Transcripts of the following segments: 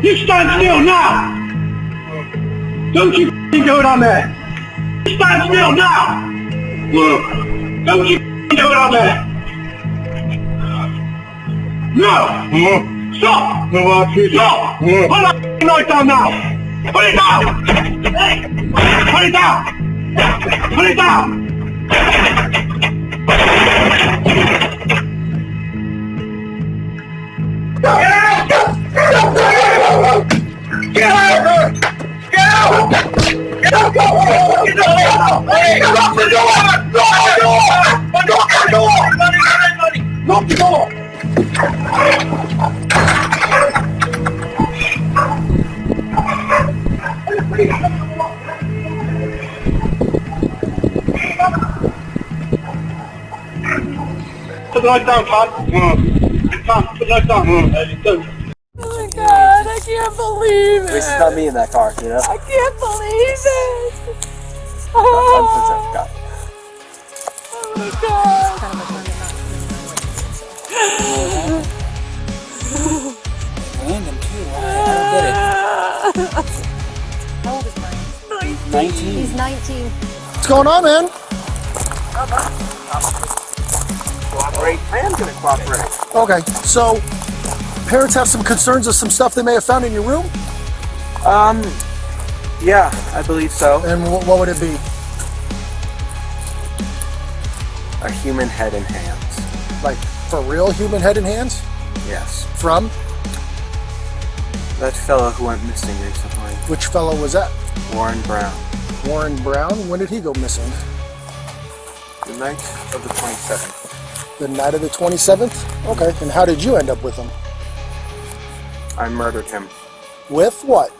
You stand still now! Don't you do it on there! You stand still now! Don't you do it on there! No! Stop! Stop! Put that knife down now! Put it down! Put it down! Put it down! Get out! Get out! Get out! Get out! Get out! Lock the door! Lock the door! Lock the door! Lock the door! Put the knife down, Todd. Tom, put the knife down. Oh my God, I can't believe it. It's not me in that car, you know? I can't believe it. Oh my God. Random too, I don't get it. How old is Brian? 19. He's 19. What's going on, man? Cooperate. I am going to cooperate. Okay, so parents have some concerns of some stuff they may have found in your room? Yeah, I believe so. And what would it be? A human head and hands. Like, for real human head and hands? Yes. From? That fellow who went missing recently. Which fellow was that? Warren Brown. Warren Brown? When did he go missing? The night of the 27th. The night of the 27th? Okay, and how did you end up with him? I murdered him. With what?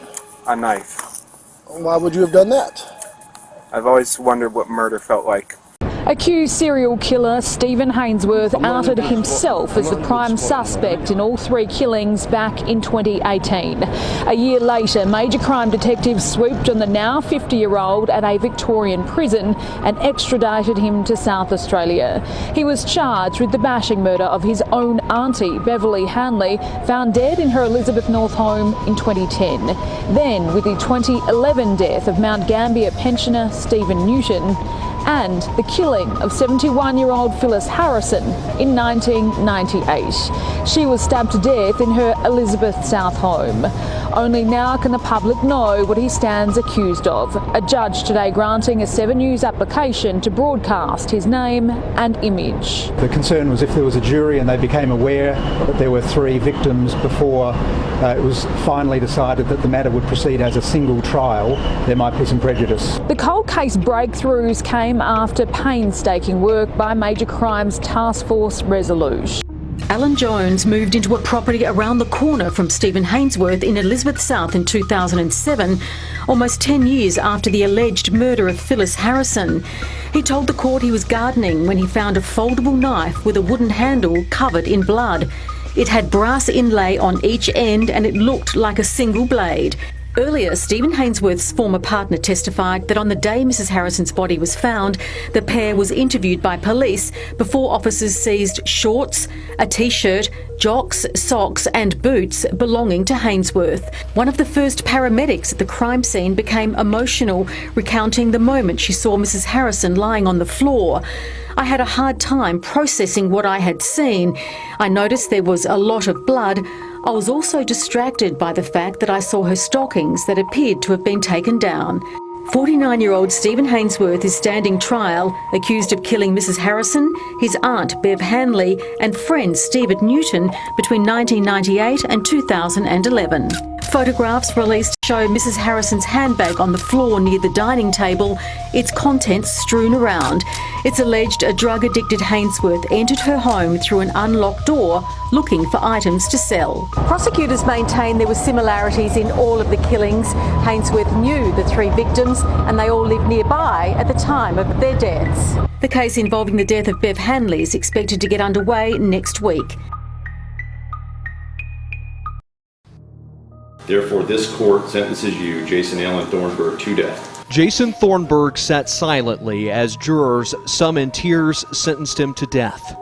A knife. Why would you have done that? I've always wondered what murder felt like. Accused serial killer Stephen Hainsworth outed himself as the prime suspect in all three killings back in 2018. A year later, major crime detectives swooped on the now 50-year-old at a Victorian prison and extradited him to South Australia. He was charged with the bashing murder of his own auntie, Beverly Hanley, found dead in her Elizabeth North home in 2010. Then with the 2011 death of Mount Gambier pensioner Stephen Newton, and the killing of 71-year-old Phyllis Harrison in 1998. She was stabbed to death in her Elizabeth South home. Only now can the public know what he stands accused of. A judge today granting a 7 News application to broadcast his name and image. The concern was if there was a jury and they became aware that there were 3 victims before it was finally decided that the matter would proceed as a single trial, there might be some prejudice. The cold case breakthroughs came after painstaking work by Major Crimes Task Force Resolute. Alan Jones moved into a property around the corner from Stephen Hainsworth in Elizabeth South in 2007, almost 10 years after the alleged murder of Phyllis Harrison. He told the court he was gardening when he found a foldable knife with a wooden handle covered in blood. It had brass inlay on each end and it looked like a single blade. Earlier, Stephen Hainsworth's former partner testified that on the day Mrs Harrison's body was found, the pair was interviewed by police before officers seized shorts, a t-shirt, jocks, socks and boots belonging to Hainsworth. One of the first paramedics at the crime scene became emotional, recounting the moment she saw Mrs Harrison lying on the floor. I had a hard time processing what I had seen. I noticed there was a lot of blood. I was also distracted by the fact that I saw her stockings that appeared to have been taken down. 49-year-old Stephen Hainsworth is standing trial, accused of killing Mrs Harrison, his aunt Bev Hanley and friend Stephen Newton between 1998 and 2011. Photographs released show Mrs Harrison's handbag on the floor near the dining table, its contents strewn around. It's alleged a drug-addicted Hainsworth entered her home through an unlocked door looking for items to sell. Prosecutors maintain there were similarities in all of the killings. Hainsworth knew the 3 victims and they all lived nearby at the time of their deaths. The case involving the death of Bev Hanley is expected to get underway next week. Therefore, this court sentences you, Jason Allen Thornburg, to death. Jason Thornburg sat silently as jurors, some in tears, sentenced him to death.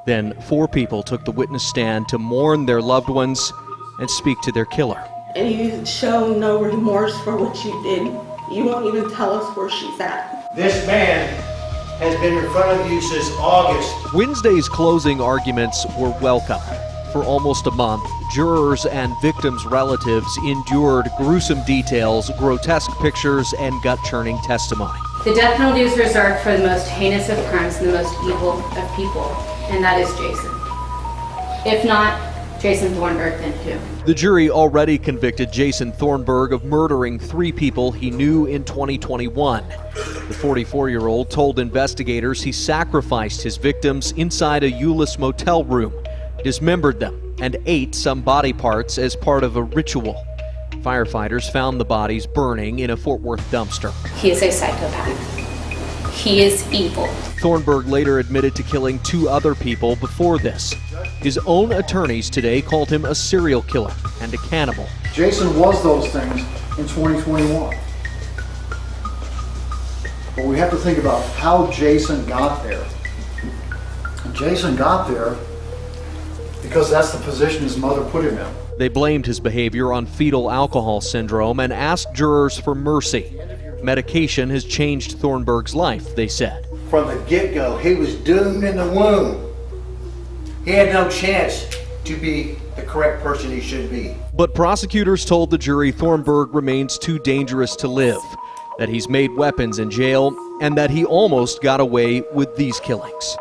Then 4 people took the witness stand to mourn their loved ones and speak to their killer. and you show no remorse for what you did. You won't even tell us where she's at. This man has been in front of you since August. Wednesday's closing arguments were welcome. For almost a month, jurors and victims' relatives endured gruesome details, grotesque pictures, and gut-churning testimony. The death penalty is reserved for the most heinous of crimes and the most evil of people, and that is Jason. If not Jason Thornburg, then who? The jury already convicted Jason Thornburg of murdering 3 people he knew in 2021. The 44-year-old told investigators he sacrificed his victims inside a Euless motel room, dismembered them, and ate some body parts as part of a ritual. Firefighters found the bodies burning in a Fort Worth dumpster. He is a psychopath. He is evil. Thornburg later admitted to killing 2 other people before this. His own attorneys today called him a serial killer and a cannibal. Jason was those things in 2021. But we have to think about how Jason got there. And Jason got there because that's the position his mother put him in. They blamed his behavior on fetal alcohol syndrome and asked jurors for mercy. Medication has changed Thornburg's life, they said. From the get-go, he was doomed in the womb. He had no chance to be the correct person he should be. But prosecutors told the jury Thornburg remains too dangerous to live, that he's made weapons in jail, and that he almost got away with these killings.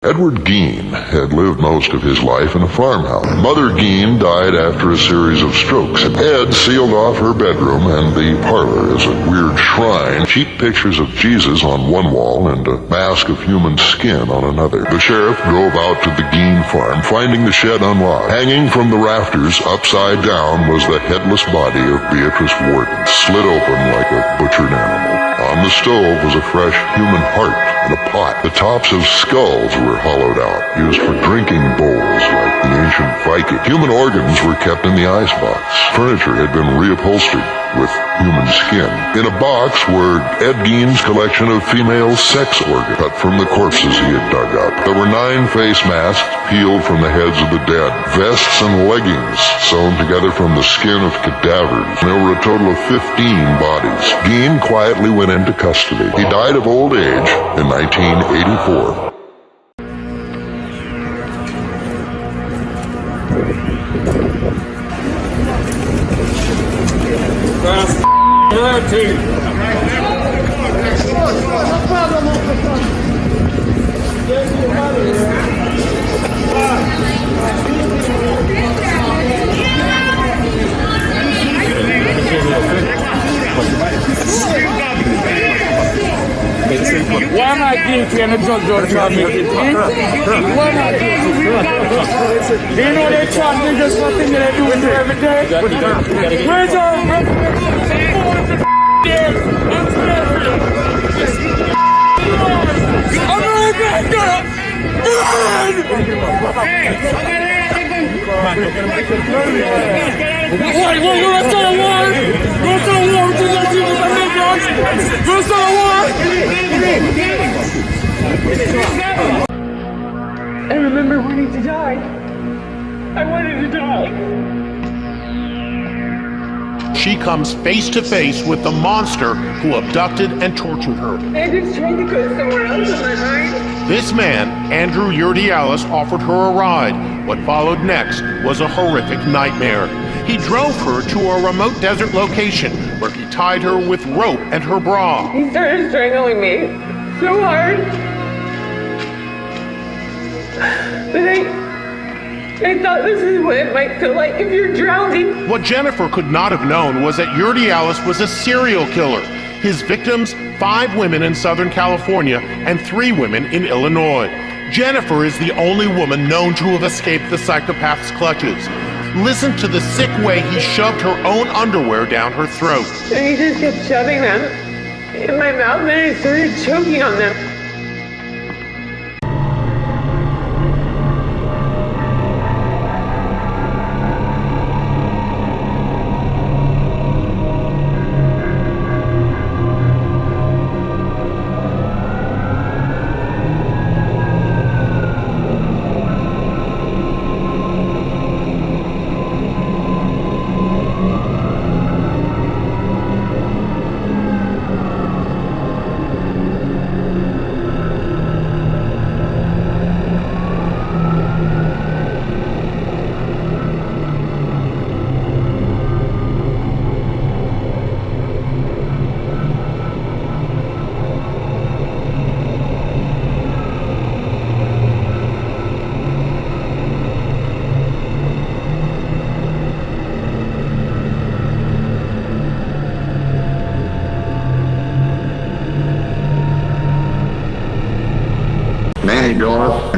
Edward Gein had lived most of his life in a farmhouse. Mother Gein died after a series of strokes. Ed sealed off her bedroom and the parlor as a weird shrine. Cheap pictures of Jesus on one wall and a mask of human skin on another. The sheriff drove out to the Gein farm, finding the shed unlocked. Hanging from the rafters, upside down, was the headless body of Beatrice Wharton, slit open like a butchered animal. On the stove was a fresh human heart and a pot. The tops of skulls were hollowed out, used for drinking bowls like the ancient Viking. Human organs were kept in the icebox. Furniture had been reupholstered with human skin. In a box were Ed Gein's collection of female sex organs cut from the corpses he had dug up. There were 9 face masks peeled from the heads of the dead, vests and leggings sewn together from the skin of cadavers. There were a total of 15 bodies. Gein quietly went into custody. He died of old age in 1984. Why am I guilty and the judge don't charge me guilty? Why am I guilty? Do you know they charge me just for things that I do with you every day? Where's our representation? 4 years. I'm sorry. I'm really bad, girl. Wait, let's start a war. Let's start a war with the Latinos and Negroes. Let's start a war. I remember wanting to die. I wanted to die. She comes face to face with the monster who abducted and tortured her. I just tried to go somewhere else in my mind. This man, Andrew Urdialis, offered her a ride. What followed next was a horrific nightmare. He drove her to a remote desert location where he tied her with rope and her bra. He started strangling me so hard. But I thought this is what it might feel like if you're drowning. What Jennifer could not have known was that Urdialis was a serial killer. His victims, 5 women in Southern California and 3 women in Illinois. Jennifer is the only woman known to have escaped the psychopath's clutches. Listen to the sick way he shoved her own underwear down her throat. And he just kept shoving them in my mouth and I started choking on them.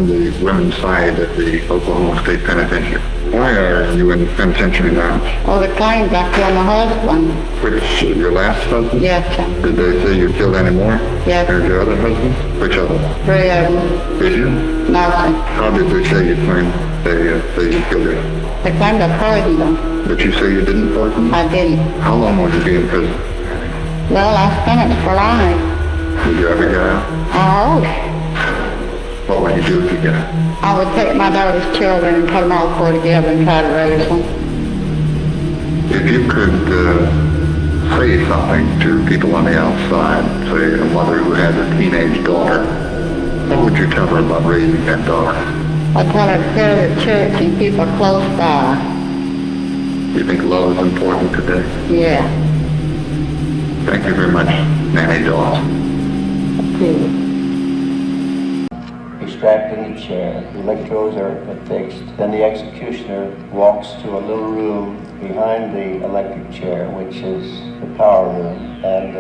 on the women's side at the Oklahoma State Penitentiary. Why are you in the penitentiary now? Oh, the claims I killed my husband. Which, your last husband? Yes, sir. Did they say you killed any more? Yes. There's your other husband? Which other? 3 of them. Did you? Nothing. How did they say you claimed they say you killed her? They claimed I poisoned them. But you say you didn't poison them? I didn't. How long would you be in prison? Well, I spent it for life. Did you ever get out? I hope. What would you do if you get out? I would take my daughter's children and put them all four together and try to raise them. If you could say something to people on the outside, say a mother who has a teenage daughter, what would you tell her about raising that daughter? I'd tell her to go to church and keep her close by. You think love is important today? Yeah. Thank you very much, Nanny Dawes. He's strapped in the chair. The electrodes are fixed. Then the executioner walks to a little room behind the electric chair, which is the power room, and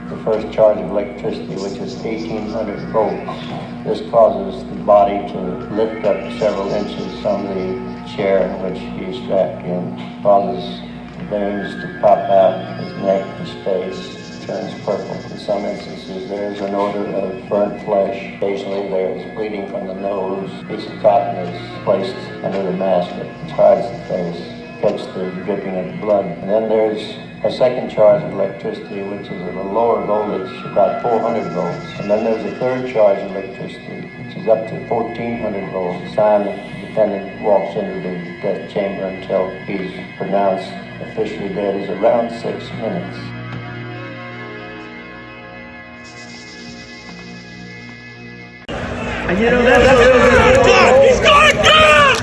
the first charge of electricity, which is 1800 volts. This causes the body to lift up several inches from the chair in which he's strapped in, causes veins to pop out his neck, his face. Turns purple. In some instances, there is an odor of burnt flesh. Occasionally, there is bleeding from the nose. A piece of cotton is placed under the mask that hides the face, cuts the dripping of the blood. And then there's a second charge of electricity, which is at a lower voltage, about 400 volts. And then there's a third charge of electricity, which is up to 1400 volts. The time the defendant walks into the death chamber until he's pronounced officially dead is around 6 minutes. And you know he's going down!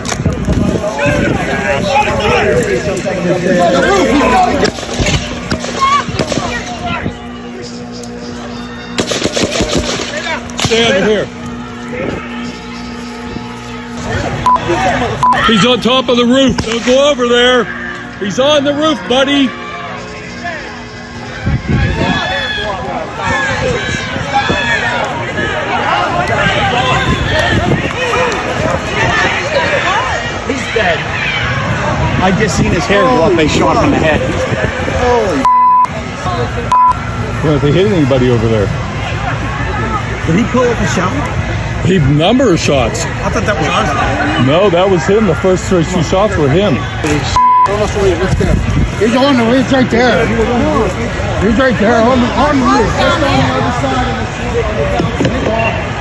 Stay under here. He's on top of the roof. Don't go over there. He's on the roof, buddy. He's dead. I just seen his hair go up. They shot him in the head. Holy. Well, if they hit anybody over there. Did he pull up a shot? He number of shots. I thought that was ours. No, that was him. The first two shots were him. He's on the roof right there. He's right there on the roof. Just on the other side of the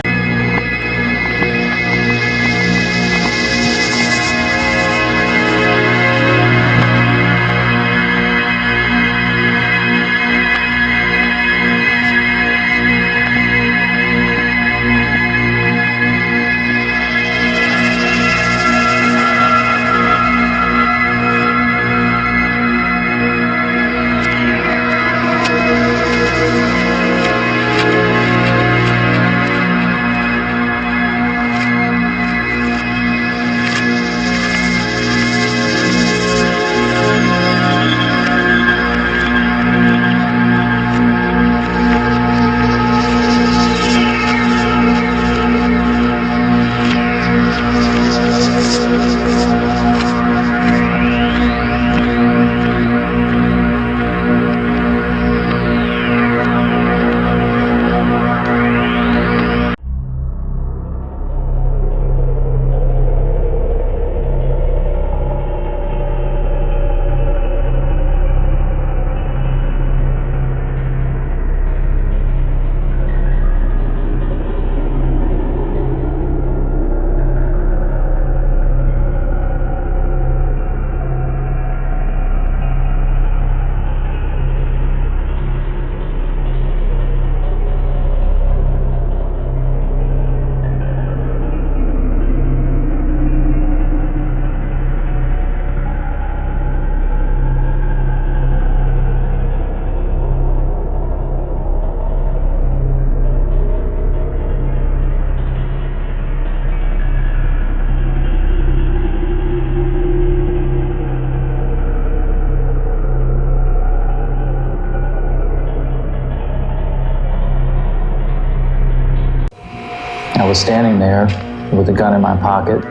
I was standing there with a gun in my pocket.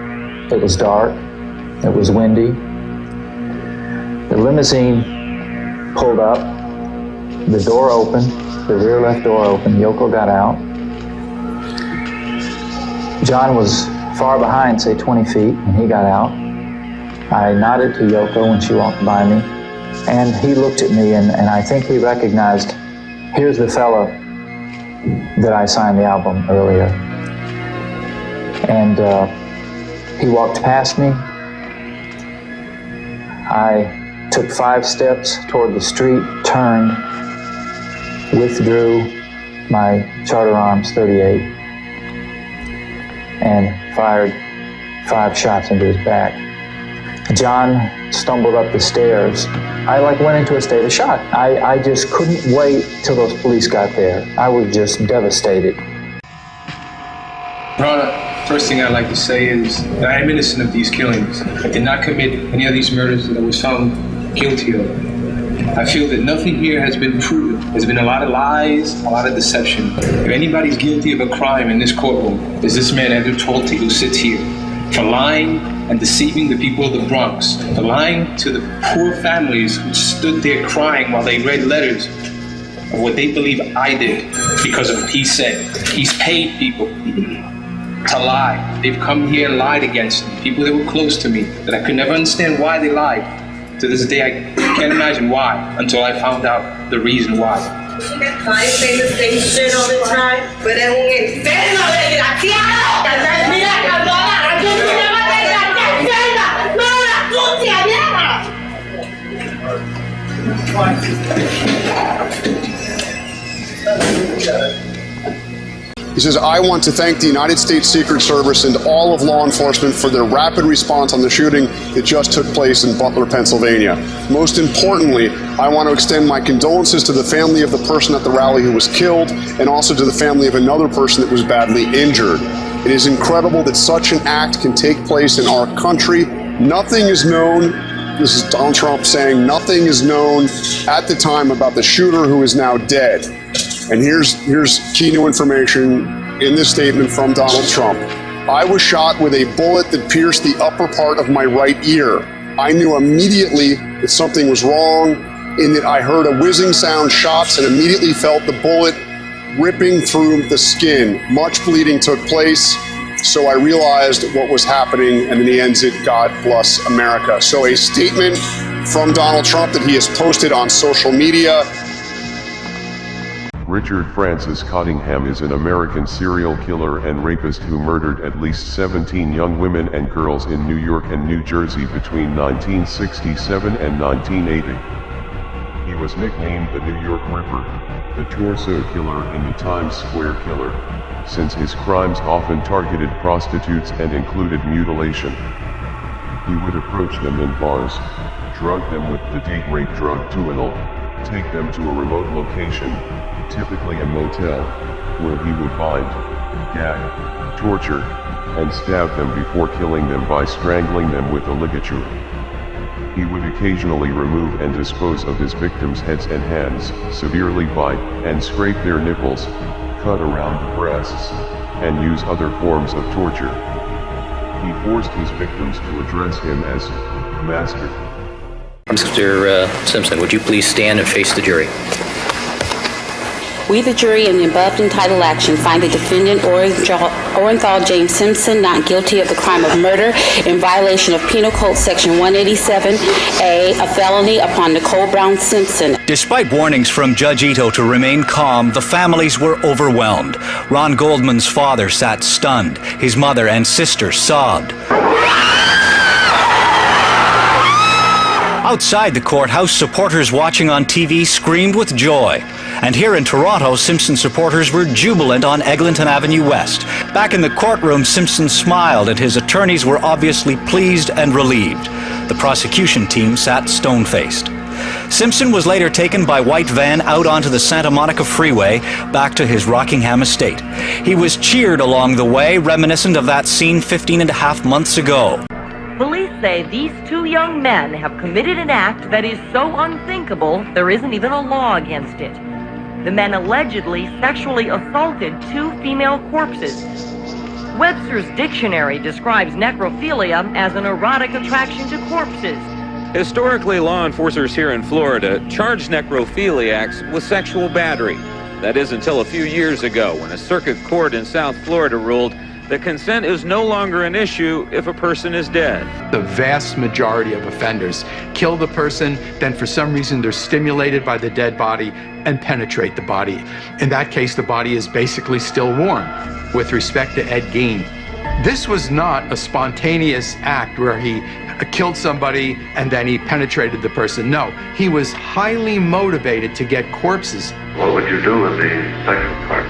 It was dark. It was windy. The limousine pulled up. The door opened. The rear left door opened. Yoko got out. John was far behind, say 20 feet, and he got out. I nodded to Yoko when she walked by me, and he looked at me, and I think he recognized, here's the fella that I signed the album earlier. And he walked past me. I took 5 steps toward the street, turned, withdrew my Charter Arms 38, and fired 5 shots into his back. John stumbled up the stairs. I went into a state of shock. I just couldn't wait till those police got there. I was just devastated. Ron, first thing I'd like to say is that I am innocent of these killings. I did not commit any of these murders that I was found guilty of. I feel that nothing here has been proven. There's been a lot of lies, a lot of deception. If anybody's guilty of a crime in this courtroom, it's this man, Edward Tolte, who sits here, for lying and deceiving the people of the Bronx, for lying to the poor families who stood there crying while they read letters of what they believe I did because of what he said. He's paid people to lie. They've come here and lied against me, people that were close to me, that I could never understand why they lied. To this day, I can't imagine why, until I found out the reason why. I say the same shit all the time, but then when it's He says, I want to thank the United States Secret Service and all of law enforcement for their rapid response on the shooting that just took place in Butler, Pennsylvania. Most importantly, I want to extend my condolences to the family of the person at the rally who was killed, and also to the family of another person that was badly injured. It is incredible that such an act can take place in our country. Nothing is known. This is Donald Trump saying nothing is known at the time about the shooter who is now dead. And here's key new information in this statement from Donald Trump. I was shot with a bullet that pierced the upper part of my right ear. I knew immediately that something was wrong, in that I heard a whizzing sound, shots, and immediately felt the bullet ripping through the skin. Much bleeding took place, so I realized what was happening, and then he ends it, God bless America. So a statement from Donald Trump that he has posted on social media. Richard Francis Cottingham is an American serial killer and rapist who murdered at least 17 young women and girls in New York and New Jersey between 1967 and 1980. He was nicknamed the New York Ripper, the Torso Killer, and the Times Square Killer, since his crimes often targeted prostitutes and included mutilation. He would approach them in bars, drug them with the date rape drug Tuinal, take them to a remote location, typically a motel, where he would bind, gag, torture, and stab them before killing them by strangling them with a ligature. He would occasionally remove and dispose of his victims' heads and hands, severely bite and scrape their nipples, cut around the breasts, and use other forms of torture. He forced his victims to address him as Master. Mr. Simpson, would you please stand and face the jury? We, the jury, in the above entitled action, find the defendant, Orenthal James Simpson, not guilty of the crime of murder in violation of Penal Code Section 187A, a felony upon Nicole Brown Simpson. Despite warnings from Judge Ito to remain calm, the families were overwhelmed. Ron Goldman's father sat stunned. His mother and sister sobbed. Outside the courthouse, supporters watching on TV screamed with joy. And here in Toronto, Simpson supporters were jubilant on Eglinton Avenue West. Back in the courtroom, Simpson smiled, and his attorneys were obviously pleased and relieved. The prosecution team sat stone-faced. Simpson was later taken by white van out onto the Santa Monica Freeway, back to his Rockingham estate. He was cheered along the way, reminiscent of that scene 15 and a half months ago. Police say these two young men have committed an act that is so unthinkable there isn't even a law against it. The men allegedly sexually assaulted two female corpses. Webster's dictionary describes necrophilia as an erotic attraction to corpses. Historically, law enforcers here in Florida charged necrophiliacs with sexual battery. That is until a few years ago, when a circuit court in South Florida ruled that consent is no longer an issue if a person is dead. The vast majority of offenders kill the person, then for some reason they're stimulated by the dead body and penetrate the body. In that case, the body is basically still warm. With respect to Ed Gein, this was not a spontaneous act where he killed somebody and then he penetrated the person. No, he was highly motivated to get corpses. What would you do with the sexual part?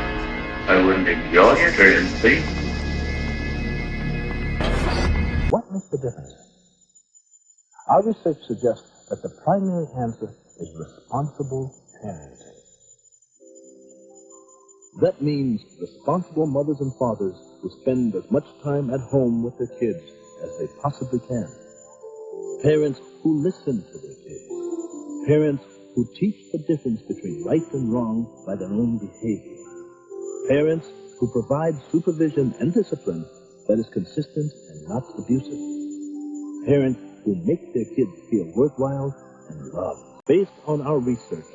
I wouldn't enjoy it or anything. What makes the difference? Our research suggests that the primary answer is responsible parenting. That means responsible mothers and fathers who spend as much time at home with their kids as they possibly can. Parents who listen to their kids. Parents who teach the difference between right and wrong by their own behavior. Parents who provide supervision and discipline that is consistent and not abusive. Parents who make their kids feel worthwhile and loved. Based on our research,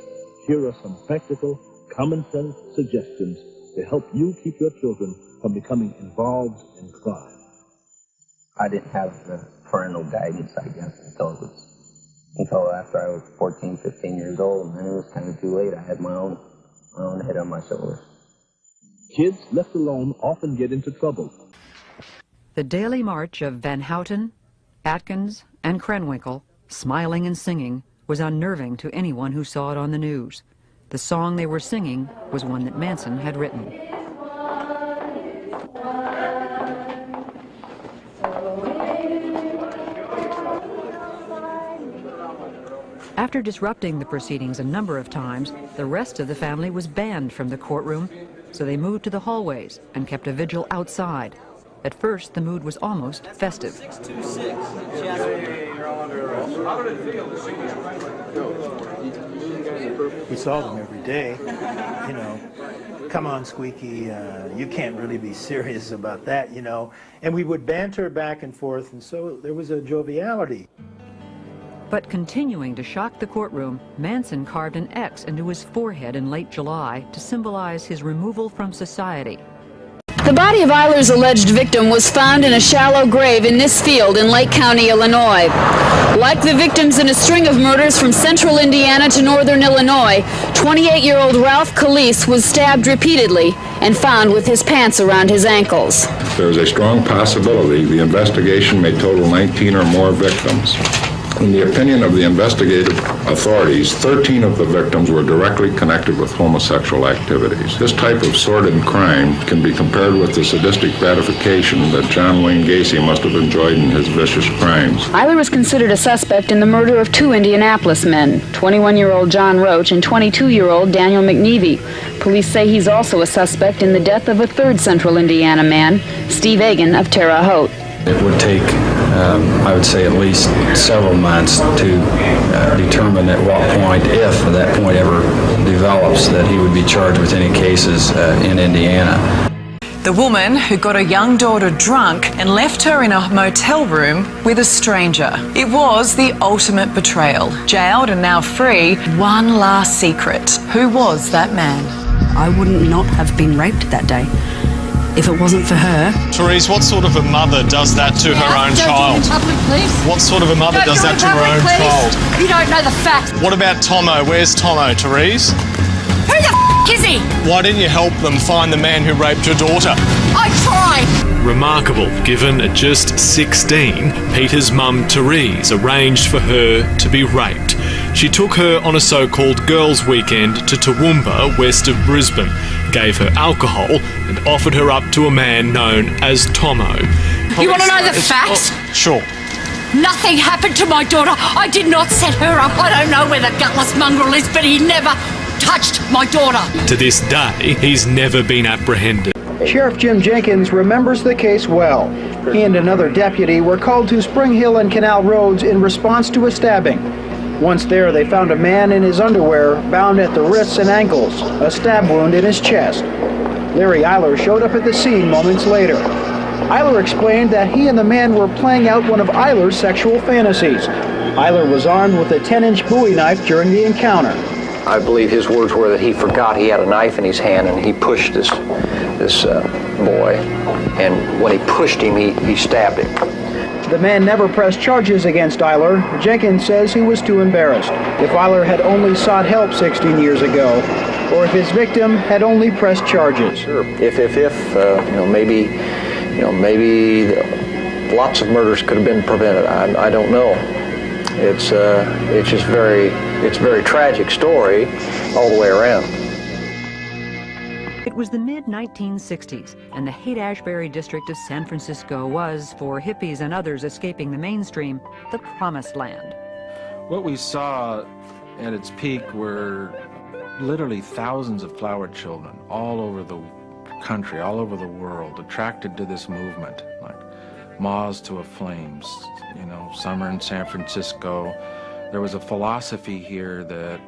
here are some practical, common-sense suggestions to help you keep your children from becoming involved in crime. I didn't have the parental guidance, I guess, until after I was 14, 15 years old, and then it was kind of too late. I had my own head on my shoulders. Kids left alone often get into trouble. The daily march of Van Houten, Atkins, and Krenwinkel, smiling and singing, was unnerving to anyone who saw it on the news. The song they were singing was one that Manson had written. After disrupting the proceedings a number of times, the rest of the family was banned from the courtroom, so they moved to the hallways and kept a vigil outside. At first, the mood was almost festive. 626. We saw them every day. You know, come on, Squeaky, you can't really be serious about that, you know. And we would banter back and forth, and so there was a joviality. But continuing to shock the courtroom, Manson carved an X into his forehead in late July to symbolize his removal from society. The body of Eiler's alleged victim was found in a shallow grave in this field in Lake County, Illinois. Like the victims in a string of murders from central Indiana to northern Illinois, 28-year-old Ralph Calise was stabbed repeatedly and found with his pants around his ankles. There is a strong possibility the investigation may total 19 or more victims. In the opinion of the investigative authorities, 13 of the victims were directly connected with homosexual activities. This type of sordid crime can be compared with the sadistic gratification that John Wayne Gacy must have enjoyed in his vicious crimes. Eiler was considered a suspect in the murder of two Indianapolis men, 21-year-old John Roach and 22-year-old Daniel McNevey. Police say he's also a suspect in the death of a third central Indiana man, Steve Egan of Terre Haute. It would take, I would say, at least several months to determine at what point, if that point ever develops, that he would be charged with any cases in Indiana. The woman who got her young daughter drunk and left her in a motel room with a stranger. It was the ultimate betrayal. Jailed and now free, one last secret. Who was that man? I wouldn't not have been raped that day if it wasn't for her. Therese, what sort of a mother does that to her own child? Don't do it in public, please. What sort of a mother does that to her own child? You don't know the facts. What about Tomo? Where's Tomo, Therese? Who the is he? Why didn't you help them find the man who raped your daughter? I tried. Remarkable, given at just 16, Peter's mum Therese arranged for her to be raped. She took her on a so-called girls' weekend to Toowoomba, west of Brisbane, gave her alcohol and offered her up to a man known as Tomo. You want to know the facts? Sure. Nothing happened to my daughter. I did not set her up. I don't know where the gutless mongrel is, but he never touched my daughter. To this day, he's never been apprehended. Sheriff Jim Jenkins remembers the case well. He and another deputy were called to Spring Hill and Canal Roads in response to a stabbing. Once there, they found a man in his underwear, bound at the wrists and ankles, a stab wound in his chest. Larry Eiler showed up at the scene moments later. Eiler explained that he and the man were playing out one of Eiler's sexual fantasies. Eiler was armed with a 10-inch Bowie knife during the encounter. I believe his words were that he forgot he had a knife in his hand and he pushed this boy, and when he pushed him, he stabbed him. The man never pressed charges against Eiler. Jenkins says he was too embarrassed. If Eiler had only sought help 16 years ago, or if his victim had only pressed charges. Sure. Maybe lots of murders could have been prevented. I don't know. It's a very tragic story all the way around. It was the mid-1960s, and the Haight-Ashbury district of San Francisco was, for hippies and others escaping the mainstream, the promised land. What we saw at its peak were literally thousands of flower children all over the country, all over the world, attracted to this movement, like moths to a flame. Summer in San Francisco. There was a philosophy here that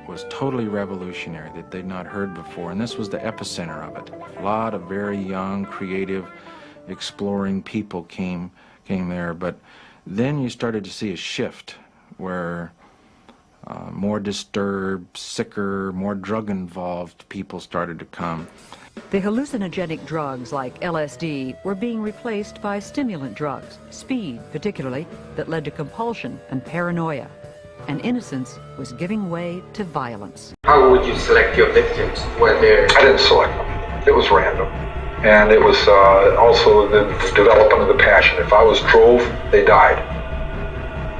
was totally revolutionary, that they'd not heard before, and this was the epicenter of it. A lot of very young, creative, exploring people came there, but then you started to see a shift where more disturbed, sicker, more drug-involved people started to come. The hallucinogenic drugs like LSD were being replaced by stimulant drugs, speed particularly, that led to compulsion and paranoia. And innocence was giving way to violence. How would you select your victims? I didn't select them. It was random. And it was also developed under the passion. If I was drove, they died.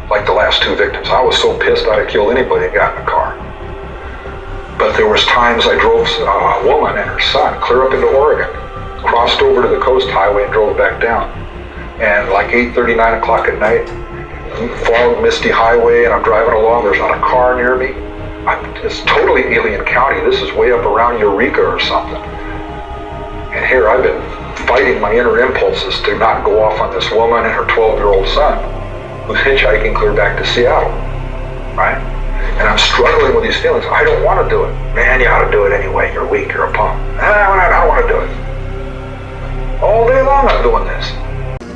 Like the last two victims. I was so pissed I'd have killed anybody that got in the car. But there was times I drove a woman and her son clear up into Oregon, crossed over to the coast highway and drove back down. And like 8:30, 9 o'clock at night, fog, misty highway, and I'm driving along, there's not a car near me. It's totally alien county. This is way up around Eureka or something. And here I've been fighting my inner impulses to not go off on this woman and her 12-year-old son, who's hitchhiking clear back to Seattle, right? And I'm struggling with these feelings. I don't want to do it. Man, you ought to do it anyway. You're weak, you're a punk. I don't want to do it. All day long I'm doing this.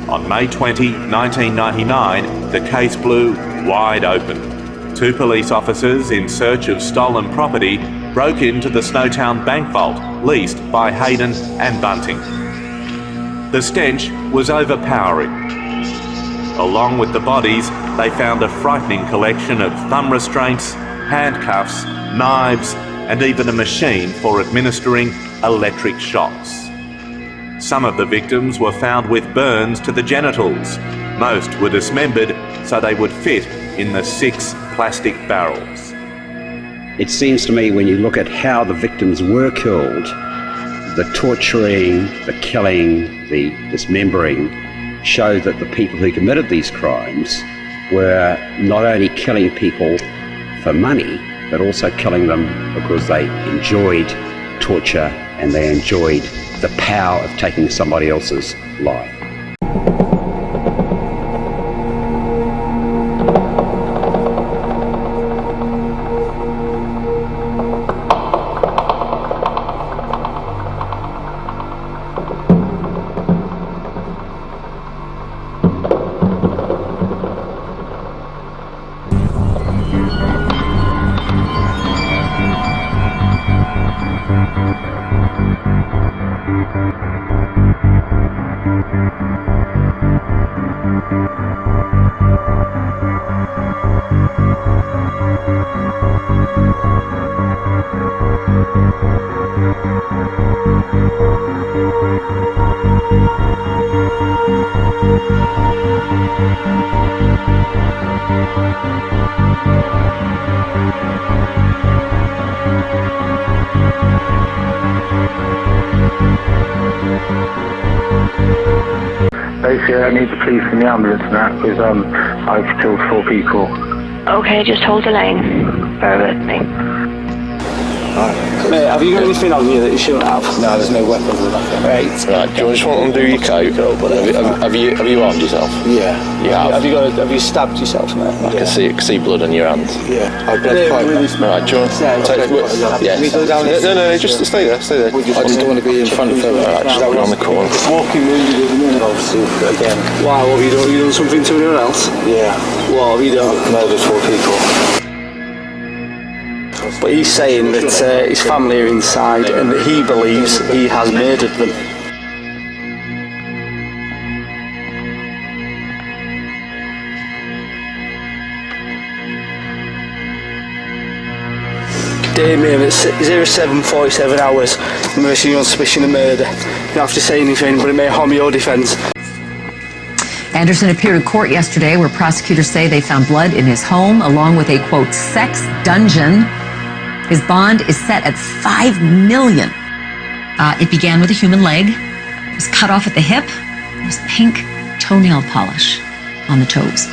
On May 20, 1999, the case blew wide open. Two police officers in search of stolen property broke into the Snowtown bank vault leased by Hayden and Bunting. The stench was overpowering. Along with the bodies, they found a frightening collection of thumb restraints, handcuffs, knives, and even a machine for administering electric shocks. Some of the victims were found with burns to the genitals. Most were dismembered so they would fit in the 6 plastic barrels. It seems to me when you look at how the victims were killed, the torturing, the killing, the dismembering, show that the people who committed these crimes were not only killing people for money, but also killing them because they enjoyed torture and they enjoyed the power of taking somebody else's life. Basically, I need the police and the ambulance now because I've killed 4 people. Okay, just hold the line. Bear with me. Mate, have you got anything on you that you shouldn't have? No, there's no weapons or nothing. Right. Right, do you just want to do your coat? Have you armed yourself? Yeah. You have? Have you stabbed yourself, mate? I can see blood on your hand. Yeah. I bled quite much. Right, do you want to take... Yeah. No, just stay there. I just don't want to be in front of her. Alright, just put it on the corner. Walking wounded, isn't it? Obviously, again. Why, what have you done? Have you done something to anyone else? Yeah. What have you done? Murdered 4 people. But he's saying that his family are inside and that he believes he has murdered them. Damien at 07:47 hours, arresting you on suspicion of murder. You don't have to say anything, but it may harm your defence. Anderson appeared in court yesterday where prosecutors say they found blood in his home along with a, quote, sex dungeon. His bond is set at $5 million. It began with a human leg. It was cut off at the hip. There was pink toenail polish on the toes.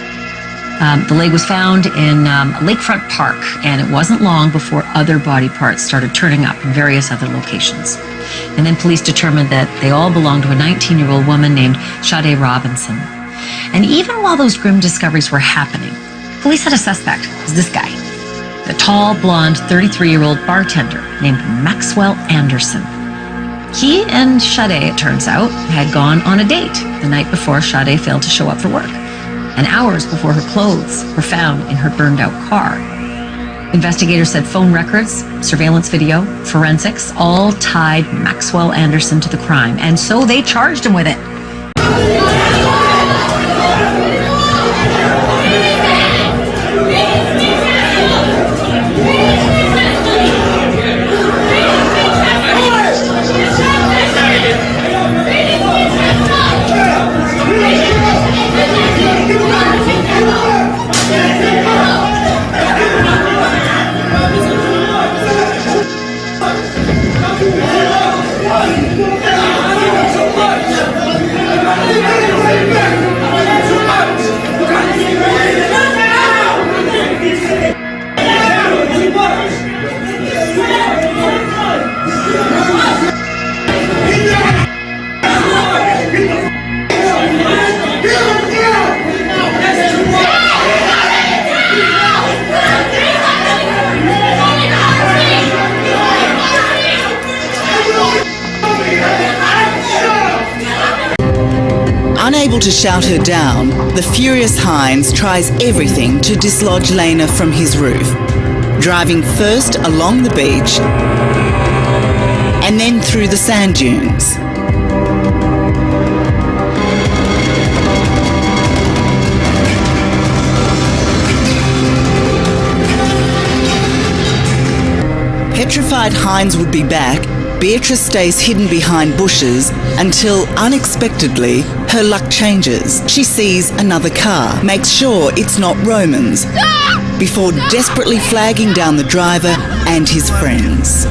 The leg was found in a lakefront park, and it wasn't long before other body parts started turning up in various other locations. And then police determined that they all belonged to a 19-year-old woman named Sade Robinson. And even while those grim discoveries were happening, police had a suspect. It was this guy, a tall, blonde, 33-year-old bartender named Maxwell Anderson. He and Sade, it turns out, had gone on a date the night before Sade failed to show up for work, and hours before her clothes were found in her burned-out car. Investigators said phone records, surveillance video, forensics all tied Maxwell Anderson to the crime, and so they charged him with it. Unable to shout her down, the furious Hines tries everything to dislodge Lena from his roof, driving first along the beach and then through the sand dunes. Petrified Hines would be back, Beatrice stays hidden behind bushes until, unexpectedly, her luck changes. She sees another car, makes sure it's not Roman's, before desperately flagging down the driver and his friends.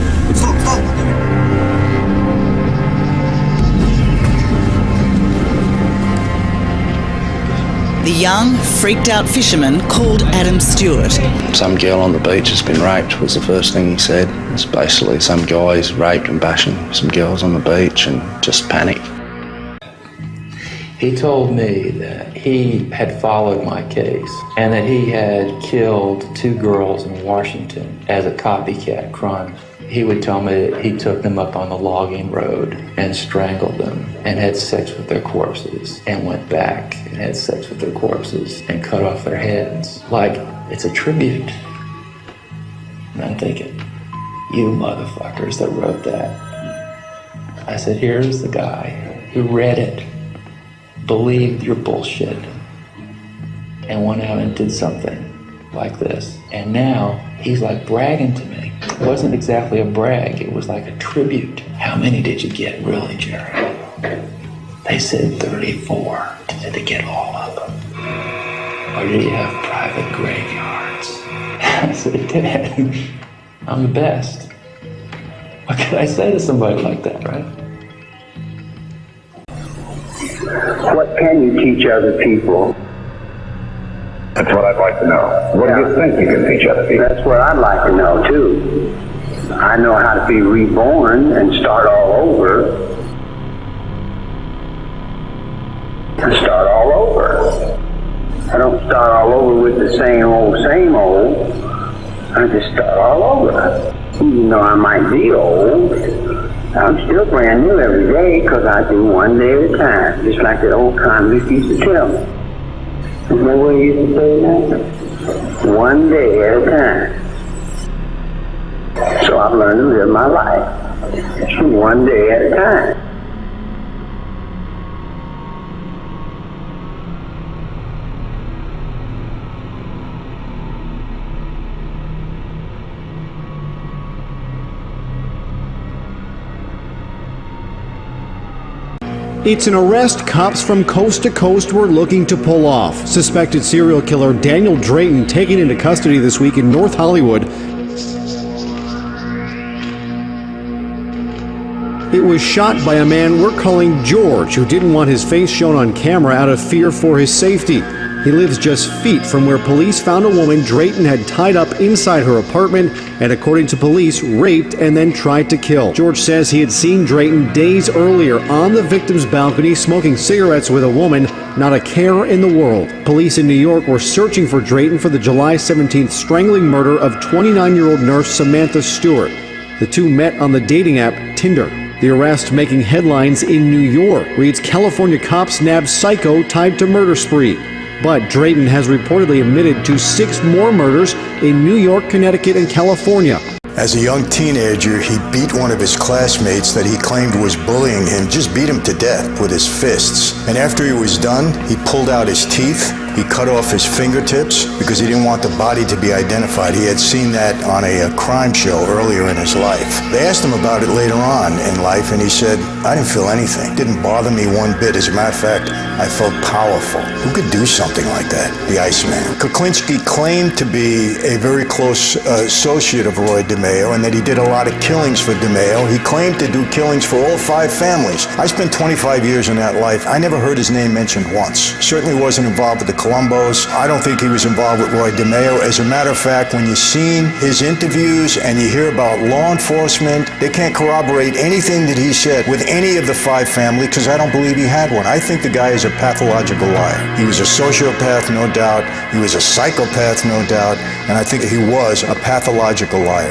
The young, freaked-out fisherman called Adam Stewart. Some girl on the beach has been raped, was the first thing he said. It's basically some guys raped and bashing some girls on the beach and just panic. He told me that he had followed my case and that he had killed 2 girls in Washington as a copycat crime. He would tell me that he took them up on the logging road and strangled them and had sex with their corpses and went back and had sex with their corpses and cut off their heads. Like, it's a tribute. And I'm thinking, you motherfuckers that wrote that. I said, here's the guy who read it, believed your bullshit, and went out and did something like this. And now he's like bragging to me. It wasn't exactly a brag, it was like a tribute. How many did you get, really, Jerry? They said 34. Did they get all of them? Or did you have private graveyards? I said, Dad, I'm the best. What can I say to somebody like that, right? What can you teach other people? That's what I'd like to know. What do you think you can teach other people? That's what I'd like to know, too. I know how to be reborn and start all over. And start all over. I don't start all over with the same old. I just start all over. Even though I might be old, I'm still brand new every day because I do one day at a time, just like that old convict used to tell me. Isn't that what he used to say now? One day at a time. So I've learned to live my life one day at a time. It's an arrest cops from coast to coast were looking to pull off. Suspected serial killer Daniel Drayton taken into custody this week in North Hollywood. It was shot by a man we're calling George, who didn't want his face shown on camera out of fear for his safety. He lives just feet from where police found a woman Drayton had tied up inside her apartment and, according to police, raped and then tried to kill. George says he had seen Drayton days earlier on the victim's balcony smoking cigarettes with a woman, not a care in the world. Police in New York were searching for Drayton for the July 17th strangling murder of 29-year-old nurse Samantha Stewart. The two met on the dating app Tinder. The arrest making headlines in New York reads California cops nab psycho tied to murder spree. But Drayton has reportedly admitted to 6 more murders in New York, Connecticut, and California. As a young teenager, he beat one of his classmates that he claimed was bullying him, just beat him to death with his fists. And after he was done, he pulled out his teeth. He cut off his fingertips because he didn't want the body to be identified. He had seen that on a crime show earlier in his life. They asked him about it later on in life, and he said, I didn't feel anything. It didn't bother me one bit. As a matter of fact, I felt powerful. Who could do something like that? The Iceman. Kuklinski claimed to be a very close associate of Roy DeMeo and that he did a lot of killings for DeMeo. He claimed to do killings for all 5 families. I spent 25 years in that life. I never heard his name mentioned once. Certainly wasn't involved with the Columbos. I don't think he was involved with Roy DeMeo. As a matter of fact, when you've seen his interviews and you hear about law enforcement, they can't corroborate anything that he said with any of the 5 families because I don't believe he had one. I think the guy is a pathological liar. He was a sociopath, no doubt. He was a psychopath, no doubt. And I think he was a pathological liar.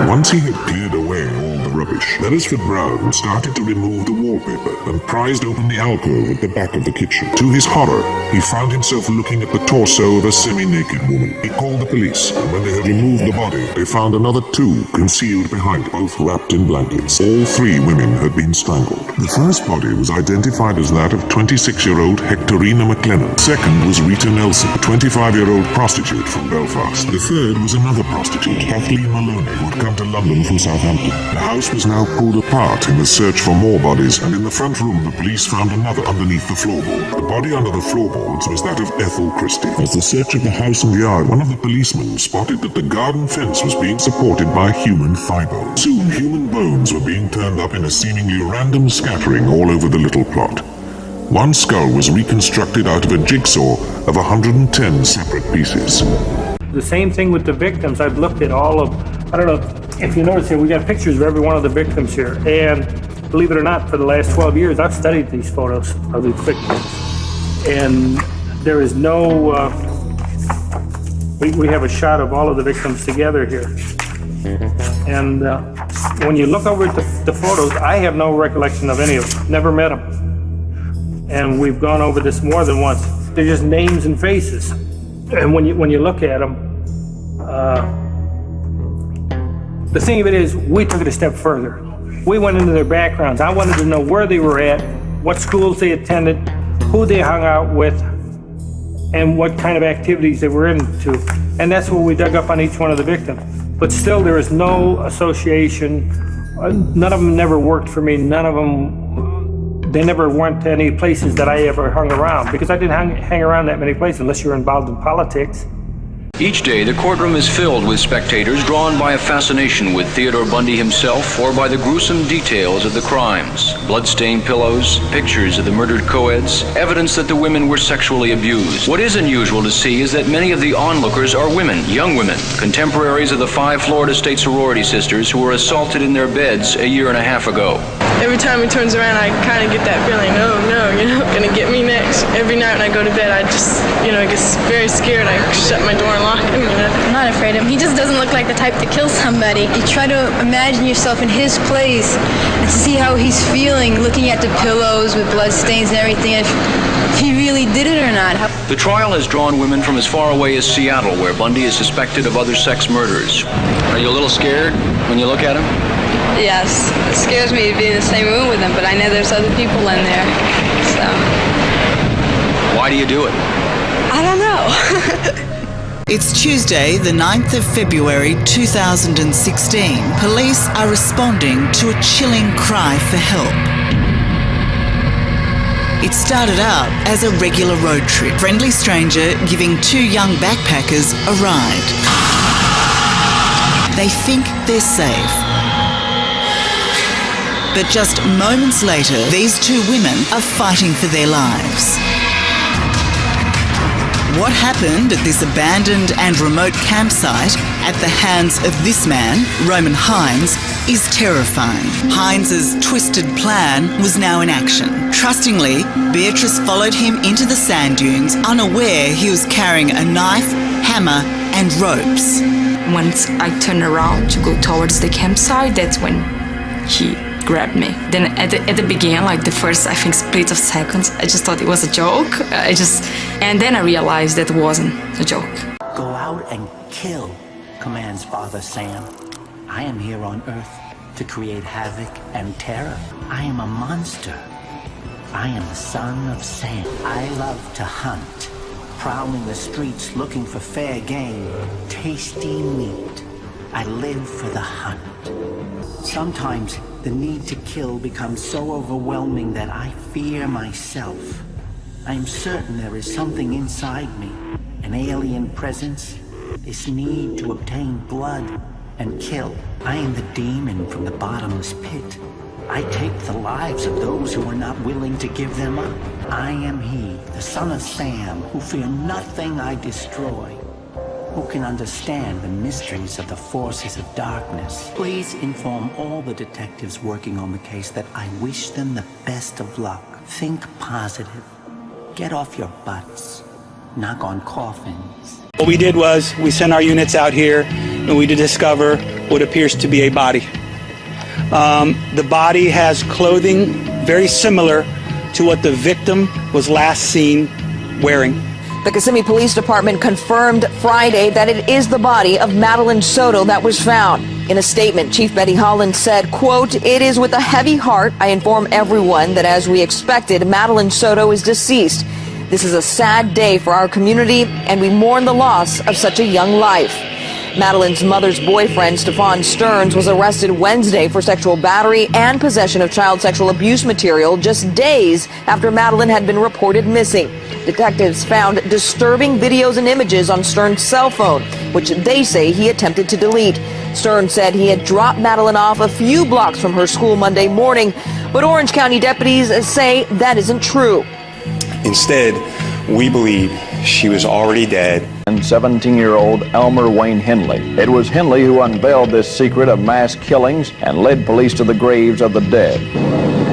Once he had cleared away all the rubbish, Beresford Brown started to remove the wallpaper and prized open the alcove at the back of the kitchen. To his horror, he found himself looking at the torso of a semi-naked woman. He called the police, and when they had removed the body, they found another 2 concealed behind, both wrapped in blankets. All 3 women had been strangled. The first body was identified as that of 26-year-old Hectorina McLennan. Second was Rita Nelson, a 25-year-old prostitute from Belfast. The third was another prostitute, Kathleen Maloney, who had come to London from Southampton. The house was now pulled apart in the search for more bodies, and in the front room the police found another underneath the floorboard. The body under the floorboards was that of Ethel Christie. As the search of the house and yard, one of the policemen spotted that the garden fence was being supported by human thigh bones. Soon human bones were being turned up in a seemingly random scattering all over the little plot. One skull was reconstructed out of a jigsaw of 110 separate pieces. The same thing with the victims. I've looked at all of, I don't know if you notice here, we got pictures of every one of the victims here. And believe it or not, for the last 12 years, I've studied these photos of these victims. And there is no We have a shot of all of the victims together here. And when you look over at the photos, I have no recollection of any of them. Never met them. And we've gone over this more than once. They're just names and faces. And when you look at them, the thing of it is, we took it a step further. We went into their backgrounds. I wanted to know where they were at, what schools they attended, who they hung out with, and what kind of activities they were into. And that's what we dug up on each one of the victims. But still, there is no association. None of them never worked for me. None of them, they never went to any places that I ever hung around, because I didn't hang around that many places unless you're involved in politics. Each day, the courtroom is filled with spectators drawn by a fascination with Theodore Bundy himself or by the gruesome details of the crimes. Blood-stained pillows, pictures of the murdered co-eds, evidence that the women were sexually abused. What is unusual to see is that many of the onlookers are women, young women, contemporaries of the 5 Florida State sorority sisters who were assaulted in their beds a year and a half ago. Every time he turns around, I kind of get that feeling, oh no, gonna get me next. Every night when I go to bed, I just, get very scared. I shut my door and lock him, I'm not afraid of him. He just doesn't look like the type to kill somebody. You try to imagine yourself in his place and to see how he's feeling, looking at the pillows with blood stains and everything, if he really did it or not. The trial has drawn women from as far away as Seattle, where Bundy is suspected of other sex murders. Are you a little scared when you look at him? Yes, it scares me to be in the same room with him, but I know there's other people in there, so. Why do you do it? I don't know. It's Tuesday, the 9th of February 2016. Police are responding to a chilling cry for help. It started out as a regular road trip. Friendly stranger giving 2 young backpackers a ride. They think they're safe. But just moments later, these 2 women are fighting for their lives. What happened at this abandoned and remote campsite at the hands of this man, Roman Hines, is terrifying. Hines's twisted plan was now in action. Trustingly, Beatrice followed him into the sand dunes, unaware he was carrying a knife, hammer, and ropes. Once I turned around to go towards the campsite, that's when he grabbed me. Then at the beginning, like the first, I think, split of seconds, I just thought it was a joke. And then I realized that it wasn't a joke. Go out and kill, commands Father Sam. I am here on Earth to create havoc and terror. I am a monster. I am the son of Sam. I love to hunt, prowling the streets looking for fair game, tasty meat. I live for the hunt. Sometimes the need to kill becomes so overwhelming that I fear myself. I am certain there is something inside me, an alien presence, this need to obtain blood and kill. I am the demon from the bottomless pit. I take the lives of those who are not willing to give them up. I am he, the son of Sam, who fear nothing I destroy, who can understand the mysteries of the forces of darkness. Please inform all the detectives working on the case that I wish them the best of luck. Think positive. Get off your butts. Knock on coffins. What we did was we sent our units out here and we did discover what appears to be a body. The body has clothing very similar to what the victim was last seen wearing. The Kissimmee Police Department confirmed Friday that it is the body of Madeline Soto that was found. In a statement, Chief Betty Holland said, quote, "It is with a heavy heart I inform everyone that as we expected, Madeline Soto is deceased. This is a sad day for our community and we mourn the loss of such a young life." Madeline's mother's boyfriend, Stefan Stearns, was arrested Wednesday for sexual battery and possession of child sexual abuse material just days after Madeline had been reported missing. Detectives found disturbing videos and images on Stearns' cell phone, which they say he attempted to delete. Stearns said he had dropped Madeline off a few blocks from her school Monday morning, but Orange County deputies say that isn't true. Instead, we believe she was already dead. And 17-year-old Elmer Wayne Henley. It was Henley who unveiled this secret of mass killings and led police to the graves of the dead.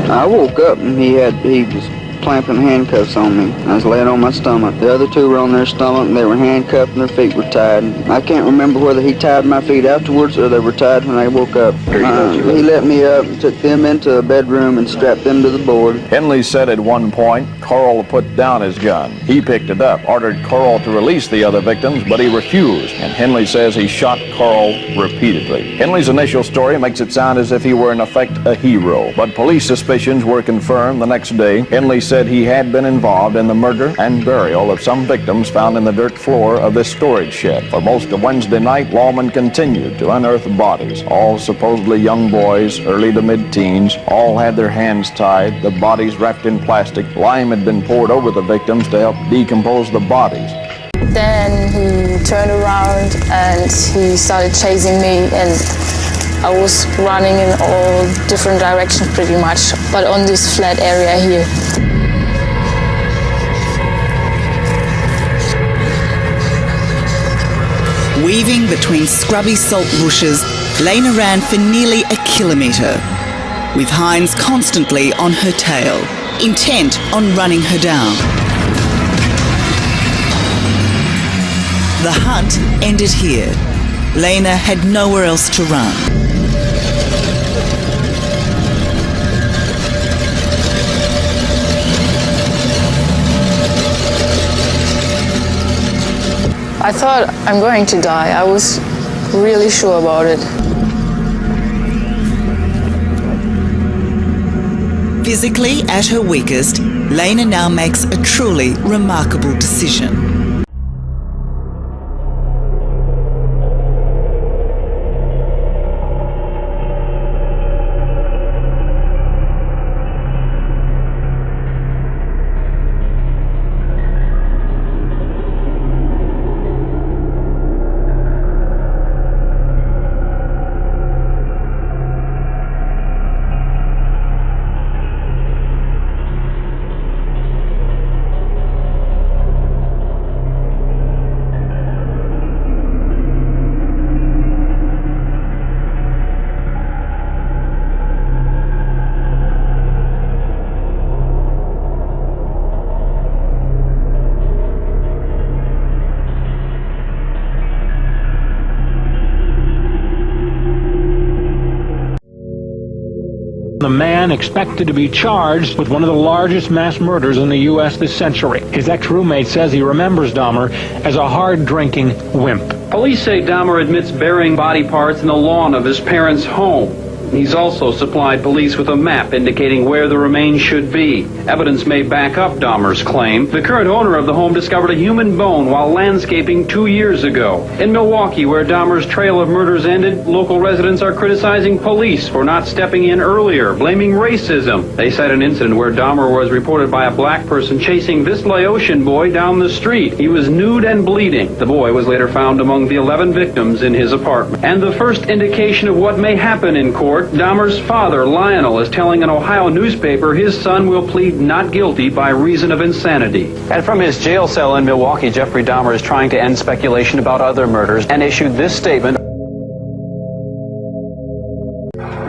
I woke up and he was clamping handcuffs on me. I was laying on my stomach. The other two were on their stomach and they were handcuffed and their feet were tied. I can't remember whether he tied my feet afterwards or they were tied when they woke up. He let me up, took them into a bedroom and strapped them to the board. Henley said at one point Carl put down his gun. He picked it up, ordered Carl to release the other victims, but he refused, and Henley says he shot Carl repeatedly. Henley's initial story makes it sound as if he were in effect a hero, but police suspicions were confirmed the next day. Henley said he had been involved in the murder and burial of some victims found in the dirt floor of this storage shed. For most of Wednesday night, lawmen continued to unearth bodies, all supposedly young boys, early to mid-teens. All had their hands tied, the bodies wrapped in plastic. Lime had been poured over the victims to help decompose the bodies. Then he turned around and he started chasing me, and I was running in all different directions pretty much, but on this flat area here. Weaving between scrubby salt bushes, Lena ran for nearly a kilometre, with Hines constantly on her tail, intent on running her down. The hunt ended here. Lena had nowhere else to run. I thought I'm going to die. I was really sure about it. Physically at her weakest, Lena now makes a truly remarkable decision. The man expected to be charged with one of the largest mass murders in the U.S. this century. His ex-roommate says he remembers Dahmer as a hard-drinking wimp. Police say Dahmer admits burying body parts in the lawn of his parents' home. He's also supplied police with a map indicating where the remains should be. Evidence may back up Dahmer's claim. The current owner of the home discovered a human bone while landscaping 2 years ago. In Milwaukee, where Dahmer's trail of murders ended, local residents are criticizing police for not stepping in earlier, blaming racism. They cite an incident where Dahmer was reported by a black person chasing this Laotian boy down the street. He was nude and bleeding. The boy was later found among the 11 victims in his apartment. And the first indication of what may happen in court, Dahmer's father, Lionel, is telling an Ohio newspaper his son will plead not guilty by reason of insanity. And from his jail cell in Milwaukee, Jeffrey Dahmer is trying to end speculation about other murders and issued this statement.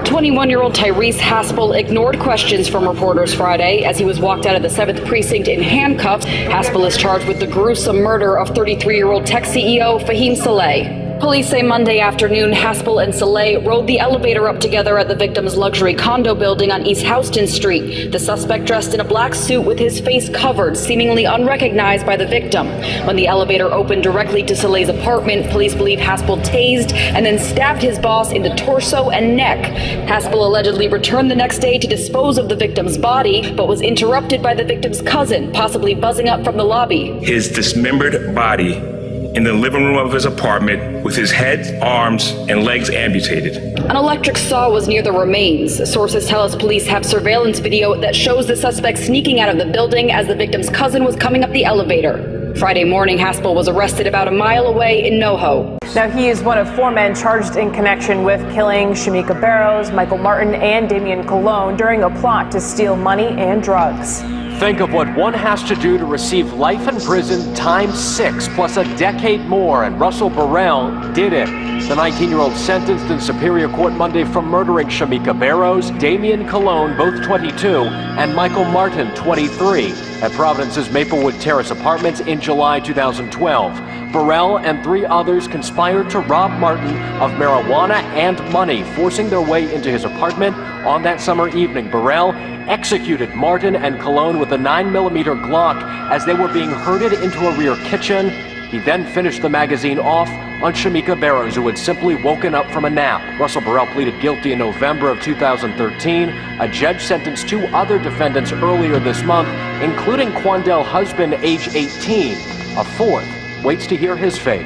21-year-old Tyrese Haspel ignored questions from reporters Friday as he was walked out of the 7th Precinct in handcuffs. Haspel is charged with the gruesome murder of 33-year-old tech CEO Fahim Saleh. Police say Monday afternoon, Haspel and Saleh rode the elevator up together at the victim's luxury condo building on East Houston Street. The suspect dressed in a black suit with his face covered, seemingly unrecognized by the victim. When the elevator opened directly to Saleh's apartment, police believe Haspel tased and then stabbed his boss in the torso and neck. Haspel allegedly returned the next day to dispose of the victim's body, but was interrupted by the victim's cousin, possibly buzzing up from the lobby. His dismembered body in the living room of his apartment with his head, arms, and legs amputated. An electric saw was near the remains. Sources tell us police have surveillance video that shows the suspect sneaking out of the building as the victim's cousin was coming up the elevator. Friday morning, Haspel was arrested about a mile away in NoHo. Now, he is one of 4 men charged in connection with killing Shamika Barrows, Michael Martin, and Damian Colon during a plot to steal money and drugs. Think of what one has to do to receive life in prison times 6 plus a decade more, and Russell Burrell did it. The 19-year-old sentenced in Superior Court Monday for murdering Shamika Barrows, Damian Colon, both 22, and Michael Martin, 23, at Providence's Maplewood Terrace Apartments in July 2012. Burrell and 3 others conspired to rob Martin of marijuana and money, forcing their way into his apartment on that summer evening. Burrell executed Martin and Colon with a 9mm Glock as they were being herded into a rear kitchen. He then finished the magazine off on Shamika Barrows, who had simply woken up from a nap. Russell Burrell pleaded guilty in November of 2013. A judge sentenced 2 other defendants earlier this month, including Quandell husband, age 18. A 4th waits to hear his fate.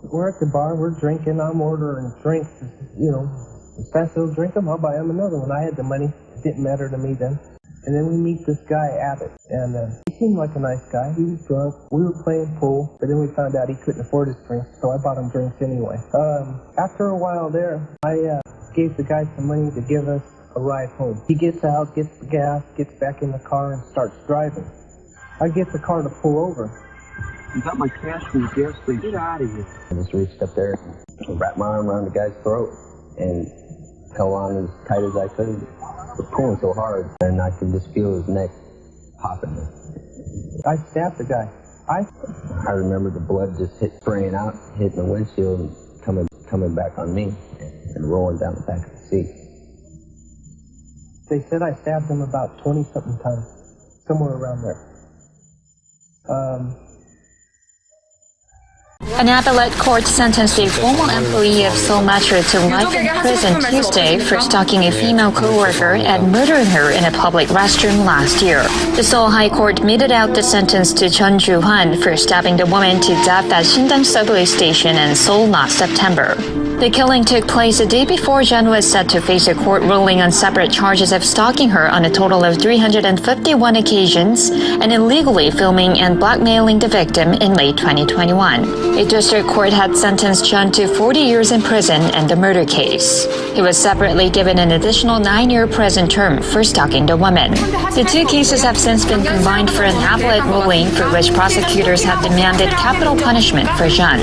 We're at the bar, we're drinking, I'm ordering drinks, as fast as they'll drink them, I'll buy them another one. I had the money, it didn't matter to me then. And then we meet this guy, Abbott, and he seemed like a nice guy. He was drunk, we were playing pool, but then we found out he couldn't afford his drinks, so I bought him drinks anyway. After a while there, I gave the guy some money to give us a ride home. He gets out, gets the gas, gets back in the car, and starts driving. I get the car to pull over. You got my cash from the gas station. Get out of here. I just reached up there and wrapped my arm around the guy's throat and held on as tight as I could. It was pulling so hard, and I could just feel his neck popping. I stabbed the guy. I remember the blood just spraying out, hitting the windshield, and coming back on me and rolling down the back of the seat. They said I stabbed him about 20-something times, somewhere around there. An appellate court sentenced a former employee of Seoul Metro to life in prison Tuesday for stalking a female co-worker and murdering her in a public restroom last year. The Seoul High Court meted out the sentence to Chun Ju-han for stabbing the woman to death at Shindang subway station in Seoul last September. The killing took place a day before Jen was set to face a court ruling on separate charges of stalking her on a total of 351 occasions and illegally filming and blackmailing the victim in late 2021. A district court had sentenced Jen to 40 years in prison in the murder case. He was separately given an additional 9-year prison term for stalking the woman. The 2 cases have since been combined for an appellate ruling for which prosecutors have demanded capital punishment for Jen.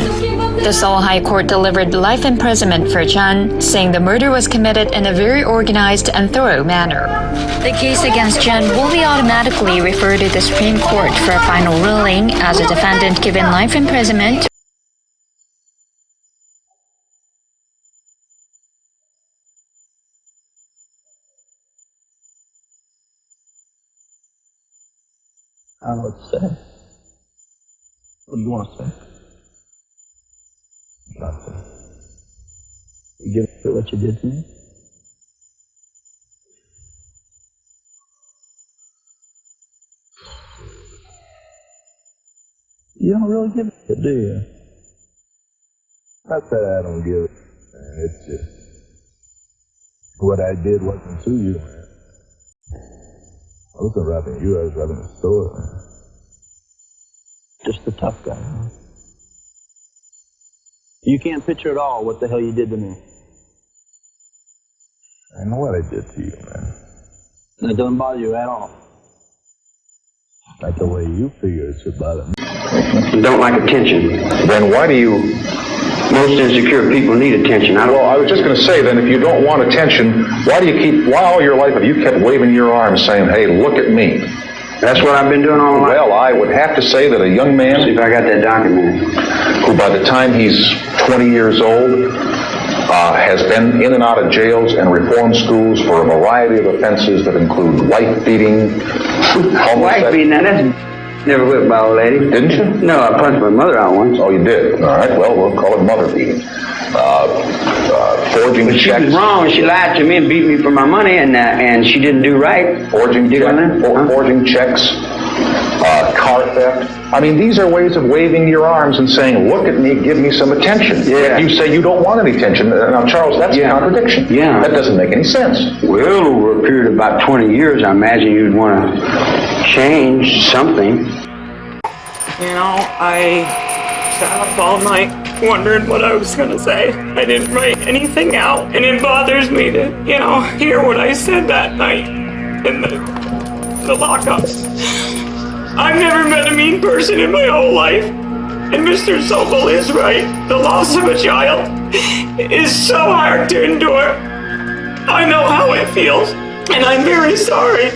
The Seoul High Court delivered life imprisonment for Jen, saying the murder was committed in a very organized and thorough manner. The case against Jen will be automatically referred to the Supreme Court for a final ruling as a defendant given life imprisonment. I don't know what to say. What do you want to say? Nothing. You give it what you did to me? You don't really give it, do you? Not that I don't give it, man. It's just what I did wasn't to you, man. I wasn't robbing you, I was robbing the store, man. Just a tough guy, huh? You can't picture at all what the hell you did to me. I know what I did to you, man. And it doesn't bother you at all. Like the way you figure it should bother me. Don't like attention. Then why do you... Most insecure people need attention. Well, I was just going to say, then, if you don't want attention, why all your life have you kept waving your arms saying, hey, look at me? That's what I've been doing all my life. Well, I would have to say that a young man... See if I got that document. ...who by the time he's 20 years old has been in and out of jails and reform schools for a variety of offenses that include wife beating, wife beating? Now that's never whipped by a old lady. Didn't you? No, I punched my mother out once. Oh, you did? All right, well, we'll call it mother beating. Forging but she checks. Was wrong. She lied to me and beat me for my money, and she didn't do right. Forging checks, car theft. I mean, these are ways of waving your arms and saying, look at me, give me some attention. Yeah. You say you don't want any attention. Now, Charles, that's a contradiction. Yeah. That doesn't make any sense. Well, over a period of about 20 years, I imagine you'd want to change something. You know, I sat up all night wondering what I was going to say. I didn't write anything out, and it bothers me to, hear what I said that night in the lockup. I've never met a mean person in my whole life, and Mr. Sokol is right. The loss of a child is so hard to endure. I know how it feels, and I'm very sorry.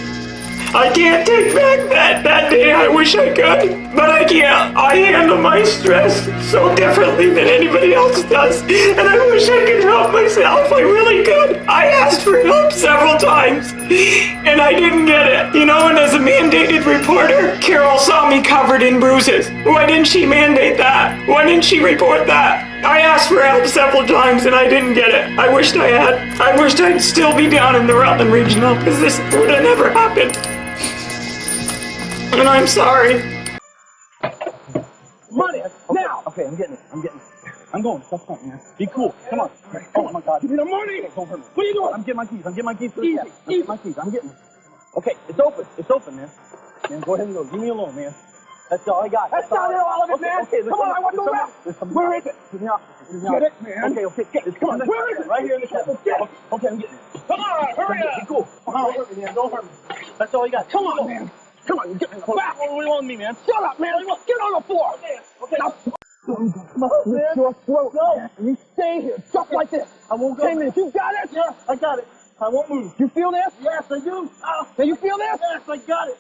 I can't take back that day. I wish I could, but I can't. I handle my stress so differently than anybody else does, and I wish I could help myself. I really could. I asked for help several times, and I didn't get it. You know, and as a mandated reporter, Carol saw me covered in bruises. Why didn't she mandate that? Why didn't she report that? I asked for help several times and I didn't get it. I wished I had. I wished I'd still be down in the Rutland Regional, because this would have never happened. And I'm sorry. Money, now! Okay, I'm getting it. I'm going. Stop fighting, man. Be cool. Come on. Oh my God. Give me the money! Don't hurt me. What are you doing? I'm getting my keys. Easy. I'm getting them. Okay, it's open, man. Man, go ahead and go. Leave me alone, man. That's all I got. That's not all of it, man. Okay, come on, I want to go back. Where is it? Get it, man. Okay, get it. Come on. Where is it? Right here in the cabin. Get it. Okay, I'm getting it. Come on, hurry up. Be cool. Don't hurt me, man. Don't hurt me. That's all you got. Come on, man. Come on, get in the back. What do you want me, man? Shut up, man. Get on the floor. Okay. Now, come on, man. Your throat. No. You stay here, just like this. I won't go. 10 minutes. You got it? Yeah, I got it. I won't move. You feel this? Yes, I do. Now you feel this? Yes, I got it.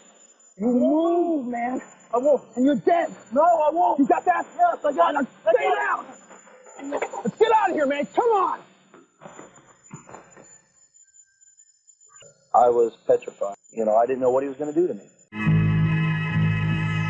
You move, man. I won't. And you're dead. No, I won't. You got that? Yes, I got it. Now stay down. Let's get out of here, man. Come on. I was petrified. You know, I didn't know what he was going to do to me.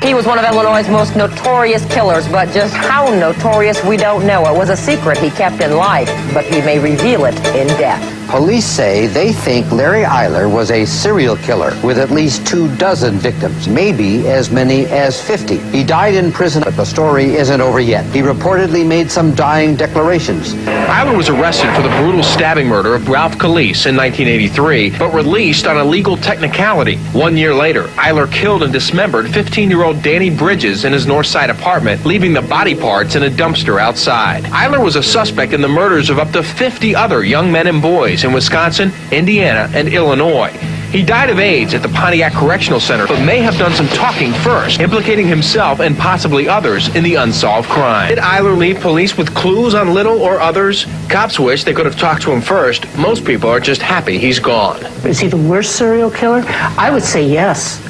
He was one of Illinois' most notorious killers, but just how notorious, we don't know. It was a secret he kept in life, but he may reveal it in death. Police say they think Larry Eiler was a serial killer with at least 24 victims, maybe as many as 50. He died in prison, but the story isn't over yet. He reportedly made some dying declarations. Eiler was arrested for the brutal stabbing murder of Ralph Calise in 1983, but released on a legal technicality. 1 year later, Eiler killed and dismembered 15-year-old Danny Bridges in his Northside apartment, leaving the body parts in a dumpster outside. Eiler was a suspect in the murders of up to 50 other young men and boys in Wisconsin, Indiana, and Illinois. He died of AIDS at the Pontiac Correctional Center, but may have done some talking first, implicating himself and possibly others in the unsolved crime. Did Eiler leave police with clues on Little or others? Cops wish they could have talked to him first. Most people are just happy he's gone. Is he the worst serial killer? I would say yes.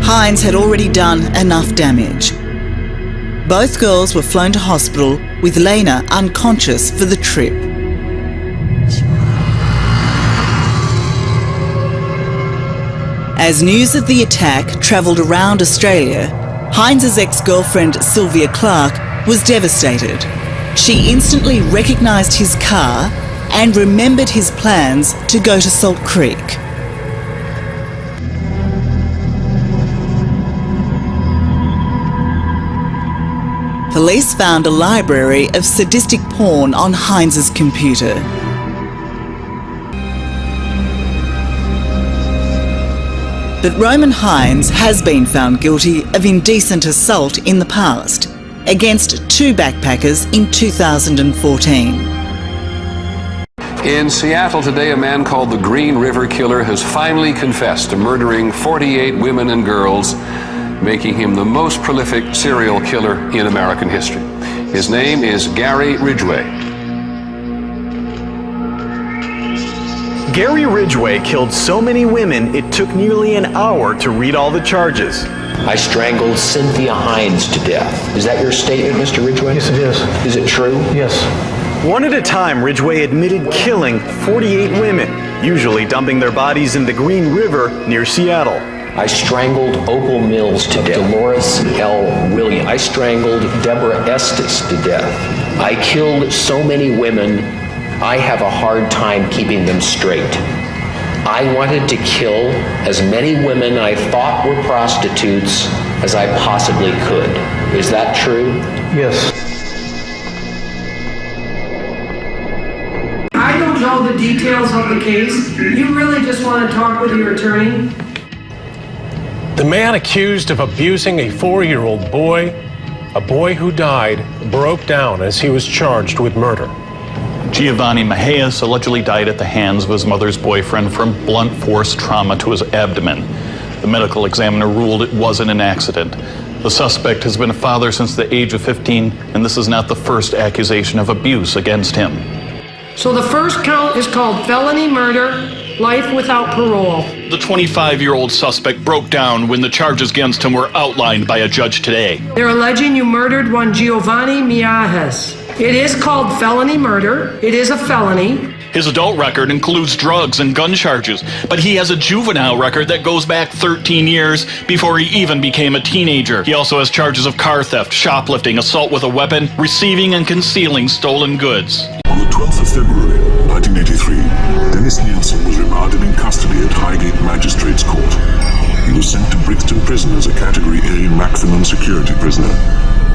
Hines had already done enough damage. Both girls were flown to hospital with Lena unconscious for the trip. As news of the attack travelled around Australia, Hines's ex-girlfriend Sylvia Clark was devastated. She instantly recognised his car and remembered his plans to go to Salt Creek. Police found a library of sadistic porn on Hines's computer. But Roman Hines has been found guilty of indecent assault in the past against 2 backpackers in 2014. In Seattle today, a man called the Green River Killer has finally confessed to murdering 48 women and girls, making him the most prolific serial killer in American history. His name is Gary Ridgway. Gary Ridgway killed so many women it took nearly an hour to read all the charges. I strangled Cynthia Hines to death. Is that your statement, Mr. Ridgway? Yes, it is. Is it true? Yes. One at a time, Ridgway admitted killing 48 women, usually dumping their bodies in the Green River near Seattle. I strangled Opal Mills to death. Dolores L. Williams. I strangled Deborah Estes to death. I killed so many women, I have a hard time keeping them straight. I wanted to kill as many women I thought were prostitutes as I possibly could. Is that true? Yes. I don't know the details of the case. You really just want to talk with your attorney? The man accused of abusing a 4-year-old boy, a boy who died, broke down as he was charged with murder. Giovanni Mejias allegedly died at the hands of his mother's boyfriend from blunt force trauma to his abdomen. The medical examiner ruled it wasn't an accident. The suspect has been a father since the age of 15, and this is not the first accusation of abuse against him. So the first count is called felony murder, life without parole. The 25-year-old suspect broke down when the charges against him were outlined by a judge today. They're alleging you murdered one Giovanni Miajes. It is called felony murder. It is a felony. His adult record includes drugs and gun charges, but he has a juvenile record that goes back 13 years before he even became a teenager. He also has charges of car theft, shoplifting, assault with a weapon, receiving and concealing stolen goods. On the 12th of February, 1983, Dennis Nielsen was remanded in custody at Highgate Magistrates Court. He was sent to Brixton Prison as a Category A maximum security prisoner.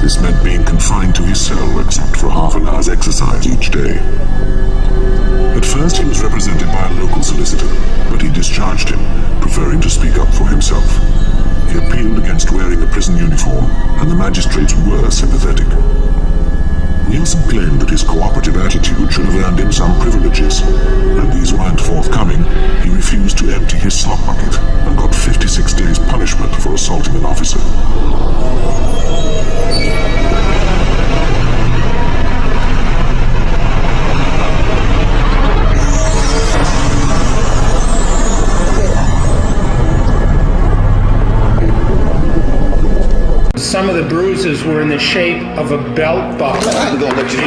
This meant being confined to his cell except for half an hour's exercise each day. At first he was represented by a local solicitor, but he discharged him, preferring to speak up for himself. He appealed against wearing a prison uniform, and the magistrates were sympathetic. Nielsen claimed that his cooperative attitude should have earned him some privileges. When these weren't forthcoming, he refused to empty his slop bucket and got 56 days punishment for assaulting an officer. Some of the bruises were in the shape of a belt buckle. I ain't gonna let you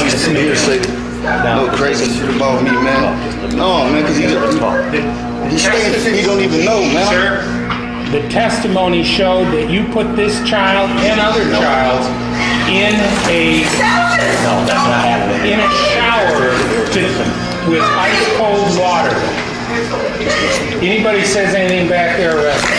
sit here and say no crazy shit about me, man. No, man, because he's staying fit, he don't even know, man. Sir, the testimony showed that you put this child and other child in a shower with ice cold water. Anybody says anything back there, arrest them.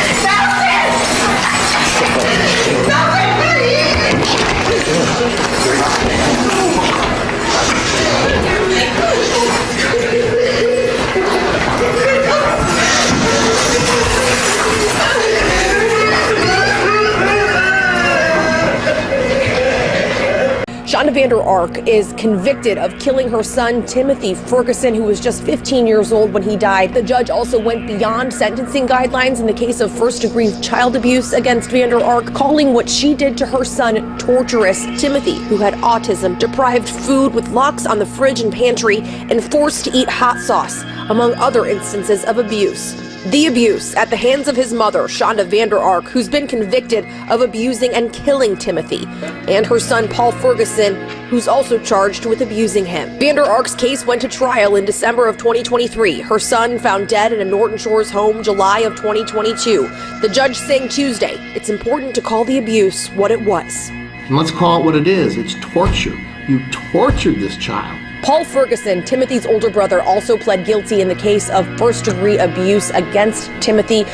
Shonda Vander Ark is convicted of killing her son, Timothy Ferguson, who was just 15 years old when he died. The judge also went beyond sentencing guidelines in the case of first-degree child abuse against Vander Ark, calling what she did to her son torturous. Timothy, who had autism, deprived food with locks on the fridge and pantry, and forced to eat hot sauce, among other instances of abuse. The abuse at the hands of his mother, Shonda Vander Ark, who's been convicted of abusing and killing Timothy, and her son, Paul Ferguson, who's also charged with abusing him. Vander Ark's case went to trial in December of 2023. Her son found dead in a Norton Shores home July of 2022. The judge saying Tuesday, it's important to call the abuse what it was. And let's call it what it is. It's torture. You tortured this child. Paul Ferguson, Timothy's older brother, also pled guilty in the case of first-degree abuse against Timothy.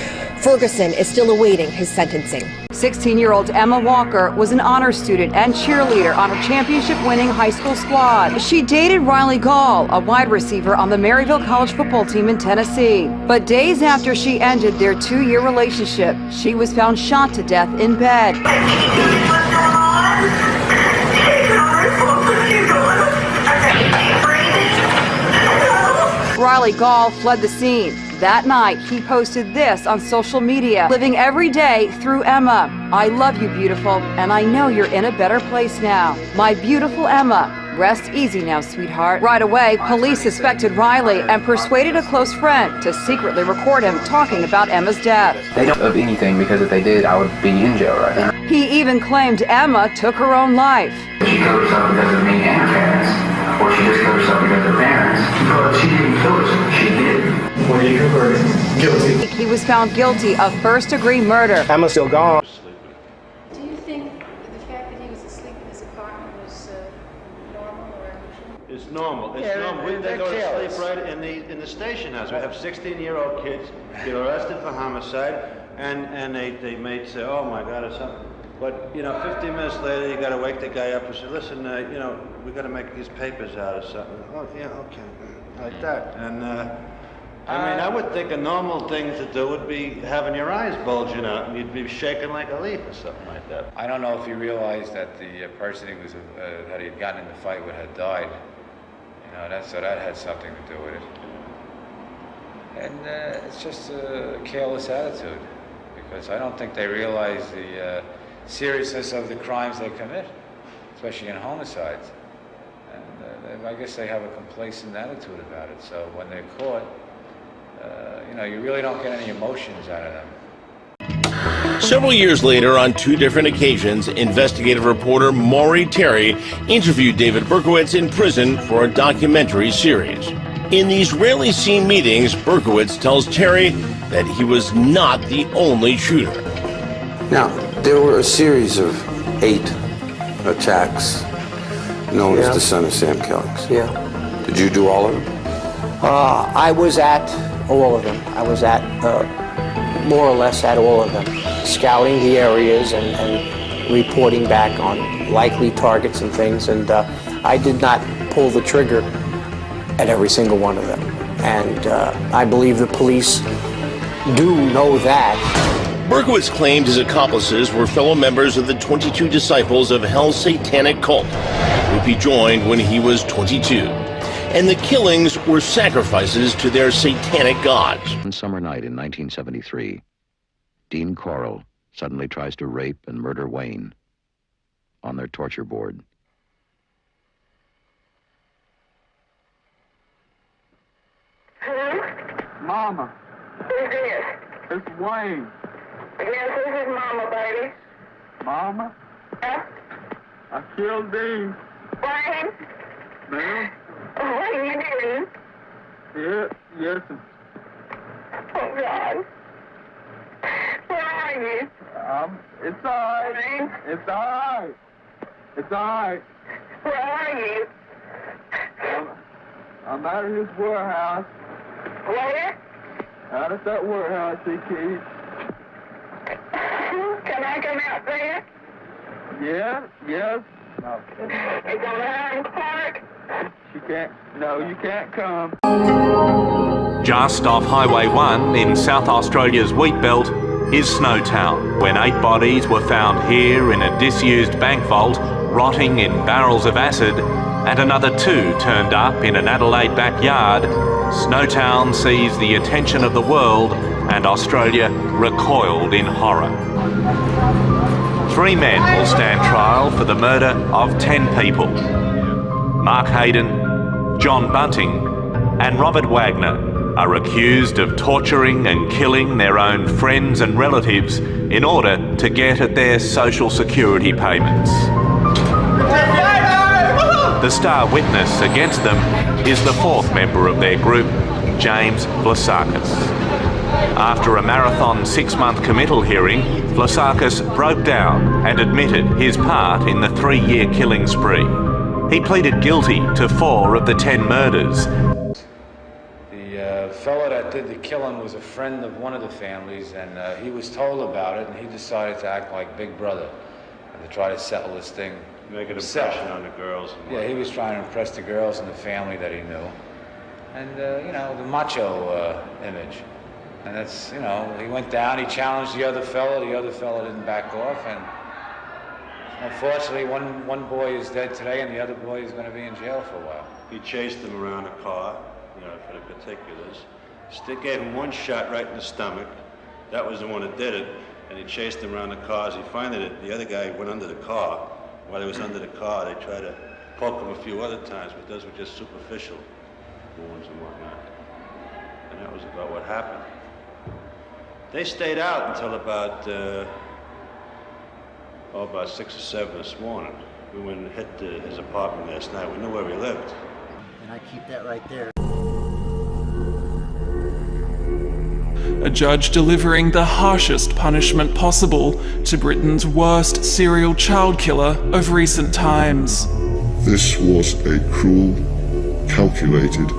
Ferguson is still awaiting his sentencing. 16-year-old Emma Walker was an honor student and cheerleader on her championship-winning high school squad. She dated Riley Gall, a wide receiver on the Maryville College football team in Tennessee. But days after she ended their 2-year relationship, she was found shot to death in bed. Riley Gall fled the scene. That night, he posted this on social media, living every day through Emma. I love you, beautiful, and I know you're in a better place now. My beautiful Emma, rest easy now, sweetheart. Right away, police suspected Riley and persuaded a close friend to secretly record him talking about Emma's death. They don't of anything, because if they did, I would be in jail right now. He even claimed Emma took her own life. She killed herself because of me and her parents, or she just killed herself because of her parents. But she didn't kill herself. She did. What did you convert? Guilty. He was found guilty of first-degree murder. Emma's still gone. Do you think the fact that he was asleep in his apartment was normal or unusual? It's normal. It's normal. They go to sleep right in the station house. We have 16-year-old kids get arrested for homicide, and they may say, "Oh my God," or something. But 15 minutes later, you got to wake the guy up and say, "Listen, we got to make these papers out or something." Oh yeah, okay, like that. And I would think a normal thing to do would be having your eyes bulging out and you'd be shaking like a leaf or something like that. I don't know if he realized that the person he was that he had gotten in the fight with had died. So that had something to do with it. And it's just a careless attitude. because I don't think they realize the seriousness of the crimes they commit, especially in homicides. And I guess they have a complacent attitude about it. So when they're caught, you really don't get any emotions out of them. Several years later, on two different occasions, investigative reporter Maury Terry interviewed David Berkowitz in prison for a documentary series. In these rarely seen meetings, Berkowitz tells Terry that he was not the only shooter. Now, there were a series of 8 attacks known as the Son of Sam killings. Yeah. Did you do all of them? I was at all of them. I was at, more or less at all of them, scouting the areas and reporting back on likely targets and things, and I did not pull the trigger at every single one of them. And I believe the police do know that. Berkowitz claimed his accomplices were fellow members of the 22 Disciples of Hell's Satanic Cult, a group he joined when he was 22. And the killings were sacrifices to their satanic gods. One summer night in 1973, Dean Corll suddenly tries to rape and murder Wayne on their torture board. Mama. Who's this? It's Wayne. Yes, this is Mama, baby. Mama? Huh? I killed Dean. Wayne? Ma'am? Wayne, you didn't? Yes. Oh, God. Where are you? It's all right. It's all right. It's all right. Where are you? I'm out of this warehouse. Where? Out of that warehouse, he keeps. Can I come out there? Yes. It's on Highland Park. You can't. No, you can't come. Just off Highway 1 in South Australia's wheat belt is Snowtown, when 8 bodies were found here in a disused bank vault, rotting in barrels of acid, and another 2 turned up in an Adelaide backyard. Snowtown sees the attention of the world, and Australia recoiled in horror. 3 men will stand trial for the murder of 10 people. Mark Hayden, John Bunting, and Robert Wagner are accused of torturing and killing their own friends and relatives in order to get at their social security payments. The star witness against them is the 4th member of their group, James Vlasakis. After a marathon 6-month committal hearing, Vlasakis broke down and admitted his part in the 3-year killing spree. He pleaded guilty to 4 of the 10 murders. The fellow that did the killing was a friend of one of the families, and he was told about it, and he decided to act like Big Brother and to try to settle this thing. Make an impression on the girls. Yeah, he was trying to impress the girls and the family that he knew. And, the macho image. And that's, he went down, he challenged the other fellow didn't back off, and unfortunately one boy is dead today and the other boy is going to be in jail for a while. He chased him around the car, for the particulars. Stick gave him 1 shot right in the stomach. That was the one that did it, and he chased him around the car. As he found it, the other guy went under the car. While he was under the car, they tried to poke him a few other times, but those were just superficial wounds and whatnot. And that was about what happened. They stayed out until about 6 or 7 this morning. We went and hit his apartment last night. We knew where he lived. And I keep that right there. A judge delivering the harshest punishment possible to Britain's worst serial child killer of recent times. This was a cruel, calculated,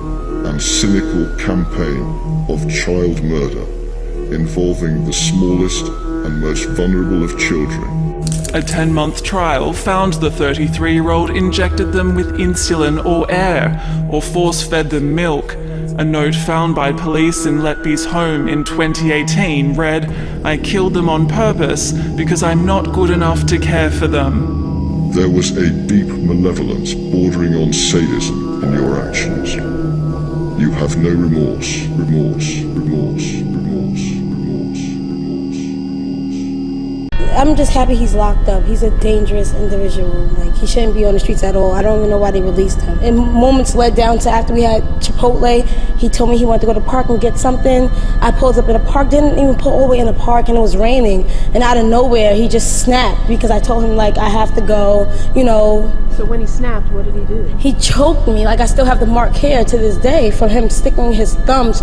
and cynical campaign of child murder involving the smallest and most vulnerable of children. A 10-month trial found the 33-year-old injected them with insulin or air, or force-fed them milk. A note found by police in Letby's home in 2018 read, "I killed them on purpose because I'm not good enough to care for them." There was a deep malevolence bordering on sadism in your actions. You have no remorse. I'm just happy he's locked up. He's a dangerous individual. Like, he shouldn't be on the streets at all. I don't even know why they released him. And moments led down to after we had Chipotle, he told me he wanted to go to the park and get something. I pulled up in the park, didn't even pull all the way in the park, and it was raining. And out of nowhere, he just snapped because I told him, like, I have to go, you know. So when he snapped, what did he do? He choked me. Like, I still have the mark here to this day from him sticking his thumbs,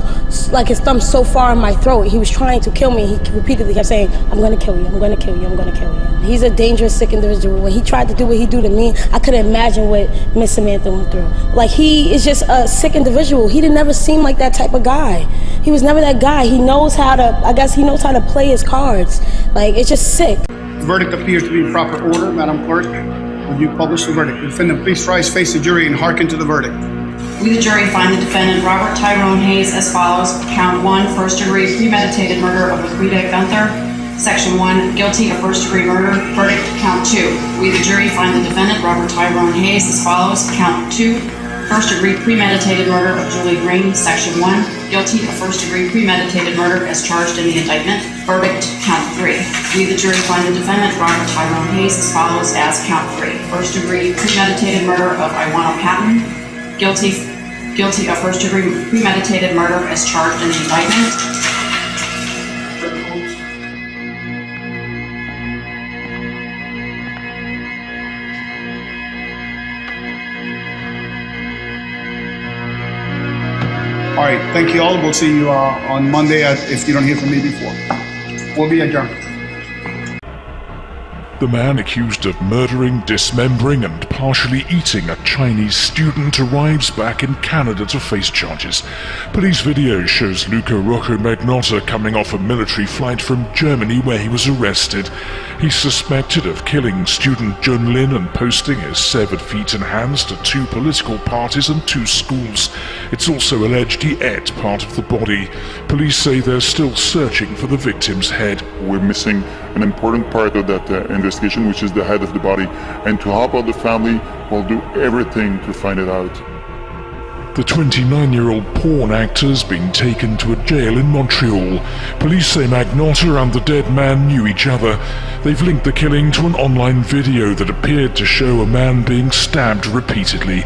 like his thumbs so far in my throat. He was trying to kill me. He repeatedly kept saying, I'm gonna kill you, I'm gonna kill you, I'm gonna kill you. He's a dangerous, sick individual. When he tried to do what he do to me, I couldn't imagine what Miss Samantha went through. Like, he is just a sick individual. He didn't never seem like that type of guy. He was never that guy. He knows how to, I guess he knows how to play his cards. Like, it's just sick. The verdict appears to be in proper order. Madam Clerk, would you publish the verdict? The defendant, please rise, face the jury, and hearken to the verdict. We, the jury, find the defendant, Robert Tyrone Hayes, as follows. Count 1, first-degree premeditated murder of Laquita Gunther. Section 1, guilty of first-degree murder. Verdict, count 2. We, the jury, find the defendant, Robert Tyrone Hayes, as follows. Count 2, first-degree premeditated murder of Julie Green. Section 1, guilty of first-degree premeditated murder as charged in the indictment. Verdict, count 3. We, the jury, find the defendant, Robert Tyrone Hayes, as follows as count 3. First-degree premeditated murder of Iwana Patton. Guilty of first-degree premeditated murder as charged in the indictment. All right, thank you all. We'll see you on Monday if you don't hear from me before. We'll be adjourned. The man accused of murdering, dismembering, and partially eating a Chinese student arrives back in Canada to face charges. Police video shows Luca Rocco Magnotta coming off a military flight from Germany where he was arrested. He's suspected of killing student Jun Lin and posting his severed feet and hands to 2 political parties and 2 schools. It's also alleged he ate part of the body. Police say they're still searching for the victim's head. We're missing an important part of that investigation, which is the head of the body. And to help out the family, we'll do everything to find it out. The 29-year-old porn actor's been taken to a jail in Montreal. Police say Magnotta and the dead man knew each other. They've linked the killing to an online video that appeared to show a man being stabbed repeatedly.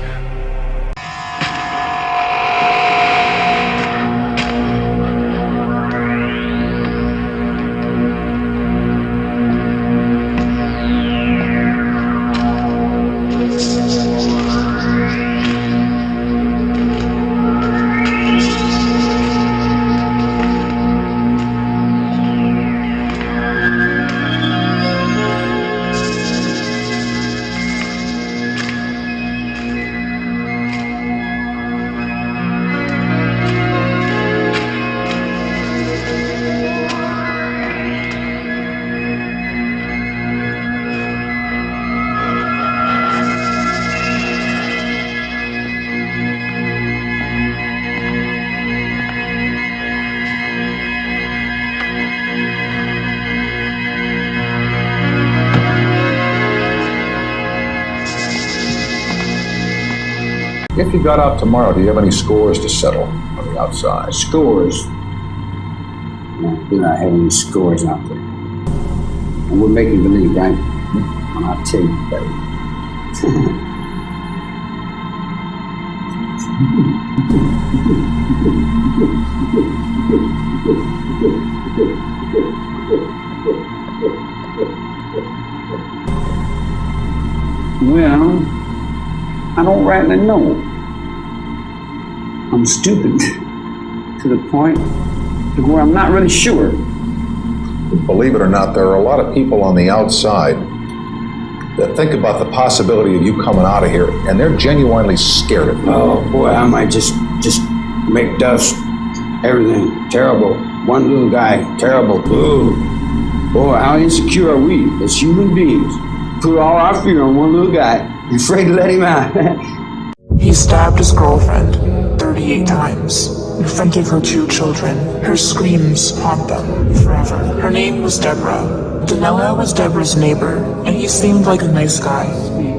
If you got out tomorrow, do you have any scores to settle on the outside? Scores? No, do not have any scores out there. And we're making believe, right? And I'll tell you, buddy. Well, I don't rightly know. I'm stupid to the point to where I'm not really sure. Believe it or not, there are a lot of people on the outside that think about the possibility of you coming out of here, and they're genuinely scared of you. Oh boy, I might just make dust. Everything terrible. One little guy, terrible. Ooh. Boy, how insecure are we as human beings? Put all our fear on one little guy. You're afraid to let him out. He stabbed his girlfriend 38 times in front of her 2 children. Her screams haunt them forever. Her name was Deborah. Danella was Deborah's neighbor, and he seemed like a nice guy.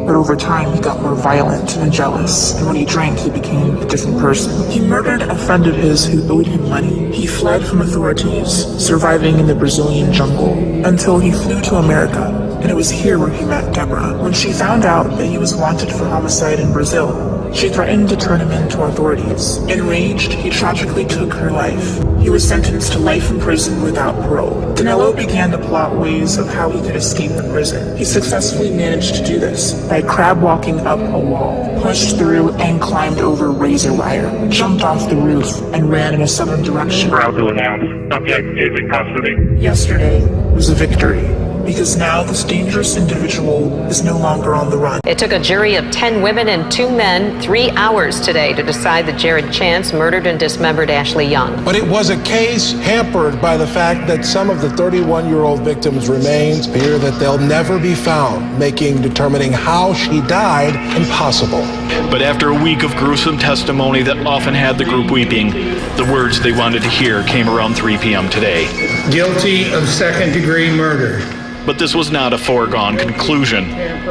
but over time he got more violent and jealous, and when he drank he became a different person. He murdered a friend of his who owed him money. He fled from authorities, surviving in the Brazilian jungle, until he flew to America, and it was here where he met Deborah. When she found out that he was wanted for homicide in Brazil, she threatened to turn him in to authorities. Enraged, he tragically took her life. He was sentenced to life in prison without parole. Danilo began to plot ways of how he could escape the prison. He successfully managed to do this by crab walking up a wall, pushed through and climbed over razor wire, jumped off the roof, and ran in a southern direction. Proud to announce subject is in custody. Yesterday was a victory, because now this dangerous individual is no longer on the run. It took a jury of 10 women and 2 men 3 hours today to decide that Jared Chance murdered and dismembered Ashley Young. But it was a case hampered by the fact that some of the 31-year-old victims' remains appear that they'll never be found, making determining how she died impossible. But after a week of gruesome testimony that often had the group weeping, the words they wanted to hear came around 3 p.m. today. Guilty of second-degree murder. But this was not a foregone conclusion.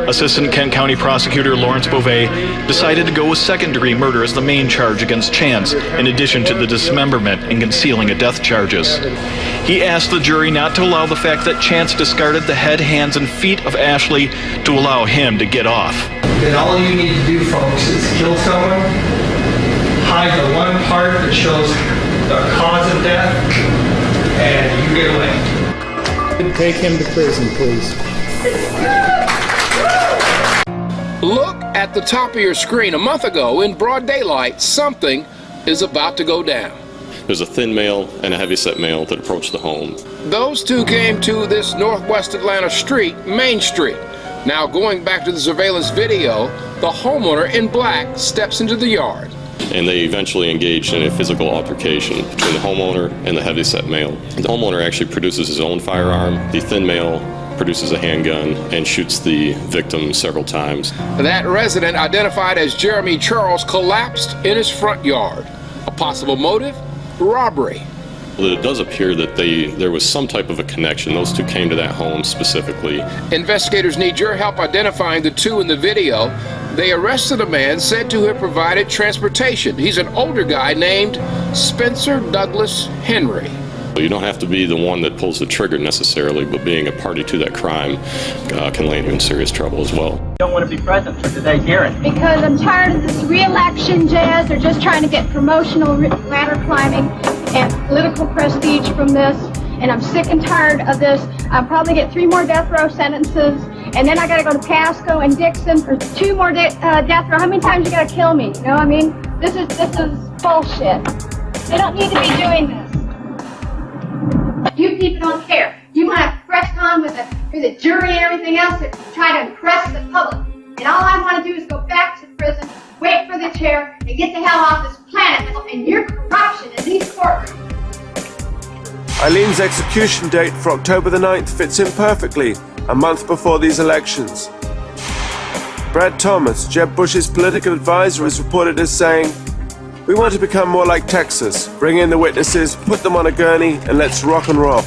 Assistant Kent County Prosecutor Lawrence Beauvais decided to go with second-degree murder as the main charge against Chance, in addition to the dismemberment and concealing of death charges. He asked the jury not to allow the fact that Chance discarded the head, hands, and feet of Ashley to allow him to get off. Then all you need to do, folks, is kill someone, hide the one part that shows the cause of death, and you get away. Take him to prison, please. Look at the top of your screen. A month ago, in broad daylight, something is about to go down. There's a thin male and a heavyset male that approached the home. Those two came to this northwest Atlanta street, Main Street. Now, going back to the surveillance video, the homeowner in black steps into the yard. And they eventually engaged in a physical altercation between the homeowner and the heavyset male. The homeowner actually produces his own firearm. The thin male produces a handgun and shoots the victim several times. That resident, identified as Jeremy Charles, collapsed in his front yard. A possible motive? Robbery. It does appear that there was some type of a connection. Those two came to that home specifically. Investigators need your help identifying the two in the video. They arrested a man said to have provided transportation. He's an older guy named Spencer Douglas Henry. You don't have to be the one that pulls the trigger necessarily, but being a party to that crime can land you in serious trouble as well. Don't want to be present for today's hearing. Because I'm tired of this re-election jazz. They're just trying to get promotional ladder climbing and political prestige from this. And I'm sick and tired of this. I'll probably get 3 more death row sentences. And then I got to go to Pasco and Dixon for 2 more death row. How many times you got to kill me? You know what I mean? This is bullshit. They don't need to be doing this. You people don't care. You want to press on with the jury and everything else to try to impress the public. And all I want to do is go back to prison, wait for the chair, and get the hell off this planet. And your corruption in these courtrooms. Eileen's execution date for October the 9th fits in perfectly, a month before these elections. Brad Thomas, Jeb Bush's political advisor, is reported as saying, "We want to become more like Texas. Bring in the witnesses, put them on a gurney, and let's rock and roll."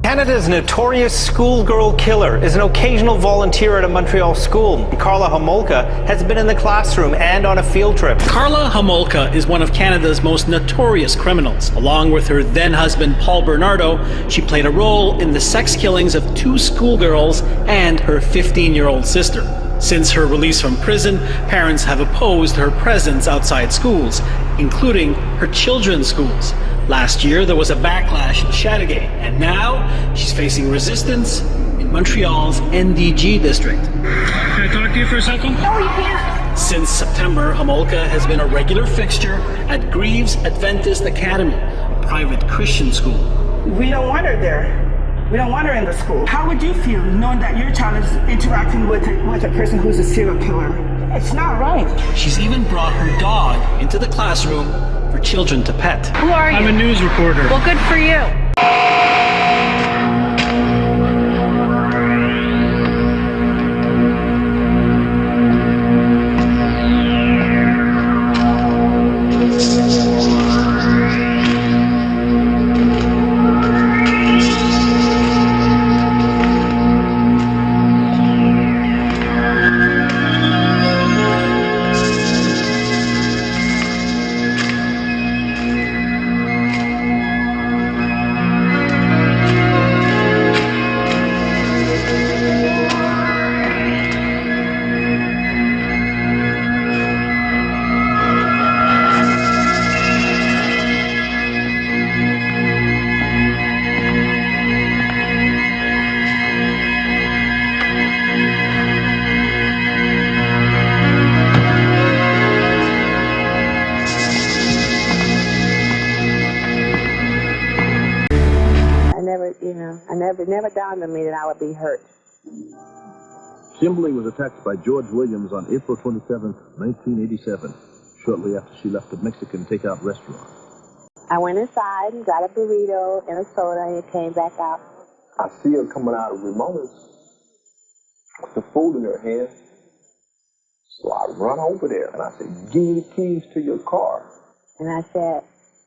Canada's notorious schoolgirl killer is an occasional volunteer at a Montreal school. Carla Homolka has been in the classroom and on a field trip. Carla Homolka is one of Canada's most notorious criminals. Along with her then-husband Paul Bernardo, she played a role in the sex killings of 2 schoolgirls and her 15-year-old sister. Since her release from prison, parents have opposed her presence outside schools, including her children's schools. Last year, there was a backlash in Chateauguay, and now she's facing resistance in Montreal's NDG district. Can I talk to you for a second? No, you can't. Since September, Homolka has been a regular fixture at Greaves Adventist Academy, a private Christian school. We don't want her there. We don't want her in the school. How would you feel knowing that your child is interacting with a person who's a serial killer? It's not right. She's even brought her dog into the classroom for children to pet. Who are you? I'm a news reporter. Well, good for you. never, never dawned on me that I would be hurt. Kimberly was attacked by George Williams on April 27, 1987, shortly after she left a Mexican takeout restaurant. I went inside and got a burrito and a soda and came back out. I see her coming out of Ramona's with the food in her hand. So I run over there and I said, give me the keys to your car. And I said,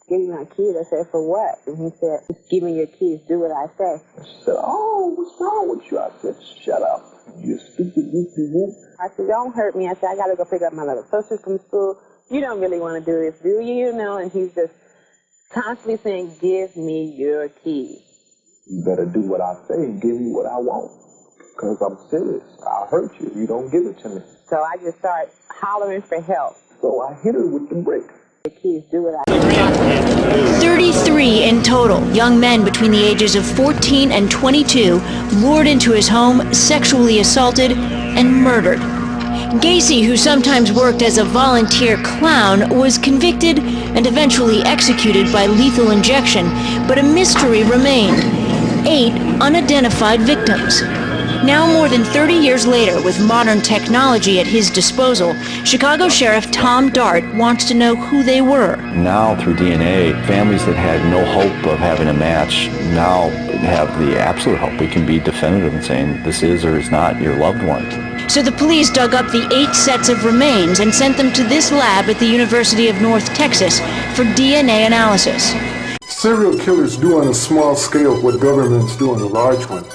give me my keys. I said, for what? And he said, just give me your keys, do what I say. She said, oh, what's wrong with you? I said, shut up. You stupid whoop-de-whoop. I said, don't hurt me. I said, I got to go pick up my little sister from school. You don't really want to do this, do you? And he's just constantly saying, give me your keys. You better do what I say and give me what I want. Because I'm serious. I'll hurt you if you don't give it to me. So I just started hollering for help. So I hit her with the brick. The keys, do what I say. 33 in total, young men between the ages of 14 and 22, lured into his home, sexually assaulted, and murdered. Gacy, who sometimes worked as a volunteer clown, was convicted and eventually executed by lethal injection, but a mystery remained. 8 unidentified victims. Now, more than 30 years later, with modern technology at his disposal, Chicago Sheriff Tom Dart wants to know who they were. Now, through DNA, families that had no hope of having a match now have the absolute hope. We can be definitive in saying this is or is not your loved one. So the police dug up the 8 sets of remains and sent them to this lab at the University of North Texas for DNA analysis. Serial killers do on a small scale what governments do on a large one.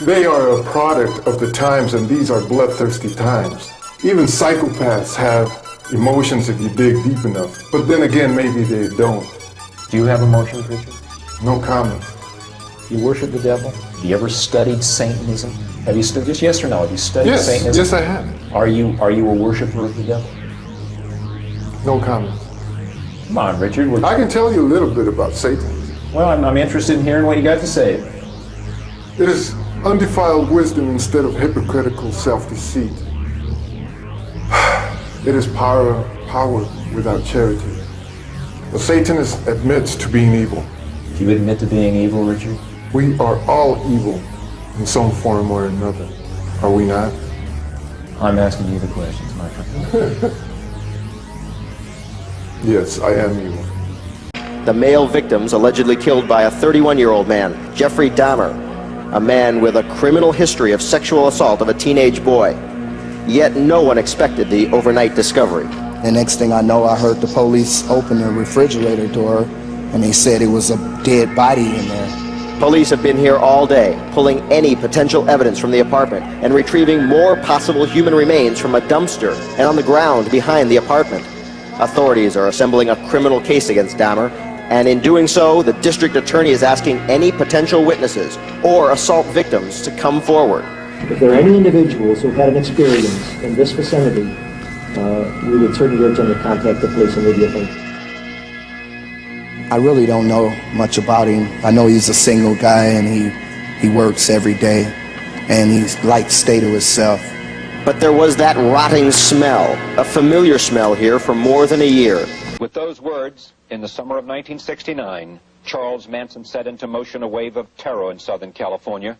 They are a product of the times, and these are bloodthirsty times. Even psychopaths have emotions if you dig deep enough. But then again, maybe they don't. Do you have emotions, Richard? No comment. You worship the devil? Have you ever studied Satanism? Have you studied, just yes or no, have you studied Satanism? Yes, I have. Are you a worshiper of the devil? No comment. Come on, Richard. I can tell you a little bit about Satan. Well, I'm interested in hearing what you got to say. It is undefiled wisdom instead of hypocritical self-deceit. It is power without charity. But Satan admits to being evil. Do you admit to being evil, Richard? We are all evil in some form or another. Are we not? I'm asking you the questions, my friend. Yes, I am evil. The male victims allegedly killed by a 31-year-old man, Jeffrey Dahmer, a man with a criminal history of sexual assault of a teenage boy. Yet no one expected the overnight discovery. The next thing I know, I heard the police open the refrigerator door, and they said it was a dead body in there. Police have been here all day, pulling any potential evidence from the apartment and retrieving more possible human remains from a dumpster and on the ground behind the apartment. Authorities are assembling a criminal case against Dahmer, and in doing so, the district attorney is asking any potential witnesses or assault victims to come forward. If there are any individuals who had an experience in this vicinity, we would certainly urge them to contact the police immediately. I really don't know much about him. I know he's a single guy and he works every day and he likes to stay to himself. But there was that rotting smell, a familiar smell here for more than a year. With those words, in the summer of 1969, Charles Manson set into motion a wave of terror in Southern California.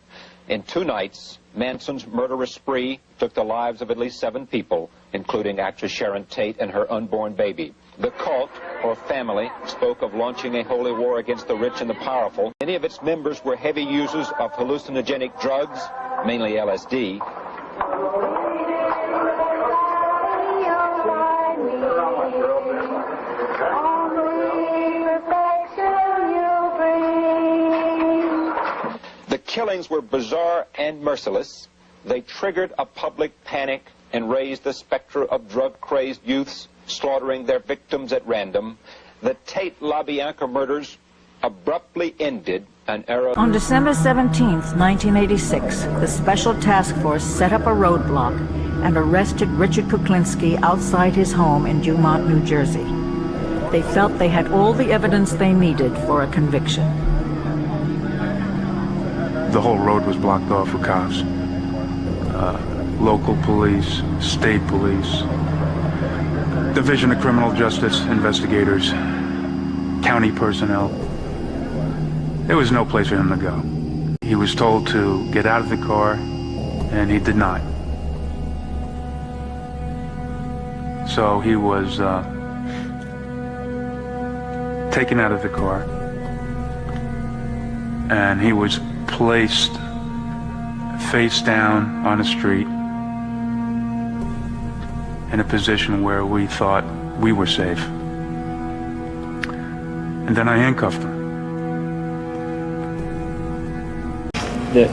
In 2 nights, Manson's murderous spree took the lives of at least 7 people, including actress Sharon Tate and her unborn baby. The cult, or family, spoke of launching a holy war against the rich and the powerful. Many of its members were heavy users of hallucinogenic drugs, mainly LSD. The killings were bizarre and merciless. They triggered a public panic and raised the specter of drug-crazed youths slaughtering their victims at random. The Tate LaBianca murders abruptly ended an era. On December 17th, 1986, the Special Task Force set up a roadblock and arrested Richard Kuklinski outside his home in Dumont, New Jersey. They felt they had all the evidence they needed for a conviction. The whole road was blocked off with cops. Local police, state police, Division of Criminal Justice investigators, county personnel. There was no place for him to go. He was told to get out of the car, and he did not. So he was taken out of the car, and he was placed face down on a street in a position where we thought we were safe. And then I handcuffed him. The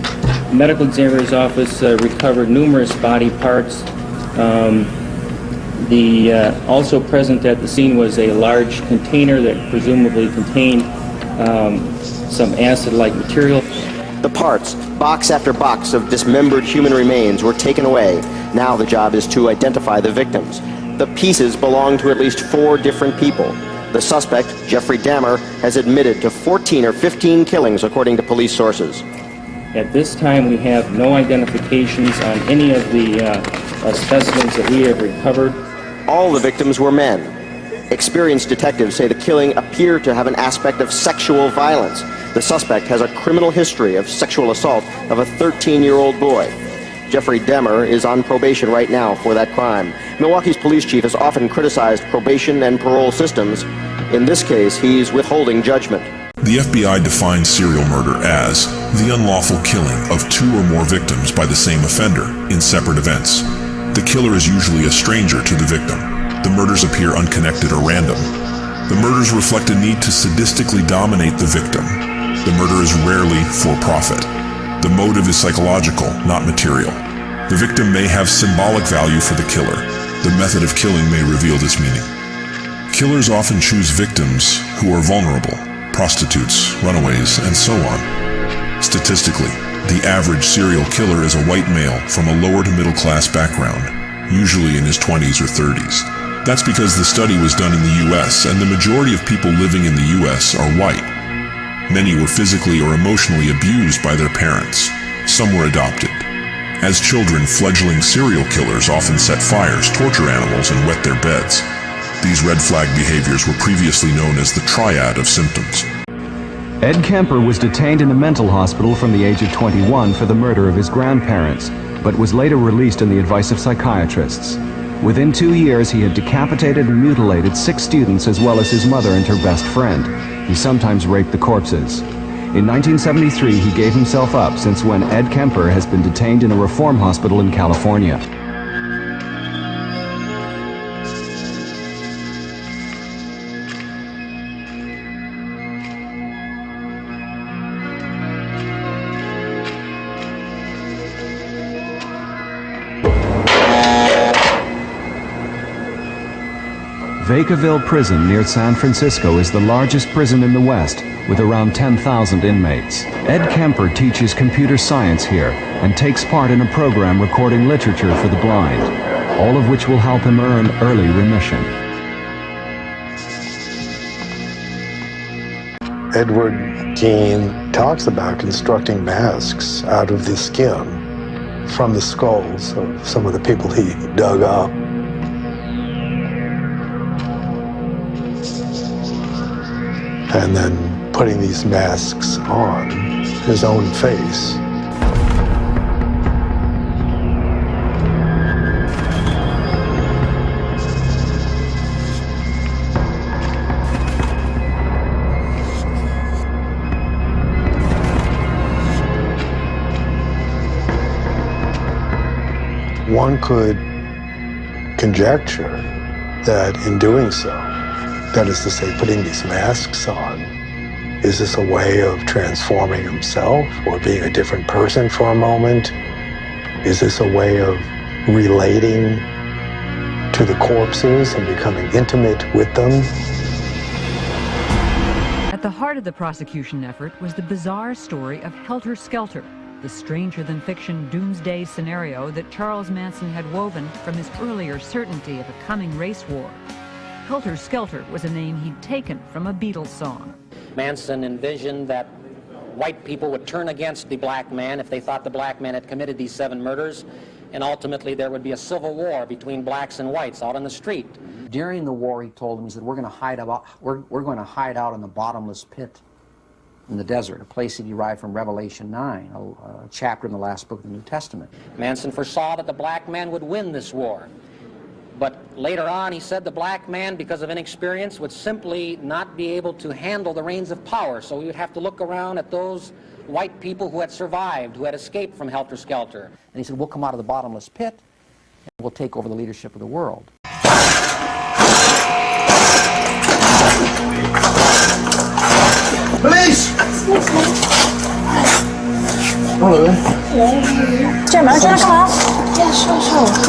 medical examiner's office recovered numerous body parts. Also present at the scene was a large container that presumably contained some acid-like material. The parts, box after box of dismembered human remains, were taken away. Now the job is to identify the victims. The pieces belong to at least 4 different people. The suspect, Jeffrey Dahmer, has admitted to 14 or 15 killings, according to police sources. At this time, we have no identifications on any of the specimens that we have recovered. All the victims were men. Experienced detectives say the killing appeared to have an aspect of sexual violence. The suspect has a criminal history of sexual assault of a 13-year-old boy. Jeffrey Dahmer is on probation right now for that crime. Milwaukee's police chief has often criticized probation and parole systems. In this case, he's withholding judgment. The FBI defines serial murder as the unlawful killing of 2 or more victims by the same offender in separate events. The killer is usually a stranger to the victim. The murders appear unconnected or random. The murders reflect a need to sadistically dominate the victim. The murder is rarely for profit. The motive is psychological, not material. The victim may have symbolic value for the killer. The method of killing may reveal this meaning. Killers often choose victims who are vulnerable, prostitutes, runaways, and so on. Statistically, the average serial killer is a white male from a lower to middle class background, usually in his 20s or 30s. That's because the study was done in the US, and the majority of people living in the US are white. Many were physically or emotionally abused by their parents. Some were adopted. As children, fledgling serial killers often set fires, torture animals, and wet their beds. These red flag behaviors were previously known as the triad of symptoms. Ed Kemper was detained in a mental hospital from the age of 21 for the murder of his grandparents, but was later released on the advice of psychiatrists. Within 2 years, he had decapitated and mutilated 6 students as well as his mother and her best friend. He sometimes raped the corpses. In 1973, he gave himself up, since when Ed Kemper has been detained in a reform hospital in California. Vacaville Prison near San Francisco is the largest prison in the West, with around 10,000 inmates. Ed Kemper teaches computer science here and takes part in a program recording literature for the blind, all of which will help him earn early remission. Edward Gein talks about constructing masks out of the skin from the skulls of some of the people he dug up. And then putting these masks on his own face. One could conjecture that in doing so, that is to say, putting these masks on, is this a way of transforming himself or being a different person for a moment? Is this a way of relating to the corpses and becoming intimate with them? At the heart of the prosecution effort was the bizarre story of Helter Skelter, the stranger-than-fiction doomsday scenario that Charles Manson had woven from his earlier certainty of a coming race war. Helter Skelter was a name he'd taken from a Beatles song. Manson envisioned that white people would turn against the black man if they thought the black man had committed these 7 murders, and ultimately there would be a civil war between blacks and whites out on the street. During the war, he told them, he said, we're going to hide out in the bottomless pit. in the desert, a place he derived from Revelation 9, a chapter in the last book of the New Testament. Manson foresaw that the black man would win this war. But later on, he said the black man, because of inexperience, would simply not be able to handle the reins of power. So we would have to look around at those white people who had survived, who had escaped from helter-skelter. And he said, we'll come out of the bottomless pit, and we'll take over the leadership of the world. Police! Hello. Gemma, do you want to come out? Yeah, sure.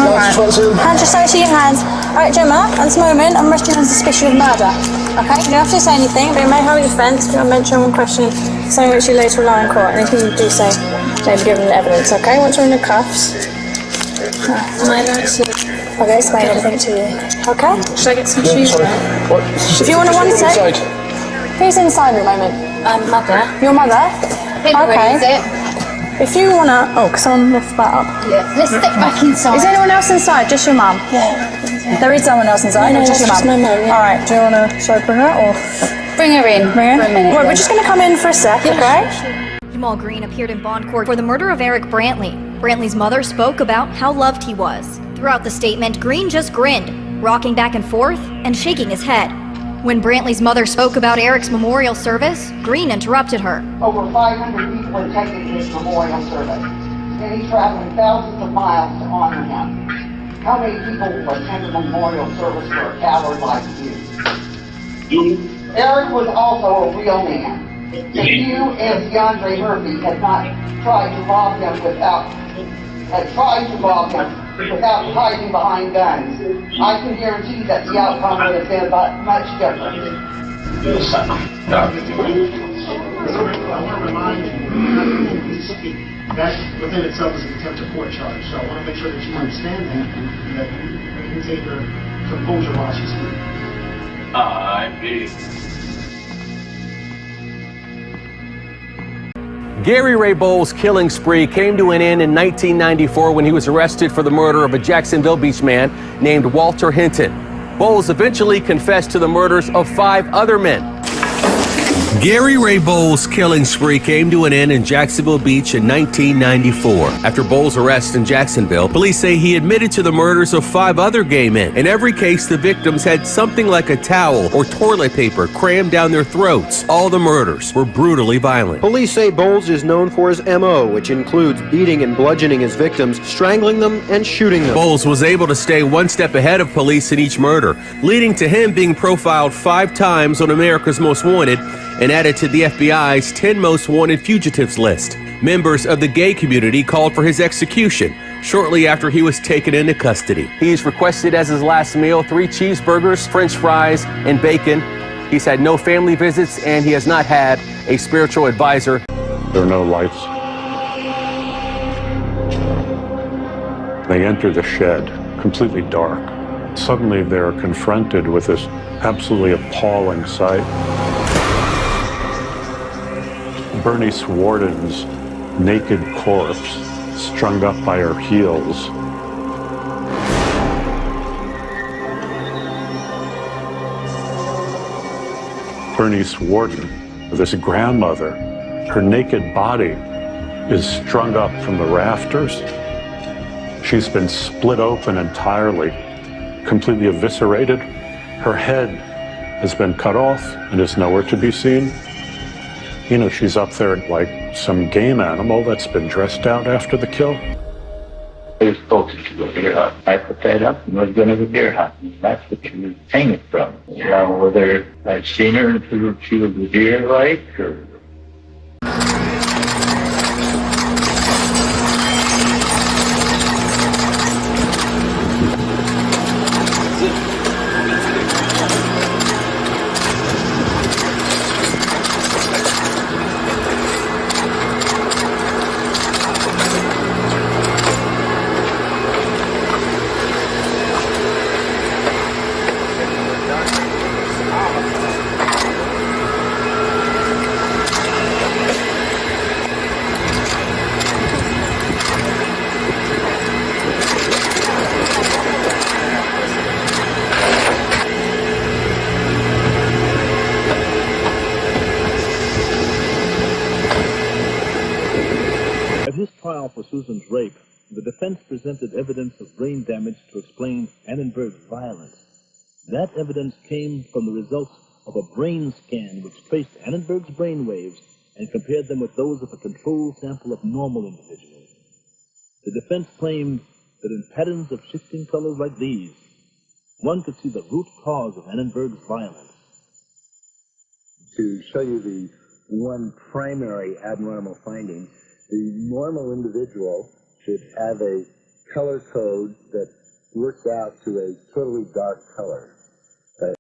All right. Hand just over to your hands. All right, Gemma, at this moment, I'm arresting you on suspicion of murder. Okay? You don't have to say anything, but you may have a defence if you want to mention one question, something which you later rely in court. Anything you do say may be given evidence, okay? Once you're in the cuffs. Am I allowed to? I'll explain everything to you. Okay? Should I get some shoes? What? If you want to one sec. Who's inside at the moment? Mother. Your mother? Okay. Is it? If you want to... Oh, can someone lift that up? Yeah. Let's stick back inside. Is anyone else inside? Just your mum? Yeah. There is someone else inside? No, just your just mum? my mum, yeah. All right, do you want to... Shall I bring her or... Bring her in Bring her? for a minute. Right, we're just going to come in for a sec, okay? Jamal Green appeared in bond court for the murder of Eric Brantley. Brantley's mother spoke about how loved he was. Throughout the statement, Green just grinned, rocking back and forth and shaking his head. When Brantley's mother spoke about Eric's memorial service, Green interrupted her. Over 500 people attended his memorial service, and he traveled thousands of miles to honor him. How many people attend a memorial service for a coward like you? Eric was also a real man. If you, as DeAndre Murphy, had not tried to rob him without hiding behind guns, I can guarantee that the outcome would have been much different. I want to remind you that within itself is a contempt of court charge. So I want to make sure that you understand that you can take your composure while she's speaking. I agree. Gary Ray Bowles' killing spree came to an end in 1994 when he was arrested for the murder of a Jacksonville Beach man named Walter Hinton. Bowles eventually confessed to the murders of 5 other men. Gary Ray Bowles' killing spree came to an end in Jacksonville Beach in 1994. After Bowles' arrest in Jacksonville, police say he admitted to the murders of 5 other gay men. In every case, the victims had something like a towel or toilet paper crammed down their throats. All the murders were brutally violent. Police say Bowles is known for his MO, which includes beating and bludgeoning his victims, strangling them, and shooting them. Bowles was able to stay one step ahead of police in each murder, leading to him being profiled 5 times on America's Most Wanted and added to the FBI's 10 Most Wanted Fugitives list. Members of the gay community called for his execution shortly after he was taken into custody. He's requested as his last meal 3 cheeseburgers, french fries, and bacon. He's had no family visits, and he has not had a spiritual advisor. There are no lights. They enter the shed, completely dark. Suddenly they're confronted with this absolutely appalling sight. Bernice Warden's naked corpse strung up by her heels. Bernice Warden, this grandmother, her naked body is strung up from the rafters. She's been split open entirely, completely eviscerated. Her head has been cut off and is nowhere to be seen. You know, she's up there like some game animal that's been dressed out after the kill. I was supposed to go deer hunt. I put that up and was going to go deer hunting. That's what she was hanging from. Now, whether I'd seen her and she was a deer like, or trial for Susan's rape, the defense presented evidence of brain damage to explain Annenberg's violence. That evidence came from the results of a brain scan which traced Annenberg's brain waves and compared them with those of a control sample of normal individuals. The defense claimed that in patterns of shifting colors like these, one could see the root cause of Annenberg's violence. To show you the one primary abnormal finding, the normal individual should have a color code that works out to a totally dark color.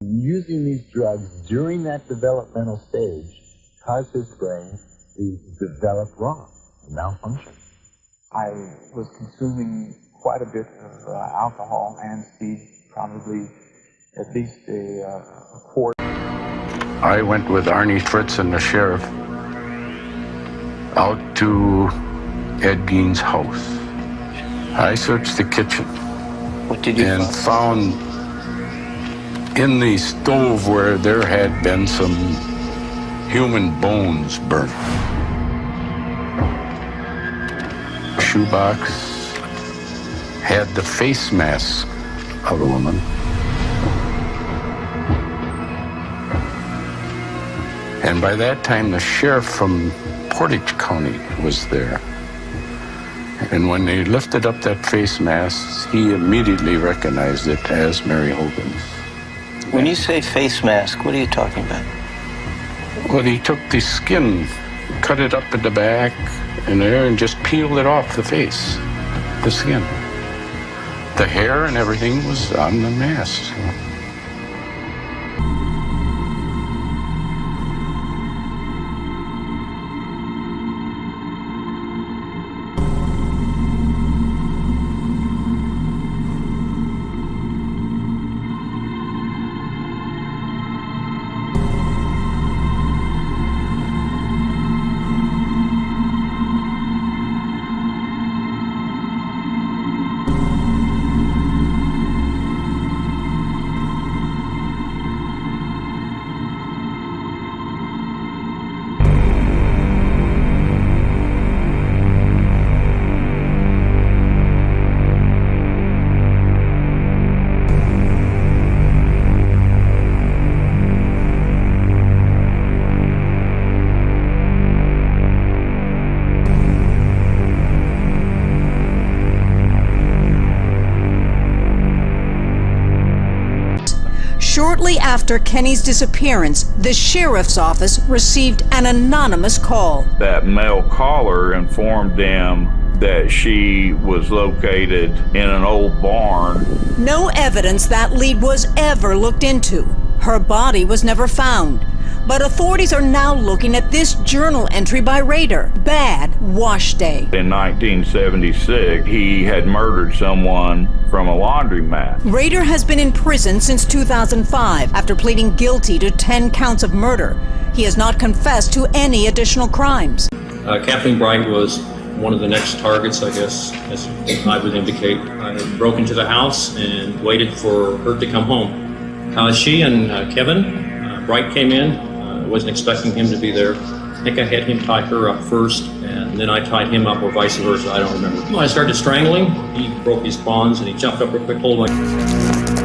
Using these drugs during that developmental stage caused his brain to develop wrong, malfunction. I was consuming quite a bit of alcohol and speed, probably at least a quart. I went with Arnie Fritz and the sheriff out to Ed Gein's house. I searched the kitchen. What did you and find? Found in the stove where there had been some human bones burnt. The shoebox had the face mask of a woman. And by that time, the sheriff from Portage County was there. And when they lifted up that face mask, he immediately recognized it as Mary Hogan's. When you say face mask, what are you talking about? Well, he took the skin, cut it up at the back and there, and just peeled it off the face, the skin. The hair and everything was on the mask. Shortly after Kenny's disappearance, the sheriff's office received an anonymous call. That male caller informed them that she was located in an old barn. No evidence that lead was ever looked into. Her body was never found. But authorities are now looking at this journal entry by Rader. Bad wash day. In 1976, he had murdered someone from a laundromat. Rader has been in prison since 2005 after pleading guilty to 10 counts of murder. He has not confessed to any additional crimes. Kathleen Bright was one of the next targets, I guess, as I would indicate. I broke into the house and waited for her to come home. She and Kevin Bright came in. I wasn't expecting him to be there. I think I had him tie her up first, and then I tied him up, or vice versa. I don't remember. When I started strangling, he broke his bonds, and he jumped up real quick, holding my...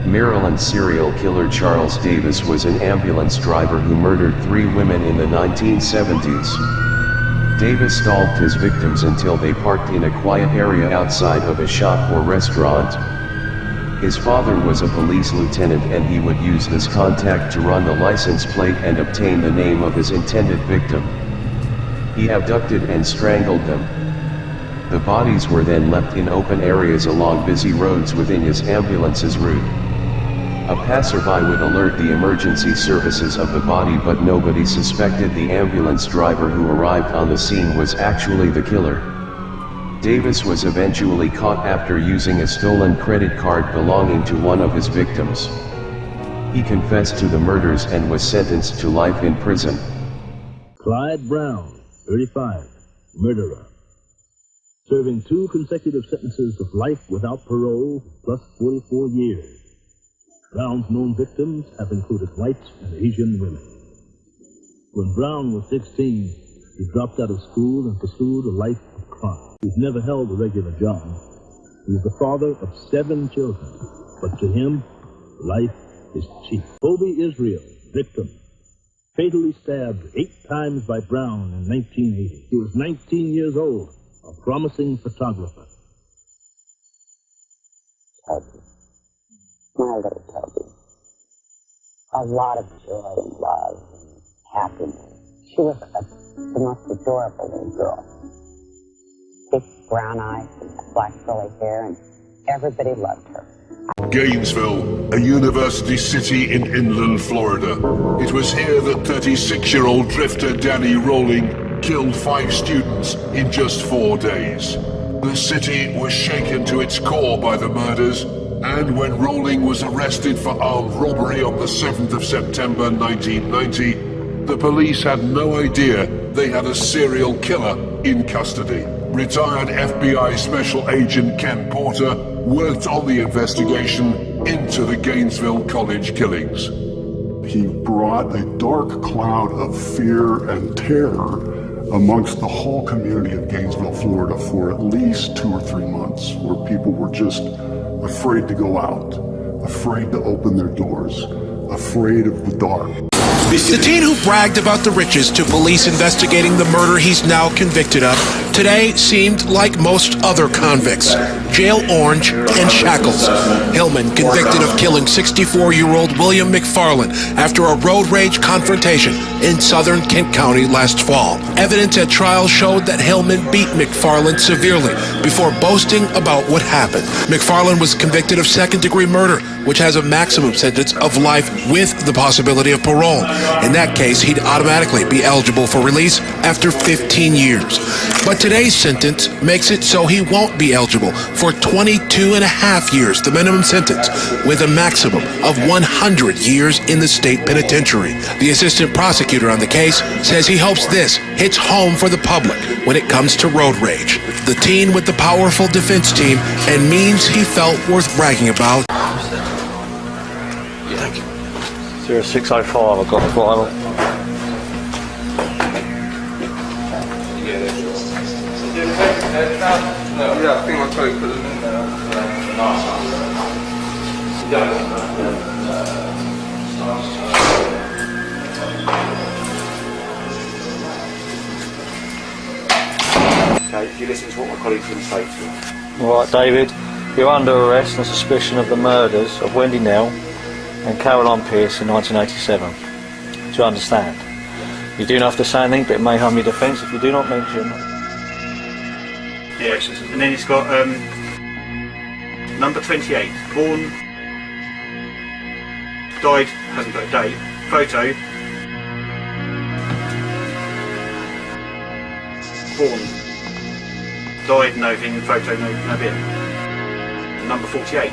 Maryland serial killer Charles Davis was an ambulance driver who murdered 3 women in the 1970s. Davis stalked his victims until they parked in a quiet area outside of a shop or restaurant. His father was a police lieutenant, and he would use this contact to run the license plate and obtain the name of his intended victim. He abducted and strangled them. The bodies were then left in open areas along busy roads within his ambulance's route. A passerby would alert the emergency services of the body, but nobody suspected the ambulance driver who arrived on the scene was actually the killer. Davis was eventually caught after using a stolen credit card belonging to one of his victims. He confessed to the murders and was sentenced to life in prison. Clyde Brown, 35, murderer, serving 2 consecutive sentences of life without parole, plus 44 years. Brown's known victims have included white and Asian women. When Brown was 16, he dropped out of school and pursued a life of crime. He's never held a regular job. He's the father of 7 children, but to him, life is cheap. Toby Israel, victim, fatally stabbed 8 times by Brown in 1980. He was 19 years old, a promising photographer. My little Toby. A lot of joy and love and happiness. She was the most adorable little girl. Big brown eyes and black curly hair, and everybody loved her. Gainesville, a university city in inland Florida. It was here that 36-year-old drifter Danny Rolling killed 5 students in just 4 days. The city was shaken to its core by the murders, and when Rolling was arrested for armed robbery on the 7th of September 1990, the police had no idea they had a serial killer in custody. Retired FBI Special Agent Ken Porter worked on the investigation into the Gainesville College killings. He brought a dark cloud of fear and terror amongst the whole community of Gainesville, Florida for at least 2 or 3 months, where people were just afraid to go out, afraid to open their doors, afraid of the dark. The teen who bragged about the riches to police investigating the murder he's now convicted of today seemed like most other convicts. Jail orange and shackles. Hillman convicted of killing 64-year-old William McFarland after a road rage confrontation in southern Kent County last fall. Evidence at trial showed that Hillman beat McFarland severely before boasting about what happened. McFarland was convicted of second-degree murder, which has a maximum sentence of life with the possibility of parole. In that case, he'd automatically be eligible for release after 15 years. But today's sentence makes it so he won't be eligible for 22 and a half years, the minimum sentence, with a maximum of 100 years in the state penitentiary. The assistant prosecutor on the case says he hopes this hits home for the public when it comes to road rage. The teen with the powerful defense team and means he felt worth bragging about. 0605, I've got the final. Yeah, I think my colleague put them in Okay, if you listen to what my colleague's going to say to you. Alright, David, you're under arrest on suspicion of the murders of Wendy Nell and Caroline Pierce in 1987. Do you understand? You do not have to say anything, but it may harm your defence if you do not mention. Yes, and then it's got number 28, born, died, hasn't got a date, photo, born, died, no thing, photo, no bit, number 48.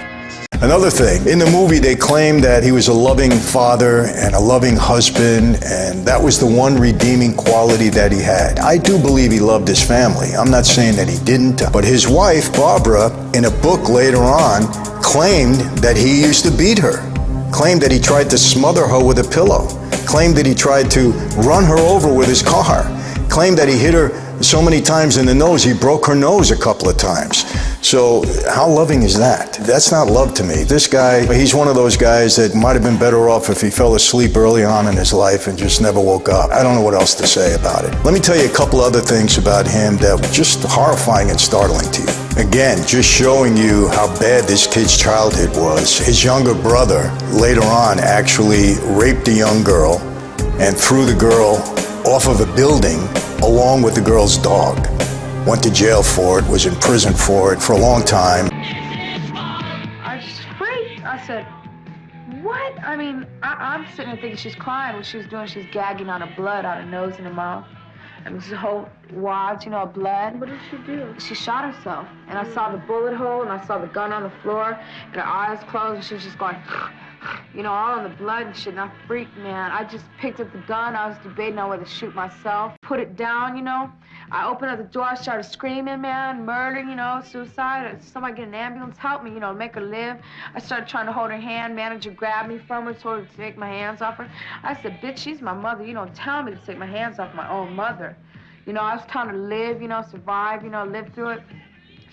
Another thing, in the movie they claimed that he was a loving father and a loving husband, and that was the one redeeming quality that he had. I do believe he loved his family. I'm not saying that he didn't, but his wife, Barbara, in a book later on, claimed that he used to beat her, claimed that he tried to smother her with a pillow, claimed that he tried to run her over with his car, claimed that he hit her so many times in the nose, he broke her nose a couple of times. So how loving is that? That's not love to me. This guy, he's one of those guys that might have been better off if he fell asleep early on in his life and just never woke up. I don't know what else to say about it. Let me tell you a couple other things about him that were just horrifying and startling to you. Again, just showing you how bad this kid's childhood was. His younger brother, later on, actually raped a young girl and threw the girl off of a building along with the girl's dog. Went to jail for it, was in prison for it for a long time. I was freaked. I said, what? I mean, I'm sitting there thinking she's crying. What she was doing, she's gagging out of blood out her nose and her mouth. And this whole wad, you know, of blood. What did she do? She shot herself. And I saw the bullet hole, and I saw the gun on the floor, and her eyes closed, and she was just going, you know, all in the blood and shit. And I freaked, man. I just picked up the gun. I was debating on whether to shoot myself. Put it down, you know. I opened up the door, started screaming, man, murder, you know, suicide. Somebody get an ambulance, help me, you know, make her live. I started trying to hold her hand. Manager grabbed me from her, told her to take my hands off her. I said, bitch, she's my mother. You don't tell me to take my hands off my own mother. You know, I was trying to live, you know, survive, you know, live through it.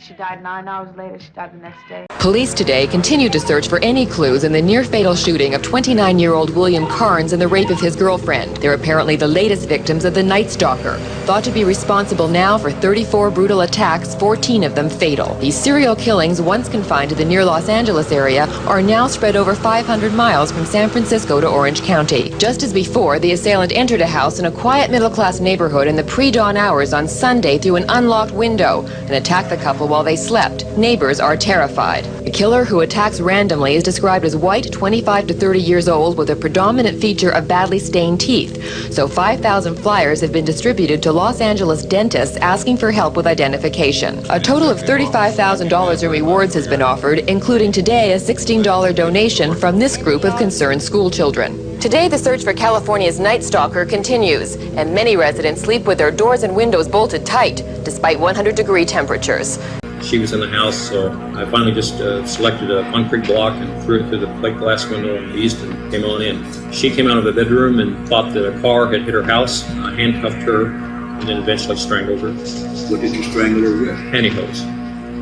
She died 9 hours later. She died the next day. Police today continue to search for any clues in the near-fatal shooting of 29-year-old William Carnes and the rape of his girlfriend. They're apparently the latest victims of the Night Stalker, thought to be responsible now for 34 brutal attacks, 14 of them fatal. These serial killings, once confined to the near Los Angeles area, are now spread over 500 miles from San Francisco to Orange County. Just as before, the assailant entered a house in a quiet middle-class neighborhood in the pre-dawn hours on Sunday through an unlocked window and attacked the couple while they slept. Neighbors are terrified. The killer, who attacks randomly, is described as white, 25 to 30 years old, with a predominant feature of badly stained teeth. So 5,000 flyers have been distributed to Los Angeles dentists asking for help with identification. A total of $35,000 in rewards has been offered, including today a $16 donation from this group of concerned school children. Today, the search for California's Night Stalker continues, and many residents sleep with their doors and windows bolted tight, despite 100-degree temperatures. She was in the house, so I finally just selected a concrete block and threw it through the plate glass window on the east and came on in. She came out of the bedroom and thought that a car had hit her house. I handcuffed her and then eventually strangled her. What did you strangle her with? Pantyhose.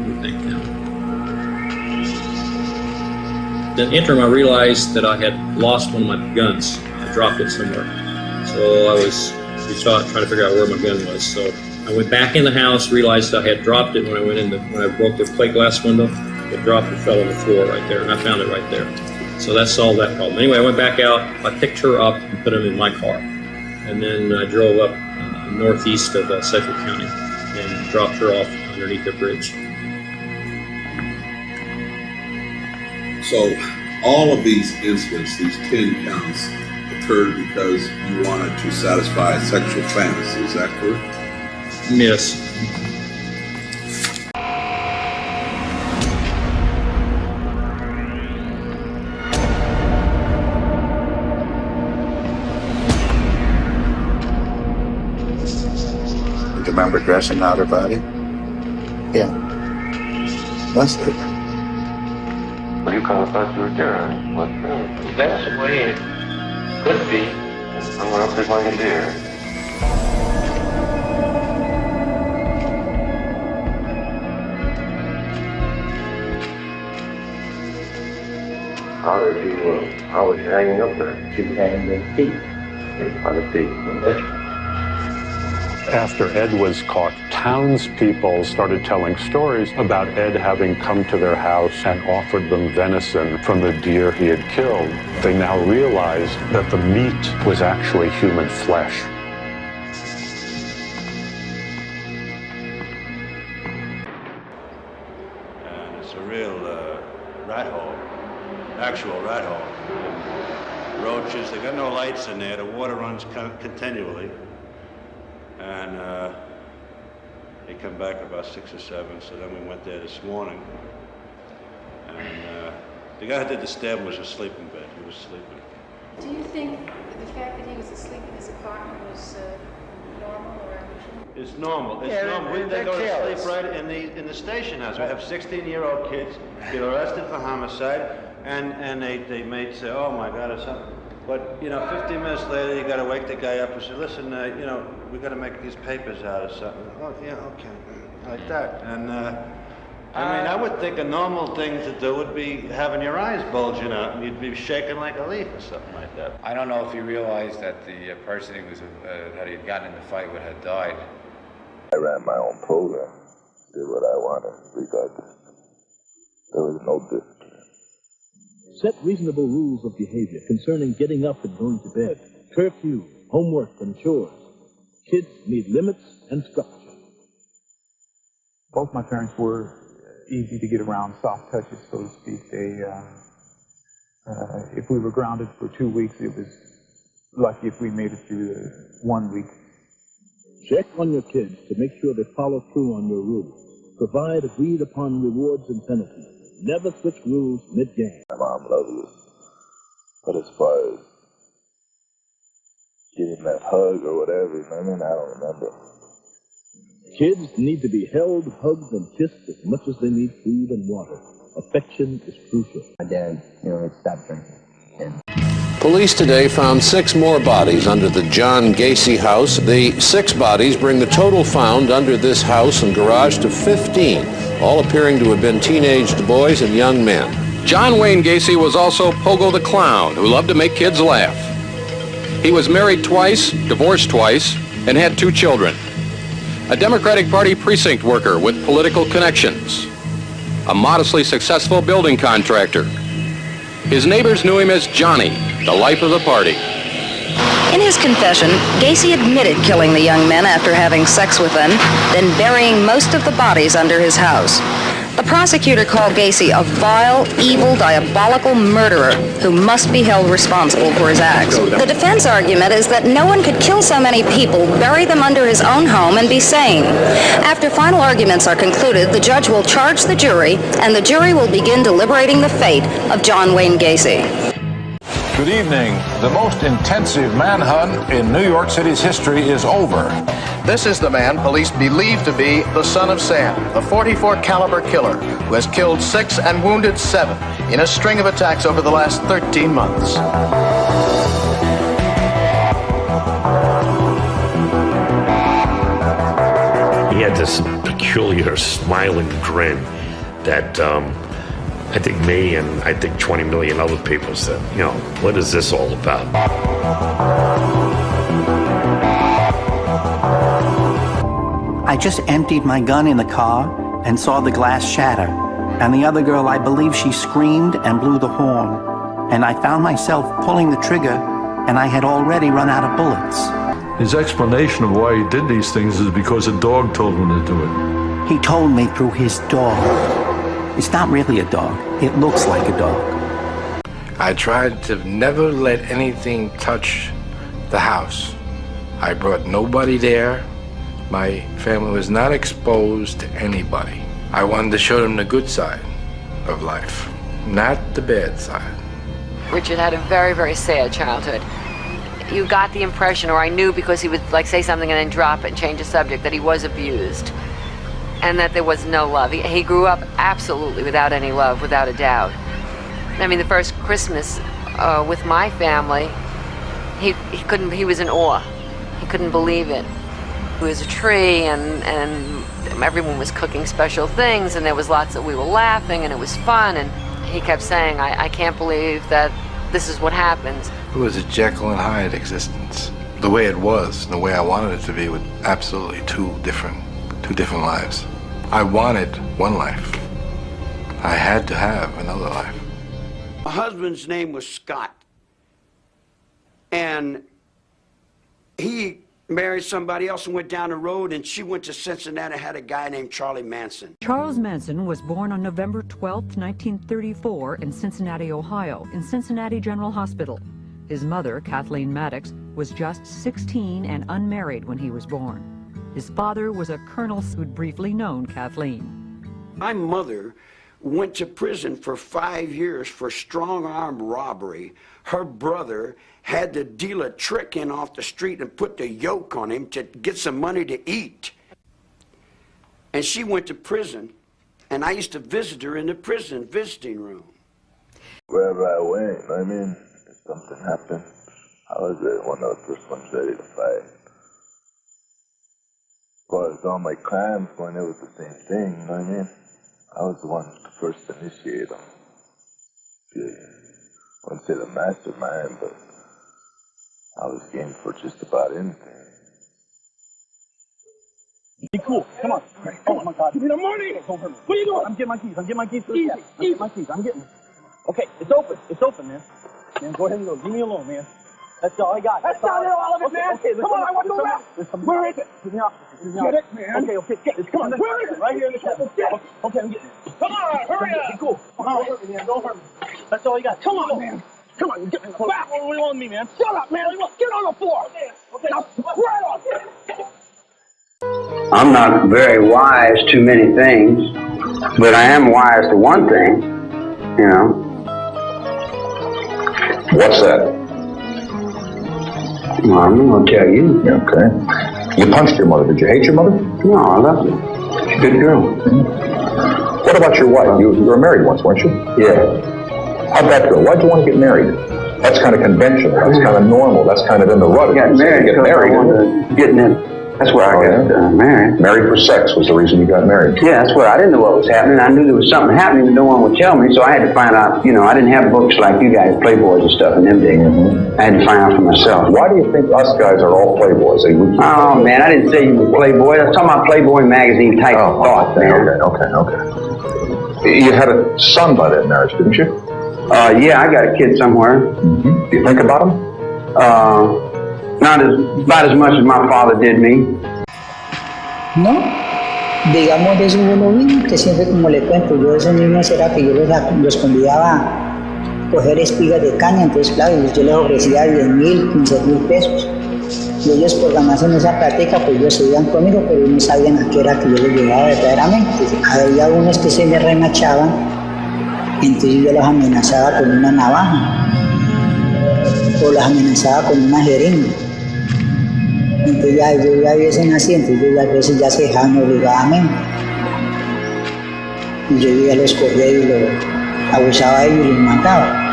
You think now. In the interim, I realized that I had lost one of my guns. I dropped it somewhere. So I was trying to figure out where my gun was. So I went back in the house, realized I had dropped it when I broke the plate glass window. It dropped and fell on the floor right there, and I found it right there. So that solved that problem. Anyway, I went back out, I picked her up and put her in my car. And then I drove up northeast of Sedgwick County and dropped her off underneath the bridge. So all of these incidents, these 10 counts, occurred because you wanted to satisfy a sexual fantasy, is that correct? Yes. Do you remember dressing out her body? Yeah. Must have. What do you kind of thought you were doing? What? That's the way it could be. I'm going to play like a deer. How was she hanging up there? She was hanging in feet. On the feet. After Ed was caught, townspeople started telling stories about Ed having come to their house and offered them venison from the deer he had killed. They now realized that the meat was actually human flesh. And it's a real rat hole, actual rat hole. Roaches, they got no lights in there, the water runs continually. And they come back about 6 or 7, so then we went there this morning. And the guy who did the stabbing was asleep in bed. He was sleeping. Do you think the fact that he was asleep in his apartment was normal or unusual? It's normal. It's normal. They go to sleep right in the station house. We have 16-year-old kids get arrested for homicide, and they may say, "Oh my God," or something. But, 15 minutes later, you got to wake the guy up and say, "Listen, we got to make these papers out or something." "Oh, yeah, okay," like that. And I would think a normal thing to do would be having your eyes bulging out and you'd be shaking like a leaf or something like that. I don't know if he realized that the person he was that he had gotten in the fight with had died. I ran my own program, did what I wanted, regardless. There was no discipline. Set reasonable rules of behavior concerning getting up and going to bed, curfew, homework, and chores. Kids need limits and structure. Both my parents were easy to get around, soft touches, so to speak. They If we were grounded for 2 weeks, it was lucky if we made it through the 1 week. Check on your kids to make sure they follow through on your rules. Provide agreed upon rewards and penalties. Never switch rules mid-game. My mom loves us. But as far as getting that hug or whatever, I mean, I don't remember. Kids need to be held, hugged, and kissed as much as they need food and water. Affection is crucial. My dad, had stopped drinking. Police today found 6 more bodies under the John Gacy house. The 6 bodies bring the total found under this house and garage to 15, all appearing to have been teenaged boys and young men. John Wayne Gacy was also Pogo the Clown, who loved to make kids laugh. He was married twice, divorced twice, and had 2 children. A Democratic Party precinct worker with political connections. A modestly successful building contractor. His neighbors knew him as Johnny, the life of the party. In his confession, Gacy admitted killing the young men after having sex with them, then burying most of the bodies under his house. The prosecutor called Gacy a vile, evil, diabolical murderer who must be held responsible for his acts. The defense argument is that no one could kill so many people, bury them under his own home, and be sane. After final arguments are concluded, the judge will charge the jury, and the jury will begin deliberating the fate of John Wayne Gacy. Good evening. The most intensive manhunt in New York City's history is over. This is the man police believe to be the son of Sam, the .44 caliber killer who has killed 6 and wounded 7 in a string of attacks over the last 13 months. He had this peculiar smiling grin that I think me and I think 20 million other people said, what is this all about? I just emptied my gun in the car and saw the glass shatter. And the other girl, I believe she screamed and blew the horn. And I found myself pulling the trigger, and I had already run out of bullets. His explanation of why he did these things is because a dog told him to do it. He told me through his dog. It's not really a dog. It looks like a dog. I tried to never let anything touch the house. I brought nobody there. My family was not exposed to anybody. I wanted to show them the good side of life, not the bad side. Richard had a very, very sad childhood. You got the impression, or I knew because he would say something and then drop it and change the subject, that he was abused and that there was no love. He grew up absolutely without any love, without a doubt. I mean, the first Christmas with my family, he was in awe. He couldn't believe it. It was a tree and everyone was cooking special things and there was lots of, we were laughing and it was fun, and he kept saying, I can't believe that this is what happens. It was a Jekyll and Hyde existence. The way it was, the way I wanted it to be, with absolutely two different lives. I wanted one life. I had to have another life. My husband's name was Scott, and he married somebody else and went down the road, and she went to Cincinnati and had a guy named Charlie Manson. Charles Manson was born on November 12, 1934 in Cincinnati, Ohio, in Cincinnati General Hospital. His mother, Kathleen Maddox, was just 16 and unmarried when he was born. His father was a colonel who'd briefly known Kathleen. My mother went to prison for 5 years for strong-arm robbery. Her brother had to deal a trick in off the street and put the yoke on him to get some money to eat. And she went to prison, and I used to visit her in the prison visiting room. Wherever I went, I mean, if something happened, I was one of the first ones ready to fight. As far as all my crimes going, it was the same thing, you know what I mean? I was the one to first initiate them. Yeah. I wouldn't say the mastermind, but I was game for just about anything. Be cool. Come on. Oh my God. Give me the money. What are you doing? I'm getting my keys. I'm getting my keys for the cab. I'm getting my keys. I'm getting them. Okay, it's open. It's open, man. Man, go ahead and go. Leave me alone, man. That's all I got. That's not all of it, man. Okay, come on, I want the rest. Where is it? Get it, man. Okay, get it. Come on. Where is it? Right here in the cab. Okay, I'm getting it. Come on, hurry up. Be cool. Don't hurt me, man. Don't hurt me. That's all you got. Come on, man. Come on, get in the back. What do you want with me, man? Shut up, man. Get on the floor. Okay, now, right on. I'm not very wise to many things, but I am wise to one thing, you know. What's that? Well, I'm going to tell you. Okay. You punched your mother. Did you hate your mother? No, I love her. She's a good girl. What about your wife? You were married once, weren't you? Yeah. How'd that go? Why'd you want to get married? That's kind of conventional. That's kind of normal. That's kind of in the rut. I got married because I wanted to get in. That's where I got married. Married for sex was the reason you got married. Yeah, that's where I didn't know what was happening. I knew there was something happening, but no one would tell me, so I had to find out. You know, I didn't have books like you guys, Playboys and stuff in them days. I had to find out for myself. Why do you think us guys are all Playboys? Oh, man, I didn't say you were Playboy. I was talking about Playboy magazine type of thought, man. Okay. You had a son by that marriage, didn't you? Yeah, I got a kid somewhere. Do you think about him? Not about as much as my father did me. No, digamos de eso yo lo vi, que siempre como le cuento, yo de esos niños era que yo los convidaba a coger espigas de caña, entonces claro, yo les ofrecía 10,000, 15,000 pesos. Y ellos por ganarse en esa práctica, pues ellos se iban conmigo, pero ellos no sabían a qué era que yo les llevaba verdaderamente. Había unos que se me remachaban, entonces yo los amenazaba con una navaja, o los amenazaba con una jeringa. Entonces ya ellos ya viesen así, entonces ellos a veces ya se dejaban obligadamente. Y yo ya los cogía y los abusaba de ellos y los mataba.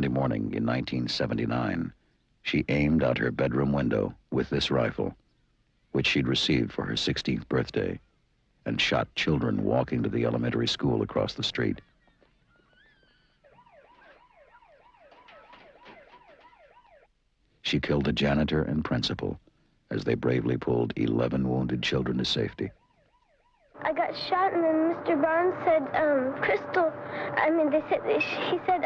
Morning in 1979, she aimed out her bedroom window with this rifle, which she'd received for her 16th birthday, and shot children walking to the elementary school across the street. She killed the janitor and principal as they bravely pulled 11 wounded children to safety. I got shot, and then Mr. Barnes said, Crystal, he said,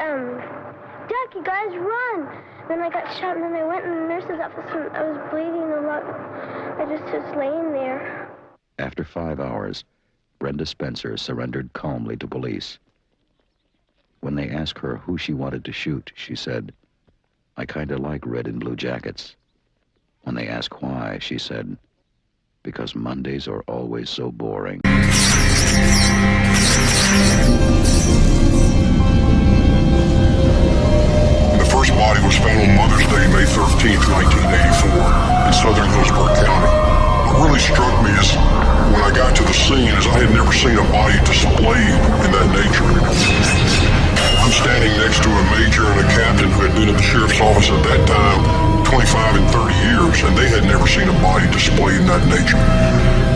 Jack, you guys run! Then I got shot, and then I went in the nurse's office, and I was bleeding a lot. I just was laying there. After 5 hours, Brenda Spencer surrendered calmly to police. When they asked her who she wanted to shoot, she said, I kind of like red and blue jackets. When they asked why, she said, because Mondays are always so boring. The first body was found on Mother's Day, May 13th, 1984, in southern Hillsborough County. What really struck me is when I got to the scene is I had never seen a body displayed in that nature. I'm standing next to a major and a captain who had been in the sheriff's office at that time 25 and 30 years, and they had never seen a body displayed in that nature.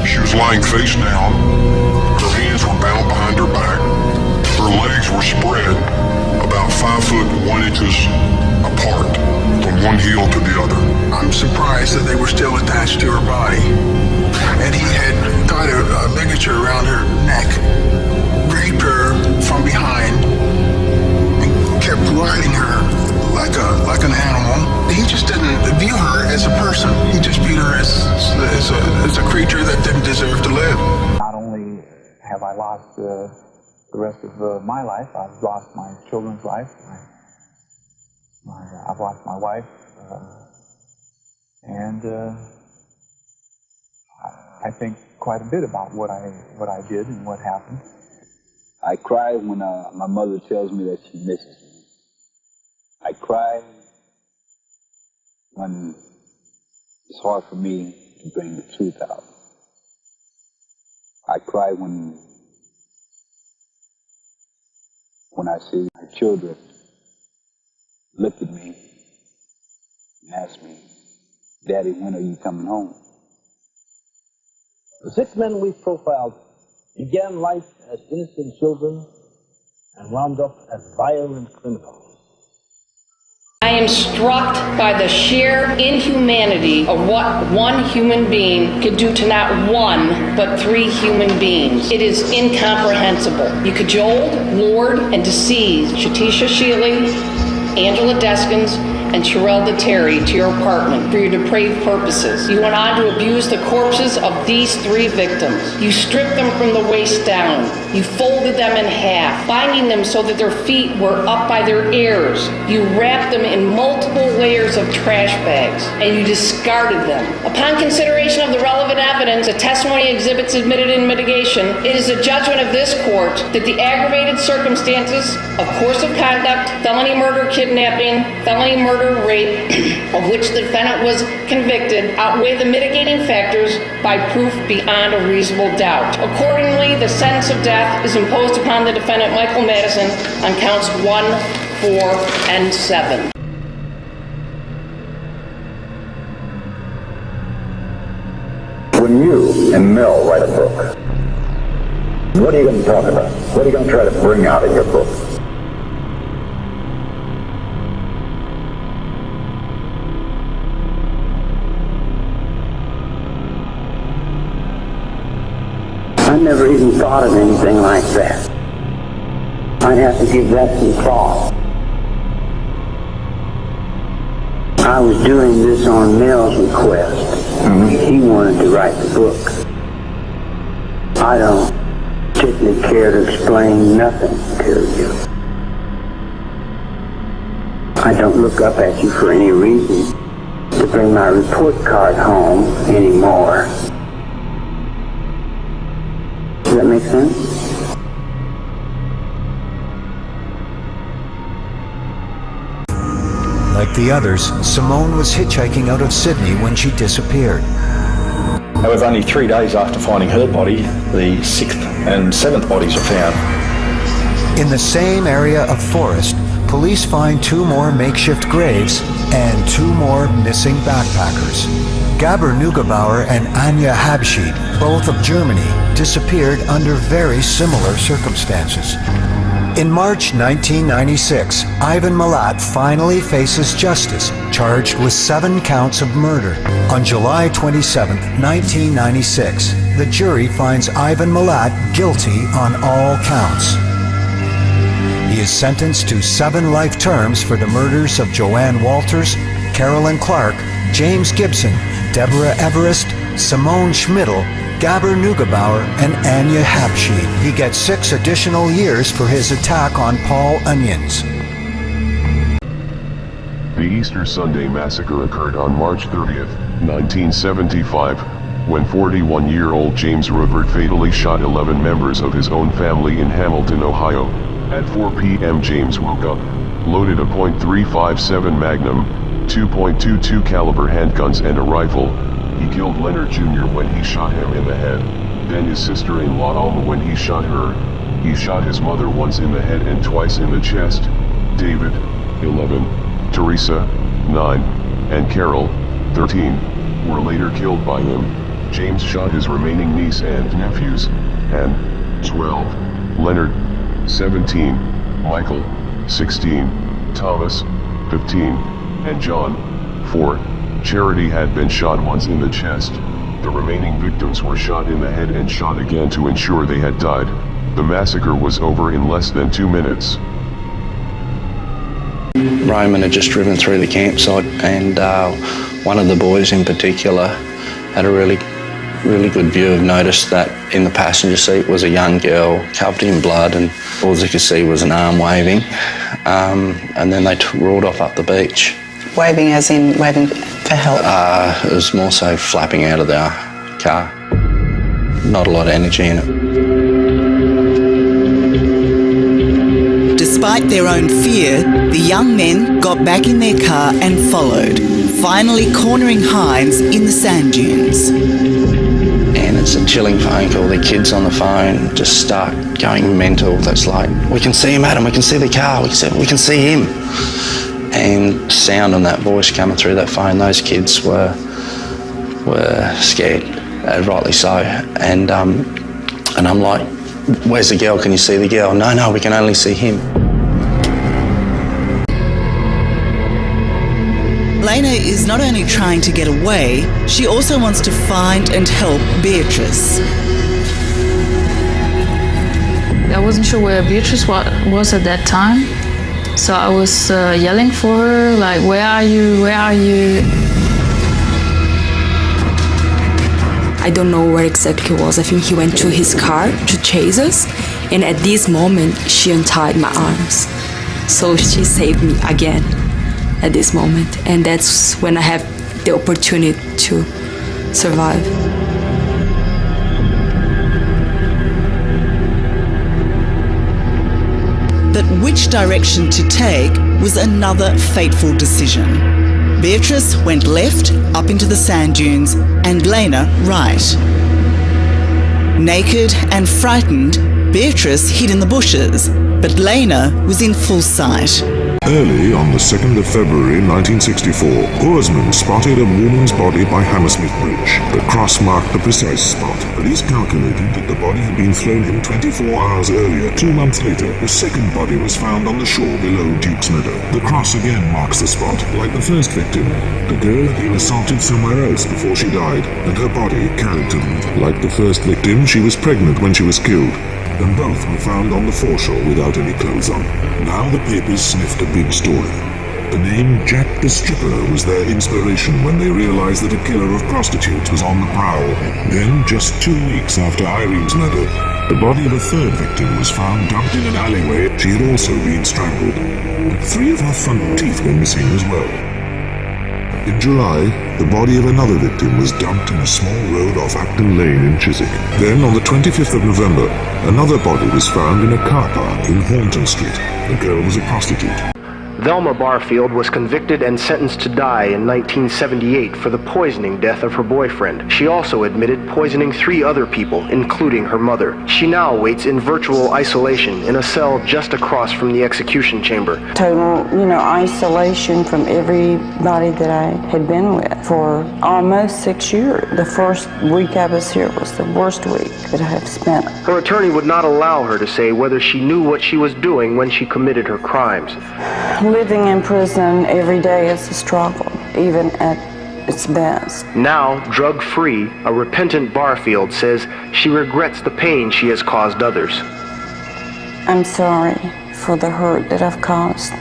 She was lying face down, her hands were bound behind her back, her legs were spread about 5 foot 1 inches apart from one heel to the other. I'm surprised that they were still attached to her body. And he had tied a ligature around her neck, raped her from behind, and kept riding her like an animal. He just didn't view her as a person. He just viewed her as a creature that didn't deserve to live. Not only have I lost the rest of my life, I've lost my children's life. I've lost my wife, and I think quite a bit about what I did and what happened. I cry when my mother tells me that she misses me. I cry when it's hard for me to bring the truth out. I cry when I see my children look at me and ask me, Daddy, when are you coming home? The 6 men we profiled began life as innocent children and wound up as violent criminals. I am struck by the sheer inhumanity of what one human being could do to not one, but 3 human beings. It is incomprehensible. You cajoled, lured, and deceived Shatisha Shealy, Angela Deskins, and Sherelle DeTerry to your apartment for your depraved purposes. You went on to abuse the corpses of these 3 victims. You stripped them from the waist down. You folded them in half, binding them so that their feet were up by their ears. You wrapped them in multiple layers of trash bags, and you discarded them. Upon consideration of the relevant evidence, the testimony exhibits admitted in mitigation, it is the judgment of this court that the aggravated circumstances of course of conduct, felony murder, kidnapping, felony murder, rape, of which the defendant was convicted, outweigh the mitigating factors by proof beyond a reasonable doubt. Accordingly, the sentence of death is imposed upon the defendant, Michael Madison, on counts 1, 4, and 7. When you and Mel write a book, what are you going to talk about? What are you going to try to bring out of your book? I never even thought of anything like that. I'd have to give that some thought. I was doing this on Mel's request. He wanted to write the book. I don't particularly care to explain nothing to you. I don't look up at you for any reason to bring my report card home anymore. Does that make sense? Like the others, Simone was hitchhiking out of Sydney when she disappeared. However, only 3 days after finding her body, the 6th and 7th bodies are found. In the same area of forest, police find 2 more makeshift graves and 2 more missing backpackers. Gabor Neugebauer and Anja Habschied, both of Germany, disappeared under very similar circumstances. In March 1996, Ivan Milat finally faces justice, charged with 7 counts of murder. On July 27, 1996, the jury finds Ivan Milat guilty on all counts. He is sentenced to 7 life terms for the murders of Joanne Walters, Carolyn Clark, James Gibson, Deborah Everest, Simone Schmidl, Gabor Neugebauer, and Anja Habschied. He gets 6 additional years for his attack on Paul Onions. The Easter Sunday massacre occurred on March 30th, 1975, when 41-year-old James Rupert fatally shot 11 members of his own family in Hamilton, Ohio. At 4 p.m. James woke up, loaded a .357 Magnum, 2.22 caliber handguns and a rifle. He killed Leonard Jr. when he shot him in the head, then his sister-in-law Alma when he shot her. He shot his mother once in the head and twice in the chest. David, 11, Teresa, 9, and Carol, 13, were later killed by him. James shot his remaining niece and nephews, and 12, Leonard, 17, Michael, 16, Thomas, 15, and John, 4. Charity had been shot once in the chest. The remaining victims were shot in the head and shot again to ensure they had died. The massacre was over in less than 2 minutes. Roman had just driven through the campsite, and one of the boys in particular had a really good view of noticed that in the passenger seat was a young girl covered in blood, and all they could see was an arm waving, and then they roared off up the beach. Waving as in waving for help? It was more so flapping out of their car. Not a lot of energy in it. Despite their own fear, the young men got back in their car and followed, finally cornering Hines in the sand dunes. And it's a chilling phone call. The kids on the phone just start going mental. That's like, we can see him, Adam, we can see the car, we can see him. And sound on that voice coming through that phone, those kids were scared, rightly so. And I'm like, where's the girl? Can you see the girl? No, we can only see him. Lena is not only trying to get away, she also wants to find and help Beatrice. I wasn't sure where Beatrice was at that time, so I was yelling for her, like, where are you, where are you? I don't know where exactly he was. I think he went to his car to chase us, and at this moment, she untied my arms. So she saved me again at this moment, and that's when I have the opportunity to survive. But which direction to take was another fateful decision. Beatrice went left up into the sand dunes and Lena right. Naked and frightened, Beatrice hid in the bushes, but Lena was in full sight. Early on the 2nd of February 1964, oarsmen spotted a woman's body by Hammersmith Bridge. The cross marked the precise spot. Police calculated that the body had been thrown in 24 hours earlier. 2 months later, a second body was found on the shore below Duke's Meadow. The cross again marks the spot. Like the first victim, the girl had been assaulted somewhere else before she died, and her body carried to them. Like the first victim, she was pregnant when she was killed, and both were found on the foreshore without any clothes on. Now the papers sniffed a big story. The name Jack the Stripper was their inspiration when they realized that a killer of prostitutes was on the prowl. Then, just 2 weeks after Irene's murder, the body of a third victim was found dumped in an alleyway. She had also been strangled, but 3 of her front teeth were missing as well. In July, the body of another victim was dumped in a small road off Acton Lane in Chiswick. Then, on the 25th of November, another body was found in a car park in Hornton Street. The girl was a prostitute. Velma Barfield was convicted and sentenced to die in 1978 for the poisoning death of her boyfriend. She also admitted poisoning 3 other people, including her mother. She now waits in virtual isolation in a cell just across from the execution chamber. Total, isolation from everybody that I had been with for almost 6 years. The first week I was here was the worst week that I have spent. Her attorney would not allow her to say whether she knew what she was doing when she committed her crimes. Living in prison every day is a struggle, even at its best. Now, drug-free, a repentant Barfield says she regrets the pain she has caused others. I'm sorry for the hurt that I've caused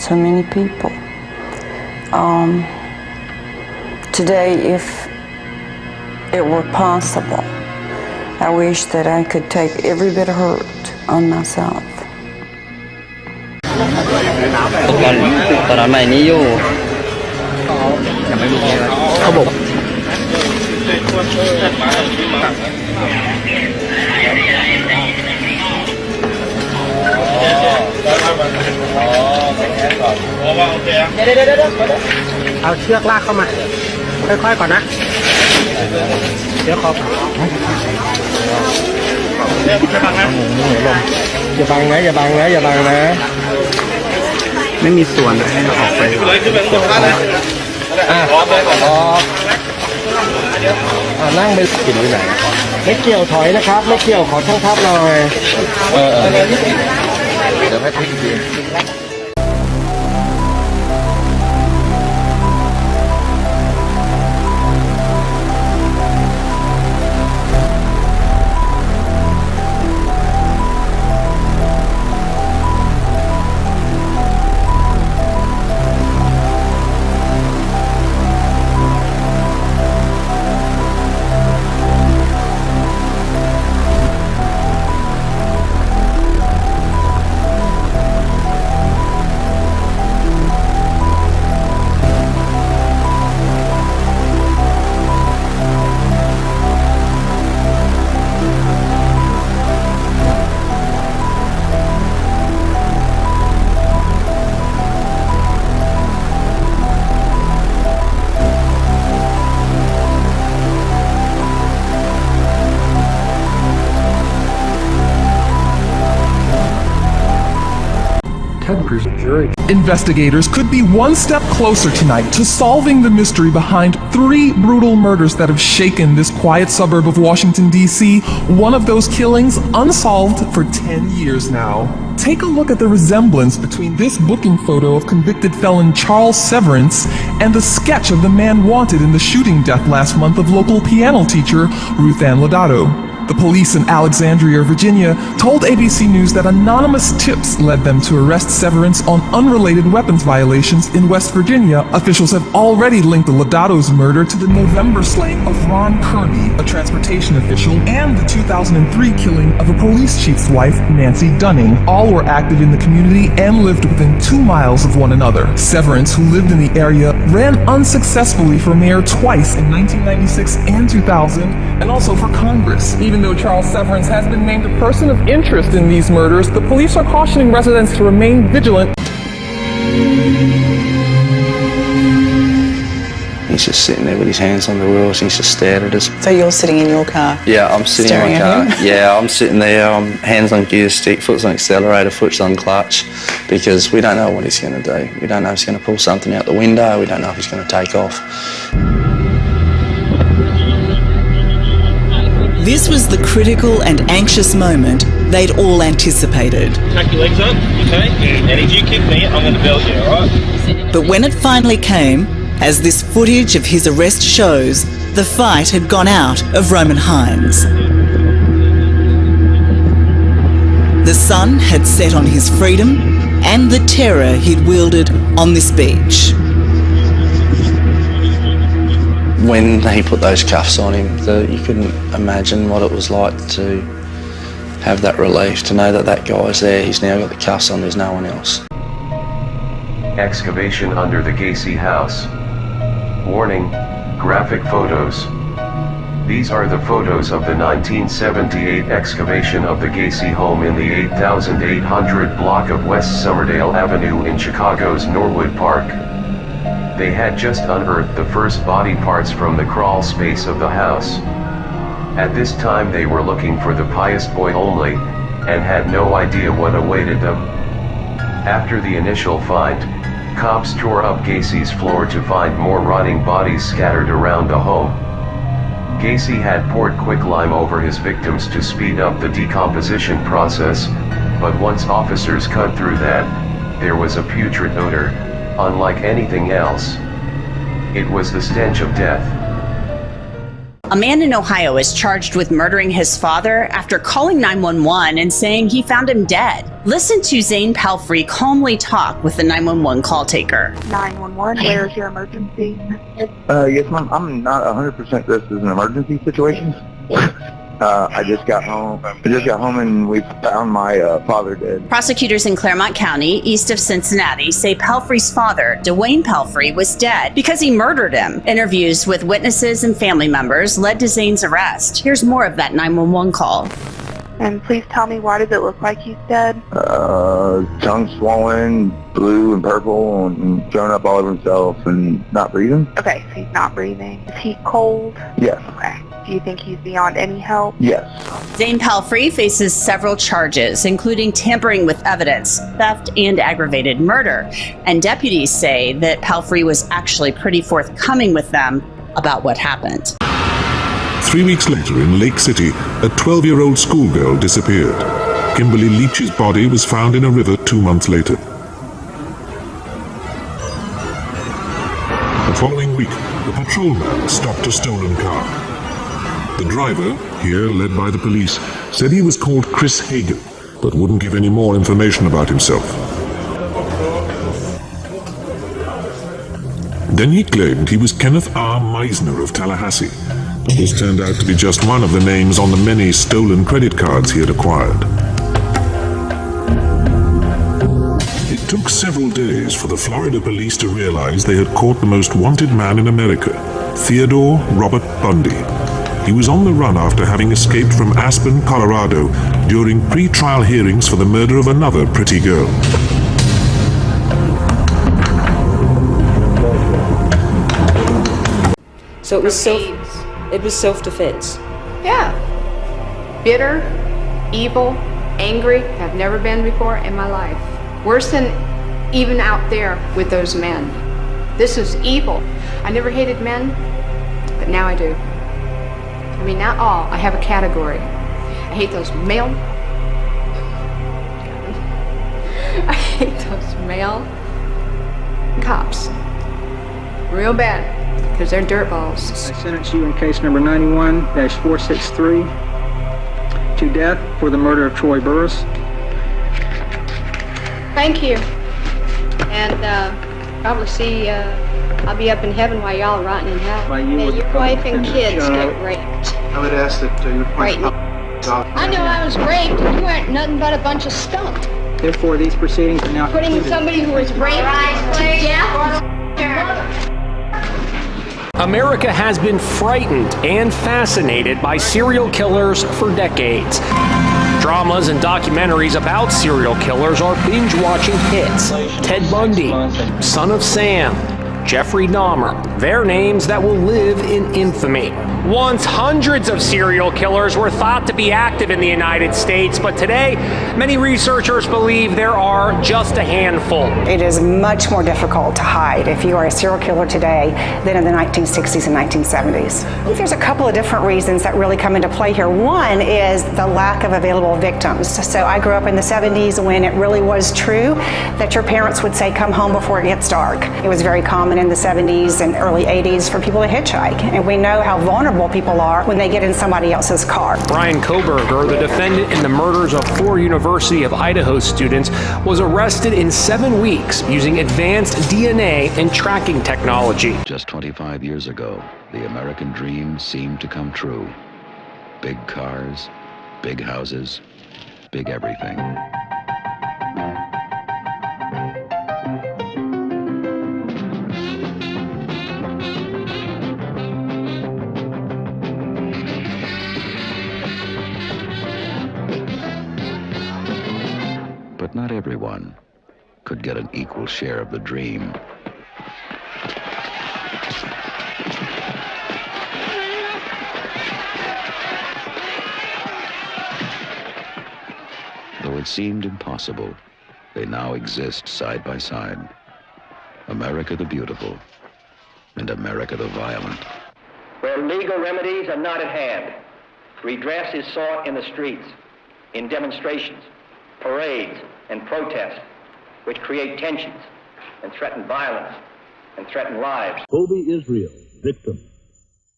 so many people. Today, if it were possible, I wish that I could take every bit of hurt on myself. ตอนนั้นใหม่นี้อยู่ยังไม่รู้เขาบอกเอาเชือกลากเข้ามาค่อยๆก่อนนะเดี๋ยวขออย่าบังนะอย่าบังนะอย่าบังนะอย่าบังนะไม่มีส่วนให้ออกไปนั่งไปกินที่ไหนไม่เกี่ยวถอยนะครับไม่เกี่ยวขอช่างภาพหน่อยเดี๋ยวให้ทิ้งดี prison jury. Investigators could be one step closer tonight to solving the mystery behind 3 brutal murders that have shaken this quiet suburb of Washington, D.C., one of those killings unsolved for 10 years now. Take a look at the resemblance between this booking photo of convicted felon Charles Severance and the sketch of the man wanted in the shooting death last month of local piano teacher Ruth Ann Lodato. The police in Alexandria, Virginia, told ABC News that anonymous tips led them to arrest Severance on unrelated weapons violations in West Virginia. Officials have already linked the Lodato's murder to the November slaying of Ron Kearney, a transportation official, and the 2003 killing of a police chief's wife, Nancy Dunning. All were active in the community and lived within 2 miles of one another. Severance, who lived in the area, ran unsuccessfully for mayor twice in 1996 and 2000, and also for Congress. Even though Charles Severance has been named a person of interest in these murders, the police are cautioning residents to remain vigilant. He's just sitting there with his hands on the wheels. He's just stared at us. So you're sitting in your car? Yeah, I'm sitting in my car. Yeah, I'm sitting there, hands on gear stick, foot's on accelerator, foot's on clutch, because we don't know what he's going to do. We don't know if he's going to pull something out the window. We don't know if he's going to take off. This was the critical and anxious moment they'd all anticipated. Tuck your legs up, okay? And if you kick me, I'm going to belt you, alright? But when it finally came, as this footage of his arrest shows, the fight had gone out of Roman Hines. The sun had set on his freedom and the terror he'd wielded on this beach. When he put those cuffs on him, you couldn't imagine what it was like to have that relief, to know that that guy's there, he's now got the cuffs on, there's no one else. Excavation under the Gacy house. Warning, graphic photos. These are the photos of the 1978 excavation of the Gacy home in the 8800 block of West Somerdale Avenue in Chicago's Norwood Park. They had just unearthed the first body parts from the crawl space of the house. At this time they were looking for the pious boy only, and had no idea what awaited them. After the initial find, cops tore up Gacy's floor to find more rotting bodies scattered around the home. Gacy had poured quicklime over his victims to speed up the decomposition process, but once officers cut through that, there was a putrid odor. Unlike anything else, it was the stench of death. A man in Ohio is charged with murdering his father after calling 911 and saying he found him dead. Listen to Zane Palfrey calmly talk with the 911 call taker. 911, where is your emergency? Yes, ma'am. I'm not 100% this is an emergency situation. I just got home and we found my father dead. Prosecutors in Claremont County, east of Cincinnati, say Palfrey's father, Dwayne Palfrey, was dead because he murdered him. Interviews with witnesses and family members led to Zane's arrest. Here's more of that 911 call. And please tell me, why does it look like he's dead? Tongue swollen, blue and purple, and thrown up all over himself and not breathing. Okay, so he's not breathing. Is he cold? Yes. Okay. Do you think he's beyond any help? Yes. Zane Palfrey faces several charges, including tampering with evidence, theft, and aggravated murder. And deputies say that Palfrey was actually pretty forthcoming with them about what happened. 3 weeks later in Lake City, a 12-year-old schoolgirl disappeared. Kimberly Leach's body was found in a river 2 months later. The following week, the patrolman stopped a stolen car. The driver, here led by the police, said he was called Chris Hagen, but wouldn't give any more information about himself. Then he claimed he was Kenneth R. Meisner of Tallahassee. This turned out to be just one of the names on the many stolen credit cards he had acquired. It took several days for the Florida police to realize they had caught the most wanted man in America, Theodore Robert Bundy. He was on the run after having escaped from Aspen, Colorado, during pre-trial hearings for the murder of another pretty girl. So it was self-defense. Yeah. Bitter, evil, angry, have never been before in my life. Worse than even out there with those men. This is evil. I never hated men, but now I do. I mean, not all. I have a category. I hate those male. I hate those male cops. Real bad, because they're dirtballs. I sentence you in case number 91-463 to death for the murder of Troy Burris. Thank you. And probably see, I'll be up in heaven while y'all rotting in hell. May your wife and kids get raped. I would ask that you Right. I know I was raped, and you aren't nothing but a bunch of skunk. Therefore, these proceedings are now Putting concluded. somebody who was raped to death. America has been frightened and fascinated by serial killers for decades. Dramas and documentaries about serial killers are binge-watching hits. Ted Bundy, Son of Sam, Jeffrey Dahmer. They're names that will live in infamy. Once hundreds of serial killers were thought to be active in the United States, but today many researchers believe there are just a handful. It is much more difficult to hide if you are a serial killer today than in the 1960s and 1970s. I think there's a couple of different reasons that really come into play here. One is the lack of available victims. So I grew up in the 70s when it really was true that your parents would say, come home before it gets dark. It was very common in the 70s and early 80s for people to hitchhike. And we know how vulnerable people are when they get in somebody else's car. Brian Koberger, the defendant in the murders of 4 University of Idaho students, was arrested in 7 weeks using advanced DNA and tracking technology. Just 25 years ago, the American dream seemed to come true. Big cars, big houses, big everything. But not everyone could get an equal share of the dream. Though it seemed impossible, they now exist side by side. America the beautiful and America the violent. Where legal remedies are not at hand, redress is sought in the streets, in demonstrations, parades, and protests, which create tensions and threaten violence and threaten lives. Kobe Israel, victim,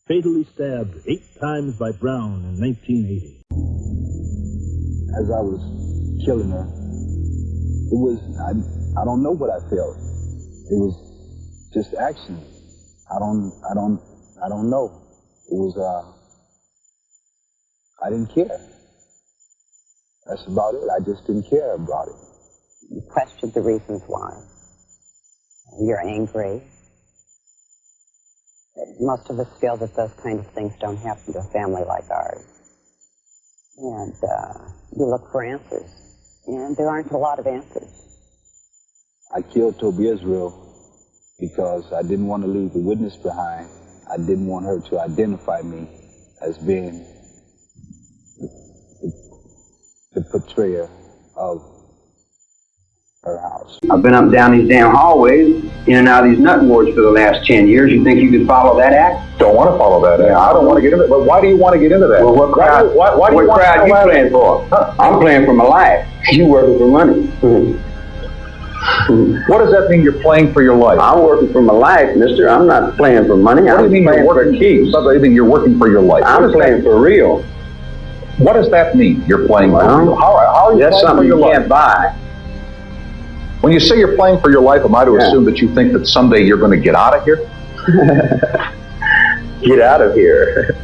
fatally stabbed 8 times by Brown in 1980. As I was killing her, it was, I don't know what I felt. It was just action. I don't know. It was, I didn't care. That's about it. I just didn't care about it. You questioned the reasons why. You're angry. Most of us feel that those kind of things don't happen to a family like ours. And you look for answers. And there aren't a lot of answers. I killed Toby Israel because I didn't want to leave the witness behind. I didn't want her to identify me as being the portrayer of her house. I've been up and down these damn hallways, in and out of these nut wards for the last 10 years. You think you can follow that act? Don't want to follow that act. I don't want to get into it. But why do you want to get into that? Well, what crowd, why do you what crowd you want to playing for? Huh? I'm playing for my life. You working for money. What does that mean, you're playing for your life? I'm working for my life, mister. I'm not playing for money. What do you mean you're working for keys? What do you mean you're working for your life? I'm playing for real. What does that mean, you're playing for real? How are you That's playing something for your you life? can't buy. When you say you're playing for your life, am I to assume that you think that someday you're going to get out of here? Get out of here.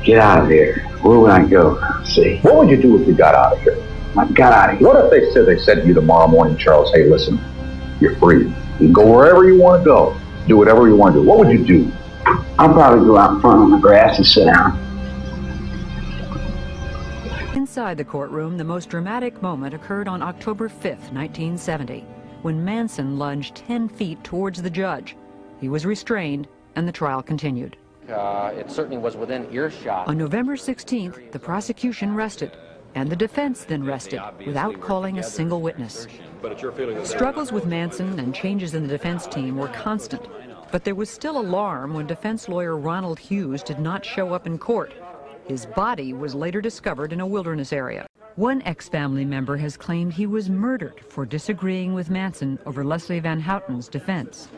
Get out of here. Where would I go? Let's see. What would you do if you got out of here? I got out of here. What if they said to you tomorrow morning, Charles, hey, listen, you're free. You can go wherever you want to go. Do whatever you want to do. What would you do? I'll probably go out in front on the grass and sit down. Inside the courtroom, the most dramatic moment occurred on October 5th, 1970, when Manson lunged 10 feet towards the judge. He was restrained, and the trial continued. It certainly was within earshot. On November 16th, the prosecution rested. and the defense then rested without calling a single witness. Struggles with Manson and changes in the defense team were constant, but there was still alarm when defense lawyer Ronald Hughes did not show up in court. His body was later discovered in a wilderness area. One ex-family member has claimed he was murdered for disagreeing with Manson over Leslie Van Houten's defense.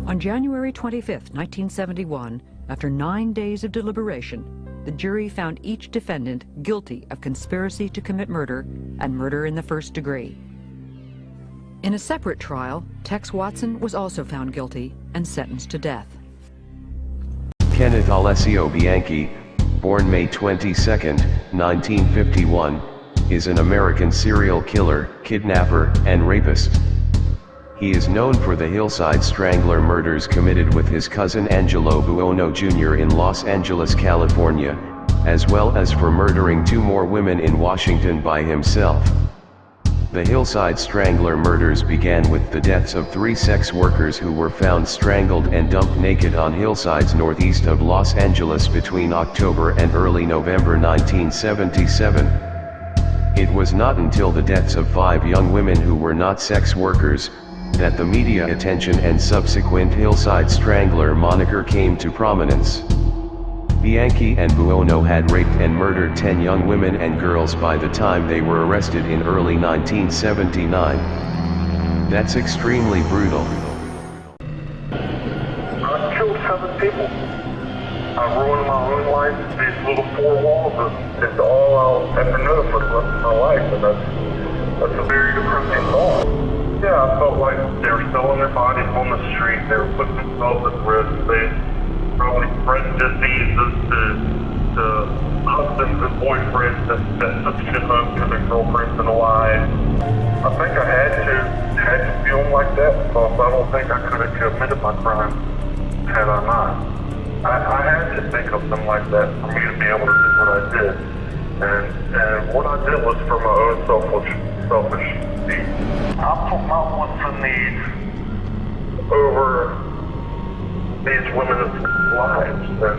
On January 25, 1971, after 9 days of deliberation, the jury found each defendant guilty of conspiracy to commit murder and murder in the first degree. In a separate trial, Tex Watson was also found guilty and sentenced to death. Kenneth Alessio Bianchi, born May 22, 1951, is an American serial killer, kidnapper, and rapist. He is known for the Hillside Strangler murders committed with his cousin Angelo Buono Jr. in Los Angeles, California, as well as for murdering 2 more women in Washington by himself. The Hillside Strangler murders began with the deaths of 3 sex workers who were found strangled and dumped naked on hillsides northeast of Los Angeles between October and early November 1977. It was not until the deaths of 5 young women who were not sex workers, that the media attention and subsequent Hillside Strangler moniker came to prominence. Bianchi and Buono had raped and murdered 10 young women and girls by the time they were arrested in early 1979. That's extremely brutal. I killed 7 people. I ruined my own life. These little 4 walls is all I'll ever know for the rest of my life, and that's a very depressing thought. Yeah, I felt like they were selling their bodies on the street. They were putting themselves at risk. They probably spread diseases to husbands and boyfriends that took shit home to their girlfriends and wives. I think I had to feel like that because I don't think I could have committed my crime had I not. I had to think of them like that for me to be able to do what I did. And what I did was for my own selfish needs. I put my wants and needs over these women's lives, and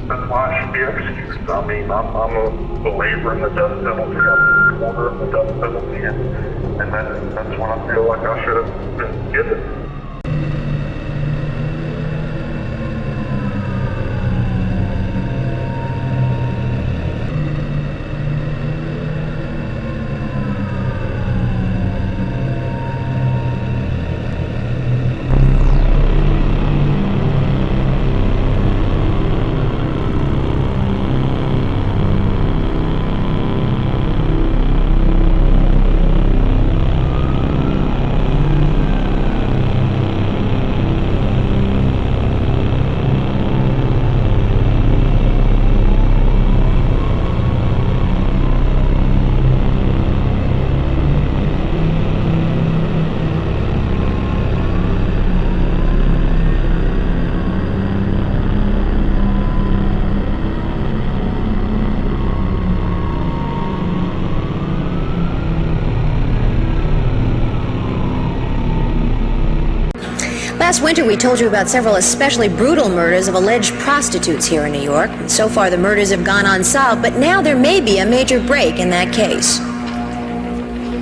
that's why I should be executed. I mean, I'm a believer in the death penalty. I'm a supporter of the death penalty, and that's what I feel like I should have been given. Last winter, we told you about several especially brutal murders of alleged prostitutes here in New York. So far, the murders have gone unsolved, but now there may be a major break in that case.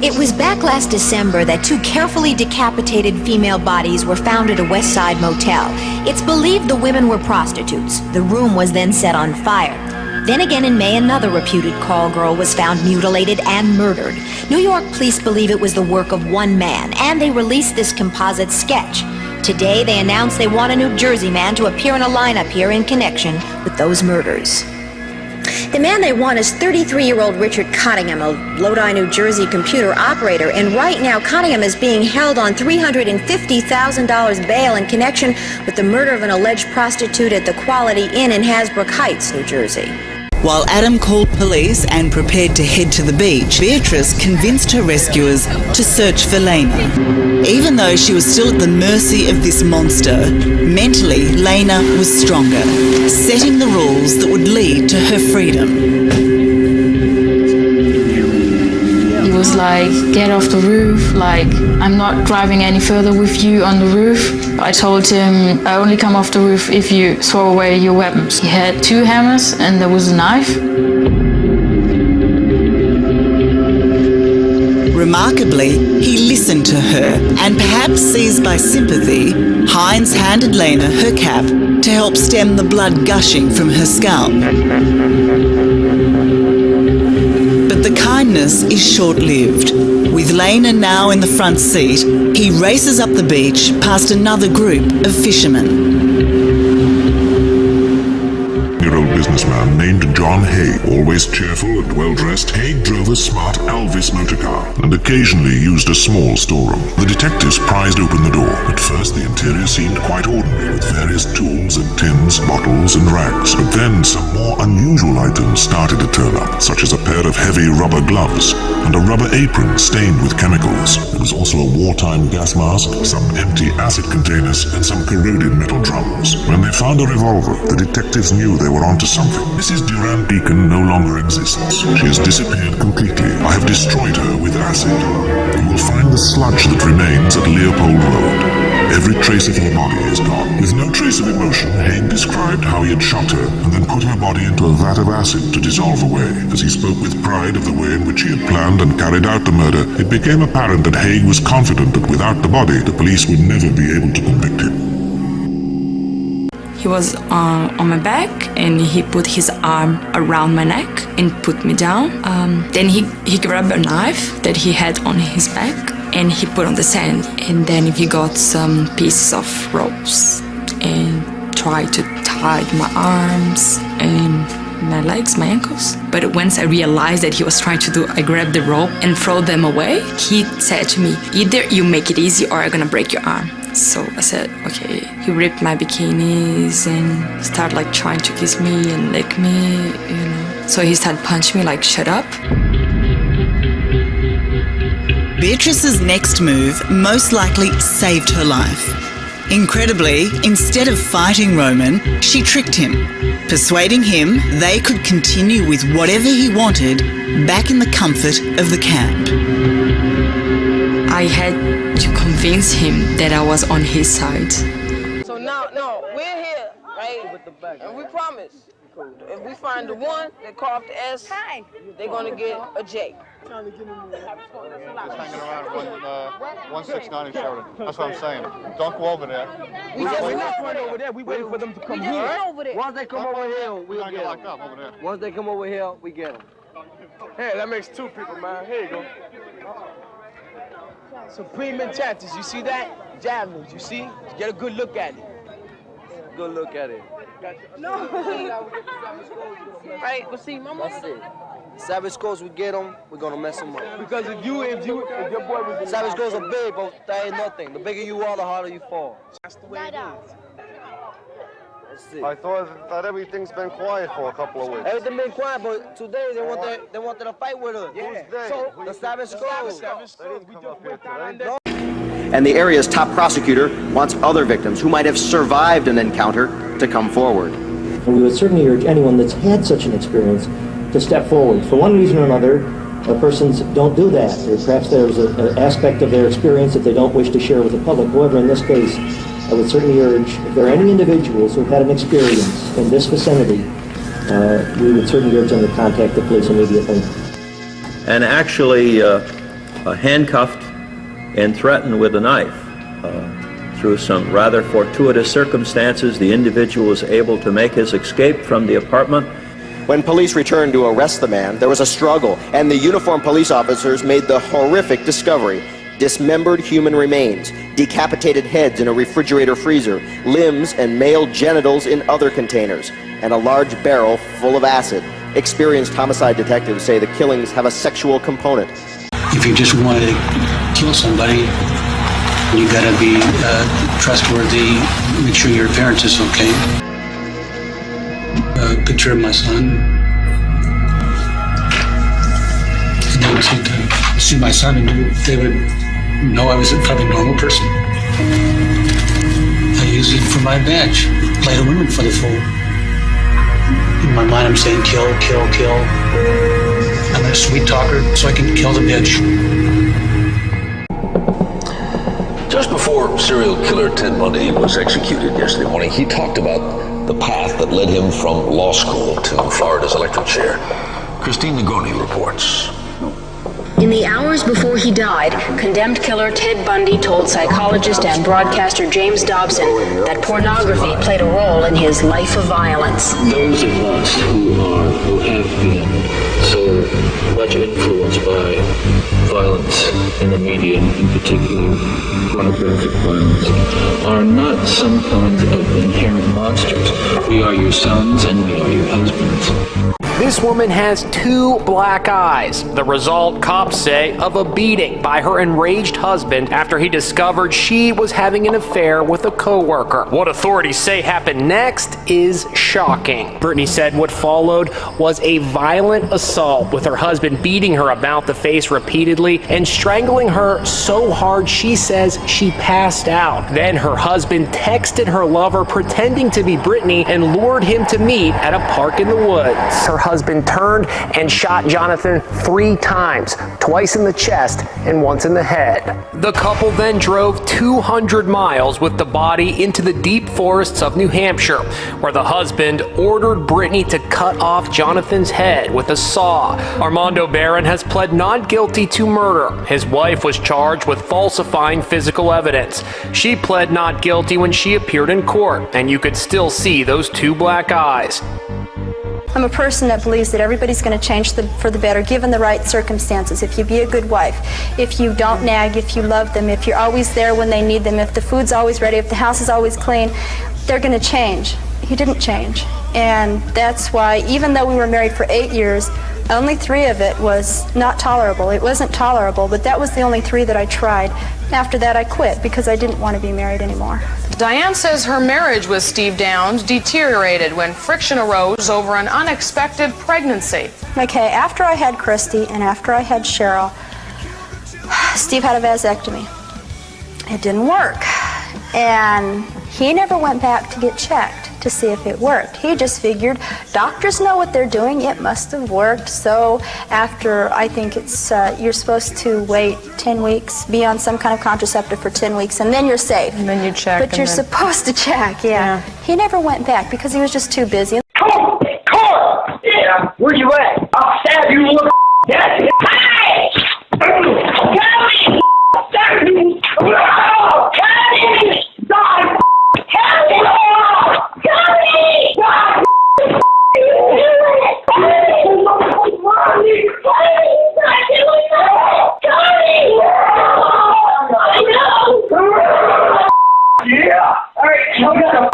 It was back last December that 2 carefully decapitated female bodies were found at a West Side motel. It's believed the women were prostitutes. The room was then set on fire. Then again in May, another reputed call girl was found mutilated and murdered. New York police believe it was the work of one man, and they released this composite sketch. Today, they announced they want a New Jersey man to appear in a lineup here in connection with those murders. The man they want is 33-year-old Richard Cottingham, a Lodi, New Jersey computer operator, and right now Cottingham is being held on $350,000 bail in connection with the murder of an alleged prostitute at the Quality Inn in Hasbrook Heights, New Jersey. While Adam called police and prepared to head to the beach, Beatrice convinced her rescuers to search for Lena. Even though she was still at the mercy of this monster, mentally Lena was stronger, setting the rules that would lead to her freedom. He was like, get off the roof, like, I'm not driving any further with you on the roof. I told him, I only come off the roof if you throw away your weapons. He had 2 hammers and there was a knife. Remarkably, he listened to her, and perhaps seized by sympathy, Hines handed Lena her cap to help stem the blood gushing from her scalp. But the kindness is short-lived. With Lena now in the front seat, he races up the beach past another group of fishermen. Businessman named John Haig. Always cheerful and well-dressed, Haig drove a smart Elvis motor car and occasionally used a small storeroom. The detectives prized open the door. At first, the interior seemed quite ordinary, with various tools and tins, bottles and rags. But then some more unusual items started to turn up, such as a pair of heavy rubber gloves and a rubber apron stained with chemicals. There was also a wartime gas mask, some empty acid containers, and some corroded metal drums. When they found a revolver, the detectives knew they were onto something. Mrs. Durand Deacon no longer exists. She has disappeared completely. I have destroyed her with acid. You will find the sludge that remains at Leopold Road. Every trace of her body is gone. With no trace of emotion, Haig described how he had shot her and then put her body into a vat of acid to dissolve away. As he spoke with pride of the way in which he had planned and carried out the murder, it became apparent that Haig was confident that without the body, the police would never be able to convict him. He was on my back and he put his arm around my neck and put me down. Then he grabbed a knife that he had on his back and he put on the sand. And then he got some pieces of ropes and tried to tie my arms and my legs, my ankles. But once I realized that he was trying to do, I grabbed the rope and throw them away. He said to me, either you make it easy or I'm gonna break your arm. So I said, okay. He ripped my bikinis and started like trying to kiss me and lick me, you know. So he started punching me like, shut up. Beatrice's next move most likely saved her life. Incredibly, instead of fighting Roman, she tricked him, persuading him they could continue with whatever he wanted back in the comfort of the camp. I had to convince him that I was on his side. So now, we're here, right? And we promise, if we find the one that carved the S, they're gonna get a J. Just hanging around 169 and Sheridan. That's what I'm saying. Don't go over there. We're not going over there. We waiting for them to come here. Once they come over here, we'll get locked up over there. Once they come over here, we get them. Hey, that makes 2 people, man. Here you go. Supreme Enchantress, you see that? Javelins, you see? Get a good look at it. Good look at it. No. Right, but see, my mother. That's it. Savage Ghosts, we get them, we're gonna mess them up. Because if your boy was Savage Ghosts are big, but that ain't nothing. The bigger you are, the harder you fall. That's the way it is. I thought everything's been quiet for a couple of weeks. Everything been quiet, but today they wanted to fight with us. Yeah. So the Savage Ghosts. And the area's top prosecutor wants other victims who might have survived an encounter to come forward. And we would certainly urge anyone that's had such an experience to step forward. For one reason or another, persons don't do that. Or perhaps there's an aspect of their experience that they don't wish to share with the public. However, in this case, I would certainly urge, if there are any individuals who have had an experience in this vicinity, we would certainly urge them to contact the police immediately. And actually handcuffed and threatened with a knife. Through some rather fortuitous circumstances, the individual was able to make his escape from the apartment. When police returned to arrest the man, there was a struggle, and the uniformed police officers made the horrific discovery: dismembered human remains, decapitated heads in a refrigerator freezer, limbs and male genitals in other containers, and a large barrel full of acid. Experienced homicide detectives say the killings have a sexual component. If you just want to kill somebody, you gotta be trustworthy, make sure your appearance is okay. A picture of my son. And they would see my son and they would know I was a probably normal person. I use it for my badge. Play the women for the fool. In my mind I'm saying kill, kill, kill. I'm a sweet talker, so I can kill the bitch. Just before serial killer Ted Bundy was executed yesterday morning, he talked about the path that led him from law school to Florida's electric chair. Christine Negroni reports. In the hours before he died, condemned killer Ted Bundy told psychologist and broadcaster James Dobson that pornography played a role in his life of violence. Those of us who have been so much influenced by violence in the media, in particular pornographic violence, are not some kinds of inherent monsters. We are your sons and we are your husbands. This woman has 2 black eyes, the result, cops say, of a beating by her enraged husband after he discovered she was having an affair with a co-worker. What authorities say happened next is shocking. Brittany said what followed was a violent assault, with her husband beating her about the face repeatedly and strangling her so hard she says she passed out. Then her husband texted her lover pretending to be Brittany and lured him to meet at a park in the woods. Her husband turned and shot Jonathan 3 times, twice in the chest and once in the head. The couple then drove 200 miles with the body into the deep forests of New Hampshire, where the husband ordered Brittany to cut off Jonathan's head with a saw. Armando Barron has pled not guilty to murder. His wife was charged with falsifying physical evidence. She pled not guilty when she appeared in court, and you could still see those 2 black eyes. I'm a person that believes that everybody's going to change for the better given the right circumstances. If you be a good wife, if you don't nag, if you love them, if you're always there when they need them, if the food's always ready, if the house is always clean, they're going to change. He didn't change. And that's why, even though we were married for 8 years, only 3 of it was not tolerable. It wasn't tolerable, but that was the only 3 that I tried. After that, I quit because I didn't want to be married anymore. Diane says her marriage with Steve Downs deteriorated when friction arose over an unexpected pregnancy. Okay, after I had Christy and after I had Cheryl, Steve had a vasectomy. It didn't work. And he never went back to get checked to see if it worked. He just figured doctors know what they're doing, it must have worked. So after, I think it's, you're supposed to wait 10 weeks, be on some kind of contraceptive for 10 weeks, and then you're safe. And then you check. But you're supposed to check, yeah. He never went back because he was just too busy. Come! Yeah, where you at? I'll stab you, little daddy. Hey! Stab you! Stab you! Die! Help me! Help me! God! Yeah! Alright, I'm gonna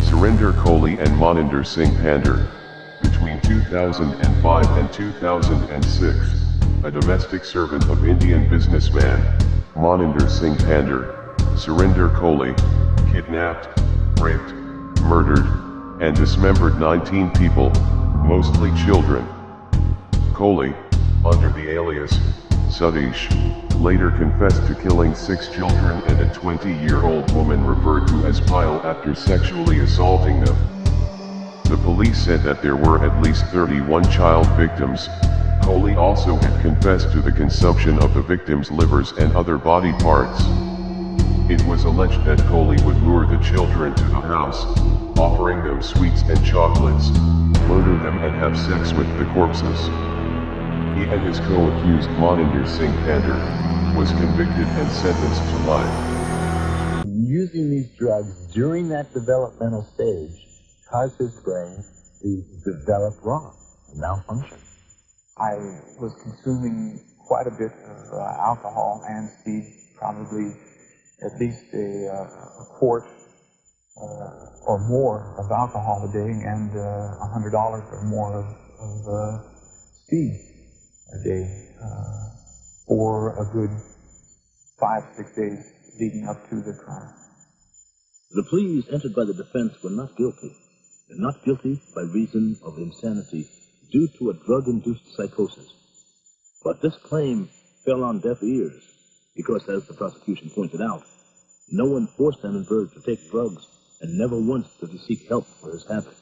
Surinder Kohli and Moninder Singh Pandher. Between 2005 and 2006, a domestic servant of Indian businessman, Moninder Singh Pandher, Surinder Kohli, kidnapped, raped, murdered, and dismembered 19 people, mostly children. Kohli, under the alias Satish, later confessed to killing 6 children and a 20-year-old woman referred to as Pyle after sexually assaulting them. The police said that there were at least 31 child victims. Kohli also had confessed to the consumption of the victims' livers and other body parts. It was alleged that Kohli would lure the children to the house, offering them sweets and chocolates, murder them and have sex with the corpses. He and his co-accused Moninder Singh Pandher was convicted and sentenced to life. Using these drugs during that developmental stage caused his brain to develop wrong, malfunction. I was consuming quite a bit of alcohol, and Steve probably at least a quart or more of alcohol a day, and $100 or more of speed a day for a good 5-6 days leading up to the crime. The pleas entered by the defense were not guilty. They're not guilty by reason of insanity due to a drug-induced psychosis. But this claim fell on deaf ears because, as the prosecution pointed out, no one forced Annenberg to take drugs, and never once did he seek help for his habit.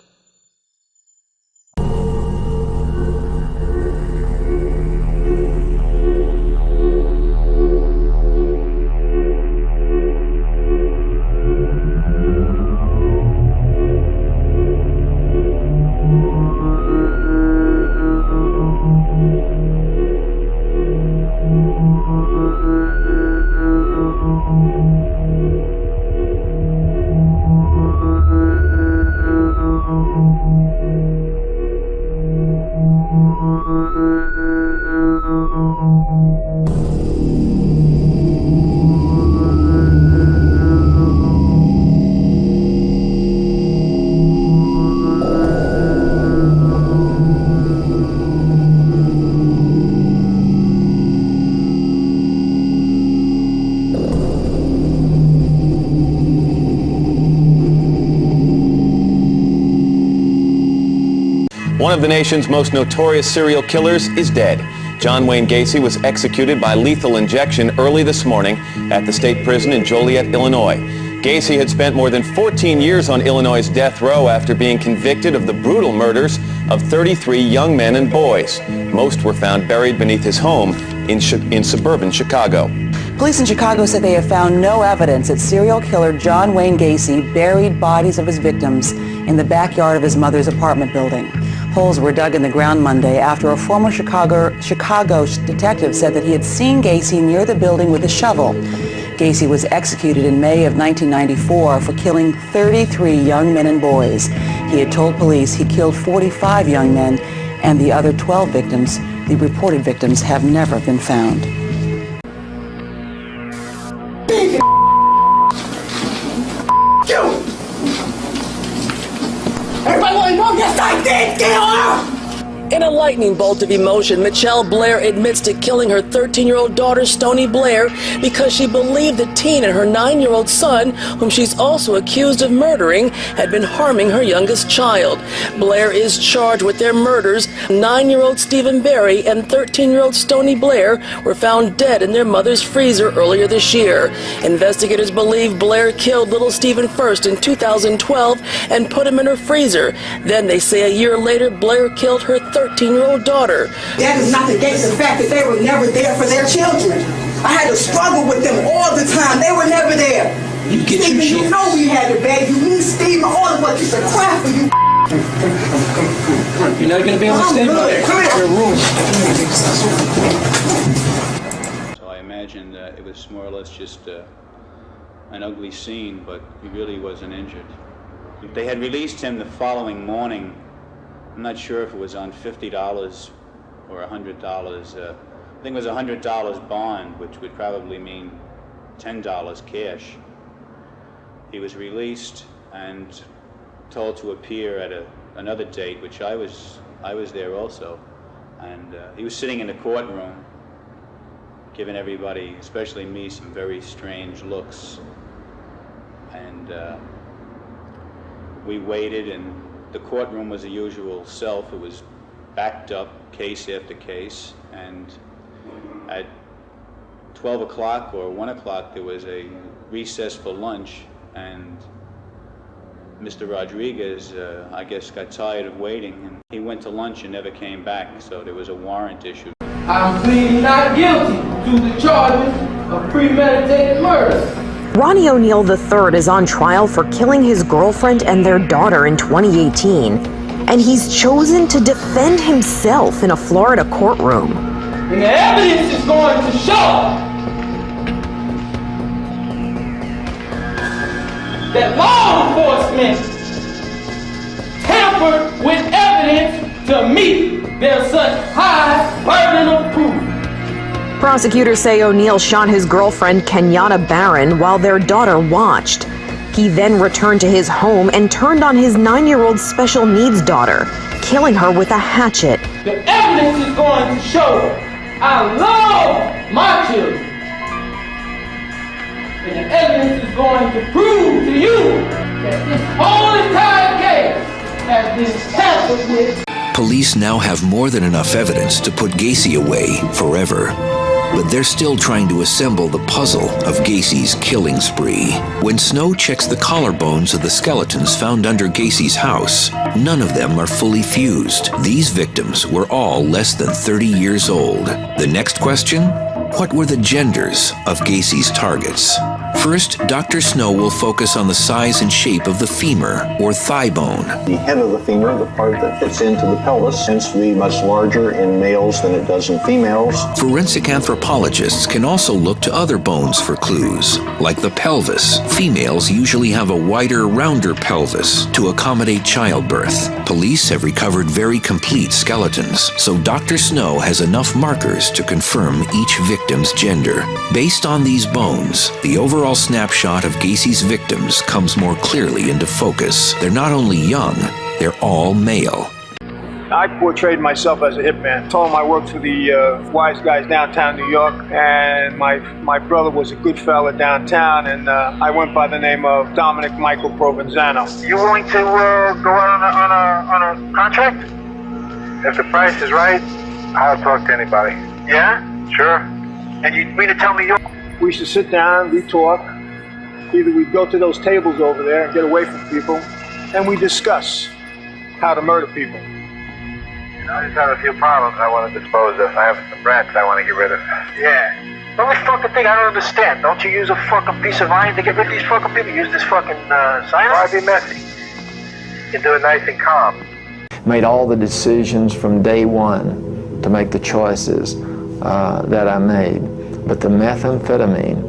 One of the nation's most notorious serial killers is dead. John Wayne Gacy was executed by lethal injection early this morning at the state prison in Joliet, Illinois. Gacy had spent more than 14 years on Illinois' death row after being convicted of the brutal murders of 33 young men and boys. Most were found buried beneath his home in suburban Chicago. Police in Chicago said they have found no evidence that serial killer John Wayne Gacy buried bodies of his victims in the backyard of his mother's apartment building. Holes were dug in the ground Monday after a former Chicago detective said that he had seen Gacy near the building with a shovel. Gacy was executed in May of 1994 for killing 33 young men and boys. He had told police he killed 45 young men, and the other 12 victims, the reported victims, have never been found. Everybody want to know? Yes, I did kill her! In a lightning bolt of emotion, Michelle Blair admits to killing her 13-year-old daughter, Stoney Blair, because she believed the teen and her 9-year-old son, whom she's also accused of murdering, had been harming her youngest child. Blair is charged with their murders. 9-year-old Stephen Barry and 13-year-old Stoney Blair were found dead in their mother's freezer earlier this year. Investigators believe Blair killed little Stephen first in 2012 and put him in her freezer. Then they say a year later, Blair killed her 13-year-old daughter. That does not negate the fact that they were never there for their children. I had to struggle with them all the time. They were never there. You get Stephen, your shit. You know we had to beg you. Me, Stephen, all of us used to cry for you. You're not going to be able to stay by your room. So I imagine it was more or less just an ugly scene, but he really wasn't injured. They had released him the following morning. I'm not sure if it was on $50 or $100. I think it was $100 bond, which would probably mean $10 cash. He was released and told to appear at another date, which I was there also. And he was sitting in the courtroom, giving everybody, especially me, some very strange looks. And we waited, and the courtroom was the usual self. It was backed up, case after case, and at 12 o'clock or 1 o'clock there was a recess for lunch, and Mr. Rodriguez, I guess, got tired of waiting, and he went to lunch and never came back, so there was a warrant issued. I'm pleading not guilty to the charges of premeditated murder. Ronnie O'Neill III is on trial for killing his girlfriend and their daughter in 2018, and he's chosen to defend himself in a Florida courtroom. And the evidence is going to show that law enforcement tampered with evidence to meet their such high burden of proof. Prosecutors say O'Neill shot his girlfriend Kenyatta Barron while their daughter watched. He then returned to his home and turned on his 9-year-old special needs daughter, killing her with a hatchet. The evidence is going to show I love my children. And the evidence is going to prove to you that this whole entire case has been tampered with. Police now have more than enough evidence to put Gacy away forever. But they're still trying to assemble the puzzle of Gacy's killing spree. When Snow checks the collarbones of the skeletons found under Gacy's house, none of them are fully fused. These victims were all less than 30 years old. The next question? What were the genders of Gacy's targets? First, Dr. Snow will focus on the size and shape of the femur or thigh bone. The head of the femur, the part that fits into the pelvis, tends to be much larger in males than it does in females. Forensic anthropologists can also look to other bones for clues, like the pelvis. Females usually have a wider, rounder pelvis to accommodate childbirth. Police have recovered very complete skeletons, so Dr. Snow has enough markers to confirm each victim's gender. Based on these bones, the overall snapshot of Gacy's victims comes more clearly into focus. They're not only young, they're all male. I portrayed myself as a hitman. Told him I worked for the wise guys downtown New York, and my brother was a good fella downtown, and I went by the name of Dominic Michael Provenzano. You willing to go out on a contract? If the price is right, I'll talk to anybody. Yeah? Sure. And you mean to tell me we used to sit down, we talk. Either we'd go to those tables over there and get away from people, and we discuss how to murder people. I just have a few problems I want to dispose of. I have some rats I want to get rid of. Yeah. The only fucking thing I don't understand, don't you use a fucking piece of iron to get rid of these fucking people? Use this fucking cyanide? Why be messy? You do it nice and calm. Made all the decisions from day one to make the choices that I made. But the methamphetamine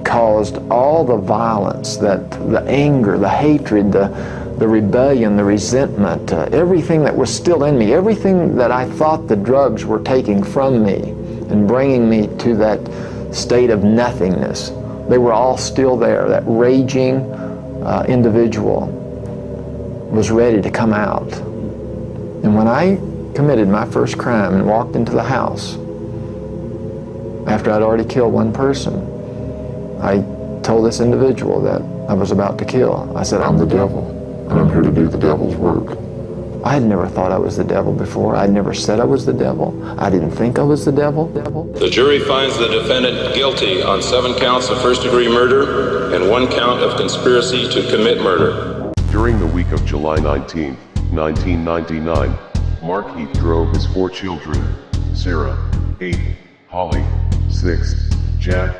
caused all the violence, the anger, the hatred, the rebellion, the resentment, everything that was still in me, everything that I thought the drugs were taking from me and bringing me to that state of nothingness. They were all still there. That raging individual was ready to come out. And when I committed my first crime and walked into the house, after I'd already killed one person, I told this individual that I was about to kill. I said, I'm the devil, and I'm here to do the devil's work. I had never thought I was the devil before. I'd never said I was the devil. I didn't think I was the devil. The jury finds the defendant guilty on 7 counts of first-degree murder and 1 count of conspiracy to commit murder. During the week of July 19, 1999, Mark Heath drove his 4 children, Sarah, 8, Holly, 6, Jack,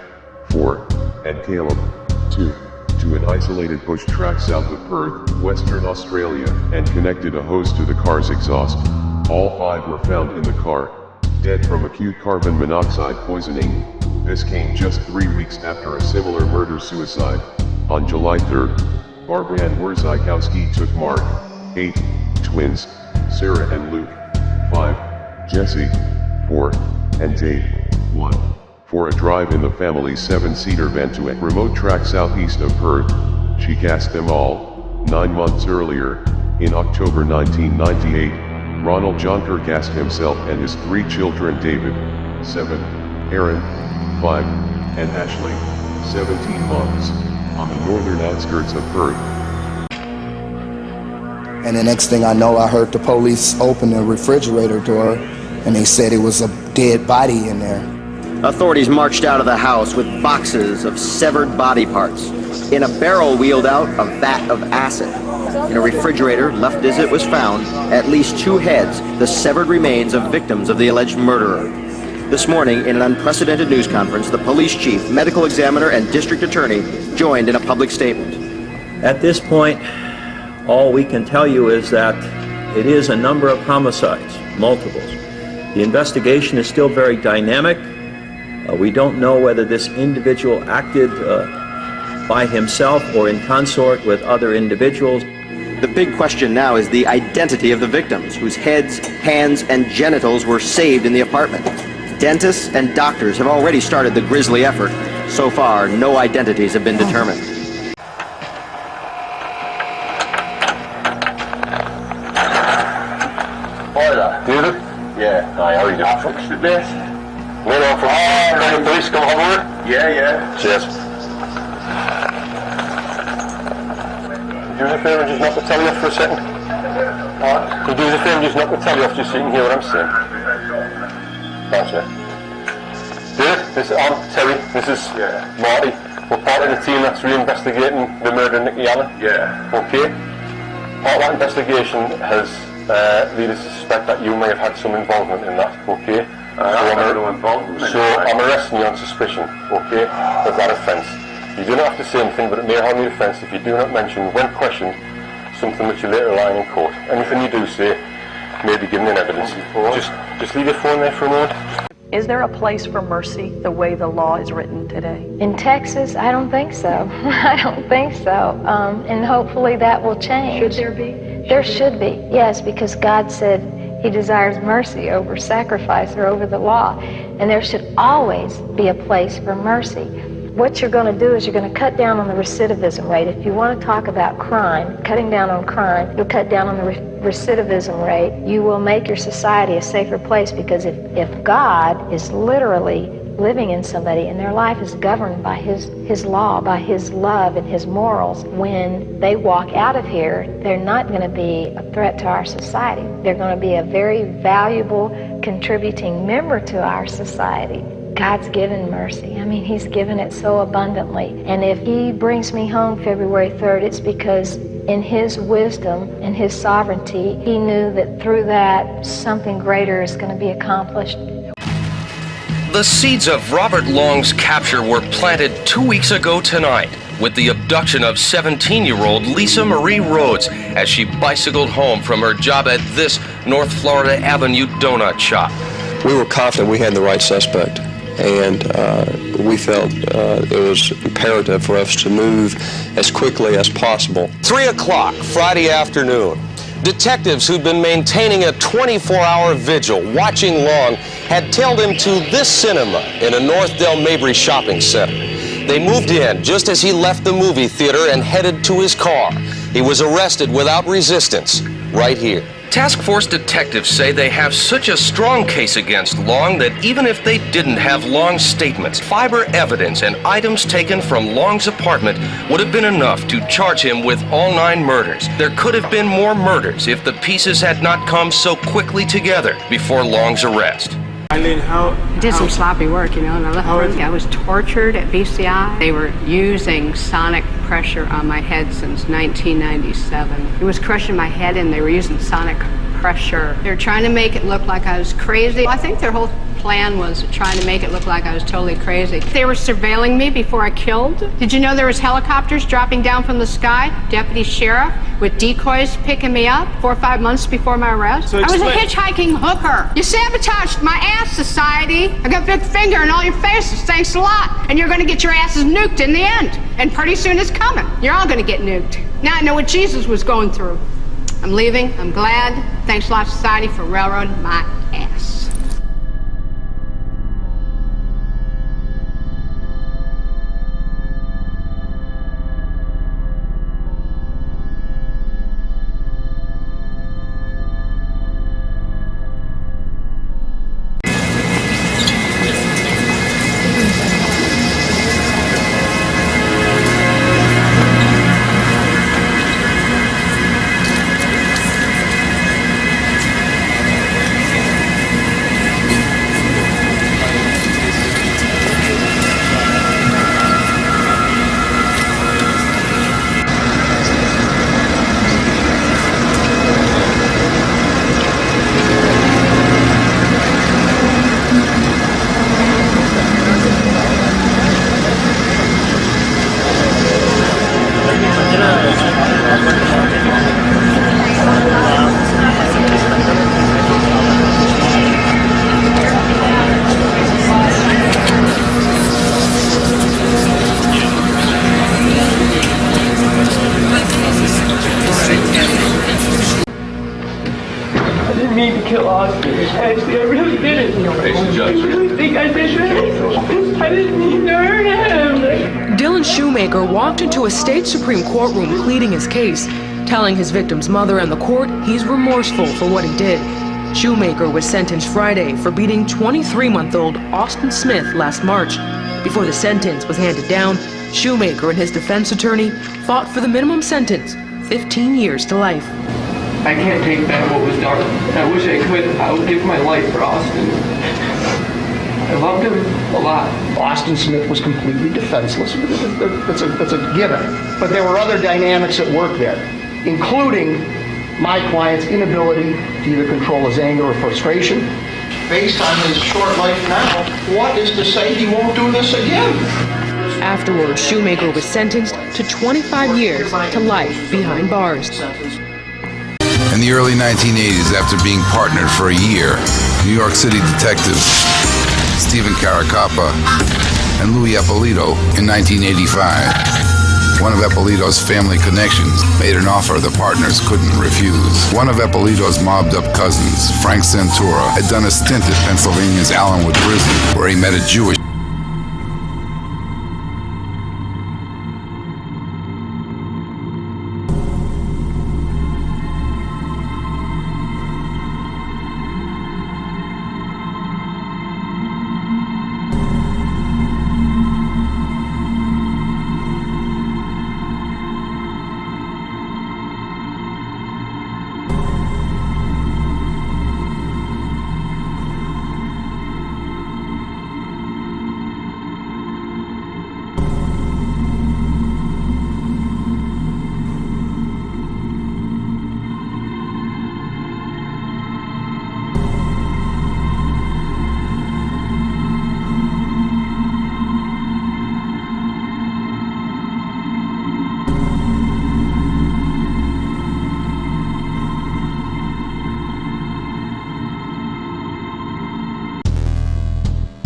4, and Caleb, 2, to an isolated bush track south of Perth, Western Australia, and connected a hose to the car's exhaust. All 5 were found in the car, dead from acute carbon monoxide poisoning. This came just 3 weeks after a similar murder-suicide. On July 3rd, Barbara Ann Wurzykowski took Mark, 8, twins, Sarah and Luke, 5, Jesse, 4, and Dave, 1, for a drive in the family's 7-seater van to a remote track southeast of Perth. She cast them all. 9 months earlier, in October 1998, Ronald Jonker cast himself and his 3 children, David, 7, Aaron, 5, and Ashley, 17 months, on the northern outskirts of Perth. And the next thing I know, I heard the police open the refrigerator door, and they said it was a dead body in there. Authorities marched out of the house with boxes of severed body parts. In a barrel wheeled out a vat of acid. In a refrigerator, left as it was found, at least 2 heads, the severed remains of victims of the alleged murderer. This morning, in an unprecedented news conference, the police chief, medical examiner, and district attorney joined in a public statement. At this point, all we can tell you is that it is a number of homicides, multiples. The investigation is still very dynamic. We don't know whether this individual acted by himself or in consort with other individuals. The big question now is the identity of the victims, whose heads, hands, and genitals were saved in the apartment. Dentists and doctors have already started the grisly effort. So far, no identities have been determined. Did it? Yeah. Aye, how are you doing? Fuck's the best. No, from the police come over? Yeah, yeah. Cheers. Could you do us a favour and just knock the telly off for a second? What? Could you do us a favour and just knock the telly off just so you can hear what I'm saying? Thanks, yeah. I'm Terry. This is Marty. We're part of the team that's reinvestigating the murder of Nicky Allen. Yeah. Okay. Part of that investigation has led us to suspect that you may have had some involvement in that. Okay. So I'm arresting you on suspicion. Okay. Of that offence. You do not have to say anything, but it may harm the offence if you do not mention, when questioned, something which you later rely in court. Anything you do say may be given in evidence. Just leave your phone there for a moment. Is there a place for mercy the way the law is written today? In Texas, I don't think so. I don't think so. And hopefully that will change. Should there be? There should be, yes, because God said He desires mercy over sacrifice or over the law. And there should always be a place for mercy. What you're going to do is you're going to cut down on the recidivism rate. If you want to talk about crime, cutting down on crime, you'll cut down on the recidivism rate. You will make your society a safer place, because if God is literally living in somebody and their life is governed by his law, by His love and His morals, when they walk out of here, they're not going to be a threat to our society. They're going to be a very valuable, contributing member to our society. God's given mercy. I mean, He's given it so abundantly. And if He brings me home February 3rd, it's because in His wisdom and His sovereignty, He knew that through that, something greater is going to be accomplished. The seeds of Robert Long's capture were planted 2 weeks ago tonight with the abduction of 17-year-old Lisa Marie Rhodes as she bicycled home from her job at this North Florida Avenue donut shop. We were confident we had the right suspect, and we felt it was imperative for us to move as quickly as possible. 3 o'clock Friday afternoon. Detectives who'd been maintaining a 24-hour vigil watching Long had tailed him to this cinema in a North Del Mabry shopping center. They moved in just as he left the movie theater and headed to his car. He was arrested without resistance right here. Task Force detectives say they have such a strong case against Long that even if they didn't have Long's statements, fiber evidence and items taken from Long's apartment would have been enough to charge him with all 9 murders. There could have been more murders if the pieces had not come so quickly together before Long's arrest. Eileen, did some sloppy work, you know, and I was tortured at BCI. They were using sonic pressure on my head since 1997. It was crushing my head, and they were using sonic pressure. They were trying to make it look like I was crazy. I think their whole plan was trying to make it look like I was totally crazy. They were surveilling me before I killed. Did you know there was helicopters dropping down from the sky? Deputy sheriff with decoys picking me up 4 or 5 months before my arrest. So I was a hitchhiking hooker. You sabotaged my ass, society. I got a big finger in all your faces. Thanks a lot. And you're going to get your asses nuked in the end. And pretty soon it's coming. You're all going to get nuked. Now I know what Jesus was going through. I'm leaving. I'm glad. Thanks a lot, society, for railroading my ass. Actually, I really didn't. I really think I did that. I didn't mean to hurt him. Dylan Shoemaker walked into a state Supreme Courtroom pleading his case, telling his victim's mother and the court he's remorseful for what he did. Shoemaker was sentenced Friday for beating 23-month-old Austin Smith last March. Before the sentence was handed down, Shoemaker and his defense attorney fought for the minimum sentence, 15 years to life. I can't take back what was done. I wish I could. I would give my life for Austin. I loved him a lot. Austin Smith was completely defenseless. That's a given. But there were other dynamics at work there, including my client's inability to either control his anger or frustration. Based on his short life now, what is to say he won't do this again? Afterwards, Shoemaker was sentenced to 25 years to life behind bars. In the early 1980s, after being partnered for a year, New York City detectives Stephen Caracappa and Louis Ippolito in 1985. One of Ippolito's family connections made an offer the partners couldn't refuse. One of Ippolito's mobbed-up cousins, Frank Santura, had done a stint at Pennsylvania's Allenwood prison, where he met a Jewish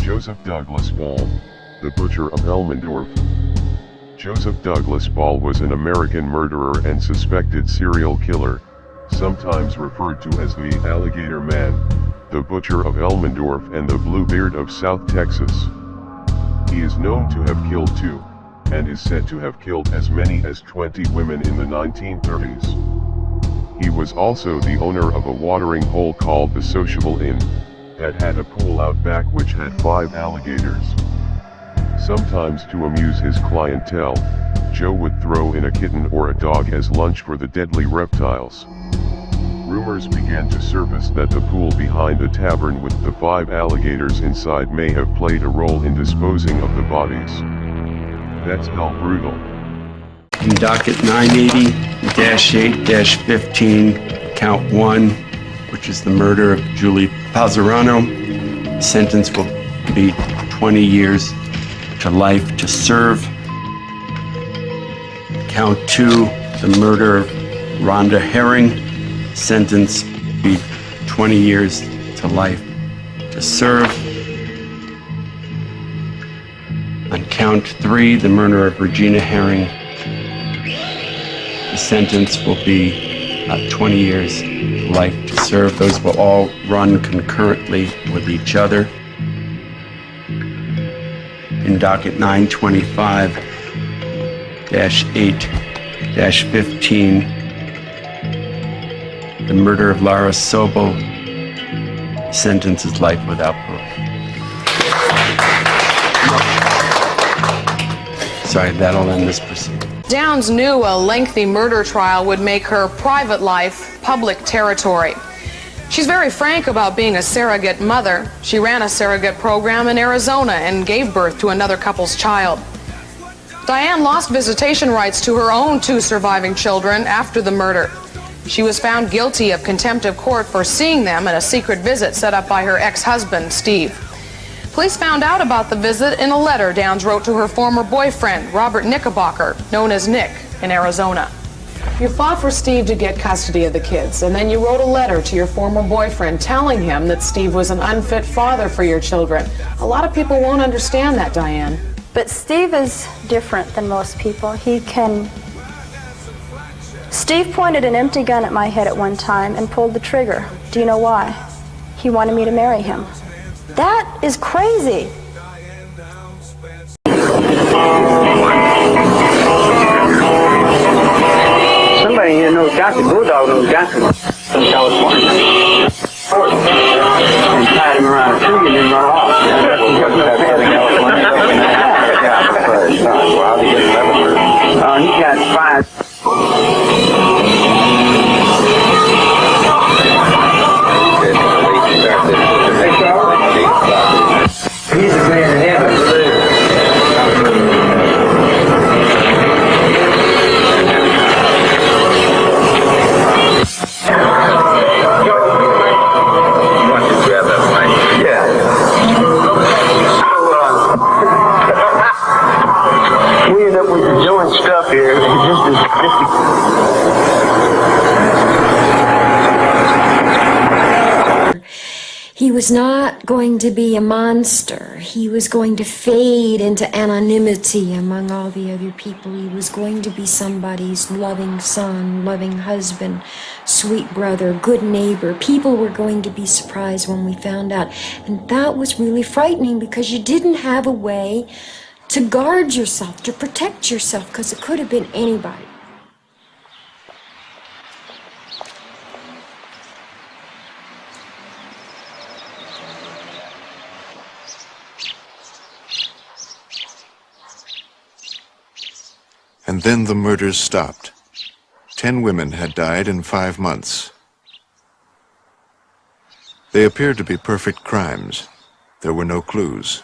Joseph Douglas Ball, the Butcher of Elmendorf. Joseph Douglas Ball was an American murderer and suspected serial killer, sometimes referred to as the Alligator Man, the Butcher of Elmendorf and the Bluebeard of South Texas. He is known to have killed 2, and is said to have killed as many as 20 women in the 1930s. He was also the owner of a watering hole called the Sociable Inn, that had a pool out back which had 5 alligators. Sometimes to amuse his clientele, Joe would throw in a kitten or a dog as lunch for the deadly reptiles. Rumors began to surface that the pool behind the tavern with the 5 alligators inside may have played a role in disposing of the bodies. That's how brutal. In docket 980-8-15, count 1, which is the murder of Julie Pazzarano. The sentence will be 20 years to life to serve. Count 2, the murder of Rhonda Herring. Sentence be 20 years to life to serve. On count 3, the murder of Regina Herring. The sentence will be 20 years life to serve. Those will all run concurrently with each other. In docket 925-8-15, the murder of Lara Sobel. Sentence is life without parole. Sorry, that'll end this proceeding. Downs knew a lengthy murder trial would make her private life public territory. She's very frank about being a surrogate mother. She ran a surrogate program in Arizona and gave birth to another couple's child. Diane lost visitation rights to her own 2 surviving children after the murder. She was found guilty of contempt of court for seeing them at a secret visit set up by her ex-husband, Steve. Police found out about the visit in a letter Downs wrote to her former boyfriend, Robert Knickerbocker, known as Nick, in Arizona. You fought for Steve to get custody of the kids, and then you wrote a letter to your former boyfriend telling him that Steve was an unfit father for your children. A lot of people won't understand that, Diane. But Steve is different than most people. Steve pointed an empty gun at my head at one time and pulled the trigger. Do you know why? He wanted me to marry him. That is crazy. Somebody here knows Johnson. Bulldog knows Johnson from California. and tied him around a tree and then run off. He got 5. He's a man in heaven. We end up with doing stuff here. He was not going to be a monster. He was going to fade into anonymity among all the other people. He was going to be somebody's loving son, loving husband, sweet brother, good neighbor. People were going to be surprised when we found out. And that was really frightening because you didn't have a way to guard yourself, to protect yourself, because it could have been anybody. And then the murders stopped. 10 women had died in 5 months. They appeared to be perfect crimes. There were no clues.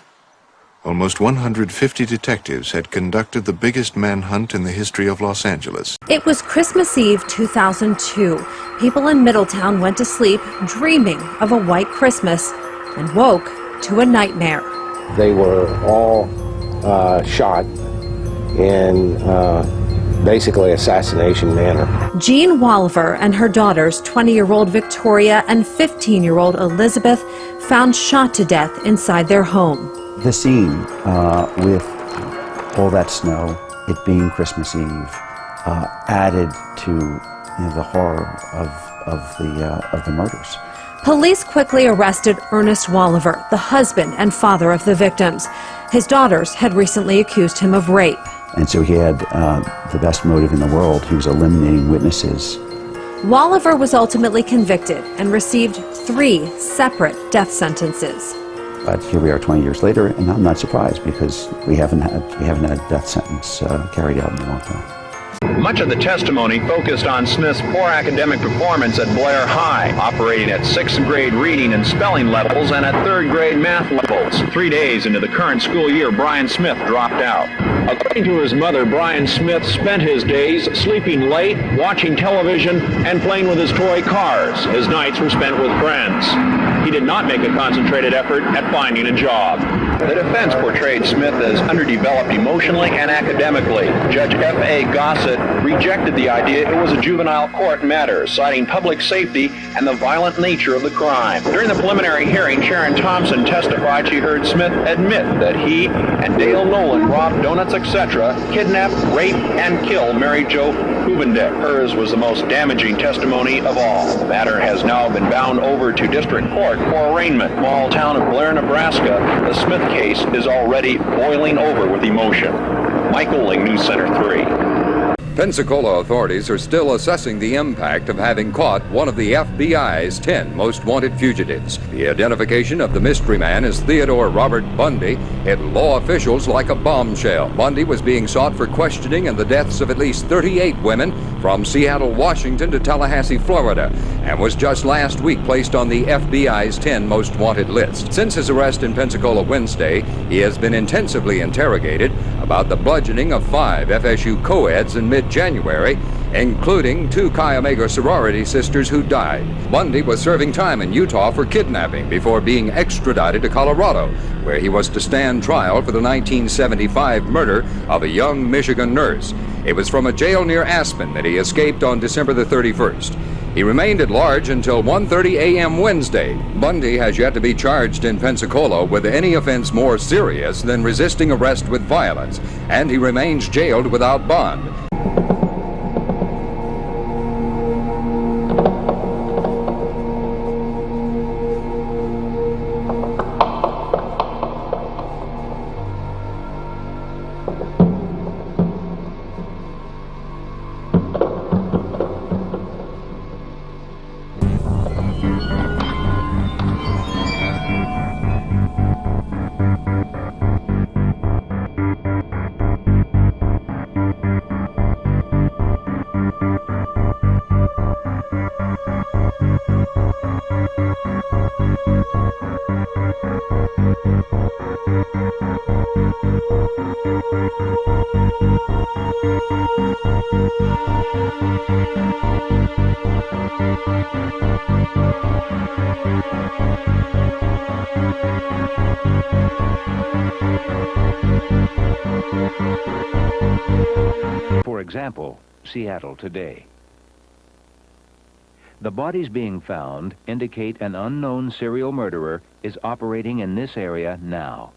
Almost 150 detectives had conducted the biggest manhunt in the history of Los Angeles. It was Christmas Eve 2002. People in Middletown went to sleep dreaming of a white Christmas and woke to a nightmare. They were all shot in basically assassination manner. Jean Walliver and her daughters, 20-year-old Victoria and 15-year-old Elizabeth, found shot to death inside their home. The scene with all that snow, it being Christmas Eve, added to the horror of the murders. Police quickly arrested Ernest Walliver, the husband and father of the victims. His daughters had recently accused him of rape. And so he had the best motive in the world. He was eliminating witnesses. Walliver was ultimately convicted and received 3 separate death sentences. But here we are 20 years later, and I'm not surprised because we haven't had a death sentence carried out in a long time. Much of the testimony focused on Smith's poor academic performance at Blair High, operating at 6th grade reading and spelling levels and at 3rd grade math levels. 3 days into the current school year, Brian Smith dropped out. According to his mother, Brian Smith spent his days sleeping late, watching television, and playing with his toy cars. His nights were spent with friends. He did not make a concentrated effort at finding a job. The defense portrayed Smith as underdeveloped emotionally and academically. Judge F.A. Gossett rejected the idea it was a juvenile court matter, citing public safety and the violent nature of the crime. During the preliminary hearing, Sharon Thompson testified she heard Smith admit that he and Dale Nolan robbed donuts, etc., kidnapped, raped, and killed Mary Jo Hubendick. Hers was the most damaging testimony of all. The matter has now been bound over to district court for arraignment. Small town of Blair, Nebraska, the Smith case is already boiling over with emotion. Michael Ling, News Center 3. Pensacola authorities are still assessing the impact of having caught one of the FBI's 10 most wanted fugitives. The identification of the mystery man as Theodore Robert Bundy hit law officials like a bombshell. Bundy was being sought for questioning in the deaths of at least 38 women from Seattle, Washington to Tallahassee, Florida, and was just last week placed on the FBI's 10 most wanted list. Since his arrest in Pensacola Wednesday, he has been intensively interrogated about the bludgeoning of 5 FSU co-eds in mid-January, including 2 Chi Omega sorority sisters who died. Bundy was serving time in Utah for kidnapping before being extradited to Colorado, where he was to stand trial for the 1975 murder of a young Michigan nurse. It was from a jail near Aspen that he escaped on December the 31st. He remained at large until 1:30 a.m. Wednesday. Bundy has yet to be charged in Pensacola with any offense more serious than resisting arrest with violence, and he remains jailed without bond. For example, Seattle today. The bodies being found indicate an unknown serial murderer is operating in this area now.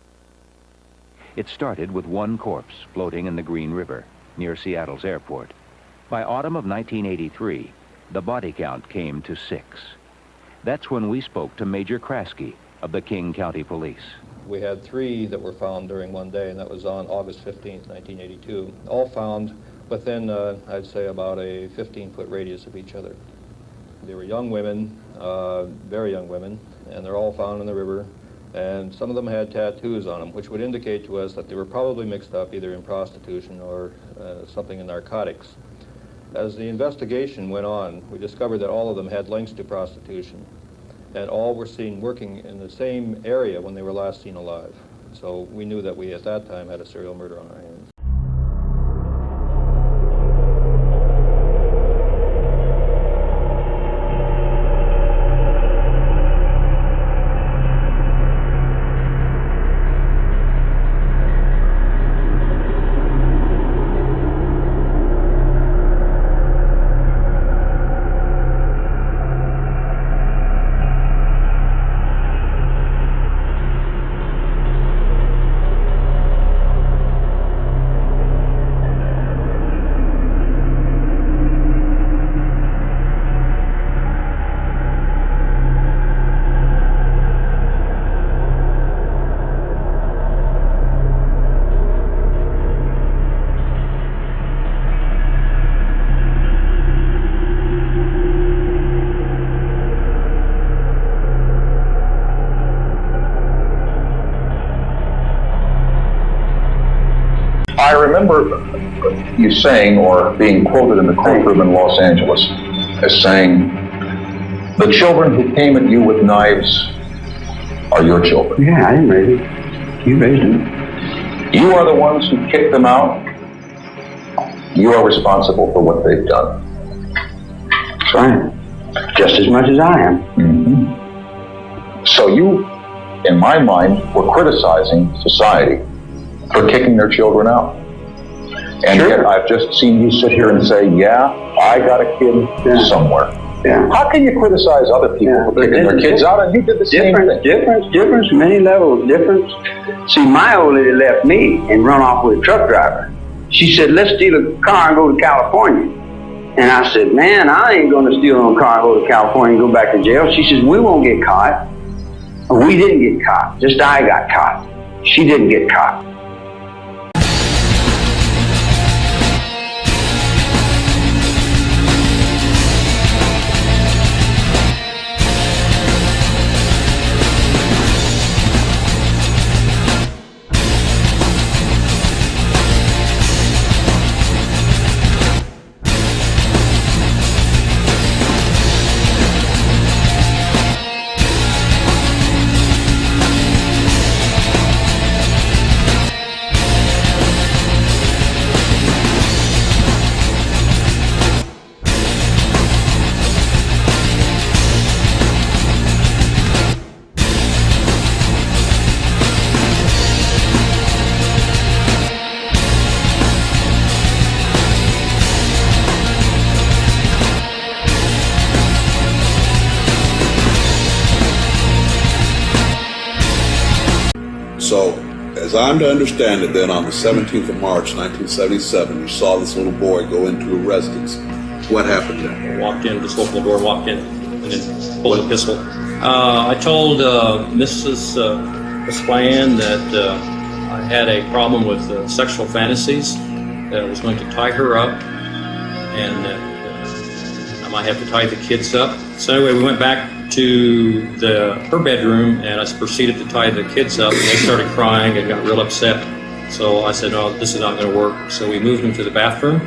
It started with one corpse floating in the Green River near Seattle's airport. By autumn of 1983, the body count came to 6. That's when we spoke to Major Kraske of the King County Police. We had 3 that were found during one day, and that was on August 15th, 1982. All found within, I'd say, about a 15-foot radius of each other. They were young women, very young women, and they're all found in the river. And some of them had tattoos on them, which would indicate to us that they were probably mixed up either in prostitution or something in narcotics. As the investigation went on, we discovered that all of them had links to prostitution, and all were seen working in the same area when they were last seen alive. So we knew that we, at that time, had a serial murder on our hands. I remember you saying, or being quoted in the courtroom in Los Angeles, as saying, the children who came at you with knives are your children. Yeah, I didn't raise them. You raised them. You are the ones who kicked them out. You are responsible for what they've done. That's right. Just as much as I am. Mm-hmm. So you, in my mind, were criticizing society for kicking their children out. And Sure. yet I've just seen you sit here and say, yeah, I got a kid somewhere. Yeah. How can you criticize other people for kicking their kids out, and you did the same thing? Difference, many levels, difference. See, my old lady left me and run off with a truck driver. She said, let's steal a car and go to California. And I said, man, I ain't gonna steal a car and go to California and go back to jail. She says, we won't get caught. We didn't get caught, just I got caught. She didn't get caught. So, as I'm to understand it, then on the 17th of March, 1977, you saw this little boy go into a residence. What happened then? Walked in, just opened the door, walked in, and then pulled a pistol. I told Mrs. Splan that I had a problem with sexual fantasies, that I was going to tie her up, and that I might have to tie the kids up. So anyway, we went back to her bedroom, and I proceeded to tie the kids up, and they started crying and got real upset. So I said, no, this is not going to work. So we moved them to the bathroom.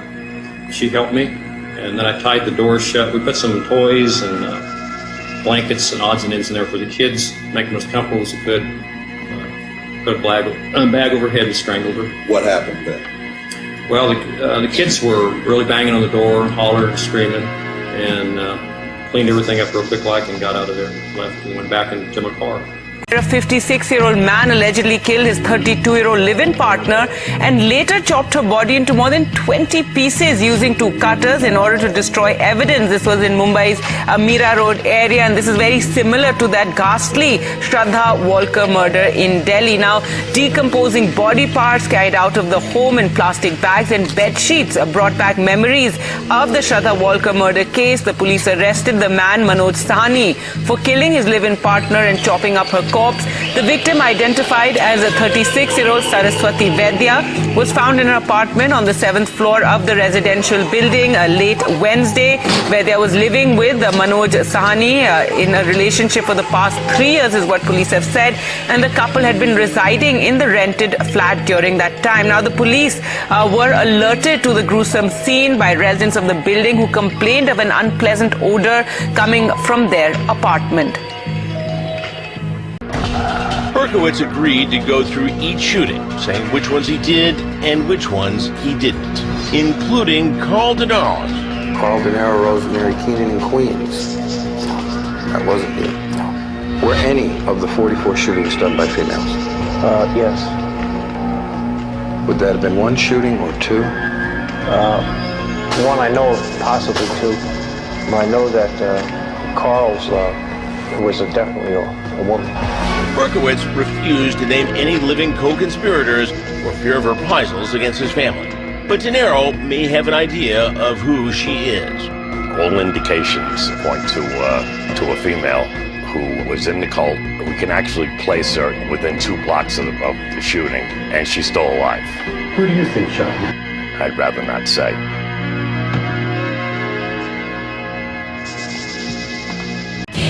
She helped me, and then I tied the doors shut. We put some toys and blankets and odds and ends in there for the kids, make them as comfortable as we could. Put a bag over her head and strangled her. What happened then? Well, the kids were really banging on the door, hollering, screaming, and cleaned everything up real quick like and got out of there, left, and went back into my car. A 56-year-old man allegedly killed his 32-year-old live-in partner and later chopped her body into more than 20 pieces using 2 cutters in order to destroy evidence. This was in Mumbai's Mira Road area, and this is very similar to that ghastly Shraddha Walker murder in Delhi. Now, decomposing body parts carried out of the home in plastic bags and bed sheets brought back memories of the Shraddha Walker murder case. The police arrested the man Manoj Sahni for killing his live-in partner and chopping up her corpse. The victim, identified as a 36-year-old Saraswati Vaidya, was found in her apartment on the 7th floor of the residential building late Wednesday. Vaidya was living with Manoj Sahni in a relationship for the past 3 years, is what police have said, and the couple had been residing in the rented flat during that time. Now, the police were alerted to the gruesome scene by residents of the building who complained of an unpleasant odor coming from their apartment. Berkowitz agreed to go through each shooting, saying which ones he did and which ones he didn't, including Carl De Niro's. Carl De Niro, Rosemary Keenan in Queens. That wasn't me. Were any of the 44 shootings done by females? Yes. Would that have been one shooting or 2? One I know of, possibly 2. But I know that Carl's was definitely a woman. Berkowitz refused to name any living co-conspirators for fear of reprisals against his family. But De Niro may have an idea of who she is. All indications point to a female who was in the cult. We can actually place her within 2 blocks of the shooting, and she's still alive. Who do you think shot you? I'd rather not say.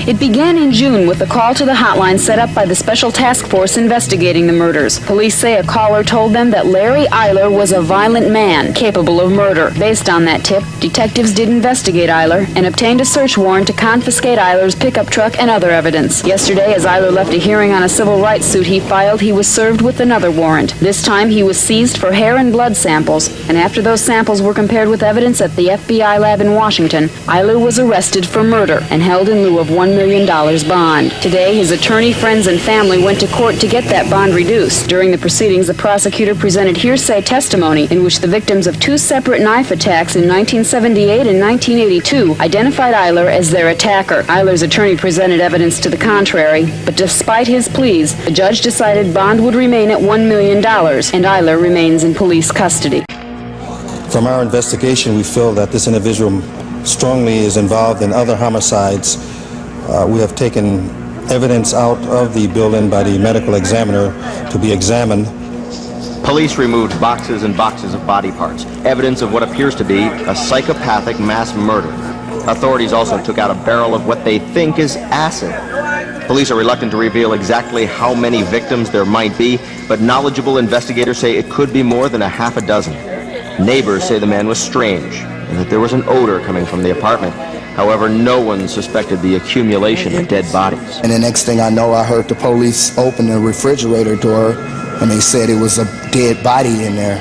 It began in June with a call to the hotline set up by the Special Task Force investigating the murders. Police say a caller told them that Larry Eiler was a violent man capable of murder. Based on that tip, detectives did investigate Eiler and obtained a search warrant to confiscate Eiler's pickup truck and other evidence. Yesterday, as Eiler left a hearing on a civil rights suit he filed, he was served with another warrant. This time, he was seized for hair and blood samples, and after those samples were compared with evidence at the FBI lab in Washington, Eiler was arrested for murder and held in lieu of $1 million bond. Today, his attorney, friends, and family went to court to get that bond reduced. During the proceedings, the prosecutor presented hearsay testimony in which the victims of 2 separate knife attacks in 1978 and 1982 identified Eiler as their attacker. Eiler's attorney presented evidence to the contrary, but despite his pleas, the judge decided bond would remain at $1 million, and Eiler remains in police custody. From our investigation, we feel that this individual strongly is involved in other homicides. We have taken evidence out of the building by the medical examiner to be examined. Police removed boxes and boxes of body parts, evidence of what appears to be a psychopathic mass murder. Authorities also took out a barrel of what they think is acid. Police are reluctant to reveal exactly how many victims there might be, but knowledgeable investigators say it could be more than a half a dozen. Neighbors say the man was strange and that there was an odor coming from the apartment. However, no one suspected the accumulation of dead bodies. And the next thing I know, I heard the police open the refrigerator door and they said it was a dead body in there.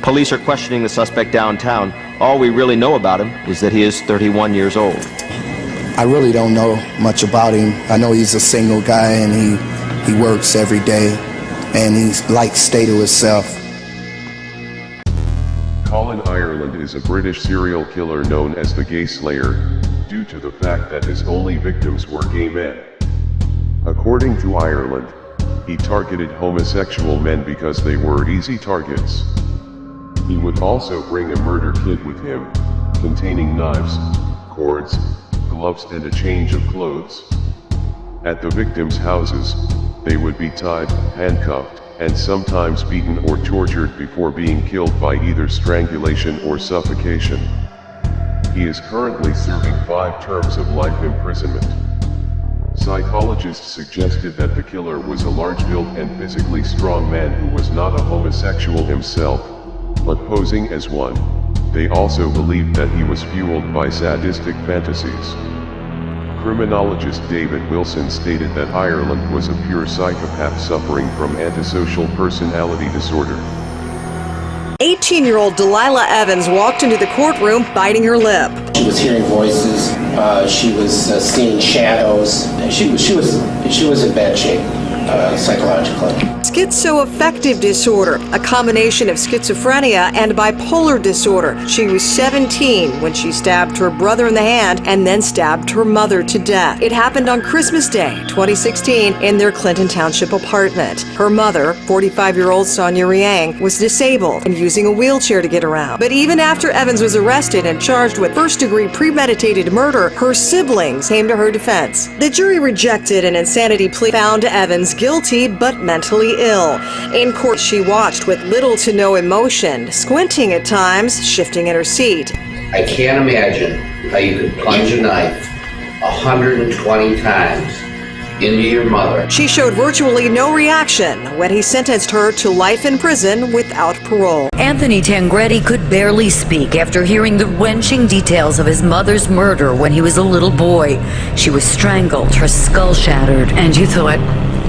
Police are questioning the suspect downtown. All we really know about him is that he is 31 years old. I really don't know much about him. I know he's a single guy and he works every day and he's like stay to himself. Colin Ireland is a British serial killer known as the Gay Slayer, due to the fact that his only victims were gay men. According to Ireland, he targeted homosexual men because they were easy targets. He would also bring a murder kit with him, containing knives, cords, gloves and a change of clothes. At the victims' houses, they would be tied, handcuffed, and sometimes beaten or tortured before being killed by either strangulation or suffocation. He is currently serving 5 terms of life imprisonment. Psychologists suggested that the killer was a large-built and physically strong man who was not a homosexual himself, but posing as one. They also believed that he was fueled by sadistic fantasies. Criminologist David Wilson stated that Ireland was a pure psychopath suffering from antisocial personality disorder. 8 15-year-old Delilah Evans walked into the courtroom biting her lip. She was hearing voices. She was seeing shadows. And she was in bad shape psychologically. Schizoaffective disorder, a combination of schizophrenia and bipolar disorder. She was 17 when she stabbed her brother in the hand and then stabbed her mother to death. It happened on Christmas Day, 2016, in their Clinton Township apartment. Her mother, 45-year-old Sonia Riang, was disabled and using a wheelchair to get around. But even after Evans was arrested and charged with first-degree premeditated murder, her siblings came to her defense. The jury rejected an insanity plea, found Evans guilty but mentally ill. In court, she watched with little to no emotion, squinting at times, shifting in her seat. I can't imagine how you could plunge a knife 120 times into your mother. She showed virtually no reaction when he sentenced her to life in prison without parole. Anthony Tangretti could barely speak after hearing the wrenching details of his mother's murder when he was a little boy. She was strangled, her skull shattered. And you thought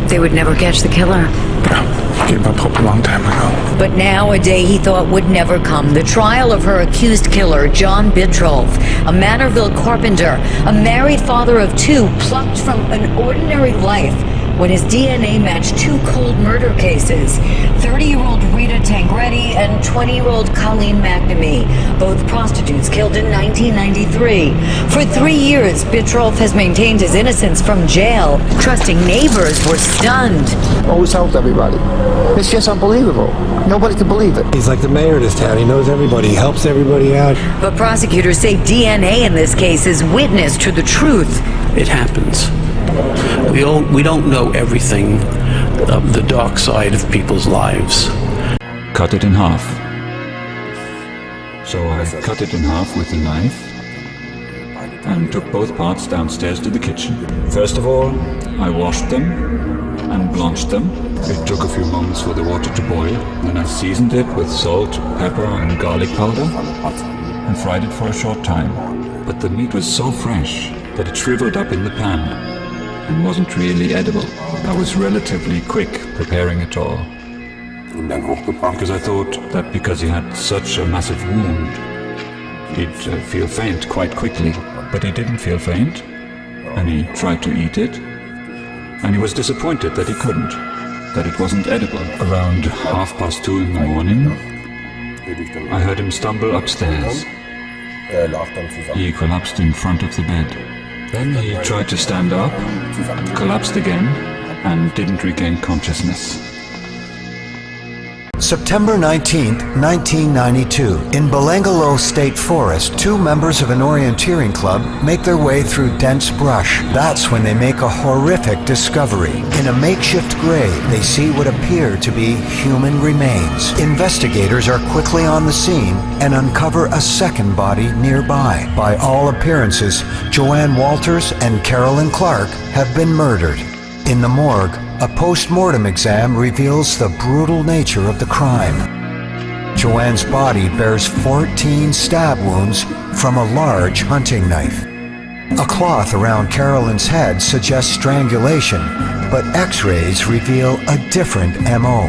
they would never catch the killer? I gave up hope a long time ago. But now, a day he thought would never come. The trial of her accused killer, John Bitrolf, a Manorville carpenter, a married father of two, plucked from an ordinary life when his DNA matched two cold murder cases. 30-year-old Rita Tangretti and 20-year-old Colleen McNamee, both prostitutes killed in 1993. For 3 years, Bitrolf has maintained his innocence from jail. Trusting neighbors were stunned. Always helped everybody. It's just unbelievable. Nobody can believe it. He's like the mayor of this town. He knows everybody. He helps everybody out. But prosecutors say DNA in this case is witness to the truth. It happens. We don't know everything of the dark side of people's lives. Cut it in half. So I cut it in half with a knife and took both parts downstairs to the kitchen. First of all, I washed them and blanched them. It took a few moments for the water to boil. Then I seasoned it with salt, pepper and garlic powder and fried it for a short time. But the meat was so fresh that it shriveled up in the pan and wasn't really edible. I was relatively quick preparing it all, because I thought that because he had such a massive wound, he'd feel faint quite quickly. But he didn't feel faint, and he tried to eat it, and he was disappointed that he couldn't, that it wasn't edible. Around 2:30 in the morning, I heard him stumble upstairs. He collapsed in front of the bed. Then he tried to stand up, collapsed again, and didn't regain consciousness. September 19th, 1992. In Belangolo State Forest, two members of an orienteering club make their way through dense brush. That's when they make a horrific discovery. In a makeshift grave, they see what appear to be human remains. Investigators are quickly on the scene and uncover a second body nearby. By all appearances, Joanne Walters and Carolyn Clark have been murdered. In the morgue, a post-mortem exam reveals the brutal nature of the crime. Joanne's body bears 14 stab wounds from a large hunting knife. A cloth around Carolyn's head suggests strangulation, but x-rays reveal a different MO.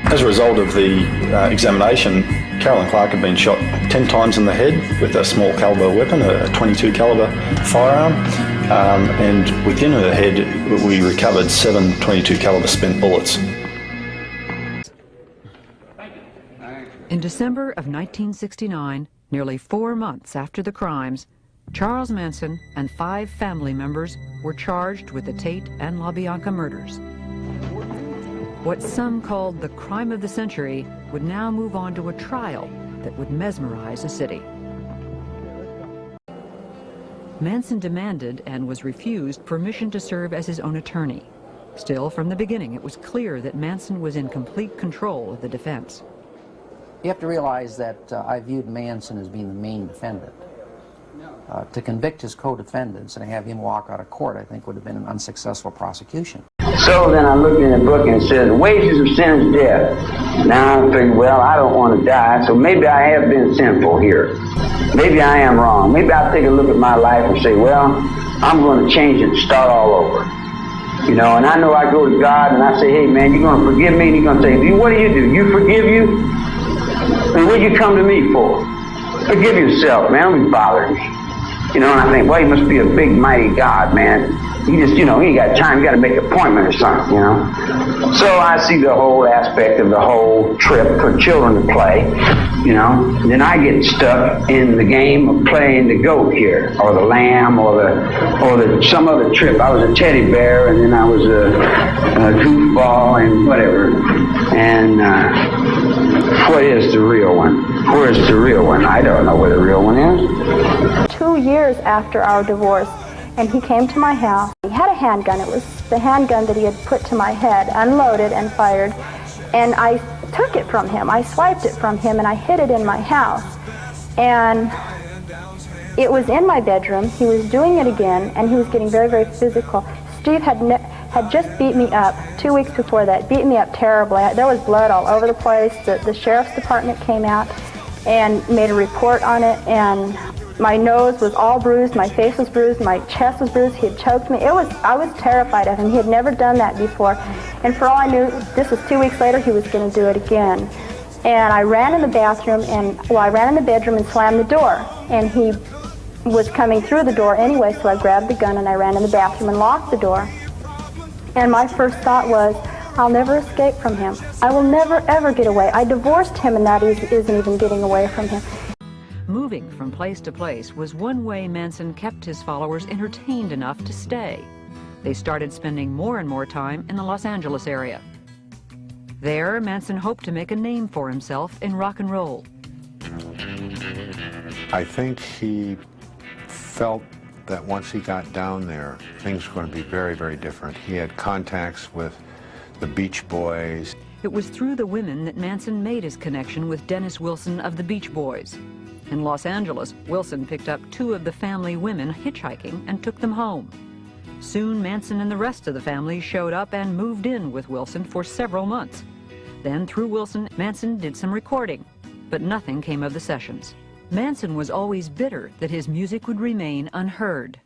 As a result of the examination, Carolyn Clark had been shot 10 times in the head with a small caliber weapon, a .22 caliber firearm. And within her head, we recovered 7 .22 caliber spent bullets. In December of 1969, nearly 4 months after the crimes, Charles Manson and 5 family members were charged with the Tate and LaBianca murders. What some called the crime of the century would now move on to a trial that would mesmerize a city. Manson demanded and was refused permission to serve as his own attorney. Still, from the beginning, it was clear that Manson was in complete control of the defense. You have to realize that I viewed Manson as being the main defendant. To convict his co-defendants and have him walk out of court, I think, would have been an unsuccessful prosecution. So then I looked in the book and it says, wages of sin is death. Now I figured, well, I don't want to die, so maybe I have been sinful here. Maybe I am wrong. Maybe I'll take a look at my life and say, well, I'm going to change it and start all over. You know, and I know I go to God and I say, hey, man, you're going to forgive me? And he's going to say, what do? You forgive you? And what'd you come to me for? Forgive yourself, man. Don't be bothering me. You know, and I think, well, he must be a big, mighty God, man. He just, you know, he ain't got time. He got to make an appointment or something, you know. So I see the whole aspect of the whole trip for children to play, you know. And then I get stuck in the game of playing the goat here, or the lamb, or the some other trip. I was a teddy bear, and then I was a goofball, and whatever. And what is the real one? Where's the real one? I don't know where the real one is. 2 years after our divorce, and he came to my house. He had a handgun. It was the handgun that he had put to my head, unloaded and fired, and I took it from him. I swiped it from him, and I hid it in my house. And it was in my bedroom. He was doing it again, and he was getting very, very physical. Steve had just beat me up 2 weeks before that, beat me up terribly. There was blood all over the place. The sheriff's department came out and made a report on it, and my nose was all bruised, my face was bruised, my chest was bruised. He had choked me. I was terrified of him. He had never done that before. And for all I knew, this was 2 weeks later, he was going to do it again. And I ran in the bathroom, I ran in the bedroom and slammed the door. And he was coming through the door anyway, so I grabbed the gun and I ran in the bathroom and locked the door. And my first thought was, I'll never escape from him. I will never, ever get away. I divorced him, and that isn't even getting away from him. Moving from place to place was one way Manson kept his followers entertained enough to stay. They started spending more and more time in the Los Angeles area. There, Manson hoped to make a name for himself in rock and roll. I think he felt that once he got down there, things were going to be very, very different. He had contacts with the Beach Boys. It was through the women that Manson made his connection with Dennis Wilson of the Beach Boys. In Los Angeles, Wilson picked up 2 of the family women hitchhiking and took them home. Soon, Manson and the rest of the family showed up and moved in with Wilson for several months. Then, through Wilson, Manson did some recording, but nothing came of the sessions. Manson was always bitter that his music would remain unheard.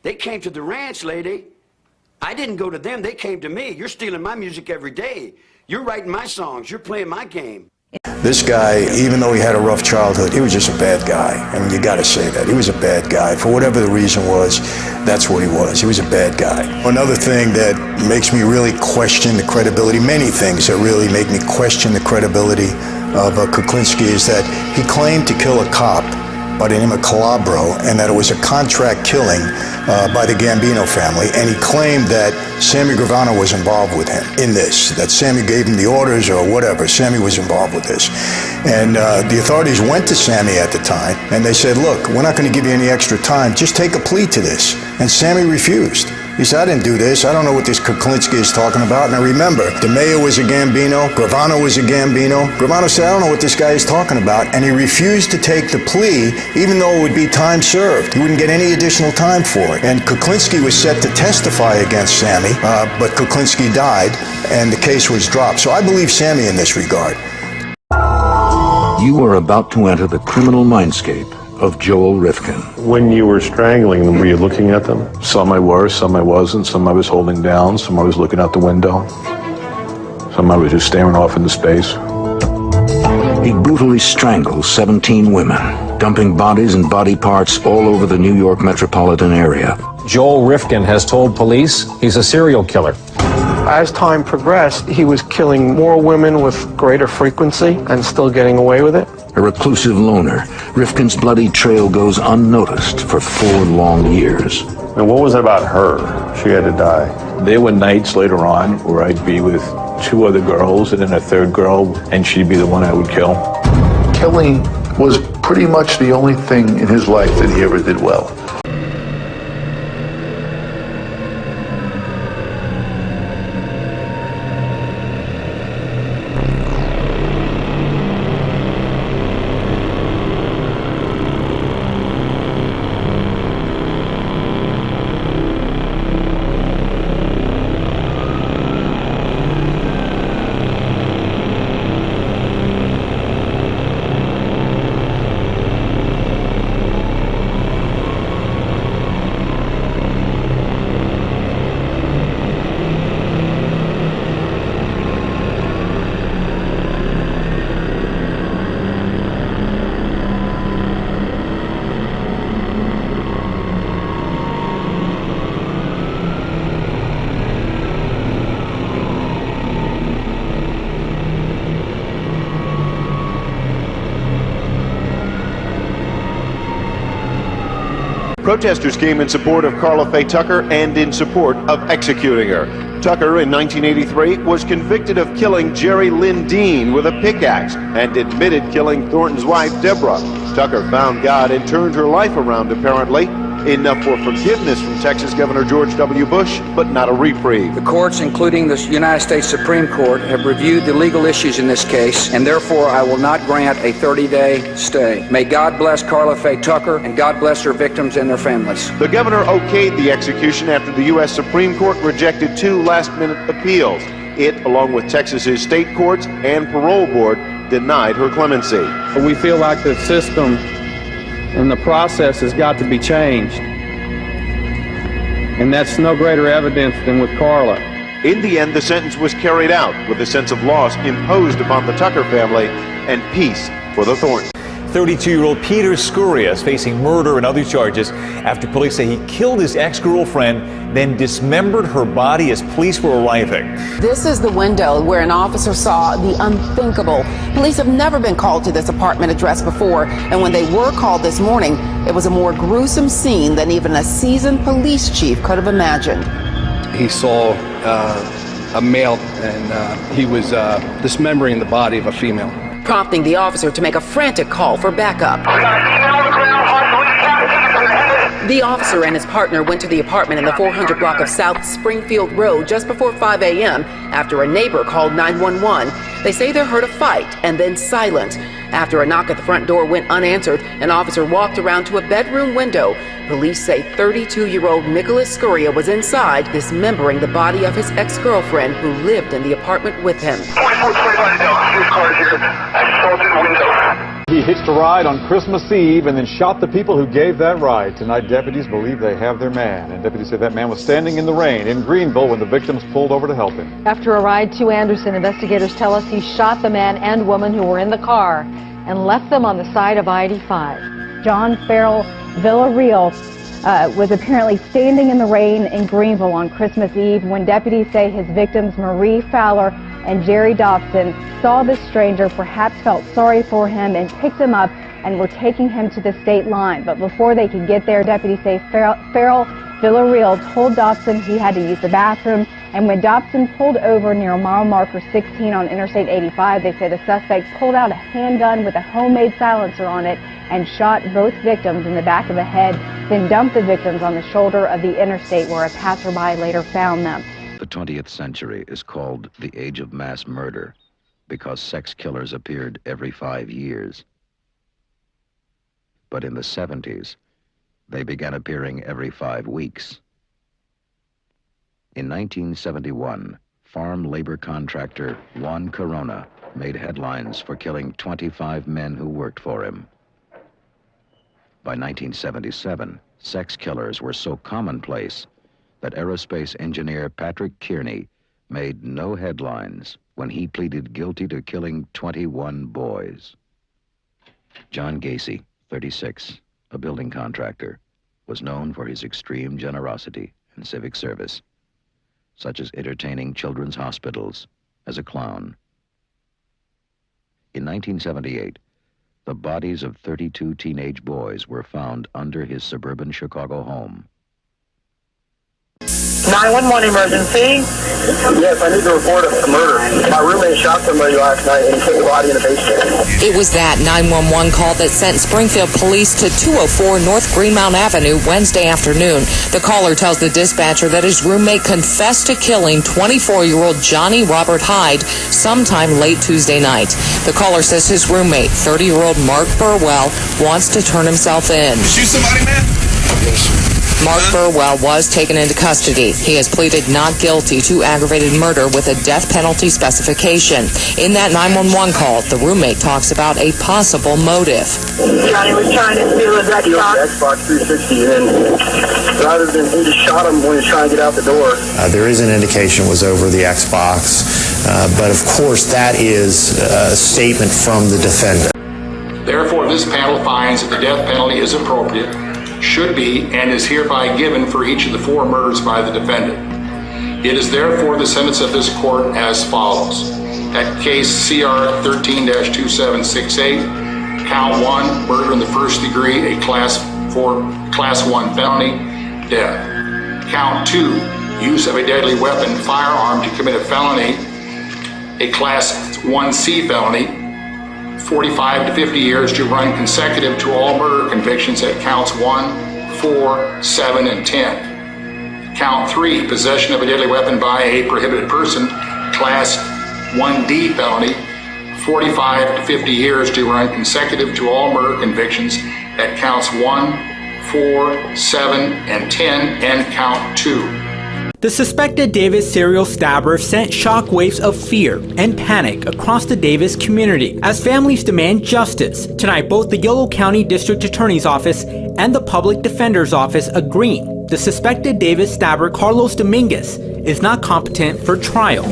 They came to the ranch, lady. I didn't go to them. They came to me. You're stealing my music every day. You're writing my songs. You're playing my game. This guy, even though he had a rough childhood, he was just a bad guy. I mean, you gotta say that. He was a bad guy. For whatever the reason was, that's what he was. He was a bad guy. Another thing that makes me really question the credibility, many things that really make me question the credibility of Kuklinski, is that he claimed to kill a cop by the name of Calabro, and that it was a contract killing by the Gambino family, and he claimed that Sammy Gravano was involved with him in this, that Sammy gave him the orders or whatever. Sammy was involved with this. And the authorities went to Sammy at the time, and they said, look, we're not going to give you any extra time, just take a plea to this. And Sammy refused. He said, I didn't do this. I don't know what this Kuklinski is talking about. Now remember, DeMeo was a Gambino. Gravano was a Gambino. Gravano said, I don't know what this guy is talking about. And he refused to take the plea, even though it would be time served. He wouldn't get any additional time for it. And Kuklinski was set to testify against Sammy, but Kuklinski died, and the case was dropped. So I believe Sammy in this regard. You are about to enter the criminal mindscape of Joel Rifkin. When you were strangling them, were you looking at them? Some I was, some I wasn't. Some I was holding down, some I was looking out the window. Some I was just staring off into space. He brutally strangles 17 women, dumping bodies and body parts all over the New York metropolitan area. Joel Rifkin has told police he's a serial killer. As time progressed, he was killing more women with greater frequency and still getting away with it. A reclusive loner, Rifkin's bloody trail goes unnoticed for 4 long years. And what was it about her? She had to die. There were nights later on where I'd be with 2 other girls and then a 3rd girl, and she'd be the one I would kill. Killing was pretty much the only thing in his life that he ever did well. Protesters came in support of Carla Faye Tucker and in support of executing her. Tucker, in 1983, was convicted of killing Jerry Lynn Dean with a pickaxe and admitted killing Thornton's wife, Deborah. Tucker found God and turned her life around, apparently. Enough for forgiveness from Texas Governor George W. Bush, but not a reprieve. The courts, including the United States Supreme Court, have reviewed the legal issues in this case, and therefore I will not grant a 30-day stay. May God bless Carla Faye Tucker, and God bless her victims and their families. The governor okayed the execution after the U.S. Supreme Court rejected 2 last-minute appeals. It, along with Texas's state courts and parole board, denied her clemency. We feel like the system and the process has got to be changed. And that's no greater evidence than with Carla. In the end, the sentence was carried out with a sense of loss imposed upon the Tucker family and peace for the Thorntons. 32-year-old Peter Scuria is facing murder and other charges after police say he killed his ex-girlfriend, then dismembered her body as police were arriving. This is the window where an officer saw the unthinkable. Police have never been called to this apartment address before, and when they were called this morning, it was a more gruesome scene than even a seasoned police chief could have imagined. He saw a male, and he was dismembering the body of a female, prompting the officer to make a frantic call for backup. The officer and his partner went to the apartment in the 400 block of South Springfield Road just before 5 a.m. after a neighbor called 911. They say they heard a fight and then silence. After a knock at the front door went unanswered, an officer walked around to a bedroom window. Police say 32-year-old Nicholas Scuria was inside, dismembering the body of his ex-girlfriend who lived in the apartment with him. He hitched a ride on Christmas Eve and then shot the people who gave that ride. Tonight, deputies believe they have their man. And deputies say that man was standing in the rain in Greenville when the victims pulled over to help him. After a ride to Anderson, investigators tell us he shot the man and woman who were in the car and left them on the side of I-85. John Farrell Villarreal was apparently standing in the rain in Greenville on Christmas Eve when deputies say his victims, Marie Fowler and Jerry Dobson, saw this stranger, perhaps felt sorry for him, and picked him up and were taking him to the state line. But before they could get there, deputies say Farrell Villarreal told Dobson he had to use the bathroom, and when Dobson pulled over near mile marker 16 on Interstate 85, they say the suspect pulled out a handgun with a homemade silencer on it and shot both victims in the back of the head, then dumped the victims on the shoulder of the interstate where a passerby later found them. The 20th century is called the age of mass murder because sex killers appeared every 5 years. But in the 70s, they began appearing every 5 weeks. In 1971, farm labor contractor Juan Corona made headlines for killing 25 men who worked for him. By 1977, sex killers were so commonplace that aerospace engineer Patrick Kearney made no headlines when he pleaded guilty to killing 21 boys. John Gacy, 36, a building contractor, was known for his extreme generosity and civic service, such as entertaining children's hospitals as a clown. In 1978, the bodies of 32 teenage boys were found under his suburban Chicago home. 911 emergency. Yes, I need to report a murder. My roommate shot somebody last night and put the body in the basement. It was that 911 call that sent Springfield police to 204 North Greenmount Avenue Wednesday afternoon. The caller tells the dispatcher that his roommate confessed to killing 24-year-old Johnny Robert Hyde sometime late Tuesday night. The caller says his roommate, 30-year-old Mark Burwell, wants to turn himself in. Shoot somebody, man? Mark Burwell was taken into custody. He has pleaded not guilty to aggravated murder with a death penalty specification. In that 911 call, the roommate talks about a possible motive. Johnny was trying to steal his Xbox 360, and rather than he just shot him when he was trying to get out the door. There is an indication was over the Xbox, but of course that is a statement from the defendant. Therefore, this panel finds that the death penalty is appropriate, should be, and is hereby given for each of the 4 murders by the defendant. It is therefore the sentence of this court as follows. At case CR 13-2768, count 1, murder in the first degree, a class for Class 1 felony, death. Count 2, use of a deadly weapon, firearm to commit a felony, a Class 1C felony, 45 to 50 years to run consecutive to all murder convictions at counts 1, 4, 7, and 10. Count 3, possession of a deadly weapon by a prohibited person, Class 1D felony, 45 to 50 years to run consecutive to all murder convictions at counts 1, 4, 7, and 10, and count 2. The suspected Davis serial stabber sent shockwaves of fear and panic across the Davis community as families demand justice. Tonight, both the Yolo County District Attorney's Office and the Public Defender's Office agreeing the suspected Davis stabber Carlos Dominguez is not competent for trial.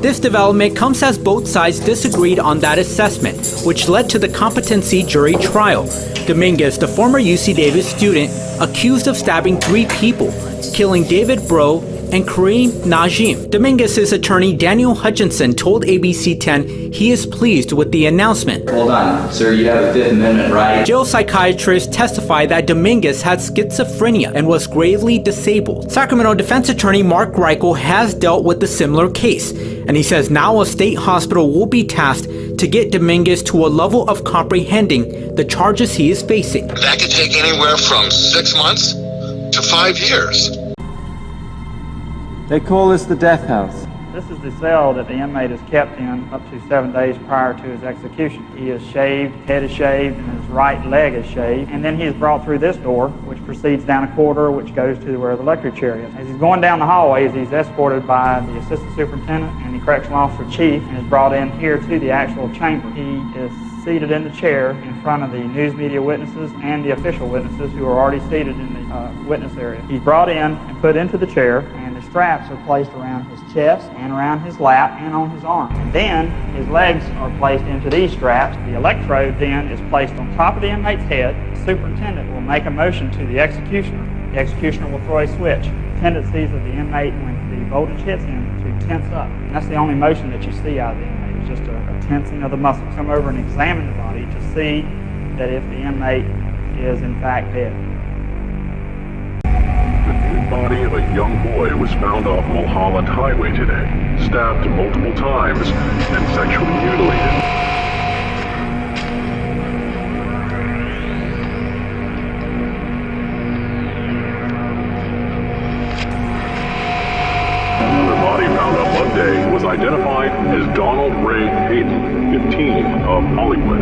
This development comes as both sides disagreed on that assessment, which led to the competency jury trial. Dominguez, the former UC Davis student, accused of stabbing 3 people, killing David Bro and Kareem Najim. Dominguez's attorney Daniel Hutchinson told ABC 10 he is pleased with the announcement. Hold on, sir, you have a Fifth Amendment right. Jail psychiatrists testified that Dominguez had schizophrenia and was gravely disabled. Sacramento defense attorney Mark Reichel has dealt with a similar case, and he says now a state hospital will be tasked to get Dominguez to a level of comprehending the charges he is facing. That could take anywhere from 6 months to 5 years. They call this the death house. This is the cell that the inmate is kept in up to 7 days prior to his execution. He is shaved, head is shaved, and his right leg is shaved. And then he is brought through this door, which proceeds down a corridor, which goes to where the electric chair is. As he's going down the hallways, he's escorted by the assistant superintendent and the correctional officer chief, and is brought in here to the actual chamber. He is seated in the chair in front of the news media witnesses and the official witnesses who are already seated in the witness area. He's brought in and put into the chair, and the straps are placed around his chest and around his lap and on his arm. And then his legs are placed into these straps. The electrode then is placed on top of the inmate's head. The superintendent will make a motion to the executioner. The executioner will throw a switch. Tendencies of the inmate when the voltage hits him to tense up. And that's the only motion that you see out of the inmate. It's just a tensing of the muscles. Come over and examine the body to see that if the inmate is in fact dead. The nude body of a young boy was found off Mulholland Highway today, stabbed multiple times and sexually mutilated. The body found on Monday was identified as Donald Ray Hayden, 15, of Hollywood.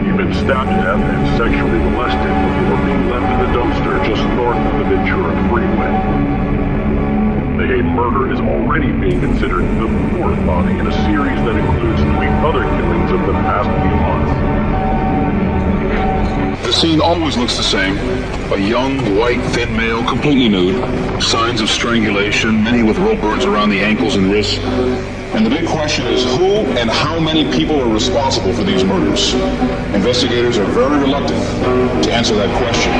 He'd been stabbed to death and sexually molested before being left in the dumpster just north of the Ventura Freeway. The Hayden murder is already being considered the 4th body in a series that includes 3 other killings over the past few months. The scene always looks the same. A young, white, thin male, completely nude. Signs of strangulation, many with rope burns around the ankles and wrists. And the big question is who and how many people are responsible for these murders? Investigators are very reluctant to answer that question.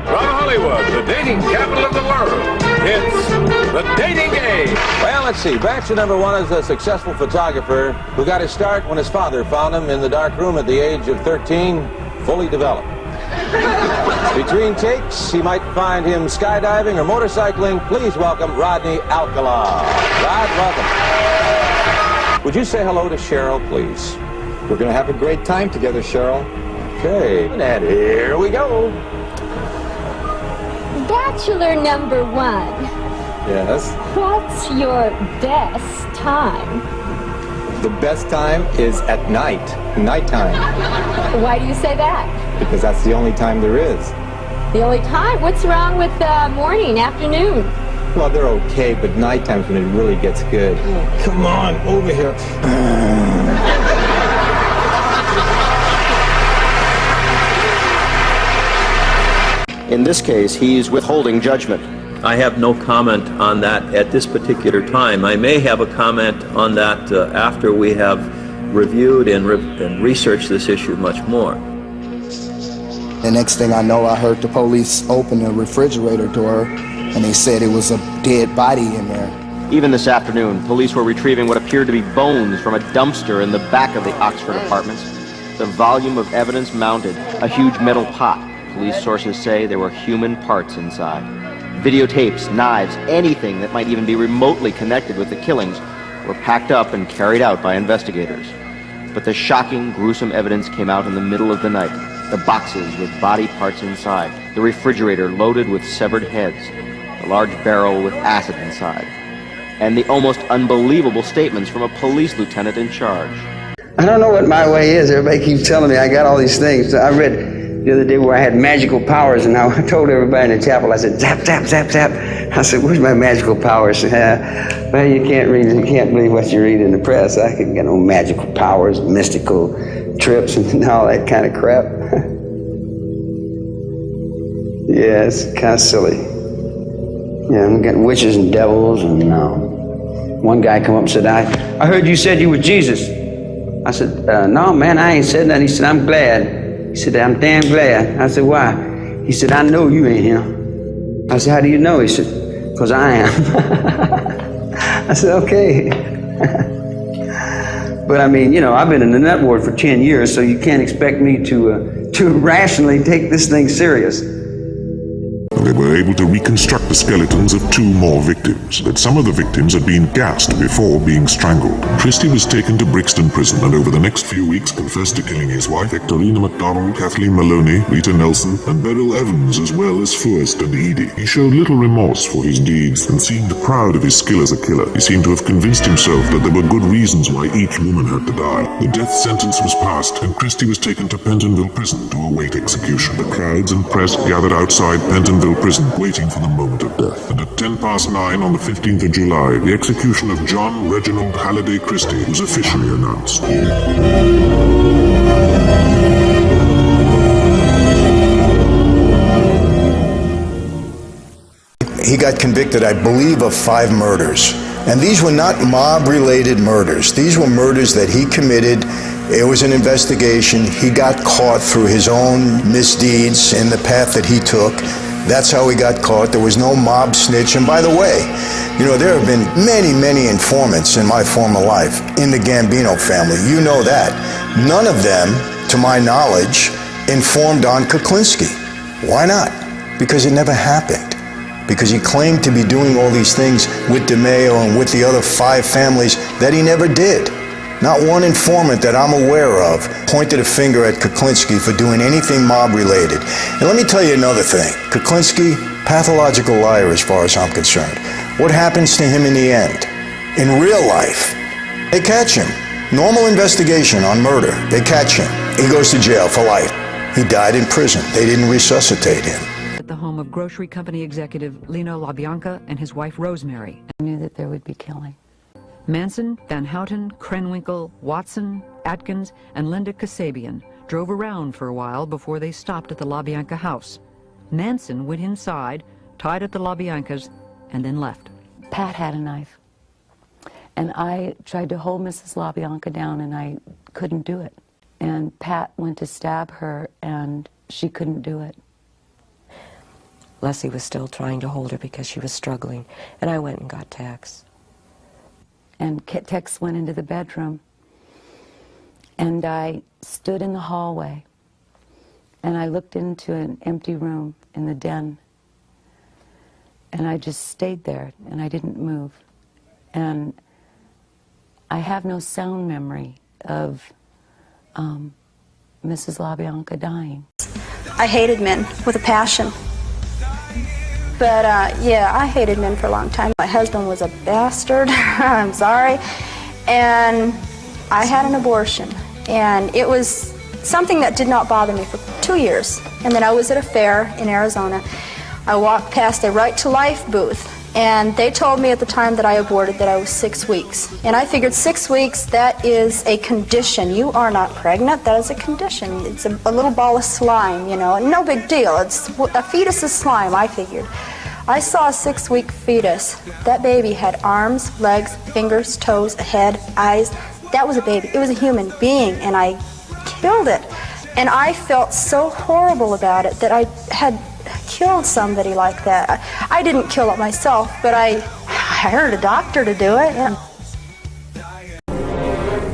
From Hollywood, the dating capital of the world, it's The Dating Game. Well, let's see. Bachelor number 1 is a successful photographer who got his start when his father found him in the dark room at the age of 13, fully developed. Between takes, he might find him skydiving or motorcycling. Please welcome Rodney Alcala. Rod, welcome. Would you say hello to Cheryl, please? We're going to have a great time together, Cheryl. Okay, and here we go. Bachelor number 1. Yes? What's your best time? The best time is at night, nighttime. Why do you say that? Because that's the only time there is. The only time? What's wrong with morning, afternoon? Well, they're okay, but nighttime's when it really gets good. Come on, over here. In this case, he's withholding judgment. I have no comment on that at this particular time. I may have a comment on that after we have reviewed and researched this issue much more. The next thing I know, I heard the police open the refrigerator door, and they said it was a dead body in there. Even this afternoon, police were retrieving what appeared to be bones from a dumpster in the back of the Oxford apartments. The volume of evidence mounted. A huge metal pot. Police sources say there were human parts inside. Videotapes, knives, anything that might even be remotely connected with the killings were packed up and carried out by investigators. But the shocking, gruesome evidence came out in the middle of the night. The boxes with body parts inside, the refrigerator loaded with severed heads, the large barrel with acid inside, and the almost unbelievable statements from a police lieutenant in charge. I don't know what my way is. Everybody keeps telling me I got all these things. I read the other day where I had magical powers, and I told everybody in the chapel, I said, zap, zap, zap, zap. I said, where's my magical powers? Well, you can't believe what you read in the press. I can get no magical powers, mystical trips, and all that kind of crap. Yeah, it's kind of silly. Yeah, I'm getting witches and devils, and one guy come up and said, I heard you said you were Jesus. I said, no, man, I ain't said that. He said, I'm glad. He said, I'm damn glad. I said, why? He said, I know you ain't him. I said, how do you know? He said, because I am. I said, okay. But I mean, I've been in the nut ward for 10 years, so you can't expect me to rationally take this thing serious. They were able to reconstruct the skeletons of 2 more victims, but some of the victims had been gassed before being strangled. Christie was taken to Brixton Prison and over the next few weeks confessed to killing his wife, Victorina MacDonald, Kathleen Maloney, Rita Nelson, and Beryl Evans, as well as Forrest and Edie. He showed little remorse for his deeds and seemed proud of his skill as a killer. He seemed to have convinced himself that there were good reasons why each woman had to die. The death sentence was passed and Christie was taken to Pentonville Prison to await execution. The crowds and press gathered outside Pentonville Prison waiting for the moment of death. And at 9:10 on the 15th of July, the execution of John Reginald Halliday Christie was officially announced. He got convicted, I believe, of 5 murders. And these were not mob-related murders. These were murders that he committed. It was an investigation. He got caught through his own misdeeds in the path that he took. That's how he got caught. There was no mob snitch. And by the way, there have been many, many informants in my former life in the Gambino family. You know that. None of them, to my knowledge, informed on Kuklinski. Why not? Because it never happened. Because he claimed to be doing all these things with DeMeo and with the other 5 families that he never did. Not one informant that I'm aware of pointed a finger at Kuklinski for doing anything mob-related. And let me tell you another thing. Kuklinski, pathological liar as far as I'm concerned. What happens to him in the end? In real life, they catch him. Normal investigation on murder. They catch him. He goes to jail for life. He died in prison. They didn't resuscitate him. At the home of grocery company executive Lino LaBianca and his wife Rosemary. I knew that there would be killing. Manson, Van Houten, Krenwinkel, Watson, Atkins, and Linda Kasabian drove around for a while before they stopped at the LaBianca house. Manson went inside, tied up the LaBiancas, and then left. Pat had a knife, and I tried to hold Mrs. LaBianca down, and I couldn't do it. And Pat went to stab her, and she couldn't do it. Leslie was still trying to hold her because she was struggling, and I went and got Tex. And Tex went into the bedroom, and I stood in the hallway, and I looked into an empty room in the den, and I just stayed there, and I didn't move. And I have no sound memory of Mrs. LaBianca dying. I hated men with a passion. But yeah, I hated men for a long time. My husband was a bastard, I'm sorry, and I had an abortion. And it was something that did not bother me for 2 years. And then I was at a fair in Arizona. I walked past a Right to Life booth, and they told me at the time that I aborted that I was 6 weeks. And I figured 6 weeks, that is a condition. You are not pregnant, that is a condition. It's a little ball of slime, no big deal. It's a fetus is slime, I figured. I saw a 6-week fetus. That baby had arms, legs, fingers, toes, a head, eyes. That was a baby. It was a human being, and I killed it. And I felt so horrible about it that I had killed somebody like that. I didn't kill it myself, but I hired a doctor to do it. Yeah.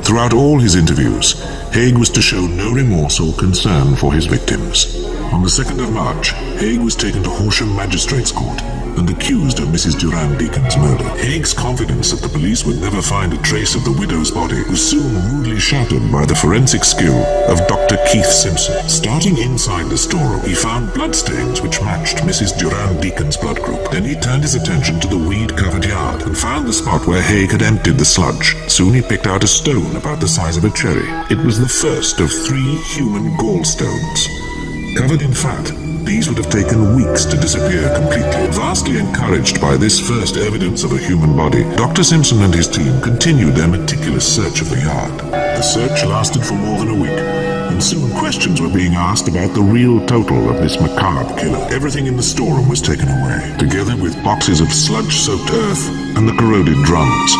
Throughout all his interviews, Haig was to show no remorse or concern for his victims. On the 2nd of March, Haig was taken to Horsham Magistrates Court and accused of Mrs. Durand Deacon's murder. Haig's confidence that the police would never find a trace of the widow's body was soon rudely shattered by the forensic skill of Dr. Keith Simpson. Starting inside the storeroom, he found bloodstains which matched Mrs. Durand Deacon's blood group. Then he turned his attention to the weed-covered yard and found the spot where Haig had emptied the sludge. Soon he picked out a stone about the size of a cherry. It was the first of 3 human gallstones. Covered in fat, these would have taken weeks to disappear completely. Vastly encouraged by this first evidence of a human body, Dr. Simpson and his team continued their meticulous search of the yard. The search lasted for more than a week, and soon questions were being asked about the real total of this macabre killer. Everything in the storeroom was taken away, together with boxes of sludge-soaked earth and the corroded drums.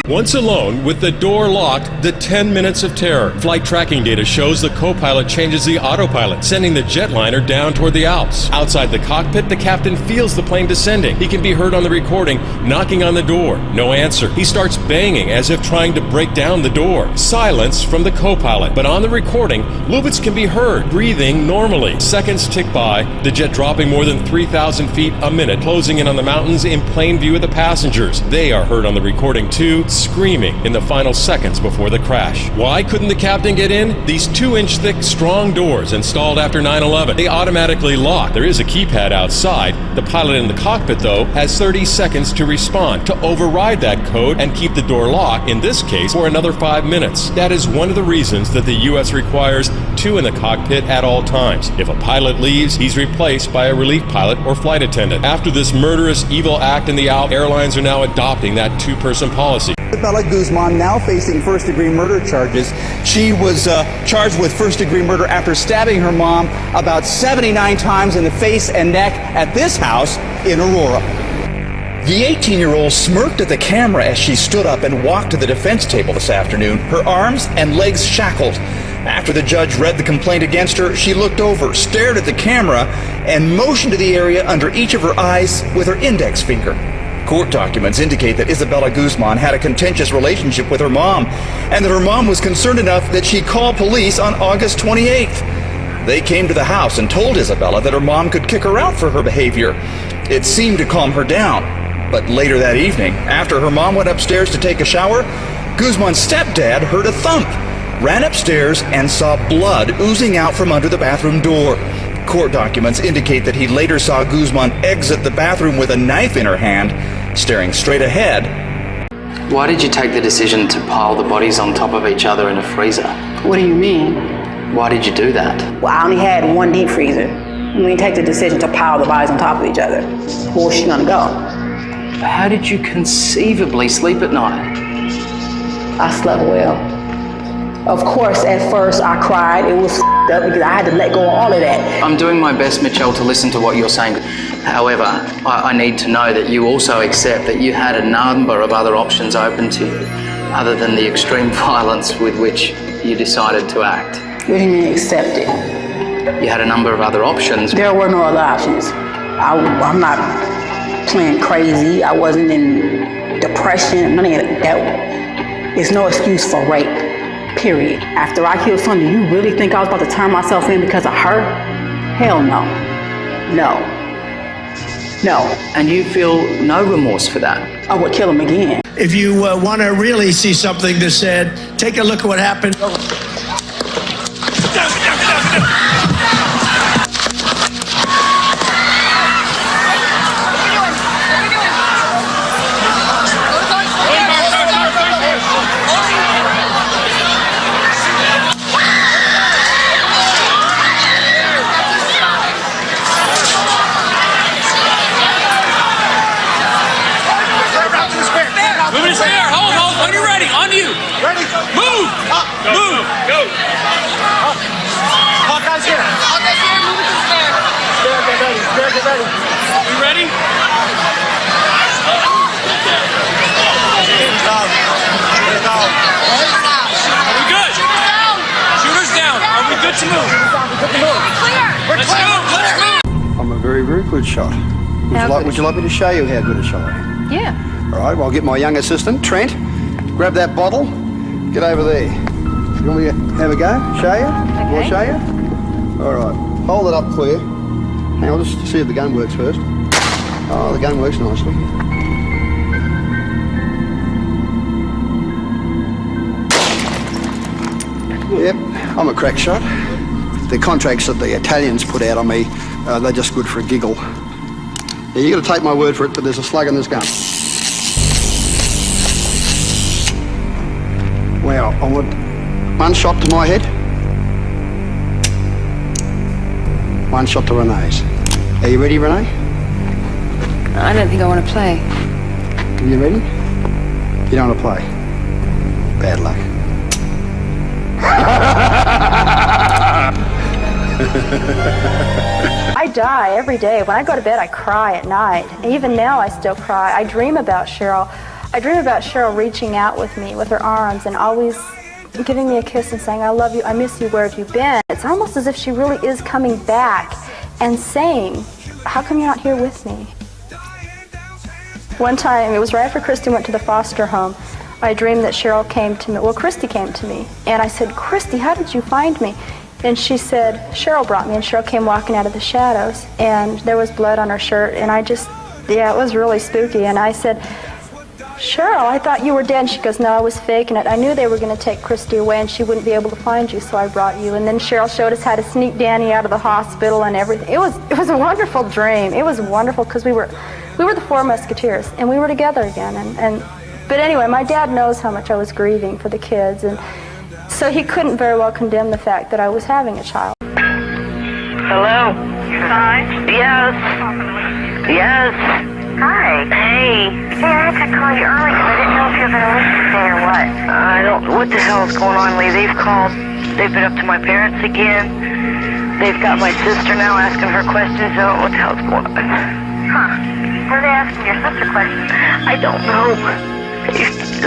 Once alone, with the door locked, the 10 minutes of terror. Flight tracking data shows the co-pilot changes the autopilot, sending the jetliner down toward the Alps. Outside the cockpit, the captain feels the plane descending. He can be heard on the recording, knocking on the door. No answer. He starts banging as if trying to break down the door. Silence from the co-pilot. But on the recording, Lubitz can be heard, breathing normally. Seconds tick by, the jet dropping more than 3,000 feet a minute, closing in on the mountains in plain view of the passengers. They are heard on the recording too, screaming in the final seconds before the crash. Why couldn't the captain get in? These 2-inch thick, strong doors installed after 9/11. They automatically lock. There is a keypad outside. The pilot in the cockpit, though, has 30 seconds to respond, to override that code and keep the door locked, in this case, for another 5 minutes. That is one of the reasons that the U.S. requires 2 in the cockpit at all times. If a pilot leaves, he's replaced by a relief pilot or flight attendant. After this murderous, evil act in the Alps, airlines are now adopting that 2-person policy. Isabella Guzman now facing first-degree murder charges. She was charged with first-degree murder after stabbing her mom about 79 times in the face and neck at this house in Aurora. The 18-year-old smirked at the camera as she stood up and walked to the defense table this afternoon, her arms and legs shackled. After the judge read the complaint against her, she looked over, stared at the camera, and motioned to the area under each of her eyes with her index finger. Court documents indicate that Isabella Guzman had a contentious relationship with her mom, and that her mom was concerned enough that she called police on August 28th. They came to the house and told Isabella that her mom could kick her out for her behavior. It seemed to calm her down. But later that evening, after her mom went upstairs to take a shower, Guzman's stepdad heard a thump, ran upstairs, and saw blood oozing out from under the bathroom door. Court documents indicate that he later saw Guzman exit the bathroom with a knife in her hand, staring straight ahead. Why did you take the decision to pile the bodies on top of each other in a freezer? What do you mean? Why did you do that? Well, I only had one deep freezer. We didn't take the decision to pile the bodies on top of each other. Where was she gonna go? How did you conceivably sleep at night? I slept well. Of course, at first I cried. It was up because I had to let go of all of that. I'm doing my best, Michelle, to listen to what you're saying. However, I need to know that you also accept that you had a number of other options open to you, other than the extreme violence with which you decided to act. What do you mean accept it? You had a number of other options. There were no other options. I'm not playing crazy. I wasn't in depression. None of that. It's no excuse for rape. Period. After I killed Sonny, do you really think I was about to turn myself in because of her? Hell no. No. No. And you feel no remorse for that? I would kill him again. If you want to really see something that's said, take a look at what happened. I'm a very, very good shot. Would you like me to show you how good a shot I am? Yeah. All right, well, I'll get my young assistant, Trent, grab that bottle, Get over there. You want me to have a go? Show you? Okay. Want to show you? All right. Hold it up clear. Hang on, just see if the gun works first. Oh, the gun works nicely. Yep, I'm a crack shot. The contracts that the Italians put out on me, they're just good for a giggle. Now, you got to take my word for it, but there's a slug in this gun. Well, I want one shot to my head, one shot to Renee's. Are you ready, Renee? I don't think I want to play. Are you ready? You don't want to play. Bad luck. I die every day. When I go to bed, I cry at night. Even now, I still cry. I dream about Cheryl. I dream about Cheryl reaching out with me with her arms and always giving me a kiss and saying, I love you, I miss you, where have you been? It's almost as if she really is coming back and saying, how come you're not here with me? One time, it was right after Christy went to the foster home, I dreamed that Cheryl came to me, well, Christy came to me, and I said, Christy, how did you find me? And she said, Cheryl brought me, and Cheryl came walking out of the shadows, and there was blood on her shirt, and I just, yeah, it was really spooky, and I said, Cheryl, I thought you were dead. And she goes, no, I was faking it. I knew they were going to take Christy away and she wouldn't be able to find you, so I brought you. And then Cheryl showed us how to sneak Danny out of the hospital and everything. It was a wonderful dream. It was wonderful because we were the Four Musketeers and we were together again. But anyway, my dad knows how much I was grieving for the kids, and so he couldn't very well condemn the fact that I was having a child. Hello? Hi? Yes. Yes. Hi. Hey. Hey, I had to call you early because I didn't know if you were going to listen today or what. I don't, what the hell is going on, Lee? They've called, they've been up to my parents again. They've got my sister now asking her questions. I don't know what the hell's going on. Huh. What are they asking your sister questions? I don't know.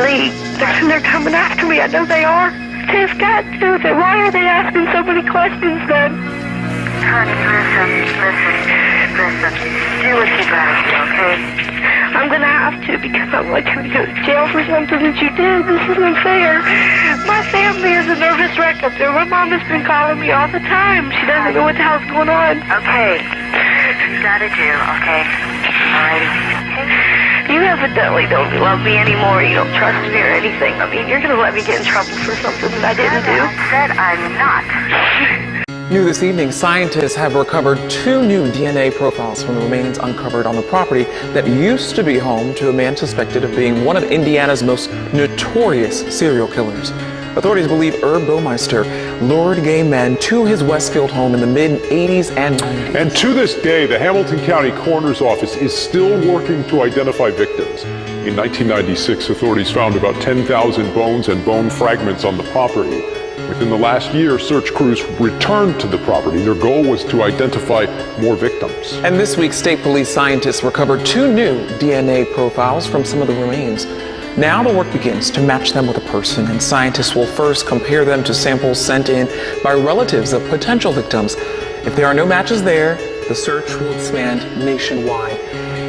Lee, they're coming after me. I know they are. They've got to. Why are they asking so many questions then? Honey, listen. Do what you gotta do, okay? I'm gonna have to because I want you to go to jail for something that you did. This isn't fair. My family is a nervous wreck up there. My mom has been calling me all the time. She doesn't know what the hell's going on. Okay. You gotta do, okay? Alrighty. Okay. You evidently don't love me anymore. You don't trust me or anything. I mean, you're gonna let me get in trouble for something that I didn't do. I said I'm not. New this evening, scientists have recovered 2 new DNA profiles from the remains uncovered on the property that used to be home to a man suspected of being one of Indiana's most notorious serial killers. Authorities believe Herb Baumeister lured gay men to his Westfield home in the mid-'80s and 90s. And to this day, the Hamilton County Coroner's Office is still working to identify victims. In 1996, authorities found about 10,000 bones and bone fragments on the property. Within the last year, search crews returned to the property. Their goal was to identify more victims. And this week, state police scientists recovered 2 new DNA profiles from some of the remains. Now the work begins to match them with a person, and scientists will first compare them to samples sent in by relatives of potential victims. If there are no matches there, the search will expand nationwide.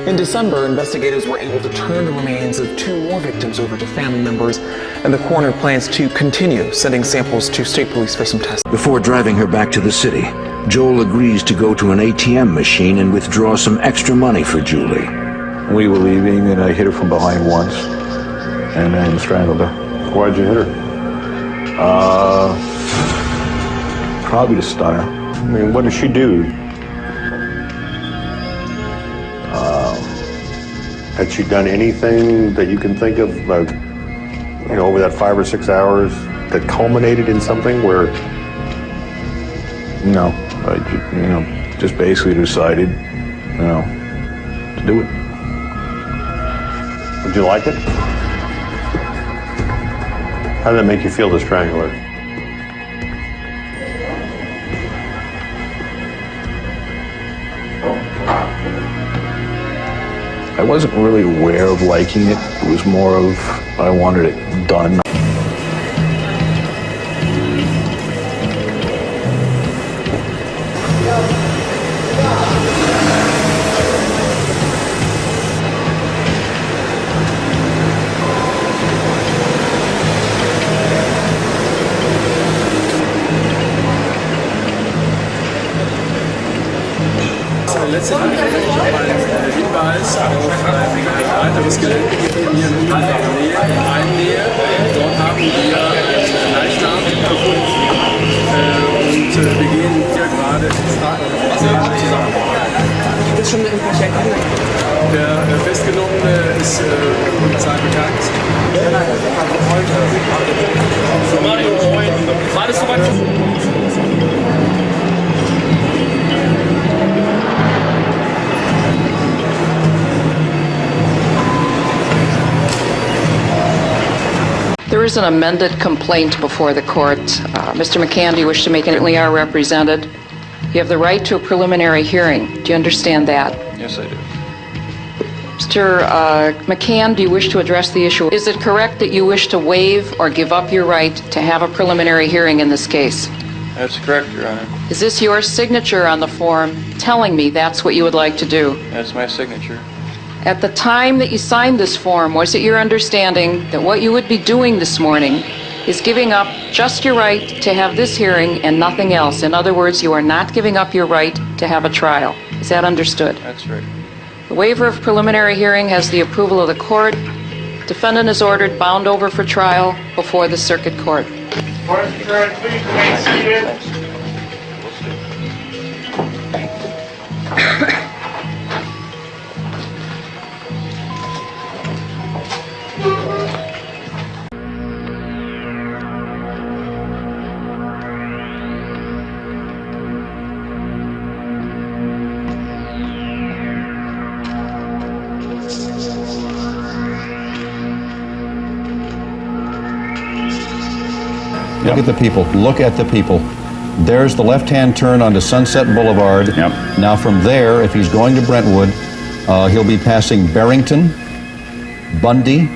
In December, investigators were able to turn the remains of 2 more victims over to family members, and the coroner plans to continue sending samples to state police for some tests. Before driving her back to the city, Joel agrees to go to an ATM machine and withdraw some extra money for Julie. We were leaving, and I hit her from behind once, and then strangled her. Why'd you hit her? Probably the style. I mean, what did she do? Had she done anything that you can think of, over that 5 or 6 hours that culminated in something where? No, I just basically decided, to do it. Did you like it? How did that make you feel to strangle her? I wasn't really aware of liking it. It was more of, I wanted it done. letzter Hinweis auf ein weiteres Gelände hier in Nähe. Dort haben wir einen Leichnam gefunden und wir gehen hier gerade zusammen. Ist schon im Verstecken. Der Festgenommene ist Polizei bekannt. So, Mario, moin. War das soweit? There is an amended complaint before the court. Mr. McCann, do you wish to make it? We are represented. You have the right to a preliminary hearing. Do you understand that? Yes, I do. Mr. McCann, do you wish to address the issue? Is it correct that you wish to waive or give up your right to have a preliminary hearing in this case? That's correct, Your Honor. Is this your signature on the form telling me that's what you would like to do? That's my signature. At the time that you signed this form, was it your understanding that what you would be doing this morning is giving up just your right to have this hearing and nothing else? In other words, you are not giving up your right to have a trial. Is that understood? That's right. The waiver of preliminary hearing has the approval of the court. Defendant is ordered bound over for trial before the circuit court. Please remain seated. Look at the people. Look at the people. There's the left-hand turn onto Sunset Boulevard. Yep. Now from there, if he's going to Brentwood, he'll be passing Barrington, Bundy,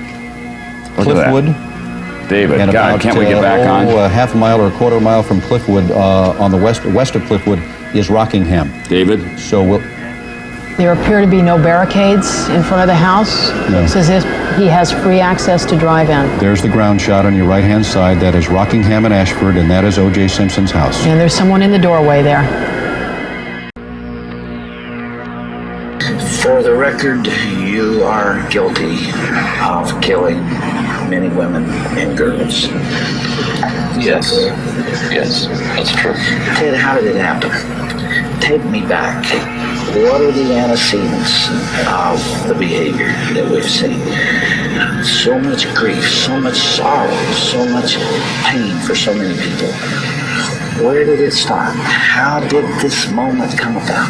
Cliffwood. David, and God, about, can't we get back on? Half a mile or a quarter mile from Cliffwood, on the west of Cliffwood, is Rockingham. David? So we'll... There appear to be no barricades in front of the house. No. It's as if he has free access to drive in. There's the ground shot on your right-hand side. That is Rockingham and Ashford, and that is O.J. Simpson's house. And there's someone in the doorway there. For the record, you are guilty of killing many women and girls. Yes. Yes, that's true. Ted, how did it happen? Take me back. What are the antecedents of the behavior that we've seen? So much grief, so much sorrow, so much pain for so many people. Where did it start? How did this moment come about?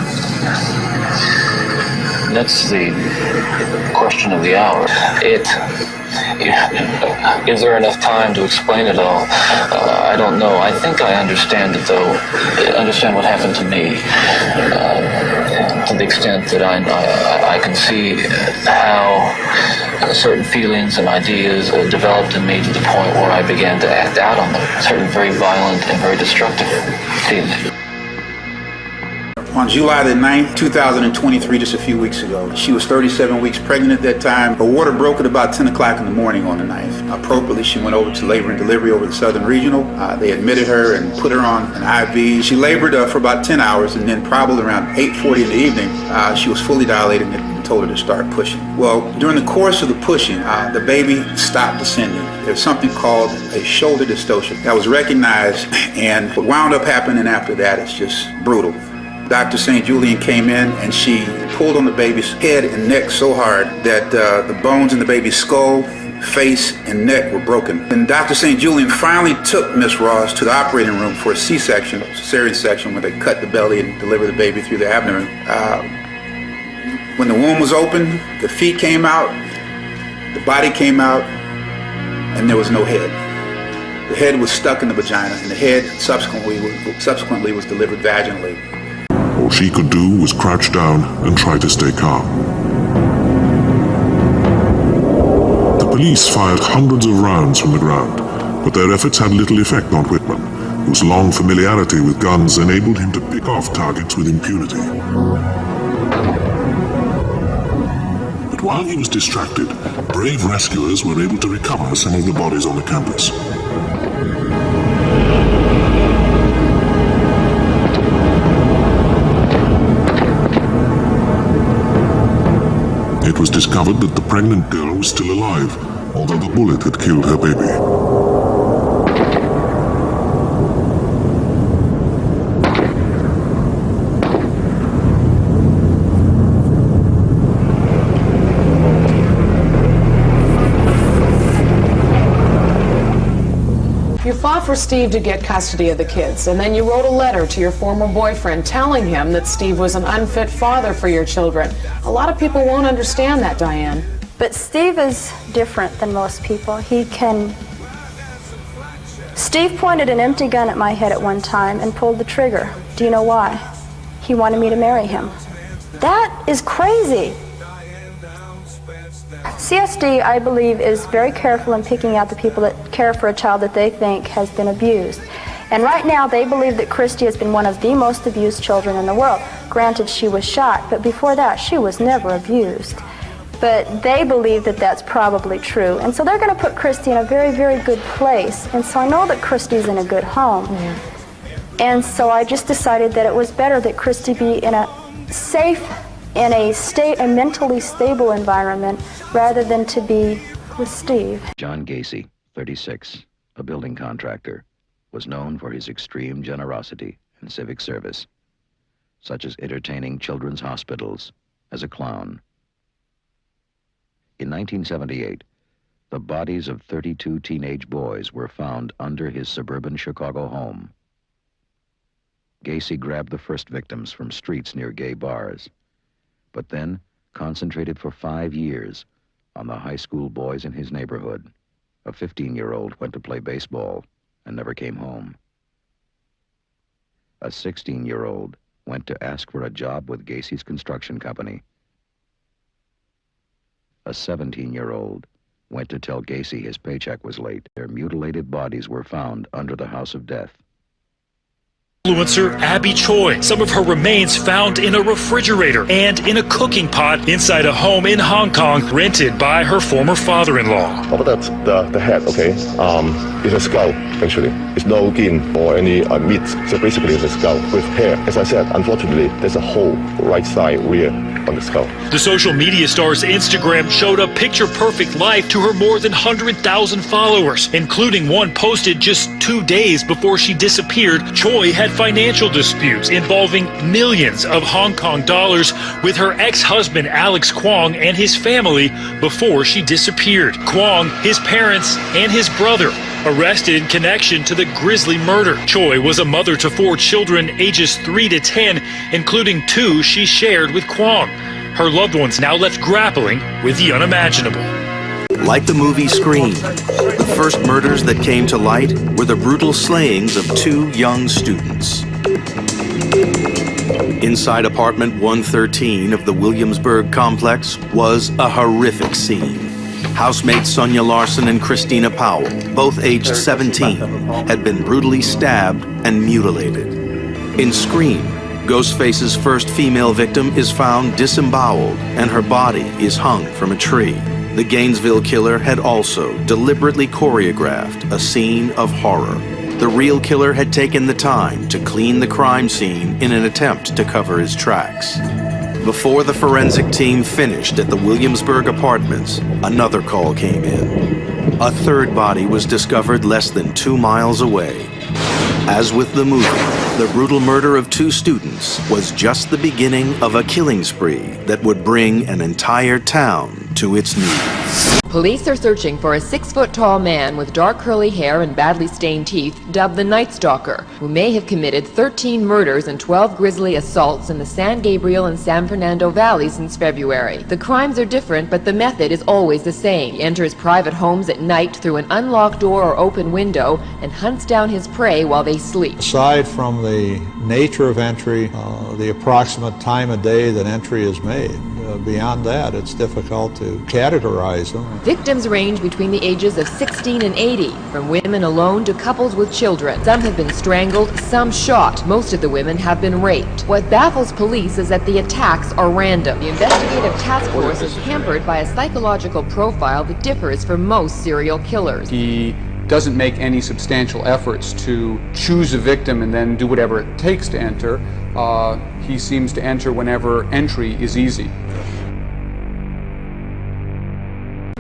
That's the question of the hour. Is there enough time to explain it all? I don't know. I think I understand it, though. I understand what happened to me. To the extent that I can see how certain feelings and ideas developed in me to the point where I began to act out on them. Certain very violent and very destructive feelings. On July the 9th, 2023, just a few weeks ago, she was 37 weeks pregnant at that time. Her water broke at about 10 o'clock in the morning on the 9th. Appropriately, she went over to labor and delivery over the Southern Regional. They admitted her and put her on an IV. She labored for about 10 hours, and then probably around 8:40 in the evening, she was fully dilated and told her to start pushing. Well, during the course of the pushing, the baby stopped descending. There's something called a shoulder dystocia that was recognized, and what wound up happening after that is just brutal. Dr. St. Julian came in and she pulled on the baby's head and neck so hard that the bones in the baby's skull, face, and neck were broken. And Dr. St. Julian finally took Miss Ross to the operating room for a C-section, cesarean section, where they cut the belly and deliver the baby through the abdomen. When the womb was open, the feet came out, the body came out, and there was no head. The head was stuck in the vagina, and the head subsequently was delivered vaginally. All she could do was crouch down and try to stay calm. The police fired hundreds of rounds from the ground, but their efforts had little effect on Whitman, whose long familiarity with guns enabled him to pick off targets with impunity. But while he was distracted, brave rescuers were able to recover some of the bodies on the campus. was discovered that the pregnant girl was still alive, although the bullet had killed her baby. You fought for Steve to get custody of the kids, and then you wrote a letter to your former boyfriend telling him that Steve was an unfit father for your children. A lot of people won't understand that, Diane. But Steve is different than most people. Steve pointed an empty gun at my head at one time and pulled the trigger. Do you know why? He wanted me to marry him. That is crazy. CSD, I believe, is very careful in picking out the people that care for a child that they think has been abused. And right now, they believe that Christy has been one of the most abused children in the world. Granted, she was shot, but before that, she was never abused. But they believe that that's probably true. And so they're going to put Christy in a very, very good place. And so I know that Christy's in a good home. And so I just decided that it was better that Christy be in a safe, a mentally stable environment rather than to be with Steve. John Gacy, 36, a building contractor, was known for his extreme generosity and civic service, such as entertaining children's hospitals as a clown. In 1978, the bodies of 32 teenage boys were found under his suburban Chicago home. Gacy grabbed the first victims from streets near gay bars, but then concentrated for 5 years on the high school boys in his neighborhood. A 15-year-old went to play baseball and never came home. A 16-year-old went to ask for a job with Gacy's construction company. A 17-year-old went to tell Gacy his paycheck was late. Their mutilated bodies were found under the house of death. Influencer Abby Choi, some of her remains found in a refrigerator and in a cooking pot inside a home in Hong Kong rented by her former father-in-law. How about the head, okay? It's a skull, actually. It's no skin or any meat. So basically it's a skull with hair. As I said, unfortunately, there's a hole right side rear on the skull. The social media star's Instagram showed a picture-perfect life to her more than 100,000 followers, including one posted just 2 days before she disappeared. Choi had financial disputes involving millions of Hong Kong dollars with her ex-husband Alex Kwong and his family before she disappeared. Kwong, his parents, and his brother arrested in connection to the grisly murder. Choi was a mother to 4 children ages 3 to 10, including 2 she shared with Kwong. Her loved ones now left grappling with the unimaginable. Like the movie Scream, the first murders that came to light were the brutal slayings of 2 young students. Inside apartment 113 of the Williamsburg complex was a horrific scene. Housemates Sonia Larson and Christina Powell, both aged 17, had been brutally stabbed and mutilated. In Scream, Ghostface's first female victim is found disemboweled and her body is hung from a tree. The Gainesville killer had also deliberately choreographed a scene of horror. The real killer had taken the time to clean the crime scene in an attempt to cover his tracks. Before the forensic team finished at the Williamsburg apartments, another call came in. A third body was discovered less than 2 miles away. As with the movie, the brutal murder of 2 students was just the beginning of a killing spree that would bring an entire town to its knees. Police are searching for a 6-foot-tall man with dark curly hair and badly stained teeth, dubbed the Night Stalker, who may have committed 13 murders and 12 grisly assaults in the San Gabriel and San Fernando Valley since February. The crimes are different, but the method is always the same. He enters private homes at night through an unlocked door or open window and hunts down his prey while they sleep. Aside from the nature of entry, the approximate time of day that entry is made, beyond that, it's difficult to categorize them. Victims range between the ages of 16 and 80, from women alone to couples with children. Some have been strangled, some shot. Most of the women have been raped. What baffles police is that the attacks are random. The investigative task force is hampered by a psychological profile that differs from most serial killers. He doesn't make any substantial efforts to choose a victim and then do whatever it takes to enter. He seems to enter whenever entry is easy.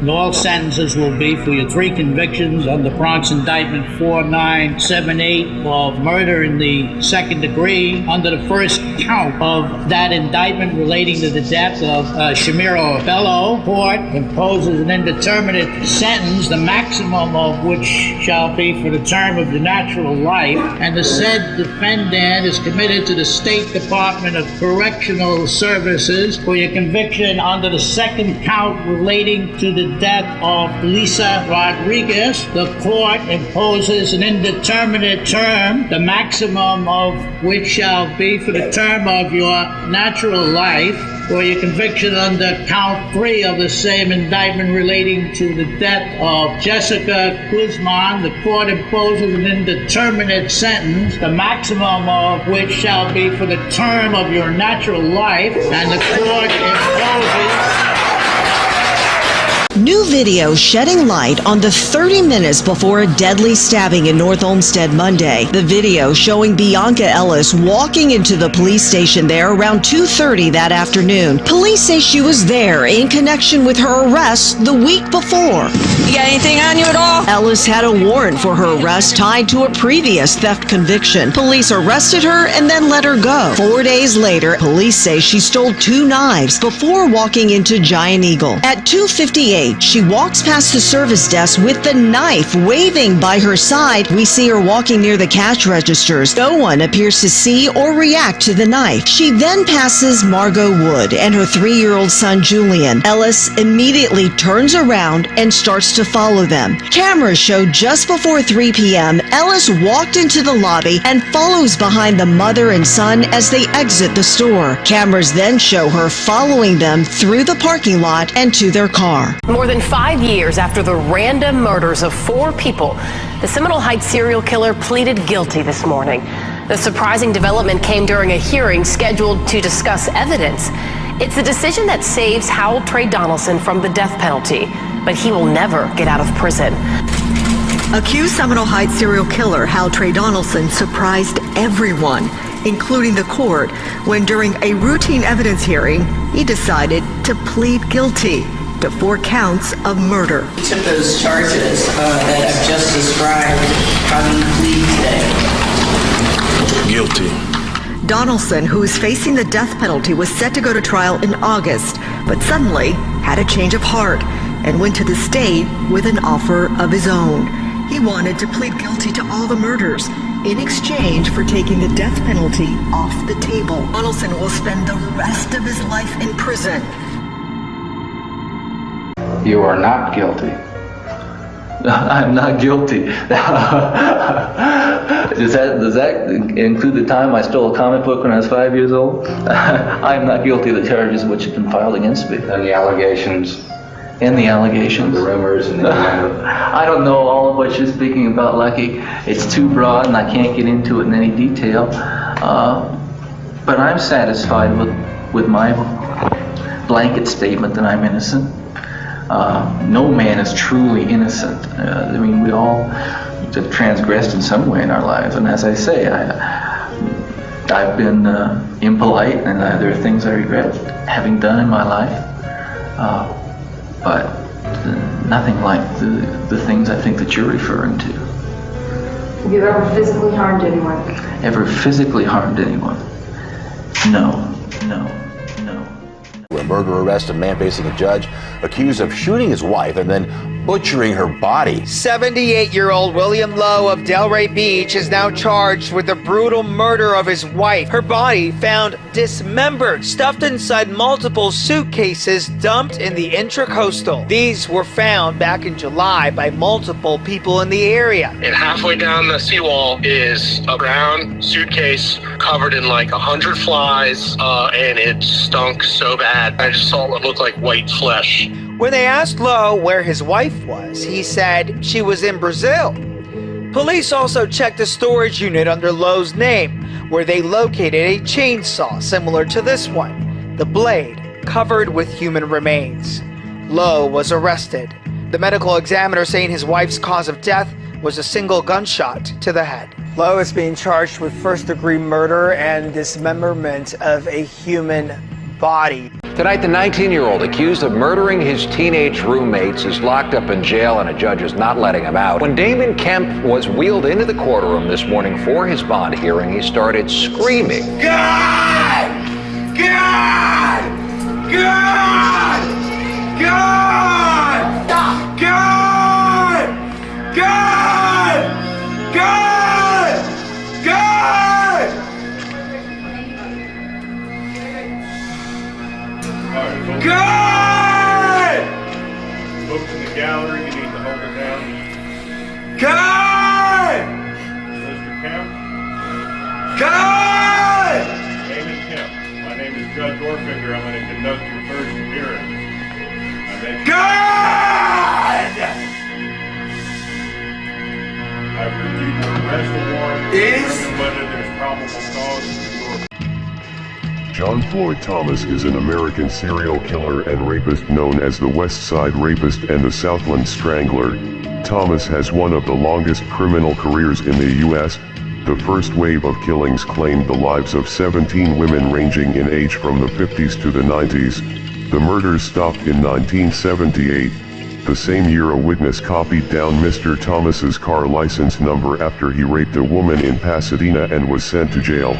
And all sentences will be for your 3 convictions under Bronx Indictment 4978 of murder in the 2nd degree. Under the first count of that indictment relating to the death of Shamiro Bello, court imposes an indeterminate sentence, the maximum of which shall be for the term of your natural life, and the said defendant is committed to the State Department of Correctional Services for your conviction under the 2nd count relating to the death of Lisa Rodriguez. The court imposes an indeterminate term, the maximum of which shall be for the term of your natural life, for your conviction under count 3 of the same indictment relating to the death of Jessica Guzman. The court imposes an indeterminate sentence, the maximum of which shall be for the term of your natural life, and the court imposes... New video shedding light on the 30 minutes before a deadly stabbing in North Olmsted Monday. The video showing Bianca Ellis walking into the police station there around 2:30 that afternoon. Police say she was there in connection with her arrest the week before. You got anything on you at all? Ellis had a warrant for her arrest tied to a previous theft conviction. Police arrested her and then let her go. 4 days later, police say she stole 2 knives before walking into Giant Eagle. At 2:58, she walks past the service desk with the knife waving by her side. We see her walking near the cash registers. No one appears to see or react to the knife. She then passes Margot Wood and her 3-year-old son Julian. Ellis immediately turns around and starts to follow them. Cameras show just before 3 p.m., Ellis walked into the lobby and follows behind the mother and son as they exit the store. Cameras then show her following them through the parking lot and to their car. More than 5 years after the random murders of 4 people, the Seminole Heights serial killer pleaded guilty this morning. The surprising development came during a hearing scheduled to discuss evidence. It's a decision that saves Howell Trey Donaldson from the death penalty, but he will never get out of prison. Accused Seminole Heights serial killer Hal Trey Donaldson surprised everyone, including the court, when during a routine evidence hearing, he decided to plead guilty to 4 counts of murder. He took those charges that I've just described. How do you plead today? Guilty. Donaldson, who is facing the death penalty, was set to go to trial in August, but suddenly had a change of heart and went to the state with an offer of his own. He wanted to plead guilty to all the murders in exchange for taking the death penalty off the table. Donaldson will spend the rest of his life in prison. You are not guilty. I'm not guilty. Does that include the time I stole a comic book when I was 5 years old? I am not guilty of the charges which have been filed against me. And the allegations. And the allegations. The rumors and the I don't know all of what you're speaking about, Lucky. It's too broad and I can't get into it in any detail. But I'm satisfied with my blanket statement that I'm innocent. No man is truly innocent. I mean, we all have transgressed in some way in our lives, and as I say, I've been impolite, and there are things I regret having done in my life, but nothing like the things I think that you're referring to. Have you ever physically harmed anyone? Ever physically harmed anyone? No. A murder arrest, a man facing a judge accused of shooting his wife and then butchering her body. 78-year-old William Lowe of Delray Beach is now charged with the brutal murder of his wife. Her body found dismembered, stuffed inside multiple suitcases dumped in the Intracoastal. These were found back in July by multiple people in the area. And halfway down the seawall is a brown suitcase covered in like 100 flies, and it stunk so bad. I just saw what looked like white flesh. When they asked Lowe where his wife was, he said she was in Brazil. Police also checked the storage unit under Lowe's name, where they located a chainsaw similar to this one, the blade covered with human remains. Lowe was arrested. The medical examiner saying his wife's cause of death was a single gunshot to the head. Lowe is being charged with first-degree murder and dismemberment of a human body. Tonight, the 19-year-old accused of murdering his teenage roommates is locked up in jail and a judge is not letting him out. When Damon Kemp was wheeled into the courtroom this morning for his bond hearing, he started screaming. God! God! God! God! God! God! God! God! God! Folks in the gallery, you need to hold it down. God! Mr. Kemp? God! Damon Kemp. My name is Judge Orfinger. I'm going to conduct your first appearance. God! I've reviewed your arrest warrant to determine whether there's probable cause for your... John Floyd Thomas is an American serial killer and rapist known as the West Side Rapist and the Southland Strangler. Thomas has one of the longest criminal careers in the U.S. The first wave of killings claimed the lives of 17 women ranging in age from the 50s to the 90s. The murders stopped in 1978. The same year a witness copied down Mr. Thomas's car license number after he raped a woman in Pasadena and was sent to jail.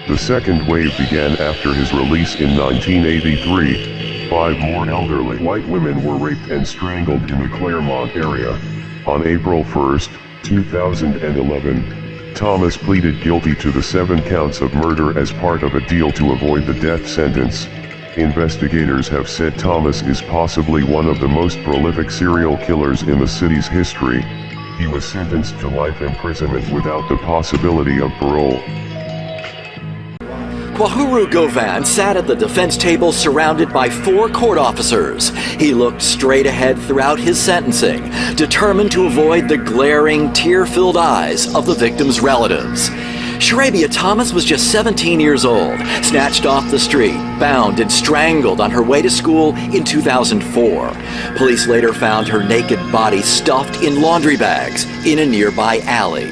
The second wave began after his release in 1983. 5 more elderly white women were raped and strangled in the Claremont area. On April 1, 2011, Thomas pleaded guilty to the 7 counts of murder as part of a deal to avoid the death sentence. Investigators have said Thomas is possibly one of the most prolific serial killers in the city's history. He was sentenced to life imprisonment without the possibility of parole. Kwahuru Govan sat at the defense table surrounded by 4 court officers. He looked straight ahead throughout his sentencing, determined to avoid the glaring, tear-filled eyes of the victim's relatives. Sharabia Thomas was just 17 years old, snatched off the street, bound and strangled on her way to school in 2004. Police later found her naked body stuffed in laundry bags in a nearby alley.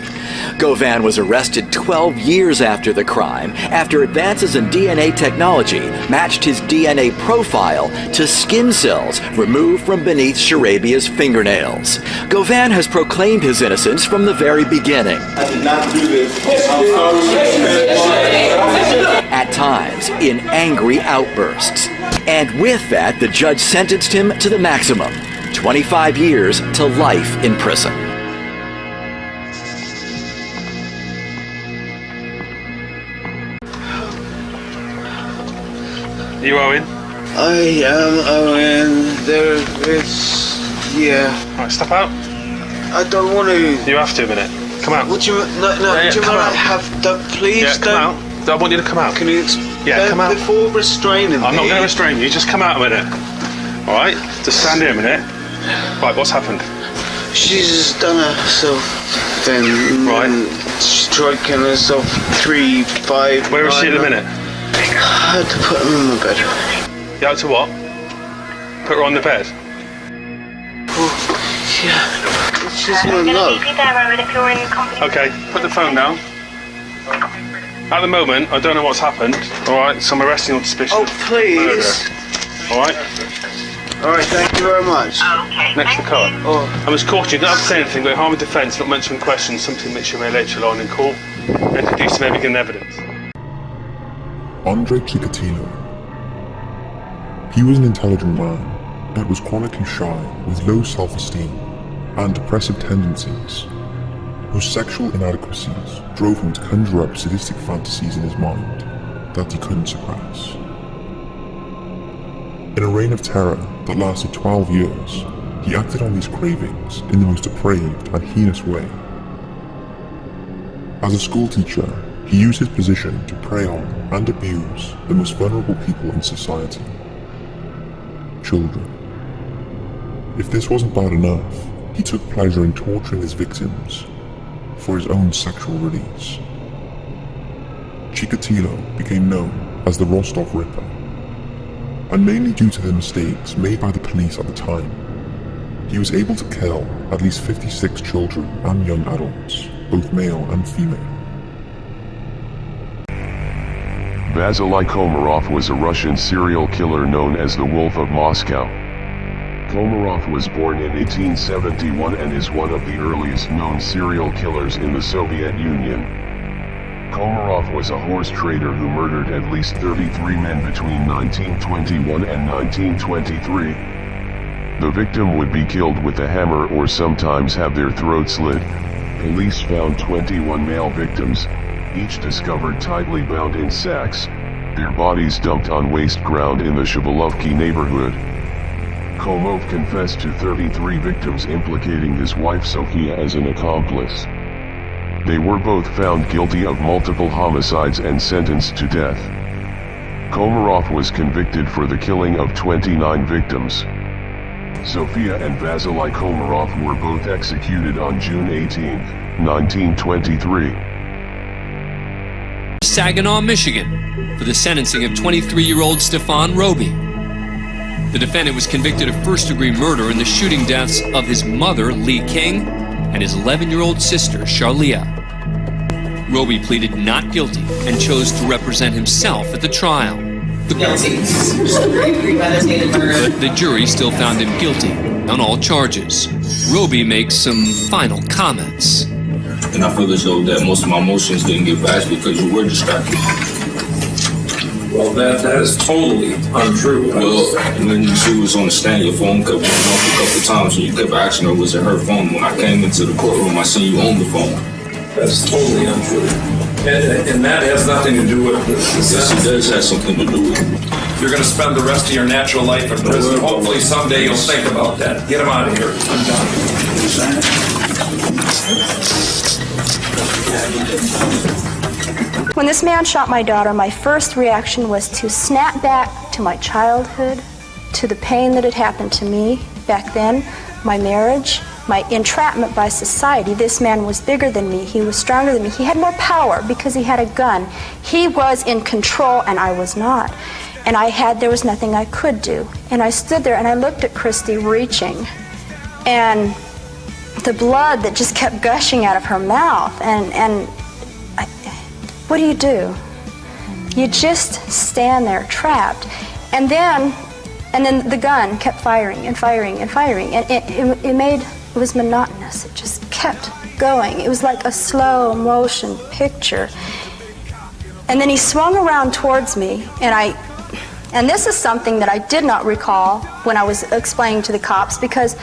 Govan was arrested 12 years after the crime, after advances in DNA technology matched his DNA profile to skin cells removed from beneath Sharabia's fingernails. Govan has proclaimed his innocence from the very beginning. I did not do this. At times, in angry outbursts. And with that, the judge sentenced him to the maximum, 25 years to life in prison. You Owen? I am Owen. There is... yeah. Right, step out. I don't want to. You have to a minute. Come out. What do you... No, yeah, do you come mind out. I have... Don't, please yeah, come don't... out. I want you to come out. Can you... Yeah, come out. Before restraining me... I'm not going to restrain you, just come out a minute. Alright? Just stand here a minute. Right, what's happened? She's done herself then. Right. Striking herself 3, 5... Where is she at the minute? I had to put her in my bed. You had to what? Put her on the bed? Oh, yeah. She's my love. Okay, put the phone down. At the moment, I don't know what's happened. Alright, so I'm arresting on suspicion of please. Alright? Alright, thank you very much. Next to the car. Oh. I was caught. You don't have to say anything, but harm of defence, not mention questions, something which you may later on in court. Introduce may begin evidence. Andre Chikatilo. He was an intelligent man, but was chronically shy, with low self-esteem and depressive tendencies, whose sexual inadequacies drove him to conjure up sadistic fantasies in his mind that he couldn't suppress. In a reign of terror that lasted 12 years, he acted on these cravings in the most depraved and heinous way. As a schoolteacher, he used his position to prey on and abuse the most vulnerable people in society. Children. If this wasn't bad enough, he took pleasure in torturing his victims for his own sexual release. Chikatilo became known as the Rostov Ripper, and mainly due to the mistakes made by the police at the time, he was able to kill at least 56 children and young adults, both male and female. Vasily Komarov was a Russian serial killer known as the Wolf of Moscow. Komarov was born in 1871 and is one of the earliest known serial killers in the Soviet Union. Komarov was a horse trader who murdered at least 33 men between 1921 and 1923. The victim would be killed with a hammer or sometimes have their throat slit. Police found 21 male victims, each discovered tightly bound in sacks, their bodies dumped on waste ground in the Shabalovki neighborhood. Komov confessed to 33 victims, implicating his wife Sofia as an accomplice. They were both found guilty of multiple homicides and sentenced to death. Komarov was convicted for the killing of 29 victims. Sofia and Vasily Komarov were both executed on June 18, 1923. Saginaw, Michigan, for the sentencing of 23-year-old Stefan Roby. The defendant was convicted of first-degree murder in the shooting deaths of his mother, Lee King, and his 11-year-old sister, Charlia. Roby pleaded not guilty and chose to represent himself at the trial. The jury still found him guilty on all charges. Roby makes some final comments. And I feel as though that most of my emotions didn't get past because you were distracted. Well, that is totally untrue. Well, when she was on the stand, your phone kept going off a couple times, and you kept asking her, was it her phone? When I came into the courtroom, I seen you on the phone. That's totally untrue. And that has nothing to do with this. Yes, it does have something to do with it. You're going to spend the rest of your natural life in prison. Hopefully someday you'll think about that. Get him out of here. I'm done. When this man shot my daughter, my first reaction was to snap back to my childhood, to the pain that had happened to me back then, my marriage, my entrapment by society. This man was bigger than me. He was stronger than me. He had more power because he had a gun. He was in control and I was not. And there was nothing I could do. And I stood there and I looked at Christy reaching, and the blood that just kept gushing out of her mouth. What do? You just stand there trapped. And then the gun kept firing and firing and firing. And it was monotonous. It just kept going. It was like a slow motion picture. And then he swung around towards me, and this is something that I did not recall when I was explaining to the cops, because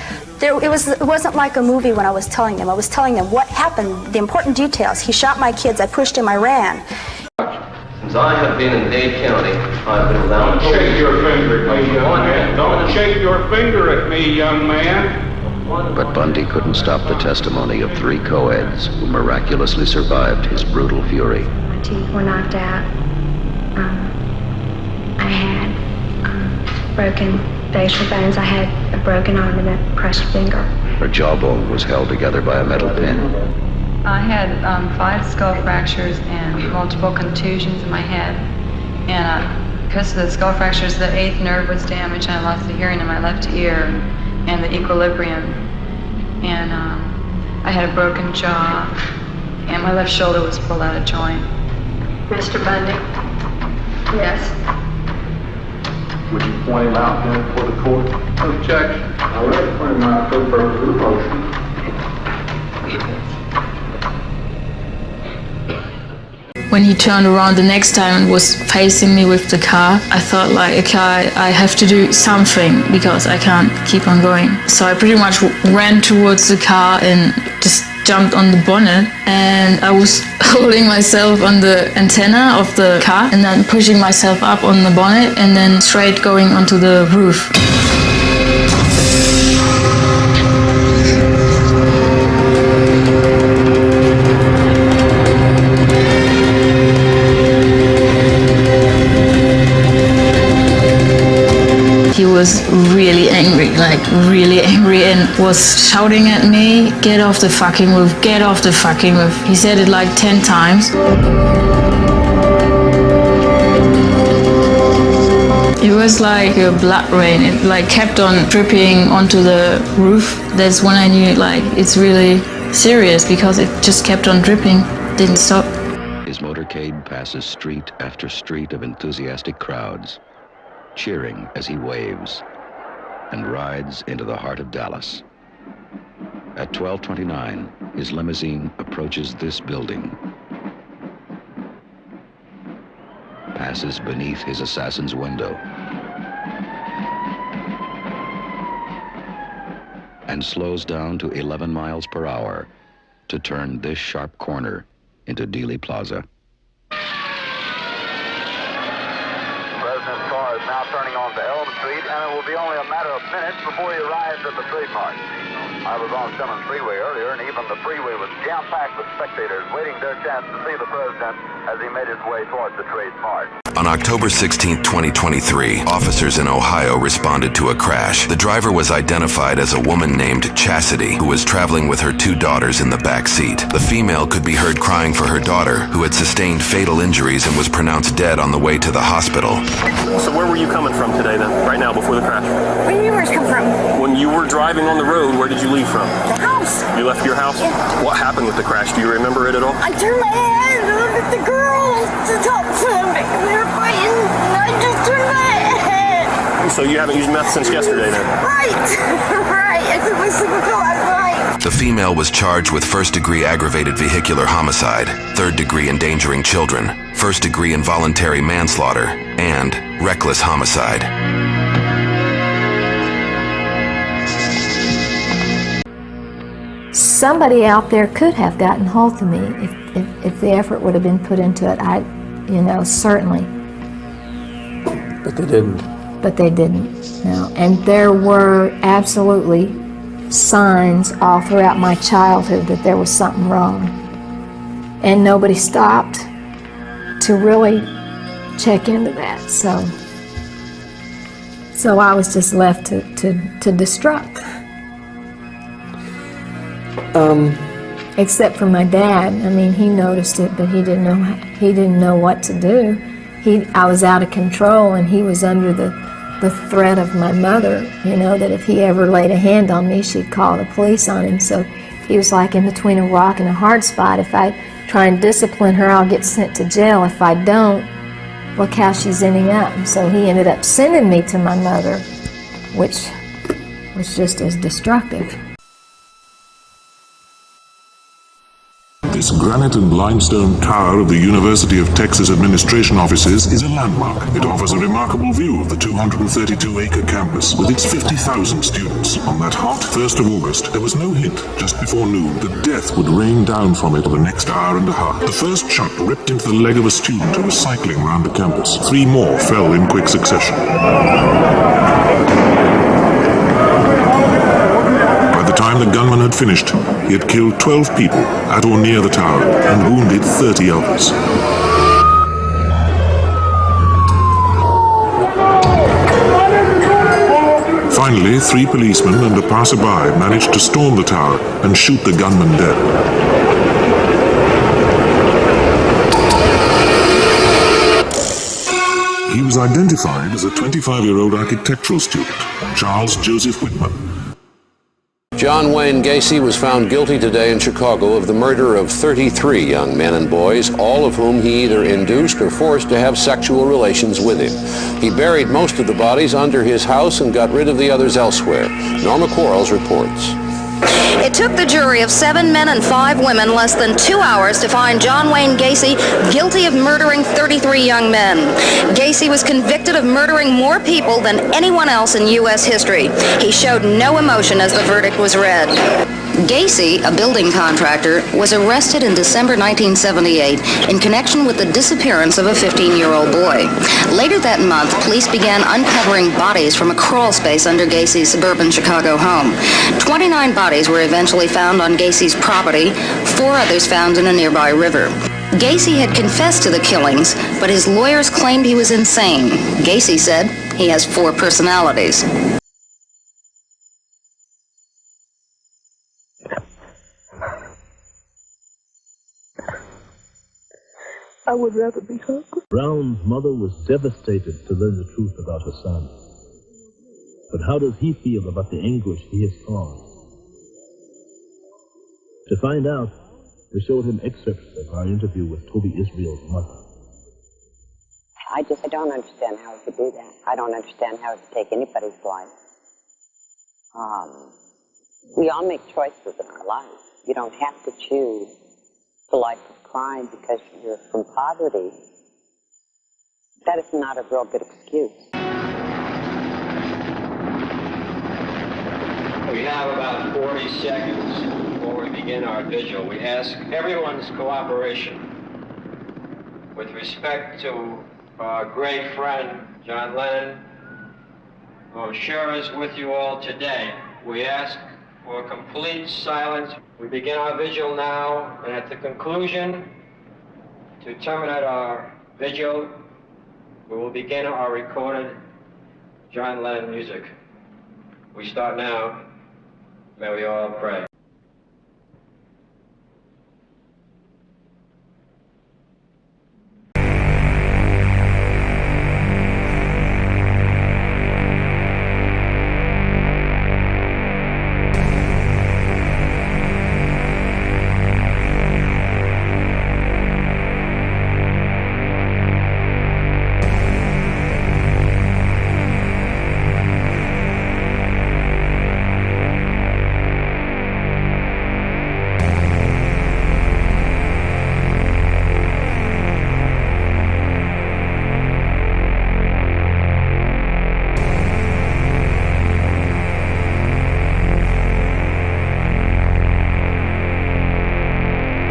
it wasn't like a movie when I was telling them. I was telling them what happened, the important details. He shot my kids, I pushed him, I ran. Since I have been in Dade County, I've been allowed to... Shake your finger at me, young man. Don't shake your finger at me, young man. But Bundy couldn't stop the testimony of 3 co-eds who miraculously survived his brutal fury. My teeth were knocked out. I had broken facial bones. I had a broken arm and a crushed finger. Her jawbone was held together by a metal pin. I had 5 skull fractures and multiple contusions in my head. And because of the skull fractures, the 8th nerve was damaged and I lost the hearing in my left ear and the equilibrium. And I had a broken jaw and my left shoulder was pulled out of joint. Mr. Bundy? Yes? Would you point him out then for the court? Objection. All right, point him out for the purpose of the motion. When he turned around the next time and was facing me with the car, I thought like, okay, I have to do something because I can't keep on going. So I pretty much ran towards the car and just jumped on the bonnet, and I was holding myself on the antenna of the car and then pushing myself up on the bonnet and then straight going onto the roof. He was really angry, and was shouting at me, "Get off the fucking roof, get off the fucking roof." He said it like 10 times. It was like a blood rain. It like kept on dripping onto the roof. That's when I knew like it's really serious, because it just kept on dripping, didn't stop. His motor motorcade passes street after street of enthusiastic crowds, cheering as he waves and rides into the heart of Dallas. At 12:29, his limousine approaches this building, passes beneath his assassin's window, and slows down to 11 miles per hour to turn this sharp corner into Dealey Plaza. The president's car is now turning onto Elm Street, and it will be only a matter of minutes before he arrives at the trademark. I was on Simmons Freeway earlier, and even the freeway was jam-packed with spectators waiting their chance to see the president as he made his way towards the trademark. On October 16, 2023, officers in Ohio responded to a crash. The driver was identified as a woman named Chastity, who was traveling with her 2 daughters in the back seat. The female could be heard crying for her daughter, who had sustained fatal injuries and was pronounced dead on the way to the hospital. So where were you coming from today then, right now, before the crash? Where do you come from? When you were driving on the road, where did you leave from? The house. You left your house? Yeah. What happened with the crash? Do you remember it at all? I turned my head and looked at the girls to talk to them. We were fighting, and I just turned my head. So you haven't used meth since yesterday then? Right. Right. I took my sleeping pill last night. The female was charged with first-degree aggravated vehicular homicide, third-degree endangering children, first-degree involuntary manslaughter, and reckless homicide. Somebody out there could have gotten hold of me if the effort would have been put into it. Certainly. But they didn't. But they didn't, no. And there were absolutely signs all throughout my childhood that there was something wrong. And nobody stopped to really check into that. So I was just left to destruct. Except for my dad. I mean, he noticed it, but he didn't know what to do. I was out of control, and he was under the threat of my mother, that if he ever laid a hand on me, she'd call the police on him. So he was like in between a rock and a hard spot. If I try and discipline her, I'll get sent to jail. If I don't, look how she's ending up. And so he ended up sending me to my mother, which was just as destructive. This granite and limestone tower of the University of Texas Administration Offices is a landmark. It offers a remarkable view of the 232-acre campus with its 50,000 students. On that hot 1st of August, there was no hint, just before noon, that death would rain down from it for the next hour and a half. The first shot ripped into the leg of a student who was cycling around the campus. 3 more fell in quick succession. By the time the gunman had finished, he had killed 12 people at or near the tower and wounded 30 others. Finally, 3 policemen and a passerby managed to storm the tower and shoot the gunman dead. He was identified as a 25-year-old architectural student, Charles Joseph Whitman. John Wayne Gacy was found guilty today in Chicago of the murder of 33 young men and boys, all of whom he either induced or forced to have sexual relations with him. He buried most of the bodies under his house and got rid of the others elsewhere. Norma Quarles reports. It took the jury of 7 men and 5 women less than 2 hours to find John Wayne Gacy guilty of murdering 33 young men. Gacy was convicted of murdering more people than anyone else in U.S. history. He showed no emotion as the verdict was read. Gacy, a building contractor, was arrested in December 1978 in connection with the disappearance of a 15-year-old boy. Later that month, police began uncovering bodies from a crawl space under Gacy's suburban Chicago home. 29 bodies were eventually found on Gacy's property, 4 others found in a nearby river. Gacy had confessed to the killings, but his lawyers claimed he was insane. Gacy said he has 4 personalities. I would rather be hungry. Brown's mother was devastated to learn the truth about her son. But how does he feel about the anguish he has caused? To find out, We showed him excerpts of our interview with Toby Israel's mother. I don't understand how he could do that. I don't understand how he could take anybody's life. We all make choices in our lives. You don't have to choose the life of crime because you're from poverty. That is not a real good excuse. We have about 40 seconds before we begin our vigil. We ask everyone's cooperation with respect to our great friend, John Lennon, who I'm sure is with you all today. We ask for complete silence. We begin our vigil now, and at the conclusion, to terminate our vigil, we will begin our recorded John Lennon music. We start now. May we all pray.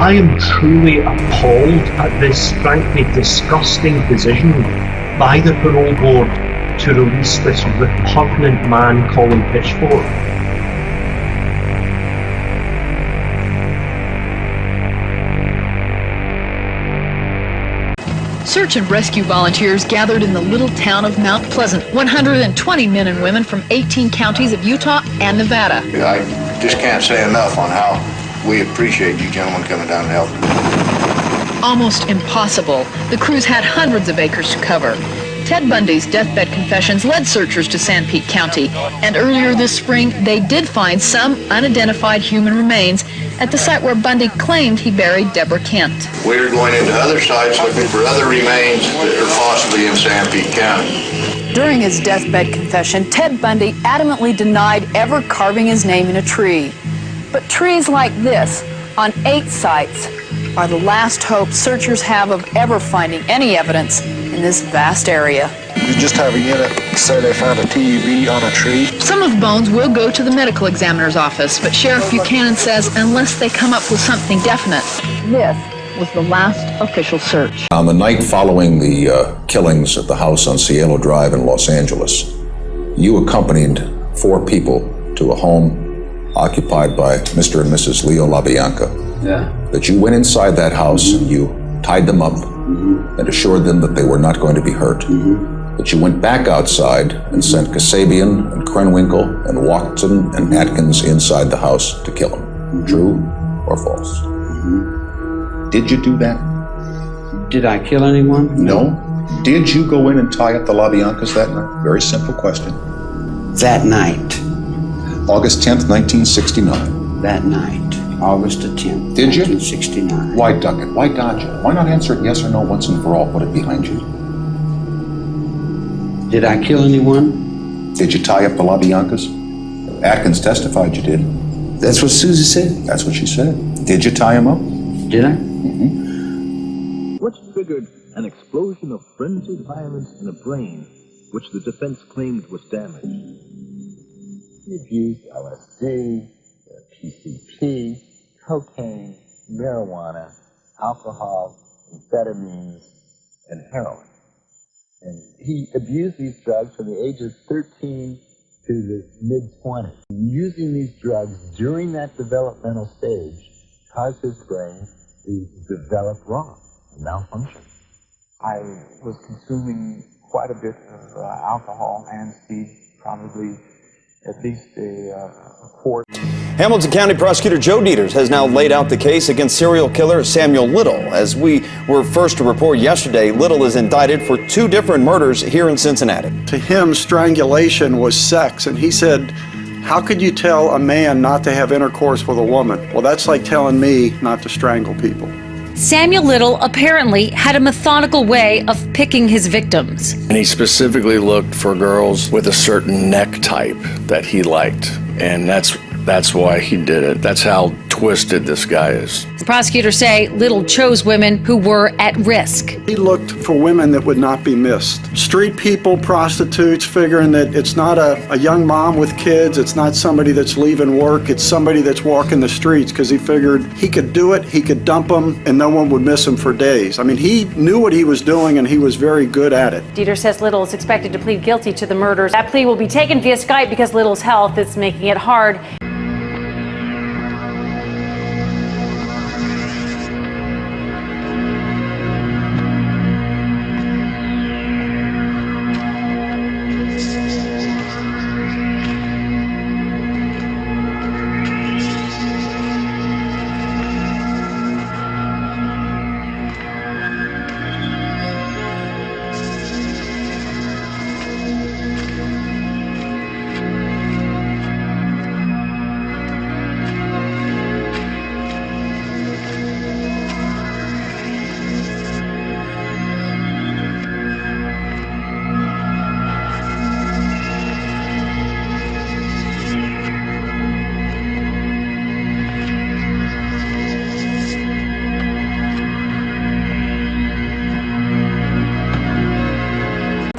I am truly appalled at this frankly disgusting decision by the parole board to release this repugnant man, Colin Pitchfork. Search and rescue volunteers gathered in the little town of Mount Pleasant. 120 men and women from 18 counties of Utah and Nevada. I just can't say enough on how we appreciate you gentlemen coming down and helping. Almost impossible. The crews had hundreds of acres to cover. Ted Bundy's deathbed confessions led searchers to Sanpete County, and earlier this spring, they did find some unidentified human remains at the site where Bundy claimed he buried Deborah Kent. We're going into other sites looking for other remains that are possibly in Sanpete County. During his deathbed confession, Ted Bundy adamantly denied ever carving his name in a tree. But trees like this, on 8 sites, are the last hope searchers have of ever finding any evidence in this vast area. You just have a unit say they found a TUV on a tree? Some of the bones will go to the medical examiner's office, but Sheriff Buchanan says unless they come up with something definite, this was the last official search. On the night following the killings at the house on Cielo Drive in Los Angeles, you accompanied 4 people to a home occupied by Mr. and Mrs. Leo LaBianca. Yeah. That you went inside that house and you tied them up and assured them that they were not going to be hurt. That you went back outside and sent Kasabian and Krenwinkel and Watson and Atkins inside the house to kill them. True or false? Did you do that? Did I kill anyone? No. Did you go in and tie up the LaBiancas that night? Very simple question. That night. August 10th, 1969. That night, August the 10th, Did you? 1969. Why duck it? Why dodge it? Why not answer it yes or no once and for all? Put it behind you. Did I kill anyone? Did you tie up the LaBiancas? Atkins testified you did. That's what Susie said. That's what she said. Did you tie him up? Did I? What triggered an explosion of frenzied violence in a brain which the defense claimed was damaged? He abused LSD, PCP, cocaine, marijuana, alcohol, amphetamines, and heroin. And he abused these drugs from the ages 13 to the mid-20s. Using these drugs during that developmental stage caused his brain to develop wrong, malfunction. I was consuming quite a bit of alcohol and speed, probably at least a quart. Hamilton County Prosecutor Joe Dieters has now laid out the case against serial killer Samuel Little. As we were first to report yesterday, Little is indicted for 2 different murders here in Cincinnati. To him, strangulation was sex, and he said, How could you tell a man not to have intercourse with a woman? Well, that's like telling me not to strangle people. Samuel Little apparently had a methodical way of picking his victims. And he specifically looked for girls with a certain neck type that he liked. And that's why he did it. That's how twisted this guy is. Prosecutors say Little chose women who were at risk. He looked for women that would not be missed. Street people, prostitutes, figuring that it's not a young mom with kids, it's not somebody that's leaving work, it's somebody that's walking the streets, because he figured he could do it, he could dump them, and no one would miss him for days. I mean, he knew what he was doing, and he was very good at it. Dieter says Little is expected to plead guilty to the murders. That plea will be taken via Skype because Little's health is making it hard.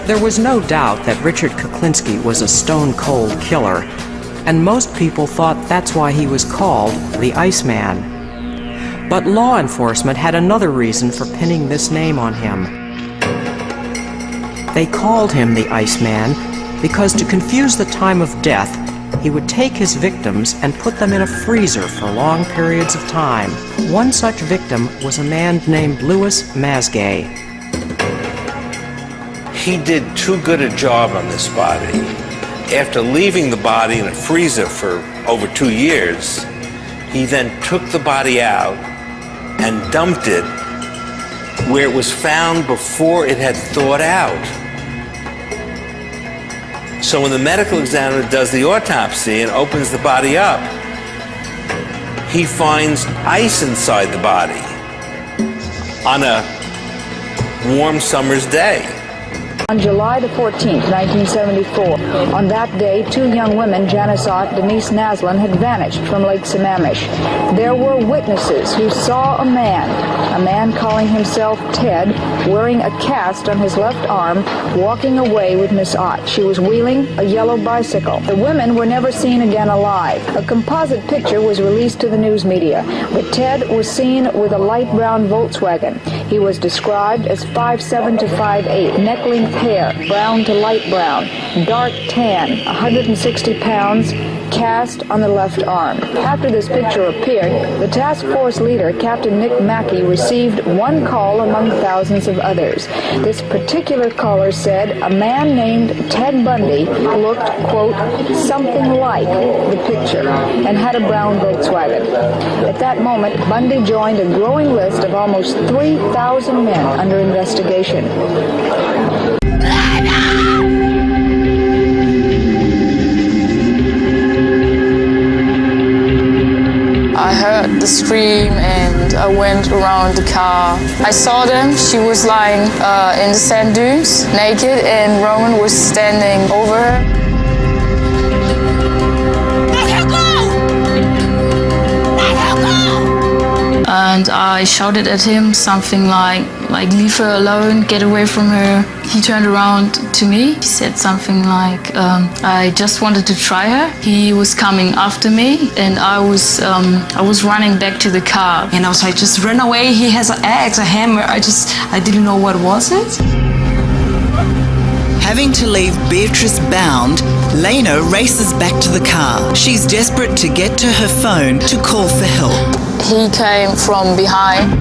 There was no doubt that Richard Kuklinski was a stone-cold killer, and most people thought that's why he was called the Iceman. But law enforcement had another reason for pinning this name on him. They called him the Iceman because, to confuse the time of death, he would take his victims and put them in a freezer for long periods of time. One such victim was a man named Louis Masgay. He did too good a job on this body. After leaving the body in a freezer for over 2 years, he then took the body out and dumped it where it was found before it had thawed out. So when the medical examiner does the autopsy and opens the body up, he finds ice inside the body on a warm summer's day. On July the 14th, 1974, on that day, 2 young women, Janice Ott, Denise Naslin, had vanished from Lake Sammamish. There were witnesses who saw a man calling himself Ted, wearing a cast on his left arm, walking away with Miss Ott. She was wheeling a yellow bicycle. The women were never seen again alive. A composite picture was released to the news media, but Ted was seen with a light brown Volkswagen. He was described as 5'7" to 5'8", neck-length hair, brown to light brown, dark tan, 160 pounds, cast on the left arm. After this picture appeared, the task force leader, Captain Nick Mackey, received one call among thousands of others. This particular caller said a man named Ted Bundy looked, quote, something like the picture and had a brown Volkswagen. At that moment, Bundy joined a growing list of almost 3,000 men under investigation. I heard the scream and I went around the car. I saw them. She was lying in the sand dunes, naked, and Roman was standing over her. And I shouted at him something like leave her alone, get away from her. He turned around to me. He said something like, I just wanted to try her. He was coming after me, and I was running back to the car. And I was like, just run away. He has an axe, a hammer. I didn't know what was it. Having to leave Beatrice bound, Lena races back to the car. She's desperate to get to her phone to call for help. He came from behind.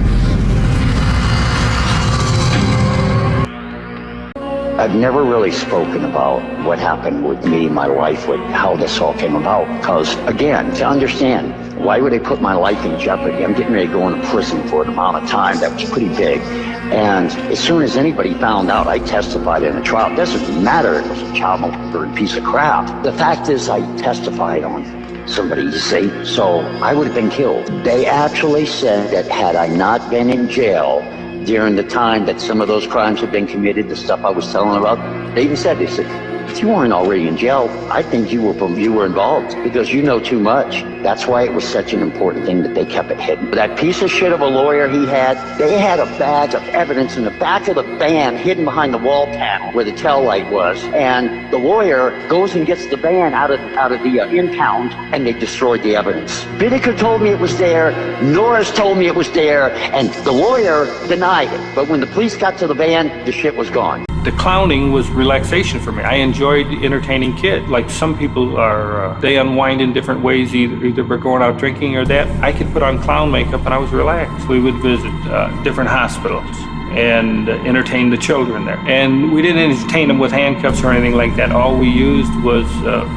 I've never really spoken about what happened with me, my life, with how this all came about. Because, again, to understand, why would they put my life in jeopardy? I'm getting ready to go into prison for an amount of time that was pretty big. And as soon as anybody found out I testified in a trial, it doesn't matter if it was a child molester and piece of crap. The fact is I testified on somebody, you see, so I would have been killed. They actually said that had I not been in jail during the time that some of those crimes had been committed, the stuff I was telling about, they even said, they said, if you weren't already in jail, I think you were involved because you know too much. That's why it was such an important thing that they kept it hidden. That piece of shit of a lawyer he had, they had a bag of evidence in the back of the van hidden behind the wall panel where the tail light was. And the lawyer goes and gets the van out of the impound, and they destroyed the evidence. Bineker told me it was there, Norris told me it was there, and the lawyer denied it. But when the police got to the van, the shit was gone. The clowning was relaxation for me. I enjoyed entertaining kids. Like some people are, they unwind in different ways, either by going out drinking or that. I could put on clown makeup and I was relaxed. We would visit different hospitals and entertain the children there. And we didn't entertain them with handcuffs or anything like that. All we used was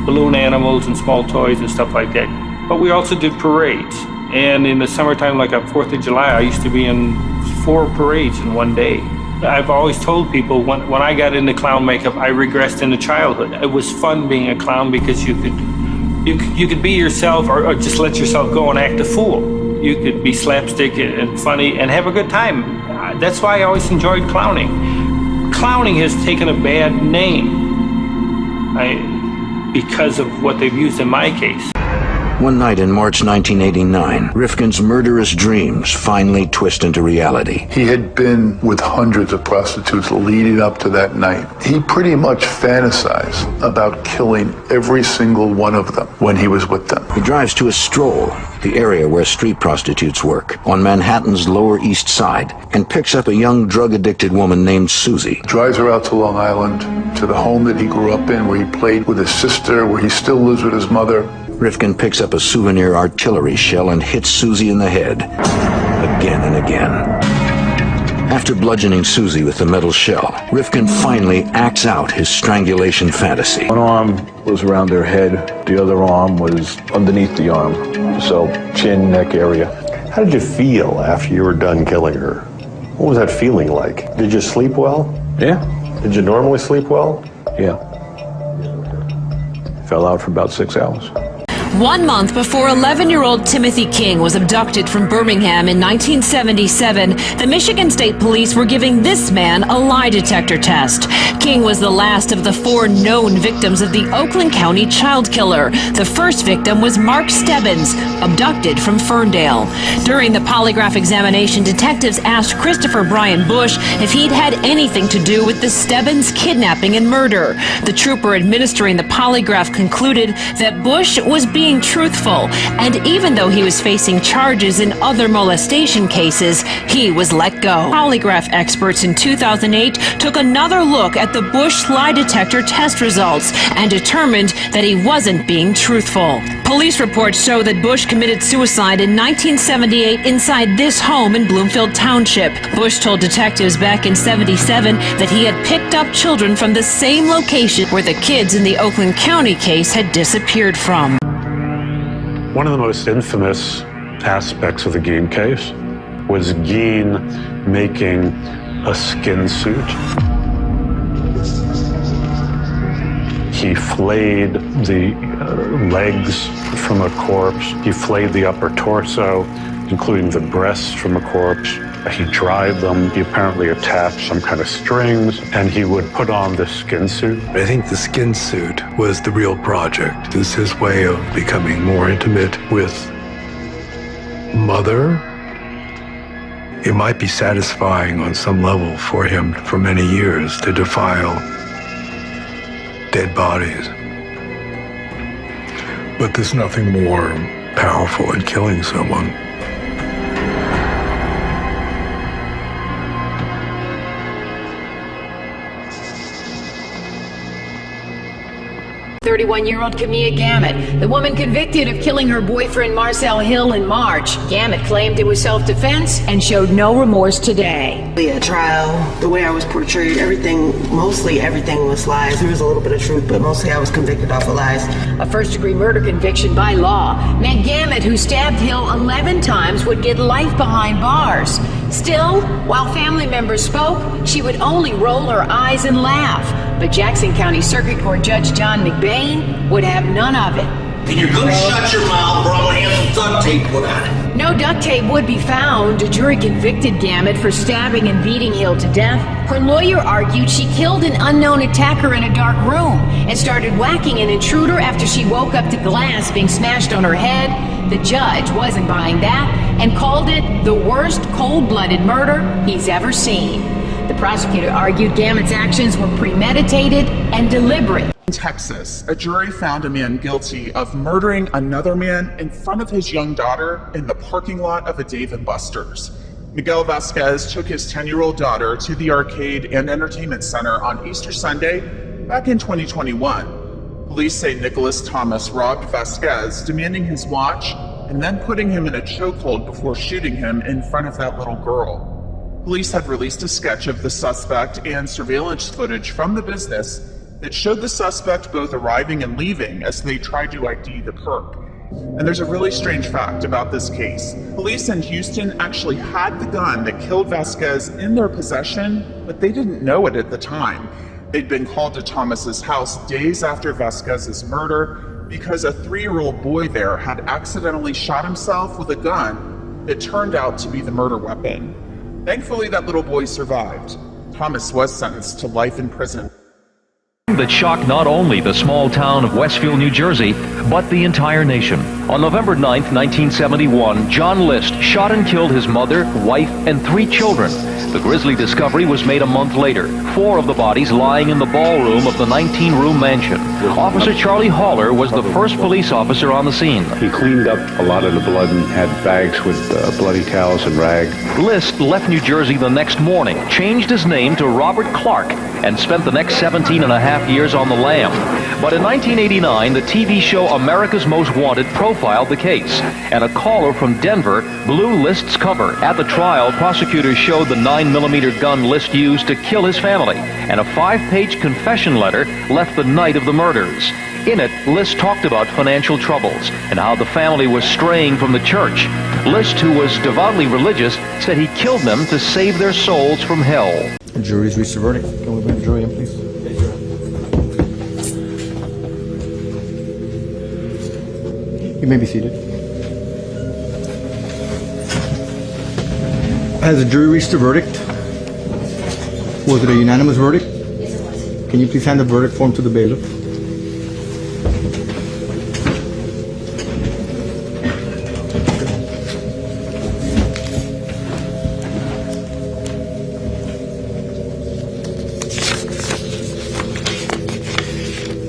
balloon animals and small toys and stuff like that. But we also did parades. And in the summertime, like on 4th of July, I used to be in 4 parades in one day. I've always told people when I got into clown makeup, I regressed into childhood. It was fun being a clown because you could be yourself or just let yourself go and act a fool. You could be slapstick and funny and have a good time. That's why I always enjoyed clowning. Clowning has taken a bad name because of what they've used in my case. One night in March 1989, Rifkin's murderous dreams finally twist into reality. He had been with hundreds of prostitutes leading up to that night. He pretty much fantasized about killing every single one of them when he was with them. He drives to a stroll, the area where street prostitutes work, on Manhattan's Lower East Side, and picks up a young drug-addicted woman named Susie. Drives her out to Long Island, to the home that he grew up in, where he played with his sister, where he still lives with his mother. Rifkin picks up a souvenir artillery shell and hits Susie in the head, again and again. After bludgeoning Susie with the metal shell, Rifkin finally acts out his strangulation fantasy. One arm was around her head, the other arm was underneath the arm, so chin, neck area. How did you feel after you were done killing her? What was that feeling like? Did you sleep well? Yeah. Did you normally sleep well? Yeah. Fell out for about 6 hours. 1 month before 11-year-old Timothy King was abducted from Birmingham in 1977, the Michigan State Police were giving this man a lie detector test. King was the last of the 4 known victims of the Oakland County child killer. The first victim was Mark Stebbins, abducted from Ferndale. During the polygraph examination, detectives asked Christopher Brian Bush if he'd had anything to do with the Stebbins kidnapping and murder. The trooper administering the polygraph concluded that Bush was being truthful, and even though he was facing charges in other molestation cases, he was let go. Polygraph experts in 2008 took another look at the Bush lie detector test results and determined that he wasn't being truthful. Police reports show that Bush committed suicide in 1978 inside this home in Bloomfield Township. Bush told detectives back in '77 that he had picked up children from the same location where the kids in the Oakland County case had disappeared from. One of the most infamous aspects of the Gein case was Gein making a skin suit. He flayed the legs from a corpse. He flayed the upper torso, including the breasts from a corpse. He dried them. He apparently attached some kind of strings, and he would put on this skin suit. I think the skin suit was the real project. It was his way of becoming more intimate with Mother. It might be satisfying on some level for him for many years to defile dead bodies. But there's nothing more powerful than killing someone. 31-year-old Camilla Gamet, the woman convicted of killing her boyfriend Marcel Hill in March. Gamet claimed it was self-defense and showed no remorse today. At trial, the way I was portrayed, mostly everything was lies. There was a little bit of truth, but mostly I was convicted off of lies. A first-degree murder conviction by law meant Gamet, who stabbed Hill 11 times, would get life behind bars. Still, while family members spoke, she would only roll her eyes and laugh. But Jackson County Circuit Court Judge John McBain would have none of it. And you're gonna shut your mouth or I'm gonna have some duct tape put on it. No duct tape would be found. A jury convicted Gamet for stabbing and beating Hill to death. Her lawyer argued she killed an unknown attacker in a dark room and started whacking an intruder after she woke up to glass being smashed on her head. The judge wasn't buying that and called it the worst cold-blooded murder he's ever seen. The prosecutor argued Gamet's actions were premeditated and deliberate. In Texas, a jury found a man guilty of murdering another man in front of his young daughter in the parking lot of a Dave & Buster's. Miguel Vasquez took his 10-year-old daughter to the arcade and entertainment center on Easter Sunday back in 2021. Police say Nicholas Thomas robbed Vasquez, demanding his watch and then putting him in a chokehold before shooting him in front of that little girl. Police had released a sketch of the suspect and surveillance footage from the business that showed the suspect both arriving and leaving as they tried to ID the perp. And there's a really strange fact about this case. Police in Houston actually had the gun that killed Vasquez in their possession, but they didn't know it at the time. They'd been called to Thomas's house days after Vasquez's murder because a 3-year-old boy there had accidentally shot himself with a gun that turned out to be the murder weapon. Thankfully, that little boy survived. Thomas was sentenced to life in prison. That shocked not only the small town of Westfield, New Jersey, but the entire nation. On November 9th, 1971, John List shot and killed his mother, wife, and 3 children. The grisly discovery was made a month later, 4 of the bodies lying in the ballroom of the 19-room mansion. Officer Charlie Haller was the first police officer on the scene. He cleaned up a lot of the blood and had bags with bloody towels and rag. List left New Jersey the next morning, changed his name to Robert Clark, and spent the next 17 and a half years on the lam. But in 1989, the TV show America's Most Wanted profiled the case, and a caller from Denver blew List's cover. At the trial, prosecutors showed the 9mm gun List used to kill his family, and a 5-page confession letter left the night of the murders. In it, List talked about financial troubles and how the family was straying from the church. List, who was devoutly religious, said he killed them to save their souls from hell. The jury's reached a verdict. Can we bring the jury in, please? You may be seated. Has the jury reached a verdict? Was it a unanimous verdict? Yes, it was. Can you please hand the verdict form to the bailiff?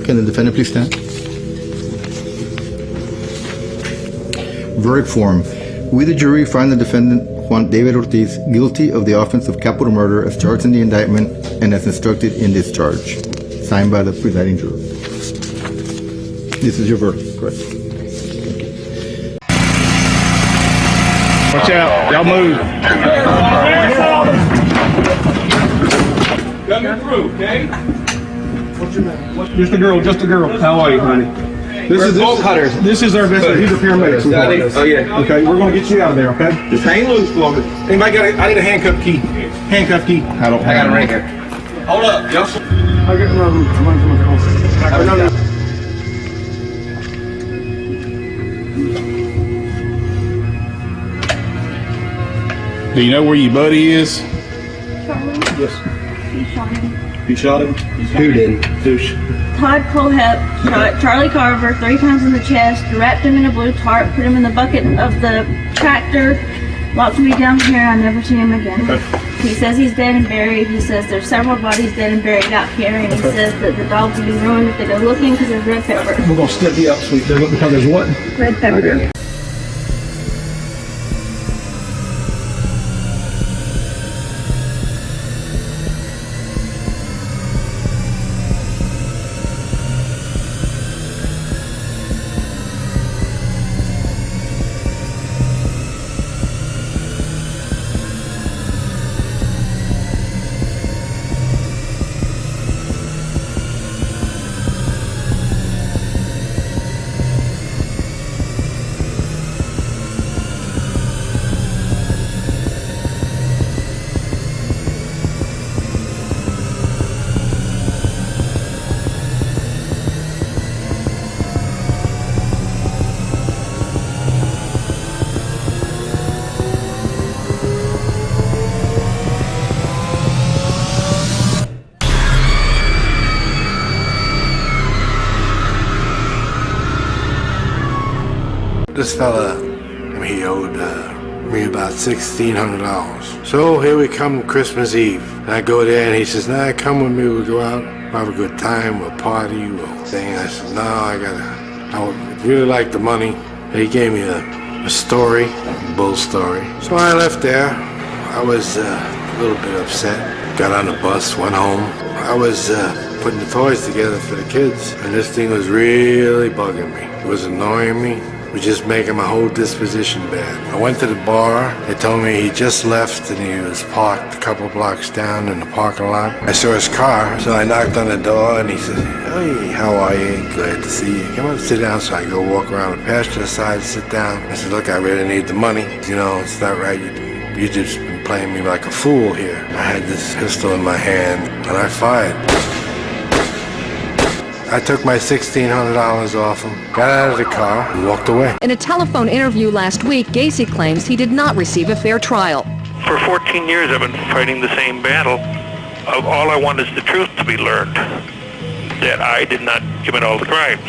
Can the defendant please stand? Verdict form. We, the jury, find the defendant, Juan David Ortiz, guilty of the offense of capital murder as charged in the indictment and as instructed in this charge. Signed by the presiding juror. This is your verdict, correct? Watch out. Y'all move. Coming through, okay? What's your name? Just a girl. How are you, honey? This is bolt cutters. This is our best. These are paramedics. Oh yeah. Okay, we're gonna get you out of there. Okay. Just hang loose for me. Anybody got I need a handcuff key. Handcuff key. I got a ring here. Hold up, y'all. I got another. Do you know where your buddy is? Yes. He shot him. You shot him? Who did? Douche. Todd Colehep shot Charlie Carver 3 times in the chest, wrapped him in a blue tarp, put him in the bucket of the tractor, locked me down here. I never see him again. Okay. He says he's dead and buried. He says there's several bodies dead and buried out here, and he says that the dogs will be ruined if they go looking because there's red pepper. We're gonna step you up, sweet. Because there's what? Red pepper. Okay. this fella, he owed me about $1,600. So here we come Christmas Eve. And I go there and he says, nah, come with me, we'll go out, we'll have a good time, we'll party, we'll sing. I said, no, I would really like the money. And he gave me a story, a bull story. So I left there. I was a little bit upset. Got on the bus, went home. I was putting the toys together for the kids, and this thing was really bugging me. It was annoying me. It was just making my whole disposition bad. I went to the bar. They told me he just left and he was parked a couple blocks down in the parking lot. I saw his car, so I knocked on the door and he says, hey, how are you? Glad to see you. Come on, sit down. So I go walk around the passenger side, sit down. I said, look, I really need the money. You know, it's not right. You just been playing me like a fool here. I had this pistol in my hand and I fired. I took my $1,600 off him, got out of the car, and walked away. In a telephone interview last week, Gacy claims he did not receive a fair trial. For 14 years I've been fighting the same battle. All I want is the truth to be learned, that I did not commit all the crimes.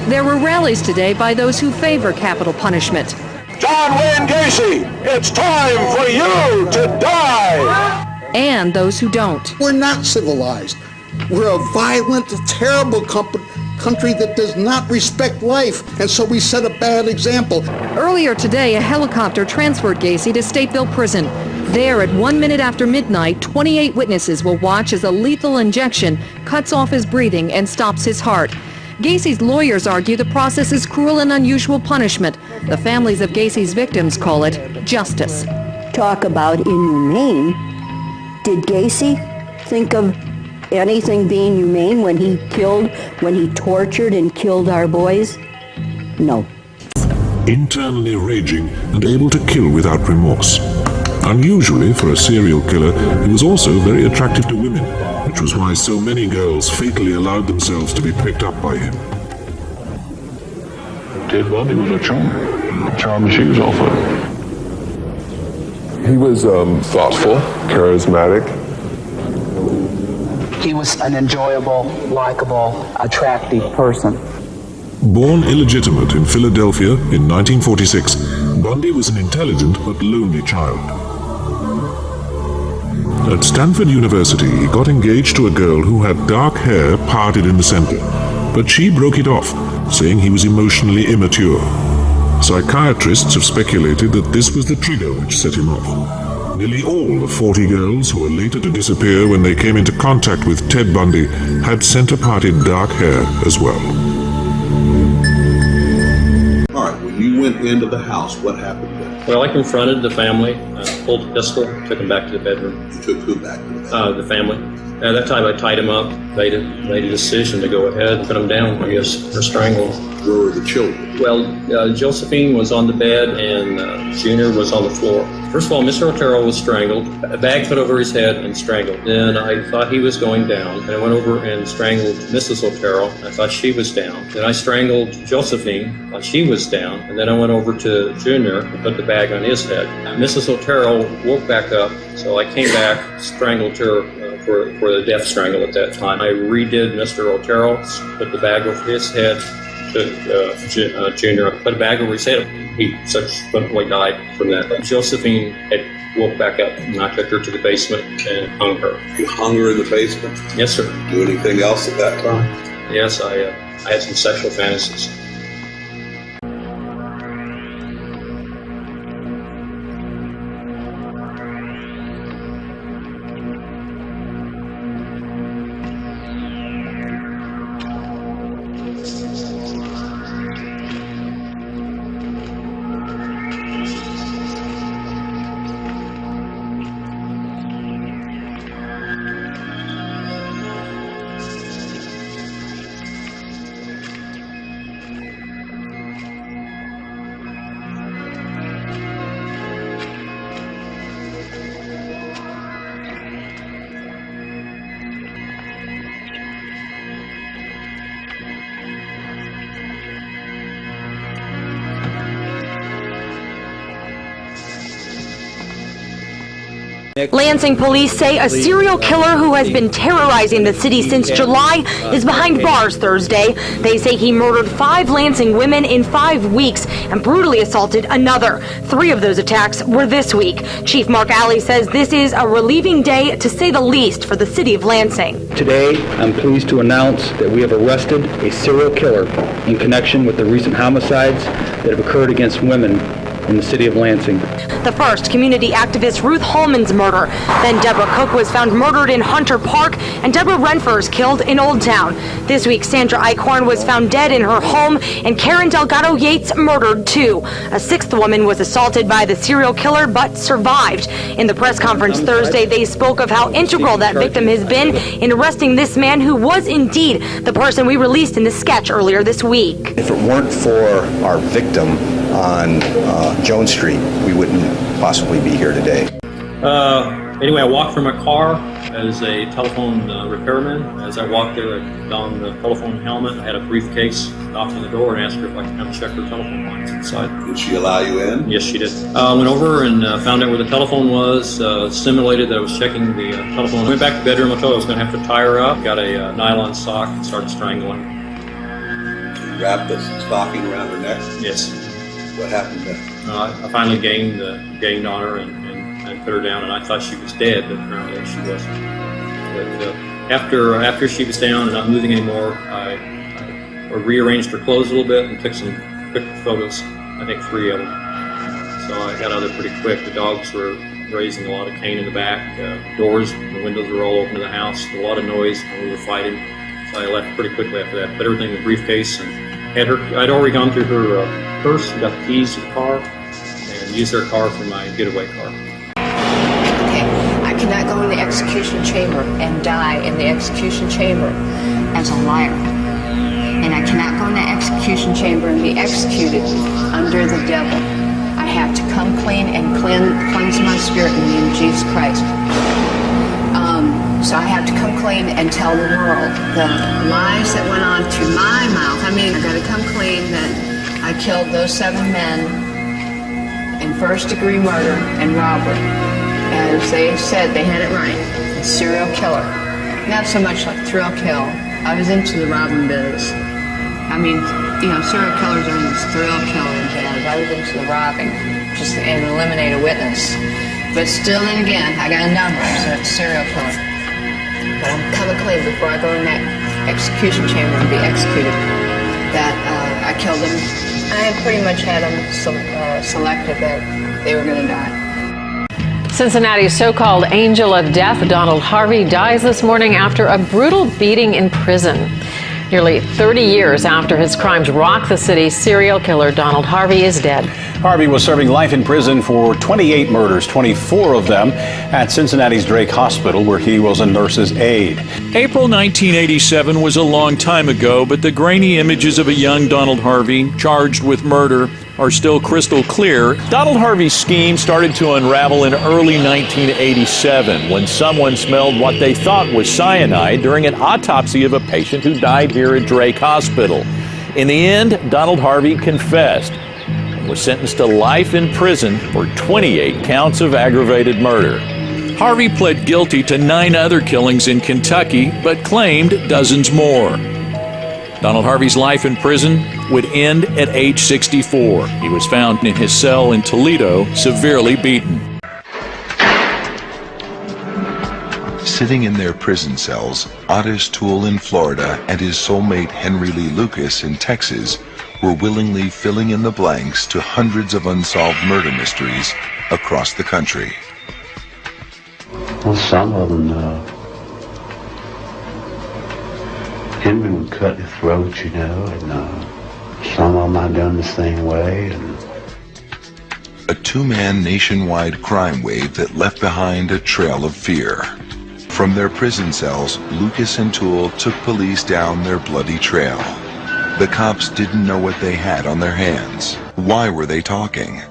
There were rallies today by those who favor capital punishment. John Wayne Gacy, it's time for you to die! And those who don't. We're not civilized. We're a violent, terrible country that does not respect life, and so we set a bad example. Earlier today, a helicopter transferred Gacy to Stateville Prison. There, at 1 minute after midnight, 28 witnesses will watch as a lethal injection cuts off his breathing and stops his heart. Gacy's lawyers argue the process is cruel and unusual punishment. The families of Gacy's victims call it justice. Talk about inhumane. Did Gacy think of anything being humane when he tortured and killed our boys? No. Internally raging and able to kill without remorse. Unusually for a serial killer, he was also very attractive to women, which was why so many girls fatally allowed themselves to be picked up by him. Ted Bundy was a charming shoes off of him. He was thoughtful, charismatic. He was an enjoyable, likable, attractive person. Born illegitimate in Philadelphia in 1946, Bundy was an intelligent but lonely child. At Stanford University, he got engaged to a girl who had dark hair parted in the center, but she broke it off, saying he was emotionally immature. Psychiatrists have speculated that this was the trigger which set him off. Nearly all the 40 girls who were later to disappear when they came into contact with Ted Bundy had center-parted dark hair as well. All right, when you went into the house, what happened then? Well, I confronted the family, pulled the pistol, took them back to the bedroom. You took who back to the bedroom? The family. At that time, I tied him up, made a decision to go ahead and put him down, I guess, or strangle. Where were the children? Well, Josephine was on the bed and Junior was on the floor. First of all, Mr. Otero was strangled, a bag put over his head and strangled. Then I thought he was going down, and I went over and strangled Mrs. Otero. I thought she was down. Then I strangled Josephine, thought she was down, and then I went over to Junior and put the bag on his head. Mrs. Otero woke back up, so I came back, strangled her for the death strangle at that time. I redid Mr. Otero, put the bag over his head, took Junior, put a bag over his head. He subsequently died from that. Josephine had woke back up, and I took her to the basement and hung her. You hung her in the basement? Yes, sir. Do anything else at that time? Yes, I had some sexual fantasies. Lansing police say a serial killer who has been terrorizing the city since July is behind bars Thursday. They say he murdered 5 Lansing women in 5 weeks and brutally assaulted another. 3 of those attacks were this week. Chief Mark Alley says this is a relieving day, to say the least, for the city of Lansing. Today, I'm pleased to announce that we have arrested a serial killer in connection with the recent homicides that have occurred against women in the city of Lansing. The first, community activist Ruth Holman's murder. Then Deborah Cook was found murdered in Hunter Park, and Deborah Renfers killed in Old Town. This week, Sandra Eichhorn was found dead in her home, and Karen Delgado Yates murdered too. A 6th woman was assaulted by the serial killer but survived. In the press conference Thursday, they spoke of how integral that victim has been in arresting this man who was indeed the person we released in the sketch earlier this week. If it weren't for our victim on Jones Street, we wouldn't possibly be here today. Anyway, I walked from my car as a telephone repairman. As I walked there, I donned the telephone helmet. I had a briefcase, knocked on the door and asked her if I could come check her telephone lines inside. Did she allow you in? Yes, she did. Went over and found out where the telephone was, simulated that I was checking the telephone. I went back to the bedroom. I told her I was going to have to tie her up. Got a nylon sock and started strangling. You wrapped the stocking around her neck? Yes. What happened then? I finally gained on her and put her down, and I thought she was dead, but apparently she wasn't. But after she was down and not moving anymore, I rearranged her clothes a little bit and took some quick photos. I think 3 of them. So I got out of there pretty quick. The dogs were raising a lot of cane in the back. Doors and windows were all open to the house. A lot of noise when we were fighting. So I left pretty quickly after that. Put everything in the briefcase and had her. I'd already gone through her purse, got the keys to the car, and used her car for my getaway car. I cannot go in the execution chamber and die in the execution chamber as a liar. And I cannot go in the execution chamber and be executed under the devil. I have to come clean and cleanse my spirit in the name of Jesus Christ. So I have to come clean and tell the world the lies that went on through my mouth. I mean, I got to come clean that I killed those 7 men in first-degree murder and robbery. As they said, they had it right. A serial killer. Not so much like thrill kill. I was into the robbing biz. I mean, you know, serial killers are in this thrill killing biz. I was into the robbing, just and eliminate a witness. But still, then again, I got a number, so it's serial killer. But I'm coming clean before I go in that execution chamber and be executed. That I killed them. I pretty much had them selected that they were going to die. Cincinnati's so-called angel of death, Donald Harvey, dies this morning after a brutal beating in prison. Nearly 30 years after his crimes rocked the city, serial killer Donald Harvey is dead. Harvey was serving life in prison for 28 murders, 24 of them at Cincinnati's Drake Hospital, where he was a nurse's aide. April 1987 was a long time ago, but the grainy images of a young Donald Harvey charged with murder are still crystal clear. Donald Harvey's scheme started to unravel in early 1987 when someone smelled what they thought was cyanide during an autopsy of a patient who died here at Drake Hospital. In the end, Donald Harvey confessed and was sentenced to life in prison for 28 counts of aggravated murder. Harvey pled guilty to 9 other killings in Kentucky, but claimed dozens more. Donald Harvey's life in prison would end at age 64. He was found in his cell in Toledo, severely beaten. Sitting in their prison cells, Otis Toole in Florida and his soulmate Henry Lee Lucas in Texas were willingly filling in the blanks to hundreds of unsolved murder mysteries across the country. Well, some of them, Henry would cut your throat, you know, and some of them I done the same way. And a 2-man nationwide crime wave that left behind a trail of fear. From their prison cells, Lucas and Toole took police down their bloody trail. The cops didn't know what they had on their hands. Why were they talking?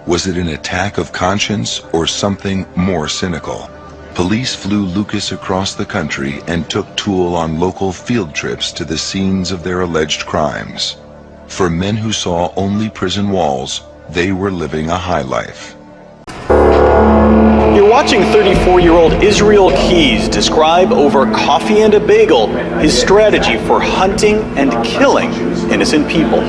Was it an attack of conscience or something more cynical? Police flew Lucas across the country and took Toole on local field trips to the scenes of their alleged crimes. For men who saw only prison walls, they were living a high life. You're watching 34-year-old Israel Keys describe over coffee and a bagel his strategy for hunting and killing innocent people.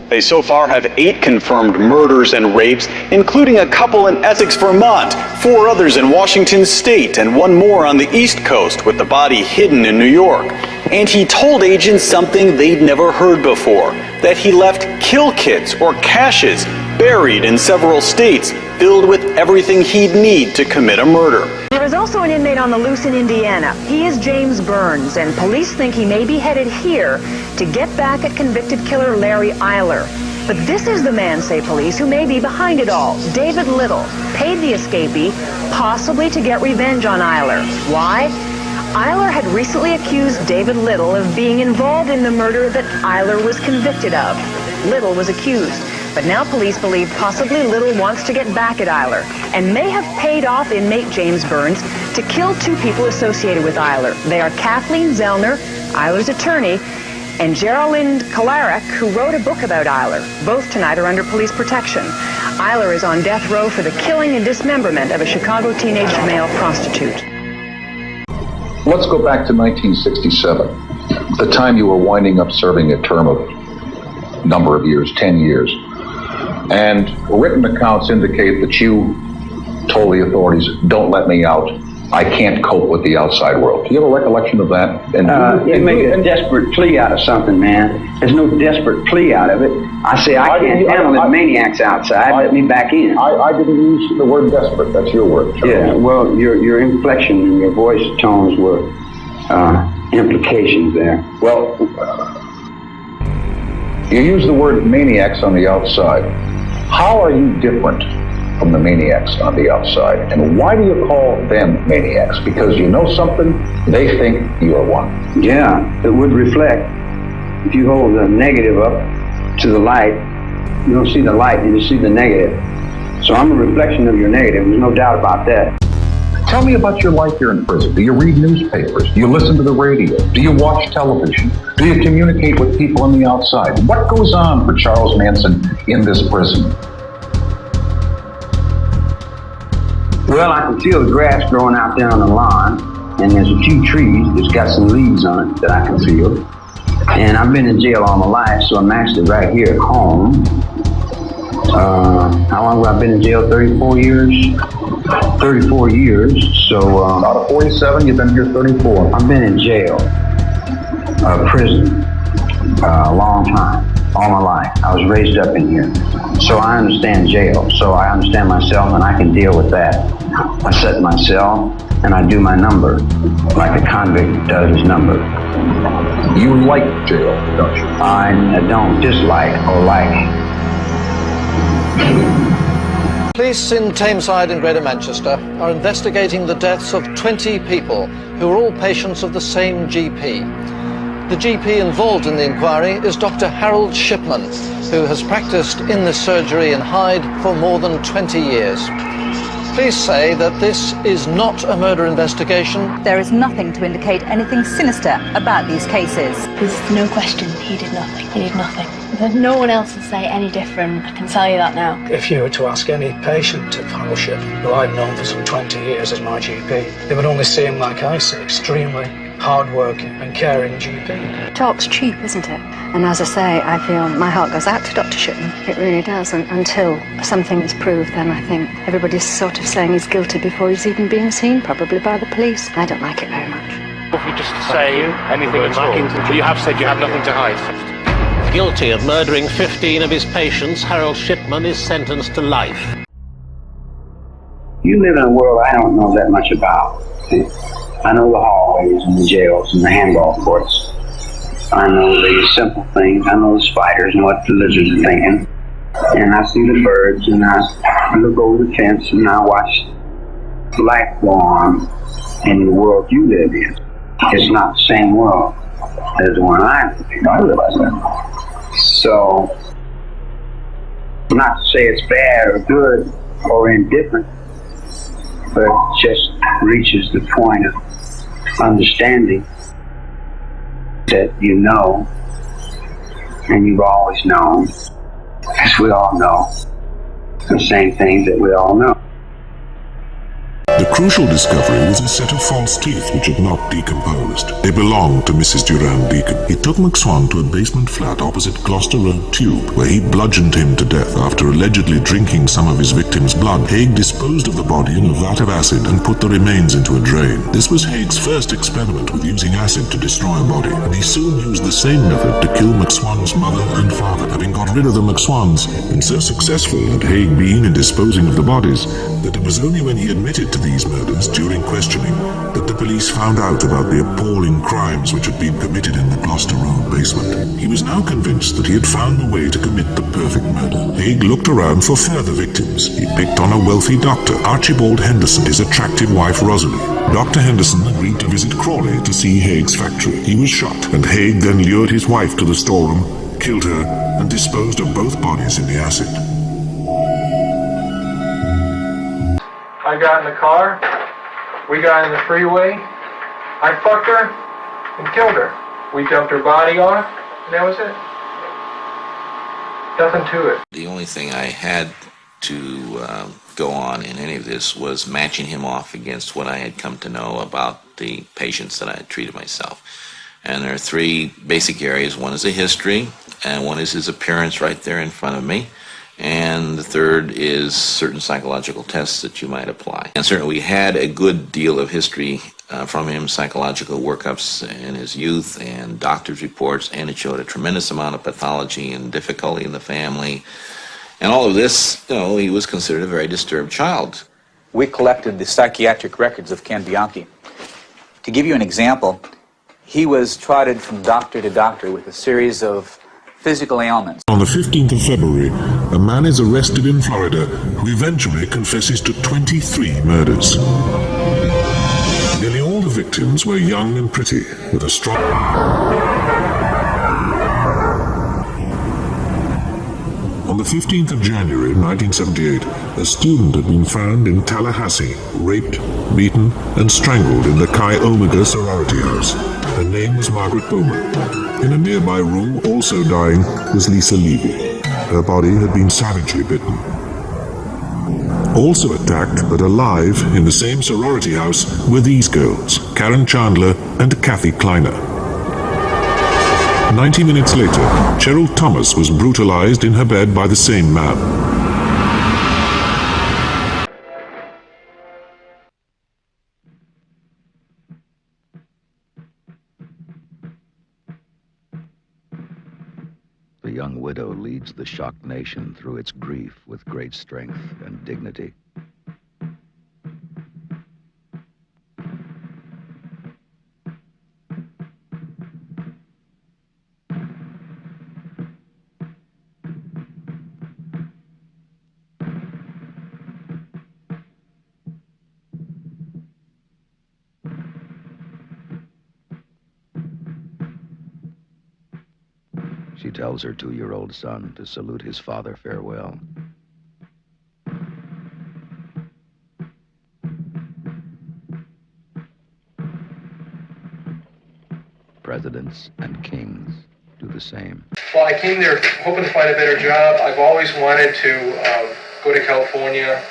They so far have 8 confirmed murders and rapes, including a couple in Essex, Vermont, 4 others in Washington State, and 1 more on the East Coast with the body hidden in New York. And he told agents something they'd never heard before, that he left kill kits or caches buried in several states, filled with everything he'd need to commit a murder. There is also an inmate on the loose in Indiana. He is James Burns, and police think he may be headed here to get back at convicted killer Larry Eiler. But this is the man, say police, who may be behind it all. David Little paid the escapee, possibly to get revenge on Eiler. Why? Eiler had recently accused David Little of being involved in the murder that Eiler was convicted of. Little was accused. But now police believe possibly Little wants to get back at Eiler and may have paid off inmate James Burns to kill 2 people associated with Eiler. They are Kathleen Zellner, Eiler's attorney, and Geraldine Kolarek, who wrote a book about Eiler. Both tonight are under police protection. Eiler is on death row for the killing and dismemberment of a Chicago teenage male prostitute. Let's go back to 1967, the time you were winding up serving a term of number of years, 10 years. And written accounts indicate that you told the authorities, don't let me out. I can't cope with the outside world. Do you have a recollection of that? And you make a desperate plea out of something, man. There's no desperate plea out of it. I say, I can't handle the maniacs outside. Let me back in. I didn't use the word desperate. That's your word, Charles. Yeah, well, your inflection and your voice tones were implications there. Well, you use the word maniacs on the outside. How are you different from the maniacs on the outside? And why do you call them maniacs? Because you know something, they think you are one. Yeah, it would reflect. If you hold the negative up to the light, you don't see the light, you just see the negative. So I'm a reflection of your negative, there's no doubt about that. Tell me about your life here in prison. Do you read newspapers? Do you listen to the radio? Do you watch television? Do you communicate with people on the outside? What goes on for Charles Manson in this prison? Well, I can feel the grass growing out there on the lawn, and there's a few trees that's got some leaves on it that I can feel. And I've been in jail all my life, so I'm actually right here at home. How long have I been in jail? 34 years? 34 years, so... out of 47, you've been here 34. I've been in jail, prison, a long time, all my life. I was raised up in here. So I understand jail, so I understand myself and I can deal with that. I set myself and I do my number, like a convict does his number. You like jail, don't you? I don't dislike or like. Police in Tameside in Greater Manchester are investigating the deaths of 20 people who are all patients of the same GP. The GP involved in the inquiry is Dr. Harold Shipman, who has practiced in this surgery in Hyde for more than 20 years. Police say that this is not a murder investigation. There is nothing to indicate anything sinister about these cases. There's no question he did nothing. He did nothing. There's no one else to say any different. I can tell you that now. If you were to ask any patient of Harold Shipman, who I've known for some 20 years as my GP, they would only see him like I see, extremely hard-working and caring GP. Talk's cheap, isn't it? And as I say, I feel my heart goes out to Dr. Shipman. It really does. And until something is proved, then I think everybody's sort of saying he's guilty before he's even been seen, probably by the police. I don't like it very much. If you just say anything at all, but you have said you have nothing to hide. Guilty of murdering 15 of his patients, Harold Shipman is sentenced to life. You live in a world I don't know that much about. I know the hallways and the jails and the handball courts. I know the simple things. I know the spiders and what the lizards are thinking. And I see the birds and I look over the fence and I watch life go on in the world you live in. It's not the same world as the one I realize that. So, not to say it's bad or good or indifferent, but it just reaches the point of understanding that you know, and you've always known, as we all know, the same things that we all know. The crucial discovery was a set of false teeth which had not decomposed. They belonged to Mrs. Durand Deacon. He took McSwan to a basement flat opposite Gloucester Road Tube, where he bludgeoned him to death after allegedly drinking some of his victim's blood. Haig disposed of the body in a vat of acid and put the remains into a drain. This was Haig's first experiment with using acid to destroy a body, and he soon used the same method to kill McSwan's mother and father. Having got rid of the McSwans, and so successful had Haig been in disposing of the bodies, that it was only when he admitted to these murders during questioning that the police found out about the appalling crimes which had been committed in the Gloucester Road basement. He was now convinced that he had found the way to commit the perfect murder. Haig looked around for further victims. He picked on a wealthy doctor, Archibald Henderson, his attractive wife Rosalie. Dr. Henderson agreed to visit Crawley to see Haig's factory. He was shot, and Haig then lured his wife to the storeroom, killed her, and disposed of both bodies in the acid. I got in the car, we got in the freeway, I fucked her and killed her. We jumped her body off, and that was it. Nothing to it. The only thing I had to go on in any of this was matching him off against what I had come to know about the patients that I had treated myself. And there are three basic areas. One is a history, and one is his appearance right there in front of me. And the third is certain psychological tests that you might apply. And certainly we had a good deal of history from him, psychological workups in his youth and doctor's reports, and it showed a tremendous amount of pathology and difficulty in the family. And all of this, he was considered a very disturbed child. We collected the psychiatric records of Ken Bianchi. To give you an example, he was trotted from doctor to doctor with a series of physical ailments. On the 15th of February, a man is arrested in Florida who eventually confesses to 23 murders. Nearly all the victims were young and pretty, with a strong... On the 15th of January 1978, a student had been found in Tallahassee, raped, beaten, and strangled in the Chi Omega sorority house. Her name was Margaret Bowman. In a nearby room, also dying, was Lisa Levy. Her body had been savagely bitten. Also attacked, but alive, in the same sorority house were these girls, Karen Chandler and Kathy Kleiner. 90 minutes later, Cheryl Thomas was brutalized in her bed by the same man. The young widow leads the shocked nation through its grief with great strength and dignity. She tells her 2-year-old son to salute his father farewell. Presidents and kings do the same. Well, I came there hoping to find a better job. I've always wanted to go to California,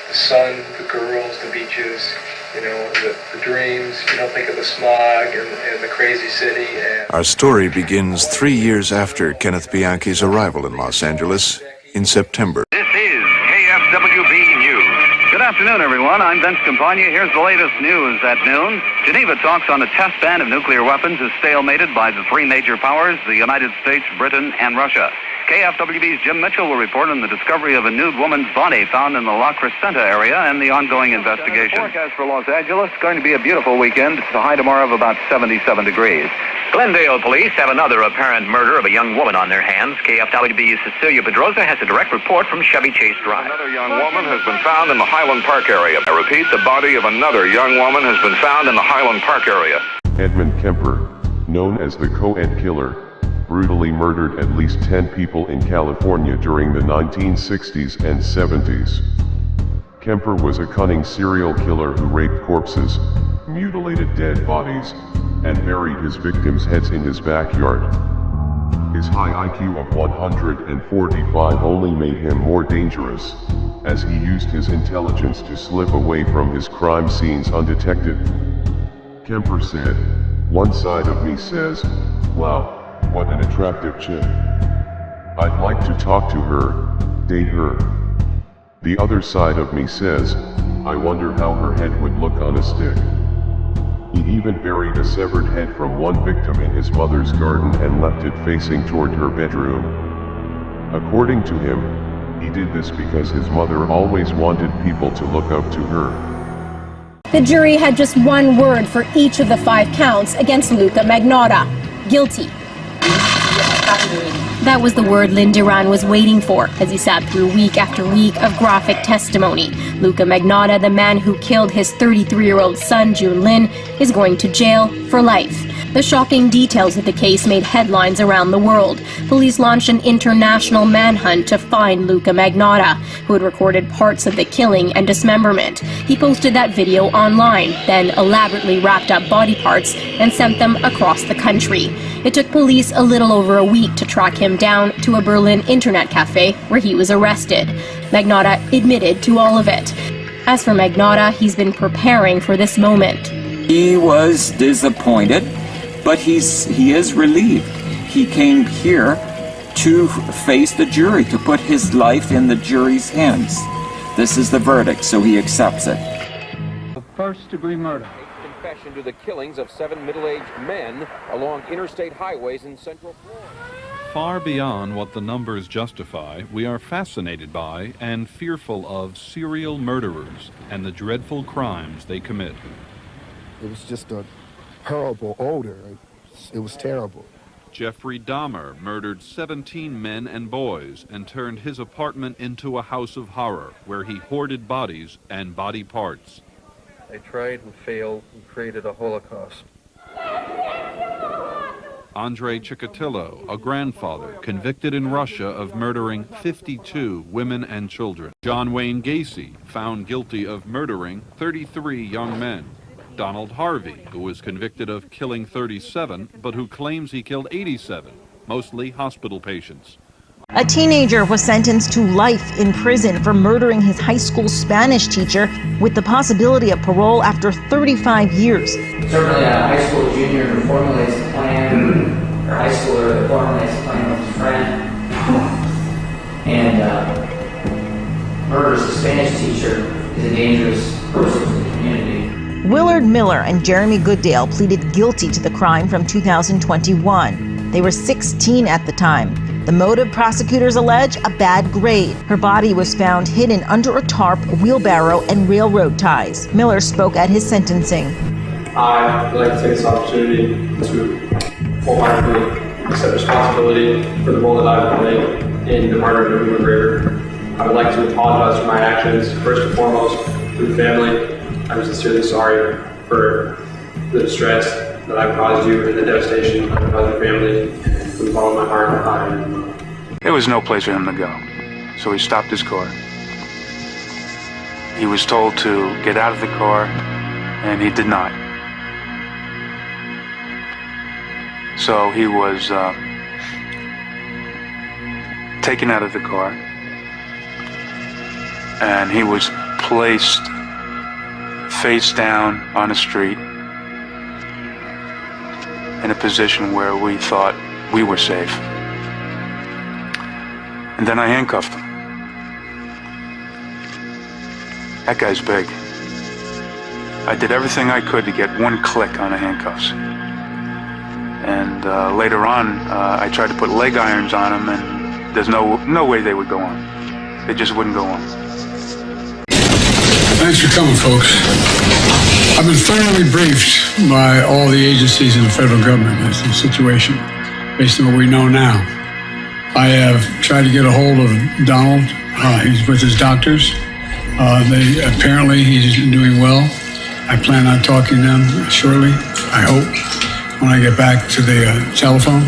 the sun, the girls, the beaches, the dreams. You don't think of the smog and the crazy city. Our story begins 3 years after Kenneth Bianchi's arrival in Los Angeles in September. This is KFWB News. Good afternoon, everyone. I'm Vince Campagna. Here's the latest news at noon. Geneva talks on the test ban of nuclear weapons is stalemated by the three major powers, the United States, Britain, and Russia. KFWB's Jim Mitchell will report on the discovery of a nude woman's body found in the La Crescenta area and the ongoing investigation. Forecast for Los Angeles, going to be a beautiful weekend. It's a high tomorrow of about 77 degrees. Glendale police have another apparent murder of a young woman on their hands. KFWB's Cecilia Pedrosa has a direct report from Chevy Chase Drive. Another young woman has been found in the Highland Park area. I repeat, the body of another young woman has been found in the Highland Park area. Edmund Kemper, known as the co-ed killer, brutally murdered at least 10 people in California during the 1960s and 70s. Kemper was a cunning serial killer who raped corpses, mutilated dead bodies, and buried his victims' heads in his backyard. His high IQ of 145 only made him more dangerous, as he used his intelligence to slip away from his crime scenes undetected. Kemper said, "One side of me says, wow, what an attractive chick. I'd like to talk to her, date her. The other side of me says, I wonder how her head would look on a stick." He even buried a severed head from one victim in his mother's garden and left it facing toward her bedroom. According to him, he did this because his mother always wanted people to look up to her. The jury had just one word for each of the 5 counts against Luca Magnotta: guilty. That was the word Lynn Duran was waiting for as he sat through week after week of graphic testimony. Luca Magnotta, the man who killed his 33-year-old son, June Lin, is going to jail for life. The shocking details of the case made headlines around the world. Police launched an international manhunt to find Luca Magnotta, who had recorded parts of the killing and dismemberment. He posted that video online, then elaborately wrapped up body parts and sent them across the country. It took police a little over a week to track him down to a Berlin internet cafe where he was arrested. Magnotta admitted to all of it. As for Magnotta, he's been preparing for this moment. He was disappointed, but he is relieved. He came here to face the jury, to put his life in the jury's hands. This is the verdict, so he accepts it. First-degree murder. Confession to the killings of 7 middle-aged men along interstate highways in Central Florida. Far beyond what the numbers justify, we are fascinated by and fearful of serial murderers and the dreadful crimes they commit. It was just a horrible odor. It was terrible. Jeffrey Dahmer murdered 17 men and boys and turned his apartment into a house of horror where he hoarded bodies and body parts. They tried and failed and created a Holocaust. Andrei Chikatilo, a grandfather, convicted in Russia of murdering 52 women and children. John Wayne Gacy, found guilty of murdering 33 young men. Donald Harvey, who was convicted of killing 37, but who claims he killed 87, mostly hospital patients. A teenager was sentenced to life in prison for murdering his high school Spanish teacher with the possibility of parole after 35 years. Certainly a high school junior who formulates a plan, or high schooler who formulates a plan with his friend, and murders a Spanish teacher is a dangerous person to the community. Willard Miller and Jeremy Goodale pleaded guilty to the crime from 2021. They were 16 at the time. The motive, prosecutors allege, a bad grade. Her body was found hidden under a tarp, wheelbarrow, and railroad ties. Miller spoke at his sentencing. I'd like to take this opportunity to wholeheartedly accept responsibility for the role that I've played in the murder of Luke Raver. I would like to apologize for my actions, first and foremost, to the family. I'm sincerely sorry for the distress that I've caused you and the devastation I've caused your family. With all my heart, There was no place for him to go, so he stopped his car. He was told to get out of the car, and he did not. So he was taken out of the car, and he was placed face down on a street in a position where we thought we were safe. And then I handcuffed him. That guy's big. I did everything I could to get one click on the handcuffs. And later on, I tried to put leg irons on him, and there's no way they would go on. They just wouldn't go on. Thanks for coming, folks. I've been thoroughly briefed by all the agencies in the federal government as to the situation, based on what we know now. I have tried to get a hold of Donald. He's with his doctors. Apparently he's doing well. I plan on talking to them shortly, I hope, when I get back to the telephone.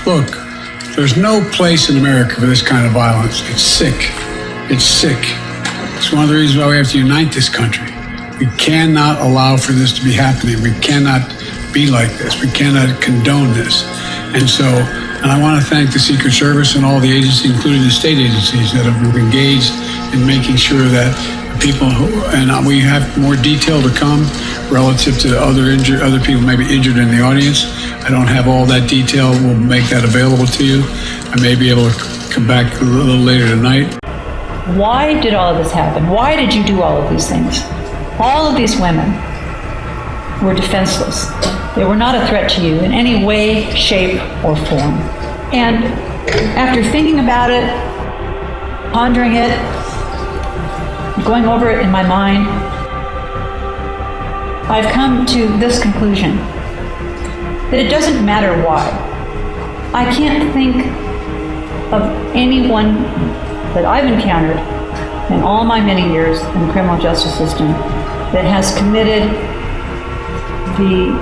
Look, there's no place in America for this kind of violence. It's sick. It's sick. It's one of the reasons why we have to unite this country. We cannot allow for this to be happening. We cannot be like this. We cannot condone this. And I want to thank the Secret Service and all the agencies, including the state agencies, that have been engaged in making sure that people and we have more detail to come relative to other people maybe injured in the audience. I don't have all that detail. We'll make that available to you. I may be able to come back a little later tonight. Why did all of this happen? Why did you do all of these things? All of these women were defenseless. They were not a threat to you in any way, shape, or form. And after thinking about it, pondering it, going over it in my mind, I've come to this conclusion, that it doesn't matter why. I can't think of anyone that I've encountered in all my many years in the criminal justice system that has committed the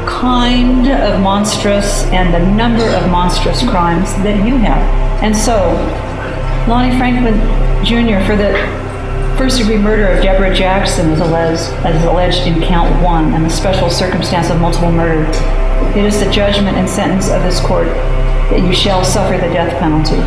kind of monstrous and the number of monstrous crimes that you have. And so, Lonnie Franklin Jr., for the first-degree murder of Deborah Jackson as alleged in count 1 and the special circumstance of multiple murder, it is the judgment and sentence of this court that you shall suffer the death penalty.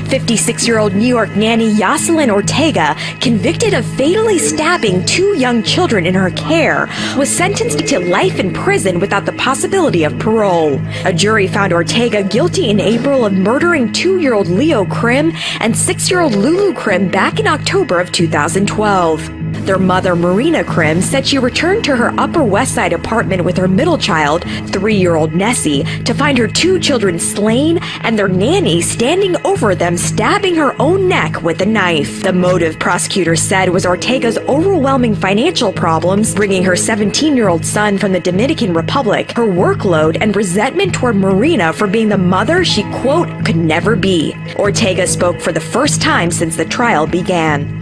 56-year-old New York nanny Yoselin Ortega, convicted of fatally stabbing 2 young children in her care, was sentenced to life in prison without the possibility of parole. A jury found Ortega guilty in April of murdering 2-year-old Leo Krim and 6-year-old Lulu Krim back in October of 2012. Their mother, Marina Krim, said she returned to her Upper West Side apartment with her middle child, 3-year-old Nessie, to find her 2 children slain and their nanny standing over them, stabbing her own neck with a knife. The motive, prosecutors said, was Ortega's overwhelming financial problems, bringing her 17-year-old son from the Dominican Republic, her workload, and resentment toward Marina for being the mother she, quote, could never be. Ortega spoke for the first time since the trial began.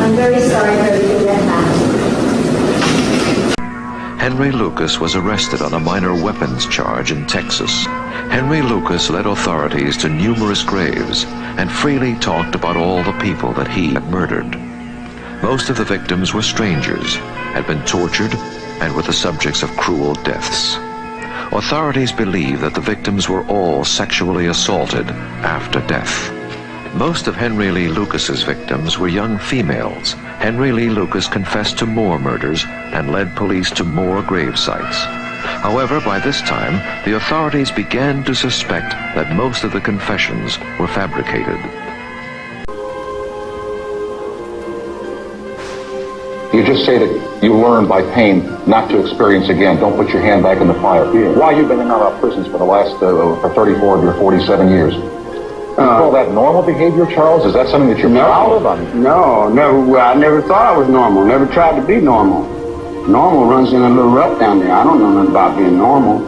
I'm very sorry for everything that happened. Henry Lucas was arrested on a minor weapons charge in Texas. Henry Lucas led authorities to numerous graves and freely talked about all the people that he had murdered. Most of the victims were strangers, had been tortured, and were the subjects of cruel deaths. Authorities believe that the victims were all sexually assaulted after death. Most of Henry Lee Lucas's victims were young females. Henry Lee Lucas confessed to more murders and led police to more grave sites. However, by this time, the authorities began to suspect that most of the confessions were fabricated. You just say that you learn by pain not to experience again. Don't put your hand back in the fire. Why you've been in and out of prisons for the last for 34 of your 47 years? You call that normal behavior, Charles? Is that something that you're proud of? No, I never thought I was normal. Never tried to be normal. Normal runs in a little rut down there. I don't know nothing about being normal.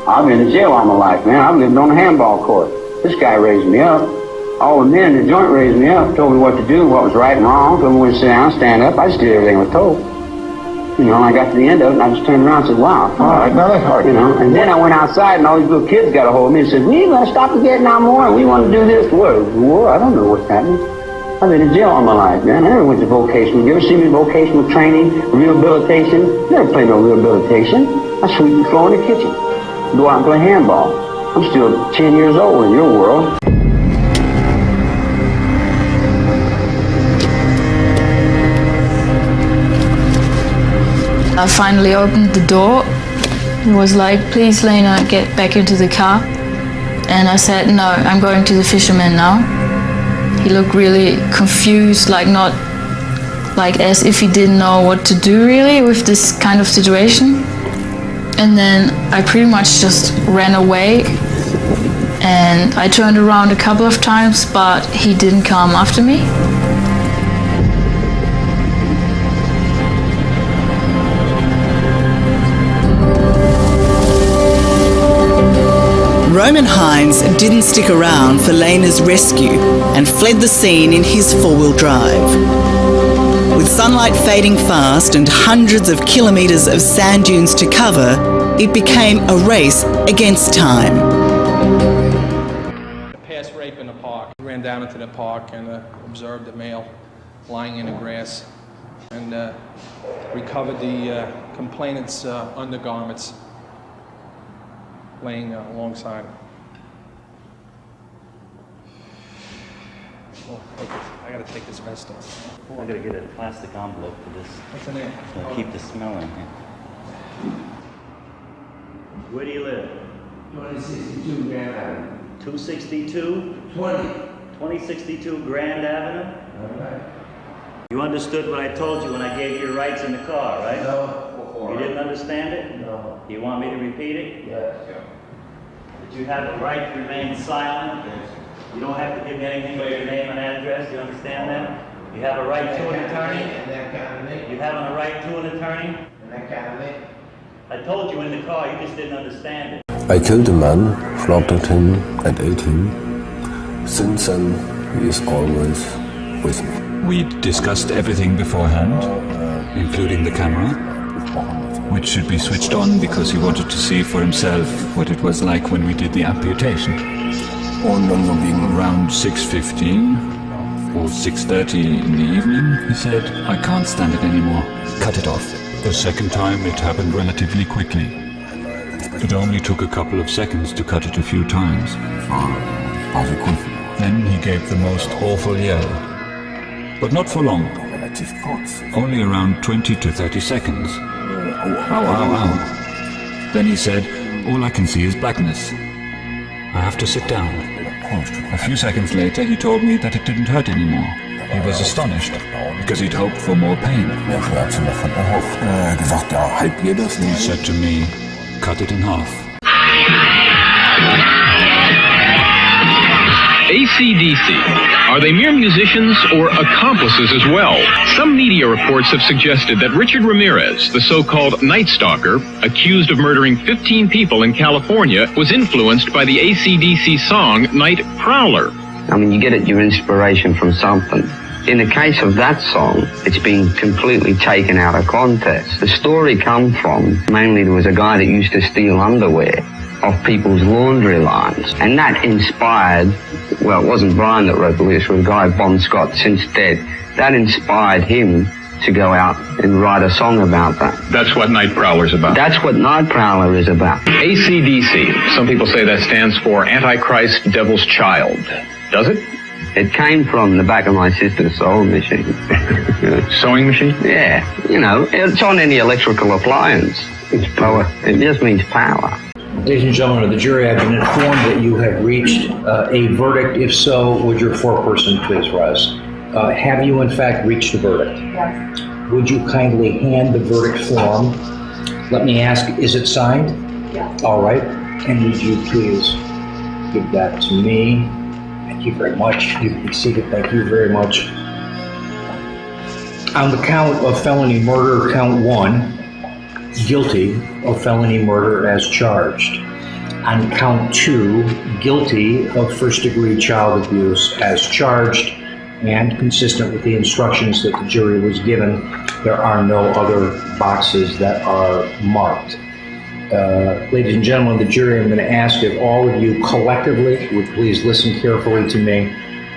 I've been in jail all my life, man. I've lived on a handball court. This guy raised me up. All the men in the joint raised me up, told me what to do, what was right and wrong, told me when to sit down, stand up. I just did everything I was told. You know, and I got to the end of it, and I just turned around and said, wow. All right, now that's hard. You know, and then I went outside, and all these little kids got a hold of me and said, we ain't going to stop the Vietnam War, and we want to do this. What? War? I don't know what's happening. I've been in jail all my life, man. I never went to vocational. You ever see me in vocational training, rehabilitation? Never played no rehabilitation. I sweep the floor in the kitchen. Go out and play handball. I'm still 10 years old in your world. I finally opened the door. It was like, please, Lena, get back into the car. And I said, no, I'm going to the fisherman now. He looked really confused, like as if he didn't know what to do really with this kind of situation. And then I pretty much just ran away. And I turned around a couple of times, but he didn't come after me. Roman Hines didn't stick around for Lena's rescue and fled the scene in his four-wheel drive. With sunlight fading fast and hundreds of kilometres of sand dunes to cover, it became a race against time. Past rape in the park. We ran down into the park and observed a male lying in the grass and recovered the complainant's undergarments laying alongside him. Oh, I gotta take this vest off. I gotta get a plastic envelope for this. What's in there? Keep the smell in here. Where do you live? 2062 Grand Avenue. 262? 2062 Grand Avenue? All right. You understood what I told you when I gave you your rights in the car, right? No. You didn't understand it? No. You want me to repeat it? Yes. That you have the right to remain silent? Yes. You don't have to give me anything but your name and address, you understand that? You have a right to an attorney? You have a right to an attorney? I told you in the car, you just didn't understand it. I killed a man, slaughtered him and ate him. Since then, he is always with me. We discussed everything beforehand, including the camera, which should be switched on because he wanted to see for himself what it was like when we did the amputation. Around 6:15 or 6:30 in the evening, he said, "I can't stand it anymore. Cut it off." The second time it happened relatively quickly. It only took a couple of seconds to cut it a few times. Then he gave the most awful yell. But not for long. Only around 20 to 30 seconds. Ow, ow, ow. Then he said, "All I can see is blackness. I have to sit down." A few seconds later, he told me that it didn't hurt anymore. He was astonished, because he'd hoped for more pain. He said to me, "Cut it in half." AC/DC. Are they mere musicians or accomplices as well? Some media reports have suggested that Richard Ramirez, the so-called Night Stalker, accused of murdering 15 people in California, was influenced by the AC/DC song Night Prowler. I mean, you get your inspiration from something. In the case of that song, it's been completely taken out of context. The story comes from, mainly there was a guy that used to steal underwear off people's laundry lines. And that inspired, well, it wasn't Brian that wrote the lyrics, it was a guy, Bon Scott, since dead. That inspired him to go out and write a song about that. That's what Night Prowler's about. That's what Night Prowler is about. AC/DC. Some people say that stands for Antichrist Devil's Child. Does it? It came from the back of my sister's sewing machine. Sewing machine? Yeah. You know, it's on any electrical appliance. It's power. It just means power. Ladies and gentlemen of the jury, I've been informed that you have reached a verdict. If so, would your foreperson please rise? Have you in fact reached a verdict? Yes. Would you kindly hand the verdict form? Let me ask, is it signed? Yes. All right. And would you please give that to me? Thank you very much. You can be seated. Thank you very much. On the count of felony murder, count 1, guilty of felony murder as charged. On count 2, guilty of first-degree child abuse as charged, and consistent with the instructions that the jury was given, there are no other boxes that are marked. Ladies and gentlemen of the jury, I'm going to ask if all of you collectively would please listen carefully to me.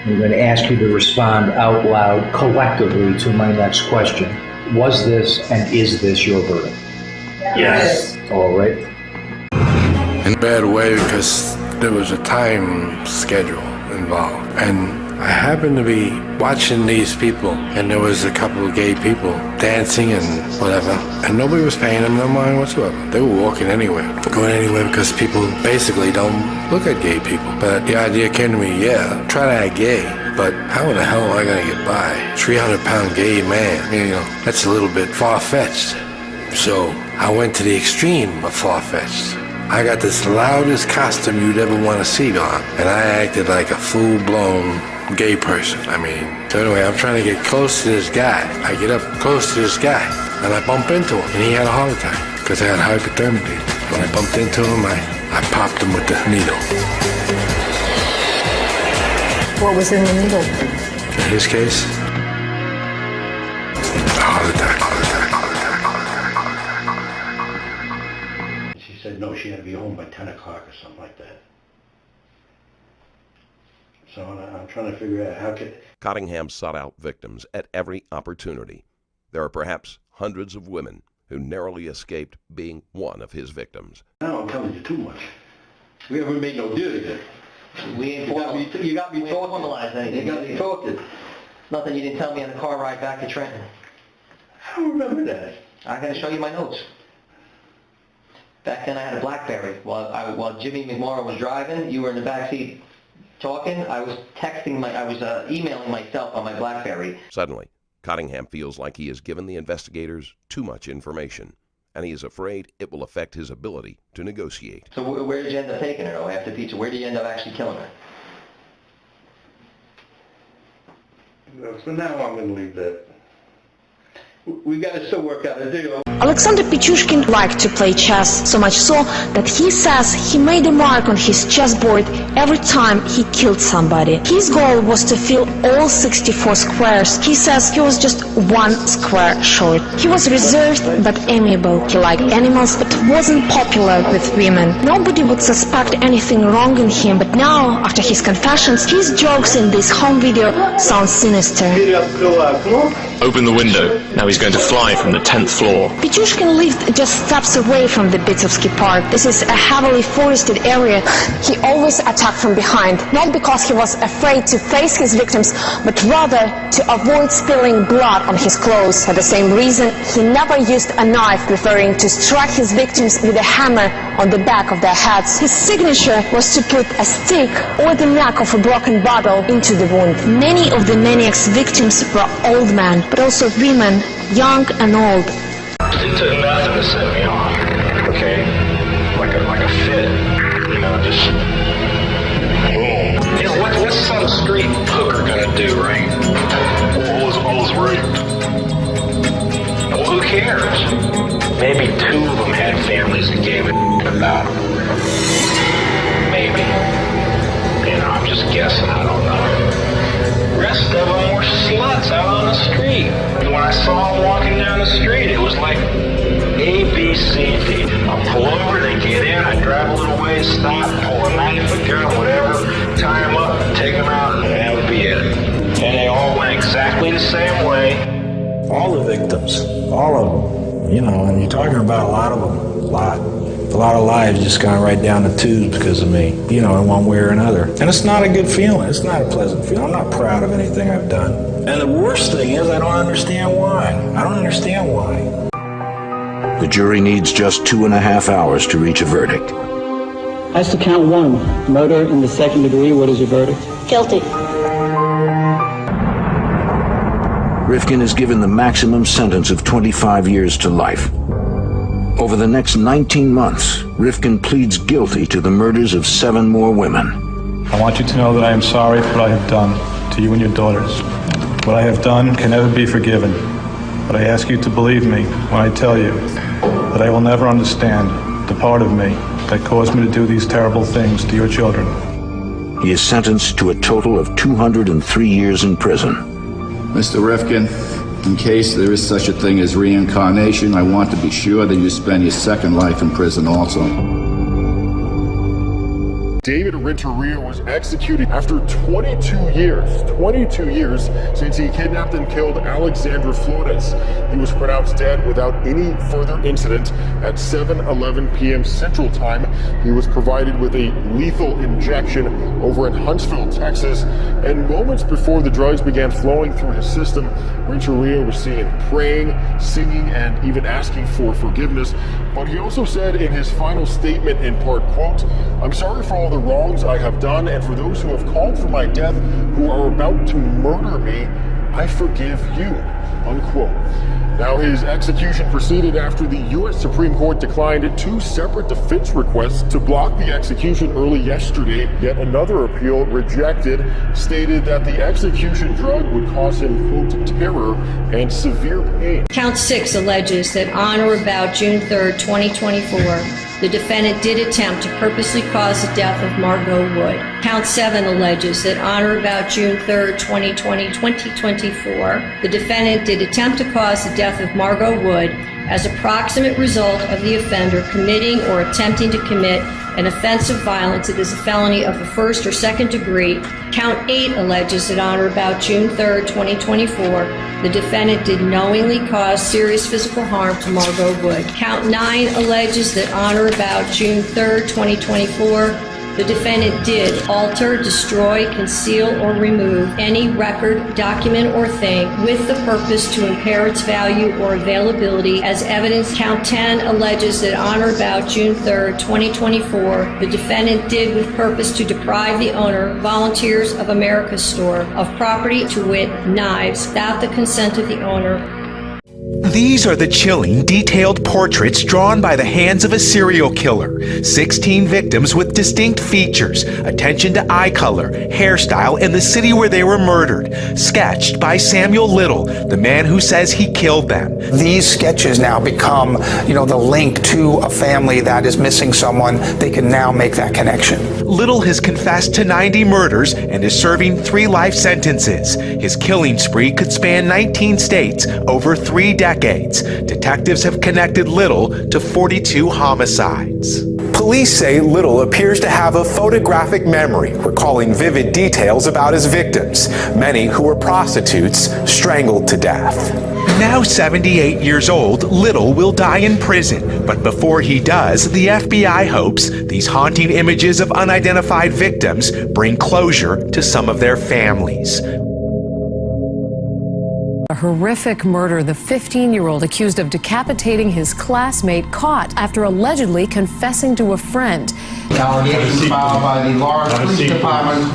I'm going to ask you to respond out loud collectively to my next question. Was this and is this your verdict? Yes. All right. In a bad way because there was a time schedule involved. And I happened to be watching these people, and there was a couple of gay people dancing and whatever, and nobody was paying them no mind whatsoever. They were walking anywhere, going anywhere because people basically don't look at gay people. But the idea came to me, yeah, try to act gay, but how the hell am I gonna get by? 300-pound gay man, I mean, you know, that's a little bit far-fetched. So I went to the extreme of far-fetched. I got this loudest costume you'd ever want to see on, and I acted like a full-blown gay person. I mean, so anyway, I'm trying to get close to this guy. I get up close to this guy, and I bump into him, and he had a heart attack because I had hypothermia. When I bumped into him, I popped him with the needle. What was in the needle? In his case, know she had to be home by 10 o'clock or something like that. So I'm trying to figure out how could... Cottingham sought out victims at every opportunity. There are perhaps hundreds of women who narrowly escaped being one of his victims. Now I'm telling you too much. We haven't made no deal yet. We ain't You got me talking. formalized anything. You got me talking. Nothing you didn't tell me on the car ride back to Trenton. I don't remember that. I gotta show you my notes. Back then I had a BlackBerry. While Jimmy McMorrow was driving, you were in the backseat talking. I was emailing myself on my BlackBerry. Suddenly, Cottingham feels like he has given the investigators too much information, and he is afraid it will affect his ability to negotiate. So where did you end up taking her, though, after pizza? Where did you end up actually killing her? For now, I'm going to leave that. We got to still work out a deal. Alexander Pichushkin liked to play chess, so much so that he says he made a mark on his chessboard every time he killed somebody. His goal was to fill all 64 squares. He says he was just one square short. He was reserved but amiable. He liked animals but wasn't popular with women. Nobody would suspect anything wrong in him, but now, after his confessions, his jokes in this home video sound sinister. Open the window. Now he's going to fly from the 10th floor. Pichushkin lived just steps away from the Bitsovsky Park. This is a heavily forested area. He always attacked from behind, not because he was afraid to face his victims, but rather to avoid spilling blood on his clothes. For the same reason, he never used a knife, preferring to strike his victims with a hammer on the back of their heads. His signature was to put a stick or the neck of a broken bottle into the wound. Many of the maniac's victims were old men, but also women, young and old. It took nothing to set me off, okay? Like a fit, you know, just boom. You know, what's some street hooker gonna do, right? All is right. Well, who cares? Maybe 2 of them had families that gave a about them. Maybe. You know, I'm just guessing, I don't know. The rest of them were sluts out on the street. And when I saw them walking down the street, it was like A, B, C, D. I'll pull over, they get in, I drive a little ways, stop, pull a knife, a gun, whatever, tie them up, take them out, and that would be it. And they all went exactly the same way. All the victims, all of them, you know, and you're talking about a lot of them, a lot of lives just gone right down the tubes because of me, you know, in one way or another. And it's not a good feeling. It's not a pleasant feeling. I'm not proud of anything I've done. And the worst thing is I don't understand why. I don't understand why. The jury needs just 2.5 hours to reach a verdict. As to count 1, murder in the second degree, what is your verdict? Guilty. Rifkin is given the maximum sentence of 25 years to life. Over the next 19 months, Rifkin pleads guilty to the murders of 7 more women. I want you to know that I am sorry for what I have done to you and your daughters. What I have done can never be forgiven, but I ask you to believe me when I tell you that I will never understand the part of me that caused me to do these terrible things to your children. He is sentenced to a total of 203 years in prison. Mr. Rifkin, in case there is such a thing as reincarnation, I want to be sure that you spend your second life in prison also. David Renteria was executed after 22 years since he kidnapped and killed Alexandra Flores. He was pronounced dead without any further incident at 7:11 p.m. Central Time. He was provided with a lethal injection over in Huntsville, Texas, and moments before the drugs began flowing through his system, Renteria was seen praying, singing, and even asking for forgiveness. But he also said in his final statement in part, quote, "I'm sorry for all the wrongs I have done, and for those who have called for my death, who are about to murder me, I forgive you," unquote. Now, his execution proceeded after the U.S. Supreme Court declined 2 separate defense requests to block the execution early yesterday. Yet another appeal rejected, stated that the execution drug would cause him, quote, terror and severe pain. Count 6 alleges that on or about June 3rd, 2024, the defendant did attempt to purposely cause the death of Margot Wood. Count 7 alleges that on or about June 3rd, 2024, the defendant did attempt to cause the death of Margot Wood as a proximate result of the offender committing or attempting to commit an offense of violence. It is a felony of the first or second degree. Count 8 alleges that on or about June 3rd, 2024, the defendant did knowingly cause serious physical harm to Margot Wood. Count 9 alleges that on or about June 3rd, 2024, the defendant did alter, destroy, conceal, or remove any record, document, or thing with the purpose to impair its value or availability as evidence. Count 10 alleges that on or about June 3rd, 2024, the defendant did with purpose to deprive the owner, Volunteers of America store, of property, to wit, knives, without the consent of the owner. These are the chilling, detailed portraits drawn by the hands of a serial killer. 16 victims with distinct features, attention to eye color, hairstyle, and the city where they were murdered. Sketched by Samuel Little, the man who says he killed them. These sketches now become, the link to a family that is missing someone. They can now make that connection. Little has confessed to 90 murders and is serving 3 life sentences. His killing spree could span 19 states over 3 decades. Detectives have connected Little to 42 homicides. Police say Little appears to have a photographic memory, recalling vivid details about his victims, many who were prostitutes strangled to death. Now 78 years old, Little will die in prison, but before he does, the FBI hopes these haunting images of unidentified victims bring closure to some of their families. A horrific murder. The 15-year-old accused of decapitating his classmate caught after allegedly confessing to a friend. Allegations filed by the Lawrence Police Department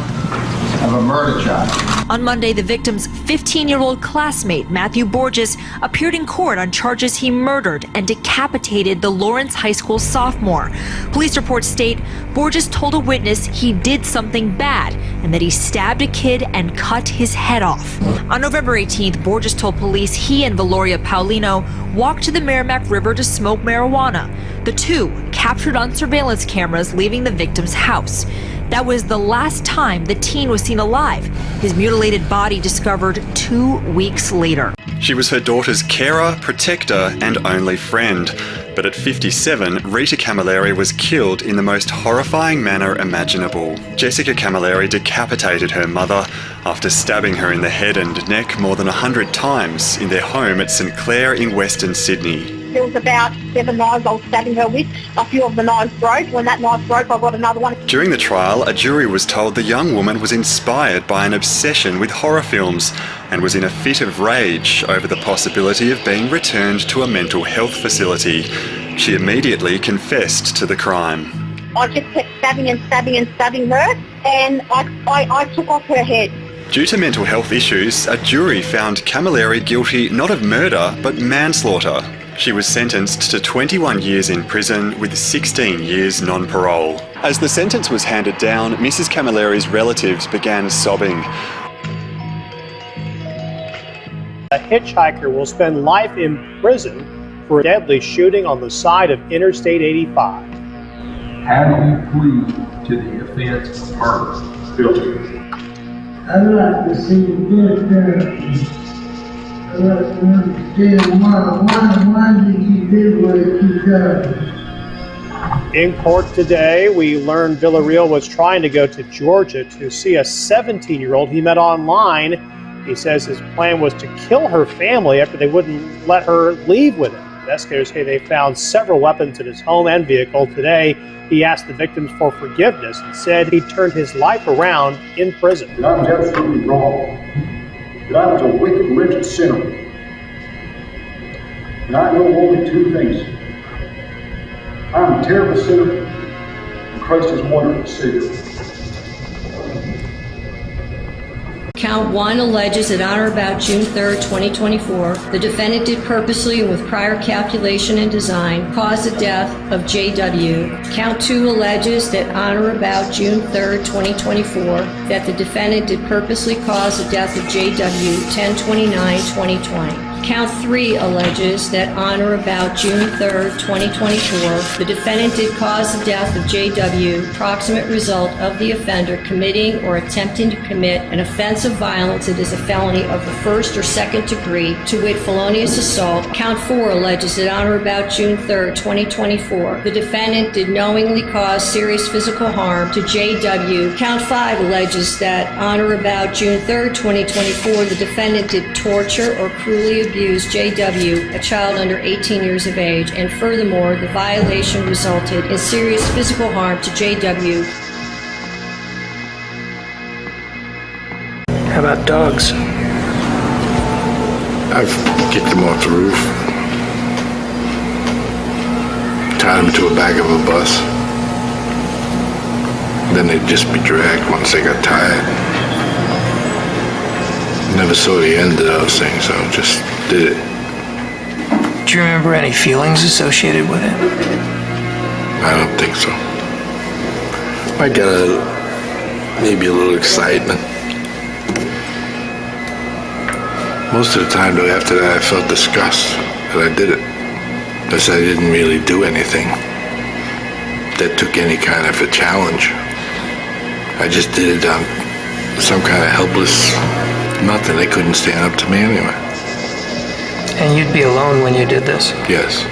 of a murder charge. On Monday, the victim's 15-year-old classmate, Matthew Borges, appeared in court on charges he murdered and decapitated the Lawrence High School sophomore. Police reports state Borges told a witness he did something bad and that he stabbed a kid and cut his head off. On November 18th, Borges told police he and Valoria Paulino walked to the Merrimack River to smoke marijuana. The two captured on surveillance cameras leaving the victim's house. That was the last time the teen was seen alive. His mutilated body discovered 2 weeks later. She was her daughter's carer, protector, and only friend. But at 57, Rita Camilleri was killed in the most horrifying manner imaginable. Jessica Camilleri decapitated her mother after stabbing her in the head and neck more than 100 times in their home at St Clair in Western Sydney. There was about 7 knives I was stabbing her with. A few of the knives broke. When that knife broke, I got another one. During the trial, a jury was told the young woman was inspired by an obsession with horror films and was in a fit of rage over the possibility of being returned to a mental health facility. She immediately confessed to the crime. I just kept stabbing and stabbing and stabbing her, and I took off her head. Due to mental health issues, a jury found Camilleri guilty not of murder but manslaughter. She was sentenced to 21 years in prison with 16 years non-parole. As the sentence was handed down, Mrs. Camilleri's relatives began sobbing. A hitchhiker will spend life in prison for a deadly shooting on the side of Interstate 85. How do you plead to the offense of murder? Guilty. I'd like to see you get therapy. I'd like to understand why did you do what you done? In court today, we learned Villarreal was trying to go to Georgia to see a 17-year-old he met online. He says his plan was to kill her family after they wouldn't let her leave with him. Investigators say they found several weapons in his home and vehicle. Today, he asked the victims for forgiveness and said he turned his life around in prison. That I was absolutely wrong. That I was a wicked, wretched sinner. And I know only 2 things. I'm a terrible sinner, and Christ is wonderful Savior. Count 1 alleges that on or about June 3rd, 2024, the defendant did purposely and with prior calculation and design cause the death of J.W. Count 2 alleges that on or about June 3rd, 2024, that the defendant did purposely cause the death of J.W. 10/29/2020. Count 3 alleges that on or about June 3rd, 2024, the defendant did cause the death of J.W., proximate result of the offender committing or attempting to commit an offense of violence that is a felony of the first or second degree, to wit, felonious assault. Count 4 alleges that on or about June 3rd, 2024, the defendant did knowingly cause serious physical harm to J.W. Count 5 alleges that on or about June 3rd, 2024, the defendant did torture or cruelly abuse J.W., a child under 18 years of age, and furthermore, the violation resulted in serious physical harm to J.W. How about dogs? I've kicked them off the roof, tied them to a back of a bus, then they'd just be dragged once they got tired. Never saw the end of those things, so just did it. Do you remember any feelings associated with it? I don't think so. I got maybe a little excitement. Most of the time, though, after that, I felt disgust that I did it. Because I didn't really do anything that took any kind of a challenge. I just did it on some kind of helpless nothing. They couldn't stand up to me anyway. And you'd be alone when you did this? Yes.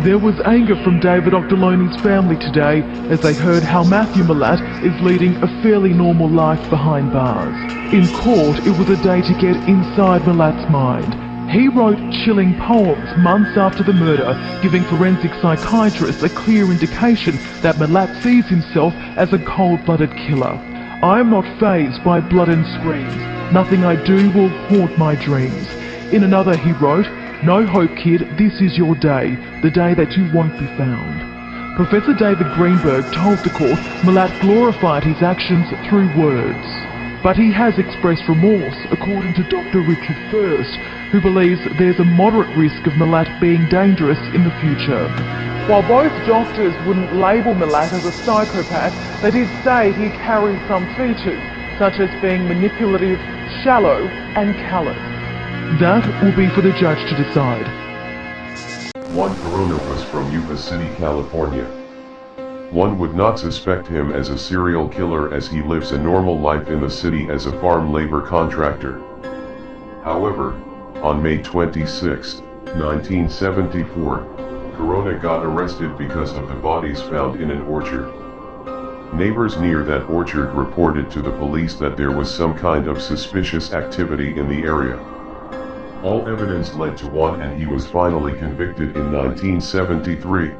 There was anger from David Octoloni's family today as they heard how Matthew Milat is leading a fairly normal life behind bars. In court, it was a day to get inside Milat's mind. He wrote chilling poems months after the murder, giving forensic psychiatrists a clear indication that Milat sees himself as a cold-blooded killer. I am not fazed by blood and screams. Nothing I do will haunt my dreams. In another he wrote, "No hope, kid, this is your day, the day that you won't be found." Professor David Greenberg told the court Milat glorified his actions through words. But he has expressed remorse, according to Dr. Richard First, who believes there's a moderate risk of Milat being dangerous in the future. While both doctors wouldn't label Milat as a psychopath, they did say he carries some features, such as being manipulative, shallow, and callous. That will be for the judge to decide. One Corona was from Yuba City, California. One would not suspect him as a serial killer as he lives a normal life in the city as a farm labor contractor. However, on May 26, 1974, Corona got arrested because of the bodies found in an orchard. Neighbors near that orchard reported to the police that there was some kind of suspicious activity in the area. All evidence led to one, and he was finally convicted in 1973.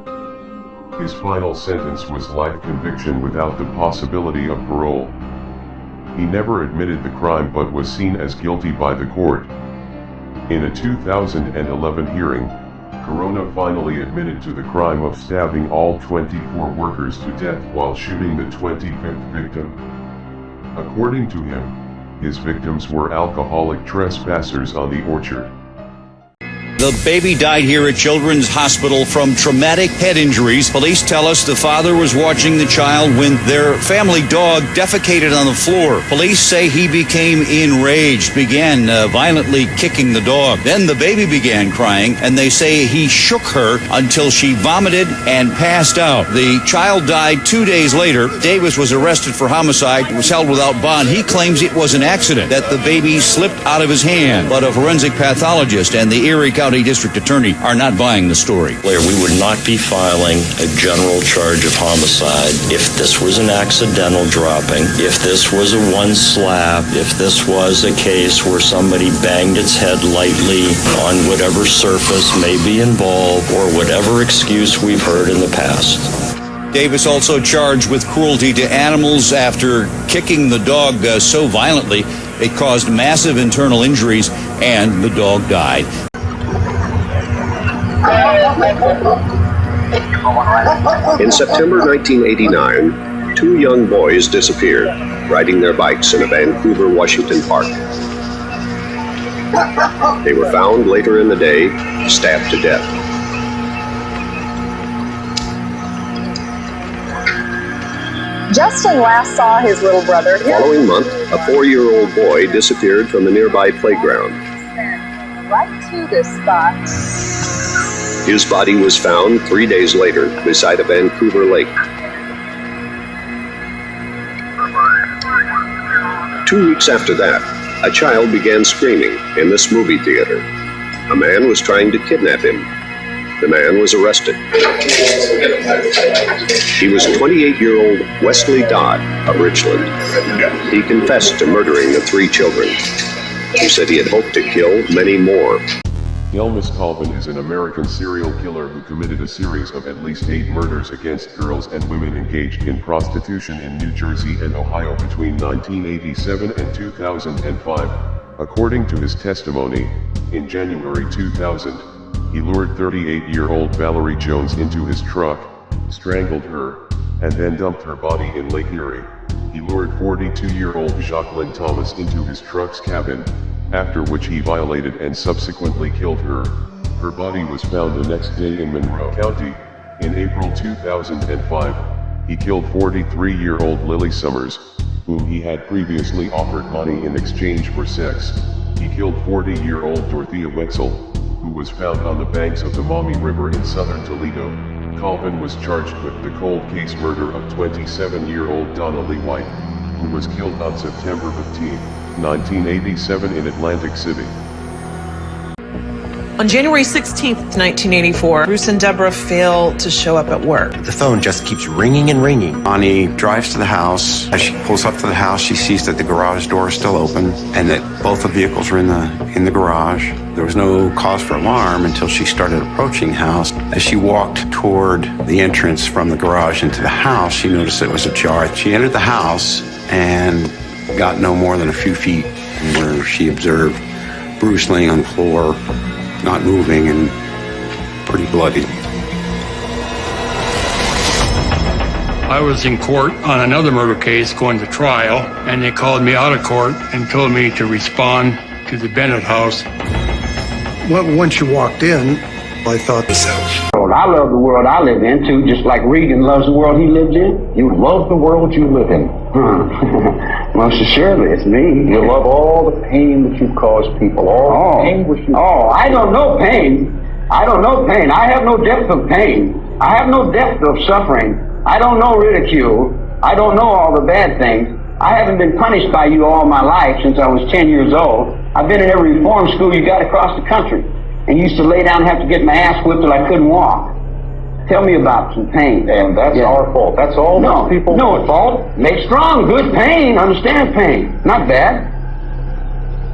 His final sentence was life conviction without the possibility of parole. He never admitted the crime but was seen as guilty by the court. In a 2011 hearing, Corona finally admitted to the crime of stabbing all 24 workers to death while shooting the 25th victim. According to him, his victims were alcoholic trespassers on the orchard. The baby died here at Children's Hospital from traumatic head injuries. Police tell us the father was watching the child when their family dog defecated on the floor. Police say he became enraged, began violently kicking the dog. Then the baby began crying, and they say he shook her until she vomited and passed out. The child died 2 days later. Davis was arrested for homicide, was held without bond. He claims it was an accident, that the baby slipped out of his hand. But a forensic pathologist and the Erie County District Attorney are not buying the story. We would not be filing a general charge of homicide if this was an accidental dropping, if this was a one slap, if this was a case where somebody banged its head lightly on whatever surface may be involved, or whatever excuse we've heard in the past. Davis also charged with cruelty to animals after kicking the dog so violently it caused massive internal injuries and the dog died. In September 1989, two young boys disappeared, riding their bikes in a Vancouver, Washington park. They were found later in the day, stabbed to death. Justin last saw his little brother. The following month, a 4-year-old boy disappeared from a nearby playground. right to this spot. His body was found 3 days later beside a Vancouver lake. 2 weeks after that, a child began screaming in this movie theater. A man was trying to kidnap him. The man was arrested. He was 28-year-old Wesley Dodd of Richland. He confessed to murdering the 3 children. He said he had hoped to kill many more. Elmis Colvin is an American serial killer who committed a series of at least 8 murders against girls and women engaged in prostitution in New Jersey and Ohio between 1987 and 2005. According to his testimony, in January 2000, he lured 38-year-old Valerie Jones into his truck, strangled her, and then dumped her body in Lake Erie. He lured 42-year-old Jacqueline Thomas into his truck's cabin, after which he violated and subsequently killed her. Her body was found the next day in Monroe County. In April 2005, he killed 43-year-old Lily Summers, whom he had previously offered money in exchange for sex. He killed 40-year-old Dorothea Wetzel, who was found on the banks of the Maumee River in southern Toledo. Colvin was charged with the cold case murder of 27-year-old Donna Lee White, who was killed on September 15, 1987 in Atlantic City. On January 16th, 1984, Bruce and Deborah fail to show up at work. The phone just keeps ringing and ringing. Bonnie drives to the house. As she pulls up to the house, she sees that the garage door is still open and that both the vehicles are in the garage. There was no cause for alarm until she started approaching the house. As she walked toward the entrance from the garage into the house, she noticed it was ajar. She entered the house and got no more than a few feet where she observed Bruce laying on the floor, not moving and pretty bloody. I was in court on another murder case going to trial, and they called me out of court and told me to respond to the Bennett house. Once you walked in, I thought this out. I love the world I live in too, just like Regan loves the world he lives in. You love the world you live in. Most assuredly, it's me. You love all the pain that you've caused people, all the anguish you I don't know pain. I don't know pain. I have no depth of pain. I have no depth of suffering. I don't know ridicule. I don't know all the bad things. I haven't been punished by you all my life since I was 10 years old. I've been in every reform school you got across the country, and used to lay down and have to get my ass whipped till I couldn't walk. Tell me about some pain. And that's our fault. That's all those people. No fault. Make strong, good pain. Understand pain. Not bad.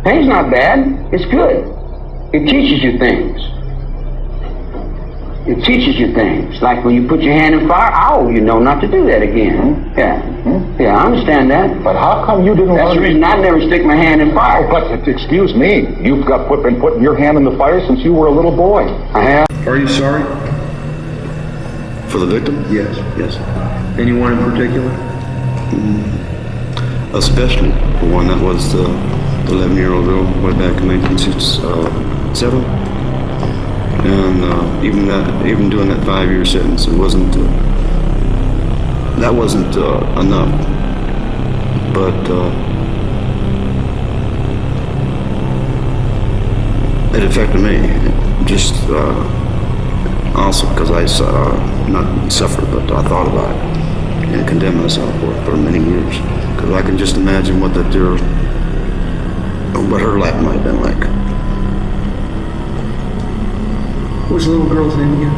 Pain's not bad. It's good. It teaches you things. It teaches you things. Like when you put your hand in fire, you know not to do that again. Yeah, I understand that. But how come you didn't That's the reason I never stick my hand in fire. But excuse me, you've been putting your hand in the fire since you were a little boy. I have. Are you sorry? For the victim? Yes. Anyone in particular? Especially the one that was the 11-year-old girl way back in 1967. And even doing that 5-year sentence, it wasn't. That wasn't enough. But it affected me. Just also because I not suffered, but I thought about it and condemned myself for many years. Because I can just imagine what that girl, what her life might have been like. What was the little girl's name again?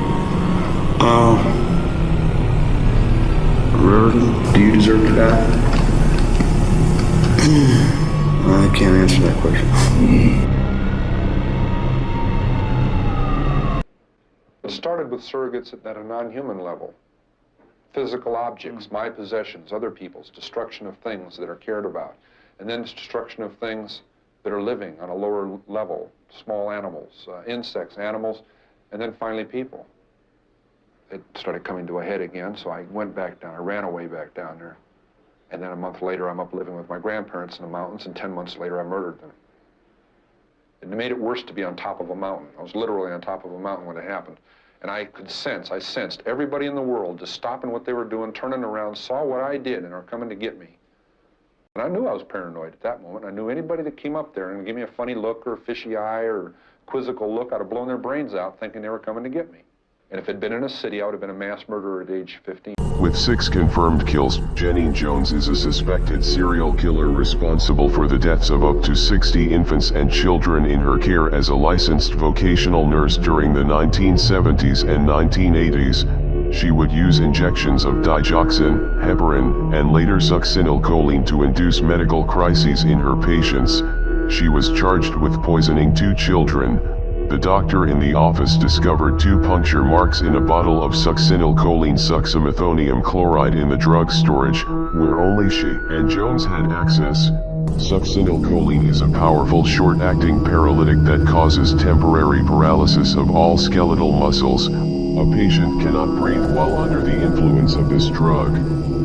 Reardon. Do you deserve to die? I can't answer that question. It started with surrogates at a non-human level. Physical objects, my possessions, other people's, destruction of things that are cared about, and then destruction of things that are living on a lower level, small animals, insects, animals, and then finally people. It started coming to a head again, so I went back down. I ran away back down there. And then a month later, I'm up living with my grandparents in the mountains, and 10 months later, I murdered them. It made it worse to be on top of a mountain. I was literally on top of a mountain when it happened. And I sensed everybody in the world just stopping what they were doing, turning around, saw what I did, and are coming to get me. And I knew I was paranoid at that moment. I knew anybody that came up there and gave me a funny look or a fishy eye or quizzical look, I'd have blown their brains out thinking they were coming to get me. And if it had been in a city, I would have been a mass murderer at age 15. With 6 confirmed kills, Janine Jones is a suspected serial killer responsible for the deaths of up to 60 infants and children in her care as a licensed vocational nurse during the 1970s and 1980s. She would use injections of digoxin, heparin, and later succinylcholine to induce medical crises in her patients. She was charged with poisoning 2 children. The doctor in the office discovered 2 puncture marks in a bottle of succinylcholine succinylmethonium chloride in the drug storage, where only she and Jones had access. Succinylcholine is a powerful short-acting paralytic that causes temporary paralysis of all skeletal muscles. A patient cannot breathe while under the influence of this drug.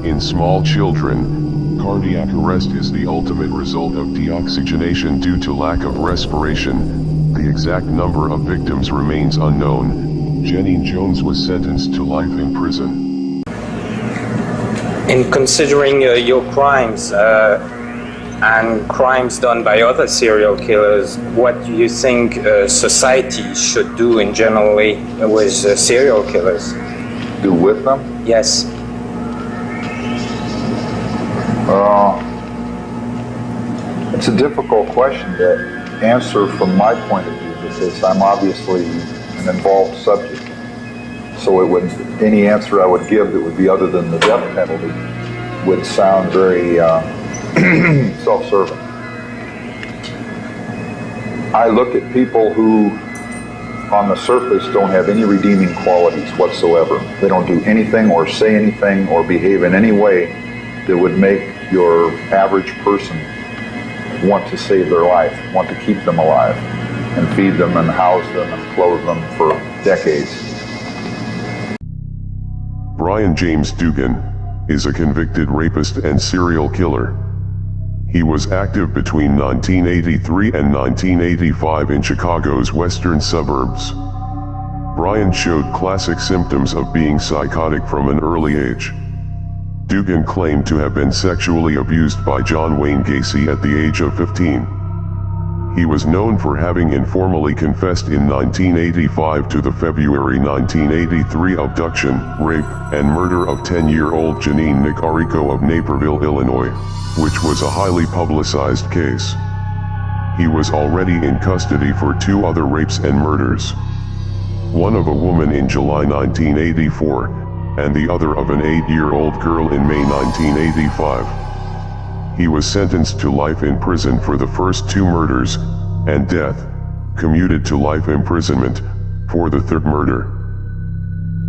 In small children, cardiac arrest is the ultimate result of deoxygenation due to lack of respiration. The exact number of victims remains unknown. Janine Jones was sentenced to life in prison. In considering your crimes and crimes done by other serial killers, what do you think society should do in generally with serial killers? Do with them? Yes. It's a difficult question to answer from my point of view, because I'm obviously an involved subject. So any answer I would give that would be other than the death penalty would sound very self-serving. I look at people who on the surface don't have any redeeming qualities whatsoever. They don't do anything or say anything or behave in any way that would make your average person want to save their life, want to keep them alive, and feed them and house them and clothe them for decades. Brian James Dugan is a convicted rapist and serial killer. He was active between 1983 and 1985 in Chicago's western suburbs. Brian showed classic symptoms of being psychotic from an early age. Dugan claimed to have been sexually abused by John Wayne Gacy at the age of 15. He was known for having informally confessed in 1985 to the February 1983 abduction, rape, and murder of 10-year-old Janine Nicarico of Naperville, Illinois, which was a highly publicized case. He was already in custody for 2 other rapes and murders. One of a woman in July 1984, and the other of an 8-year-old girl in May 1985. He was sentenced to life in prison for the first 2 murders, and death, commuted to life imprisonment, for the 3rd murder.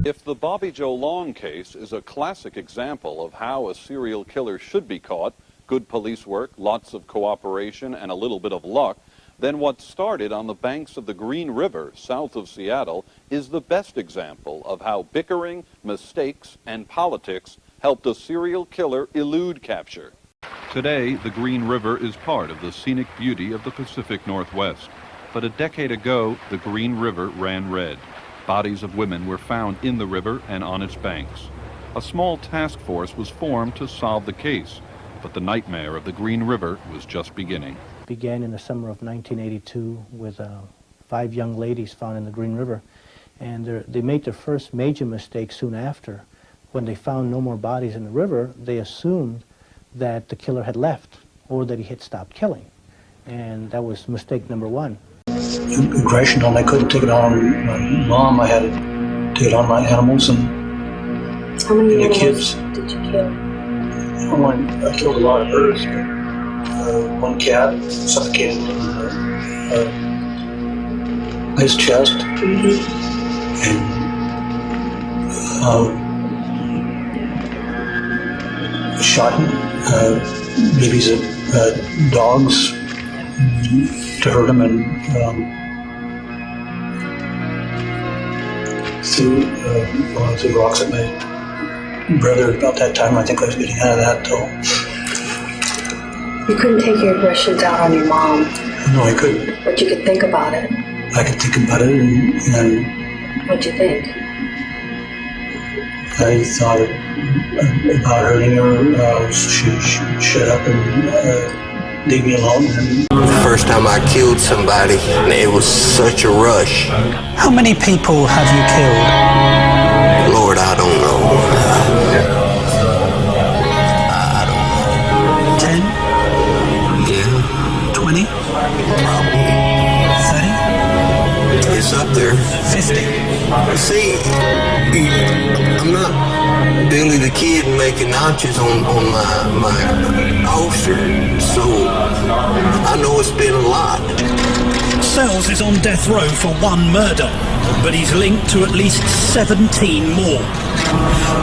If the Bobby Joe Long case is a classic example of how a serial killer should be caught, good police work, lots of cooperation, and a little bit of luck, then what started on the banks of the Green River, south of Seattle, is the best example of how bickering, mistakes, and politics helped a serial killer elude capture. Today, the Green River is part of the scenic beauty of the Pacific Northwest. But a decade ago, the Green River ran red. Bodies of women were found in the river and on its banks. A small task force was formed to solve the case, but the nightmare of the Green River was just beginning. Began in the summer of 1982 with 5 young ladies found in the Green River, and they made their first major mistake soon after. When they found no more bodies in the river, they assumed that the killer had left or that he had stopped killing, and that was mistake number 1. Aggression on, I couldn't take it on my mom, I had to take it on my animals and How many the animals kids. did you kill? I killed a lot of birds. 1 cat suffocated in his chest, and shot babies of dogs to hurt them, and threw rocks at my brother. About that time, I think I was getting out of that though. You couldn't take your aggressions out on your mom, No, I couldn't. but you could think about it. I could think about it, and What'd you think? I thought about hurting her. She shut up and leave me alone. The first time I killed somebody, it was such a rush. How many people have you killed? Lord, I don't know. I don't know. 10? Yeah. 20? Probably. 30? It's up there. 50? See, I'm not Billy the Kid making notches on my holster, so I know it's been a lot. Sells is on death row for one murder, but he's linked to at least 17 more.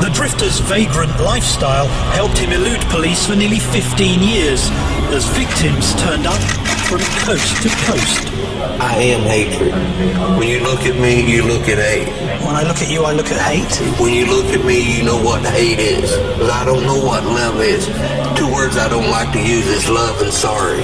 The drifter's vagrant lifestyle helped him elude police for nearly 15 years, as victims turned up from coast to coast. I am hatred. When you look at me, you look at hate. When I look at you, I look at hate. When you look at me, you know what hate is. Because I don't know what love is. Two words I don't like to use is love and sorry.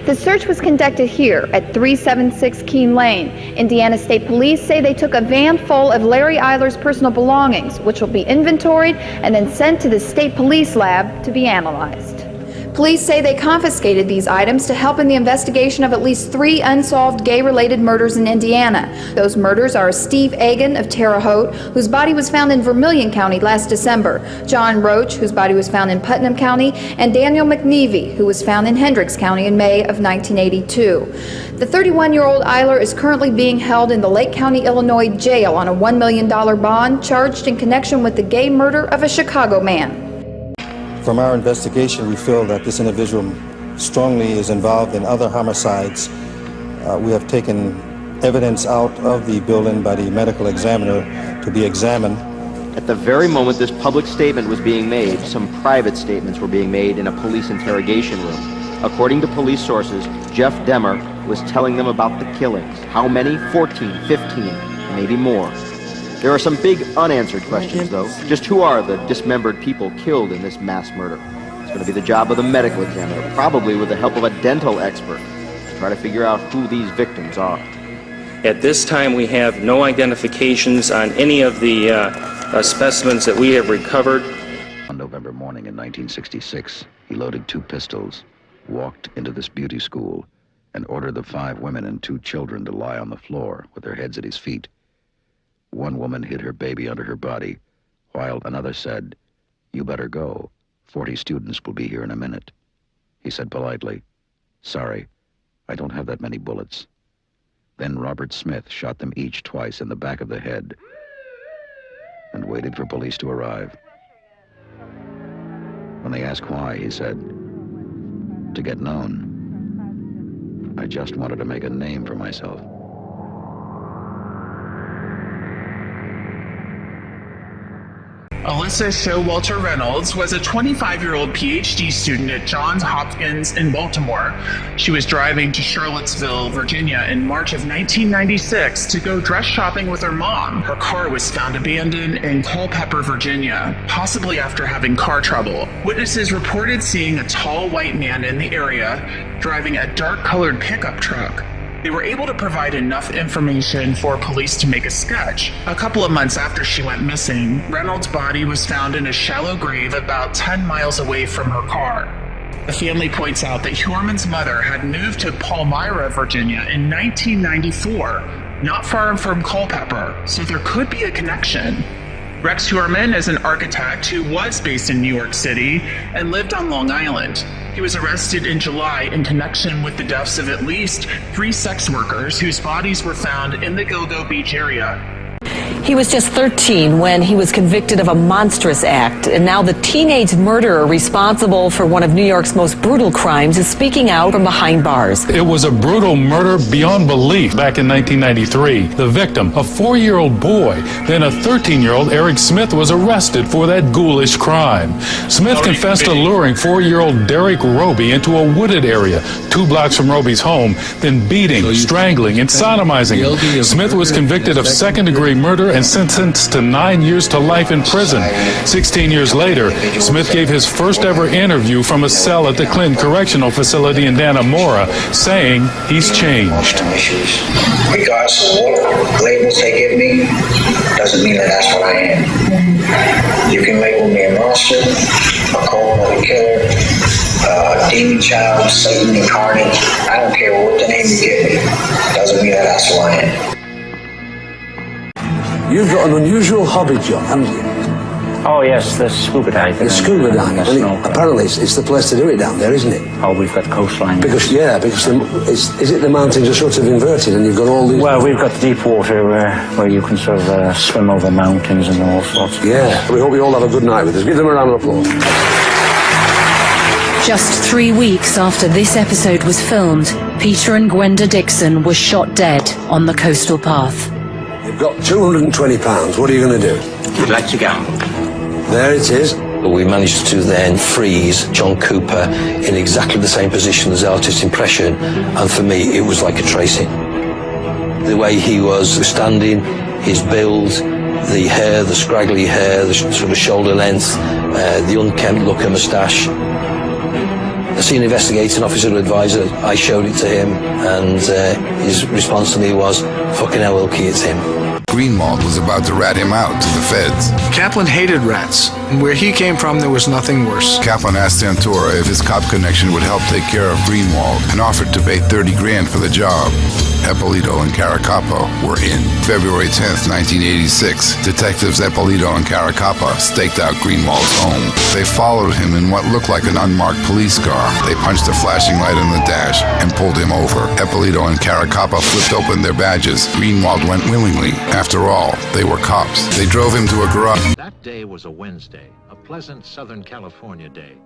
The search was conducted here at 376 Keene Lane. Indiana State Police say they took a van full of Larry Eiler's personal belongings, which will be inventoried and then sent to the State Police Lab to be analyzed. Police say they confiscated these items to help in the investigation of at least 3 unsolved gay-related murders in Indiana. Those murders are Steve Agan of Terre Haute, whose body was found in Vermilion County last December, John Roach, whose body was found in Putnam County, and Daniel McNevey, who was found in Hendricks County in May of 1982. The 31-year-old Eiler is currently being held in the Lake County, Illinois jail on a $1 million bond, charged in connection with the gay murder of a Chicago man. From our investigation, we feel that this individual strongly is involved in other homicides. We have taken evidence out of the building by the medical examiner to be examined. At the very moment this public statement was being made, some private statements were being made in a police interrogation room. According to police sources, Jeff Demmer was telling them about the killings. How many? 14, 15, maybe more. There are some big unanswered questions, though. Just who are the dismembered people killed in this mass murder? It's going to be the job of the medical examiner, probably with the help of a dental expert, to try to figure out who these victims are. At this time, we have no identifications on any of the specimens that we have recovered. On November morning in 1966, he loaded 2 pistols, walked into this beauty school, and ordered the 5 women and 2 children to lie on the floor with their heads at his feet. One woman hid her baby under her body, while another said, "You better go. 40 students will be here in a minute." He said politely, "Sorry, I don't have that many bullets." Then Robert Smith shot them each twice in the back of the head and waited for police to arrive. When they asked why, he said, "To get known. I just wanted to make a name for myself." Alyssa Showalter Reynolds was a 25-year-old PhD student at Johns Hopkins in Baltimore. She was driving to Charlottesville, Virginia in March of 1996 to go dress shopping with her mom. Her car was found abandoned in Culpeper, Virginia, possibly after having car trouble. Witnesses reported seeing a tall white man in the area driving a dark-colored pickup truck. They were able to provide enough information for police to make a sketch. A couple of months after she went missing, Reynolds' body was found in a shallow grave about 10 miles away from her car. The family points out that Hjorman's mother had moved to Palmyra, Virginia in 1994, not far from Culpeper, so there could be a connection. Rex Hjorman is an architect who was based in New York City and lived on Long Island. He was arrested in July in connection with the deaths of at least 3 sex workers whose bodies were found in the Gilgo Beach area. He was just 13 when he was convicted of a monstrous act, and now the teenage murderer responsible for one of New York's most brutal crimes is speaking out from behind bars. It was a brutal murder beyond belief back in 1993. The victim, a 4-year-old boy, then a 13-year-old, Eric Smith, was arrested for that ghoulish crime. Smith confessed to luring 4-year-old Derek Roby into a wooded area 2 blocks from Roby's home, then beating, strangling, and sodomizing him. Smith was convicted of second-degree murder and sentenced to 9 years to life in prison. 16 years later, Smith gave his first ever interview from a cell at the Clinton Correctional Facility in Dannemora, saying he's changed. Regardless of what labels they give me, doesn't mean that that's what I am. You can label me a monster, a cold-blooded killer, demon child, Satan incarnate. I don't care what the name you give me. Doesn't mean that that's who I am. You've got an unusual hobby, John, haven't you? Oh yes, the scuba diving. The scuba diving. Apparently, it's the place to do it down there, isn't it? Oh, we've got coastline. Because is it the mountains are sort of inverted, and you've got all these. Well, we've got deep water where you can sort of swim over mountains and all sorts. Yeah, we hope you all have a good night with us. Give them a round of applause. Just 3 weeks after this episode was filmed, Peter and Gwenda Dixon were shot dead on the coastal path. You've got £220. What are you going to do? We'd like to gamble. There it is. We managed to then freeze John Cooper in exactly the same position as the artist's impression, and for me it was like a tracing. The way he was standing, his build, the hair, the scraggly hair, the sort of shoulder length, the unkempt look and moustache. A senior investigating officer advisor, I showed it to him, and his response to me was, "Fucking hell, Wilkie, it's him." Greenwald was about to rat him out to the feds. Kaplan hated rats, and where he came from there was nothing worse. Kaplan asked Santora if his cop connection would help take care of Greenwald and offered to pay $30,000 for the job. Eppolito and Caracappa were in. February 10th, 1986, detectives Eppolito and Caracappa staked out Greenwald's home. They followed him in what looked like an unmarked police car. They punched a flashing light on the dash and pulled him over. Eppolito and Caracappa flipped open their badges. Greenwald went willingly. After all, they were cops. They drove him to a garage. That day was a Wednesday, a pleasant Southern California day.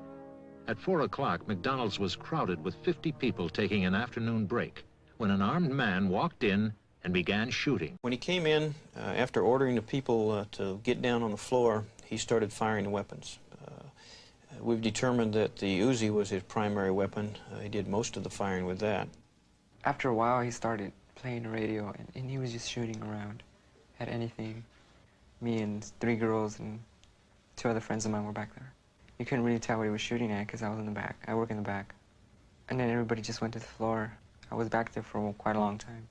At 4 o'clock, McDonald's was crowded with 50 people taking an afternoon break, when an armed man walked in and began shooting. When he came in, after ordering the people to get down on the floor, he started firing the weapons. We've determined that the Uzi was his primary weapon. He did most of the firing with that. After a while, he started playing the radio, and he was just shooting around at anything. Me and 3 girls and 2 other friends of mine were back there. You couldn't really tell what he was shooting at because I was in the back. I work in the back. And then everybody just went to the floor. I was back there for quite a long time.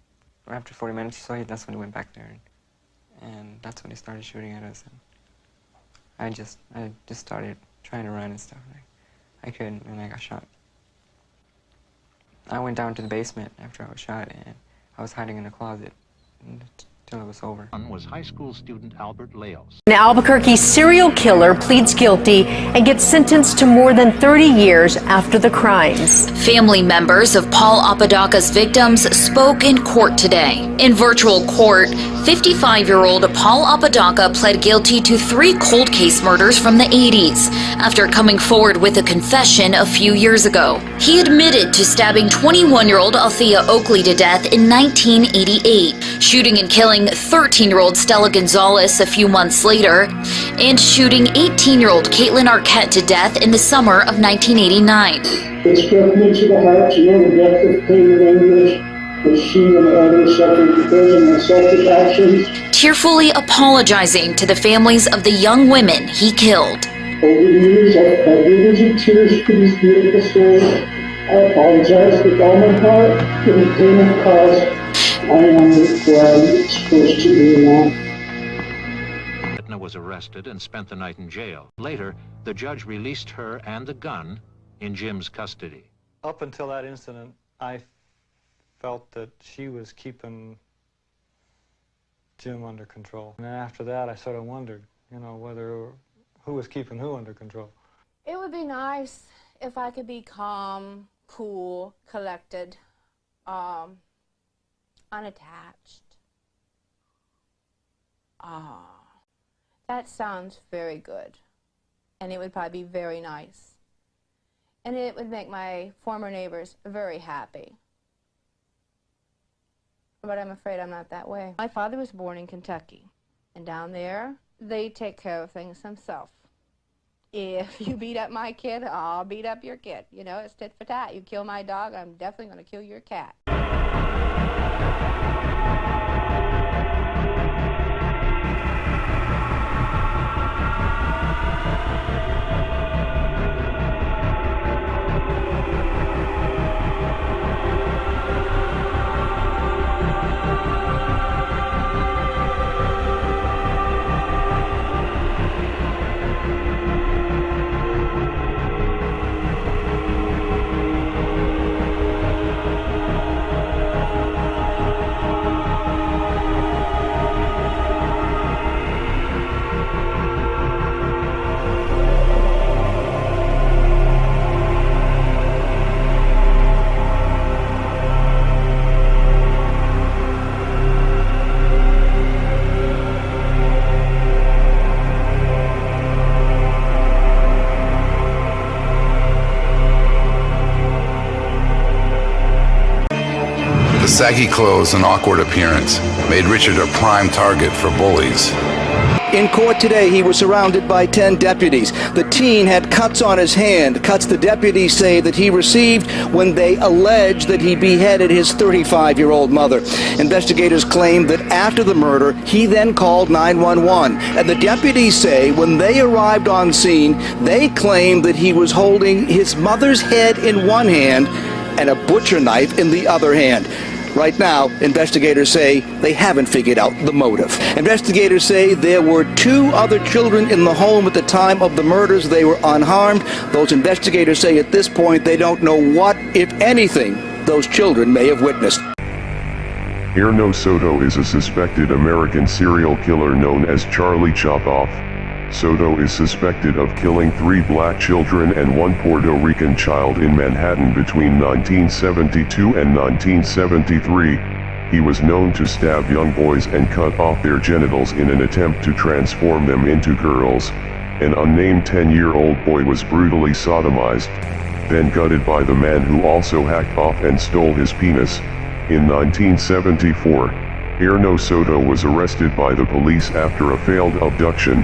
After 40 minutes or so, that's when he went back there. And that's when he started shooting at us. And I just started trying to run and stuff. I couldn't, and I got shot. I went down to the basement after I was shot, and I was hiding in a closet until it was over. One was high school student Albert Leos. An Albuquerque serial killer pleads guilty and gets sentenced to more than 30 years after the crimes. Family members of Paul Apodaca's victims spoke in court today. In virtual court, 55-year-old Paul Apodaca pled guilty to 3 cold case murders from the 80s after coming forward with a confession a few years ago. He admitted to stabbing 21-year-old Althea Oakley to death in 1988, shooting and killing 13-year-old Stella Gonzalez a few months later, and shooting 18-year-old Caitlin Arquette to death in the summer of 1989. It struck me to the heart to know the depth of pain and anguish that she and others suffered because of my selfish actions. Tearfully apologizing to the families of the young women he killed. Over the years, I've rivers of tears for these beautiful souls. I apologize with all my heart for the pain I've caused. I am where I'm supposed to be now. Edna was arrested and spent the night in jail. Later, the judge released her and the gun in Jim's custody. Up until that incident, I felt that she was keeping Jim under control. And then after that, I sort of wondered, who was keeping who under control. It would be nice if I could be calm, cool, collected, unattached. That sounds very good. And it would probably be very nice. And it would make my former neighbors very happy. But I'm afraid I'm not that way. My father was born in Kentucky. And down there, they take care of things themselves. If you beat up my kid, I'll beat up your kid. It's tit for tat. You kill my dog, I'm definitely going to kill your cat. saggy clothes and awkward appearance made Richard a prime target for bullies. In court today, he was surrounded by 10 deputies. The teen had cuts on his hand, cuts the deputies say that he received when they alleged that he beheaded his 35-year-old mother. Investigators claim that after the murder, he then called 911. And the deputies say when they arrived on scene, they claimed that he was holding his mother's head in one hand and a butcher knife in the other hand. Right now, investigators say they haven't figured out the motive. Investigators say there were 2 other children in the home at the time of the murders. They were unharmed. Those investigators say at this point they don't know what, if anything, those children may have witnessed. Erno Soto is a suspected American serial killer known as Charlie Chop-Off. Soto is suspected of killing 3 black children and 1 Puerto Rican child in Manhattan between 1972 and 1973. He was known to stab young boys and cut off their genitals in an attempt to transform them into girls. An unnamed 10-year-old boy was brutally sodomized, then gutted by the man who also hacked off and stole his penis. In 1974, Erno Soto was arrested by the police after a failed abduction.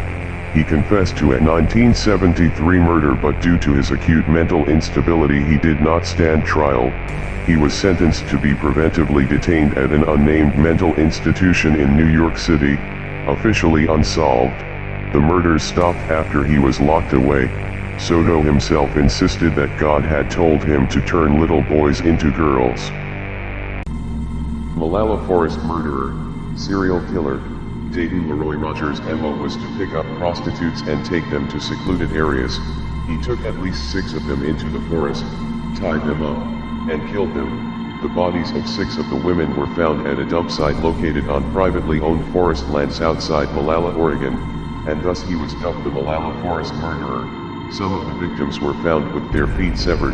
He confessed to a 1973 murder, but due to his acute mental instability he did not stand trial. He was sentenced to be preventively detained at an unnamed mental institution in New York City, officially unsolved. The murders stopped after he was locked away. Soto himself insisted that God had told him to turn little boys into girls. Malala Forest murderer, serial killer. Dayton Leroy Rogers' MO was to pick up prostitutes and take them to secluded areas. He took at least 6 of them into the forest, tied them up, and killed them. The bodies of 6 of the women were found at a dump site located on privately owned forest lands outside Malala, Oregon, and thus he was dubbed the Malala Forest murderer. Some of the victims were found with their feet severed,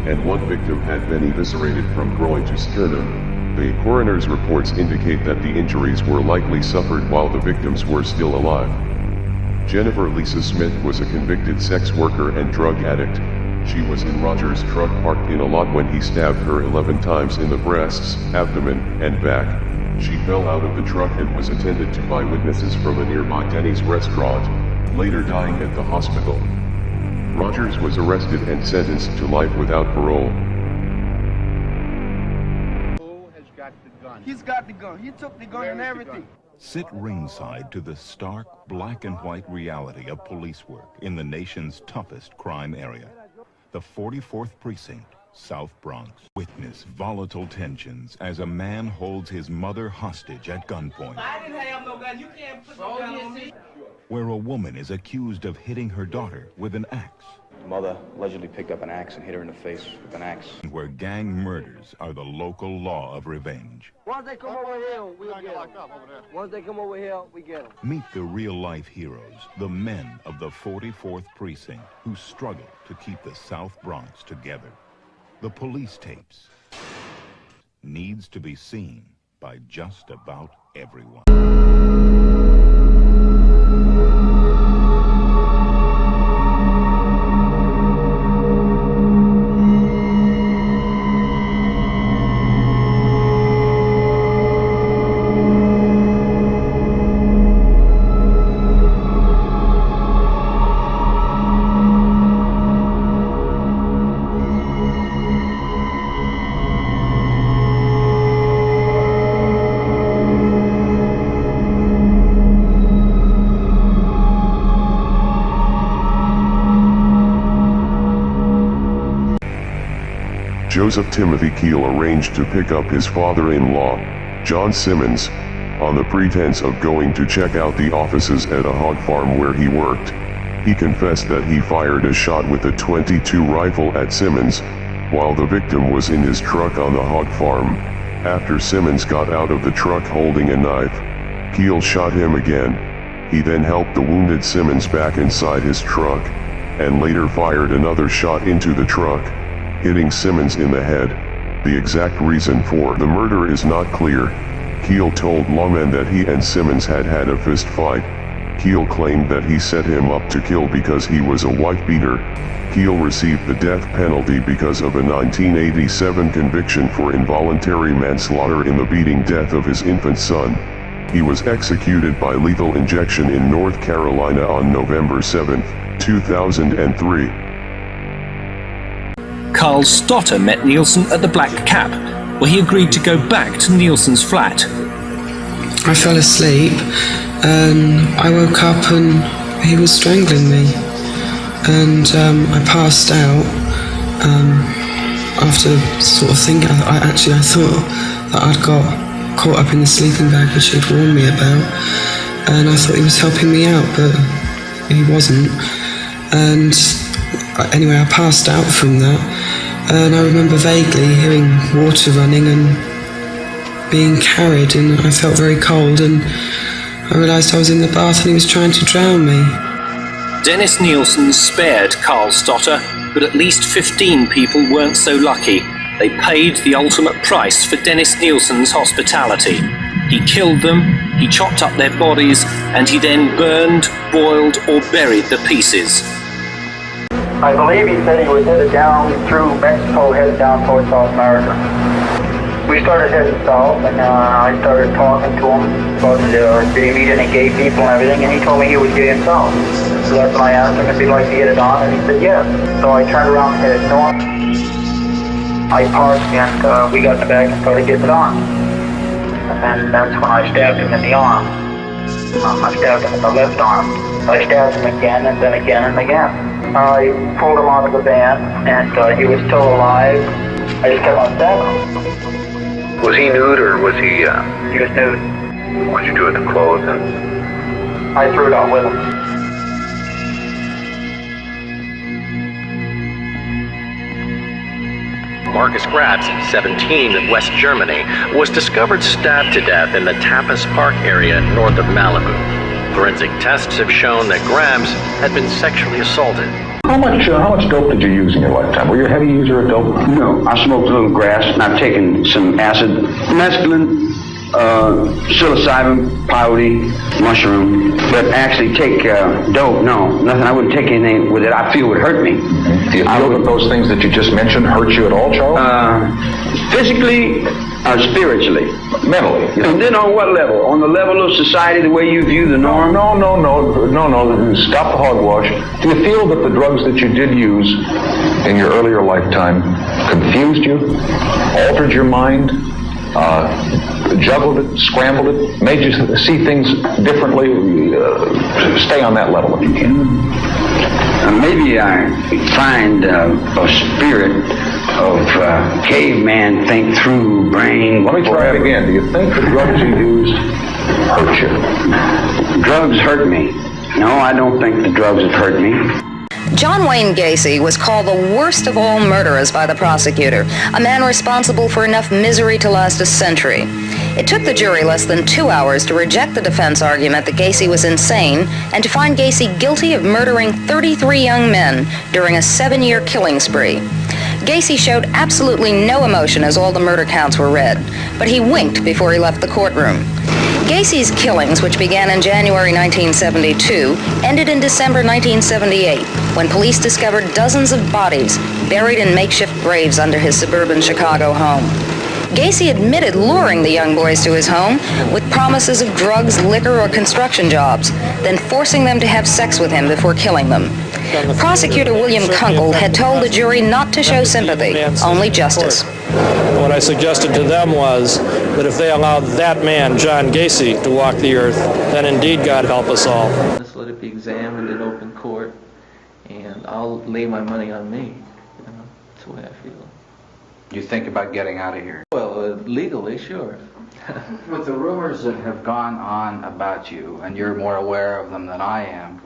and 1 victim had been eviscerated from groin to sternum. The coroner's reports indicate that the injuries were likely suffered while the victims were still alive. Jennifer Lisa Smith was a convicted sex worker and drug addict. She was in Rogers' truck parked in a lot when he stabbed her 11 times in the breasts, abdomen, and back. She fell out of the truck and was attended to by witnesses from a nearby Denny's restaurant, later dying at the hospital. Rogers was arrested and sentenced to life without parole. He's got the gun. He took the gun and everything. Sit ringside to the stark black and white reality of police work in the nation's toughest crime area. The 44th Precinct, South Bronx. Witness volatile tensions as a man holds his mother hostage at gunpoint. I didn't have no gun. You can't put no gun on me. Where a woman is accused of hitting her daughter with an axe. The mother allegedly picked up an axe and hit her in the face with an axe. Where gang murders are the local law of revenge. Once they come over here, we'll get them. Once they come over here, we get them. Meet the real-life heroes, the men of the 44th Precinct who struggle to keep the South Bronx together. The police tapes needs to be seen by just about everyone. Joseph Timothy Keel arranged to pick up his father-in-law, John Simmons, on the pretense of going to check out the offices at a hog farm where he worked. He confessed that he fired a shot with a .22 rifle at Simmons, while the victim was in his truck on the hog farm. After Simmons got out of the truck holding a knife, Keel shot him again. He then helped the wounded Simmons back inside his truck, and later fired another shot into the truck, hitting Simmons in the head. The exact reason for the murder is not clear. Keel told lawmen that he and Simmons had had a fist fight, Keel claimed that he set him up to kill because he was a wife beater. Keel received the death penalty because of a 1987 conviction for involuntary manslaughter in the beating death of his infant son. He was executed by lethal injection in North Carolina on November 7, 2003. Carl Stotter met Nielsen at the Black Cap, where he agreed to go back to Nielsen's flat. I fell asleep and I woke up and he was strangling me. And I passed out after sort of thinking, I thought that I'd got caught up in the sleeping bag which he'd warned me about, and I thought he was helping me out, but he wasn't. And anyway, I passed out from that, and I remember vaguely hearing water running and being carried, and I felt very cold, and I realised I was in the bath and he was trying to drown me. Dennis Nielsen spared Carl Stotter, but at least 15 people weren't so lucky. They paid the ultimate price for Dennis Nielsen's hospitality. He killed them, he chopped up their bodies, and he then burned, boiled, or buried the pieces. I believe he said he was headed down through Mexico, headed down towards South America. We started heading south, and I started talking to him about did he meet any gay people and everything, and he told me he was gay himself. So that's when I asked him if he'd like to get it on, and he said yes. So I turned around and headed north. I parked, and we got in the back and started getting it on. And that's when I stabbed him in the arm. I stabbed him in the left arm. I stabbed him again, and then again, and again. I pulled him out of the van, and he was still alive. I just kept on stabbing him. Was he nude or was he? He was nude. What'd you do with the clothes? And I threw it out with him. Marcus Gratz, 17, of West Germany, was discovered stabbed to death in the Tapas Park area north of Malibu. Forensic tests have shown that Grams had been sexually assaulted. How much dope did you use in your lifetime? Were you a heavy user of dope? No, I smoked a little grass, and I've taken some acid, mescaline, psilocybin, peyote, mushroom. But actually take dope, no, nothing. I wouldn't take anything with it I feel would hurt me. Do you feel that those things that you just mentioned hurt you at all, Charles? Physically, spiritually. Mentally? You know? And then on what level? On the level of society, the way you view the norm? No. Stop the hogwash. Do you feel that the drugs that you did use in your earlier lifetime confused you, altered your mind, juggled it, scrambled it, made you see things differently? Stay on that level if you can. Maybe I find a spirit of caveman think through brain. Let me try it again. Do you think the drugs you used hurt you? Drugs hurt me. No, I don't think the drugs have hurt me. John Wayne Gacy was called the worst of all murderers by the prosecutor, a man responsible for enough misery to last a century. It took the jury less than 2 hours to reject the defense argument that Gacy was insane and to find Gacy guilty of murdering 33 young men during a 7-year killing spree. Gacy showed absolutely no emotion as all the murder counts were read, but he winked before he left the courtroom. Gacy's killings, which began in January 1972, ended in December 1978, when police discovered dozens of bodies buried in makeshift graves under his suburban Chicago home. Gacy admitted luring the young boys to his home with promises of drugs, liquor, or construction jobs, then forcing them to have sex with him before killing them. Prosecutor William Kunkel had told the jury not to show sympathy, only justice. What I suggested to them was that if they allowed that man, John Gacy, to walk the earth, then indeed God help us all. Just let it be examined in open court, and I'll lay my money on me. That's the way I feel. You think about getting out of here? Well, legally, sure. With the rumors that have gone on about you, and you're more aware of them than I am,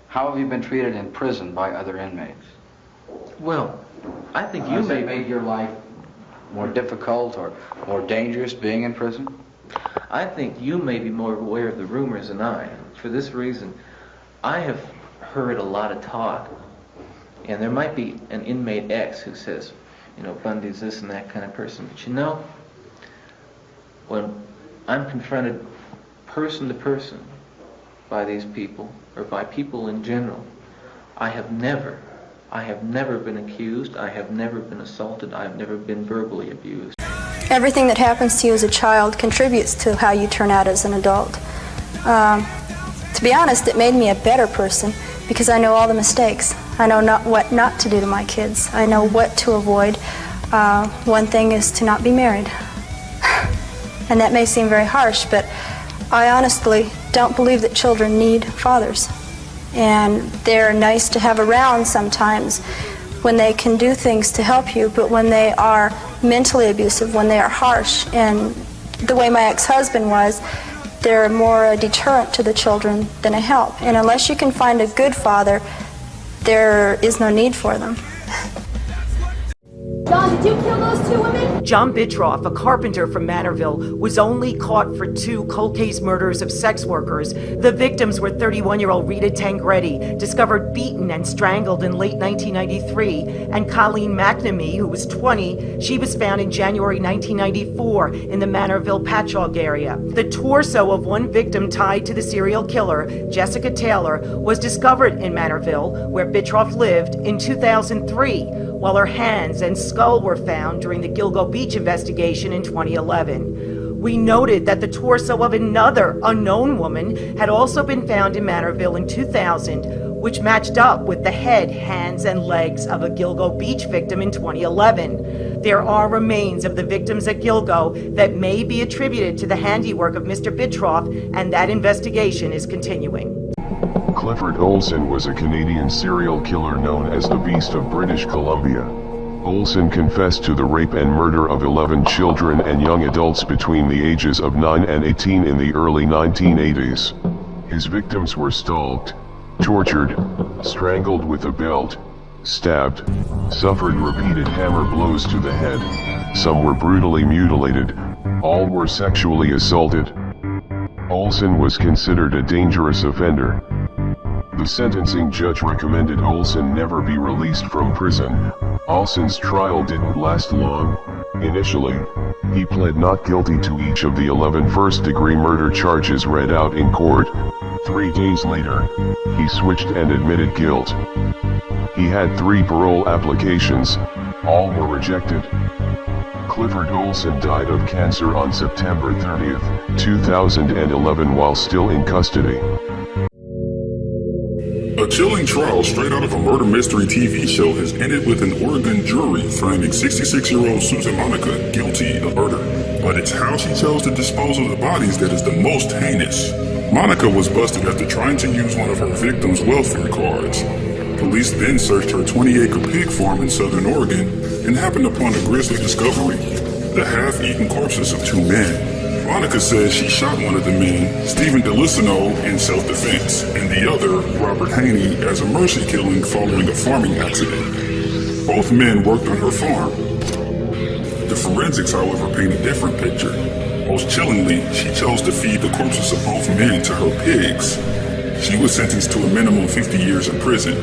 how have you been treated in prison by other inmates? Well, I think you Has it made your life more difficult or more dangerous being in prison? I think you may be more aware of the rumors than I. For this reason, I have heard a lot of talk, and there might be an inmate X who says, you know, Bundy's this and that kind of person. But you know, when I'm confronted person to person by these people, or by people in general. I have never been accused, I have never been assaulted, I have never been verbally abused. Everything that happens to you as a child contributes to how you turn out as an adult. To be honest, it made me a better person because I know all the mistakes. I know what not to do to my kids. I know what to avoid. One thing is to not be married. And that may seem very harsh, but I honestly don't believe that children need fathers. And they're nice to have around sometimes when they can do things to help you, but when they are mentally abusive, when they are harsh, and the way my ex-husband was, they're more a deterrent to the children than a help. And unless you can find a good father, there is no need for them. John, did you kill those two women? John Bitroff, a carpenter from Manorville, was only caught for 2 cold case murders of sex workers. The victims were 31-year-old Rita Tangretti, discovered beaten and strangled in late 1993, and Colleen McNamee, who was 20. She was found in January 1994 in the Manorville Patchogue area. The torso of one victim tied to the serial killer, Jessica Taylor, was discovered in Manorville, where Bitroff lived, in 2003, while her hands and skull were found during the Gilgo Beach investigation in 2011. We noted that the torso of another unknown woman had also been found in Manorville in 2000, which matched up with the head, hands, and legs of a Gilgo Beach victim in 2011. There are remains of the victims at Gilgo that may be attributed to the handiwork of Mr. Bitroff, and that investigation is continuing. Clifford Olson was a Canadian serial killer known as the Beast of British Columbia. Olson confessed to the rape and murder of 11 children and young adults between the ages of 9 and 18 in the early 1980s. His victims were stalked, tortured, strangled with a belt, stabbed, suffered repeated hammer blows to the head, some were brutally mutilated, all were sexually assaulted. Olson was considered a dangerous offender. The sentencing judge recommended Olson never be released from prison. Olson's trial didn't last long. Initially, he pled not guilty to each of the 11 first-degree murder charges read out in court. 3 days later, he switched and admitted guilt. He had 3 parole applications, all were rejected. Clifford Olson died of cancer on September 30, 2011 while still in custody. A chilling trial straight out of a murder mystery TV show has ended with an Oregon jury finding 66-year-old Susan Monica guilty of murder. But it's how she chose to dispose of the bodies that is the most heinous. Monica was busted after trying to use one of her victims' welfare cards. Police then searched her 20-acre pig farm in southern Oregon and happened upon a grisly discovery: the half-eaten corpses of 2 men. Monica says she shot one of the men, Stephen DeLisano, in self-defense, and the other, Robert Haney, as a mercy killing following a farming accident. Both men worked on her farm. The forensics, however, paint a different picture. Most chillingly, she chose to feed the corpses of both men to her pigs. She was sentenced to a minimum 50 years in prison.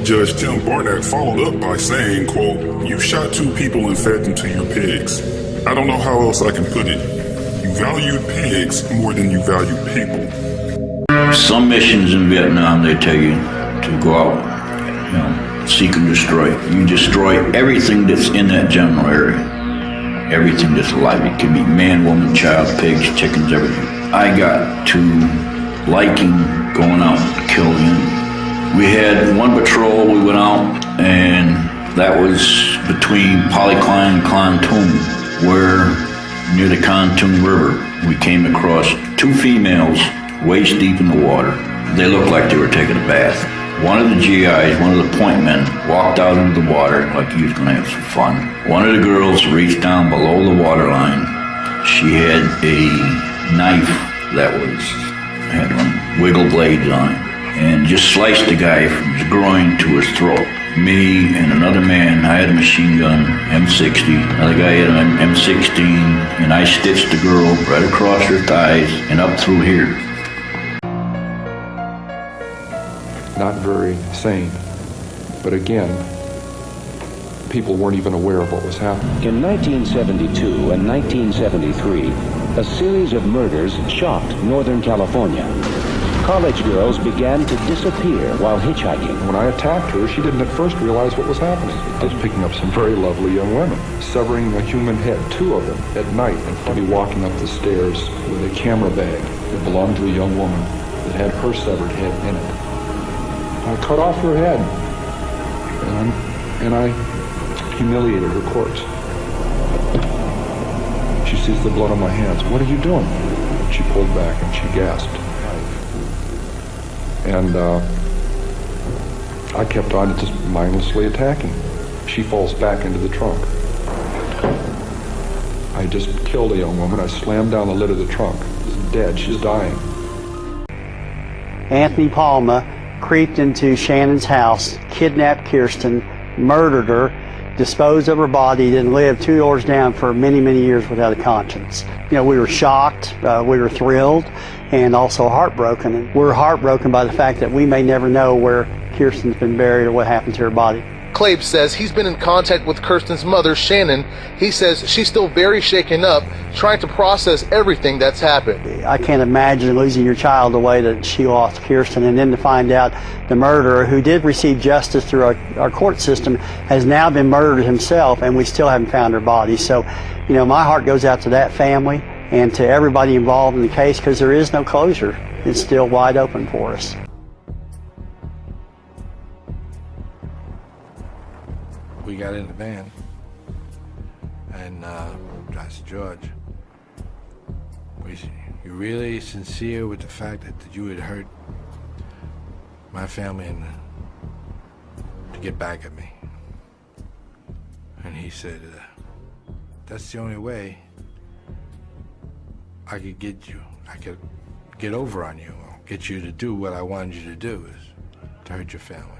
Judge Tim Barnett followed up by saying, quote, "You shot 2 people and fed them to your pigs. I don't know how else I can put it. You valued pigs more than you valued people." Some missions in Vietnam, they tell you to go out, seek and destroy. You destroy everything that's in that general area. Everything that's alive. It can be man, woman, child, pigs, chickens, everything. I got to liking going out and killing. We had one patrol, we went out, and that was between Polycline and Klantum, where near the Klantum River, we came across 2 females waist deep in the water. They looked like they were taking a bath. One of the GIs, one of the point men, walked out into the water like he was going to have some fun. One of the girls reached down below the waterline. She had a knife that had wiggle blades on it, and just sliced the guy from his groin to his throat. Me and another man, I had a machine gun, M60, another guy had an M16, and I stitched the girl right across her thighs and up through here. Not very sane, but again, people weren't even aware of what was happening. In 1972 and 1973, a series of murders shocked Northern California. college girls began to disappear while hitchhiking. When I attacked her, she didn't at first realize what was happening. I was picking up some very lovely young women, severing a human head, 2 of them, at night, and I'd be walking up the stairs with a camera bag that belonged to a young woman that had her severed head in it. I cut off her head, and I humiliated her corpse. She sees the blood on my hands. "What are you doing?" She pulled back and she gasped. And I kept on just mindlessly attacking. She falls back into the trunk. I just killed a young woman. I slammed down the lid of the trunk. She's dead. She's dying. Anthony Palma creeped into Shannon's house, kidnapped Kirsten, murdered her, disposed of her body, then lived 2 doors down for many, many years without a conscience. You know, we were shocked, we were thrilled, and also heartbroken. And we're heartbroken by the fact that we may never know where Kirsten's been buried or what happened to her body. Clabe says he's been in contact with Kirsten's mother, Shannon. He says she's still very shaken up, trying to process everything that's happened. I can't imagine losing your child the way that she lost Kirsten, and then to find out the murderer, who did receive justice through our court system, has now been murdered himself, and we still haven't found her body. So, you know, my heart goes out to that family and to everybody involved in the case, because there is no closure. It's still wide open for us. We got in the van, and I said, "George, you really sincere with the fact that you had hurt my family and to get back at me?" And he said, "That's the only way I could get over on you, or get you to do what I wanted you to do, is to hurt your family."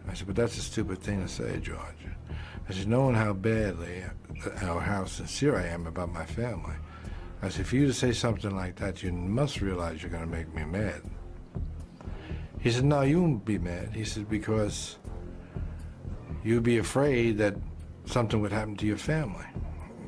I said, "But that's a stupid thing to say, George." I said, "Knowing how badly or how sincere I am about my family," I said, "for you to say something like that, you must realize you're going to make me mad." He said, "No, you won't be mad." He said, "Because you'd be afraid that something would happen to your family."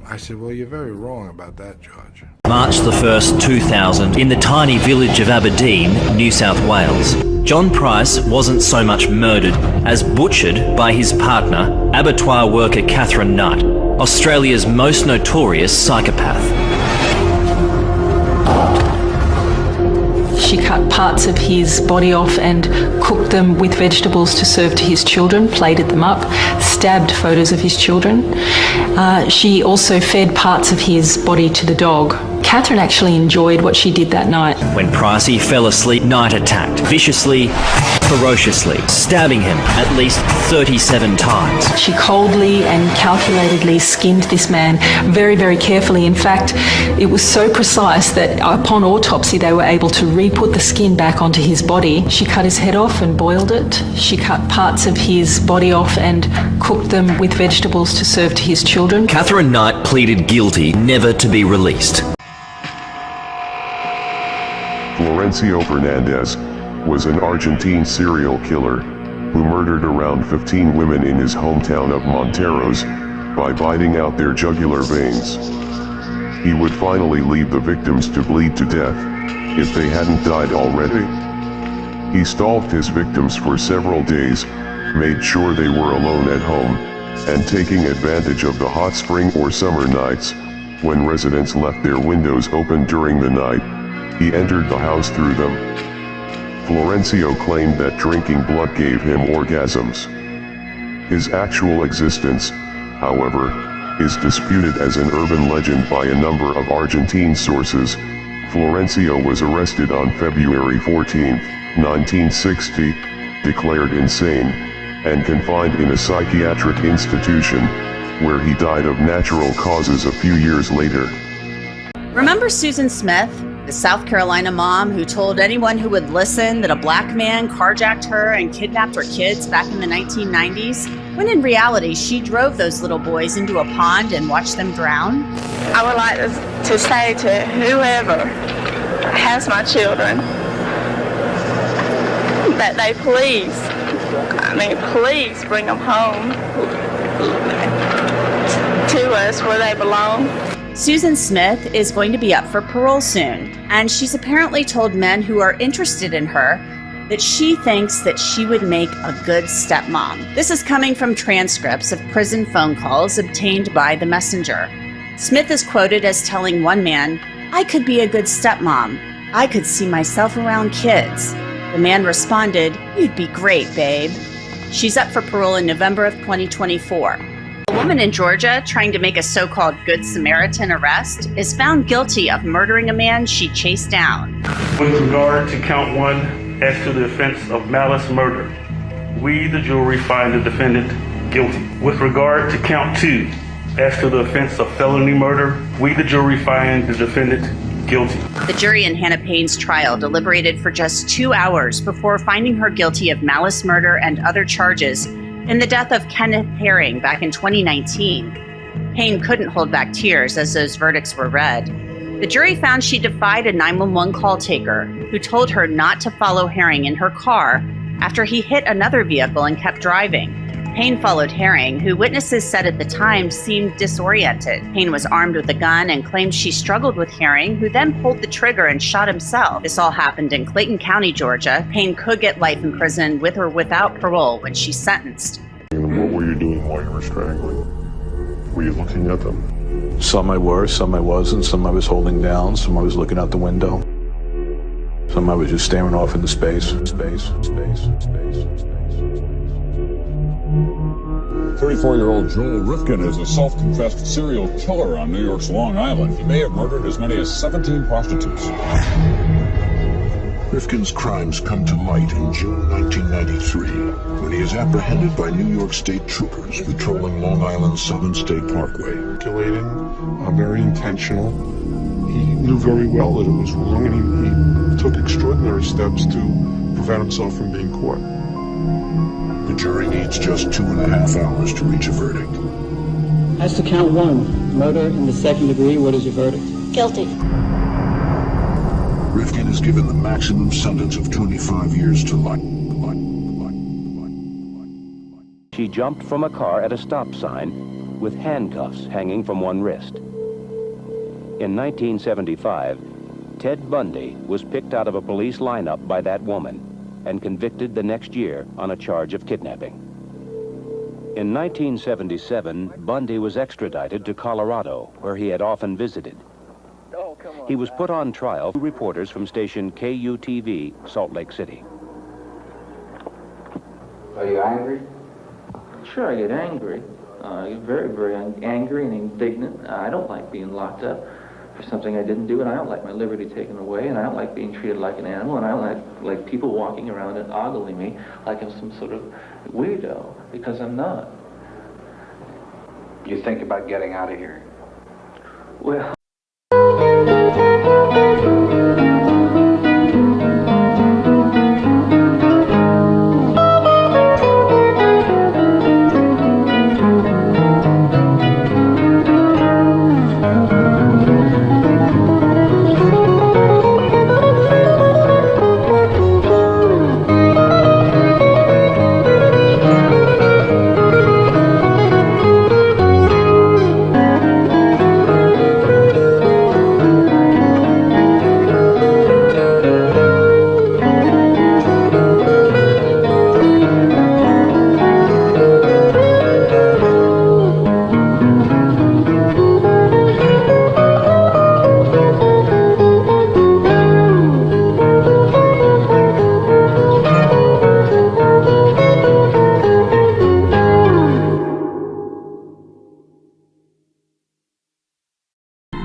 I said, "Well, you're very wrong about that, George." March the 1st, 2000, in the tiny village of Aberdeen, New South Wales. John Price wasn't so much murdered as butchered by his partner, abattoir worker Catherine Knight, Australia's most notorious psychopath. She cut parts of his body off and cooked them with vegetables to serve to his children, plated them up, stabbed photos of his children. She also fed parts of his body to the dog. Catherine actually enjoyed what she did that night. When Pricey fell asleep, Knight attacked, viciously, ferociously, stabbing him at least 37 times. She coldly and calculatedly skinned this man very, very carefully. In fact, it was so precise that upon autopsy they were able to re-put the skin back onto his body. She cut his head off and boiled it. She cut parts of his body off and cooked them with vegetables to serve to his children. Catherine Knight pleaded guilty, never to be released. Florencio Fernandez was an Argentine serial killer who murdered around 15 women in his hometown of Monteros by biting out their jugular veins. He would finally leave the victims to bleed to death if they hadn't died already. He stalked his victims for several days, made sure they were alone at home, and taking advantage of the hot spring or summer nights, when residents left their windows open during the night, he entered the house through them. Florencio claimed that drinking blood gave him orgasms. His actual existence, however, is disputed as an urban legend by a number of Argentine sources. Florencio was arrested on February 14, 1960, declared insane, and confined in a psychiatric institution, where he died of natural causes a few years later. Remember Susan Smith, the South Carolina mom who told anyone who would listen that a black man carjacked her and kidnapped her kids back in the 1990s? When in reality, she drove those little boys into a pond and watched them drown? I would like to say to whoever has my children that they please bring them home to us where they belong. Susan Smith is going to be up for parole soon, and she's apparently told men who are interested in her that she thinks that she would make a good stepmom. This is coming from transcripts of prison phone calls obtained by the messenger. Smith is quoted as telling one man, "I could be a good stepmom. I could see myself around kids." The man responded, "You'd be great, babe." She's up for parole in November of 2024. A woman in Georgia trying to make a so-called Good Samaritan arrest is found guilty of murdering a man she chased down. With regard to count 1, as to the offense of malice murder, we, the jury, find the defendant guilty. With regard to count 2, as to the offense of felony murder, we, the jury, find the defendant guilty. The jury in Hannah Payne's trial deliberated for just 2 hours before finding her guilty of malice murder and other charges in the death of Kenneth Herring back in 2019. Payne couldn't hold back tears as those verdicts were read. The jury found she defied a 911 call taker who told her not to follow Herring in her car after he hit another vehicle and kept driving. Payne followed Herring, who witnesses said at the time seemed disoriented. Payne was armed with a gun and claimed she struggled with Herring, who then pulled the trigger and shot himself. This all happened in Clayton County, Georgia. Payne could get life in prison with or without parole when she's sentenced. What were you doing while you were strangling? Were you looking at them? Some I were, some I wasn't, some I was holding down, some I was looking out the window. Some I was just staring off into space. 34-year-old Joel Rifkin is a self-confessed serial killer on New York's Long Island. He may have murdered as many as 17 prostitutes. Rifkin's crimes come to light in June 1993 when he is apprehended by New York State troopers patrolling Long Island's Southern State Parkway. Calculating, very intentional. He knew very well that it was wrong, and he took extraordinary steps to prevent himself from being caught. The jury needs just 2.5 hours to reach a verdict. As to count 1, murder in the second degree, what is your verdict? Guilty. Rifkin is given the maximum sentence of 25 years to life. She jumped from a car at a stop sign with handcuffs hanging from one wrist. In 1975, Ted Bundy was picked out of a police lineup by that woman and convicted the next year on a charge of kidnapping. In 1977, Bundy was extradited to Colorado, where he had often visited. He was put on trial by reporters from station KUTV, Salt Lake City. Are you angry? Sure, I get angry. I get very, very angry and indignant. I don't like being locked up for something I didn't do, and I don't like my liberty taken away, and I don't like being treated like an animal, and I don't like people walking around and ogling me like I'm some sort of weirdo, because I'm not. You think about getting out of here? Well...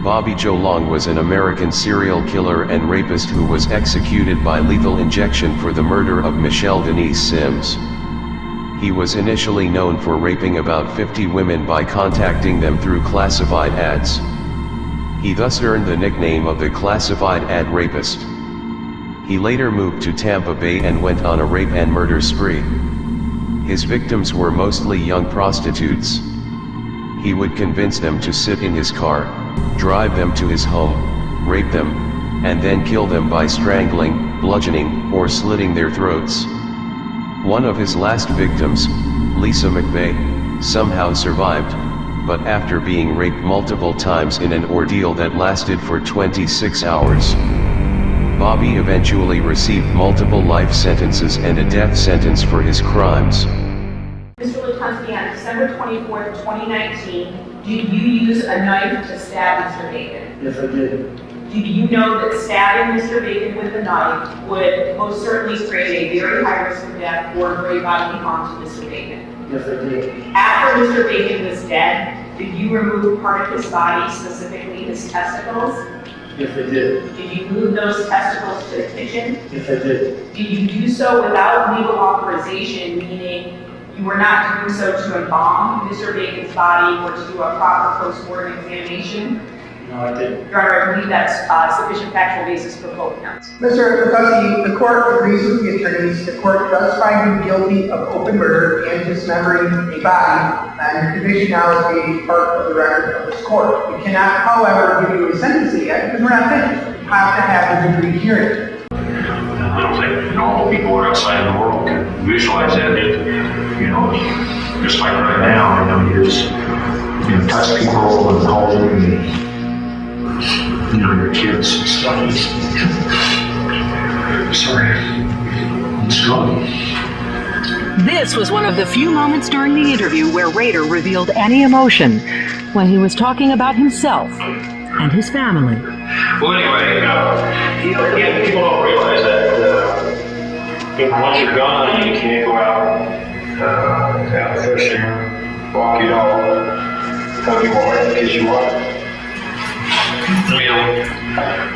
Bobby Joe Long was an American serial killer and rapist who was executed by lethal injection for the murder of Michelle Denise Sims. He was initially known for raping about 50 women by contacting them through classified ads. He thus earned the nickname of the classified ad rapist. He later moved to Tampa Bay and went on a rape and murder spree. His victims were mostly young prostitutes. He would convince them to sit in his car, drive them to his home, rape them, and then kill them by strangling, bludgeoning, or slitting their throats. One of his last victims, Lisa McVeigh, somehow survived, but after being raped multiple times in an ordeal that lasted for 26 hours. Bobby eventually received multiple life sentences and a death sentence for his crimes. Mr. Lutonski, on December 24th, 2019, did you use a knife to stab Mr. Bacon? Yes, I did. Did you know that stabbing Mr. Bacon with a knife would most certainly create a very high risk of death or great bodily harm to Mr. Bacon? Yes, I did. After Mr. Bacon was dead, did you remove part of his body, specifically his testicles? Yes, I did. Did you move those testicles to the kitchen? Yes, I did. Did you do so without legal authorization, meaning you were not doing so to embalm Mr. Bacon's body or to do a proper post-mortem examination? No, I didn't. Your Honor, I believe that's sufficient factual basis for both counts. Mr. Lutonski, the court agrees with the attorneys. The court does find him guilty of open murder and dismembering a body, and your conviction now is made part of the record of this court. We cannot, however, give you a sentence yet because we're not finished. We have to have a degree hearing. I don't think normal people are outside of the world can visualize that. Just like right now, you just touch people and hold them, and your kids and stuff. Sorry, I'm struggling. This was one of the few moments during the interview where Rader revealed any emotion when he was talking about himself and his family. Well, anyway, again, people don't realize that once you're gone, you can't go out fishing, walk your dog, hug your wife because you want.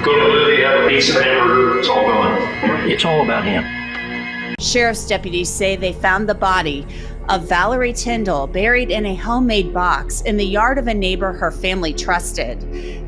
Go to the movie, have a piece of hamburger, it's all gone. It's all about him. Sheriff's deputies say they found the body of Valerie Tyndall buried in a homemade box in the yard of a neighbor her family trusted.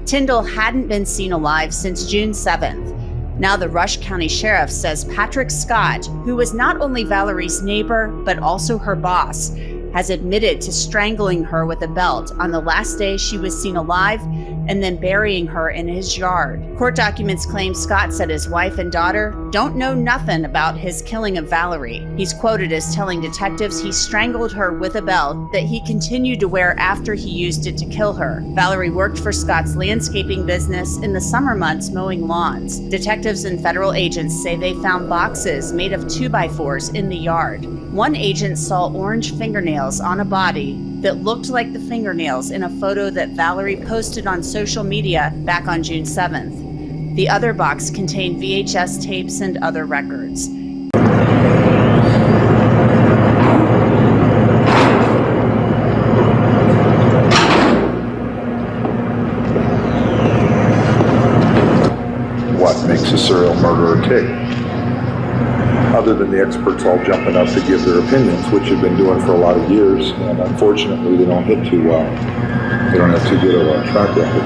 Tyndall hadn't been seen alive since June 7th. Now the Rush County Sheriff says Patrick Scott, who was not only Valerie's neighbor, but also her boss, has admitted to strangling her with a belt on the last day she was seen alive and then burying her in his yard. Court documents claim Scott said his wife and daughter don't know nothing about his killing of Valerie. He's quoted as telling detectives he strangled her with a belt that he continued to wear after he used it to kill her. Valerie worked for Scott's landscaping business in the summer months mowing lawns. Detectives and federal agents say they found boxes made of 2x4s in the yard. One agent saw orange fingernails on a body that looked like the fingernails in a photo that Valerie posted on social media back on June 7th. The other box contained VHS tapes and other records. What makes a serial murderer tick? Other than the experts all jumping up to give their opinions, which have been doing for a lot of years, and unfortunately they don't hit too well. They don't have too good of a track record.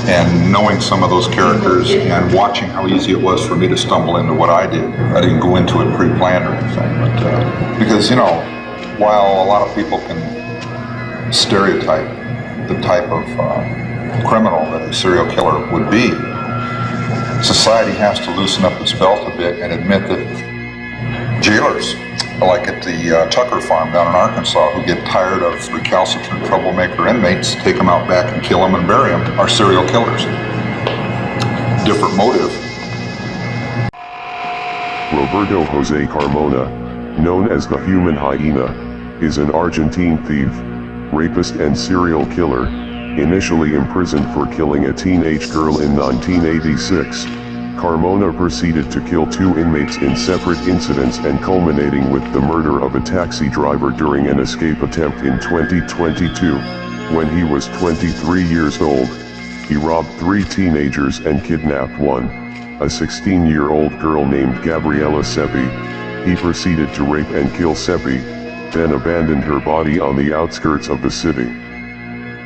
And knowing some of those characters and watching how easy it was for me to stumble into what I did. I didn't go into it pre-planned or anything, but because, while a lot of people can stereotype the type of criminal that a serial killer would be, society has to loosen up its belt a bit and admit that jailers, like at the Tucker farm down in Arkansas, who get tired of recalcitrant troublemaker inmates, take them out back and kill them and bury them, are serial killers. Different motive. Roberto Jose Carmona, known as the Human Hyena, is an Argentine thief, rapist and serial killer, initially imprisoned for killing a teenage girl in 1986. Carmona proceeded to kill 2 inmates in separate incidents and culminating with the murder of a taxi driver during an escape attempt in 2022. When he was 23 years old, he robbed 3 teenagers and kidnapped one, a 16-year-old girl named Gabriela Seppi. He proceeded to rape and kill Seppi, then abandoned her body on the outskirts of the city.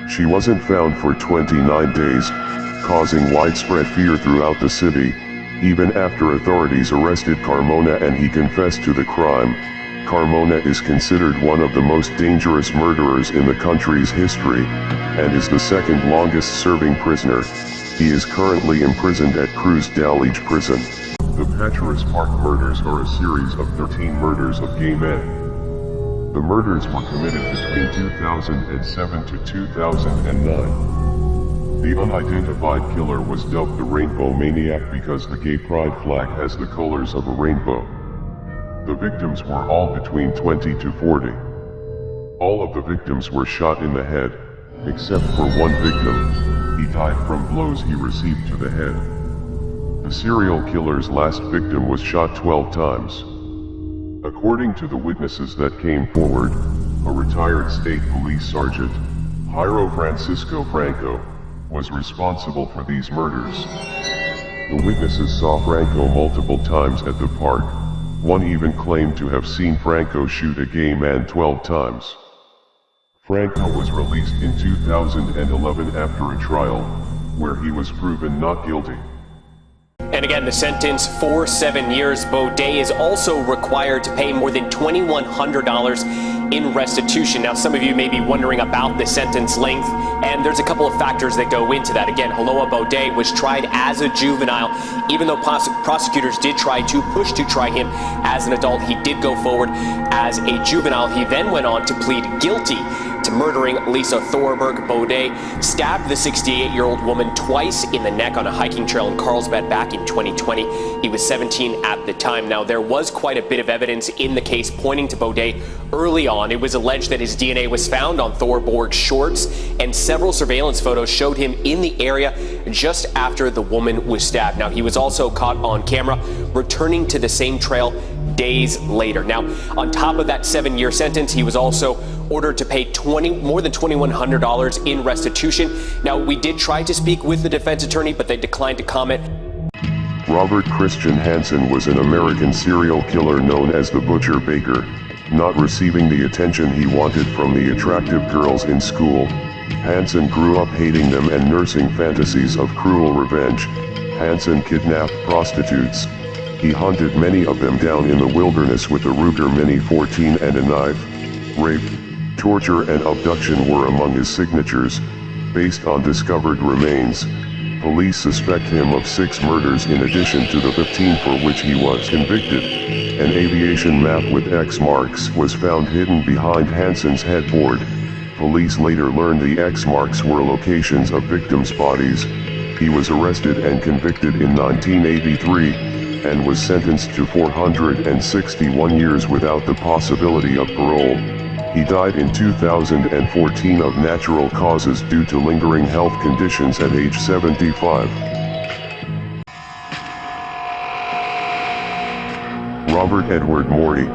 She wasn't found for 29 days, causing widespread fear throughout the city. Even after authorities arrested Carmona and he confessed to the crime, Carmona is considered one of the most dangerous murderers in the country's history, and is the second longest serving prisoner. He is currently imprisoned at Cruz Dalej Prison. The Patras Park murders are a series of 13 murders of gay men. The murders were committed between 2007 to 2009. The unidentified killer was dubbed the Rainbow Maniac because the gay pride flag has the colors of a rainbow. The victims were all between 20 to 40. All of the victims were shot in the head, except for one victim. He died from blows he received to the head. The serial killer's last victim was shot 12 times. According to the witnesses that came forward, a retired state police sergeant, Jairo Francisco Franco, was responsible for these murders. The witnesses saw Franco multiple times at the park. One even claimed to have seen Franco shoot a gay man 12 times. Franco was released in 2011 after a trial, where he was proven not guilty. And again, the sentence for 7 years. Baudet is also required to pay more than $2,100 in restitution. Now, some of you may be wondering about the sentence length, and there's a couple of factors that go into that. Again, Haloa Baudet was tried as a juvenile. Even though prosecutors did try to push to try him as an adult, he did go forward as a juvenile. He then went on to plead guilty to murdering Lisa Thorberg. Baudet stabbed the 68-year-old woman twice in the neck on a hiking trail in Carlsbad back in 2020. He was 17 at the time. Now, there was quite a bit of evidence in the case pointing to Baudet early on. It was alleged that his DNA was found on Thorberg's shorts, and several surveillance photos showed him in the area just after the woman was stabbed. Now, he was also caught on camera returning to the same trail days later. Now, on top of that 7-year sentence, he was also ordered to pay more than $2,100 in restitution. Now, we did try to speak with the defense attorney, but they declined to comment. Robert Christian Hansen was an American serial killer known as the Butcher Baker, not receiving the attention he wanted from the attractive girls in school. Hansen grew up hating them and nursing fantasies of cruel revenge. Hansen kidnapped prostitutes. He hunted many of them down in the wilderness with a Ruger Mini 14 and a knife. Rape, torture and abduction were among his signatures. Based on discovered remains, police suspect him of 6 murders in addition to the 15 for which he was convicted. An aviation map with X marks was found hidden behind Hansen's headboard. Police later learned the X marks were locations of victims' bodies. He was arrested and convicted in 1983. And was sentenced to 461 years without the possibility of parole. He died in 2014 of natural causes due to lingering health conditions at age 75. Robert Edward Morey,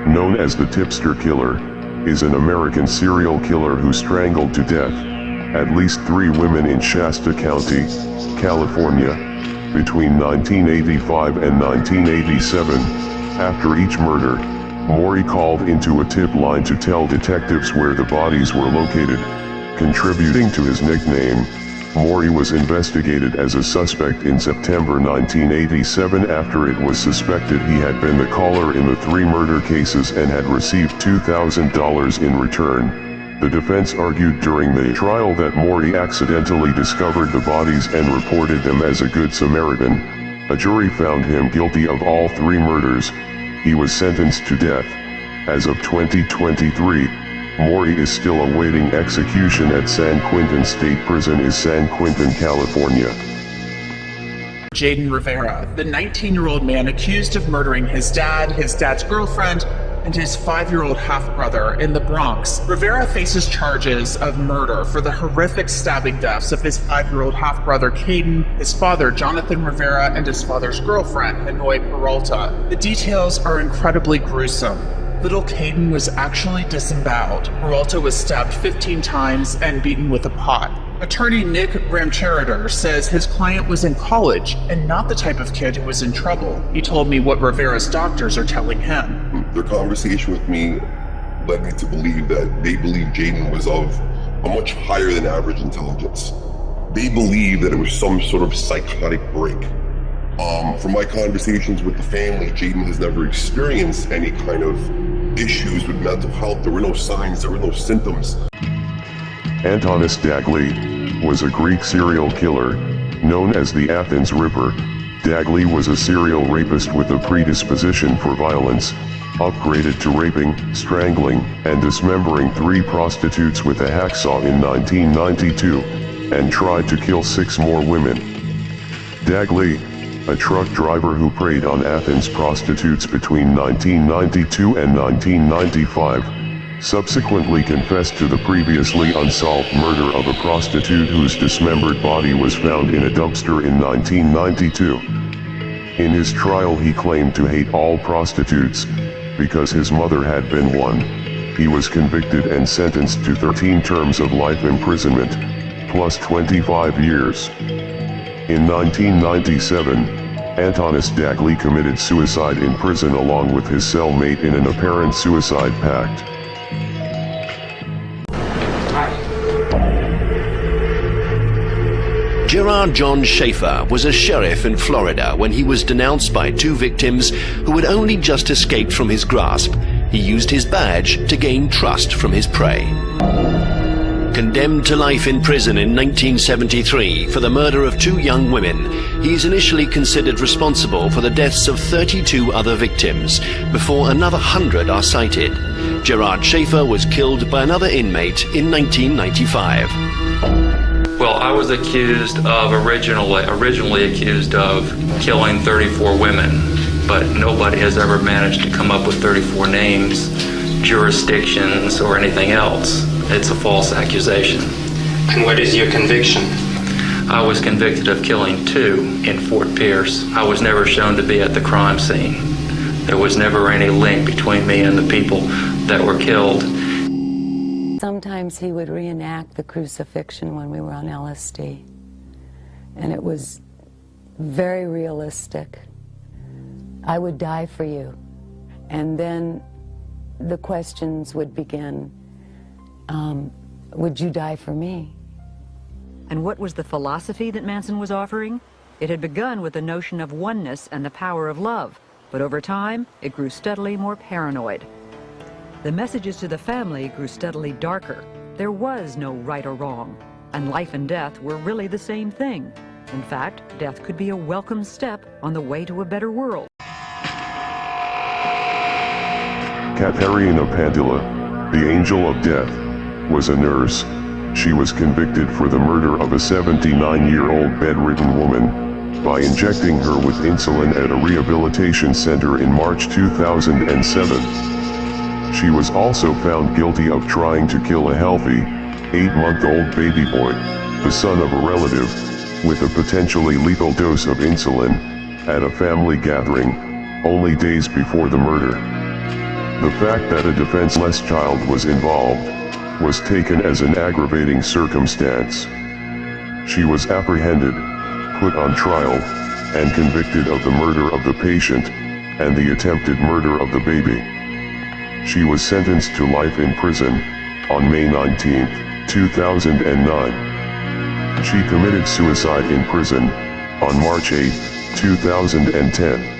known as the Tipster Killer, is an American serial killer who strangled to death at least 3 women in Shasta County, California, between 1985 and 1987. After each murder, Morey called into a tip line to tell detectives where the bodies were located. Contributing to his nickname, Morey was investigated as a suspect in September 1987 after it was suspected he had been the caller in the 3 murder cases and had received $2,000 in return. The defense argued during the trial that Morey accidentally discovered the bodies and reported them as a good Samaritan. A jury found him guilty of all 3 murders. He was sentenced to death. As of 2023, Morey is still awaiting execution at San Quentin State Prison in San Quentin, California. Jaden Rivera, the 19-year-old man accused of murdering his dad's girlfriend, and his 5-year-old half-brother in the Bronx. Rivera faces charges of murder for the horrific stabbing deaths of his 5-year-old half-brother Caden, his father Jonathan Rivera, and his father's girlfriend Hanoi Peralta. The details are incredibly gruesome. Little Caden was actually disemboweled. Peralta was stabbed 15 times and beaten with a pot. Attorney Nick Ramcherider says his client was in college and not the type of kid who was in trouble. He told me what Rivera's doctors are telling him. Their conversation with me led me to believe that they believe Jaden was of a much higher than average intelligence. They believe that it was some sort of psychotic break. From my conversations with the family, Jaden has never experienced any kind of issues with mental health. There were no signs, there were no symptoms. Antonis Dagley was a Greek serial killer, known as the Athens Ripper. Dagley was a serial rapist with a predisposition for violence. upgraded to raping, strangling, and dismembering 3 prostitutes with a hacksaw in 1992, and tried to kill 6 more women. Dagley, a truck driver who preyed on Athens prostitutes between 1992 and 1995, subsequently confessed to the previously unsolved murder of a prostitute whose dismembered body was found in a dumpster in 1992. In his trial he claimed to hate all prostitutes, because his mother had been one. He was convicted and sentenced to 13 terms of life imprisonment, plus 25 years. In 1997, Antonis Dagley committed suicide in prison along with his cellmate in an apparent suicide pact. Gerard John Schaefer was a sheriff in Florida when he was denounced by 2 victims who had only just escaped from his grasp. He used his badge to gain trust from his prey. Condemned to life in prison in 1973 for the murder of 2 young women, he is initially considered responsible for the deaths of 32 other victims, before another 100 are cited. Gerard Schaefer was killed by another inmate in 1995. Well, I was originally accused of killing 34 women, but nobody has ever managed to come up with 34 names, jurisdictions, or anything else. It's a false accusation. And what is your conviction? I was convicted of killing 2 in Fort Pierce. I was never shown to be at the crime scene. There was never any link between me and the people that were killed. Sometimes he would reenact the crucifixion when we were on LSD, and it was very realistic. I would die for you, and then the questions would begin. Would you die for me? And what was the philosophy that Manson was offering? It had begun with the notion of oneness and the power of love, but over time, it grew steadily more paranoid. The messages to the family grew steadily darker. There was no right or wrong, and life and death were really the same thing. In fact, death could be a welcome step on the way to a better world. Katerina Pandila, the Angel of Death, was a nurse. She was convicted for the murder of a 79-year-old bedridden woman by injecting her with insulin at a rehabilitation center in March 2007. She was also found guilty of trying to kill a healthy, 8-month-old baby boy, the son of a relative, with a potentially lethal dose of insulin, at a family gathering, only days before the murder. The fact that a defenseless child was involved was taken as an aggravating circumstance. She was apprehended, put on trial, and convicted of the murder of the patient, and the attempted murder of the baby. She was sentenced to life in prison, on May 19, 2009. She committed suicide in prison, on March 8, 2010.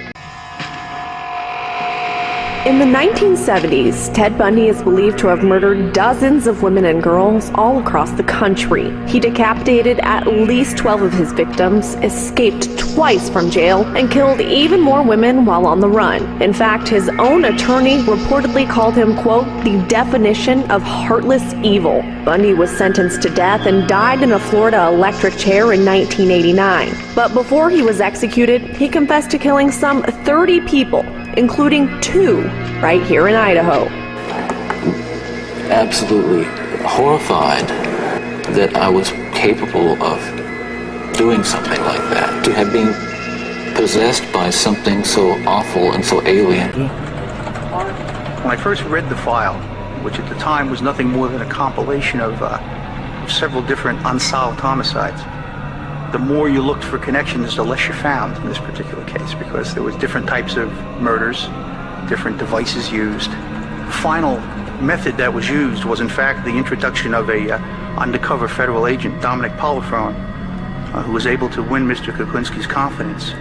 In the 1970s, Ted Bundy is believed to have murdered dozens of women and girls all across the country. He decapitated at least 12 of his victims, escaped twice from jail, and killed even more women while on the run. In fact, his own attorney reportedly called him, quote, the definition of heartless evil. Bundy was sentenced to death and died in a Florida electric chair in 1989. But before he was executed, he confessed to killing some 30 people, including 2 right here in Idaho. Absolutely horrified that I was capable of doing something like that, to have been possessed by something so awful and so alien. When I first read the file, which at the time was nothing more than a compilation of several different unsolved homicides, the more you looked for connections, the less you found in this particular case, because there was different types of murders, different devices used. The final method that was used was in fact the introduction of a undercover federal agent, Dominic Polifrone, who was able to win Mr. Kuklinski's confidence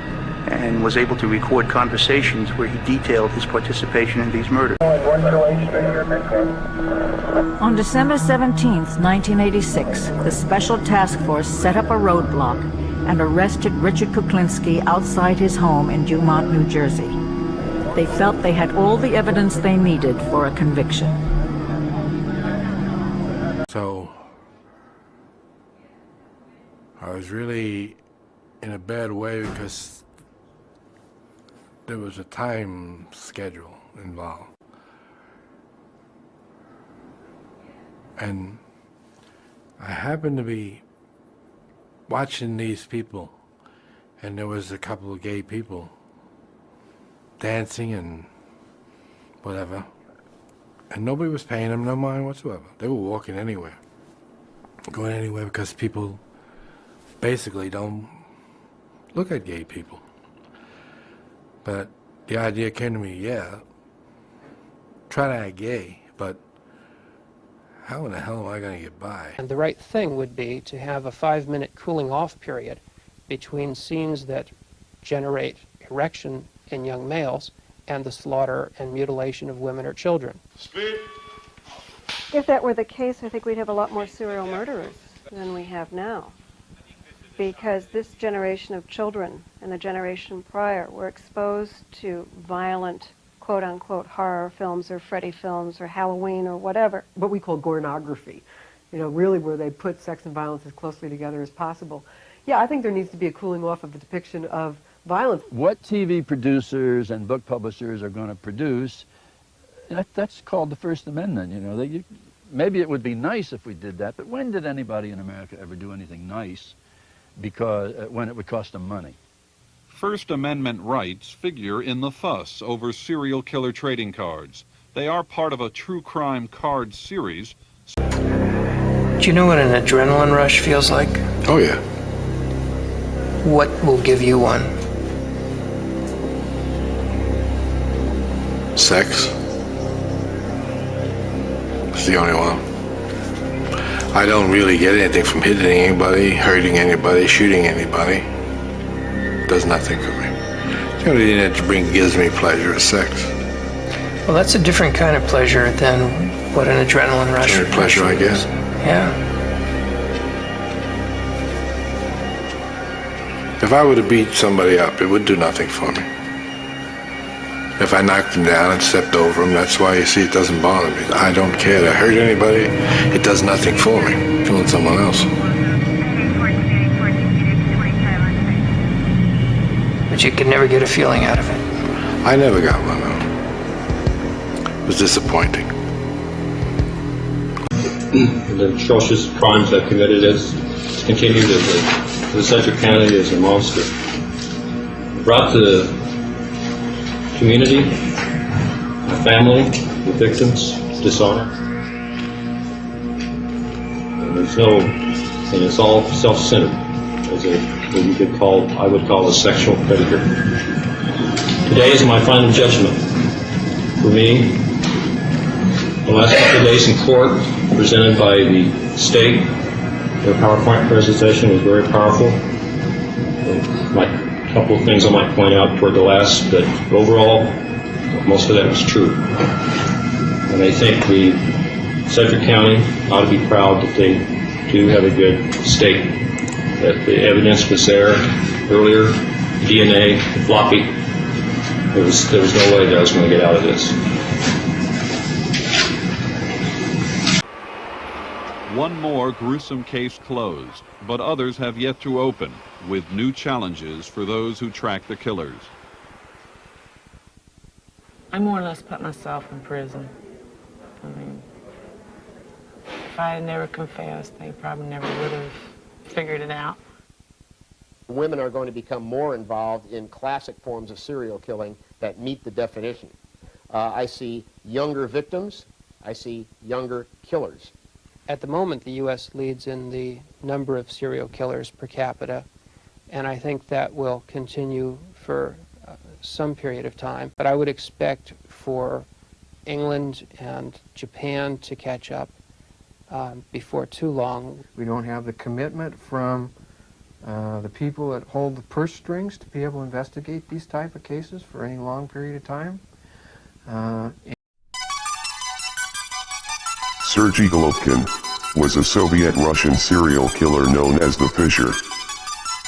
and was able to record conversations where he detailed his participation in these murders. On December 17th, 1986, the Special Task Force set up a roadblock and arrested Richard Kuklinski outside his home in Dumont, New Jersey. they felt they had all the evidence they needed for a conviction. So I was really in a bad way because there was a time schedule involved. And I happened to be watching these people, and there was a couple of gay people dancing and whatever, and nobody was paying them no mind whatsoever. They were walking anywhere, going anywhere, because people basically don't look at gay people. But the idea came to me, yeah, try to act gay, but how in the hell am I going to get by? And the right thing would be to have a 5-minute cooling off period between scenes that generate erection in young males and the slaughter and mutilation of women or children. If that were the case, I think we'd have a lot more serial murderers than we have now. Because this generation of children and the generation prior were exposed to violent, quote-unquote, horror films or Freddy films or Halloween or whatever. What we call pornography, really where they put sex and violence as closely together as possible. Yeah, I think there needs to be a cooling off of the depiction of violence. What TV producers and book publishers are going to produce, that's called the First Amendment, maybe it would be nice if we did that, but when did anybody in America ever do anything nice when it would cost them money? First Amendment rights figure in the fuss over serial killer trading cards. They are part of a true crime card series. Do you know what an adrenaline rush feels like? Oh, yeah. What will give you one? Sex. It's the only one. I don't really get anything from hitting anybody, hurting anybody, shooting anybody. Does nothing for me. The only thing that gives me pleasure is sex. Well, that's a different kind of pleasure than what an adrenaline rush is. Pleasure, I guess. Yeah. If I were to beat somebody up, it would do nothing for me. If I knocked them down and stepped over them, that's why you see it doesn't bother me. I don't care to hurt anybody. It does nothing for me. Killing someone else. But you could never get a feeling out of it. I never got one, though. It was disappointing. The atrocious crimes I've committed has continued as the Sedgwick County is a monster. Brought the community, my family, the victims, dishonor. And it's all self-centered, as what you could call, I would call a sexual predator. Today is my final judgment. For me, the last couple of days in court, presented by the state, their PowerPoint presentation was very powerful. A couple of things I might point out toward the last, but overall, most of that was true. And I think the Sedgwick County ought to be proud that they do have a good state. That the evidence was there earlier, DNA, floppy. There was no way that I was going to get out of this. One more gruesome case closed, but others have yet to open, with new challenges for those who track the killers. I more or less put myself in prison. I mean, if I had never confessed, they probably never would have figured it out. Women are going to become more involved in classic forms of serial killing that meet the definition. I see younger victims. I see younger killers. At the moment, the U.S. leads in the number of serial killers per capita, and I think that will continue for some period of time. But I would expect for England and Japan to catch up before too long. We don't have the commitment from the people that hold the purse strings to be able to investigate these type of cases for any long period of time. Sergei Golovkin was a Soviet-Russian serial killer known as the Fisher.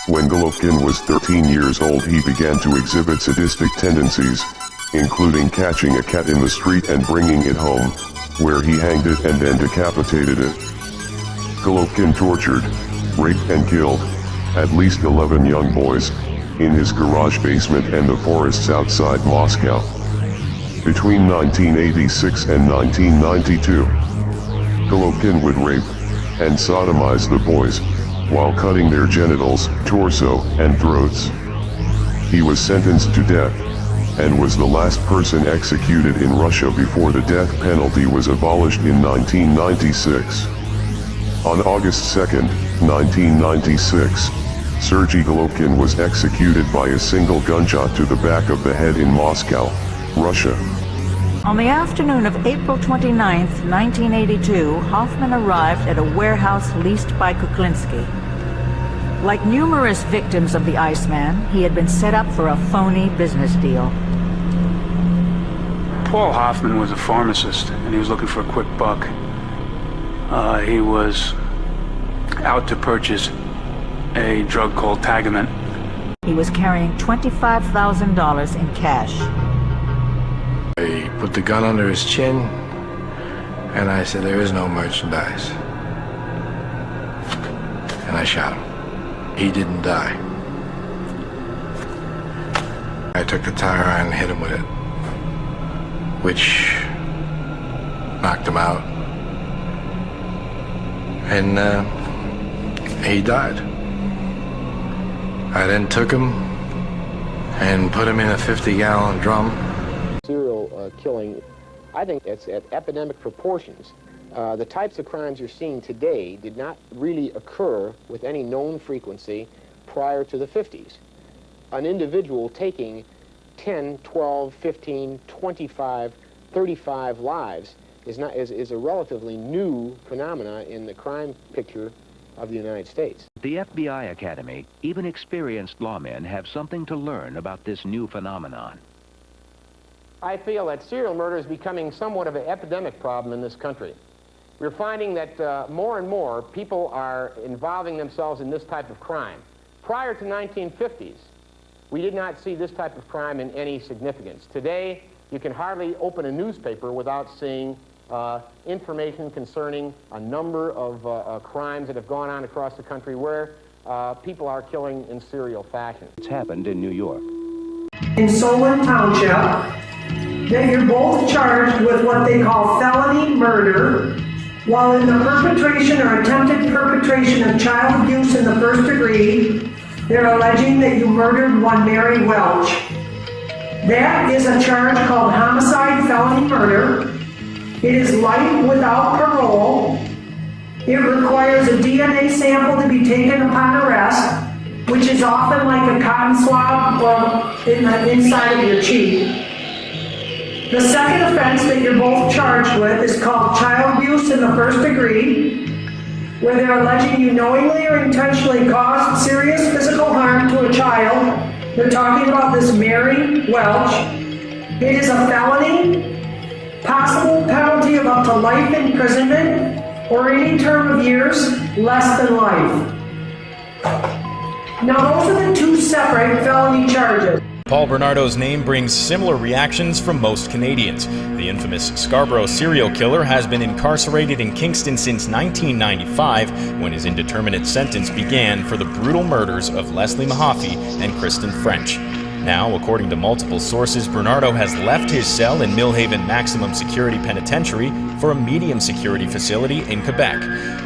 When Golovkin was 13 years old, he began to exhibit sadistic tendencies, including catching a cat in the street and bringing it home, where he hanged it and then decapitated it. Golovkin tortured, raped and killed at least 11 young boys in his garage basement and the forests outside Moscow. Between 1986 and 1992, Golovkin would rape and sodomize the boys while cutting their genitals, torso, and throats. He was sentenced to death and was the last person executed in Russia before the death penalty was abolished in 1996. On August 2, 1996, Sergei Golovkin was executed by a single gunshot to the back of the head in Moscow, Russia. On the afternoon of April 29, 1982, Hoffman arrived at a warehouse leased by Kuklinski. Like numerous victims of the Iceman, he had been set up for a phony business deal. Paul Hoffman was a pharmacist, and he was looking for a quick buck. He was out to purchase a drug called Tagamet. He was carrying $25,000 in cash. I put the gun under his chin, and I said, "There is no merchandise." And I shot him. He didn't die. I took the tire iron and hit him with it, which knocked him out. And he died. I then took him and put him in a 50-gallon drum. Serial killing, I think it's at epidemic proportions. The types of crimes you're seeing today did not really occur with any known frequency prior to the 50s. An individual taking 10, 12, 15, 25, 35 lives is a relatively new phenomena in the crime picture of the United States. The FBI Academy, even experienced lawmen have something to learn about this new phenomenon. I feel that serial murder is becoming somewhat of an epidemic problem in this country. We're finding that more and more people are involving themselves in this type of crime. Prior to 1950s, we did not see this type of crime in any significance. Today, you can hardly open a newspaper without seeing information concerning a number of crimes that have gone on across the country where people are killing in serial fashion. It's happened in New York. In Solon Township, that you're both charged with what they call felony murder while in the perpetration or attempted perpetration of child abuse in the first degree. They're alleging that you murdered one Mary Welch. That is a charge called homicide felony murder. It is life without parole. It requires a DNA sample to be taken upon arrest, which is often like a cotton swab or in the inside of your cheek. The second offense that you're both charged with is called child abuse in the first degree, where they're alleging you knowingly or intentionally caused serious physical harm to a child. They're talking about this Mary Welch. It is a felony, possible penalty of up to life imprisonment or any term of years less than life. Now those are the two separate felony charges. Paul Bernardo's name brings similar reactions from most Canadians. The infamous Scarborough serial killer has been incarcerated in Kingston since 1995, when his indeterminate sentence began for the brutal murders of Leslie Mahaffey and Kristen French. Now, according to multiple sources, Bernardo has left his cell in Millhaven Maximum Security Penitentiary for a medium security facility in Quebec.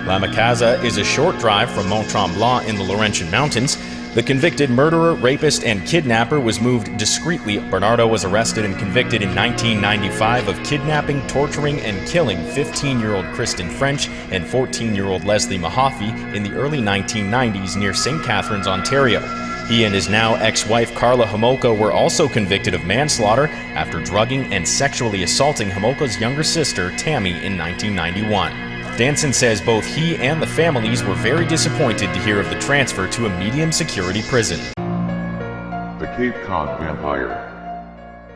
La Macasa is a short drive from Mont Tremblant in the Laurentian Mountains. The convicted murderer, rapist, and kidnapper was moved discreetly. Bernardo was arrested and convicted in 1995 of kidnapping, torturing, and killing 15-year-old Kristen French and 14-year-old Leslie Mahaffey in the early 1990s near St. Catharines, Ontario. He and his now ex-wife Carla Homolka were also convicted of manslaughter after drugging and sexually assaulting Homolka's younger sister, Tammy, in 1991. Danson says both he and the families were very disappointed to hear of the transfer to a medium security prison. The Cape Cod Vampire.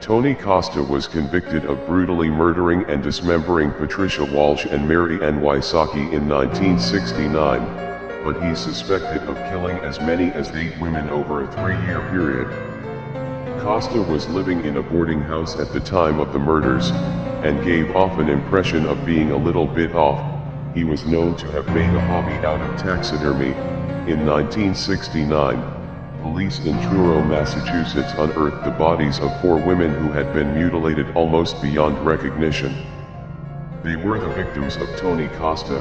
Tony Costa was convicted of brutally murdering and dismembering Patricia Walsh and Mary Ann Wysocki in 1969, but he's suspected of killing as many as 8 women over a 3-year period. Costa was living in a boarding house at the time of the murders, and gave off an impression of being a little bit off. He was known to have made a hobby out of taxidermy. In 1969, police in Truro, Massachusetts unearthed the bodies of 4 women who had been mutilated almost beyond recognition. They were the victims of Tony Costa,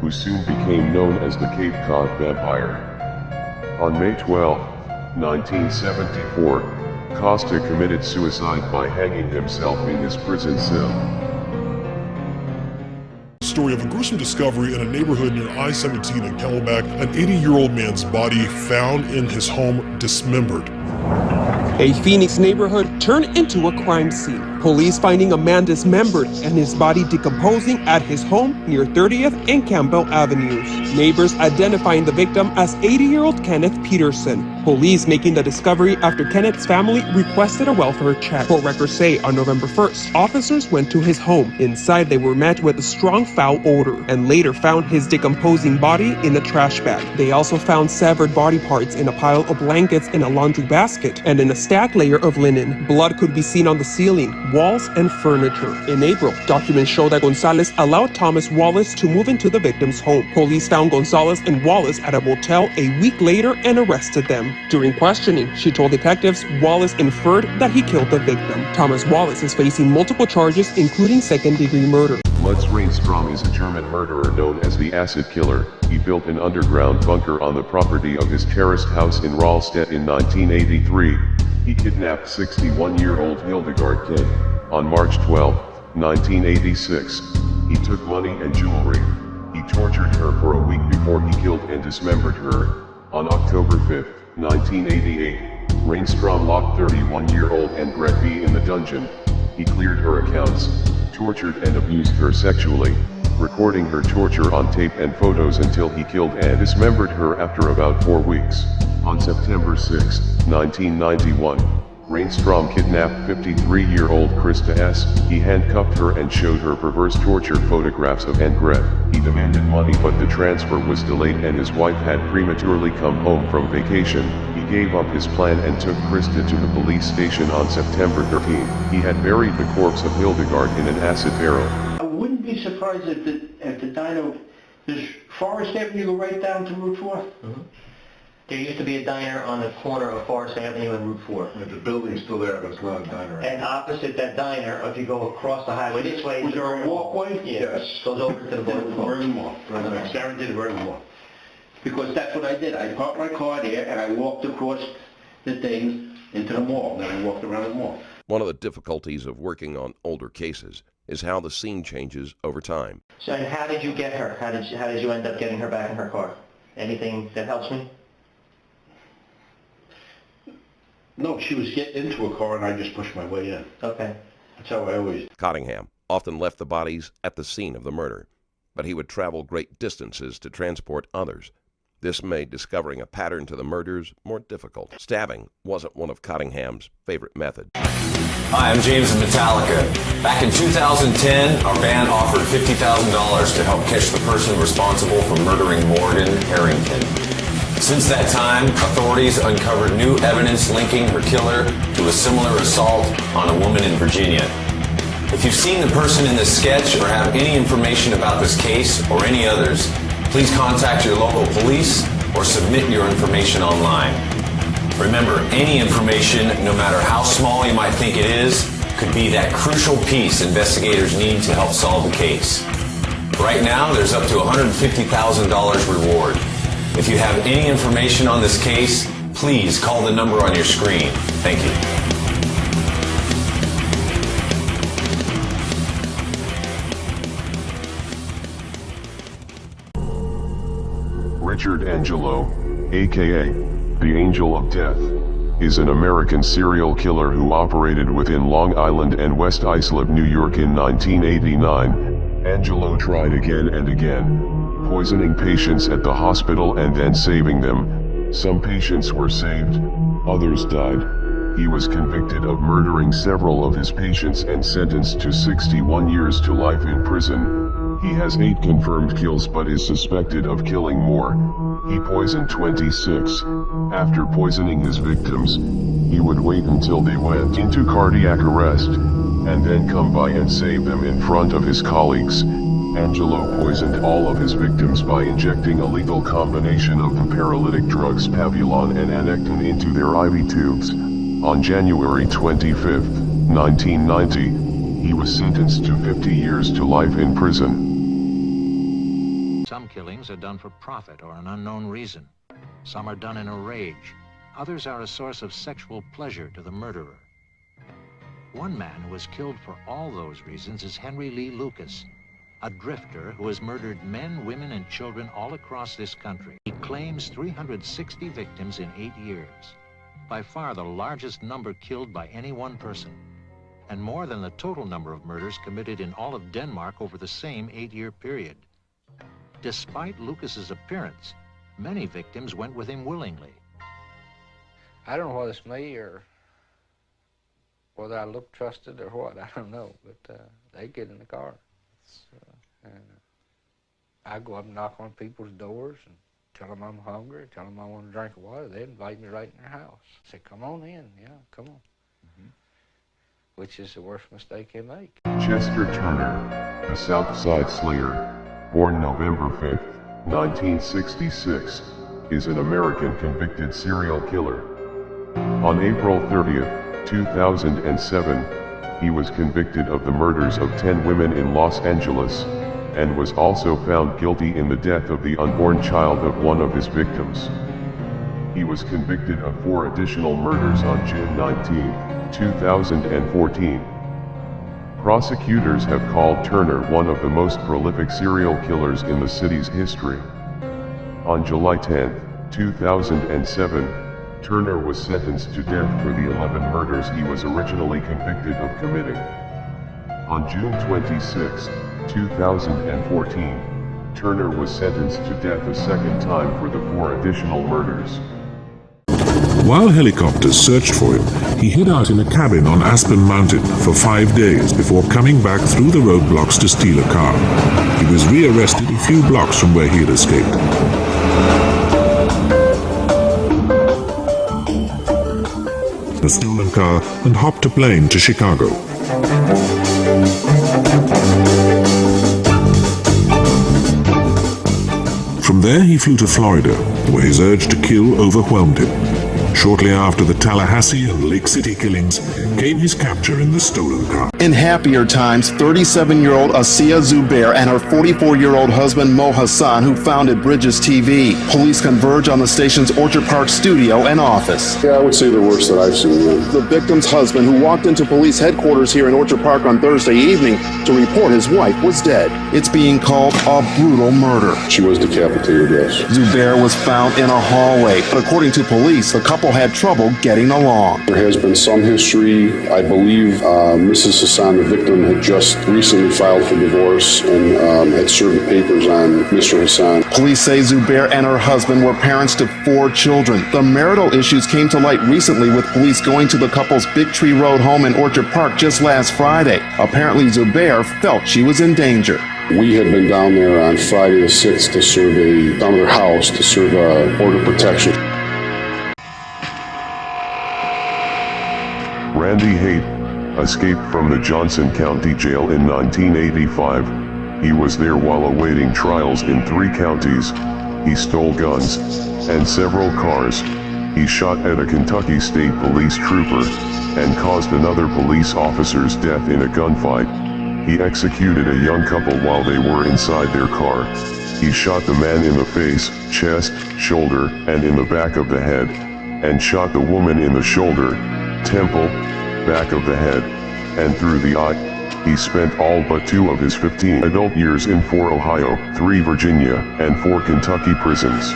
who soon became known as the Cape Cod Vampire. On May 12, 1974, Costa committed suicide by hanging himself in his prison cell. Story of a gruesome discovery in a neighborhood near I-17 in Camelback, an 80-year-old man's body found in his home dismembered. A Phoenix neighborhood turned into a crime scene. Police finding a man dismembered and his body decomposing at his home near 30th and Campbell Avenues. Neighbors identifying the victim as 80-year-old Kenneth Peterson. Police making the discovery after Kenneth's family requested a welfare check. Court records say on November 1st, officers went to his home. Inside they were met with a strong foul odor and later found his decomposing body in a trash bag. They also found severed body parts in a pile of blankets in a laundry basket and in a stacked layer of linen. Blood could be seen on the ceiling, walls, and furniture. In April, documents show that Gonzalez allowed Thomas Wallace to move into the victim's home. Police found Gonzalez and Wallace at a motel a week later and arrested them. During questioning, she told detectives Wallace inferred that he killed the victim. Thomas Wallace is facing multiple charges, including second-degree murder. Lutz Reinstrom is a German murderer known as the Acid Killer. He built an underground bunker on the property of his terraced house in Rahlstedt in 1983. He kidnapped 61-year-old Hildegard K. On March 12, 1986. He took money and jewelry. He tortured her for a week before he killed and dismembered her. On October 5, 1988, Reinstrom locked 31-year-old Annegret B. in the dungeon. He cleared her accounts, tortured and abused her sexually, recording her torture on tape and photos until he killed and dismembered her after about 4 weeks. On September 6, 1991, Reinstrom kidnapped 53-year-old Krista S. He handcuffed her and showed her perverse torture photographs of Annegret. He demanded money, but the transfer was delayed and his wife had prematurely come home from vacation. He gave up his plan and took Krista to the police station on September 13. He had buried the corpse of Hildegard in an acid barrel. I wouldn't be surprised if the diner, there's Forest Avenue, go right down to Route 4? Mm-hmm. There used to be a diner on the corner of Forest Avenue and Route 4. The building's still there, but it's not a diner. And opposite that diner, if you go across the highway this way... Was there a walkway? Yeah, Yes. goes over to the Very Mall. I guarantee the very Mall. Because that's what I did. I parked my car there and I walked across the thing into the mall. Then I walked around the mall. One of the difficulties of working on older cases is how the scene changes over time. So, and how did you get her? How did you end up getting her back in her car? Anything that helps me? No, she was getting into a car and I just pushed my way in. Okay. That's how I always... Cottingham often left the bodies at the scene of the murder, but he would travel great distances to transport others. This made discovering a pattern to the murders more difficult. Stabbing wasn't one of Cottingham's favorite methods. Hi, I'm James of Metallica. Back in 2010, our band offered $50,000 to help catch the person responsible for murdering Morgan Harrington. Since that time, authorities uncovered new evidence linking her killer to a similar assault on a woman in Virginia. If you've seen the person in this sketch or have any information about this case or any others, please contact your local police or submit your information online. Remember, any information, no matter how small you might think it is, could be that crucial piece investigators need to help solve the case. Right now, there's up to $150,000 reward. If you have any information on this case, please call the number on your screen. Thank you. Richard Angelo, aka the Angel of Death, is an American serial killer who operated within Long Island and West Islip, New York in 1989. Angelo tried again and again, poisoning patients at the hospital and then saving them. Some patients were saved, others died. He was convicted of murdering several of his patients and sentenced to 61 years to life in prison. He has 8 confirmed kills but is suspected of killing more. He poisoned 26. After poisoning his victims, he would wait until they went into cardiac arrest, and then come by and save them in front of his colleagues. Angelo poisoned all of his victims by injecting a lethal combination of the paralytic drugs Pavulon and Anectin into their IV tubes. On January 25, 1990, he was sentenced to 50 years to life in prison. Some killings are done for profit or an unknown reason. Some are done in a rage. Others are a source of sexual pleasure to the murderer. One man who was killed for all those reasons is Henry Lee Lucas, a drifter who has murdered men, women, and children all across this country. He claims 360 victims in 8 years, by far the largest number killed by any one person, and more than the total number of murders committed in all of Denmark over the same 8-year period. Despite Lucas's appearance, many victims went with him willingly. I don't know whether it's me or whether I look trusted or what, I don't know, but they get in the car. And I go up and knock on people's doors and tell them I'm hungry, tell them I want a drink of water. They invite me right in their house. Say, come on in, yeah, come on. Which is the worst mistake they make. Chester Turner, a South Side Slayer, born November 5, 1966, is an American convicted serial killer. On April 30, 2007, he was convicted of the murders of 10 women in Los Angeles, and was also found guilty in the death of the unborn child of one of his victims. He was convicted of 4 additional murders on June 19, 2014. Prosecutors have called Turner one of the most prolific serial killers in the city's history. On July 10, 2007, Turner was sentenced to death for the 11 murders he was originally convicted of committing. On June 26, 2014, Turner was sentenced to death a second time for the 4 additional murders. While helicopters searched for him, he hid out in a cabin on Aspen Mountain for 5 days before coming back through the roadblocks to steal a car. He was rearrested a few blocks from where he had escaped. A stolen car and hopped a plane to Chicago. From there he flew to Florida, where his urge to kill overwhelmed him. Shortly after the Tallahassee and Lake City killings came his capture in the stolen car. In happier times, 37-year-old Asiya Zubair and her 44-year-old husband Mo Hassan, who founded Bridges TV. Police converge on the station's Orchard Park studio and office. Yeah, I would say the worst that I've seen. Yeah. The victim's husband, who walked into police headquarters here in Orchard Park on Thursday evening to report his wife was dead. It's being called a brutal murder. She was decapitated, yes. Zubair was found in a hallway, but according to police, the couple had trouble getting along. There has been some history. I believe Mrs. Hassan, the victim, had just recently filed for divorce and had served the papers on Mr. Hassan. Police say Zubair and her husband were parents to 4 children. The marital issues came to light recently with police going to the couple's Big Tree Road home in Orchard Park just last Friday. Apparently Zubair felt she was in danger. We had been down there on Friday the 6th to serve down to their house to serve order protection. Randy Haight escaped from the Johnson County Jail in 1985. He was there while awaiting trials in 3 counties. He stole guns and several cars. He shot at a Kentucky State Police trooper and caused another police officer's death in a gunfight. He executed a young couple while they were inside their car. He shot the man in the face, chest, shoulder, and in the back of the head, and shot the woman in the shoulder, temple, back of the head, and through the eye. He spent all but 2 of his 15 adult years in 4 Ohio, 3 Virginia, and 4 Kentucky prisons.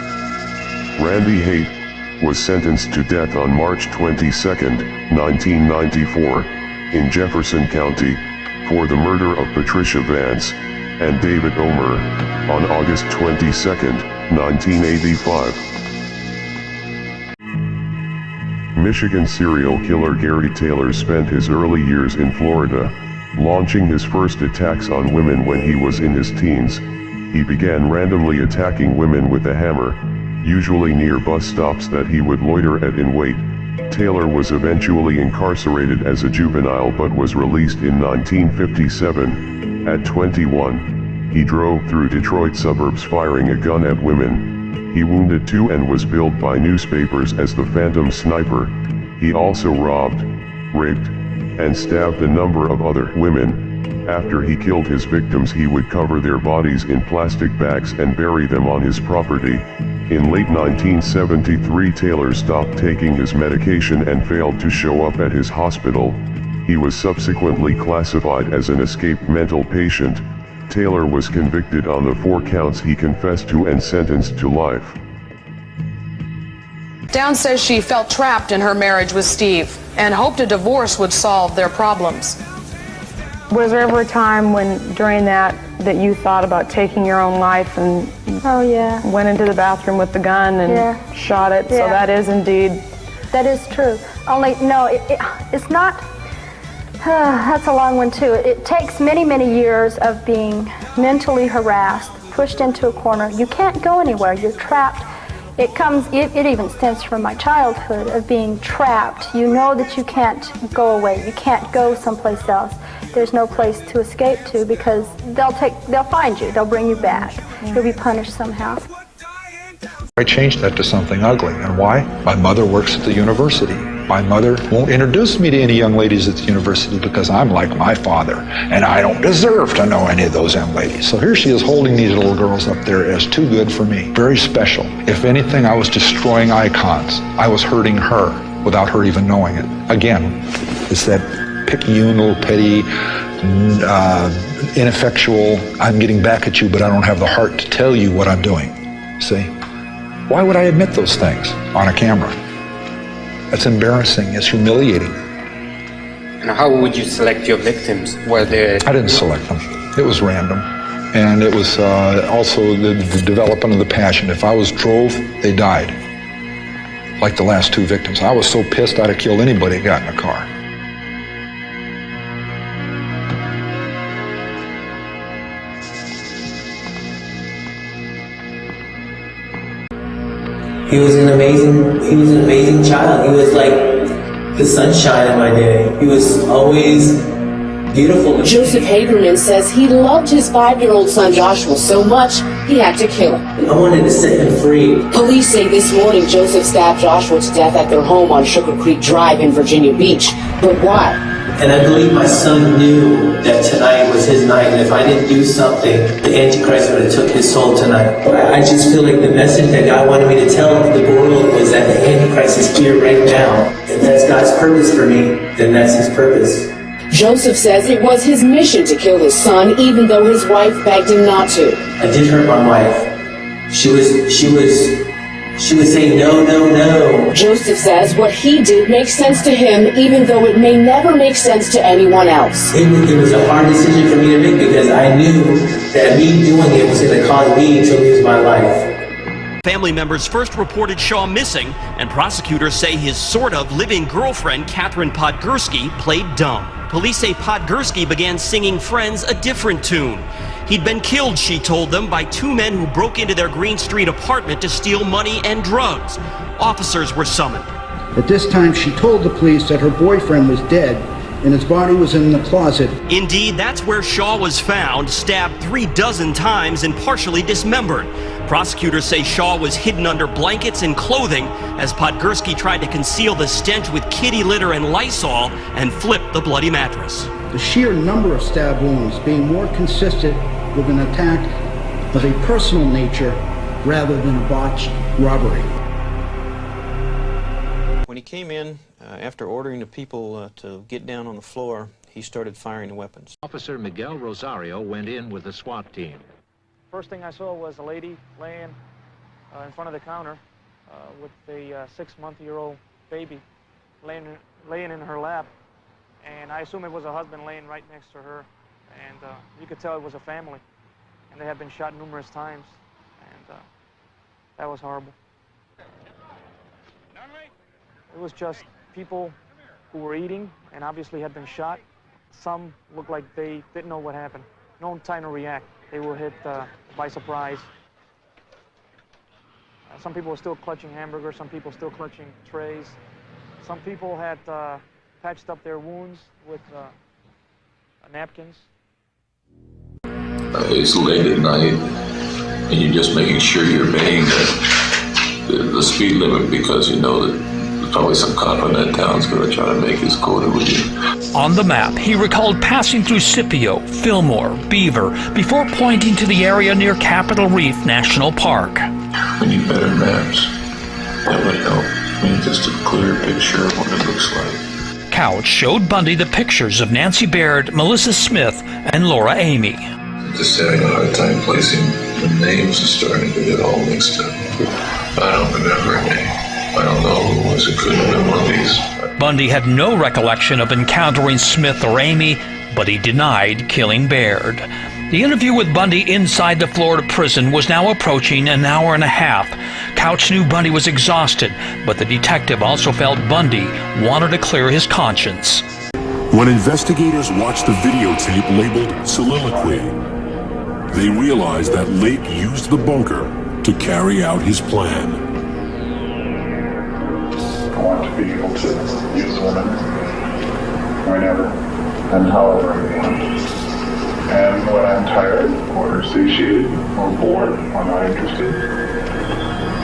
Randy Haight was sentenced to death on March 22, 1994, in Jefferson County, for the murder of Patricia Vance and David Omer, on August 22, 1985. Michigan serial killer Gary Taylor spent his early years in Florida. Launching his first attacks on women when he was in his teens, he began randomly attacking women with a hammer, usually near bus stops that he would loiter at in wait. Taylor was eventually incarcerated as a juvenile but was released in 1957. At 21, he drove through Detroit suburbs firing a gun at women. He wounded 2 and was billed by newspapers as the Phantom Sniper. He also robbed, raped, and stabbed a number of other women. After he killed his victims, he would cover their bodies in plastic bags and bury them on his property. In late 1973, Taylor stopped taking his medication and failed to show up at his hospital. He was subsequently classified as an escaped mental patient. Taylor was convicted on the 4 counts he confessed to and sentenced to life. Dawn says she felt trapped in her marriage with Steve and hoped a divorce would solve their problems. Was there ever a time during that you thought about taking your own life and went into the bathroom with the gun and shot it? So that is indeed... That is true. Only, no, it's not... that's a long one too. It takes many, many years of being mentally harassed, pushed into a corner. You can't go anywhere. You're trapped. It even stems from my childhood of being trapped. You know that you can't go away. You can't go someplace else. There's no place to escape to because they'll find you. They'll bring you back. You'll be punished somehow. I changed that to something ugly. And why? My mother works at the university. My mother won't introduce me to any young ladies at the university because I'm like my father, and I don't deserve to know any of those young ladies. So here she is holding these little girls up there as too good for me. Very special. If anything, I was destroying icons. I was hurting her without her even knowing it. Again, it's that picayune, little petty, ineffectual, I'm getting back at you, but I don't have the heart to tell you what I'm doing. See? Why would I admit those things on a camera? That's embarrassing. It's humiliating. And how would you select your victims? Were they... I didn't select them. It was random. And it was also the development of the passion. If I was drove, they died. Like the last 2 victims. I was so pissed I'd have killed anybody that got in a car. He was an amazing child. He was like the sunshine in my day. He was always beautiful. Joseph Haberman says he loved his 5-year-old son Joshua so much he had to kill him. I wanted to set him free. Police say this morning Joseph stabbed Joshua to death at their home on Sugar Creek Drive in Virginia Beach. But why? And I believe my son knew that tonight was his night, and if I didn't do something, the Antichrist would have took his soul tonight. But I just feel like the message that God wanted me to tell the world was that the Antichrist is here right now. If that's God's purpose for me, then that's his purpose. Joseph says it was his mission to kill his son, even though his wife begged him not to. I did hurt my wife. She would say no, no, no. Joseph says what he did makes sense to him, even though it may never make sense to anyone else. It was a hard decision for me to make because I knew that me doing it was going to cause me to lose my life. Family members first reported Shaw missing, and prosecutors say his sort-of living girlfriend, Catherine Podgorski, played dumb. Police say Podgorski began singing friends a different tune. He'd been killed, she told them, by 2 men who broke into their Green Street apartment to steal money and drugs. Officers were summoned. At this time, she told the police that her boyfriend was dead and his body was in the closet. Indeed, that's where Shaw was found, stabbed 36 times and partially dismembered. Prosecutors say Shaw was hidden under blankets and clothing as Podgorski tried to conceal the stench with kitty litter and Lysol and flipped the bloody mattress. The sheer number of stab wounds being more consistent with an attack of a personal nature rather than a botched robbery. When he came in, after ordering the people to get down on the floor, he started firing the weapons. Officer Miguel Rosario went in with the SWAT team. First thing I saw was a lady laying in front of the counter with a 6-month-old baby laying in her lap. And I assume it was a husband laying right next to her. And you could tell it was a family. And they had been shot numerous times. And that was horrible. It was just people who were eating and obviously had been shot. some looked like they didn't know what happened. No time to react. They were hit by surprise. Some people were still clutching hamburgers, some people still clutching trays. Some people had patched up their wounds with napkins. It's late at night, and you're just making sure you're obeying the speed limit because you know that there's probably some cop in that town's going to try to make his quota with you. On the map, he recalled passing through Scipio, Fillmore, Beaver, before pointing to the area near Capitol Reef National Park. We need better maps. That would help. I mean, just a clear picture of what it looks like. Couch showed Bundy the pictures of Nancy Baird, Melissa Smith, and Laura Amy. Just having a hard time placing the names and starting to get all mixed up. I don't remember a name. I don't know who it was. It couldn't have been one of these. Bundy had no recollection of encountering Smith or Amy, but he denied killing Baird. The interview with Bundy inside the Florida prison was now approaching an hour and a half. Couch knew Bundy was exhausted, but the detective also felt Bundy wanted to clear his conscience. When investigators watched the videotape labeled Soliloquy, they realized that Lake used the bunker to carry out his plan. I want to be able to use women whenever and however I want. And when I'm tired or satiated or bored or not interested,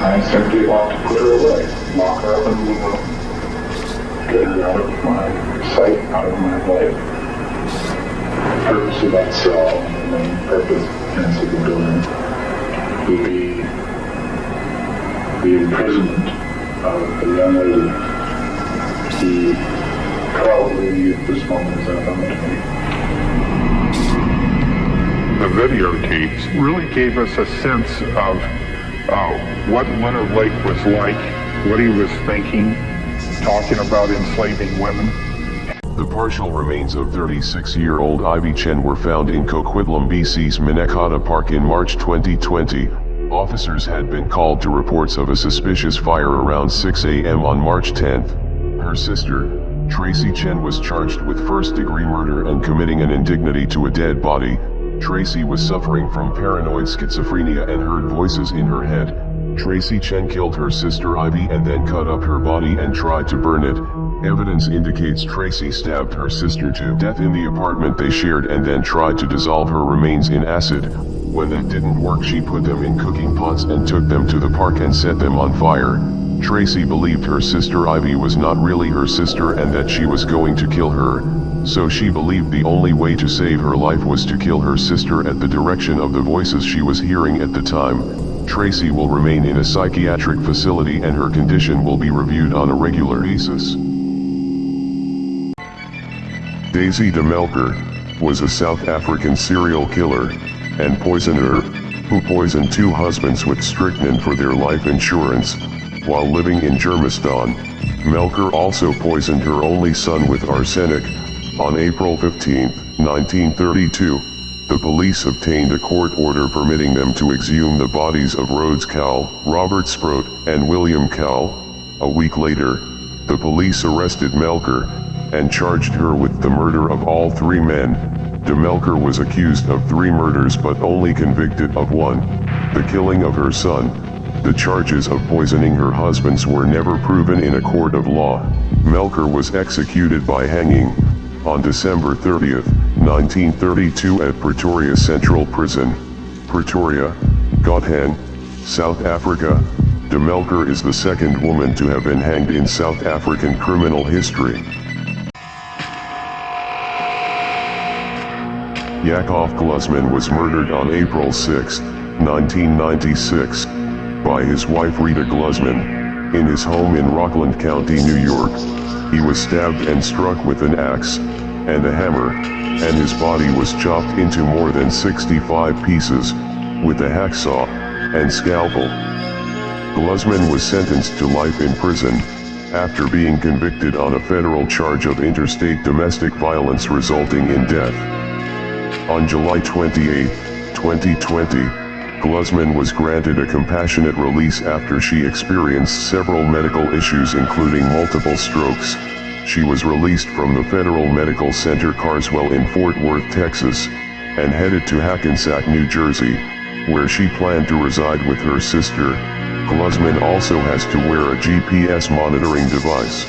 I simply want to put her away, lock her up in the room, get her out of my sight, out of my life. The purpose of that cell, the main purpose of the building, would be the imprisonment of the young lady who probably at this moment is unknown to me. The videotapes really gave us a sense of what Leonard Lake was like, what he was thinking, talking about enslaving women. The partial remains of 36-year-old Ivy Chen were found in Coquitlam, BC's Minnetonka Park in March 2020. Officers had been called to reports of a suspicious fire around 6 a.m. on March 10th. Her sister, Tracy Chen, was charged with first-degree murder and committing an indignity to a dead body. Tracy was suffering from paranoid schizophrenia and heard voices in her head. Tracy Chen killed her sister Ivy and then cut up her body and tried to burn it. Evidence indicates Tracy stabbed her sister to death in the apartment they shared and then tried to dissolve her remains in acid. When that didn't work, she put them in cooking pots and took them to the park and set them on fire. Tracy believed her sister Ivy was not really her sister and that she was going to kill her. So she believed the only way to save her life was to kill her sister at the direction of the voices she was hearing at the time. Tracy will remain in a psychiatric facility and her condition will be reviewed on a regular basis. Daisy de Melker was a South African serial killer and poisoner who poisoned 2 husbands with strychnine for their life insurance. While living in Germiston, Melker also poisoned her only son with arsenic. On April 15, 1932, the police obtained a court order permitting them to exhume the bodies of Rhodes Cowell, Robert Sproat, and William Cowell. A week later, the police arrested Melker and charged her with the murder of all 3 men. De Melker was accused of 3 murders but only convicted of 1, the killing of her son. The charges of poisoning her husbands were never proven in a court of law. Melker was executed by hanging on December 30, 1932 at Pretoria Central Prison, Pretoria, Gauteng, South Africa. De Melker is the second woman to have been hanged in South African criminal history. Yakov Glusman was murdered on April 6, 1996, by his wife Rita Glusman, in his home in Rockland County, New York. He was stabbed and struck with an axe and a hammer, and his body was chopped into more than 65 pieces, with a hacksaw and scalpel. Glusman was sentenced to life in prison, after being convicted on a federal charge of interstate domestic violence resulting in death. On July 28, 2020, Glusman was granted a compassionate release after she experienced several medical issues including multiple strokes. she was released from the Federal Medical Center Carswell in Fort Worth, Texas, and headed to Hackensack, New Jersey, where she planned to reside with her sister. Glusman also has to wear a GPS monitoring device.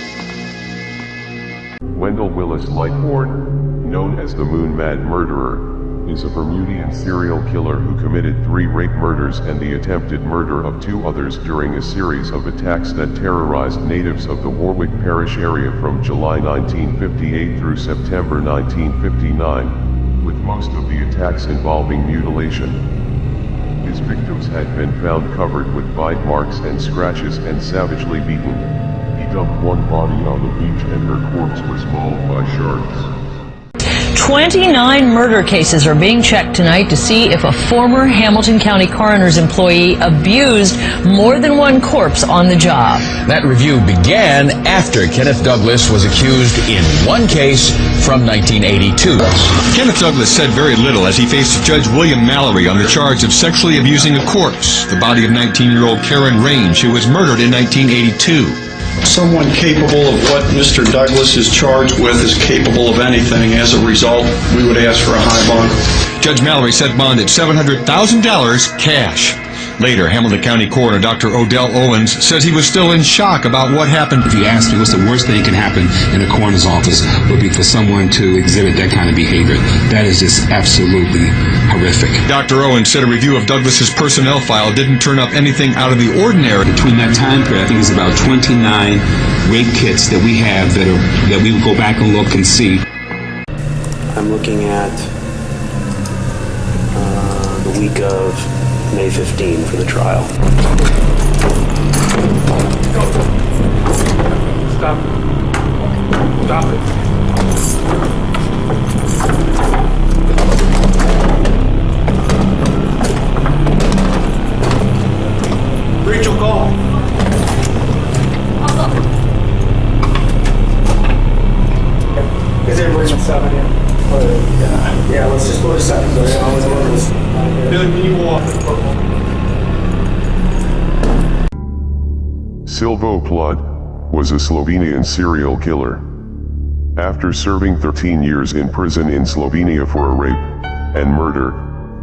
Wendell Willis Lightbourne, known as the Moon Mad Murderer, is a Bermudian serial killer who committed 3 rape murders and the attempted murder of 2 others during a series of attacks that terrorized natives of the Warwick Parish area from July 1958 through September 1959, with most of the attacks involving mutilation. His victims had been found covered with bite marks and scratches and savagely beaten. He dumped one body on the beach and her corpse was mauled by sharks. 29 murder cases are being checked tonight to see if a former Hamilton County Coroner's employee abused more than one corpse on the job. That review began after Kenneth Douglas was accused in one case from 1982. Kenneth Douglas said very little as he faced Judge William Mallory on the charge of sexually abusing a corpse, the body of 19-year-old Karen Range, who was murdered in 1982. Someone capable of what Mr. Douglas is charged with is capable of anything. As a result, we would ask for a high bond. Judge Mallory set bond at $700,000 cash. Later, Hamilton County Coroner Dr. Odell Owens says he was still in shock about what happened. If you ask me what's the worst thing that can happen in a coroner's office, would be for someone to exhibit that kind of behavior. That is just absolutely horrific. Dr. Owens said a review of Douglas's personnel file didn't turn up anything out of the ordinary. Between that time period, I think it's about 29 rape kits that we have that we would go back and look and see. I'm looking at the week of May 15 for the trial. Stop. Stop it. Rachel, call. Is everybody at 7 here? Yeah, let's just go to 7. Billy, can you walk? Silvo Plud was a Slovenian serial killer. After serving 13 years in prison in Slovenia for a rape and murder,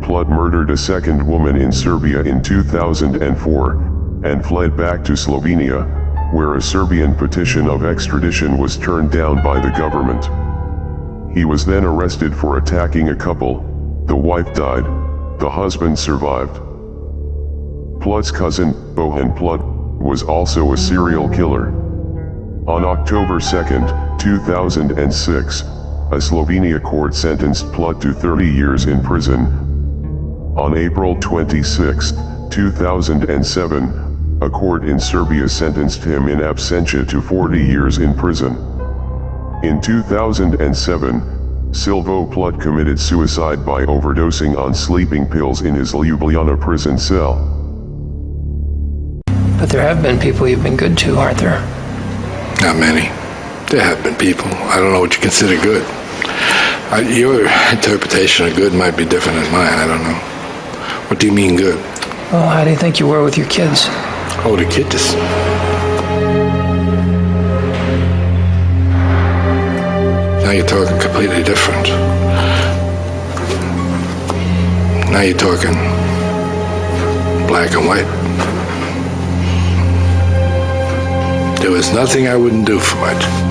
Plud murdered a second woman in Serbia in 2004 and fled back to Slovenia, where a Serbian petition of extradition was turned down by the government. He was then arrested for attacking a couple. The wife died. The husband survived. Plud's cousin, Bohan Plud, was also a serial killer. On October 2, 2006, a Slovenia court sentenced Plud to 30 years in prison. On April 26, 2007, a court in Serbia sentenced him in absentia to 40 years in prison. In 2007, Silvo Plud committed suicide by overdosing on sleeping pills in his Ljubljana prison cell. But there have been people you've been good to, aren't there? Not many. There have been people. I don't know what you consider good. Your interpretation of good might be different than mine. I don't know. What do you mean good? Well, how do you think you were with your kids? Oh, the kids. Now you're talking completely different. Now you're talking black and white. There was nothing I wouldn't do for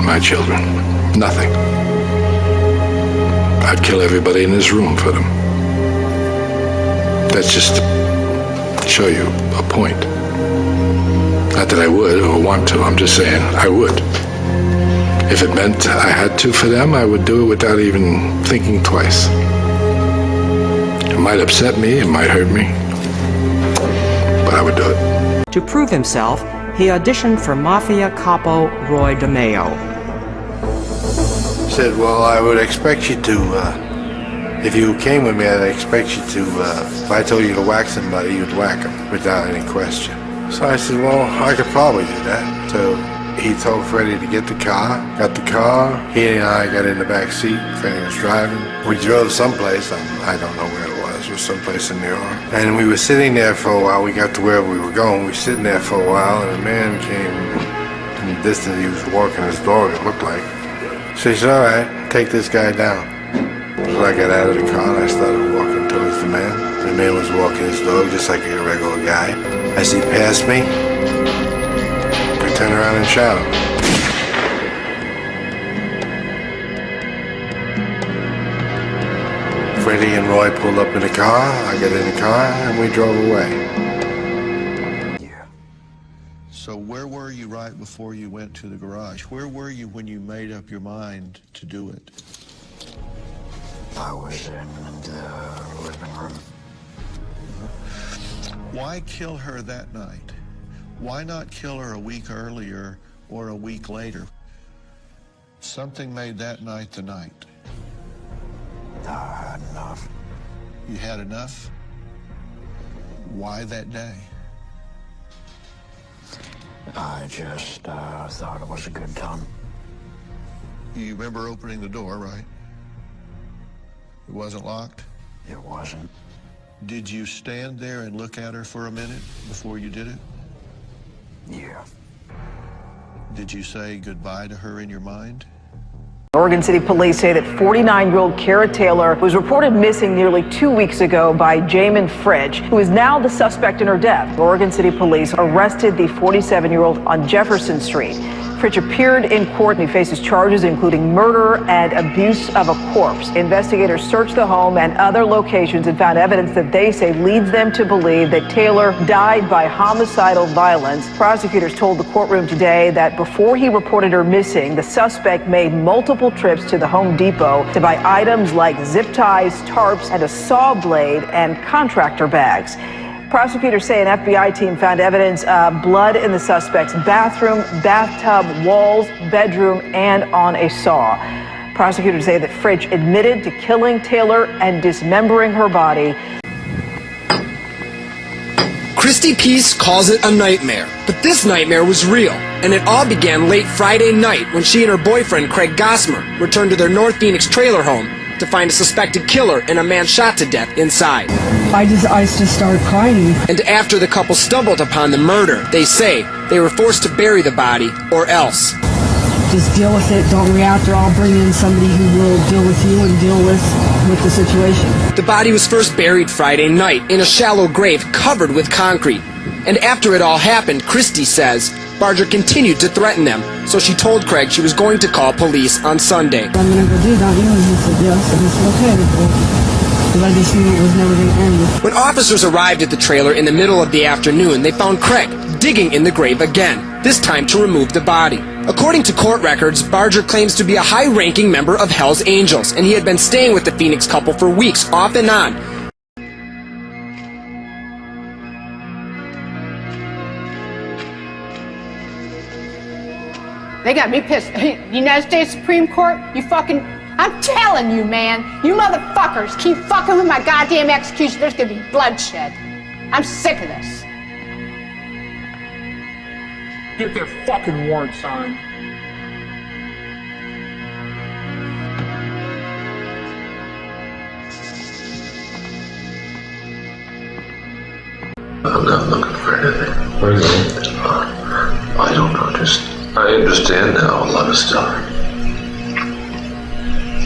my children. Nothing. I'd kill everybody in this room for them. That's just to show you a point. Not that I would or want to, I'm just saying I would. If it meant I had to for them, I would do it without even thinking twice. It might upset me, it might hurt me, but I would do it. To prove himself, he auditioned for Mafia capo Roy DeMeo. Said, well, I would expect you to, if you came with me, I'd expect you to, if I told you to whack somebody, you'd whack them without any question. So I said, well, I could probably do that. So he told Freddie to get the car, got the car. He and I got in the back seat. Freddie was driving. We drove someplace, I don't know where it was someplace in New York. And we were sitting there for a while. We got to where we were going. We were sitting there for a while, and a man came in the distance. He was walking his dog, it looked like. So he said, all right, take this guy down. So I got out of the car and I started walking towards the man. The man was walking his dog just like a regular guy. As he passed me, I turned around and shot him. Freddie and Roy pulled up in the car, I got in the car, and we drove away. So where were you right before you went to the garage? Where were you when you made up your mind to do it? I was in the living room. Why kill her that night? Why not kill her a week earlier or a week later? Something made that night the night. I had enough. You had enough? Why that day? I just thought it was a good time. You remember opening the door, right? It wasn't locked? It wasn't. Did you stand there and look at her for a minute before you did it? Yeah. Did you say goodbye to her in your mind? Oregon City police say that 49-year-old Kara Taylor was reported missing nearly 2 weeks ago by Jamin Fridge, who is now the suspect in her death. Oregon City police arrested the 47-year-old on Jefferson Street. Fridge appeared in court and he faces charges including murder and abuse of a corpse. Investigators searched the home and other locations and found evidence that they say leads them to believe that Taylor died by homicidal violence. Prosecutors told the courtroom today that before he reported her missing, the suspect made multiple trips to the Home Depot to buy items like zip ties, tarps, and a saw blade and contractor bags. Prosecutors say an FBI team found evidence of blood in the suspect's bathroom, bathtub, walls, bedroom, and on a saw. Prosecutors say that Fridge admitted to killing Taylor and dismembering her body. Christy Peace calls it a nightmare, but this nightmare was real, and it all began late Friday night when she and her boyfriend, Craig Gossamer, returned to their North Phoenix trailer home to find a suspected killer and a man shot to death inside. I just started crying. And after the couple stumbled upon the murder, they say they were forced to bury the body or else. Just deal with it, don't react, or I'll bring in somebody who will deal with you and deal with the situation. The body was first buried Friday night in a shallow grave covered with concrete. And after it all happened, Christy says, Barger continued to threaten them, so she told Craig she was going to call police on Sunday. I'm going to go do that, and he said yes, and he said okay, because I just knew it was never going to end. When officers arrived at the trailer in the middle of the afternoon, they found Craig digging in the grave again, this time to remove the body. According to court records, Barger claims to be a high-ranking member of Hell's Angels, and he had been staying with the Phoenix couple for weeks, off and on. They got me pissed. United States Supreme Court, you fucking... I'm telling you, man, you motherfuckers keep fucking with my goddamn execution. There's gonna be bloodshed. I'm sick of this. Get their fucking warrant signed. I'm not looking for anything. Where are you going? I don't know, I understand now a lot of stuff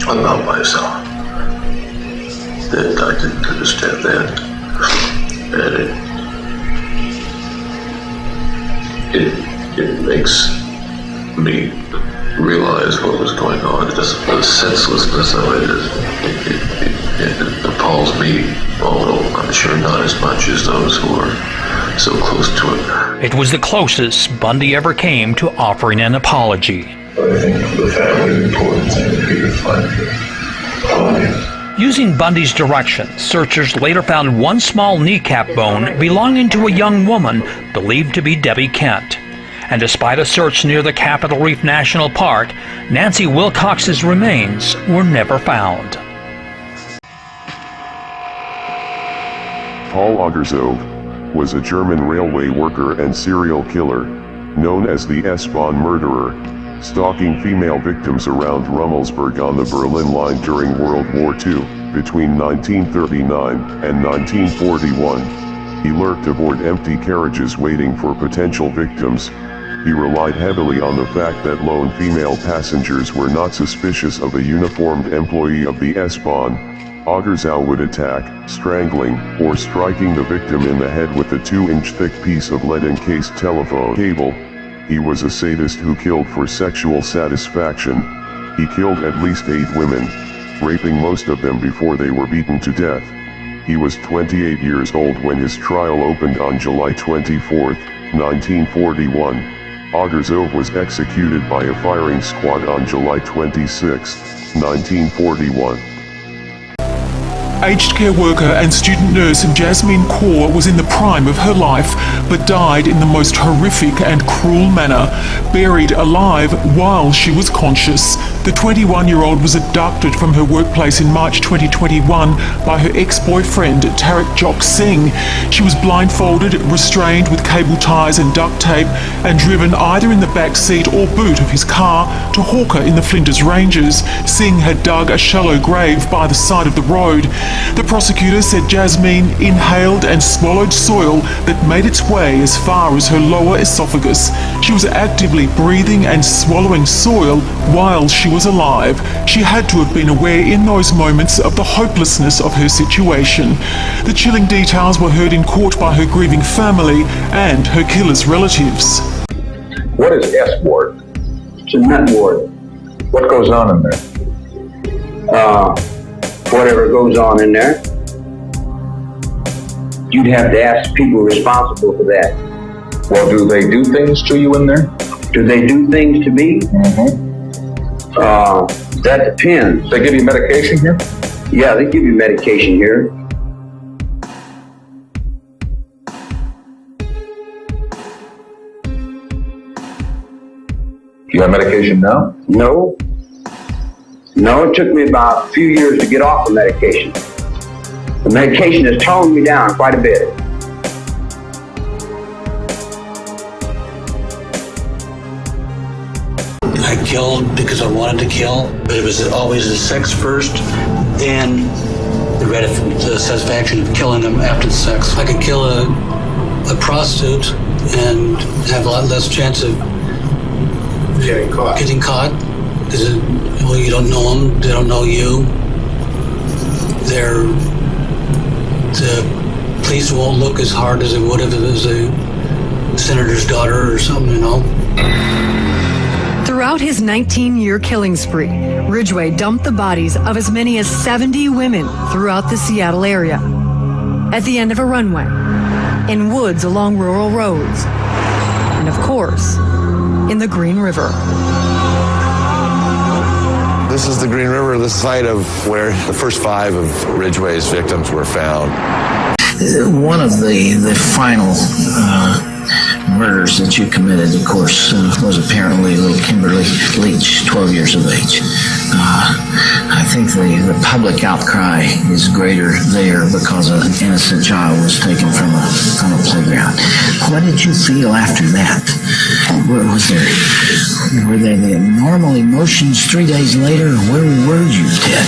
about myself that I didn't understand then, and it makes me realize what was going on. The senselessness of it appalls me, although I'm sure not as much as those who are so close to it. It was the closest Bundy ever came to offering an apology. I think the family important thing would be to find Using Bundy's direction, searchers later found one small kneecap bone belonging to a young woman believed to be Debbie Kent. And despite a search near the Capitol Reef National Park, Nancy Wilcox's remains were never found. Paul Lagershof was a German railway worker and serial killer, known as the S-Bahn murderer, stalking female victims around Rummelsburg on the Berlin Line during World War II. Between 1939 and 1941, he lurked aboard empty carriages waiting for potential victims, He relied heavily on the fact that lone female passengers were not suspicious of a uniformed employee of the S-Bahn. Oggersau would attack, strangling, or striking the victim in the head with a 2-inch thick piece of lead-encased telephone cable. He was a sadist who killed for sexual satisfaction. He killed at least 8 women, raping most of them before they were beaten to death. He was 28 years old when his trial opened on July 24, 1941. Oggersau was executed by a firing squad on July 26, 1941. Aged care worker and student nurse Jasmine Kaur was in the prime of her life, but died in the most horrific and cruel manner, buried alive while she was conscious. The 21-year-old was abducted from her workplace in March 2021 by her ex-boyfriend Tarak Jok Singh. She was blindfolded, restrained with cable ties and duct tape, and driven either in the back seat or boot of his car to Hawker in the Flinders Ranges. Singh had dug a shallow grave by the side of the road. The prosecutor said Jasmine inhaled and swallowed soil that made its way as far as her lower esophagus. She was actively breathing and swallowing soil while she was alive. She had to have been aware in those moments of the hopelessness of her situation. The chilling details were heard in court by her grieving family and her killer's relatives. What is S ward? It's a nut ward. What goes on in there? Whatever goes on in there. You'd have to ask the people responsible for that. Well, do they do things to you in there? Do they do things to me? That depends. They give you medication here? Yeah, they give you medication here. You have medication now? No. No, it took me about a few years to get off the medication. The medication has toned me down quite a bit. I killed because I wanted to kill, but it was always the sex first, then the satisfaction of killing them after the sex. I could kill a prostitute and have a lot less chance of getting caught. Because you don't know them, they don't know you. The police won't look as hard as they would if it was a senator's daughter or something, you know. Throughout his 19-year killing spree, Ridgway dumped the bodies of as many as 70 women throughout the Seattle area. At the end of a runway, in woods along rural roads, and of course, in the Green River. This is the Green River, the site of where the first 5 of Ridgway's victims were found. One of the final murders that you committed, of course, was apparently Kimberly Leach, 12 years of age. I think the public outcry is greater there because an innocent child was taken from a playground. What did you feel after that? Were there the normal emotions 3 days later? Where were you, Ted?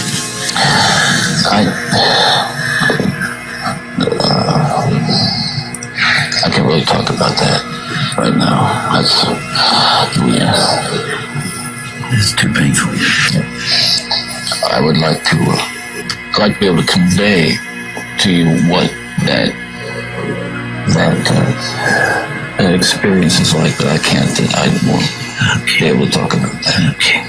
I can't really talk about that right now. It's too painful. I would like to be able to convey to you what that experience is like, but I can't. I won't be able to talk about that. Okay.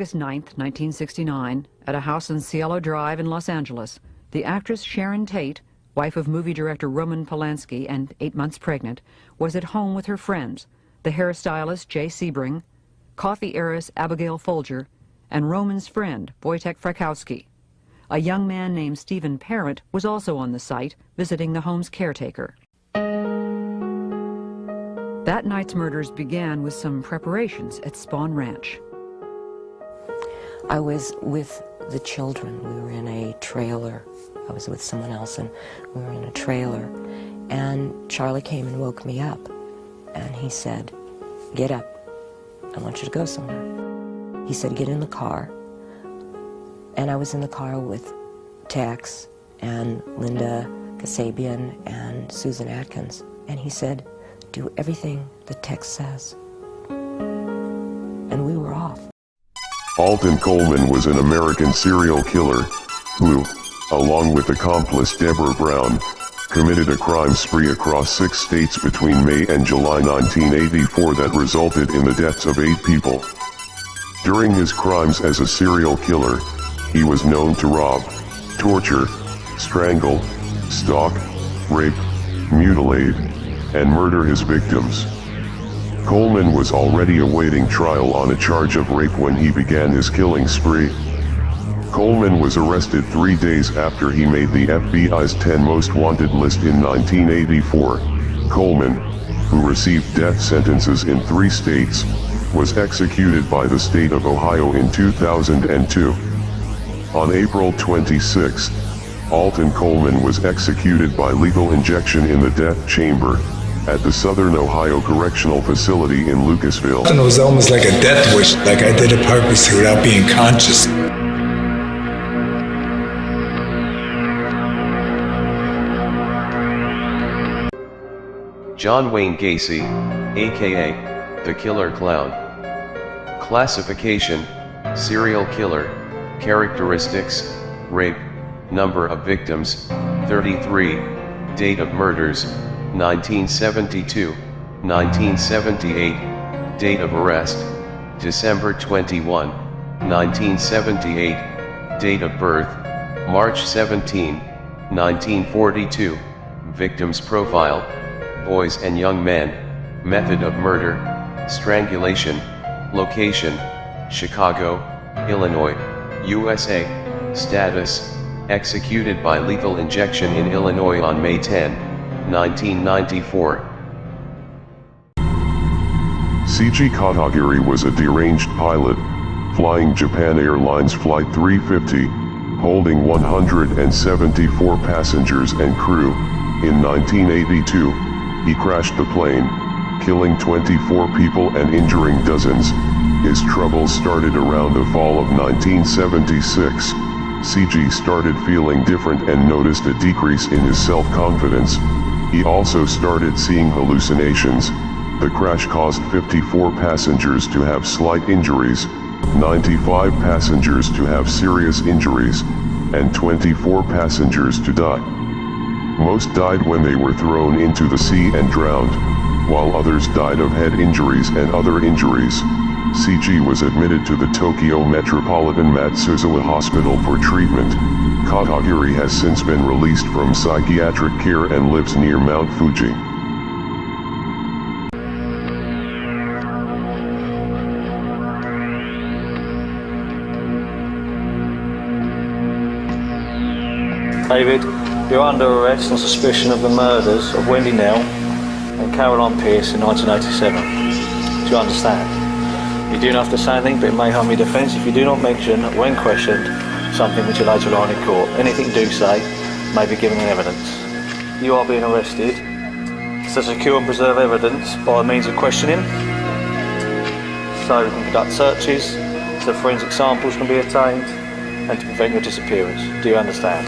August 9, 1969, at a house on Cielo Drive in Los Angeles, the actress Sharon Tate, wife of movie director Roman Polanski and 8 months pregnant, was at home with her friends, the hairstylist Jay Sebring, coffee heiress Abigail Folger, and Roman's friend Wojtek Frykowski. A young man named Stephen Parent was also on the site, visiting the home's caretaker. That night's murders began with some preparations at Spawn Ranch. I was with the children. We were in a trailer. I was with someone else, and we were in a trailer. And Charlie came and woke me up. And he said, "Get up. I want you to go somewhere." He said, "Get in the car." And I was in the car with Tex and Linda Kasabian and Susan Atkins. And he said, "Do everything that Tex says." And we were off. Alton Coleman was an American serial killer who, along with accomplice Deborah Brown, committed a crime spree across 6 states between May and July 1984 that resulted in the deaths of 8 people. During his crimes as a serial killer, he was known to rob, torture, strangle, stalk, rape, mutilate, and murder his victims. Coleman was already awaiting trial on a charge of rape when he began his killing spree. Coleman was arrested 3 days after he made the FBI's 10 most wanted list in 1984. Coleman, who received death sentences in 3 states, was executed by the state of Ohio in 2002. On April 26, Alton Coleman was executed by lethal injection in the death chamber at the Southern Ohio Correctional Facility in Lucasville. It was almost like a death wish, like I did it purposely without being conscious. John Wayne Gacy, aka the Killer Clown. Classification: serial killer. Characteristics: rape. Number of victims: 33. Date of murders: 1972, 1978. Date of arrest: December 21, 1978. Date of birth: March 17, 1942. Victims profile: boys and young men. Method of murder: strangulation. Location: Chicago, Illinois, USA. Status: executed by lethal injection in Illinois on May 10, 1994. C.G. Katagiri was a deranged pilot, flying Japan Airlines Flight 350, holding 174 passengers and crew. In 1982, he crashed the plane, killing 24 people and injuring dozens. His troubles started around the fall of 1976. C.G. started feeling different and noticed a decrease in his self-confidence. He also started seeing hallucinations. The crash caused 54 passengers to have slight injuries, 95 passengers to have serious injuries, and 24 passengers to die. Most died when they were thrown into the sea and drowned, while others died of head injuries and other injuries. C.G. was admitted to the Tokyo Metropolitan Matsuzawa Hospital for treatment. Katagiri has since been released from psychiatric care and lives near Mount Fuji. David, you're under arrest on suspicion of the murders of Wendy Nell and Caroline Pierce in 1987. Do you understand? You do not have to say anything, but it may harm your defence if you do not mention, when questioned, something which you later rely on in court. Anything you do say may be given in evidence. You are being arrested to secure and preserve evidence by means of questioning, so we can conduct searches, so forensic samples can be obtained, and to prevent your disappearance. Do you understand?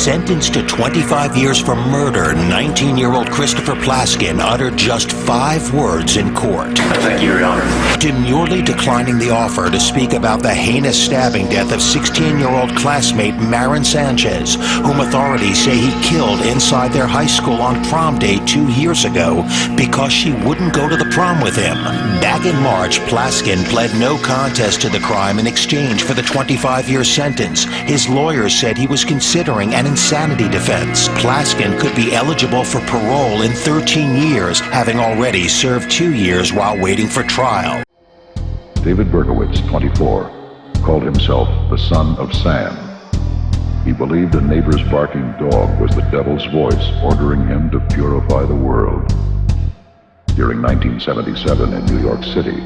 Sentenced to 25 years for murder, 19-year-old Christopher Plaskin uttered just 5 words in court. Thank you, Your Honor. Demurely declining the offer to speak about the heinous stabbing death of 16-year-old classmate Marin Sanchez, whom authorities say he killed inside their high school on prom day 2 years ago because she wouldn't go to the prom with him. Back in March, Plaskin pled no contest to the crime in exchange for the 25-year sentence. His lawyers said he was considering an insanity defense. Plaskin could be eligible for parole in 13 years, having already served 2 years while waiting for trial. David Berkowitz, 24, called himself the son of Sam. He believed a neighbor's barking dog was the devil's voice ordering him to purify the world. During 1977 in New York City,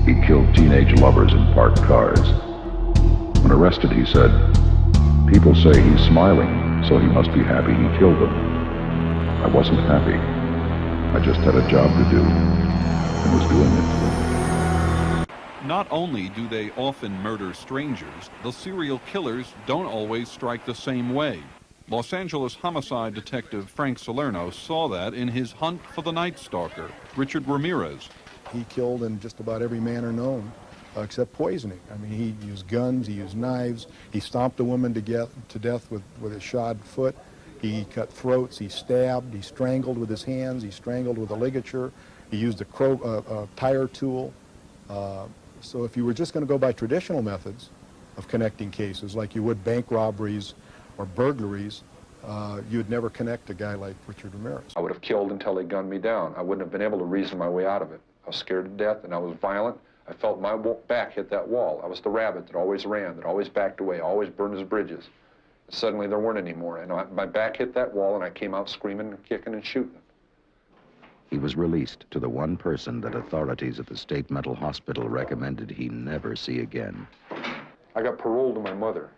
he killed teenage lovers in parked cars. When arrested, he said, "People say he's smiling, so he must be happy he killed them. I wasn't happy. I just had a job to do and was doing it." Not only do they often murder strangers, the serial killers don't always strike the same way. Los Angeles homicide detective Frank Salerno saw that in his hunt for the Night Stalker, Richard Ramirez. He killed in just about every manner known, except poisoning. I mean, he used guns, he used knives, he stomped a woman to death with a shod foot, he cut throats, he stabbed, he strangled with his hands, he strangled with a ligature, he used a tire tool. So if you were just going to go by traditional methods of connecting cases, like you would bank robberies or burglaries, you'd never connect a guy like Richard Ramirez. I would have killed until they gunned me down. I wouldn't have been able to reason my way out of it. I was scared to death and I was violent. I felt my back hit that wall. I was the rabbit that always ran, that always backed away, always burned his bridges. And suddenly there weren't any more. And my back hit that wall and I came out screaming and kicking and shooting. He was released to the one person that authorities at the state mental hospital recommended he never see again. I got paroled to my mother.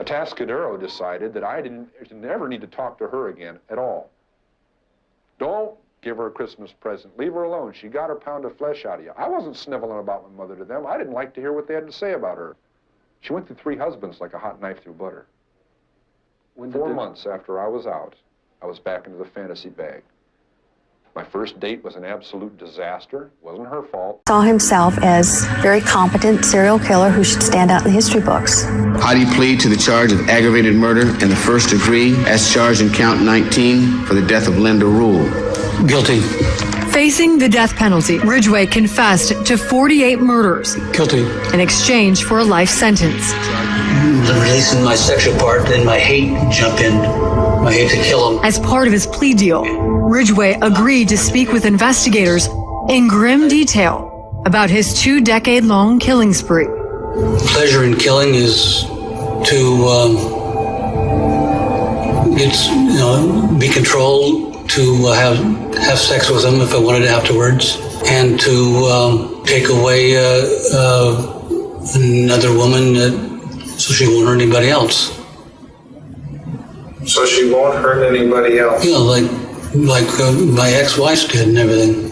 Atascadero decided that I didn't never need to talk to her again at all. Don't give her a Christmas present. Leave her alone. She got her pound of flesh out of you. I wasn't sniveling about my mother to them. I didn't like to hear what they had to say about her. She went through 3 husbands like a hot knife through butter. 4 months after I was out, I was back into the fantasy bag. My first date was an absolute disaster. It wasn't her fault. Saw himself as a very competent serial killer who should stand out in the history books. How do you plead to the charge of aggravated murder in the first degree as charged in count 19 for the death of Linda Rule? Guilty. Facing the death penalty, Ridgway confessed to 48 murders. Guilty. In exchange for a life sentence. Releasing my sexual part, then my hate jump in. My hate to kill him. As part of his plea deal, Ridgway agreed to speak with investigators in grim detail about his 2-decade-long killing spree. Pleasure in killing is to be controlled, to have sex with them if I wanted afterwards, and to take away another woman so she won't hurt anybody else. So she won't hurt anybody else? You know, like my ex-wife did and everything.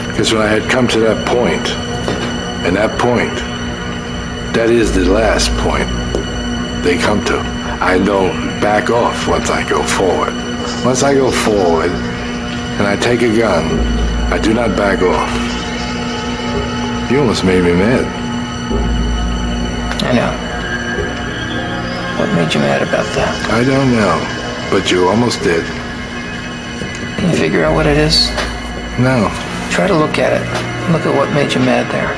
Because when I had come to that point, and that point, that is the last point they come to. I don't back off once I go forward. Once I go forward and I take a gun, I do not back off. You almost made me mad. I know. What made you mad about that? I don't know, but you almost did. Can you figure out what it is? No. Try to look at it. Look at what made you mad there.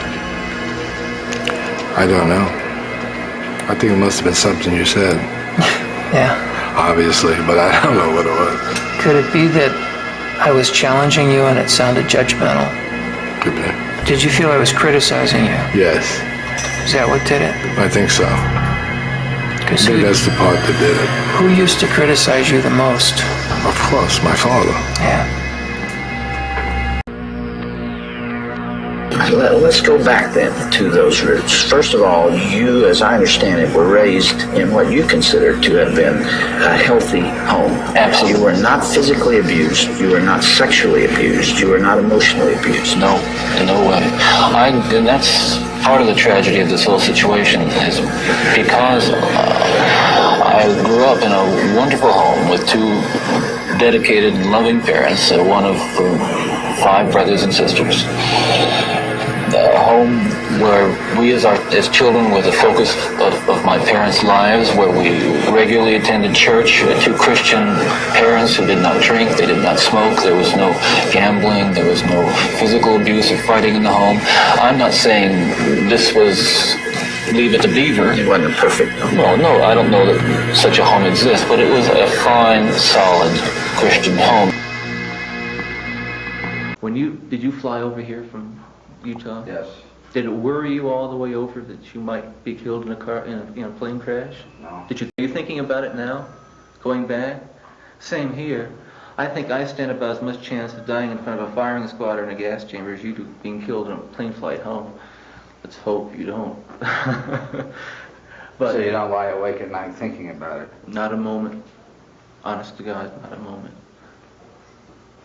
I don't know. I think it must have been something you said. Yeah. Obviously, but I don't know what it was. Could it be that I was challenging you and it sounded judgmental? Could be. Did you feel I was criticizing you? Yes. Is that what did it? I think so. I think that's the part that did it. Who used to criticize you the most? Of course, my father. Yeah. Let's go back then to those roots. First of all, you, as I understand it, were raised in what you consider to have been a healthy home. Absolutely. You were not physically abused. You were not sexually abused. You were not emotionally abused. No, in no way. And that's Part of the tragedy of this whole situation is because I grew up in a wonderful home with two dedicated and loving parents, one of 5 brothers and sisters. A home where we as children were the focus of my parents' lives, where we regularly attended church, 2 Christian parents who did not drink, they did not smoke, there was no gambling, there was no physical abuse or fighting in the home. I'm not saying this was Leave It to Beaver. It wasn't a perfect home. Well, no, I don't know that such a home exists, but it was a fine, solid Christian home. Did you fly over here from Utah? Yes. Did it worry you all the way over that you might be killed in a plane crash? No. Are you thinking about it now, going back? Same here. I think I stand about as much chance of dying in front of a firing squad or in a gas chamber as you do being killed in a plane flight home. Let's hope you don't. But so you don't lie awake at night thinking about it? Not a moment. Honest to God, not a moment.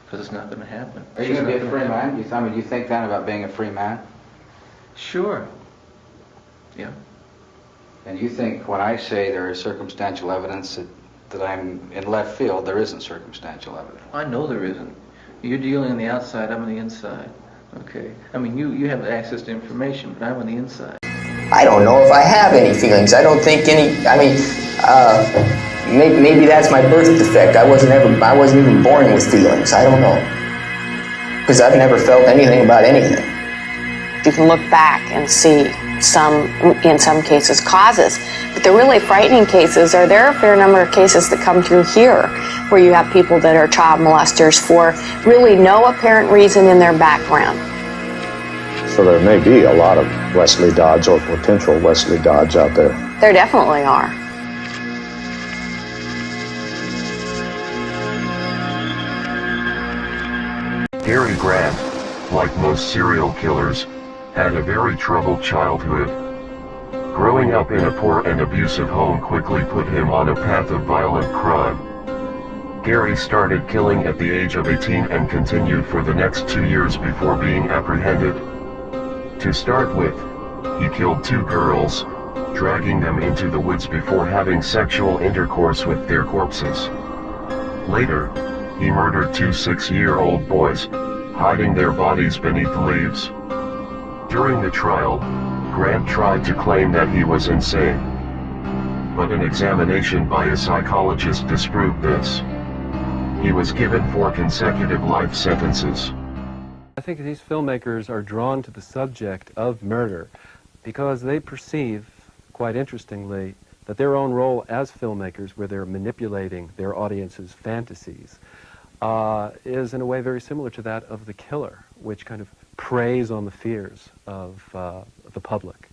Because it's not going to happen. Are you going to be a free man? Do you think then about being a free man? Sure. Yeah. And you think when I say there is circumstantial evidence that I'm in left field, there isn't circumstantial evidence? I know there isn't. You're dealing on the outside, I'm on the inside. Okay? I mean, you have access to information, but I'm on the inside. I don't know if I have any feelings. I don't think any, I mean, maybe that's my birth defect. I wasn't even born with feelings. I don't know. Because I've never felt anything about anything. You can look back and see in some cases, causes. But the really frightening cases there are a fair number of cases that come through here where you have people that are child molesters for really no apparent reason in their background. So there may be a lot of Wesley Dodds or potential Wesley Dodds out there. There definitely are. Gary Grant, like most serial killers, had a very troubled childhood. Growing up in a poor and abusive home quickly put him on a path of violent crime. Gary started killing at the age of 18 and continued for the next 2 years before being apprehended. To start with, he killed 2 girls, dragging them into the woods before having sexual intercourse with their corpses. Later, he murdered 2 6-year-old boys, hiding their bodies beneath leaves. During the trial, Grant tried to claim that he was insane. But an examination by a psychologist disproved this. He was given 4 consecutive life sentences. I think these filmmakers are drawn to the subject of murder because they perceive, quite interestingly, that their own role as filmmakers, where they're manipulating their audience's fantasies, is in a way very similar to that of the killer, which kind of preys on the fears of the public.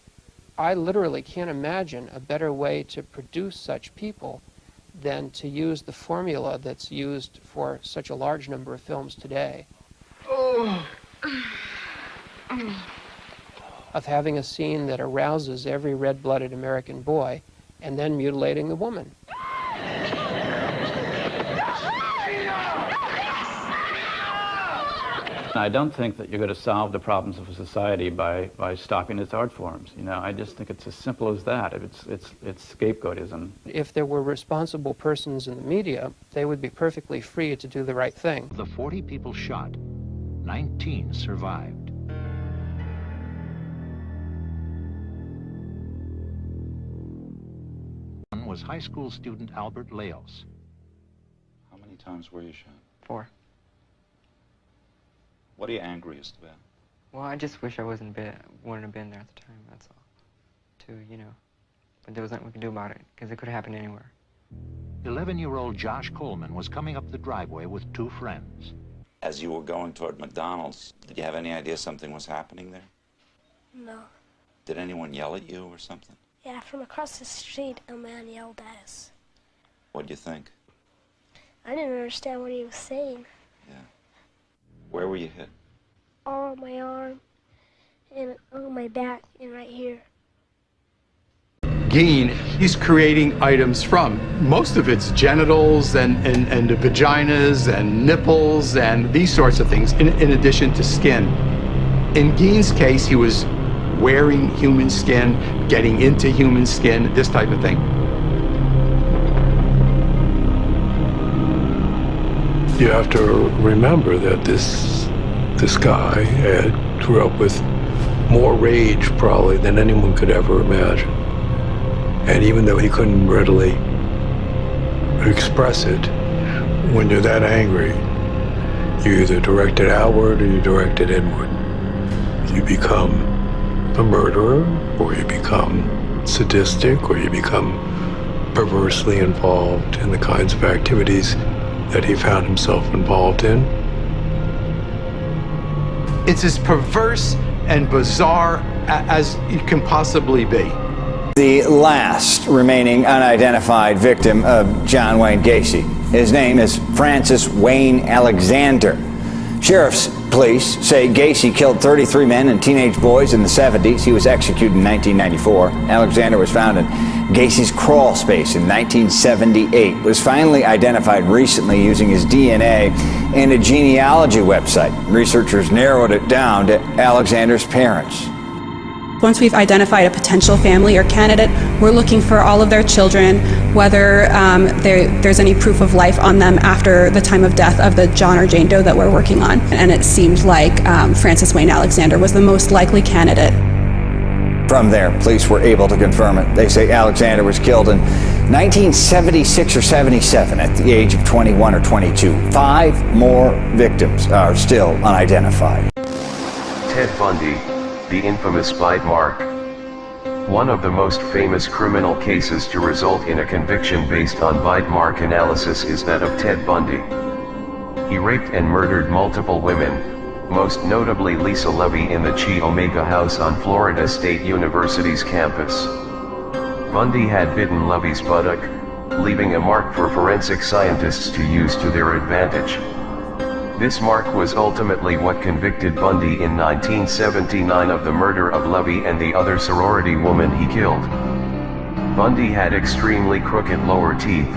I literally can't imagine a better way to produce such people than to use the formula that's used for such a large number of films today. Of having a scene that arouses every red-blooded American boy and then mutilating the woman. I don't think that you're going to solve the problems of a society by stopping its art forms. You know, I just think it's as simple as that. It's scapegoatism. If there were responsible persons in the media, they would be perfectly free to do the right thing. Of the 40 people shot, 19 survived. One was high school student Albert Leos. How many times were you shot? 4. What are you angriest about? Well, I just wish I wouldn't have been there at the time, that's all. But there was nothing we could do about it, because it could have happened anywhere. 11-year-old Josh Coleman was coming up the driveway with 2 friends. As you were going toward McDonald's, did you have any idea something was happening there? No. Did anyone yell at you or something? Yeah, from across the street, a man yelled at us. What'd you think? I didn't understand what he was saying. Yeah. Where were you hit? All on my arm, and on my back, and right here. Gein, he's creating items from most of it's genitals and vaginas and nipples and these sorts of things in addition to skin. In Gein's case, he was wearing human skin, getting into human skin, this type of thing. You have to remember that this guy grew up with more rage probably than anyone could ever imagine. And even though he couldn't readily express it, when you're that angry, you either direct it outward or you direct it inward. You become a murderer, or you become sadistic, or you become perversely involved in the kinds of activities that he found himself involved in. It's as perverse and bizarre as it can possibly be. The last remaining unidentified victim of John Wayne Gacy. His name is Francis Wayne Alexander. Sheriff's police say Gacy killed 33 men and teenage boys in the 70s. He was executed in 1994. Alexander was found in Gacy's crawl space in 1978. Was finally identified recently using his DNA in a genealogy website. Researchers narrowed it down to Alexander's parents. Once we've identified a potential family or candidate, we're looking for all of their children, whether there's any proof of life on them after the time of death of the John or Jane Doe that we're working on. And it seemed like Francis Wayne Alexander was the most likely candidate. From there, police were able to confirm it. They say Alexander was killed in 1976 or 77 at the age of 21 or 22. 5 more victims are still unidentified. Ted Bundy, the infamous bite mark. One of the most famous criminal cases to result in a conviction based on bite mark analysis is that of Ted Bundy. He raped and murdered multiple women, most notably Lisa Levy in the Chi Omega house on Florida State University's campus. Bundy had bitten Levy's buttock, leaving a mark for forensic scientists to use to their advantage. This mark was ultimately what convicted Bundy in 1979 of the murder of Levy and the other sorority woman he killed. Bundy had extremely crooked lower teeth,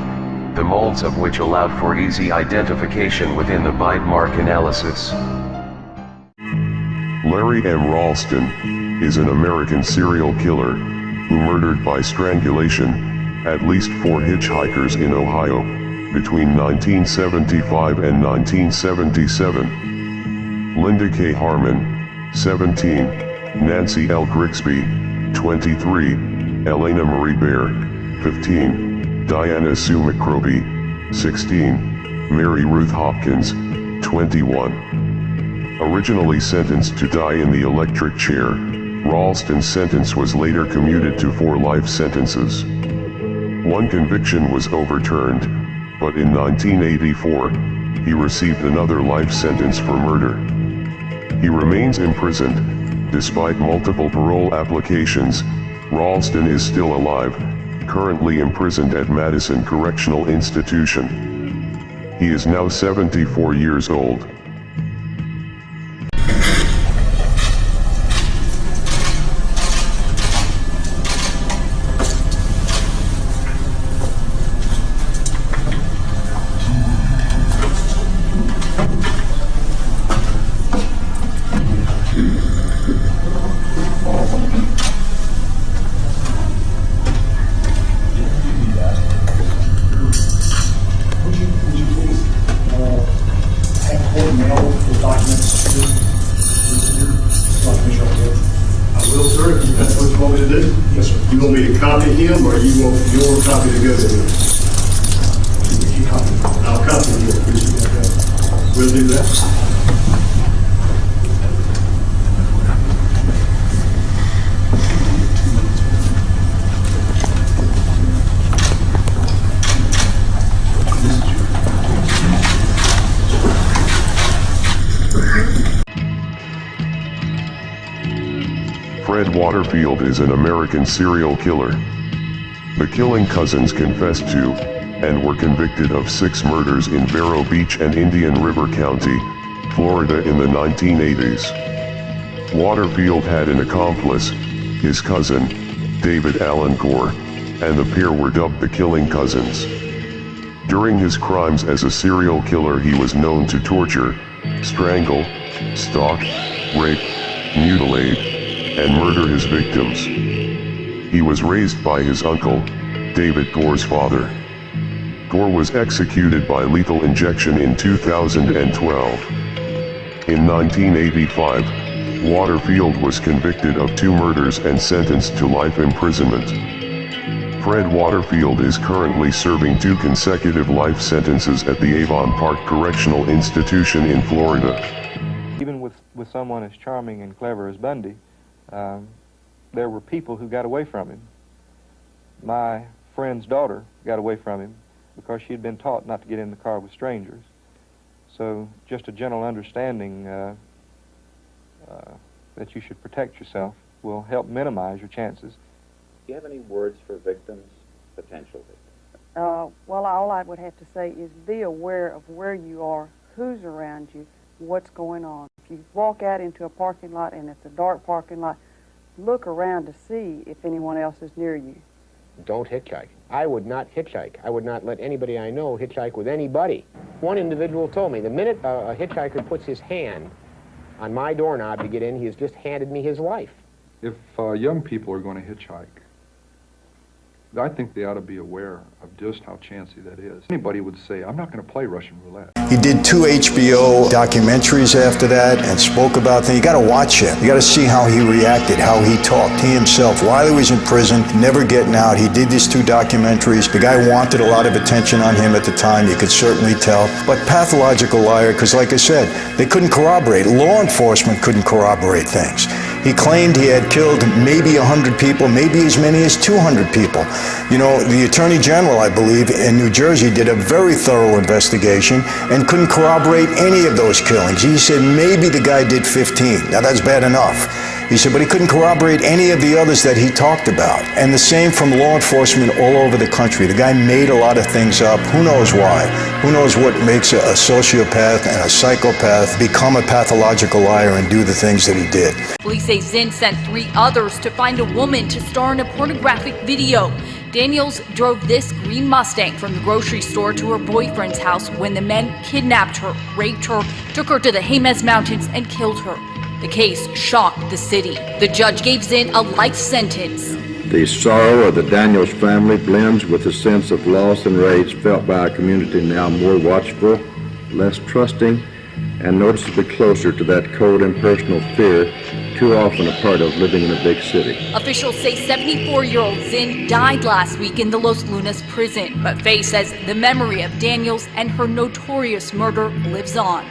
the molds of which allowed for easy identification within the bite mark analysis. Larry M. Ralston is an American serial killer who murdered by strangulation at least 4 hitchhikers in Ohio between 1975 and 1977. Linda K. Harmon, 17, Nancy L. Grigsby, 23, Elena Marie Baer, 15, Diana Sue McCroby, 16, Mary Ruth Hopkins, 21. Originally sentenced to die in the electric chair, Ralston's sentence was later commuted to 4 life sentences. One conviction was overturned, but in 1984, he received another life sentence for murder. He remains imprisoned. Despite multiple parole applications, Ralston is still alive, currently imprisoned at Madison Correctional Institution. He is now 74 years old. Fred Waterfield is an American serial killer. The killing cousins confessed to, and were convicted of 6 murders in Vero Beach and Indian River County, Florida in the 1980s. Waterfield had an accomplice, his cousin, David Allen Gore, and the pair were dubbed the Killing Cousins. During his crimes as a serial killer, he was known to torture, strangle, stalk, rape, mutilate, and murder his victims. He was raised by his uncle, David Gore's father. Gore was executed by lethal injection in 2012. In 1985, Waterfield was convicted of 2 murders and sentenced to life imprisonment. Fred Waterfield is currently serving 2 consecutive life sentences at the Avon Park Correctional Institution in Florida. Even with someone as charming and clever as Bundy, there were people who got away from him. My friend's daughter got away from him because she had been taught not to get in the car with strangers. So just a gentle understanding that you should protect yourself will help minimize your chances. Do you have any words for victims, potential victims? Well, all I would have to say is be aware of where you are, who's around you, what's going on. If you walk out into a parking lot and it's a dark parking lot, look around to see if anyone else is near you. Don't hitchhike. I would not hitchhike. I would not let anybody I know hitchhike with anybody. One individual told me the minute a hitchhiker puts his hand on my doorknob to get in, he has just handed me his life. If young people are going to hitchhike, I think they ought to be aware of just how chancy that is. Anybody would say, I'm not going to play Russian roulette. He did 2 HBO documentaries after that and spoke about things. You got to watch him. You got to see how he reacted, how he talked. He himself, while he was in prison, never getting out, he did these 2 documentaries. The guy wanted a lot of attention on him at the time, you could certainly tell. But pathological liar, because like I said, they couldn't corroborate. Law enforcement couldn't corroborate things. He claimed he had killed maybe 100 people, maybe as many as 200 people. You know, the Attorney General, I believe, in New Jersey did a very thorough investigation and couldn't corroborate any of those killings. He said maybe the guy did 15. Now that's bad enough. He said, but he couldn't corroborate any of the others that he talked about. And the same from law enforcement all over the country. The guy made a lot of things up. Who knows why? Who knows what makes a sociopath and a psychopath become a pathological liar and do the things that he did. Police say Zinn sent 3 others to find a woman to star in a pornographic video. Daniels drove this green Mustang from the grocery store to her boyfriend's house when the men kidnapped her, raped her, took her to the Jemez Mountains, and killed her. The case shocked the city. The judge gave Zinn a life sentence. The sorrow of the Daniels family blends with the sense of loss and rage felt by a community now more watchful, less trusting, and noticeably closer to that cold impersonal fear too often a part of living in a big city. Officials say 74-year-old Zinn died last week in the Los Lunas prison, but Faye says the memory of Daniels and her notorious murder lives on.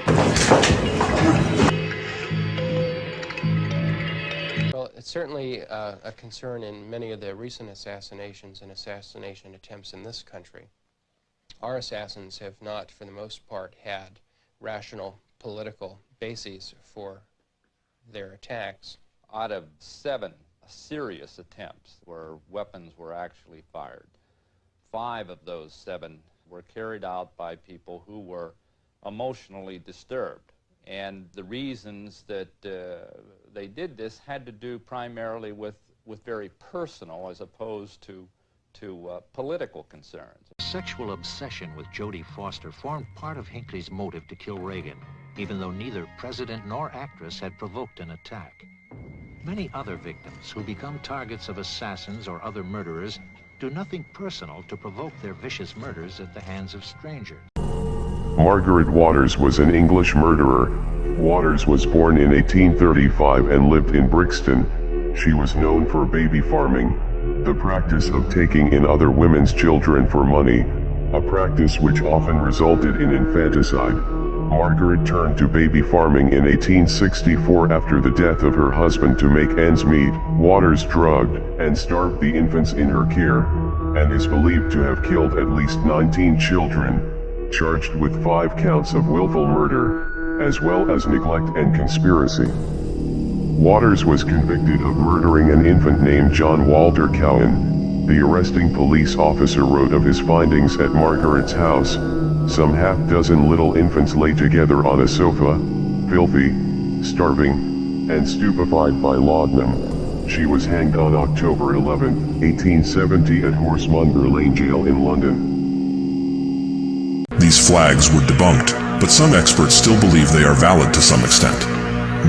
Well, it's certainly a concern in many of the recent assassinations and assassination attempts in this country. Our assassins have not, for the most part, had rational political bases for their attacks. Out of 7 serious attempts where weapons were actually fired, 5 of those 7 were carried out by people who were emotionally disturbed. And the reasons that they did this had to do primarily with very personal as opposed to political concerns. Sexual obsession with Jodie Foster formed part of Hinckley's motive to kill Reagan, even though neither president nor actress had provoked an attack. Many other victims who become targets of assassins or other murderers do nothing personal to provoke their vicious murders at the hands of strangers. Margaret Waters was an English murderer. Waters was born in 1835 and lived in Brixton. She was known for baby farming, the practice of taking in other women's children for money, a practice which often resulted in infanticide. Margaret turned to baby farming in 1864 after the death of her husband to make ends meet. Waters drugged and starved the infants in her care, and is believed to have killed at least 19 children, charged with 5 counts of willful murder, as well as neglect and conspiracy. Waters was convicted of murdering an infant named John Walter Cowan. The arresting police officer wrote of his findings at Margaret's house. Some half-dozen little infants lay together on a sofa, filthy, starving, and stupefied by laudanum. She was hanged on October 11, 1870 at Horsemonger Lane Jail in London. These flags were debunked, but some experts still believe they are valid to some extent.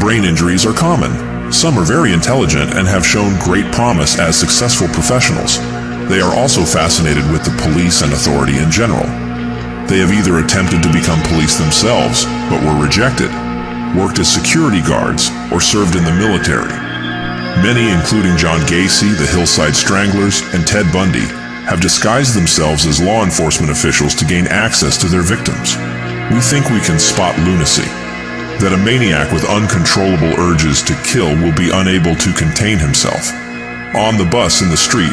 Brain injuries are common. Some are very intelligent and have shown great promise as successful professionals. They are also fascinated with the police and authority in general. They have either attempted to become police themselves, but were rejected, worked as security guards, or served in the military. Many, including John Gacy, the Hillside Stranglers, and Ted Bundy, have disguised themselves as law enforcement officials to gain access to their victims. We think we can spot lunacy, that a maniac with uncontrollable urges to kill will be unable to contain himself. On the bus, in the street,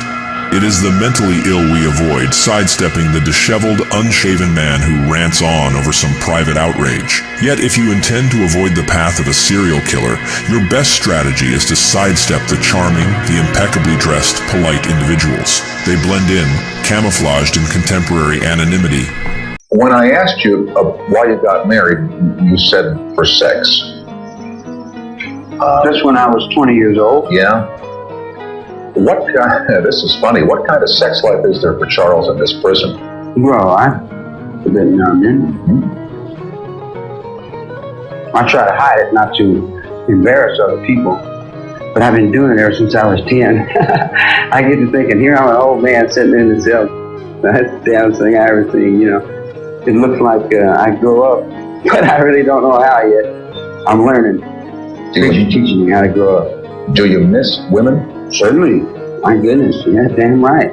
it is the mentally ill we avoid, sidestepping the disheveled, unshaven man who rants on over some private outrage. Yet if you intend to avoid the path of a serial killer, your best strategy is to sidestep the charming, the impeccably dressed, polite individuals. They blend in, camouflaged in contemporary anonymity. When I asked you why you got married, you said for sex. Just when I was 20 years old. Yeah. This is funny, what kind of sex life is there for Charles in this prison? Well, I've been I try to hide it, not to embarrass other people, but I've been doing it ever since I was 10. I get to thinking, here I'm an old man sitting in the cell. That's the damnest thing I ever seen, you know. It looks like I grow up, but I really don't know how yet. I'm learning. You're teaching me how to grow up. Do you miss women? Certainly. My goodness, yeah, damn right.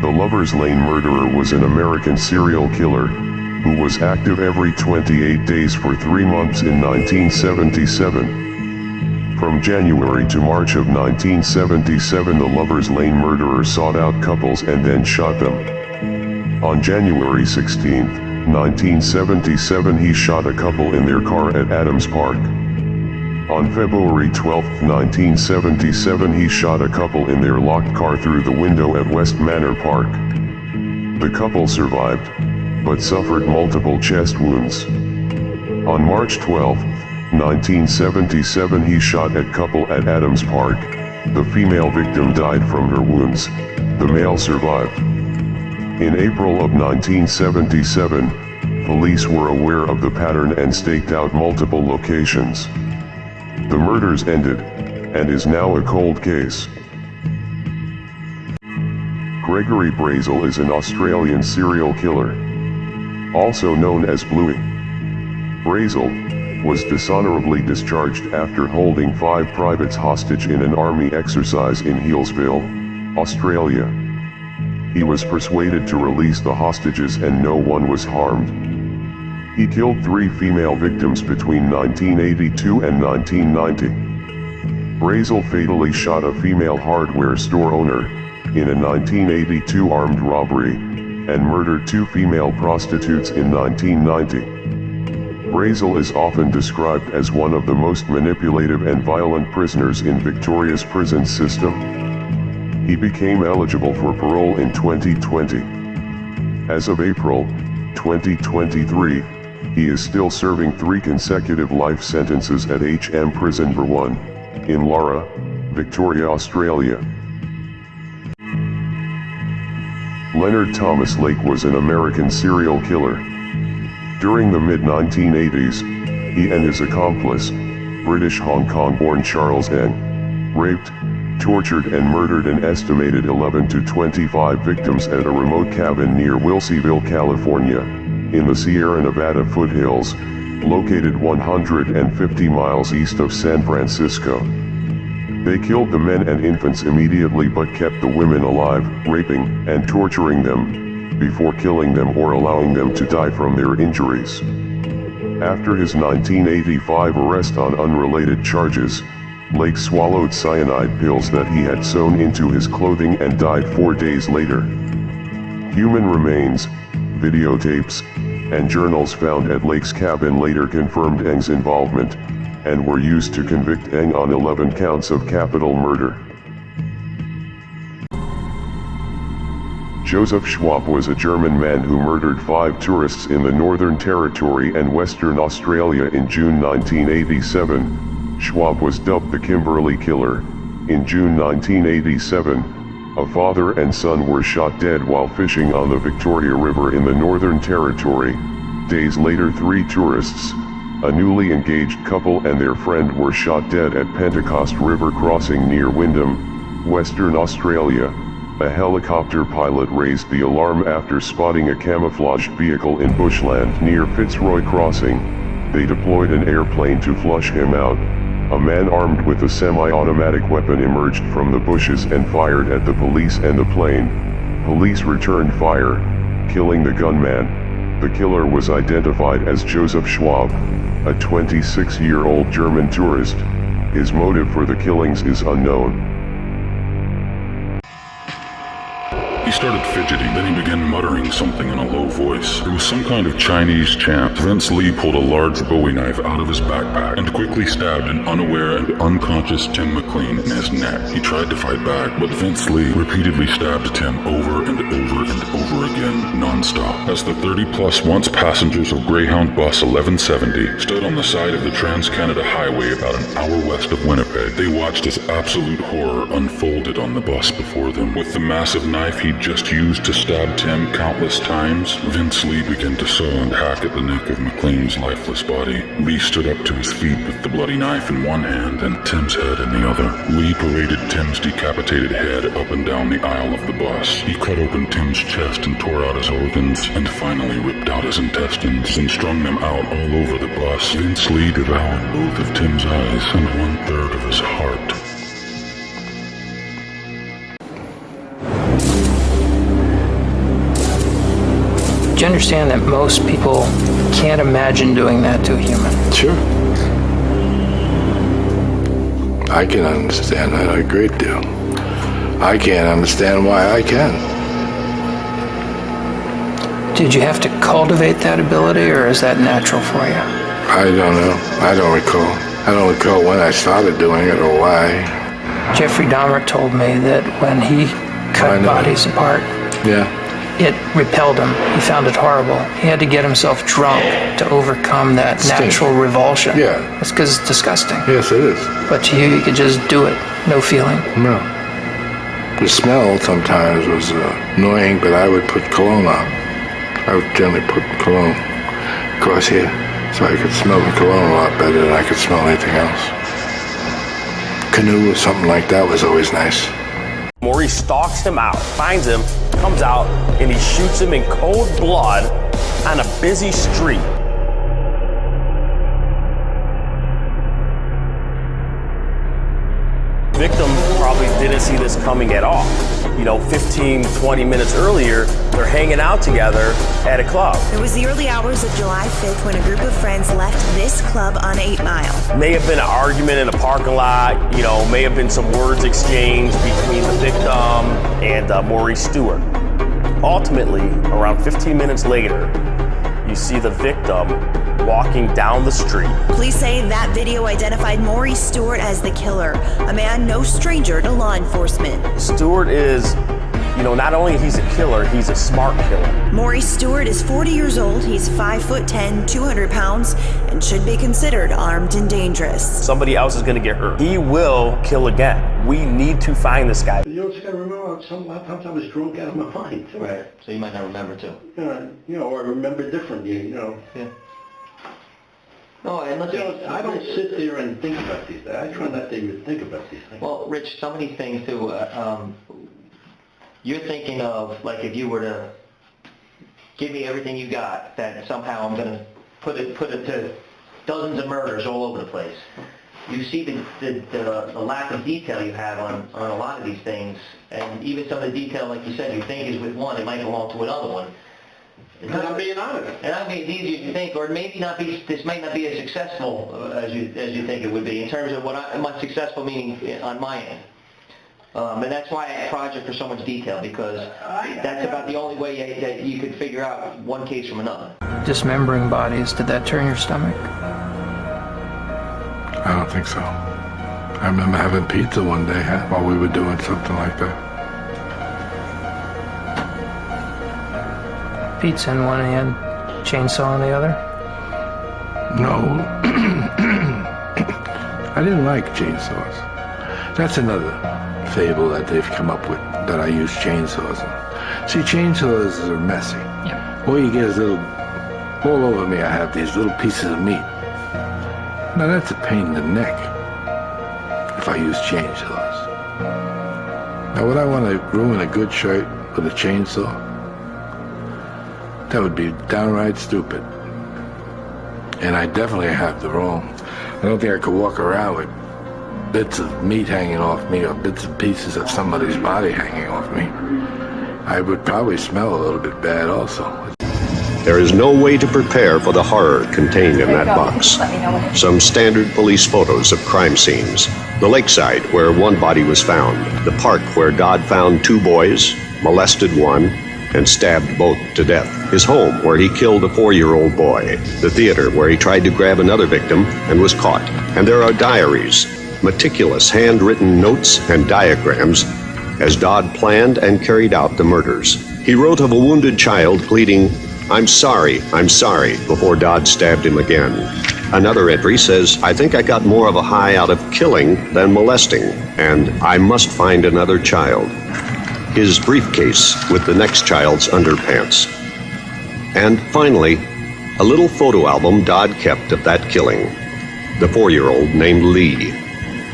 The Lover's Lane murderer was an American serial killer who was active every 28 days for 3 months in 1977. From January to March of 1977, the Lover's Lane murderer sought out couples and then shot them. On January 16, 1977, he shot a couple in their car at Adams Park. On February 12, 1977, he shot a couple in their locked car through the window at West Manor Park. The couple survived, but suffered multiple chest wounds. On March 12, 1977, he shot a couple at Adams Park. The female victim died from her wounds. The male survived. In April of 1977, police were aware of the pattern and staked out multiple locations. The murders ended, and is now a cold case. Gregory Brazel is an Australian serial killer, also known as Bluey. Brazel was dishonorably discharged after holding 5 privates hostage in an army exercise in Healesville, Australia. He was persuaded to release the hostages and no one was harmed. He killed 3 female victims between 1982 and 1990. Brazel fatally shot a female hardware store owner in a 1982 armed robbery, and murdered 2 female prostitutes in 1990. Brazel is often described as one of the most manipulative and violent prisoners in Victoria's prison system. He became eligible for parole in 2020. As of April 2023, he is still serving 3 consecutive life sentences at HM Prison Burwan, in Lara, Victoria, Australia. Leonard Thomas Lake was an American serial killer. During the mid-1980s, he and his accomplice, British Hong Kong-born Charles Ng, raped, tortured and murdered an estimated 11 to 25 victims at a remote cabin near Wilseyville, California, in the Sierra Nevada foothills, located 150 miles east of San Francisco. They killed the men and infants immediately but kept the women alive, raping and torturing them, before killing them or allowing them to die from their injuries. After his 1985 arrest on unrelated charges, Lake swallowed cyanide pills that he had sewn into his clothing and died 4 days later. Human remains, videotapes, and journals found at Lake's cabin later confirmed Ng's involvement, and were used to convict Ng on 11 counts of capital murder. Joseph Schwab was a German man who murdered 5 tourists in the Northern Territory and Western Australia in June 1987. Schwab was dubbed the Kimberley Killer. In June 1987, a father and son were shot dead while fishing on the Victoria River in the Northern Territory. Days later, 3 tourists, A newly engaged couple and their friend were shot dead at Pentecost River crossing near Wyndham, Western Australia. A helicopter pilot raised the alarm after spotting a camouflaged vehicle in bushland near Fitzroy Crossing. They deployed an airplane to flush him out. A man armed with a semi-automatic weapon emerged from the bushes and fired at the police and the plane. Police returned fire, killing the gunman. The killer was identified as Joseph Schwab, a 26-year-old German tourist. His motive for the killings is unknown. He started fidgeting, then he began muttering something in a low voice. It was some kind of Chinese chant. Vince Lee pulled a large Bowie knife out of his backpack and quickly stabbed an unaware and unconscious Tim McLean in his neck. He tried to fight back, but Vince Lee repeatedly stabbed Tim over and over and over again, non-stop. As the 30-plus once passengers of Greyhound Bus 1170 stood on the side of the Trans-Canada Highway about an hour west of Winnipeg, they watched as absolute horror unfolded on the bus before them. With the massive knife he'd just used to stab Tim countless times, Vince Lee began to saw and hack at the neck of McLean's lifeless body. Lee stood up to his feet with the bloody knife in one hand and Tim's head in the other. Lee paraded Tim's decapitated head up and down the aisle of the bus. He cut open Tim's chest and tore out his organs, and finally ripped out his intestines and strung them out all over the bus. Vince Lee devoured both of Tim's eyes and 1/3 of his heart. Do you understand that most people can't imagine doing that to a human? Sure. I can understand that a great deal. I can't understand why I can. Did you have to cultivate that ability, or is that natural for you? I don't know. I don't recall. I don't recall when I started doing it or why. Jeffrey Dahmer told me that when he cut bodies apart, it repelled him. He found it horrible. He had to get himself drunk to overcome that natural revulsion. Yeah. It's because it's disgusting. Yes, it is. But to you could just do it. No feeling. No. The smell sometimes was annoying, but I would put cologne on. I would generally put cologne across here so I could smell the cologne a lot better than I could smell anything else. Canoe or something like that was always nice. Maurice stalks him out, finds him, comes out, and he shoots him in cold blood on a busy street. Victim probably didn't see this coming at all. 15, 20 minutes earlier, they're hanging out together at a club. It was the early hours of July 5th when a group of friends left this club on 8 Mile. May have been an argument in a parking lot, may have been some words exchanged between the victim and Maurice Stewart. Ultimately, around 15 minutes later, you see the victim walking down the street. Police say that video identified Maurice Stewart as the killer, a man no stranger to law enforcement. Stewart is, not only he's a killer, he's a smart killer. Maurice Stewart is 40 years old, he's 5'10", 200 pounds, and should be considered armed and dangerous. Somebody else is gonna get hurt. He will kill again. We need to find this guy. You just gotta remember, sometimes I was drunk out of my mind. Right, so you might not remember too. Or remember differently, Yeah. No, and I don't sit there and think about these things. I try not to even think about these things. Well, Rich, some of these things too, you're thinking of, like, if you were to give me everything you got, that somehow I'm going to put it to dozens of murders all over the place. You see the lack of detail you have on a lot of these things, and even some of the detail, like you said, you think is with one, it might belong to another one. And I'm being honest. And I mean, it's easier to think, or maybe not be. This might not be as successful as you think it would be in terms of much successful meaning on my end. And that's why I project for so much detail, because that's about the only way that you could figure out one case from another. Dismembering bodies, did that turn your stomach? I don't think so. I remember having pizza one day while we were doing something like that. Pizza in one hand, chainsaw in the other? No. I didn't like chainsaws. That's another fable that they've come up with, that I use chainsaws in. See, chainsaws are messy. Yeah. All you get is all over me I have these little pieces of meat. Now that's a pain in the neck if I use chainsaws. Now would I want to ruin a good shirt with a chainsaw? That would be downright stupid. And I definitely have the wrong. I don't think I could walk around with bits of meat hanging off me or bits and pieces of somebody's body hanging off me. I would probably smell a little bit bad also. There is no way to prepare for the horror contained in that box. Some standard police photos of crime scenes. The lakeside where one body was found. The park where Dodd found 2 boys, molested one, and stabbed both to death. His home where he killed a 4-year-old boy. The theater where he tried to grab another victim and was caught. And there are diaries, meticulous handwritten notes and diagrams as Dodd planned and carried out the murders. He wrote of a wounded child pleading, I'm sorry, before Dodd stabbed him again. Another entry says, I think I got more of a high out of killing than molesting, and I must find another child. His briefcase with the next child's underpants. And finally, a little photo album Dodd kept of that killing. The 4-year-old named Lee,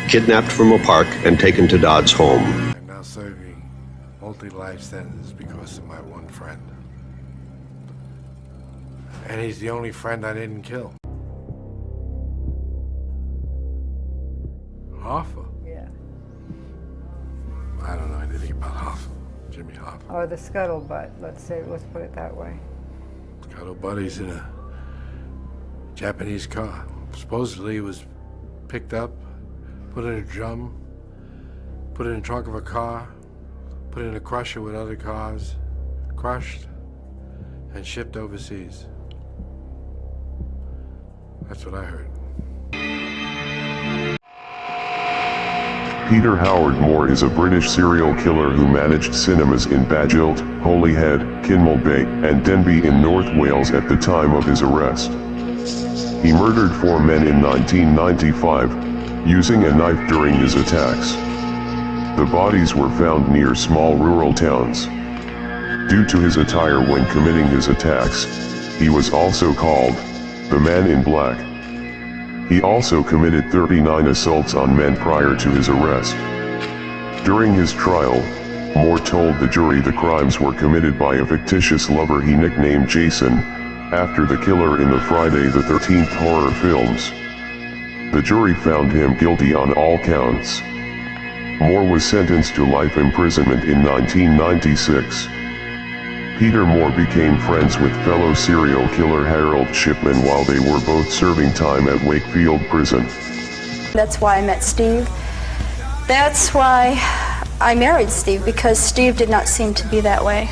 kidnapped from a park and taken to Dodd's home. I'm now serving multi-life sentences because of my one friend. And he's the only friend I didn't kill. Hoffa? Yeah. I don't know anything about Hoffa. Jimmy Hoffa. Or the scuttlebutt, let's put it that way. Scuttlebutt, he's in a Japanese car. Supposedly he was picked up, put in a drum, put in the trunk of a car, put in a crusher with other cars, crushed, and shipped overseas. That's what I heard. Peter Howard Moore is a British serial killer who managed cinemas in Badgilt, Holyhead, Kinmel Bay, and Denbigh in North Wales at the time of his arrest. He murdered 4 men in 1995, using a knife during his attacks. The bodies were found near small rural towns. Due to his attire when committing his attacks, he was also called the Man in Black. He also committed 39 assaults on men prior to his arrest. During his trial, Moore told the jury the crimes were committed by a fictitious lover he nicknamed Jason, after the killer in the Friday the 13th horror films. The jury found him guilty on all counts. Moore was sentenced to life imprisonment in 1996. Peter Moore became friends with fellow serial killer Harold Shipman while they were both serving time at Wakefield Prison. That's why I met Steve. That's why I married Steve, because Steve did not seem to be that way.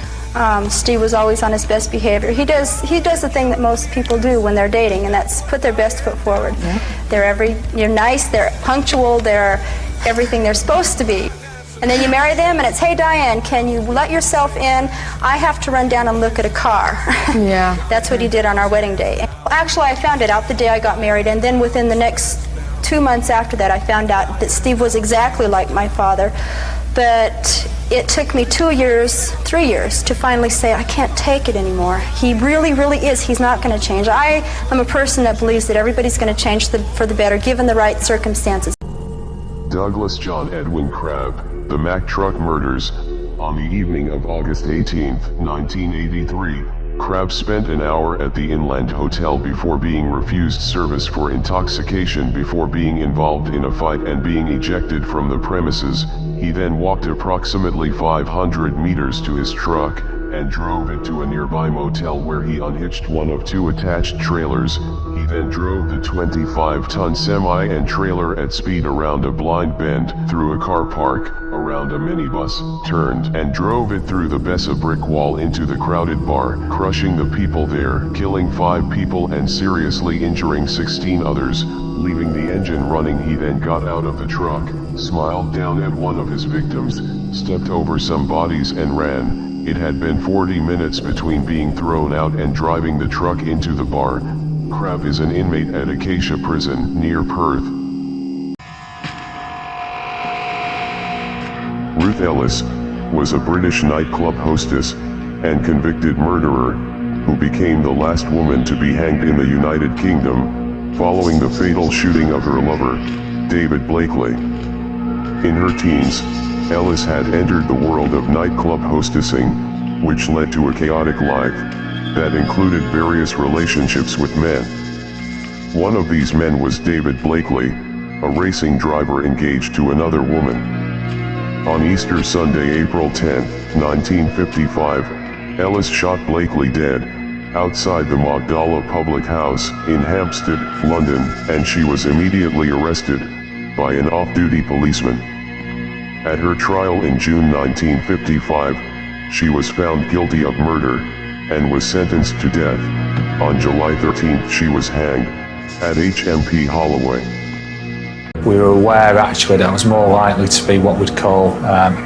Steve was always on his best behavior. He does the thing that most people do when they're dating, and that's put their best foot forward. Yeah. They're nice, they're punctual, they're everything they're supposed to be. And then you marry them and it's, hey Diane, can you let yourself in? I have to run down and look at a car. Yeah. That's what he did on our wedding day. Actually, I found it out the day I got married, and then within the next 2 months after that, I found out that Steve was exactly like my father. But it took me 3 years to finally say, I can't take it anymore. He really, really is. He's not going to change. I am a person that believes that everybody's going to change for the better, given the right circumstances. Douglas John Edwin Crabb, the Mack Truck murders. On the evening of August 18, 1983, Crabb spent an hour at the Inland Hotel before being refused service for intoxication before being involved in a fight and being ejected from the premises. He then walked approximately 500 meters to his truck and drove it to a nearby motel where he unhitched one of 2 attached trailers. He then drove the 25-ton semi and trailer at speed around a blind bend, through a car park, around a minibus, turned and drove it through the Bessa brick wall into the crowded bar, crushing the people there, killing 5 people and seriously injuring 16 others. Leaving the engine running, he then got out of the truck, smiled down at one of his victims, stepped over some bodies and ran. It had been 40 minutes between being thrown out and driving the truck into the bar. Crabb is an inmate at Acacia Prison, near Perth. Ruth Ellis was a British nightclub hostess and convicted murderer who became the last woman to be hanged in the United Kingdom. following the fatal shooting of her lover, David Blakely. In her teens, Ellis had entered the world of nightclub hostessing, which led to a chaotic life that included various relationships with men. One of these men was David Blakely, a racing driver engaged to another woman. On Easter Sunday, April 10, 1955, Ellis shot Blakely dead outside the Magdala Public House in Hampstead, London, and she was immediately arrested by an off-duty policeman. At her trial in June 1955, she was found guilty of murder and was sentenced to death. On July 13th, she was hanged at HMP Holloway. We were aware actually that it was more likely to be what we'd call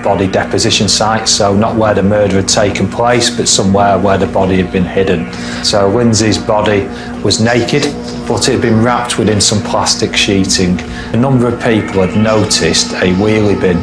body deposition sites, so not where the murder had taken place, but somewhere where the body had been hidden. So Lindsay's body was naked, but it had been wrapped within some plastic sheeting. A number of people had noticed a wheelie bin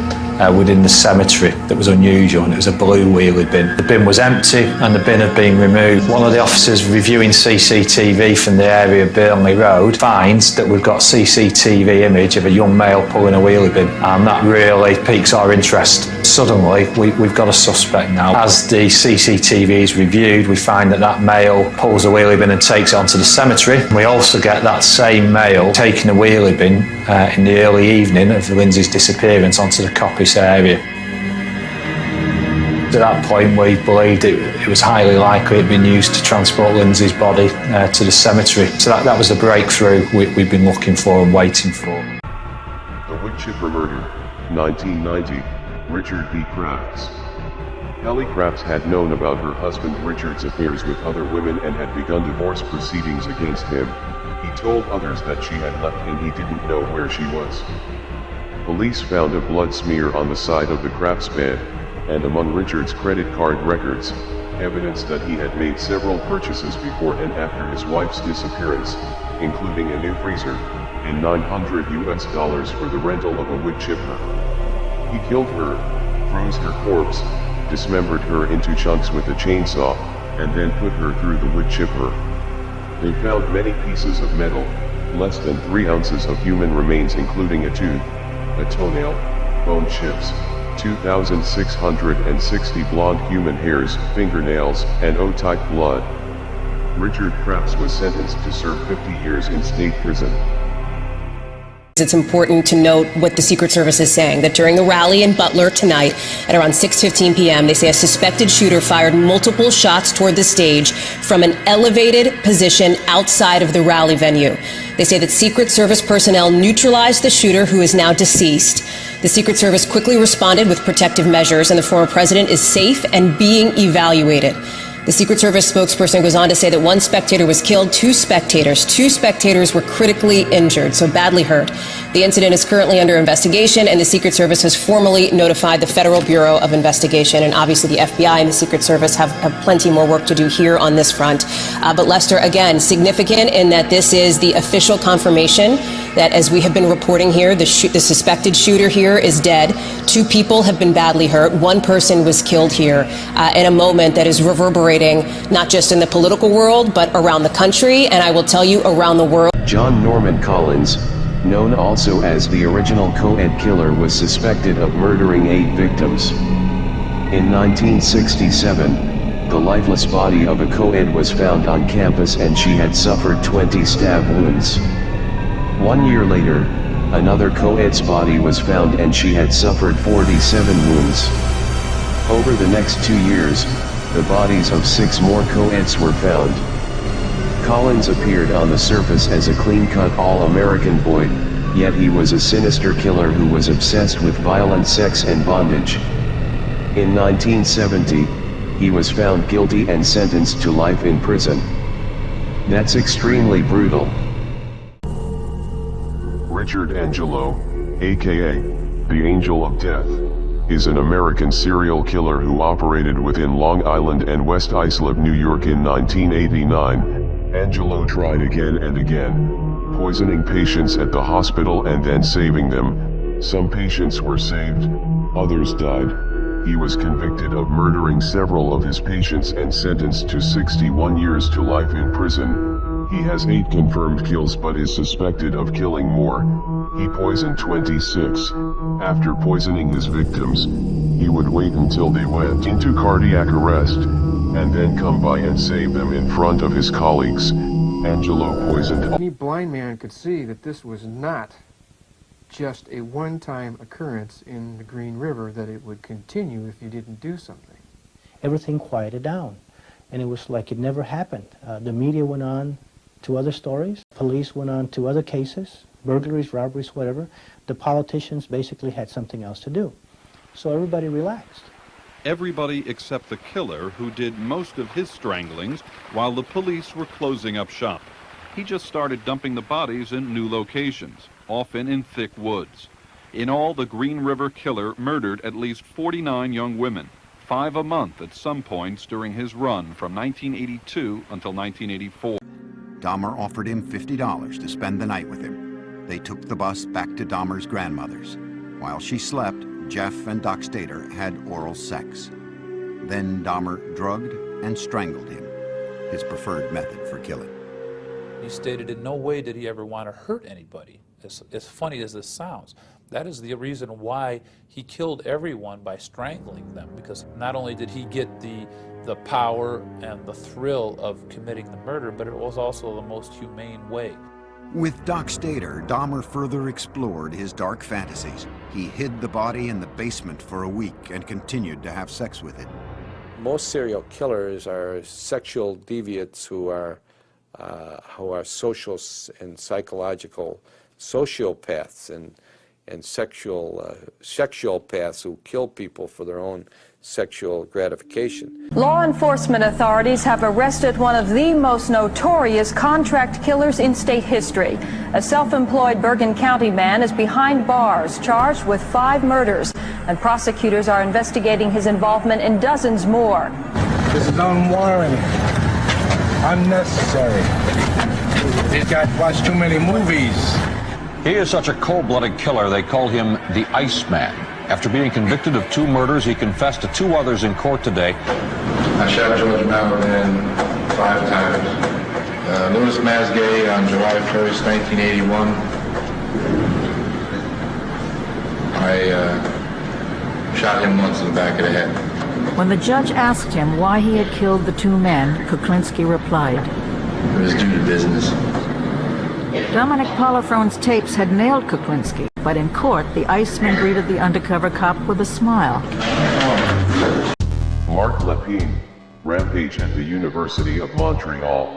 within the cemetery that was unusual, and it was a blue wheelie bin. The bin was empty and the bin had been removed. One of the officers reviewing CCTV from the area of Burnley Road finds that we've got CCTV image of a young male pulling a wheelie bin, and that really piques our interest. Suddenly we've got a suspect now. As the CCTV is reviewed, we find that that male pulls a wheelie bin and takes it onto the cemetery. We also get that same male taking a wheelie bin in the early evening of Lindsay's disappearance onto the Coppice area. At that point, we believed it was highly likely it had been used to transport Lindsay's body to the cemetery. So that was the breakthrough we'd been looking for and waiting for. The Wood Chipper Murder, 1990, Richard B. Crafts. Ellie Crafts had known about her husband Richard's affairs with other women and had begun divorce proceedings against him. He told others that she had left and he didn't know where she was. Police found a blood smear on the side of the Crafts bed, and among Richard's credit card records, evidence that he had made several purchases before and after his wife's disappearance, including a new freezer, and $900 for the rental of a wood chipper. He killed her, froze her corpse, dismembered her into chunks with a chainsaw, and then put her through the wood chipper. They found many pieces of metal, less than 3 ounces of human remains including a tooth, a toenail, bone chips, 2,660 blonde human hairs, fingernails, and O-type blood. Richard Crafts was sentenced to serve 50 years in state prison. It's important to note what the Secret Service is saying, that during the rally in Butler tonight at around 6:15 p.m., they say a suspected shooter fired multiple shots toward the stage from an elevated position outside of the rally venue. They say that Secret Service personnel neutralized the shooter, who is now deceased. The Secret Service quickly responded with protective measures, and the former president is safe and being evaluated. The Secret Service spokesperson goes on to say that one spectator was killed, two spectators were critically injured, so badly hurt. The incident is currently under investigation, and the Secret Service has formally notified the Federal Bureau of Investigation. And obviously the FBI and the Secret Service have plenty more work to do here on this front. But Lester, again, significant in that this is the official confirmation that, as we have been reporting here, the suspected shooter here is dead. 2 people have been badly hurt. 1 person was killed here in a moment that is reverberating not just in the political world, but around the country, and I will tell you, around the world. John Norman Collins, known also as the original co-ed killer, was suspected of murdering 8 victims. In 1967, the lifeless body of a co-ed was found on campus and she had suffered 20 stab wounds. 1 year later, another co-ed's body was found and she had suffered 47 wounds. Over the next 2 years, the bodies of 6 more co-eds were found. Collins appeared on the surface as a clean-cut all-American boy, yet he was a sinister killer who was obsessed with violent sex and bondage. In 1970, he was found guilty and sentenced to life in prison. That's extremely brutal. Richard Angelo, aka the Angel of Death, is an American serial killer who operated within Long Island and West Islip, New York in 1989. Angelo tried again and again, poisoning patients at the hospital and then saving them. Some patients were saved, others died. He was convicted of murdering several of his patients and sentenced to 61 years to life in prison. He has 8 confirmed kills but is suspected of killing more. He poisoned 26. After poisoning his victims, he would wait until they went into cardiac arrest, and then come by and save them in front of his colleagues. Angelo poisoned. Any blind man could see that this was not just a one-time occurrence in the Green River, that it would continue if you didn't do something. Everything quieted down, and it was like it never happened. The media went on to other stories, police went on to other cases, burglaries, robberies, whatever. The politicians basically had something else to do. So everybody relaxed. Everybody except the killer, who did most of his stranglings while the police were closing up shop. He just started dumping the bodies in new locations, often in thick woods. In all, the Green River Killer murdered at least 49 young women, 5 a month at some points during his run from 1982 until 1984. Dahmer offered him $50 to spend the night with him. They took the bus back to Dahmer's grandmother's. While she slept, Jeff and Doc Stater had oral sex. Then Dahmer drugged and strangled him, his preferred method for killing. He stated in no way did he ever want to hurt anybody, as funny as this sounds. That is the reason why he killed everyone by strangling them, because not only did he get the power and the thrill of committing the murder, but it was also the most humane way. With Doc Stater, Dahmer further explored his dark fantasies. He hid the body in the basement for a week and continued to have sex with it. Most serial killers are sexual deviants who are social and psychological sociopaths and sexual who kill people for their own sexual gratification. Law enforcement authorities have arrested one of the most notorious contract killers in state history. A self-employed Bergen County man is behind bars, charged with 5 murders, and prosecutors are investigating his involvement in dozens more. This is unwarranted, unnecessary. These guys watch too many movies. He is such a cold-blooded killer, they call him the Iceman. After being convicted of 2 murders, he confessed to 2 others in court today. I shot George Malvin 5 times. Louis Masgay on July 1st, 1981. I shot him once in the back of the head. When the judge asked him why he had killed the 2 men, Kuklinski replied, "It was due to business." Dominic Polifrone's tapes had nailed Kuklinski, but in court, the Iceman greeted the undercover cop with a smile. Marc Lepine, rampage at the University of Montreal.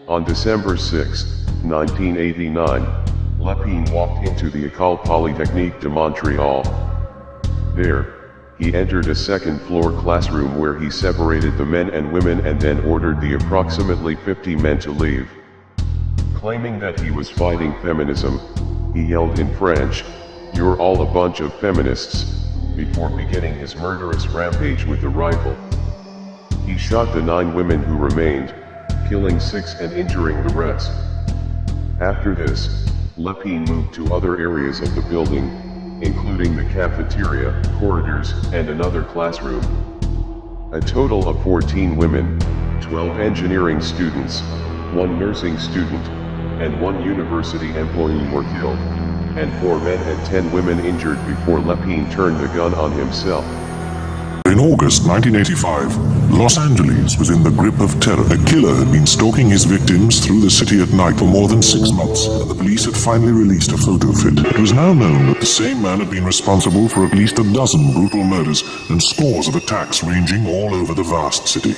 On December 6, 1989, Lepine walked into the École Polytechnique de Montréal. There, he entered a second-floor classroom where he separated the men and women and then ordered the approximately 50 men to leave. Claiming that he was fighting feminism, he yelled in French, "You're all a bunch of feminists," before beginning his murderous rampage with a rifle. He shot the 9 women who remained, killing 6 and injuring the rest. After this, Lepine moved to other areas of the building, including the cafeteria, corridors, and another classroom. A total of 14 women, 12 engineering students, 1 nursing student, and 1 university employee were killed, and 4 men and 10 women injured before Lepine turned the gun on himself. In August 1985, Los Angeles was in the grip of terror. A killer had been stalking his victims through the city at night for more than 6 months, and the police had finally released a photo of it. It was now known that the same man had been responsible for at least a dozen brutal murders and scores of attacks ranging all over the vast city.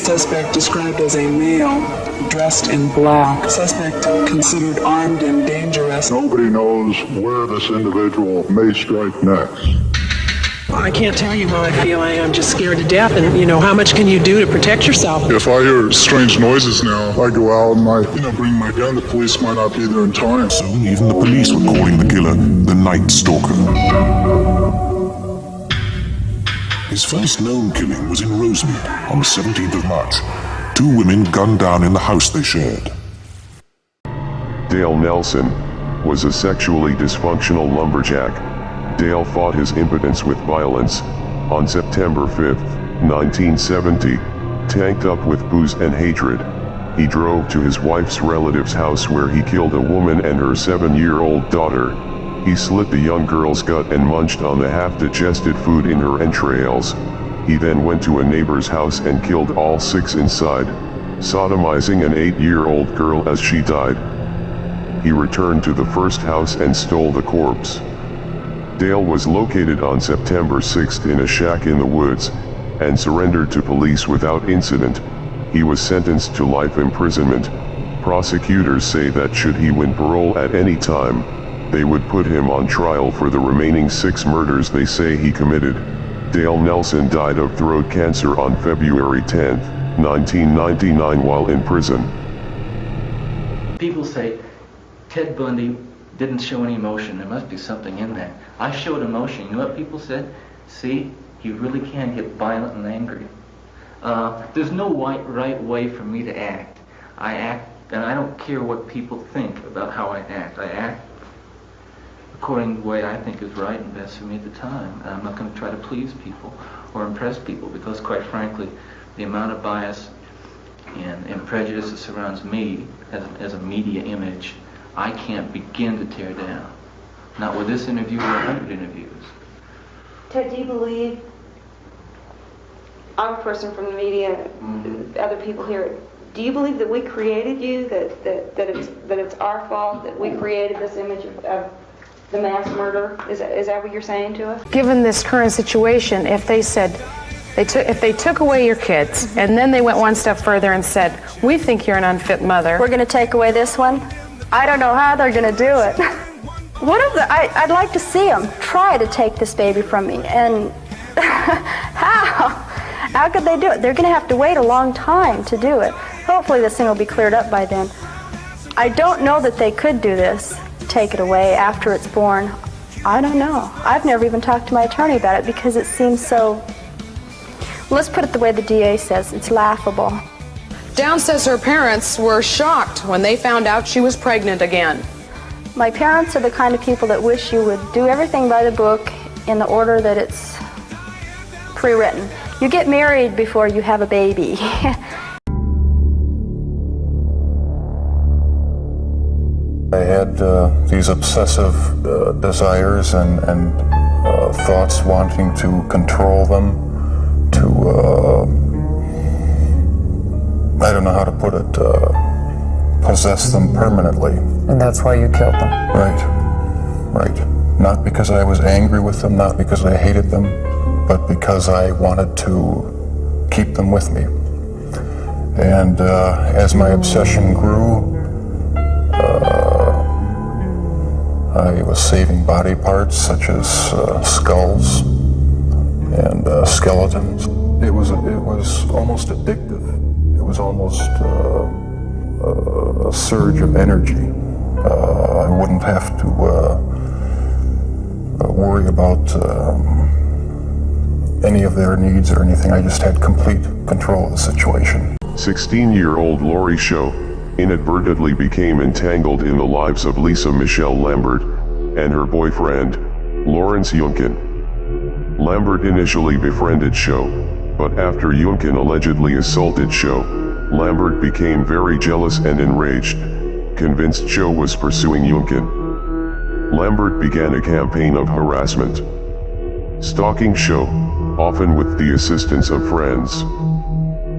Suspect described as a male, dressed in black. Suspect considered armed and dangerous. Nobody knows where this individual may strike next. I can't tell you how I feel. I am just scared to death. And, you know, how much can you do to protect yourself? If I hear strange noises now, I go out and I bring my gun. The police might not be there in time. Soon even the police were calling the killer the Night Stalker. His first known killing was in Rosemead on the 17th of March. 2 women gunned down in the house they shared. Dale Nelson was a sexually dysfunctional lumberjack. Dale fought his impotence with violence. On September 5, 1970, tanked up with booze and hatred, he drove to his wife's relative's house where he killed a woman and her 7-year-old daughter. He slit the young girl's gut and munched on the half-digested food in her entrails. He then went to a neighbor's house and killed all 6 inside, sodomizing an 8-year-old girl as she died. He returned to the first house and stole the corpse. Dale was located on September 6th in a shack in the woods, and surrendered to police without incident. He was sentenced to life imprisonment. Prosecutors say that should he win parole at any time, they would put him on trial for the remaining 6 murders they say he committed. Dale Nelson died of throat cancer on February 10, 1999 while in prison. People say Ted Bundy didn't show any emotion. There must be something in that. I showed emotion. You know what people said? See, he really can get violent and angry. There's no right way for me to act. I act, and I don't care what people think about how I act. I act according to the way I think is right and best for me at the time. And I'm not going to try to please people or impress people, because quite frankly, the amount of bias and prejudice that surrounds me as a media image, I can't begin to tear down. Not with this interview or 100 interviews. Ted, do you believe, I'm a person from the media, other people here, do you believe that we created you, that it's our fault, that we created this image of the mass murder? Is that what you're saying to us? Given this current situation, if they said, if they took away your kids, and then they went one step further and said, we think you're an unfit mother. We're going to take away this one? I don't know how they're going to do it. I'd like to see them try to take this baby from me. And how could they do it? They're going to have to wait a long time to do it. Hopefully this thing will be cleared up by then. I don't know that they could do this, take it away after it's born. I don't know. I've never even talked to my attorney about it because it seems so, let's put it the way the DA says, it's laughable. Down says her parents were shocked when they found out she was pregnant again. My parents are the kind of people that wish you would do everything by the book in the order that it's pre-written. You get married before you have a baby. I had these obsessive desires and thoughts wanting to control them, to I don't know how to put it, possess them permanently. And that's why you killed them? Right. Not because I was angry with them, not because I hated them, but because I wanted to keep them with me. And as my obsession grew, I was saving body parts such as skulls and skeletons. It was almost addictive. It was almost a surge of energy. I wouldn't have to worry about any of their needs or anything. I just had complete control of the situation. 16-year-old Laurie Show inadvertently became entangled in the lives of Lisa Michelle Lambert and her boyfriend, Lawrence Yunkin. Lambert initially befriended Show, but after Yunkin allegedly assaulted Show, Lambert became very jealous and enraged, convinced Show was pursuing Yunkin. Lambert began a campaign of harassment, stalking Show, often with the assistance of friends.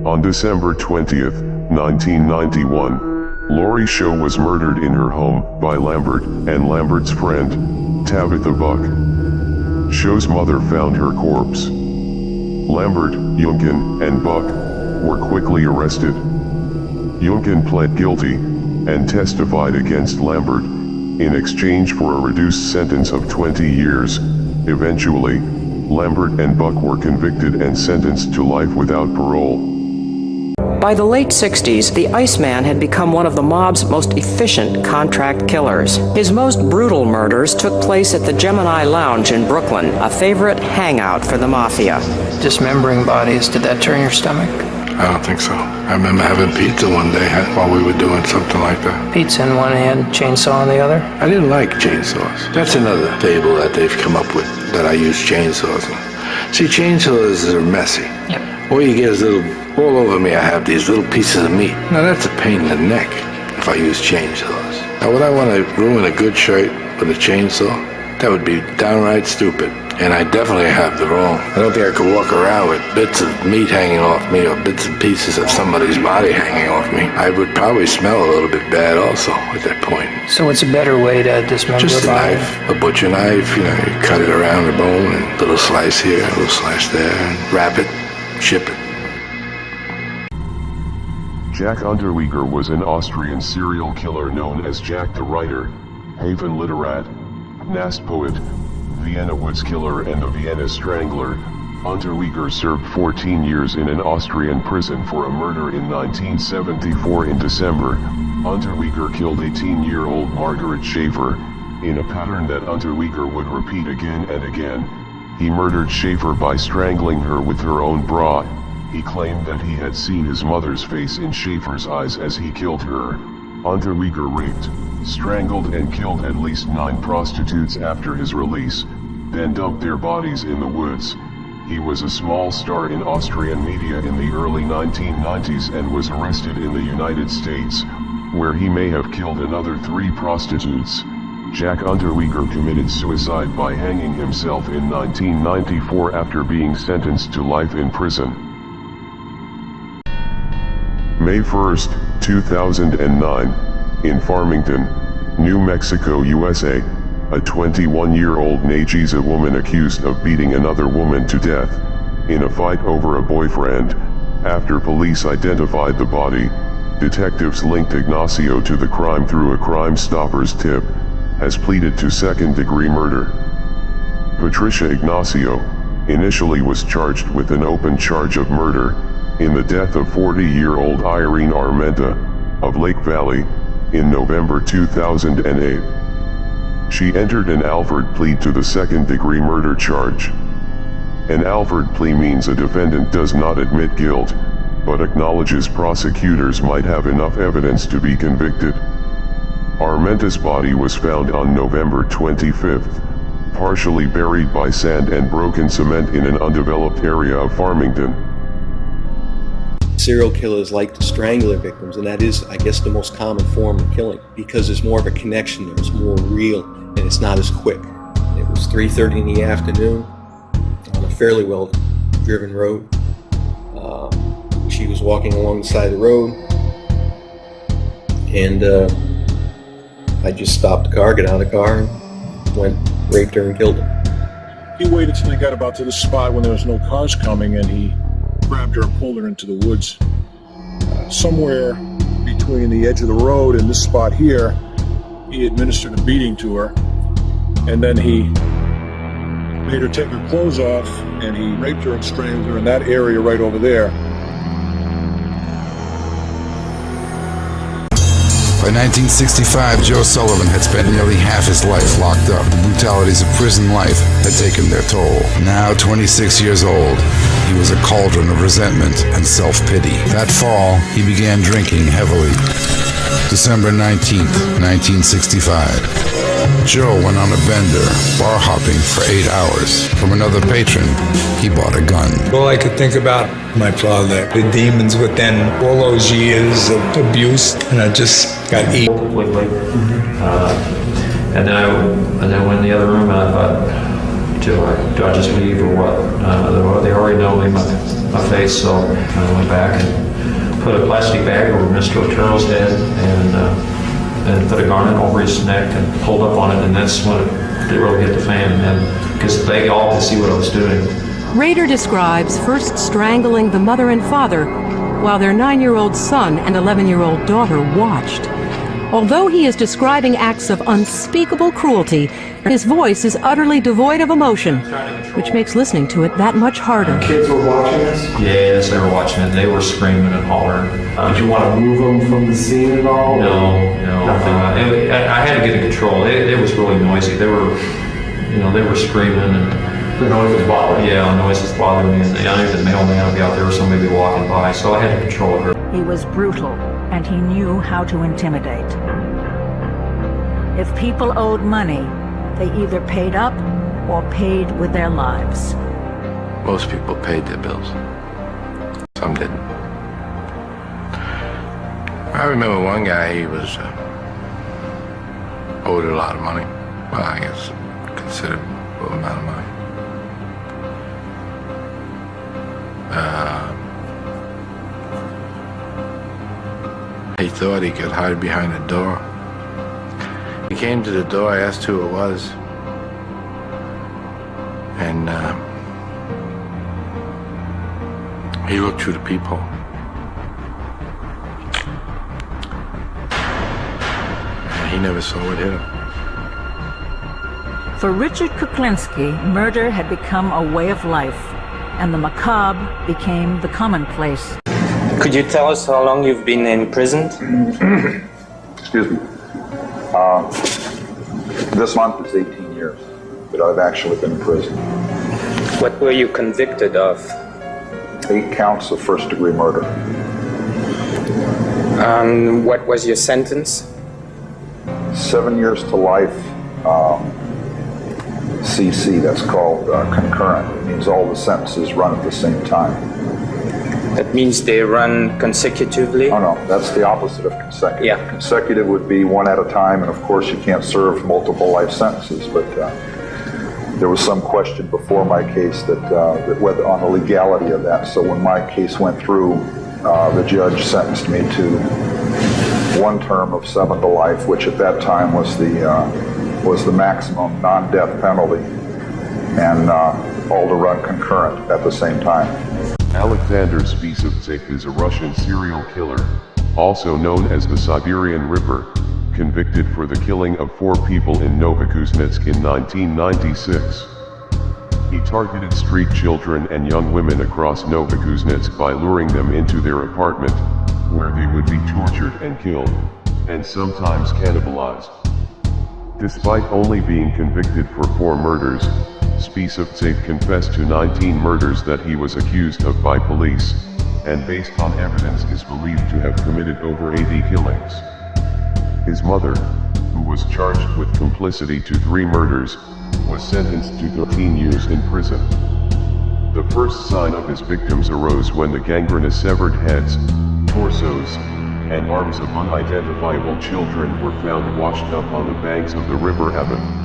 On December 20th, 1991, Laurie Show was murdered in her home by Lambert and Lambert's friend, Tabitha Buck. Show's mother found her corpse. Lambert, Yunkin, and Buck were quickly arrested. Yunkin pled guilty and testified against Lambert in exchange for a reduced sentence of 20 years. Eventually, Lambert and Buck were convicted and sentenced to life without parole. By the late 60s, the Iceman had become one of the mob's most efficient contract killers. His most brutal murders took place at the Gemini Lounge in Brooklyn, a favorite hangout for the mafia. Dismembering bodies, did that turn your stomach? I don't think so. I remember having pizza one day while we were doing something like that. Pizza in one hand, chainsaw in the other? I didn't like chainsaws. That's another fable that they've come up with, that I use chainsaws on. See, chainsaws are messy. Yep. All you get is all over me I have these little pieces of meat. Now that's a pain in the neck if I use chainsaws. Now would I want to ruin a good shirt with a chainsaw? That would be downright stupid. And I definitely have the wrong. I don't think I could walk around with bits of meat hanging off me or bits and pieces of somebody's body hanging off me. I would probably smell a little bit bad also at that point. So what's a better way to dismember Just a a body? knife, a butcher knife, you cut it around the bone and a little slice here, a little slice there, and wrap it, ship it. Jack Unterweger was an Austrian serial killer known as Jack the Writer, Haven Literat, Nast Poet, Vienna Woods Killer and the Vienna Strangler. Unterweger served 14 years in an Austrian prison for a murder in 1974. In December, Unterweger killed 18-year-old Margaret Schaefer, in a pattern that Unterweger would repeat again and again. He murdered Schaefer by strangling her with her own bra. He claimed that he had seen his mother's face in Schaefer's eyes as he killed her. Unterweger raped, strangled and killed at least 9 prostitutes after his release, then dumped their bodies in the woods. He was a small star in Austrian media in the early 1990s and was arrested in the United States, where he may have killed another 3 prostitutes. Jack Unterweger committed suicide by hanging himself in 1994 after being sentenced to life in prison. May 1, 2009, in Farmington, New Mexico, USA, a 21-year-old Najiza woman accused of beating another woman to death in a fight over a boyfriend. After police identified the body, detectives linked Ignacio to the crime through a Crime Stoppers tip, has pleaded to second-degree murder. Patricia Ignacio initially was charged with an open charge of murder in the death of 40-year-old Irene Armenta of Lake Valley in November 2008. She entered an Alford plea to the second-degree murder charge. An Alford plea means a defendant does not admit guilt, but acknowledges prosecutors might have enough evidence to be convicted. Armenta's body was found on November 25, partially buried by sand and broken cement in an undeveloped area of Farmington. Serial killers like to strangle their victims, and that is, I guess, the most common form of killing, because there's more of a connection there, it's more real, and it's not as quick. It was 3:30 in the afternoon on a fairly well-driven road. She was walking along the side of the road, and I just stopped the car, got out of the car, and went, raped her, and killed her. He waited till he got about to the spot when there was no cars coming, and he grabbed her and pulled her into the woods. Somewhere between the edge of the road and this spot here, he administered a beating to her, and then he made her take her clothes off, and he raped her and strangled her in that area right over there. By 1965, Joe Sullivan had spent nearly half his life locked up. The brutalities of prison life had taken their toll. Now 26 years old, he was a cauldron of resentment and self-pity. That fall, he began drinking heavily. December 19th, 1965. Joe went on a bender, bar hopping for 8 hours. From another patron, he bought a gun. All I could think about, my father, the demons within all those years of abuse, and I just got eaten. Quickly. And then I went in the other room and I thought, do I just leave or what? They already know me, my face, so I went back and put a plastic bag over Mr. Otero's head and put a garment over his neck and pulled up on it, and that's when it really hit the fan, and because they all could see what I was doing. Rader describes first strangling the mother and father while their 9-year-old son and 11-year-old daughter watched. Although he is describing acts of unspeakable cruelty, his voice is utterly devoid of emotion, which makes listening to it that much harder. Kids were watching this? Yes, they were watching it. They were screaming and hollering. Did you want to move them from the scene at all? No. I had to get in control. It was really noisy. They were screaming, and The noise is bothering you? Yeah, the noise is bothering me. I knew the mailman would be out there or somebody be walking by, so I had to control her. He was brutal, and he knew how to intimidate. If people owed money, they either paid up or paid with their lives. Most people paid their bills. Some didn't. I remember one guy, he was owed a lot of money. Well, I guess considerable amount of money. He thought he could hide behind the door. He came to the door, I asked who it was. And he looked through the peephole. And he never saw what hit him. For Richard Kuklinski, murder had become a way of life, and the macabre became the commonplace. Could you tell us how long you've been imprisoned? Excuse me. This month is 18 years that I've actually been in prison. What were you convicted of? 8 counts of first-degree murder. What was your sentence? 7 years to life. CC, that's called concurrent. It means all the sentences run at the same time. That means they run consecutively? Oh no, that's the opposite of consecutive. Yeah. Consecutive would be one at a time, and of course you can't serve multiple life sentences, but there was some question before my case that whether on the legality of that. So when my case went through, the judge sentenced me to 1 term of 7 to life, which at that time was the maximum non-death penalty, and all to run concurrent at the same time. Alexander Spisovtsev is a Russian serial killer, also known as the Siberian Ripper, convicted for the killing of 4 people in Novokuznetsk in 1996. He targeted street children and young women across Novokuznetsk by luring them into their apartment, where they would be tortured and killed, and sometimes cannibalized. Despite only being convicted for 4 murders, Spisovtsev confessed to 19 murders that he was accused of by police, and based on evidence is believed to have committed over 80 killings. His mother, who was charged with complicity to 3 murders, was sentenced to 13 years in prison. The first sign of his victims arose when the gangrenous severed heads, torsos, and arms of unidentifiable children were found washed up on the banks of the River Avon.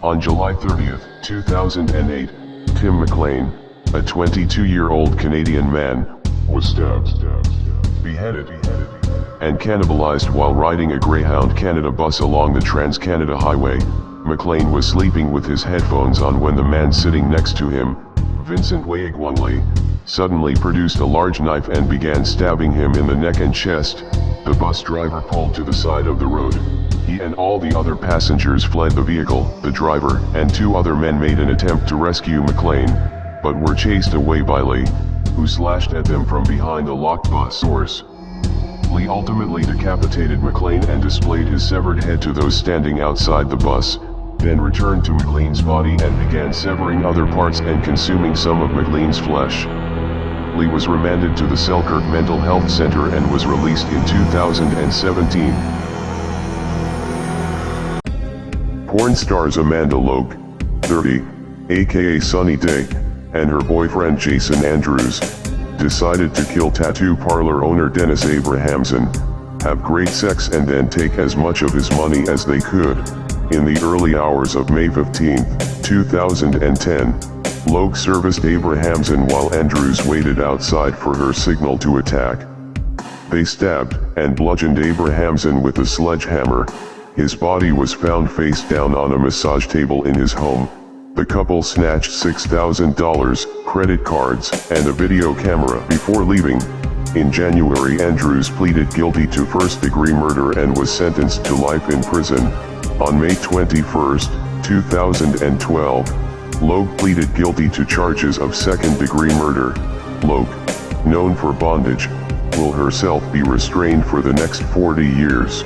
On July 30th, 2008, Tim McLean, a 22-year-old Canadian man, was stabbed, beheaded, and cannibalized while riding a Greyhound Canada bus along the Trans-Canada Highway. McLean was sleeping with his headphones on when the man sitting next to him, Vincent Waigwanley, suddenly produced a large knife and began stabbing him in the neck and chest. The bus driver pulled to the side of the road. He and all the other passengers fled the vehicle. The driver and 2 other men made an attempt to rescue McLean, but were chased away by Lee, who slashed at them from behind the locked bus doors. Lee ultimately decapitated McLean and displayed his severed head to those standing outside the bus, then returned to McLean's body and began severing other parts and consuming some of McLean's flesh. Lee was remanded to the Selkirk Mental Health Center and was released in 2017. Porn stars Amanda Logue, 30, aka Sunny Day, and her boyfriend Jason Andrews, decided to kill tattoo parlor owner Dennis Abrahamson, have great sex and then take as much of his money as they could. In the early hours of May 15, 2010, Logue serviced Abrahamson while Andrews waited outside for her signal to attack. They stabbed and bludgeoned Abrahamson with a sledgehammer. His body was found face down on a massage table in his home. The couple snatched $6,000, credit cards, and a video camera before leaving. In January, Andrews pleaded guilty to first-degree murder and was sentenced to life in prison. On May 21, 2012, Logue pleaded guilty to charges of second-degree murder. Logue, known for bondage, will herself be restrained for the next 40 years.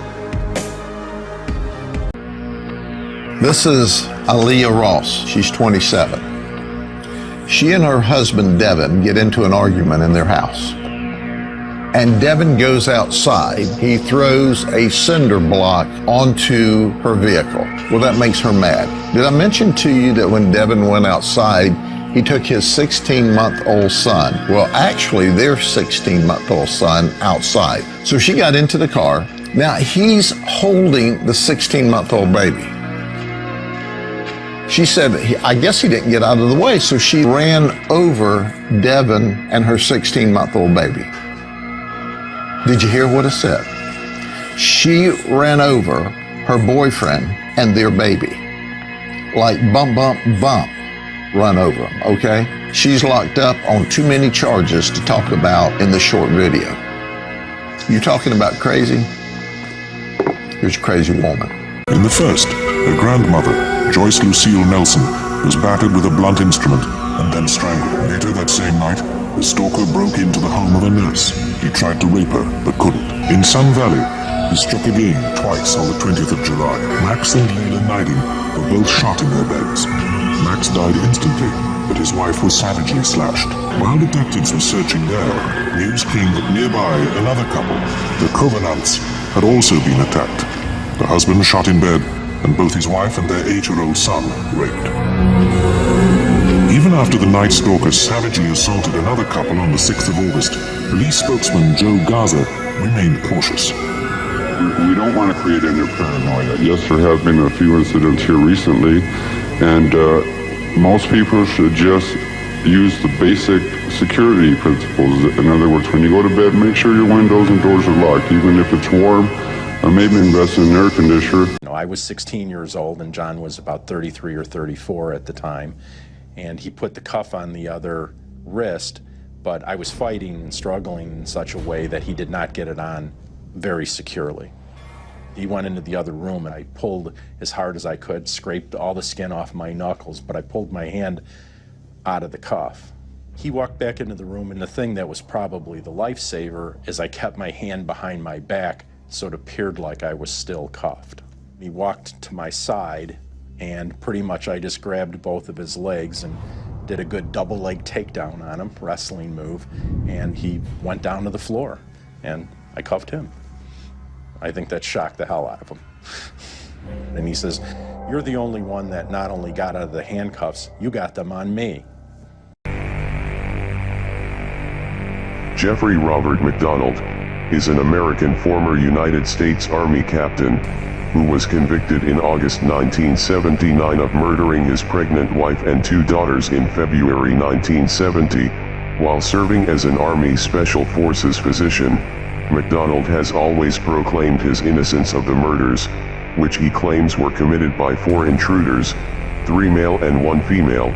This is Aaliyah Ross. She's 27. She and her husband, Devin, get into an argument in their house. And Devin goes outside. He throws a cinder block onto her vehicle. Well, that makes her mad. Did I mention to you that when Devin went outside, he took his 16-month-old son, well, actually their 16-month-old son, outside. So she got into the car. Now he's holding the 16-month-old baby. She said, I guess he didn't get out of the way, so she ran over Devin and her 16-month-old baby. Did you hear what it said? She ran over her boyfriend and their baby. Like bump, bump, bump, run over them, okay? She's locked up on too many charges to talk about in the short video. You talking about crazy? Here's a crazy woman. In the first, her grandmother, Joyce Lucille Nelson, was battered with a blunt instrument and then strangled. Later that same night, the stalker broke into the home of a nurse. He tried to rape her, but couldn't. In Sun Valley, he struck again twice on the 20th of July. Max and Leila Niding were both shot in their beds. Max died instantly, but his wife was savagely slashed. While detectives were searching there, news came that nearby another couple, the Covenants, had also been attacked. The husband shot in bed, and both his wife and their 8-year-old son raped. Even after the Night Stalker savagely assaulted another couple on the 6th of August, police spokesman Joe Gaza remained cautious. We don't want to create any paranoia. Yes, there have been a few incidents here recently, and most people should just use the basic security principles. In other words, when you go to bed, make sure your windows and doors are locked, even if it's warm. Maybe invest in an air conditioner. I was 16 years old and John was about 33 or 34 at the time, and he put the cuff on the other wrist, but I was fighting and struggling in such a way that he did not get it on very securely. He went into the other room and I pulled as hard as I could, scraped all the skin off my knuckles, but I pulled my hand out of the cuff. He walked back into the room, and the thing that was probably the lifesaver is I kept my hand behind my back so it appeared like I was still cuffed. He walked to my side, and pretty much I just grabbed both of his legs and did a good double leg takedown on him, wrestling move, and he went down to the floor, and I cuffed him. I think that shocked the hell out of him. And he says, "You're the only one that not only got out of the handcuffs, you got them on me." Jeffrey Robert McDonald is an American former United States Army captain who was convicted in August 1979 of murdering his pregnant wife and 2 daughters in February 1970. While serving as an Army Special Forces physician, McDonald has always proclaimed his innocence of the murders, which he claims were committed by 4 intruders, 3 male and 1 female,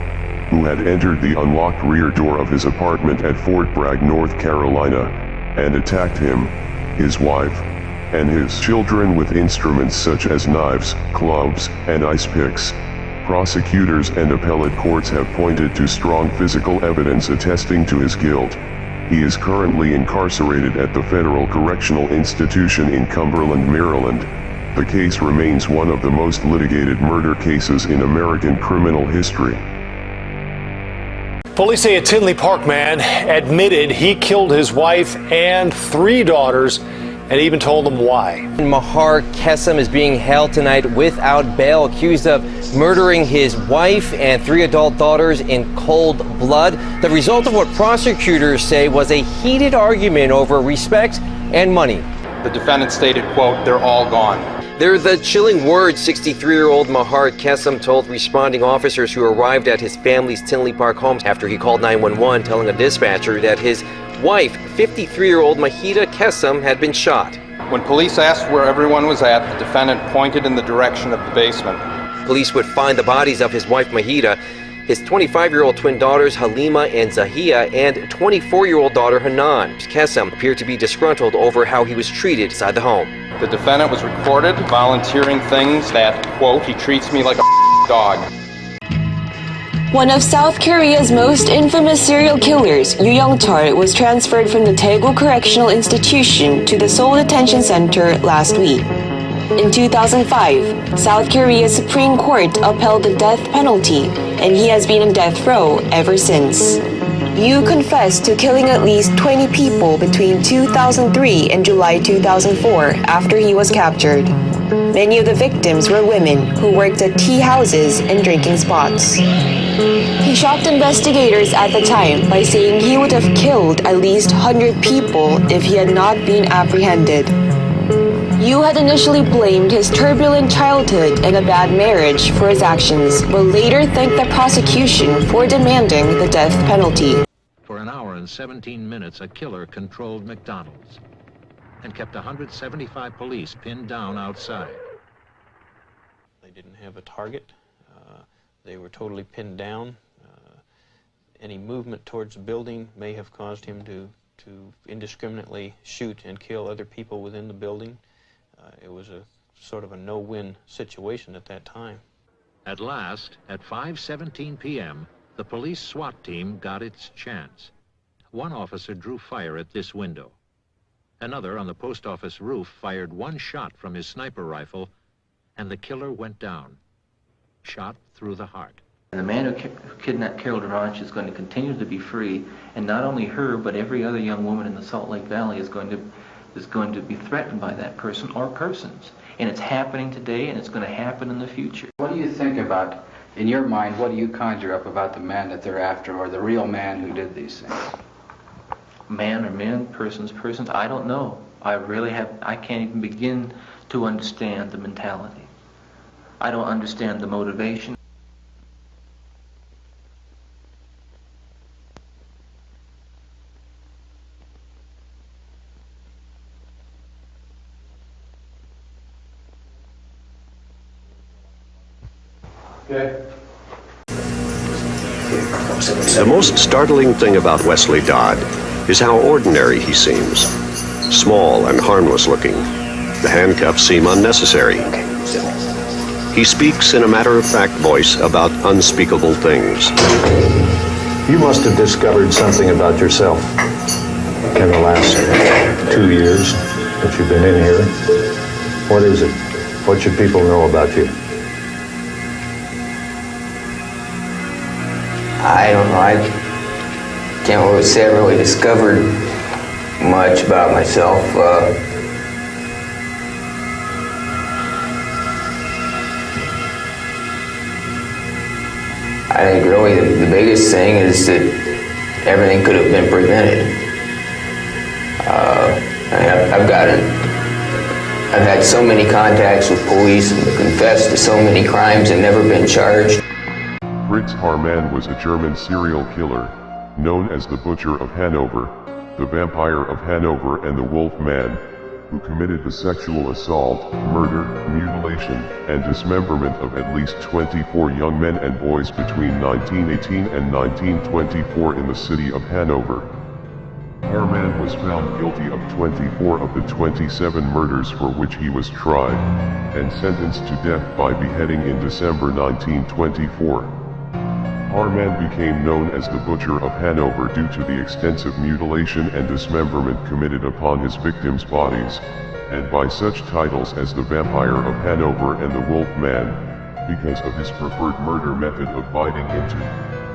who had entered the unlocked rear door of his apartment at Fort Bragg, North Carolina, and attacked him, his wife, and his children with instruments such as knives, clubs, and ice picks. Prosecutors and appellate courts have pointed to strong physical evidence attesting to his guilt. He is currently incarcerated at the Federal Correctional Institution in Cumberland, Maryland. The case remains one of the most litigated murder cases in American criminal history. Police say a Tinley Park man admitted he killed his wife and 3 daughters and even told them why. Mahar Kessam is being held tonight without bail, accused of murdering his wife and 3 adult daughters in cold blood. The result of what prosecutors say was a heated argument over respect and money. The defendant stated, quote, "They're all gone." They're the chilling words 63-year-old Mahar Kessam told responding officers who arrived at his family's Tinley Park home after he called 911, telling a dispatcher that his wife, 53-year-old Mahida Kessam, had been shot. When police asked where everyone was at, the defendant pointed in the direction of the basement. Police would find the bodies of his wife Mahida, his 25-year-old twin daughters Halima and Zahia, and 24-year-old daughter Hanan. Kessam appeared to be disgruntled over how he was treated inside the home. The defendant was recorded volunteering things that, quote, "he treats me like a dog." One of South Korea's most infamous serial killers, Yoo Young-chul, was transferred from the Daegu Correctional Institution to the Seoul Detention Center last week. In 2005, South Korea's Supreme Court upheld the death penalty, and he has been on death row ever since. Yu confessed to killing at least 20 people between 2003 and July 2004 after he was captured. Many of the victims were women who worked at tea houses and drinking spots. He shocked investigators at the time by saying he would have killed at least 100 people if he had not been apprehended. Yu had initially blamed his turbulent childhood and a bad marriage for his actions, but later thanked the prosecution for demanding the death penalty. For an hour and 17 minutes, a killer controlled McDonald's and kept 175 police pinned down outside. They didn't have a target. They were totally pinned down. Any movement towards the building may have caused him to indiscriminately shoot and kill other people within the building. It was a sort of a no-win situation at that time. At last, at 5:17 p.m., the police SWAT team got its chance. One officer drew fire at this window. Another on the post office roof fired one shot from his sniper rifle, and the killer went down, shot through the heart. And the man who kidnapped Carol Duranch is going to continue to be free, and not only her, but every other young woman in the Salt Lake Valley is going to be threatened by that person or persons. And it's happening today, and it's going to happen in the future. What do you think about, in your mind, what do you conjure up about the man that they're after, or the real man who did these things? Man or men, persons, I don't know. I can't even begin to understand the mentality. I don't understand the motivation. The most startling thing about Wesley Dodd is how ordinary he seems. Small and harmless looking. The handcuffs seem unnecessary. He speaks in a matter-of-fact voice about unspeakable things. You must have discovered something about yourself in the last 2 years that you've been in here. What is it? What should people know about you? I don't know. I can't really say I really discovered much about myself. I think really the biggest thing is that everything could have been prevented. I've had so many contacts with police and confessed to so many crimes and never been charged. Fritz Haarmann was a German serial killer, known as the Butcher of Hanover, the Vampire of Hanover and the Wolf Man, who committed the sexual assault, murder, mutilation, and dismemberment of at least 24 young men and boys between 1918 and 1924 in the city of Hanover. Haarmann was found guilty of 24 of the 27 murders for which he was tried, and sentenced to death by beheading in December 1924. Haarmann became known as the Butcher of Hanover due to the extensive mutilation and dismemberment committed upon his victims' bodies, and by such titles as the Vampire of Hanover and the Wolf Man, because of his preferred murder method of biting into,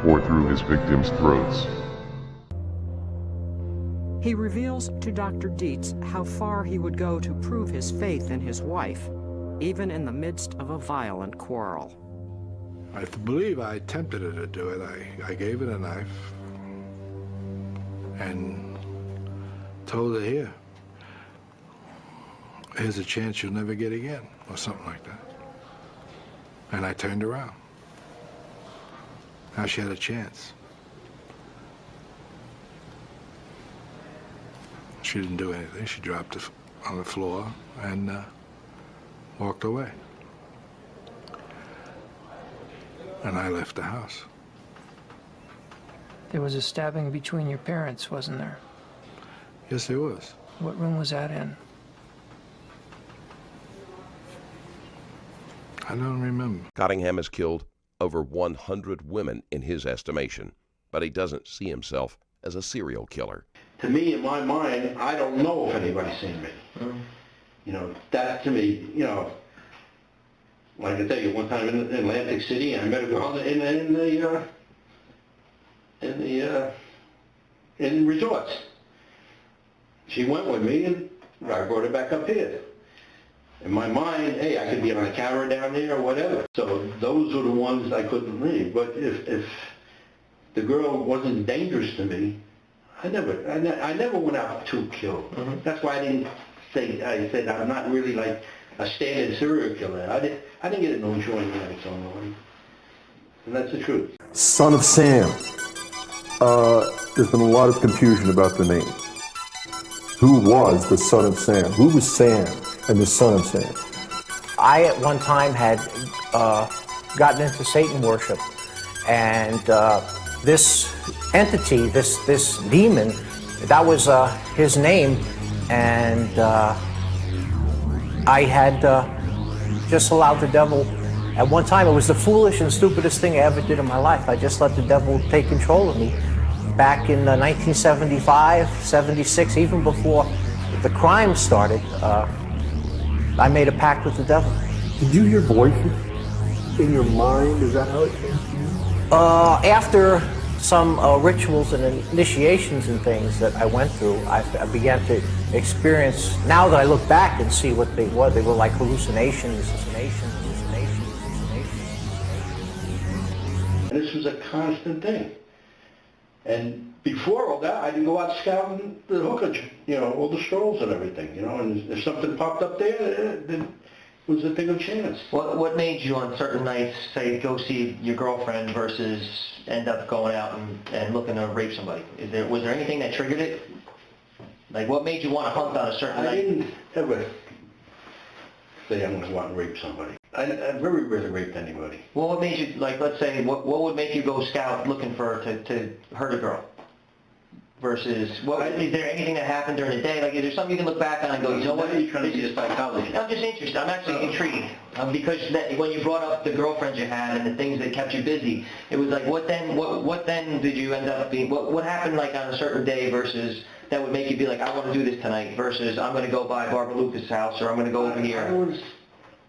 or through his victims' throats. He reveals to Dr. Dietz how far he would go to prove his faith in his wife, even in the midst of a violent quarrel. I believe I tempted her to do it. I gave her a knife and told her, here's a chance you'll never get again, or something like that. And I turned around. Now she had a chance. She didn't do anything. She dropped it on the floor and walked away. And I left the house. There was a stabbing between your parents, wasn't there? Yes, there was. What room was that in? I don't remember. Cottingham has killed over 100 women in his estimation, but he doesn't see himself as a serial killer. To me, in my mind, I don't know if anybody's seen me. You know, that to me, you know, like I tell you, one time in Atlantic City, I met a girl in resorts. She went with me, and I brought her back up here. In my mind, hey, I could be on a camera down there or whatever. So those were the ones I couldn't leave. But if the girl wasn't dangerous to me, I never went out to kill. That's why I said I'm not really like a standard serial killer. I didn't get no enjoyment out of someone. And that's the truth. Son of Sam. There's been a lot of confusion about the name. Who was the son of Sam? Who was Sam and the son of Sam? I at one time had gotten into Satan worship, and this entity, this demon, that was his name, and I had just allowed the devil. At one time, it was the foolish and stupidest thing I ever did in my life. I just let the devil take control of me. Back in 1975, 76, even before the crime started, I made a pact with the devil. Did you hear voices in your mind? Is that how it came to you? After some rituals and initiations and things that I went through, I began to experience, now that I look back and see what they were like hallucinations. And this was a constant thing. And before all that, I did go out scouting the hookage, you know, all the strolls and everything, you know, and if something popped up there, then it was a thing of chance. What made you on certain nights say go see your girlfriend versus end up going out and looking to rape somebody? Was there anything that triggered it? Like what made you want to hunt on a certain night? I didn't ever say I'm going to go out and rape somebody. I very rarely raped anybody. Well, what made you, like, let's say, what would make you go scout looking for to hurt a girl? Versus, is there anything that happened during the day? Like, is there something you can look back on and go, you know what? You're trying to be a psychologist. I'm just interested. I'm actually intrigued. Because when you brought up the girlfriends you had and the things that kept you busy, it was like, what then did you end up being, what happened like on a certain day versus that would make you be like, I want to do this tonight versus I'm going to go by Barbara Lucas' house or I'm going to go over here? I was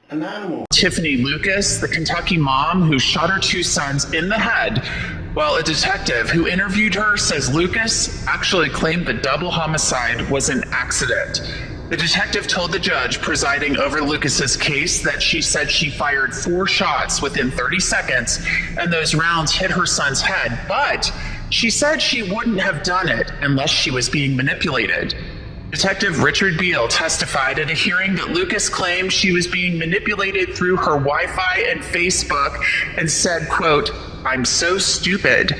an animal. Tiffany Lucas, the Kentucky mom who shot her two sons in the head, while a detective who interviewed her says Lucas actually claimed the double homicide was an accident. The detective told the judge presiding over Lucas's case that she said she fired 4 shots within 30 seconds and those rounds hit her son's head, but she said she wouldn't have done it unless she was being manipulated. Detective Richard Beal testified at a hearing that Lucas claimed she was being manipulated through her Wi-Fi and Facebook and said, quote, "I'm so stupid."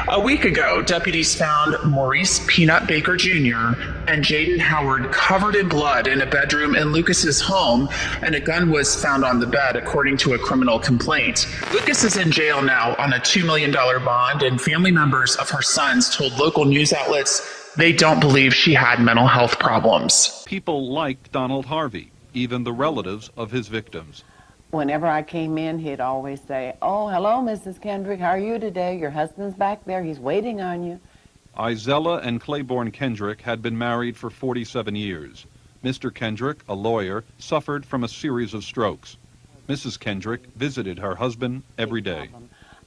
A week ago, deputies found Maurice Peanut Baker Jr. and Jaden Howard covered in blood in a bedroom in Lucas's home, and a gun was found on the bed, according to a criminal complaint. Lucas is in jail now on a $2 million bond, and family members of her sons told local news outlets they don't believe she had mental health problems. People liked Donald Harvey, even the relatives of his victims. Whenever I came in, he'd always say, "Oh, hello, Mrs. Kendrick. How are you today? Your husband's back there. He's waiting on you." Izella and Claiborne Kendrick had been married for 47 years. Mr. Kendrick, a lawyer, suffered from a series of strokes. Mrs. Kendrick visited her husband every day.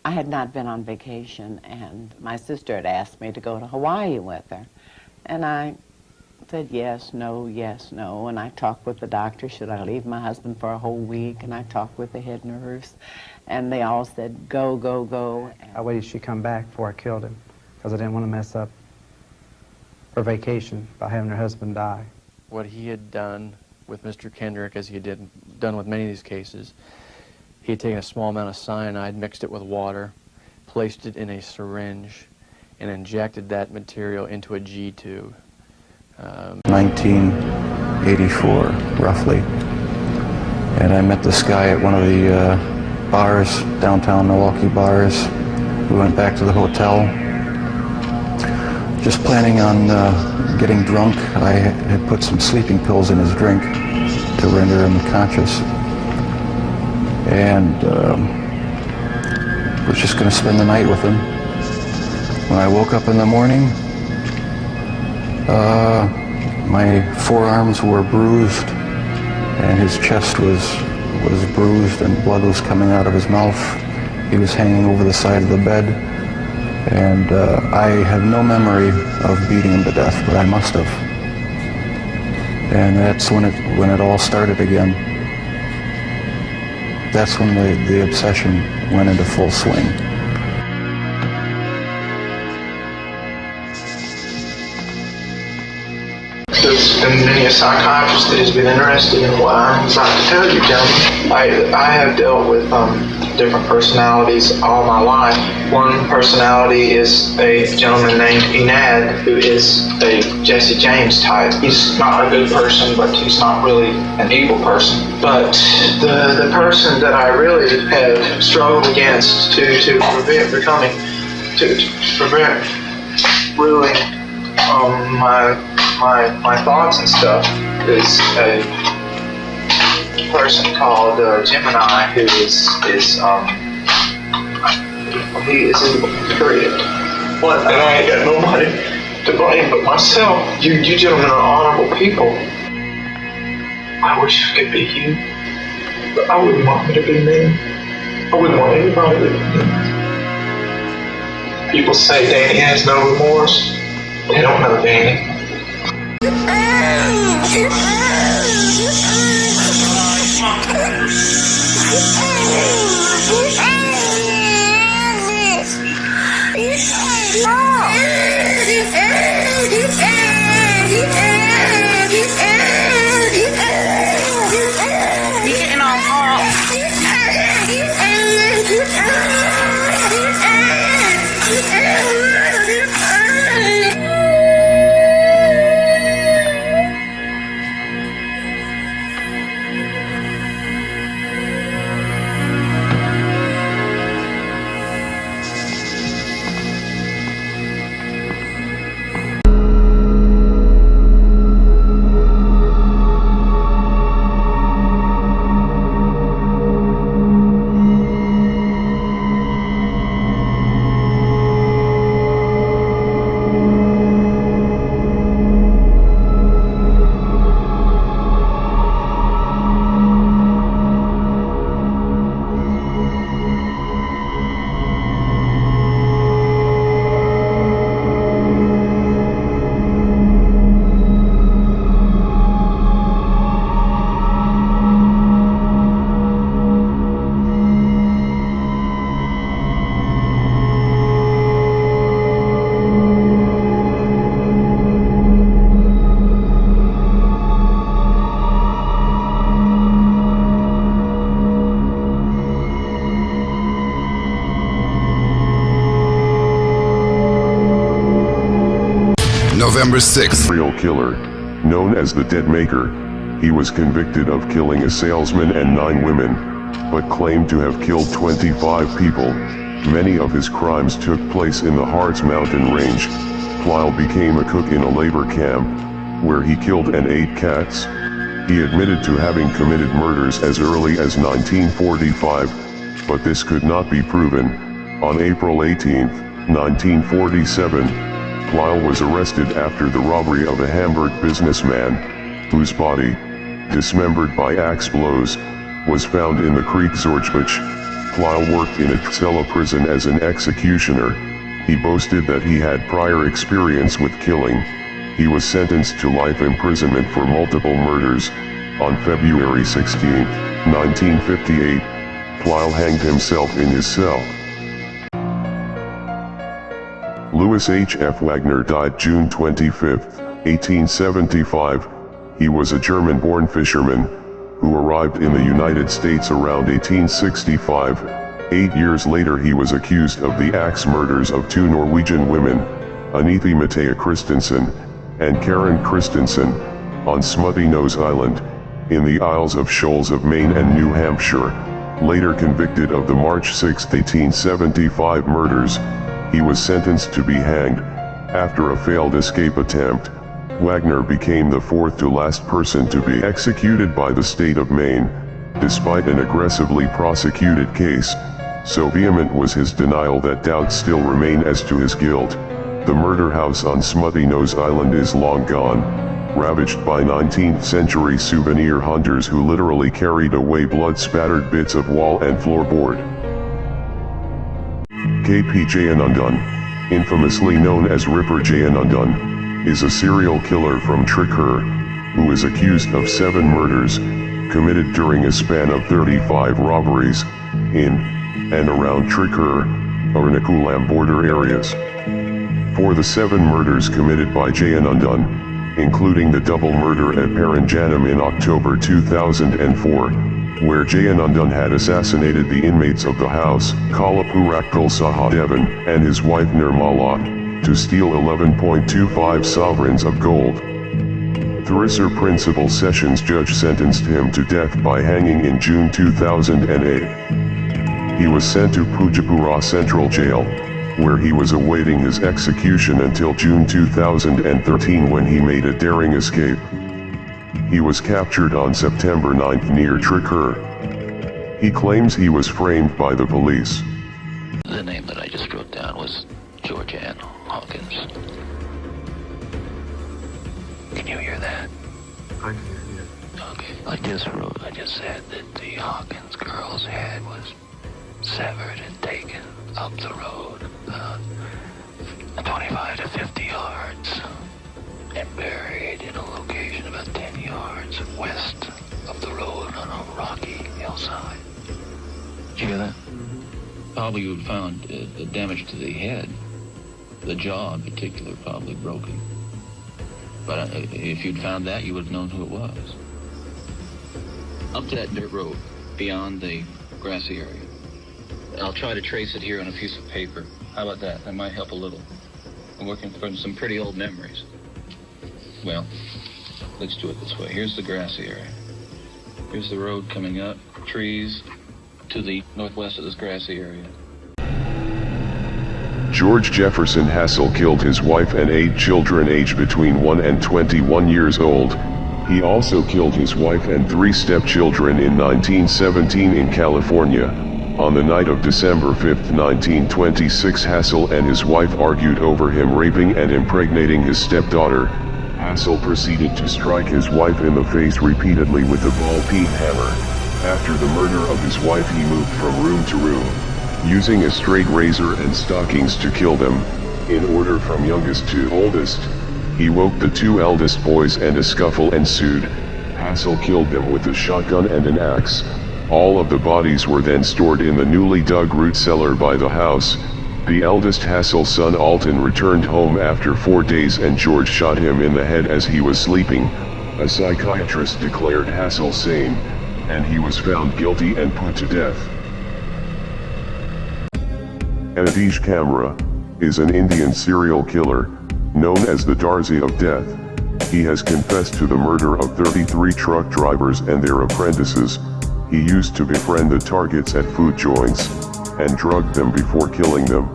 I had not been on vacation, and my sister had asked me to go to Hawaii with her. And I said yes, no, and I talked with the doctor, should I leave my husband for a whole week? And I talked with the head nurse, and they all said, go, go, go. I waited till she come back before I killed him, because I didn't want to mess up her vacation by having her husband die. What he had done with Mr. Kendrick, as he had done with many of these cases, he had taken a small amount of cyanide, mixed it with water, placed it in a syringe, and injected that material into a G tube. 1984, roughly. And I met this guy at one of the bars, downtown Milwaukee bars. We went back to the hotel, just planning on getting drunk. I had put some sleeping pills in his drink to render him conscious. And was just going to spend the night with him. When I woke up in the morning, my forearms were bruised and his chest was bruised and blood was coming out of his mouth. He was hanging over the side of the bed, and I have no memory of beating him to death, but I must have. And that's when it all started again. That's when the obsession went into full swing. There's been many a psychiatrist that has been interested in what I'm about to tell you, gentlemen. I have dealt with different personalities all my life. One personality is a gentleman named Enad, who is a Jesse James type. He's not a good person, but he's not really an evil person. But the person that I really have struggled against to prevent ruining my thoughts and stuff is a person called Gemini, who is he is evil, period. And I ain't got nobody to blame but myself. You gentlemen are honorable people. I wish I could be you, but I wouldn't want me to be me. I wouldn't want anybody to be me. People say Danny has no remorse. They don't know Danny. November 6th. Serial killer, known as the Dead Maker, he was convicted of killing a salesman and 9 women, but claimed to have killed 25 people. Many of his crimes took place in the Harz mountain range. Plyle became a cook in a labor camp, where he killed and ate cats. He admitted to having committed murders as early as 1945, but this could not be proven. On April 18, 1947, Plyle was arrested after the robbery of a Hamburg businessman, whose body, dismembered by axe blows, was found in the Creek Zorchbach. Plyle worked in a Cella prison as an executioner. He boasted that he had prior experience with killing. He was sentenced to life imprisonment for multiple murders. On February 16, 1958, Plyle hanged himself in his cell. Louis H. F. Wagner died June 25, 1875. He was a German-born fisherman who arrived in the United States around 1865. 8 years later he was accused of the axe murders of 2 Norwegian women, Anitha Mathea Christensen and Karen Christensen, on Smutty Nose Island, in the Isles of Shoals of Maine and New Hampshire. Later convicted of the March 6, 1875 murders, he was sentenced to be hanged. After a failed escape attempt, Wagner became the 4th to last person to be executed by the state of Maine. Despite an aggressively prosecuted case, so vehement was his denial that doubts still remain as to his guilt. The murder house on Smutty Nose Island is long gone, ravaged by 19th century souvenir hunters who literally carried away blood-spattered bits of wall and floorboard. K.P. Jayanandan, infamously known as Ripper Jayanandan, is a serial killer from Trikkur, who is accused of 7 murders, committed during a span of 35 robberies, in and around Trikkur, Ernakulam border areas. For the 7 murders committed by Jayanandan, including the double murder at Paranjanam in October 2004, where Jayanandan had assassinated the inmates of the house, Kalapurakal Sahadevan, and his wife Nirmala, to steal 11.25 sovereigns of gold. Thrissur Principal Sessions Judge sentenced him to death by hanging in June 2008. He was sent to Pujapura Central Jail, where he was awaiting his execution until June 2013 when he made a daring escape. He was captured on September 9 near Trikkur. He claims he was framed by the police. The name that I just wrote down was George Ann Hawkins. Can you hear that? I can hear you. Okay. I just said that the Hawkins girl's head was severed and taken up the road about 25 to 50 yards and buried in a location about 10 yards west of the road on a rocky hillside. Did you hear that? Probably you would found the damage to the head, the jaw in particular, probably broken. But if you'd found that, you would have known who it was. Up to that dirt road, beyond the grassy area. I'll try to trace it here on a piece of paper. How about that? That might help a little. I'm working from some pretty old memories. Well, let's do it this way. Here's the grassy area. Here's the road coming up, trees to the northwest of this grassy area. George Jefferson Hassel killed his wife and 8 children aged between 1 and 21 years old. He also killed his wife and 3 stepchildren in 1917 in California. On the night of December 5, 1926, Hassel and his wife argued over him raping and impregnating his stepdaughter. Hassel proceeded to strike his wife in the face repeatedly with a ball-peen hammer. After the murder of his wife, he moved from room to room, using a straight razor and stockings to kill them, in order from youngest to oldest. He woke the 2 eldest boys and a scuffle ensued. Hassel killed them with a shotgun and an axe. All of the bodies were then stored in the newly dug root cellar by the house. The eldest Hassel's son Alton returned home after 4 days and George shot him in the head as he was sleeping. A psychiatrist declared Hassel sane, and he was found guilty and put to death. Adish Kamra is an Indian serial killer, known as the Darzi of Death. He has confessed to the murder of 33 truck drivers and their apprentices. He used to befriend the targets at food joints, and drug them before killing them.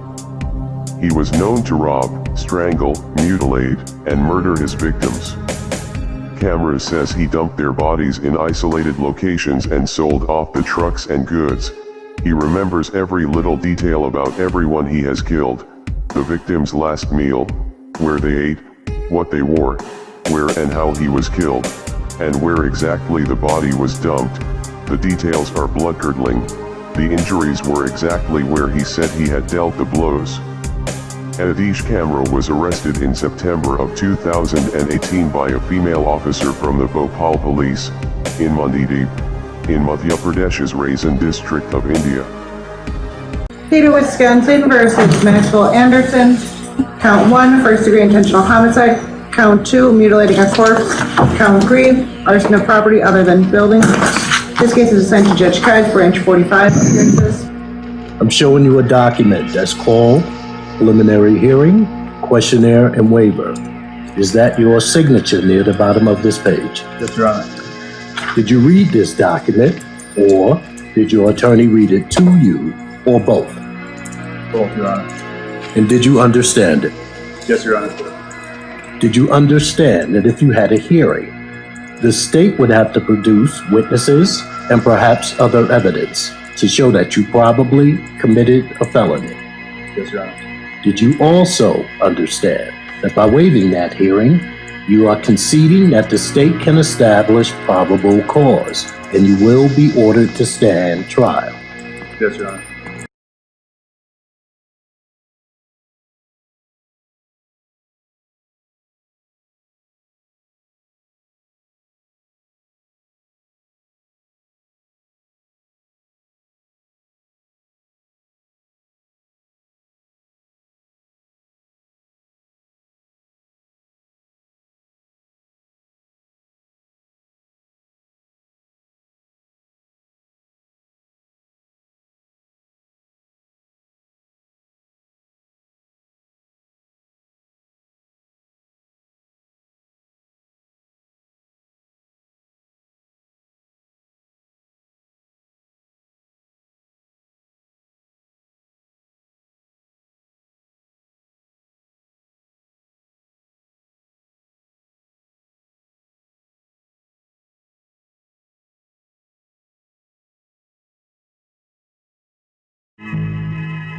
He was known to rob, strangle, mutilate, and murder his victims. Kamra says he dumped their bodies in isolated locations and sold off the trucks and goods. He remembers every little detail about everyone he has killed: the victim's last meal, where they ate, what they wore, where and how he was killed, and where exactly the body was dumped. The details are blood-curdling. The injuries were exactly where he said he had dealt the blows. Adish Kamra was arrested in September of 2018 by a female officer from the Bhopal police, in Mandideep, in Madhya Pradesh's Raisin district of India. Peter Wisconsin versus Maxwell Anderson. Count 1, first-degree intentional homicide. Count 2, mutilating a corpse. Count 3, arson of property other than building. This case is assigned to Judge Kives, Branch 45. I'm showing you a document that's called Preliminary Hearing, Questionnaire, and Waiver. Is that your signature near the bottom of this page? That's right. Did you read this document, or did your attorney read it to you, or both? Both, Your Honor. And did you understand it? Yes, Your Honor. Did you understand that if you had a hearing, the state would have to produce witnesses and perhaps other evidence to show that you probably committed a felony? Yes, Your Honor. Did you also understand that by waiving that hearing, you are conceding that the state can establish probable cause, and you will be ordered to stand trial? Yes, Your Honor.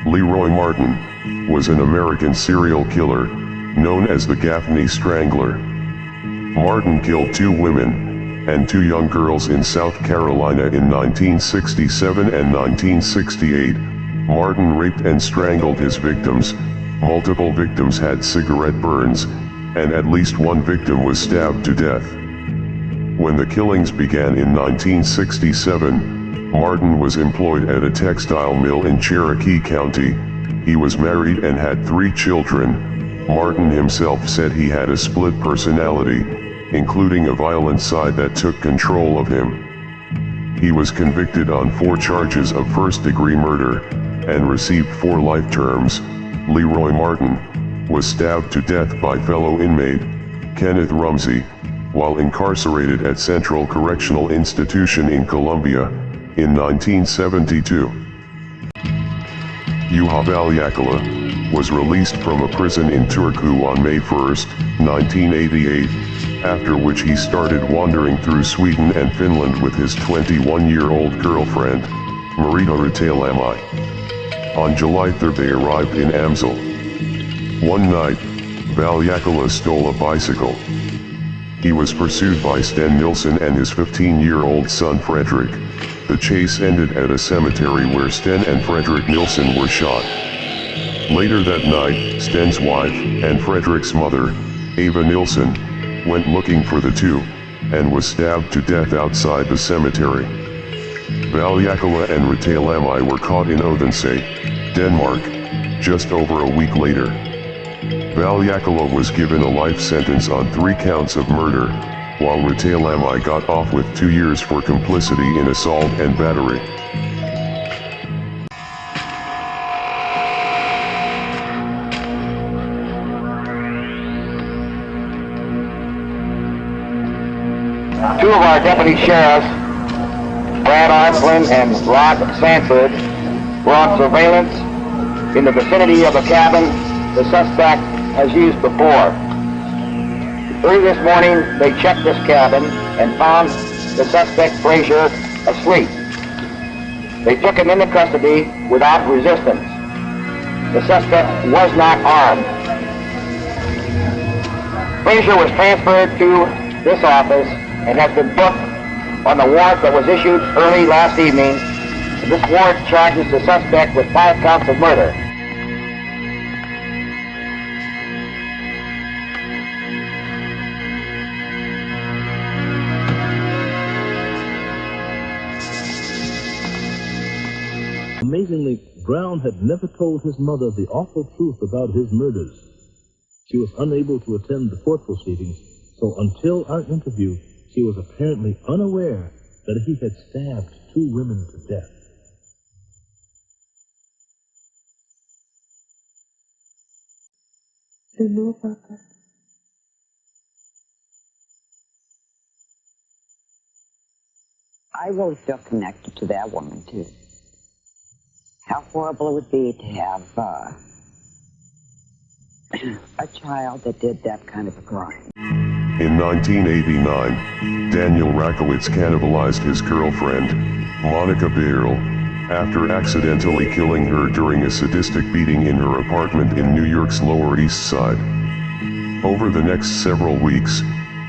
Leroy Martin was an American serial killer known as the Gaffney Strangler. Martin killed 2 women and 2 young girls in South Carolina in 1967 and 1968. Martin raped and strangled his victims. Multiple victims had cigarette burns, and at least one victim was stabbed to death. When the killings began in 1967, Martin was employed at a textile mill in Cherokee County. He was married and had 3 children. Martin himself said he had a split personality, including a violent side that took control of him. He was convicted on 4 charges of first-degree murder, and received 4 life terms. Leroy Martin was stabbed to death by fellow inmate Kenneth Rumsey while incarcerated at Central Correctional Institution in Columbia in 1972. Juha Valjakaula was released from a prison in Turku on May 1, 1988, after which he started wandering through Sweden and Finland with his 21-year-old girlfriend, Marita Rautalami. On July 3 they arrived in Amsel. One night, Valjakaula stole a bicycle. He was pursued by Sten Nilsson and his 15-year-old son Fredrik. The chase ended at a cemetery where Sten and Fredrik Nilsson were shot. Later that night, Sten's wife, and Fredrik's mother, Ava Nilsson, went looking for the 2, and was stabbed to death outside the cemetery. Valjakaula and Rautalami were caught in Odense, Denmark, just over a week later. Valjakaula was given a life sentence on 3 counts of murder, while Rautalami got off with 2 years for complicity in assault and battery. Two of our deputy sheriffs, Brad Armstrong and Rod Sanford, were on surveillance in the vicinity of a cabin the suspect has used before. Early this morning, they checked this cabin and found the suspect, Frazier, asleep. They took him into custody without resistance. The suspect was not armed. Frazier was transferred to this office and has been booked on the warrant that was issued early last evening. This warrant charges the suspect with 5 counts of murder. Amazingly, Brown had never told his mother the awful truth about his murders. She was unable to attend the court proceedings, so until our interview, she was apparently unaware that he had stabbed 2 women to death. Do you know about that? I really feel connected to that woman, too. How horrible it would be to have a child that did that kind of a crime. In 1989, Daniel Rakowitz cannibalized his girlfriend, Monica Beryl, after accidentally killing her during a sadistic beating in her apartment in New York's Lower East Side. Over the next several weeks,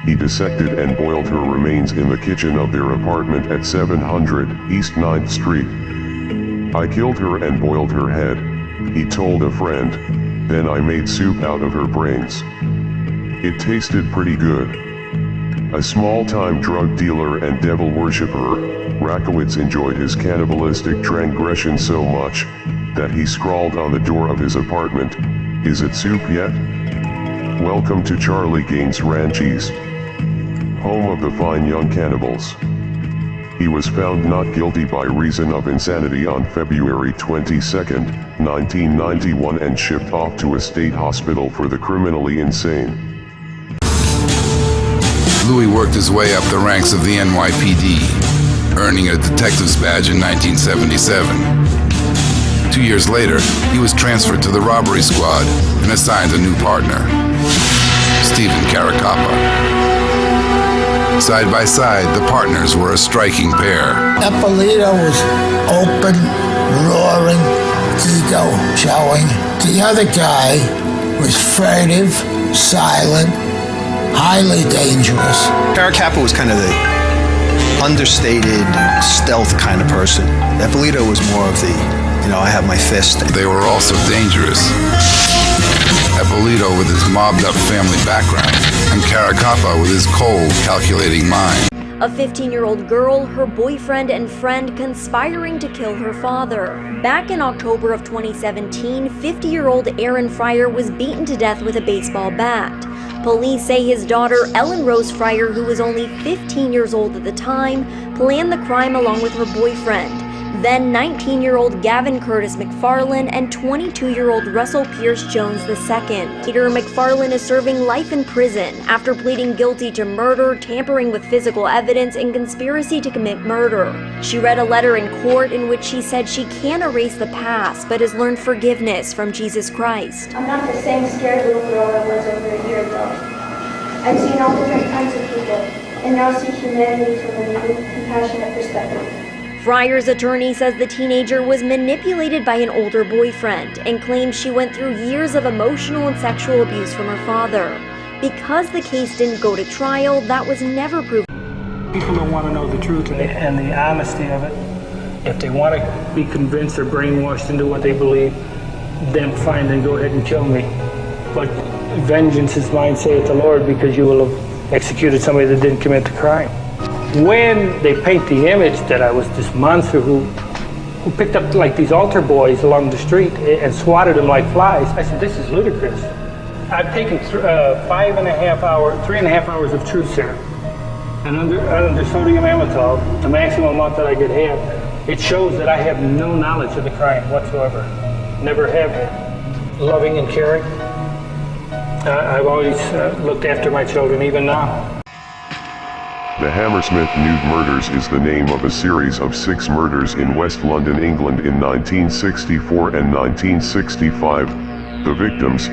he dissected and boiled her remains in the kitchen of their apartment at 700 East 9th Street. "I killed her and boiled her head," he told a friend, "then I made soup out of her brains. It tasted pretty good." A small-time drug dealer and devil worshipper, Rakowitz enjoyed his cannibalistic transgression so much that he scrawled on the door of his apartment, "Is it soup yet? Welcome to Charlie Gaines Ranch's, home of the fine young cannibals." He was found not guilty by reason of insanity on February 22, 1991 and shipped off to a state hospital for the criminally insane. Louis worked his way up the ranks of the NYPD, earning a detective's badge in 1977. 2 years later, he was transferred to the robbery squad and assigned a new partner, Stephen Caracappa. Side by side, the partners were a striking pair. Eppolito was open, roaring, ego showing. The other guy was furtive, silent, highly dangerous. Caracappa was kind of the understated, stealth kind of person. Eppolito was more of the, I have my fist. They were also dangerous. Eppolito with his mobbed-up family background, and Caracappa with his cold, calculating mind. A 15-year-old girl, her boyfriend and friend conspiring to kill her father. Back in October of 2017, 50-year-old Aaron Fryer was beaten to death with a baseball bat. Police say his daughter, Ellen Rose Fryer, who was only 15 years old at the time, planned the crime along with her boyfriend. Then 19-year-old Gavin Curtis McFarland and 22-year-old Russell Pierce Jones II. Peter McFarland is serving life in prison after pleading guilty to murder, tampering with physical evidence, and conspiracy to commit murder. She read a letter in court in which she said she can't erase the past, but has learned forgiveness from Jesus Christ. I'm not the same scared little girl I was over a year ago. I've seen all different kinds of people, and now see humanity from a new, compassionate perspective. Fryer's attorney says the teenager was manipulated by an older boyfriend and claims she went through years of emotional and sexual abuse from her father. Because the case didn't go to trial, that was never proven. People don't want to know the truth and the honesty of it. If they want to be convinced or brainwashed into what they believe, then fine, then go ahead and kill me. But vengeance is mine, saith the Lord, because you will have executed somebody that didn't commit the crime. When they paint the image that I was this monster who picked up like these altar boys along the street and swatted them like flies, I said, this is ludicrous. I've taken 3.5 hours of truth serum, and under sodium amytal, the maximum amount that I could have, it shows that I have no knowledge of the crime whatsoever. Never have had. Loving and caring. I've always looked after my children, even now. The Hammersmith Nude Murders is the name of a series of 6 murders in West London, England in 1964 and 1965. The victims,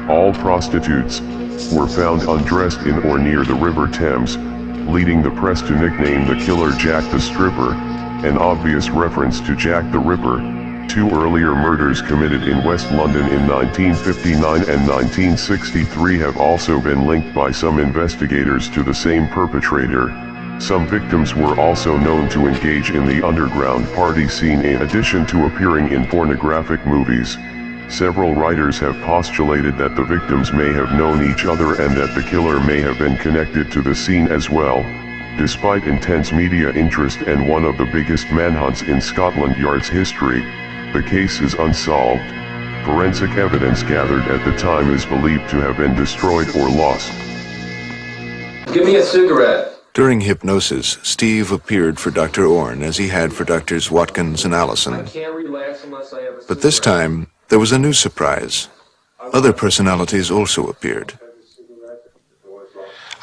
all prostitutes, were found undressed in or near the River Thames, leading the press to nickname the killer Jack the Stripper, an obvious reference to Jack the Ripper. 2 earlier murders committed in West London in 1959 and 1963 have also been linked by some investigators to the same perpetrator. Some victims were also known to engage in the underground party scene in addition to appearing in pornographic movies. Several writers have postulated that the victims may have known each other and that the killer may have been connected to the scene as well. Despite intense media interest and one of the biggest manhunts in Scotland Yard's history, the case is unsolved. Forensic evidence gathered at the time is believed to have been destroyed or lost. Give me a cigarette. During hypnosis, Steve appeared for Dr. Orne as he had for Drs. Watkins and Allison. But this time, there was a new surprise. Other personalities also appeared.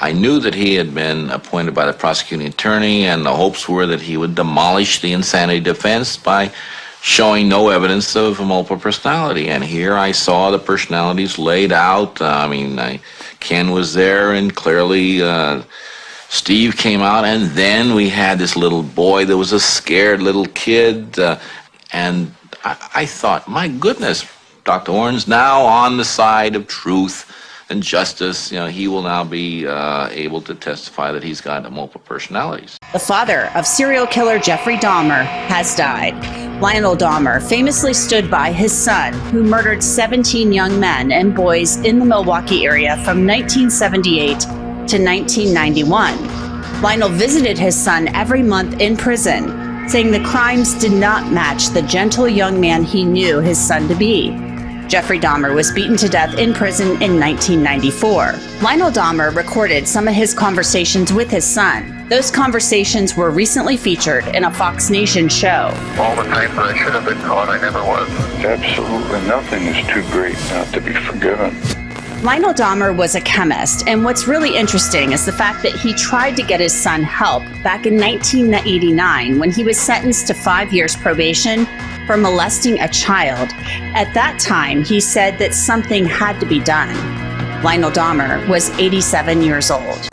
I knew that he had been appointed by the prosecuting attorney, and the hopes were that he would demolish the insanity defense by showing no evidence of a multiple personality. And here I saw the personalities laid out. Ken was there, and clearly Steve came out, and then we had this little boy that was a scared little kid. And I thought, my goodness, Dr. Orn's now on the side of truth and justice. You know, he will now be able to testify that he's got multiple personalities. The father of serial killer Jeffrey Dahmer has died. Lionel Dahmer famously stood by his son, who murdered 17 young men and boys in the Milwaukee area from 1978 to 1991. Lionel visited his son every month in prison, saying the crimes did not match the gentle young man he knew his son to be. Jeffrey Dahmer was beaten to death in prison in 1994. Lionel Dahmer recorded some of his conversations with his son. Those conversations were recently featured in a Fox Nation show. All the times that I should have been caught, I never was. Absolutely nothing is too great not to be forgiven. Lionel Dahmer was a chemist, and what's really interesting is the fact that he tried to get his son help back in 1989 when he was sentenced to 5 years probation for molesting a child. At that time, he said that something had to be done. Lionel Dahmer was 87 years old.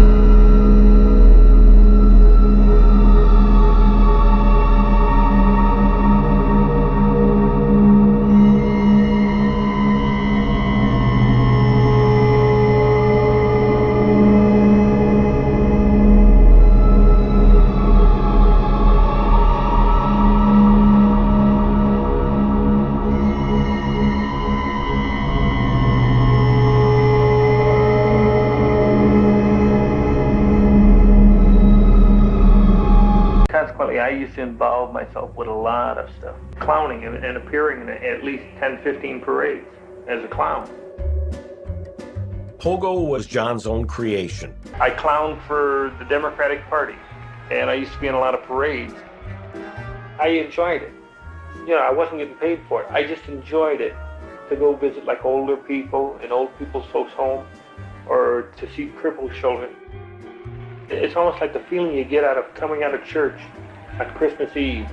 Consequently, I used to involve myself with a lot of stuff. Clowning and appearing in at least 10, 15 parades as a clown. Pogo was John's own creation. I clowned for the Democratic Party, and I used to be in a lot of parades. I enjoyed it. You know, I wasn't getting paid for it. I just enjoyed it, to go visit like older people in old people's folks' home, or to see crippled children. It's almost like the feeling you get out of coming out of church on Christmas Eve.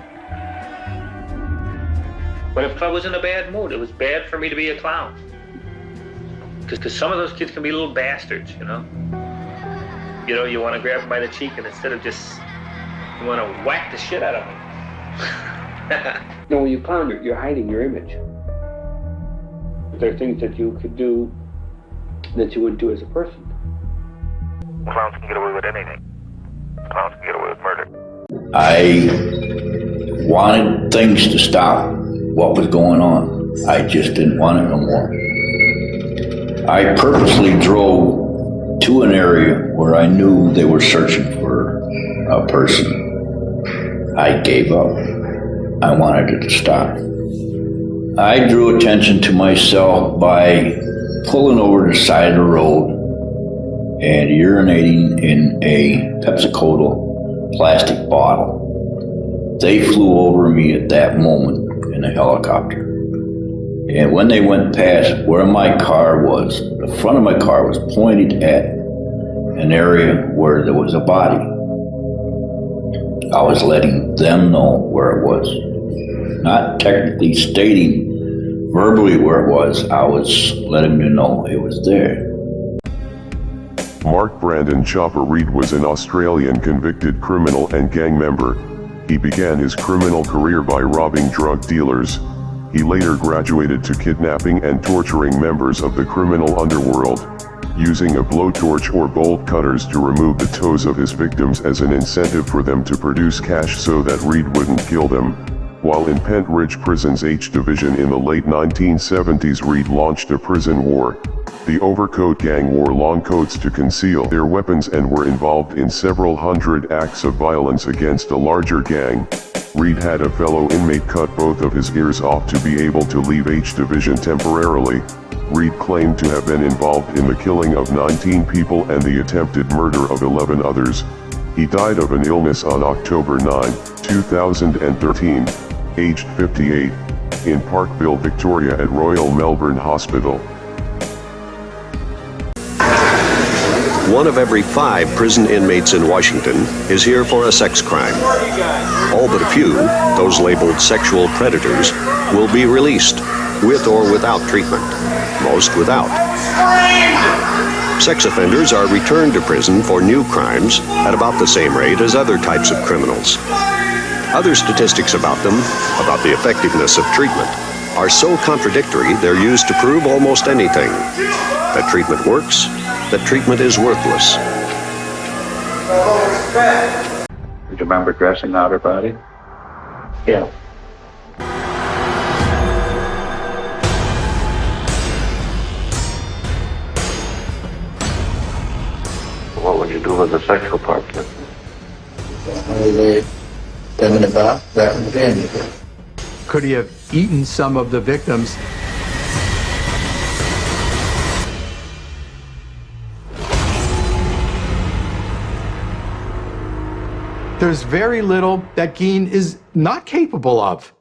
But if I was in a bad mood, it was bad for me to be a clown. Because some of those kids can be little bastards, you know? You know, you want to grab them by the cheek, and instead of just, you want to whack the shit out of them. No, when you clown, you're hiding your image. There are things that you could do that you wouldn't do as a person. Clowns can get away with anything. Clowns can get away with murder. I wanted things to stop what was going on. I just didn't want it no more. I purposely drove to an area where I knew they were searching for a person. I gave up. I wanted it to stop. I drew attention to myself by pulling over the side of the road and urinating in a Pepsi-Cola plastic bottle. They flew over me at that moment in a helicopter. And when they went past where my car was, the front of my car was pointed at an area where there was a body. I was letting them know where it was. Not technically stating verbally where it was, I was letting them know it was there. Mark Brandon Chopper Reed was an Australian convicted criminal and gang member. He began his criminal career by robbing drug dealers. He later graduated to kidnapping and torturing members of the criminal underworld, using a blowtorch or bolt cutters to remove the toes of his victims as an incentive for them to produce cash so that Reed wouldn't kill them. While in Pent Ridge Prison's H Division in the late 1970s, Reed launched a prison war. The Overcoat Gang wore long coats to conceal their weapons and were involved in several hundred acts of violence against a larger gang. Reed had a fellow inmate cut both of his ears off to be able to leave H Division temporarily. Reed claimed to have been involved in the killing of 19 people and the attempted murder of 11 others. He died of an illness on October 9, 2013, aged 58, in Parkville, Victoria at Royal Melbourne Hospital. 1 of every 5 prison inmates in Washington is here for a sex crime. All but a few, those labeled sexual predators, will be released, with or without treatment, most without. Sex offenders are returned to prison for new crimes at about the same rate as other types of criminals. Other statistics about them, about the effectiveness of treatment, are so contradictory they're used to prove almost anything. That treatment works, that treatment is worthless. Do you remember dressing out her body? Yeah. What would you do with the sexual part? Lay them in the bath again. Could he have eaten some of the victims? There's very little that Geen is not capable of.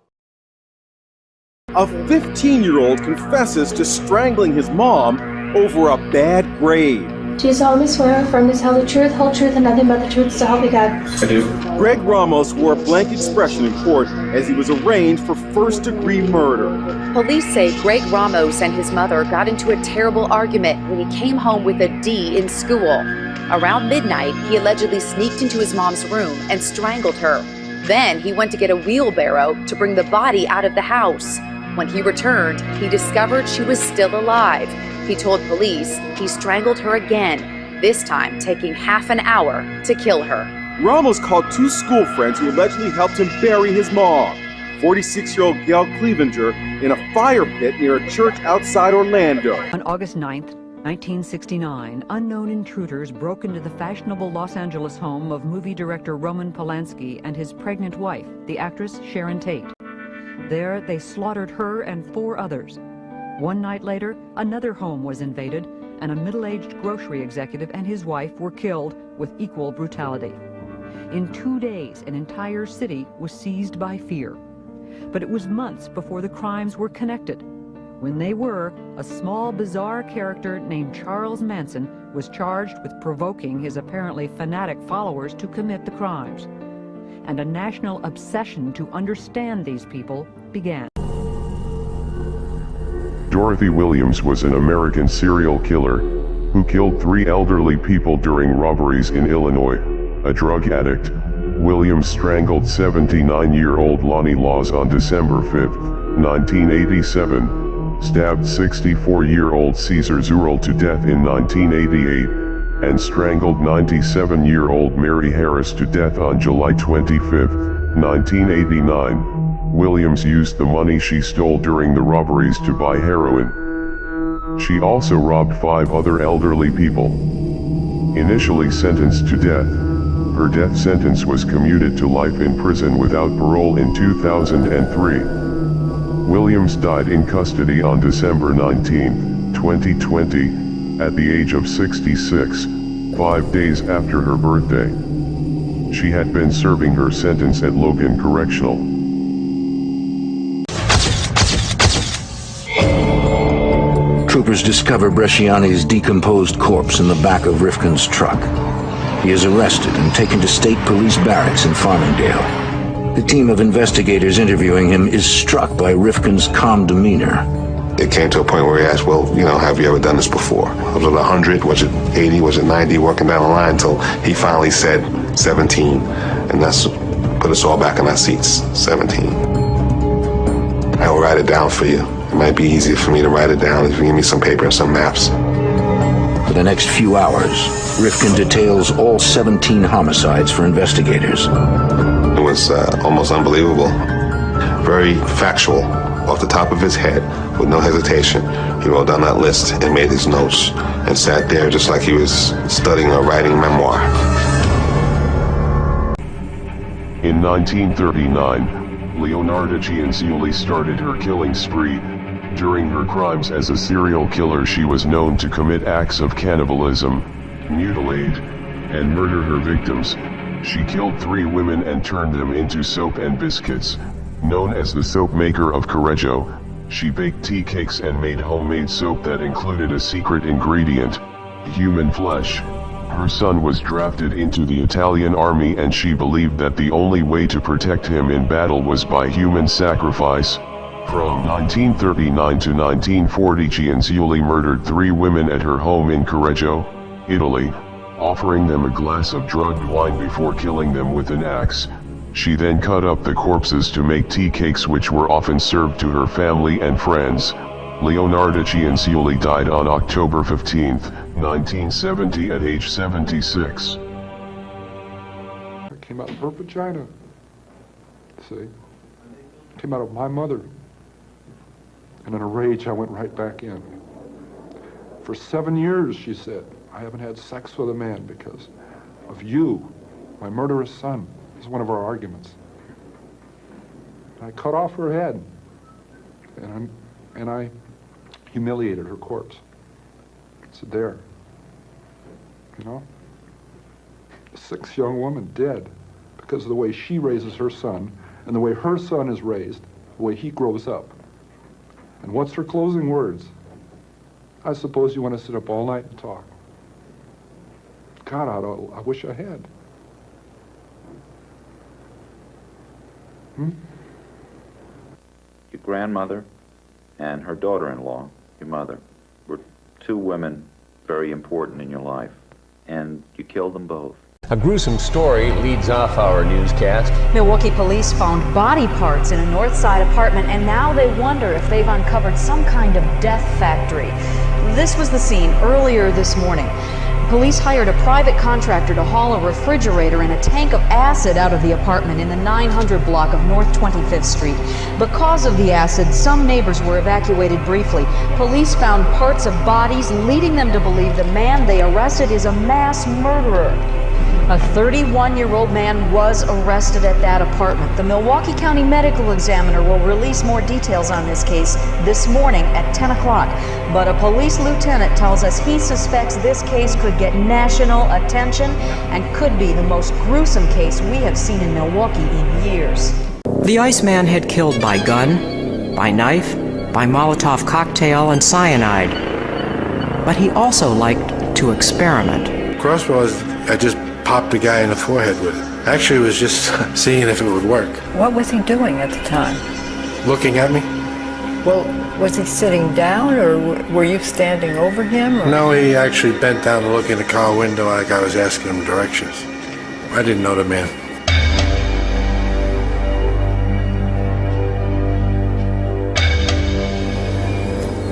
A 15-year-old confesses to strangling his mom over a bad grade. Do you solemnly swear or affirm to tell the truth, whole truth, and nothing but the truth, so help you God? I do. Greg Ramos wore a blank expression in court as he was arraigned for first-degree murder. Police say Greg Ramos and his mother got into a terrible argument when he came home with a D in school. Around midnight, he allegedly sneaked into his mom's room and strangled her. Then he went to get a wheelbarrow to bring the body out of the house. When he returned, he discovered she was still alive. He told police he strangled her again, this time taking half an hour to kill her. Ramos called two school friends who allegedly helped him bury his mom, 46-year-old Gail Clevenger, in a fire pit near a church outside Orlando. On August 9th, 1969, unknown intruders broke into the fashionable Los Angeles home of movie director Roman Polanski and his pregnant wife, the actress Sharon Tate. There, they slaughtered her and 4 others. One night later, another home was invaded, and a middle-aged grocery executive and his wife were killed with equal brutality. In 2 days, an entire city was seized by fear. But it was months before the crimes were connected. When they were, a small, bizarre character named Charles Manson was charged with provoking his apparently fanatic followers to commit the crimes. And a national obsession to understand these people began. Dorothy Williams was an American serial killer who killed 3 elderly people during robberies in Illinois. A drug addict, Williams strangled 79-year-old Lonnie Laws on December 5, 1987, stabbed 64-year-old Caesar Zurel to death in 1988, and strangled 97-year-old Mary Harris to death on July 25, 1989. Williams used the money she stole during the robberies to buy heroin. She also robbed 5 other elderly people. Initially sentenced to death, her death sentence was commuted to life in prison without parole in 2003. Williams died in custody on December 19, 2020, at the age of 66, 5 days after her birthday. She had been serving her sentence at Logan Correctional. Troopers discover Bresciani's decomposed corpse in the back of Rifkin's truck. He is arrested and taken to state police barracks in Farmingdale. The team of investigators interviewing him is struck by Rifkin's calm demeanor. It came to a point where he asked, well, have you ever done this before? Was it 100? Was it 80? Was it 90? Working down the line until he finally said 17. And that's put us all back in our seats, 17. I will write it down for you. It might be easier for me to write it down if you give me some paper and some maps. For the next few hours, Rifkin details all 17 homicides for investigators. It was almost unbelievable. Very factual, off the top of his head, with no hesitation. He wrote down that list and made his notes and sat there just like he was studying or writing memoir. In 1939, Leonarda Gianzioli started her killing spree. During her crimes as a serial killer, she was known to commit acts of cannibalism, mutilate, and murder her victims. She killed 3 women and turned them into soap and biscuits. Known as the soap maker of Correggio, she baked tea cakes and made homemade soap that included a secret ingredient: human flesh. Her son was drafted into the Italian army, and she believed that the only way to protect him in battle was by human sacrifice. From 1939 to 1940, Gianzioli murdered 3 women at her home in Correggio, Italy, offering them a glass of drugged wine before killing them with an axe. She then cut up the corpses to make tea cakes, which were often served to her family and friends. Leonarda Cianciulli died on October 15, 1970 at age 76. It came out of her vagina. See? It came out of my mother. And in a rage, I went right back in. For 7 years, she said, I haven't had sex with a man because of you, my murderous son. This is one of our arguments. I cut off her head, and I humiliated her corpse. It's there. You know? A 6 young woman dead because of the way she raises her son and the way her son is raised, the way he grows up. And what's her closing words? I suppose you want to sit up all night and talk. God, I wish I had. Your grandmother and her daughter-in-law, your mother, were two women very important in your life, and you killed them both. A gruesome story leads off our newscast. Milwaukee police found body parts in a North Side apartment, and now they wonder if they've uncovered some kind of death factory. This was the scene earlier this morning. Police hired a private contractor to haul a refrigerator and a tank of acid out of the apartment in the 900 block of North 25th Street. Because of the acid, some neighbors were evacuated briefly. Police found parts of bodies, leading them to believe the man they arrested is a mass murderer. A 31-year-old man was arrested at that apartment. The Milwaukee County Medical Examiner will release more details on this case this morning at 10 o'clock. But a police lieutenant tells us he suspects this case could get national attention and could be the most gruesome case we have seen in Milwaukee in years. The Iceman had killed by gun, by knife, by Molotov cocktail, and cyanide. But he also liked to experiment. Crossbows, I just popped the guy in the forehead with it. Actually, it was just seeing if it would work. What was he doing at the time? Looking at me? Well, was he sitting down, or were you standing over him? Or? No, he actually bent down to look in the car window like I was asking him directions. I didn't know the man.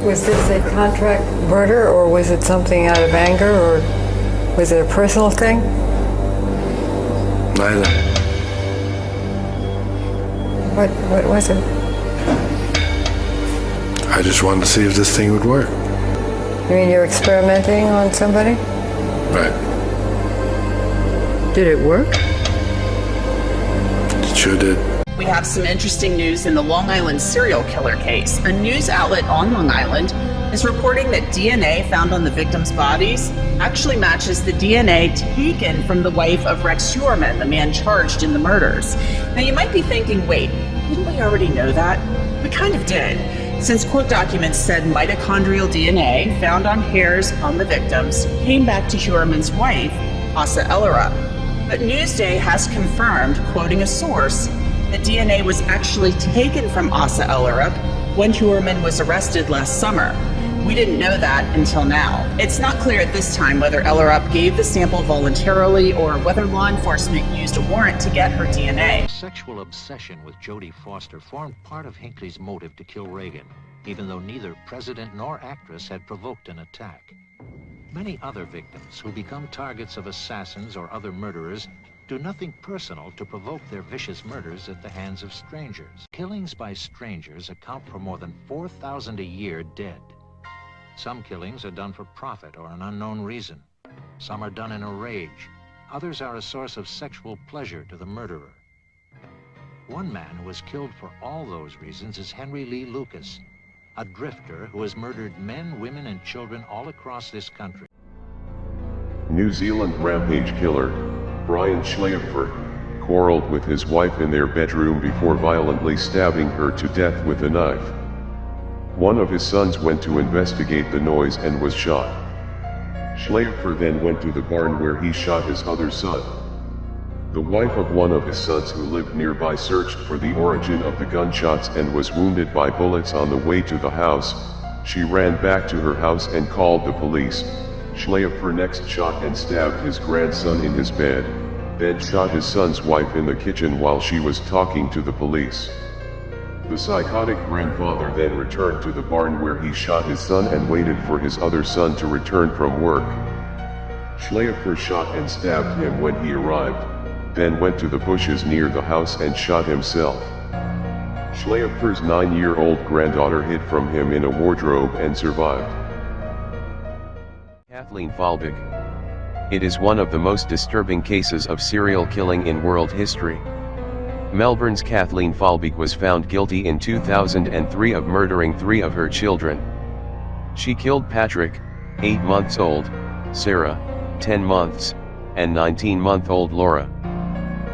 Was this a contract murder, or was it something out of anger, or was it a personal thing? Neither. What was it? I just wanted to see if this thing would work. You mean you're experimenting on somebody? Right. Did it work? It sure did. We have some interesting news in the Long Island serial killer case. A news outlet on Long Island is reporting that DNA found on the victims' bodies actually matches the DNA taken from the wife of Rex Heuermann, the man charged in the murders. Now you might be thinking, wait, didn't we already know that? We kind of did, since court documents said mitochondrial DNA found on hairs on the victims came back to Heuermann's wife, Asa Ellerup. But Newsday has confirmed, quoting a source, that DNA was actually taken from Asa Ellerup when Heuermann was arrested last summer. We didn't know that until now. It's not clear at this time whether Ellerup gave the sample voluntarily or whether law enforcement used a warrant to get her DNA. Sexual obsession with Jodie Foster formed part of Hinckley's motive to kill Reagan, even though neither president nor actress had provoked an attack. Many other victims who become targets of assassins or other murderers do nothing personal to provoke their vicious murders at the hands of strangers. Killings by strangers account for more than 4,000 a year dead. Some killings are done for profit or an unknown reason. Some are done in a rage. Others are a source of sexual pleasure to the murderer. One man who was killed for all those reasons is Henry Lee Lucas, a drifter who has murdered men, women, and children all across this country. New Zealand rampage killer Brian Schleifer quarreled with his wife in their bedroom before violently stabbing her to death with a knife. One of his sons went to investigate the noise and was shot. Schleifer then went to the barn where he shot his other son. The wife of one of his sons who lived nearby searched for the origin of the gunshots and was wounded by bullets on the way to the house. She ran back to her house and called the police. Schleifer next shot and stabbed his grandson in his bed. then shot his son's wife in the kitchen while she was talking to the police. The psychotic grandfather then returned to the barn where he shot his son and waited for his other son to return from work. Schleifer shot and stabbed him when he arrived, then went to the bushes near the house and shot himself. Schleifer's 9-year-old granddaughter hid from him in a wardrobe and survived. Kathleen Falbig. It is one of the most disturbing cases of serial killing in world history. Melbourne's Kathleen Falbig was found guilty in 2003 of murdering 3 of her children. She killed Patrick, 8 months old, Sarah, 10 months, and 19-month-old Laura.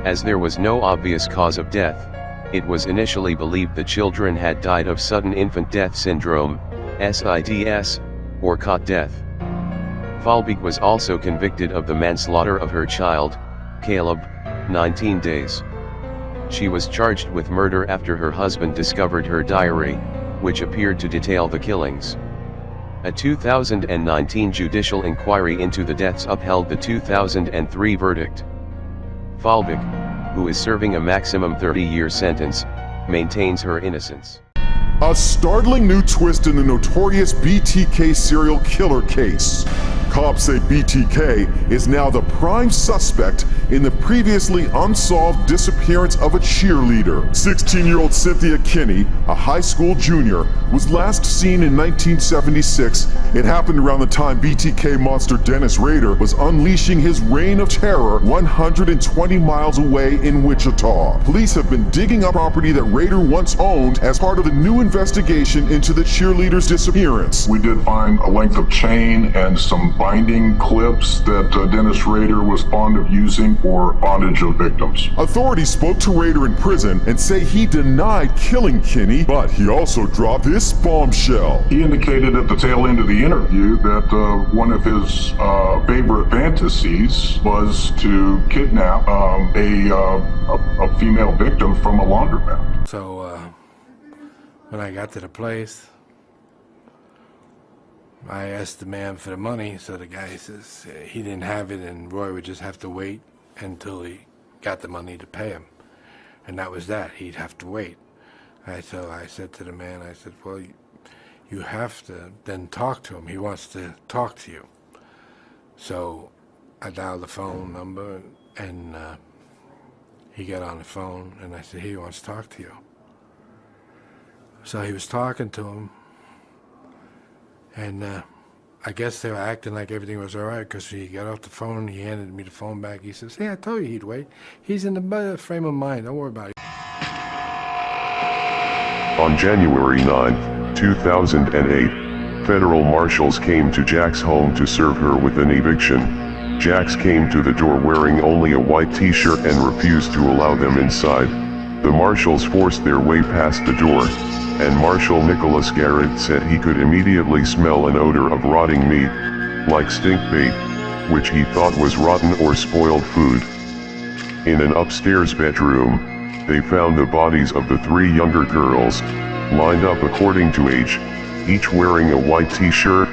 As there was no obvious cause of death, it was initially believed the children had died of sudden infant death syndrome, SIDS, or cot death. Falbig was also convicted of the manslaughter of her child, Caleb, 19 days. She was charged with murder after her husband discovered her diary, which appeared to detail the killings. A 2019 judicial inquiry into the deaths upheld the 2003 verdict. Falbig, who is serving a maximum 30-year sentence, maintains her innocence. A startling new twist in the notorious BTK serial killer case. Cops say BTK is now the prime suspect in the previously unsolved disappearance of a cheerleader. 16-year-old Cynthia Kinney, a high school junior, was last seen in 1976. It happened around the time BTK monster Dennis Rader was unleashing his reign of terror 120 miles away in Wichita. Police have been digging up property that Rader once owned as part of a new investigation into the cheerleader's disappearance. We did find a length of chain and some binding clips that Dennis Rader was fond of using for bondage of victims. Authorities spoke to Rader in prison and say he denied killing Kinney, but he also dropped this bombshell. He indicated at the tail end of the interview that one of his favorite fantasies was to kidnap a female victim from a laundromat. So when I got to the place, I asked the man for the money, so the guy says he didn't have it and Roy would just have to wait until he got the money to pay him. And that was that. He'd have to wait. So I said to the man, I said, well, you have to then talk to him. He wants to talk to you. So I dialed the phone number and he got on the phone and I said, he wants to talk to you. So he was talking to him. And I guess they were acting like everything was all right because he got off the phone, he handed me the phone back. He says, hey, I told you he'd wait. He's in the better frame of mind. Don't worry about it. On January 9, 2008, federal marshals came to Jack's home to serve her with an eviction. Jax came to the door wearing only a white t-shirt and refused to allow them inside. The marshals forced their way past the door, and Marshal Nicholas Garrett said he could immediately smell an odor of rotting meat, like stink bait, which he thought was rotten or spoiled food. In an upstairs bedroom, they found the bodies of the 3 younger girls, lined up according to age, each wearing a white t-shirt.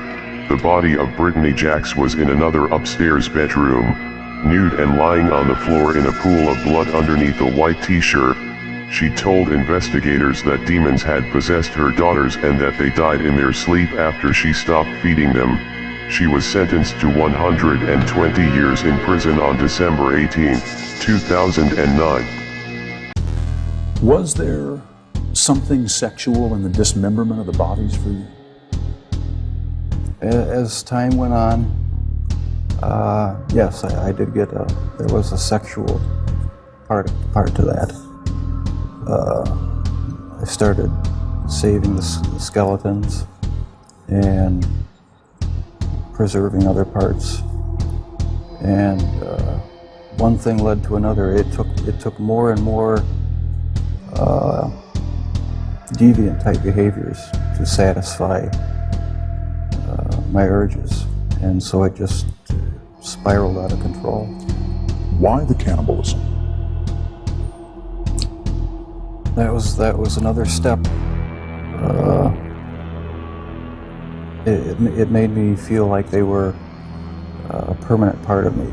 The body of Brittany Jax was in another upstairs bedroom, nude and lying on the floor in a pool of blood underneath a white t-shirt. She told investigators that demons had possessed her daughters and that they died in their sleep after she stopped feeding them. She was sentenced to 120 years in prison on December 18, 2009. Was there something sexual in the dismemberment of the bodies for you? As time went on, yes, I did get there was a sexual part to that. I started saving the skeletons and preserving other parts, and one thing led to another. It took more and more deviant type behaviors to satisfy my urges, and so it just spiraled out of control. Why the cannibalism? That was another step. It made me feel like they were a permanent part of me.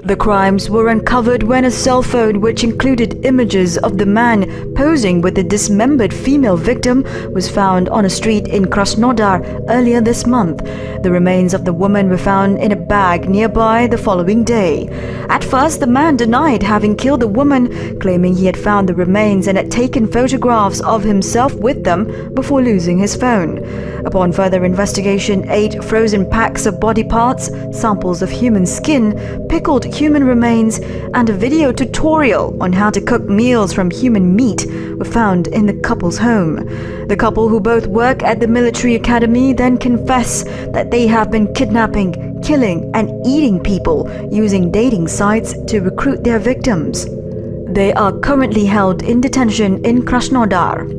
The crimes were uncovered when a cell phone which included images of the man posing with the dismembered female victim was found on a street in Krasnodar earlier this month. The remains of the woman were found in a bag nearby the following day. At first, the man denied having killed the woman, claiming he had found the remains and had taken photographs of himself with them before losing his phone. Upon further investigation, 8 frozen packs of body parts, samples of human skin, pickled human remains, and a video tutorial on how to cook meals from human meat were found in the couple's home. The couple, who both work at the military academy, then confess that they have been kidnapping, killing, and eating people using dating sites to recruit their victims. They are currently held in detention in Krasnodar.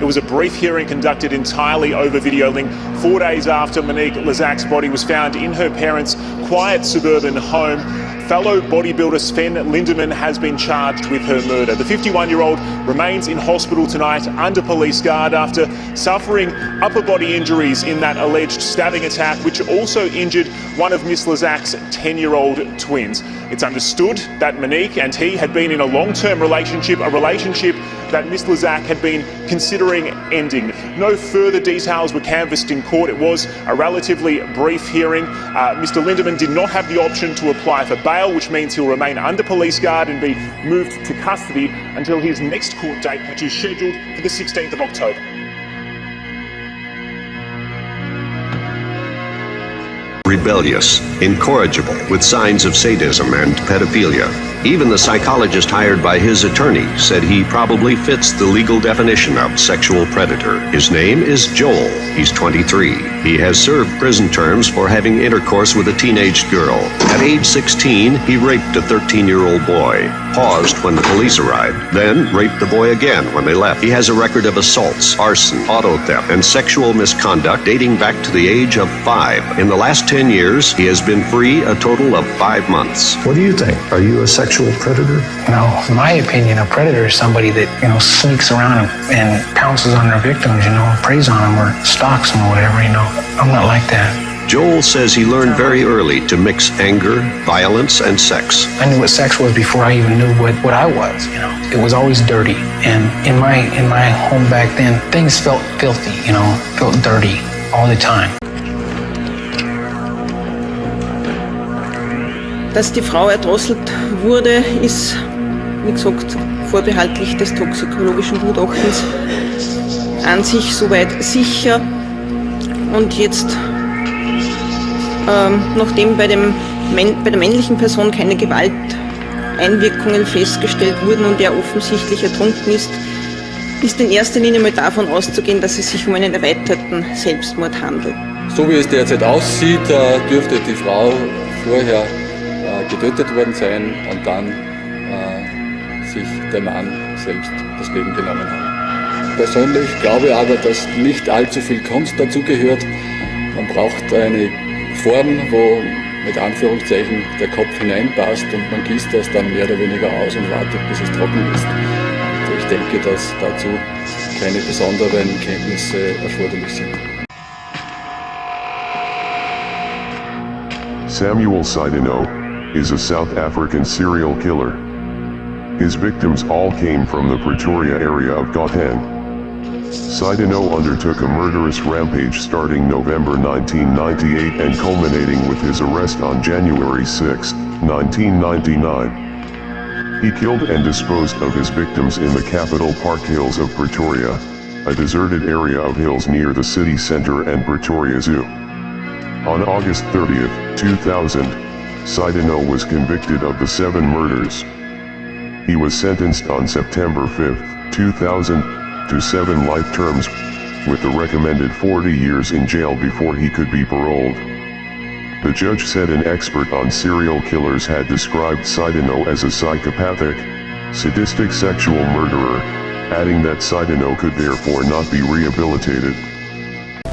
It was a brief hearing conducted entirely over video link 4 days after Monique Lazak's body was found in her parents' quiet suburban home. Fellow bodybuilder Sven Lindemann has been charged with her murder. The 51-year-old remains in hospital tonight under police guard after suffering upper body injuries in that alleged stabbing attack, which also injured one of Miss Lazak's 10-year-old twins. It's understood that Monique and he had been in a long-term relationship, a relationship that Miss Lazak had been considering ending. No further details were canvassed in court. It was a relatively brief hearing. Mr. Lindemann did not have the option to apply for bail, which means he'll remain under police guard and be moved to custody until his next court date, which is scheduled for the 16th of October. Rebellious, incorrigible, with signs of sadism and pedophilia. Even the psychologist hired by his attorney said he probably fits the legal definition of sexual predator. His name is Joel. He's 23. He has served prison terms for having intercourse with a teenage girl. At age 16, he raped a 13-year-old boy, paused when the police arrived, then raped the boy again when they left. He has a record of assaults, arson, auto theft, and sexual misconduct dating back to the age of 5. In the last 10 years, he has been free a total of 5 months. What do you think? Are you a sexual predator? No, in my opinion, a predator is somebody that, sneaks around and pounces on their victims, preys on them or stalks them or whatever, I'm not like that. Joel says he learned very early to mix anger, violence, and sex. I knew what sex was before I even knew what I was, It was always dirty. And in my home back then, things felt filthy, felt dirty all the time. Dass die Frau erdrosselt wurde, ist, wie gesagt, vorbehaltlich des toxikologischen Gutachtens an sich soweit sicher. Und jetzt, nachdem bei der männlichen Person keine Gewalteinwirkungen festgestellt wurden und er offensichtlich ertrunken ist in erster Linie mal davon auszugehen, dass es sich um einen erweiterten Selbstmord handelt. So wie es derzeit aussieht, dürfte die Frau vorher getötet worden sein und dann sich der Mann selbst das Leben genommen hat. Persönlich glaube ich aber, dass nicht allzu viel Kunst dazugehört. Man braucht eine Form, wo mit Anführungszeichen der Kopf hineinpasst und man gießt das dann mehr oder weniger aus und wartet, bis es trocken ist. Und ich denke, dass dazu keine besonderen Kenntnisse erforderlich sind. Samuel Sidino is a South African serial killer. His victims all came from the Pretoria area of Gauteng. Sidino undertook a murderous rampage starting November 1998 and culminating with his arrest on January 6, 1999. He killed and disposed of his victims in the Capital Park Hills of Pretoria, a deserted area of hills near the city center and Pretoria Zoo. On August 30, 2000, Sidino was convicted of the 7 murders. He was sentenced on September 5, 2000, to 7 life terms, with the recommended 40 years in jail before he could be paroled. The judge said an expert on serial killers had described Sidino as a psychopathic, sadistic sexual murderer, adding that Sidino could therefore not be rehabilitated.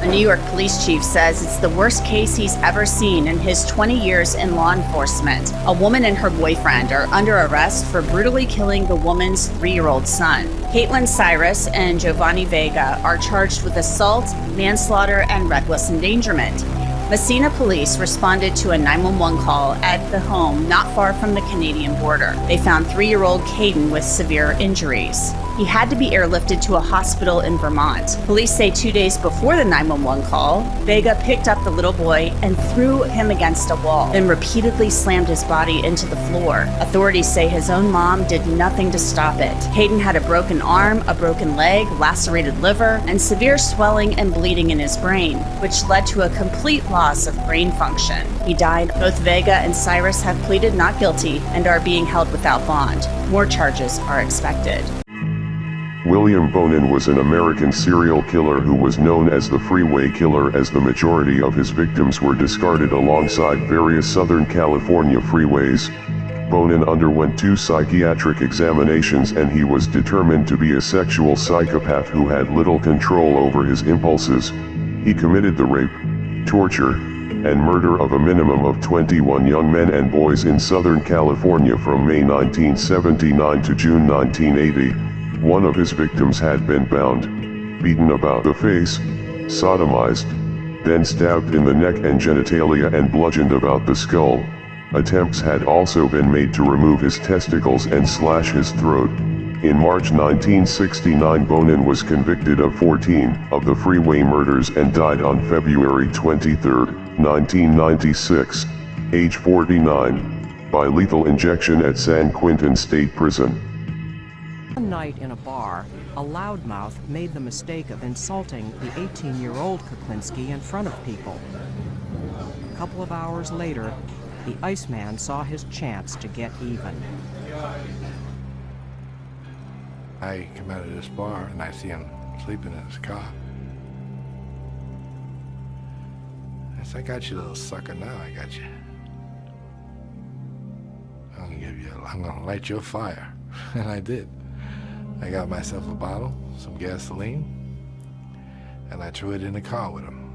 A New York police chief says it's the worst case he's ever seen in his 20 years in law enforcement. A woman and her boyfriend are under arrest for brutally killing the woman's 3-year-old son. Caitlin Cyrus and Giovanni Vega are charged with assault, manslaughter, and reckless endangerment. Messina police responded to a 911 call at the home not far from the Canadian border. They found 3-year-old Caden with severe injuries. He had to be airlifted to a hospital in Vermont. Police say 2 days before the 911 call, Vega picked up the little boy and threw him against a wall, then repeatedly slammed his body into the floor. Authorities say his own mom did nothing to stop it. Caden had a broken arm, a broken leg, lacerated liver, and severe swelling and bleeding in his brain, which led to a complete loss of brain function. He died. Both Vega and Cyrus have pleaded not guilty and are being held without bond. More charges are expected. William Bonin was an American serial killer who was known as the Freeway Killer, as the majority of his victims were discarded alongside various Southern California freeways. Bonin underwent 2 psychiatric examinations, and he was determined to be a sexual psychopath who had little control over his impulses. He committed the rape, torture, and murder of a minimum of 21 young men and boys in Southern California from May 1979 to June 1980. One of his victims had been bound, beaten about the face, sodomized, then stabbed in the neck and genitalia and bludgeoned about the skull. Attempts had also been made to remove his testicles and slash his throat. In March 1969, Bonin was convicted of 14 of the freeway murders and died on February 23, 1996, age 49, by lethal injection at San Quentin State Prison. One night in a bar, a loudmouth made the mistake of insulting the 18-year-old Kuklinski in front of people. A couple of hours later, the Iceman saw his chance to get even. I come out of this bar and I see him sleeping in his car. I said, I got you, little sucker, now I got you. I'm gonna light your fire. And I did. I got myself a bottle, some gasoline, and I threw it in the car with him.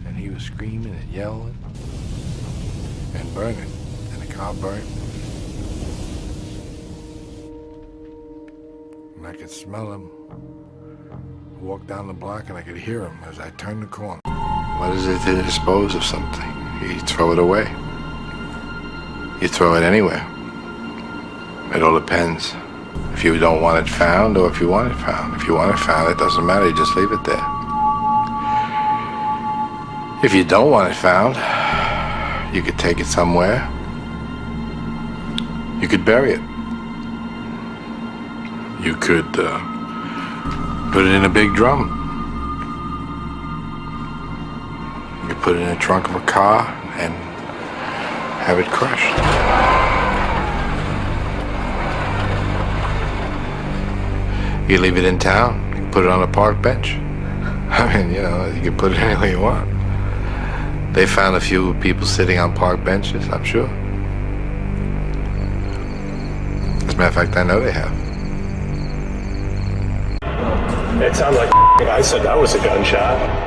And he was screaming and yelling and burning, and the car burned. And I could smell him. I walked down the block and I could hear him as I turned the corner. What is it to dispose of something? You throw it away. You throw it anywhere. It all depends. If you don't want it found or if you want it found. If you want it found, it doesn't matter, you just leave it there. If you don't want it found, you could take it somewhere. You could bury it. You could put it in a big drum. You put it in the trunk of a car and have it crushed. You leave it in town, you can put it on a park bench. I mean, you know, you can put it anywhere you want. They found a few people sitting on park benches, I'm sure. As a matter of fact, I know they have. It sounded like I said that was a gunshot.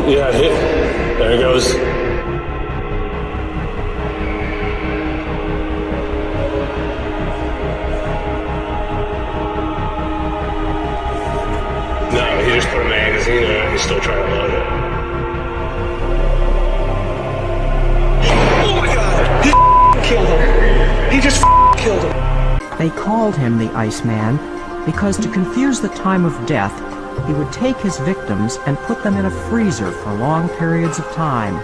Yeah, there it goes. No, he just put a magazine in it and he's still trying to load it. Oh my god! He killed him! He just killed him! They called him the Iceman because to confuse the time of death, he would take his victims and put them in a freezer for long periods of time.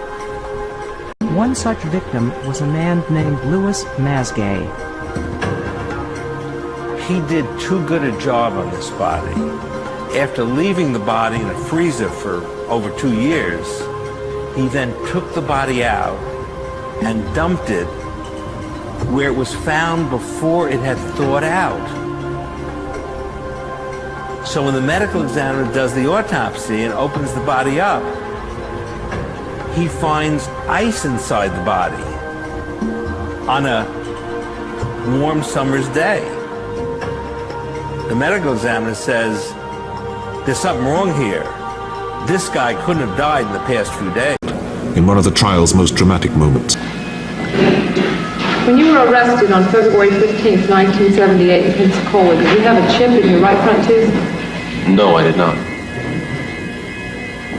One such victim was a man named Louis Masgay. He did too good a job on this body. After leaving the body in a freezer for over 2 years, he then took the body out and dumped it where it was found before it had thawed out. So when the medical examiner does the autopsy and opens the body up, he finds ice inside the body on a warm summer's day. The medical examiner says, there's something wrong here. This guy couldn't have died in the past few days. In one of the trial's most dramatic moments. When you were arrested on February 15th, 1978 in Pensacola, did you have a chip in your right front tooth? No, I did not.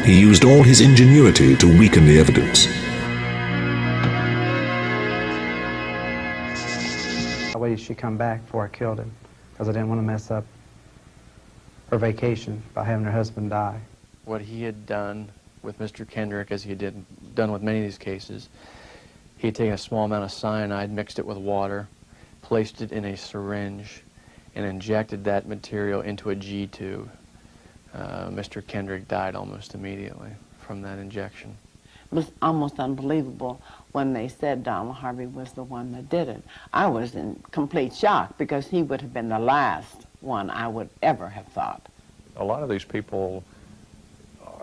He used all his ingenuity to weaken the evidence. I waited she come back before I killed him, because I didn't want to mess up her vacation by having her husband die. What he had done with Mr. Kendrick, as he had done with many of these cases, he had taken a small amount of cyanide, mixed it with water, placed it in a syringe, and injected that material into a G tube. Mr. Kendrick died almost immediately from that injection. It was almost unbelievable when they said Donald Harvey was the one that did it. I was in complete shock because he would have been the last one I would ever have thought. A lot of these people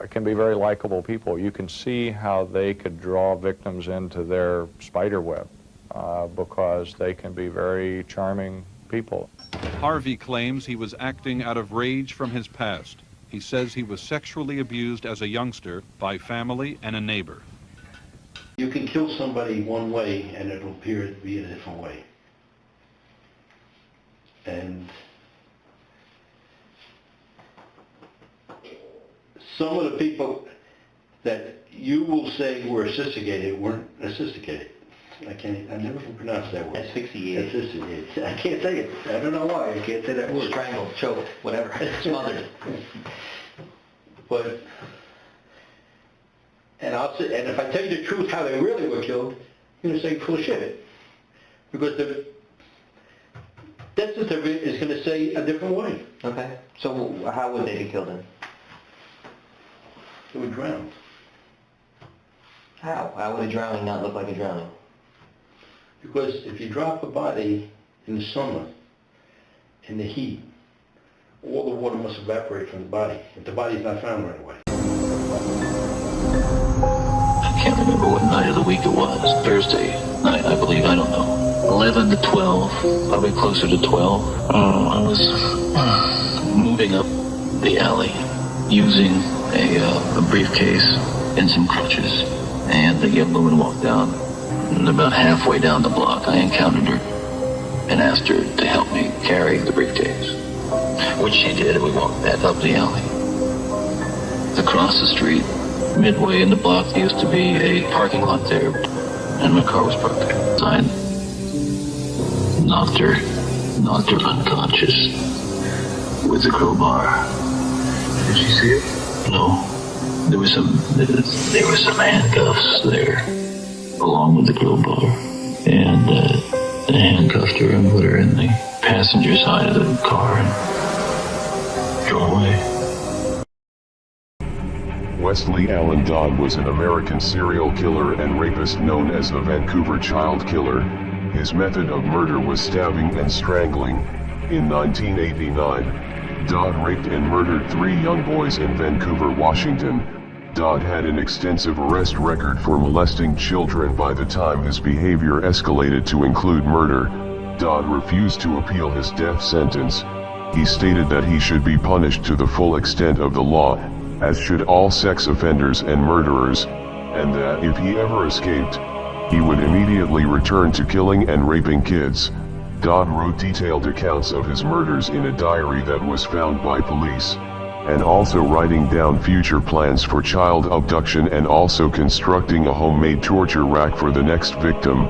can be very likable people. You can see how they could draw victims into their spider web because they can be very charming people. Harvey claims he was acting out of rage from his past. He says he was sexually abused as a youngster by family and a neighbor. You can kill somebody one way and it'll appear to be a different way. And some of the people that you will say were sophisticated weren't sophisticated. I never can pronounce that word. Asphyxiated. Asphyxiated. I can't say it. I don't know why. I can't say that word. Strangled, choked, whatever. Smothered. But, and if I tell you the truth how they really were killed, you're going to say full of shit. Because the death certificate is going to say a different way. Okay. So how would they be killed then? They were drowned. How? How would a drowning not look like a drowning? Because if you drop a body in the summer, in the heat, all the water must evaporate from the body if the body is not found right away. I can't remember what night of the week it was. Thursday night, I believe. I don't know. 11 to 12, probably closer to 12. I was moving up the alley using a briefcase and some crutches. And the young woman walked down. And about halfway down the block, I encountered her and asked her to help me carry the briefcase, which she did, and we walked back up the alley. Across the street, midway in the block, there used to be a parking lot there, and my car was parked there. I knocked her unconscious with a crowbar. Did she see it? No. There were some handcuffs there, along with the crowbar, and I handcuffed her and put her in the passenger side of the car and drove away. Wesley Allen Dodd was an American serial killer and rapist known as the Vancouver Child Killer. His method of murder was stabbing and strangling. In 1989, Dodd raped and murdered 3 young boys in Vancouver, Washington. Dodd had an extensive arrest record for molesting children. By the time his behavior escalated to include murder, Dodd refused to appeal his death sentence. He stated that he should be punished to the full extent of the law, as should all sex offenders and murderers, and that if he ever escaped, he would immediately return to killing and raping kids. Dodd wrote detailed accounts of his murders in a diary that was found by police, and also writing down future plans for child abduction and also constructing a homemade torture rack for the next victim.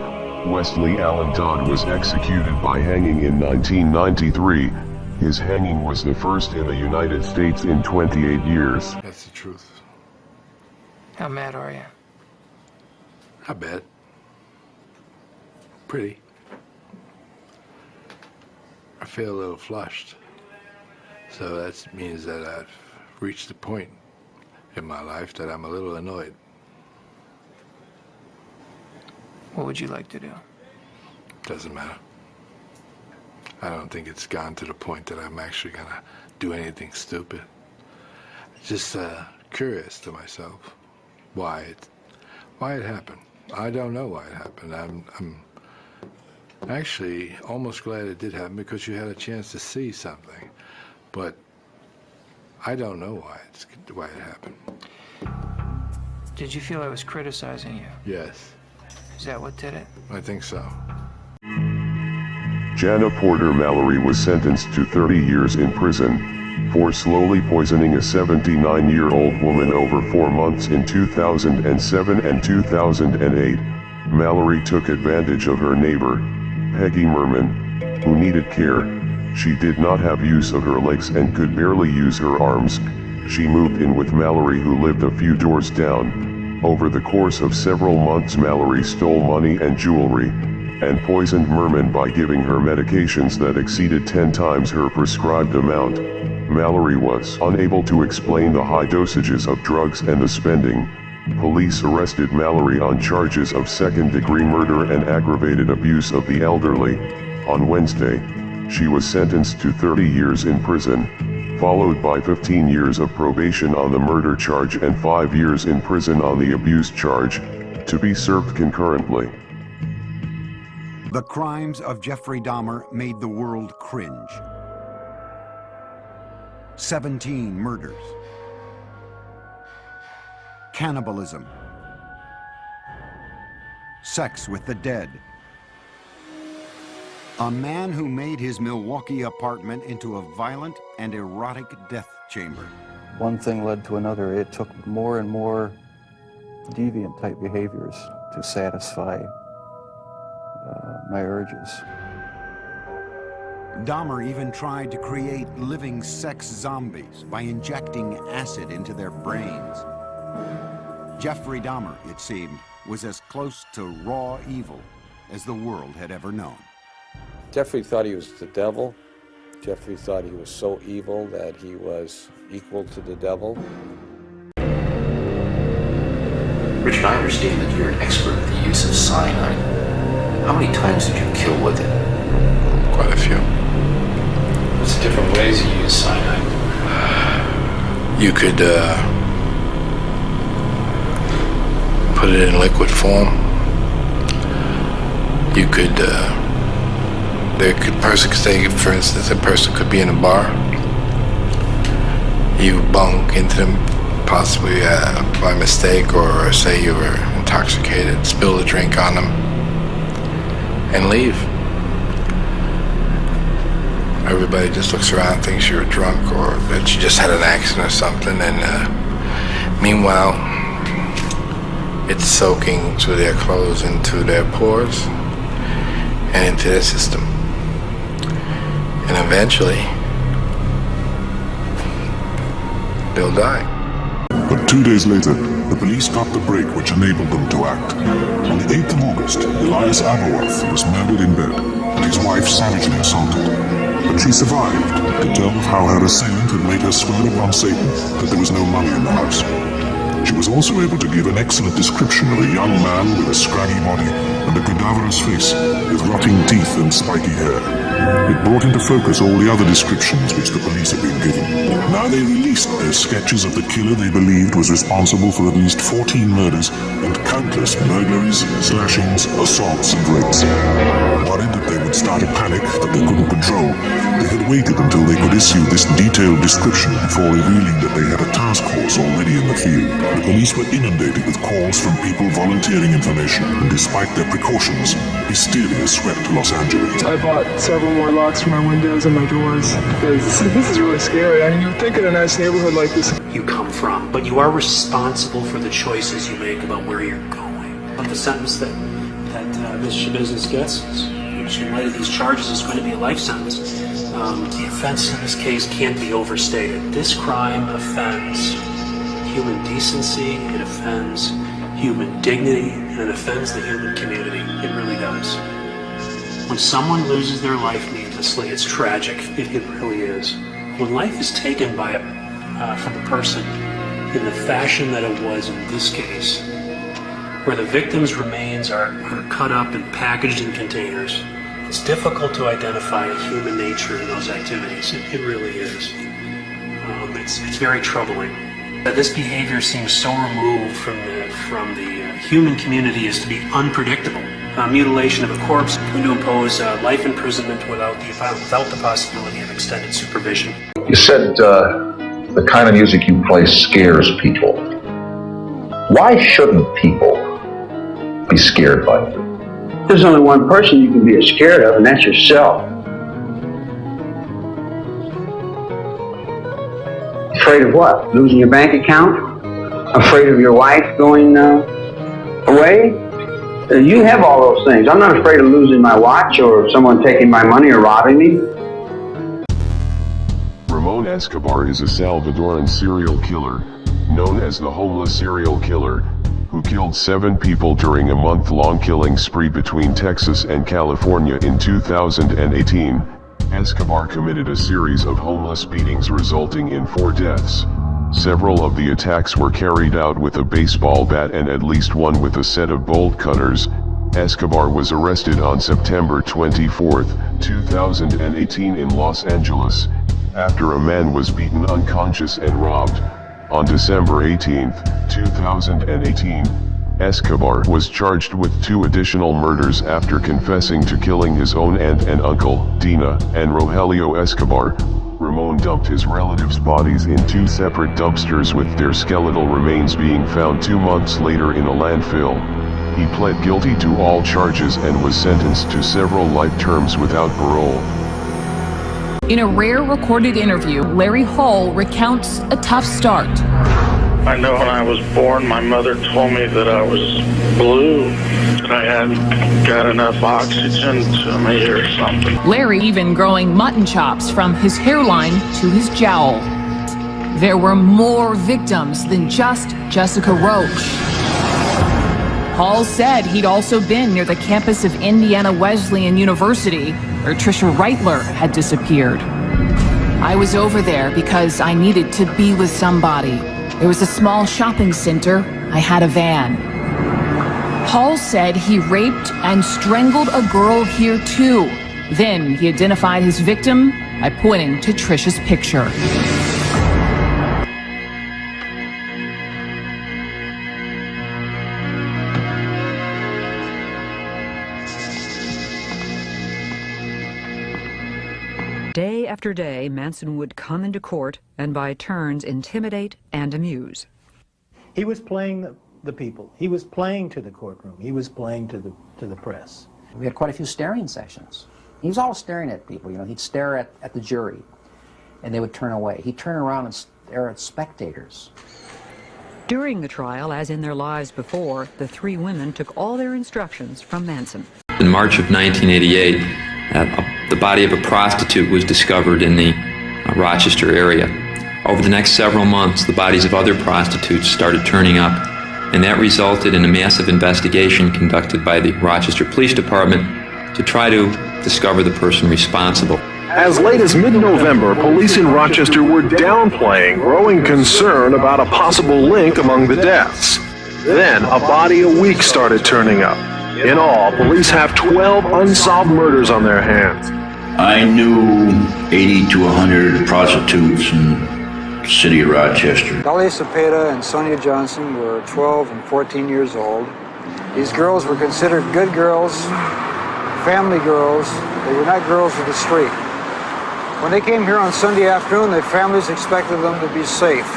Wesley Allen Dodd was executed by hanging in 1993. His hanging was the first in the United States in 28 years. That's the truth. How mad are you? Not bad. Pretty. I feel a little flushed. So that means that I've reached a point in my life that I'm a little annoyed. What would you like to do? Doesn't matter. I don't think it's gone to the point that I'm actually gonna do anything stupid. Just curious to myself why it happened. I don't know why it happened. I'm actually almost glad it did happen because you had a chance to see something, but I don't know why it happened. Did you feel I was criticizing you? Yes, Is that what did it? I think so. Jana Porter Mallory was sentenced to 30 years in prison for slowly poisoning a 79-year-old woman over 4 months in 2007 and 2008. Mallory took advantage of her neighbor, Peggy Merman, who needed care. She did not have use of her legs and could barely use her arms. She moved in with Mallory, who lived a few doors down. Over the course of several months, Mallory stole money and jewelry, and poisoned Merman by giving her medications that exceeded 10 times her prescribed amount. Mallory was unable to explain the high dosages of drugs and the spending. Police arrested Mallory on charges of second-degree murder and aggravated abuse of the elderly. On Wednesday, she was sentenced to 30 years in prison, followed by 15 years of probation on the murder charge and 5 years in prison on the abuse charge, to be served concurrently. The crimes of Jeffrey Dahmer made the world cringe. 17 murders. Cannibalism. Sex with the dead. A man who made his Milwaukee apartment into a violent and erotic death chamber. One thing led to another. It took more and more deviant type behaviors to satisfy my urges. Dahmer even tried to create living sex zombies by injecting acid into their brains. Jeffrey Dahmer, it seemed, was as close to raw evil as the world had ever known. Jeffrey thought he was the devil. Jeffrey thought he was so evil that he was equal to the devil. Richard, I understand that you're an expert at the use of cyanide. How many times did you kill with it? Quite a few. What's the different ways you use cyanide? You could put it in liquid form. You could, person could say, for instance, a person could be in a bar. You bunk into them, possibly by mistake, or say you were intoxicated, spill a drink on them, and leave. Everybody just looks around, thinks you're drunk or that you just had an accident or something, and meanwhile, it's soaking through their clothes, into their pores, and into their system. And eventually, they'll die. But 2 days later, the police got the break which enabled them to act. On the 8th of August, Elias Aberworth was murdered in bed and his wife savagely assaulted. But she survived to tell of how her assailant had made her swear upon Satan that there was no money in the house. She was also able to give an excellent description of a young man with a scraggy body and a cadaverous face with rotting teeth and spiky hair. It brought into focus all the other descriptions which the police had been given. Now they released their sketches of the killer they believed was responsible for at least 14 murders and countless burglaries, slashings, assaults and rapes. Worried that they would start a panic that they couldn't control, they had waited until they could issue this detailed description before revealing that they had a task force already in the field. The police were inundated with calls from people volunteering information, and despite their precautions, hysteria swept Los Angeles. I bought several more locks for my windows and my doors because this is really scary. I mean, you would think in a nice neighborhood like this you come from, but you are responsible for the choices you make about where you're going. But the sentence that Ms. Shabiznes gets, which in light of these charges is going to be a life sentence, the offense in this case can't be overstated. This crime offends human decency, it offends human dignity, and it offends the human community. It really does. When someone loses their life needlessly, it's tragic. It really is. When life is taken by from the person in the fashion that it was in this case, where the victims' remains are cut up and packaged in containers. It's difficult to identify human nature in those activities. It really is. It's very troubling. This behavior seems so removed from the human community as to be unpredictable. Mutilation of a corpse, going to impose life imprisonment without the possibility of extended supervision. You said the kind of music you play scares people. Why shouldn't people be scared by it? There's only one person you can be scared of, and that's yourself. Afraid of what? Losing your bank account? Afraid of your wife going away? You have all those things. I'm not afraid of losing my watch or someone taking my money or robbing me. Ramon Escobar is a Salvadoran serial killer, known as the homeless serial killer, who killed 7 people during a month-long killing spree between Texas and California in 2018. Escobar committed a series of homeless beatings resulting in 4 deaths. Several of the attacks were carried out with a baseball bat and at least one with a set of bolt cutters. Escobar was arrested on September 24, 2018 in Los Angeles, after a man was beaten unconscious and robbed. On December 18, 2018, Escobar was charged with 2 additional murders after confessing to killing his own aunt and uncle, Dina and Rogelio Escobar. Ramon dumped his relatives' bodies in 2 separate dumpsters, with their skeletal remains being found 2 months later in a landfill. He pled guilty to all charges and was sentenced to several life terms without parole. In a rare recorded interview, Larry Hall recounts a tough start. I know when I was born, my mother told me that I was blue, that I hadn't got enough oxygen to me or something. Larry even growing mutton chops from his hairline to his jowl. There were more victims than just Jessica Roach. Hall said he'd also been near the campus of Indiana Wesleyan University, where Tricia Reitler had disappeared. I was over there because I needed to be with somebody. There was a small shopping center. I had a van. Hall said he raped and strangled a girl here too. Then he identified his victim by pointing to Tricia's picture. Day after day, Manson would come into court and by turns intimidate and amuse. He was playing the people. He was playing to the courtroom. He was playing to the press. We had quite a few staring sessions. He was always staring at people. You know, he'd stare at the jury, and they would turn away. He'd turn around and stare at spectators. During the trial, as in their lives before, the 3 women took all their instructions from Manson. In March of 1988, the body of a prostitute was discovered in the Rochester area. Over the next several months, the bodies of other prostitutes started turning up, and that resulted in a massive investigation conducted by the Rochester Police Department to try to discover the person responsible. As late as mid-November, police in Rochester were downplaying growing concern about a possible link among the deaths. Then, a body a week started turning up. In all, police have 12 unsolved murders on their hands. I knew 80 to 100 prostitutes in the city of Rochester. Dolly Cepeda and Sonia Johnson were 12 and 14 years old. These girls were considered good girls, family girls. They were not girls of the street. When they came here on Sunday afternoon, their families expected them to be safe.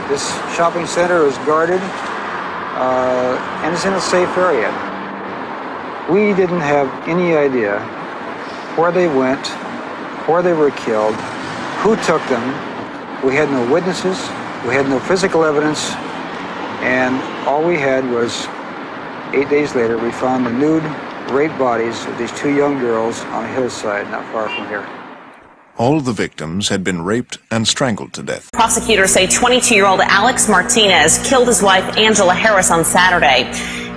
This shopping center is guarded, and it's in a safe area. We didn't have any idea where they went, where they were killed, who took them. We had no witnesses, we had no physical evidence, and all we had was 8 days later, we found the nude, raped bodies of these 2 young girls on a hillside not far from here. All of the victims had been raped and strangled to death. Prosecutors say 22-year-old Alex Martinez killed his wife Angela Harris on Saturday.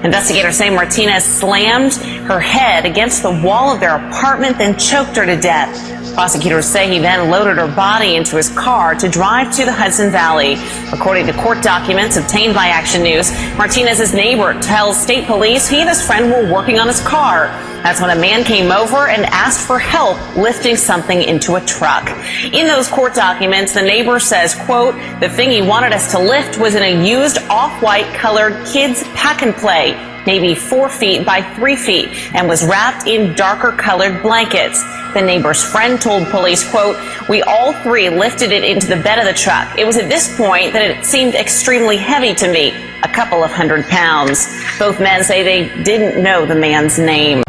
Investigators say Martinez slammed her head against the wall of their apartment, then choked her to death. Prosecutors say he then loaded her body into his car to drive to the Hudson Valley. According to court documents obtained by Action News, Martinez's neighbor tells state police he and his friend were working on his car. That's when a man came over and asked for help lifting something into a truck. In those court documents, the neighbor says, quote, the thing he wanted us to lift was in a used off-white colored kids pack and play, maybe 4 feet by 3 feet, and was wrapped in darker colored blankets. The neighbor's friend told police, quote, we all three lifted it into the bed of the truck. It was at this point that it seemed extremely heavy to me, a couple of 100 pounds. Both men say they didn't know the man's name.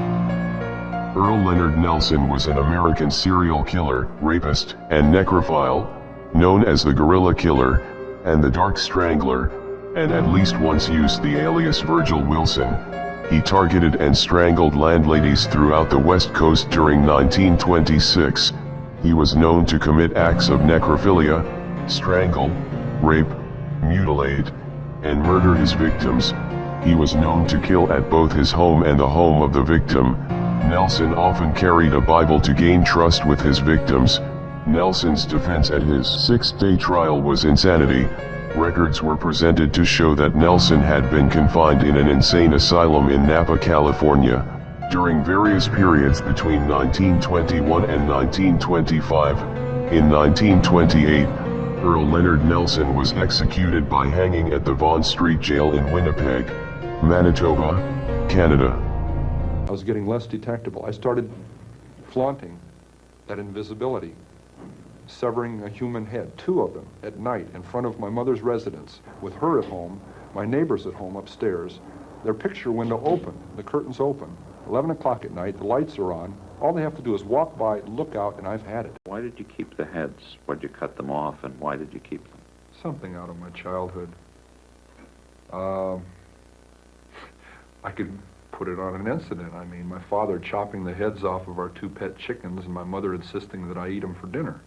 Earl Leonard Nelson was an American serial killer, rapist, and necrophile, known as the Gorilla Killer and the Dark Strangler, and at least once used the alias Virgil Wilson. He targeted and strangled landladies throughout the West Coast during 1926. He was known to commit acts of necrophilia, strangle, rape, mutilate, and murder his victims. He was known to kill at both his home and the home of the victim. Nelson often carried a Bible to gain trust with his victims. Nelson's defense at his 6-day trial was insanity. Records were presented to show that Nelson had been confined in an insane asylum in Napa, California, during various periods between 1921 and 1925. In 1928, Earl Leonard Nelson was executed by hanging at the Vaughan Street Jail in Winnipeg, Manitoba, Canada. I was getting less detectable. I started flaunting that invisibility, severing a human head, 2 of them, at night in front of my mother's residence, with her at home, my neighbors at home upstairs, their picture window open, the curtains open, 11 o'clock at night, the lights are on, all they have to do is walk by, look out, and I've had it. Why did you keep the heads? Why did you cut them off, and why did you keep them? Something out of my childhood. I could put it on an incident. I mean, my father chopping the heads off of our 2 pet chickens and my mother insisting that I eat them for dinner.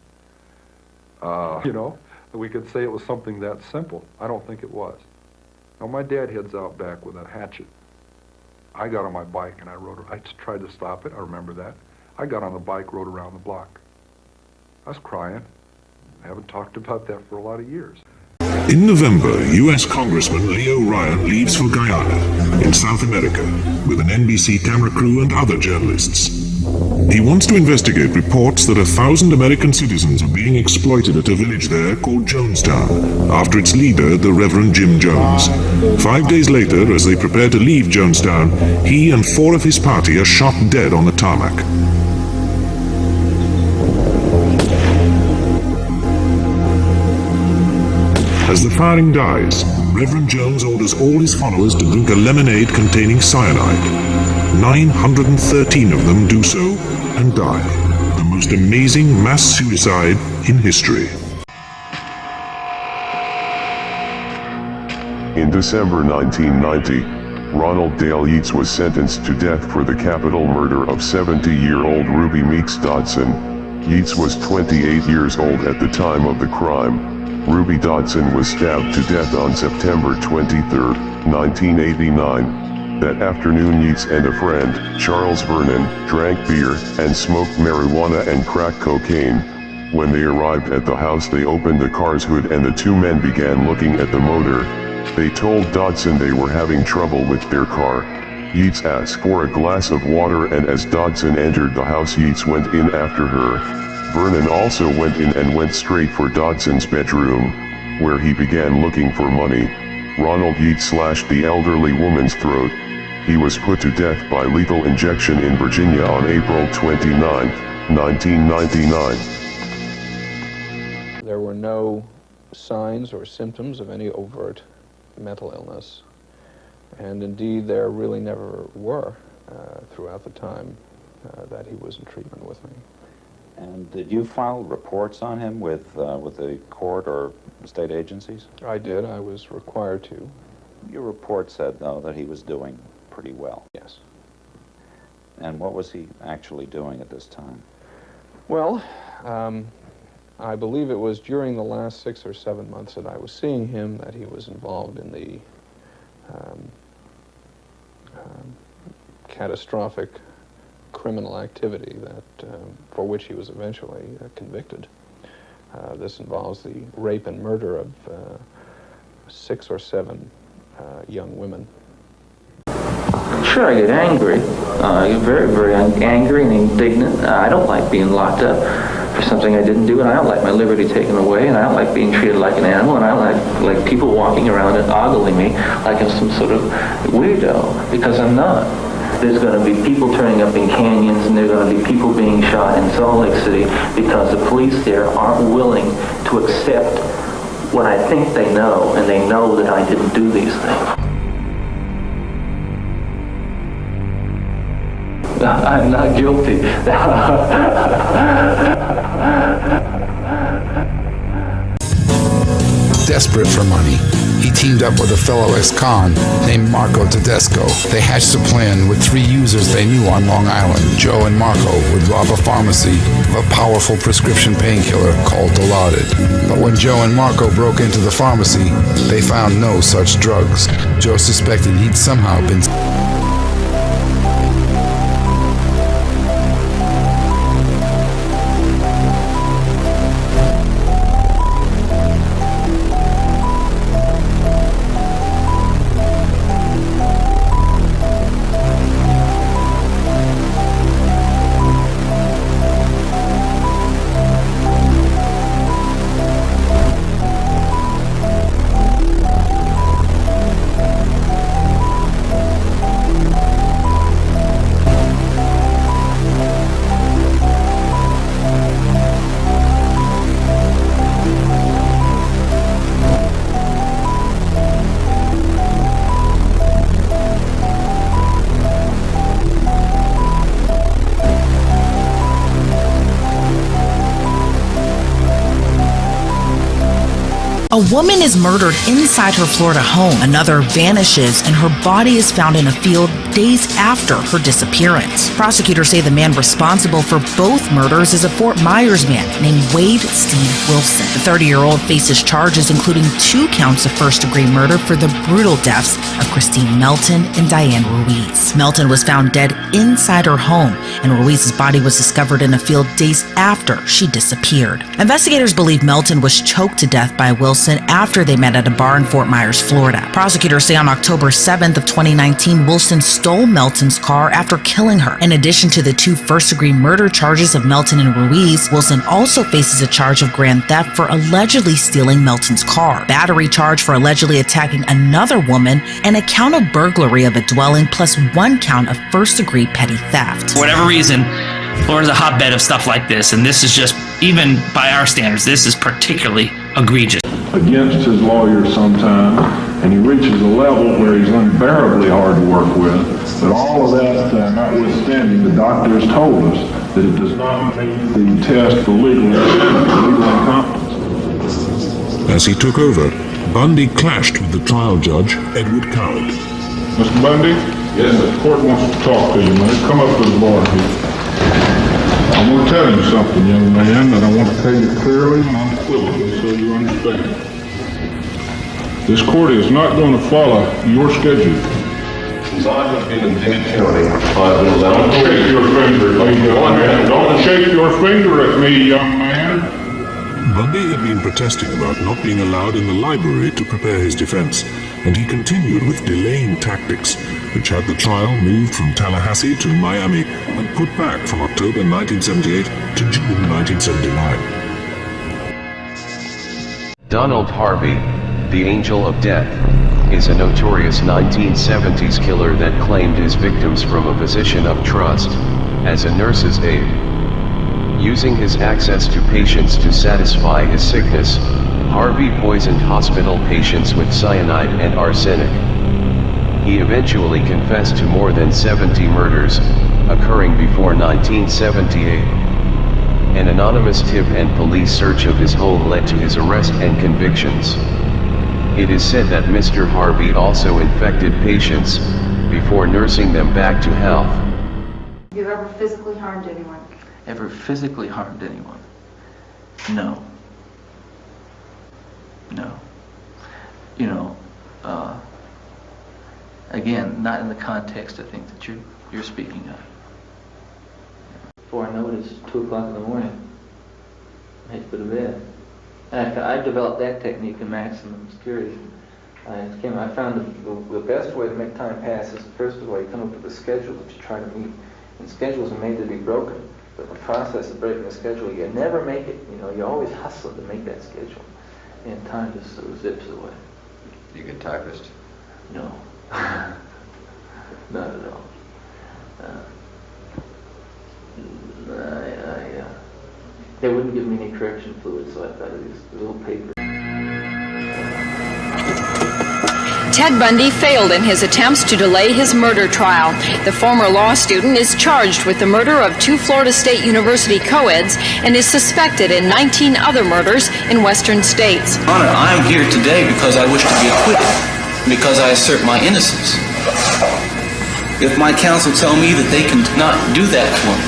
You know, we could say it was something that simple. I don't think it was. Now, my dad heads out back with a hatchet. I got on my bike and I tried to stop it, I remember that. I got on the bike, rode around the block. I was crying. I haven't talked about that for a lot of years. In November, U.S. Congressman Leo Ryan leaves for Guyana, in South America, with an NBC camera crew and other journalists. He wants to investigate reports that 1,000 American citizens are being exploited at a village there called Jonestown, after its leader, the Reverend Jim Jones. 5 days later, as they prepare to leave Jonestown, he and 4 of his party are shot dead on the tarmac. As the firing dies, Reverend Jones orders all his followers to drink a lemonade containing cyanide. 913 of them do so and die. The most amazing mass suicide in history. In December 1990, Ronald Dale Yeats was sentenced to death for the capital murder of 70-year-old Ruby Meeks Dodson. Yeats was 28 years old at the time of the crime. Ruby Dodson was stabbed to death on September 23, 1989. That afternoon, Yeats and a friend, Charles Vernon, drank beer and smoked marijuana and crack cocaine. When they arrived at the house, they opened the car's hood and the 2 men began looking at the motor. They told Dodson they were having trouble with their car. Yeats asked for a glass of water, and as Dodson entered the house, Yeats went in after her. Vernon also went in and went straight for Dodson's bedroom, where he began looking for money. Ronald Yeats slashed the elderly woman's throat. He was put to death by lethal injection in Virginia on April 29, 1999. There were no signs or symptoms of any overt mental illness, and indeed there really never were throughout the time that he was in treatment with me. And did you file reports on him with the court or state agencies? I did. I was required to. Your report said, though, that he was doing pretty well. Yes. And what was he actually doing at this time? Well, I believe it was during the last 6 or 7 months that I was seeing him that he was involved in the catastrophic criminal activity that for which he was eventually convicted. This involves the rape and murder of 6 or 7 young women. Sure, I get angry. I get very, very angry and indignant. I don't like being locked up for something I didn't do, and I don't like my liberty taken away, and I don't like being treated like an animal, and I don't like people walking around and ogling me like I'm some sort of weirdo, because I'm not. There's going to be people turning up in canyons, and there's going to be people being shot in Salt Lake City because the police there aren't willing to accept what I think they know, and they know that I didn't do these things. I'm not guilty. Desperate for money, he teamed up with a fellow ex-con named Marco Tedesco. They hatched a plan with 3 users they knew on Long Island. Joe and Marco would rob a pharmacy of a powerful prescription painkiller called Dilaudid. But when Joe and Marco broke into the pharmacy, they found no such drugs. Joe suspected he'd somehow been A woman is murdered inside her Florida home. Another vanishes, and her body is found in a field days after her disappearance. Prosecutors say the man responsible for both murders is a Fort Myers man named Wade Steve Wilson. The 30-year-old faces charges including 2 counts of first-degree murder for the brutal deaths of Christine Melton and Diane Ruiz. Melton was found dead inside her home, and Ruiz's body was discovered in a field days after she disappeared. Investigators believe Melton was choked to death by Wilson after they met at a bar in Fort Myers, Florida. Prosecutors say on October 7th of 2019, Wilson stole Melton's car after killing her. In addition to the 2 first-degree murder charges of Melton and Ruiz, Wilson also faces a charge of grand theft for allegedly stealing Melton's car, battery charge for allegedly attacking another woman, and a count of burglary of a dwelling, plus 1 count of first-degree petty theft. For whatever reason, Florida's a hotbed of stuff like this, and this is just, even by our standards, this is particularly egregious. Against his lawyer sometimes, and he reaches a level where he's unbearably hard to work with. But all of that notwithstanding, the doctors told us that it does not meet the test for legal incompetence. As he took over, Bundy clashed with the trial judge, Edward Coward. Mr. Bundy? Yes, sir. The court wants to talk to you, man. Come up to the bar here. I want to tell you something, young man, that I want to tell you clearly and unequivocally so you understand. This court is not going to follow your schedule. Since I have been in Dade County, I will Don't shake your finger at me, young man. Don't shake your finger at me, young man. Bundy had been protesting about not being allowed in the library to prepare his defense, and he continued with delaying tactics, which had the trial moved from Tallahassee to Miami and put back from October 1978 to June 1979. Donald Harvey, the Angel of Death, is a notorious 1970s killer that claimed his victims from a position of trust, as a nurse's aide. Using his access to patients to satisfy his sickness, Harvey poisoned hospital patients with cyanide and arsenic. He eventually confessed to more than 70 murders, occurring before 1978. An anonymous tip and police search of his home led to his arrest and convictions. It is said that Mr. Harvey also infected patients, before nursing them back to health. Have you ever physically harmed anyone? Ever physically harmed anyone? No. No. You know, Again, not in the context, I think, that you're speaking of. Before I know it, it's 2 o'clock in the morning. I hate to go to bed. I developed that technique in maximum security. I found the best way to make time pass is, first of all, you come up with a schedule that you try to meet. And schedules are made to be broken. But the process of breaking a schedule, you never make it. You know, you always hustle to make that schedule. And time just sort of zips away. You get typist? No. Not at all. They wouldn't give me any correction fluid, so I thought of these little papers. Ted Bundy failed in his attempts to delay his murder trial. The former law student is charged with the murder of 2 Florida State University co-eds and is suspected in 19 other murders in western states. Honor, I am here today because I wish to be acquitted, because I assert my innocence. If my counsel tell me that they cannot do that for me,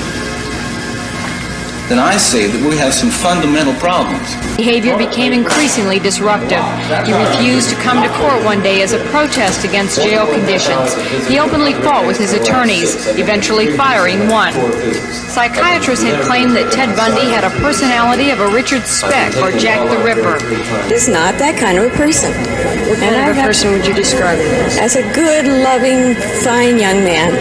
then I say that we have some fundamental problems. Behavior became increasingly disruptive. He refused to come to court one day as a protest against jail conditions. He openly fought with his attorneys, eventually firing one. Psychiatrists had claimed that Ted Bundy had a personality of a Richard Speck or Jack the Ripper. He's not that kind of a person. What kind of a person would you describe him as? As a good, loving, fine young man.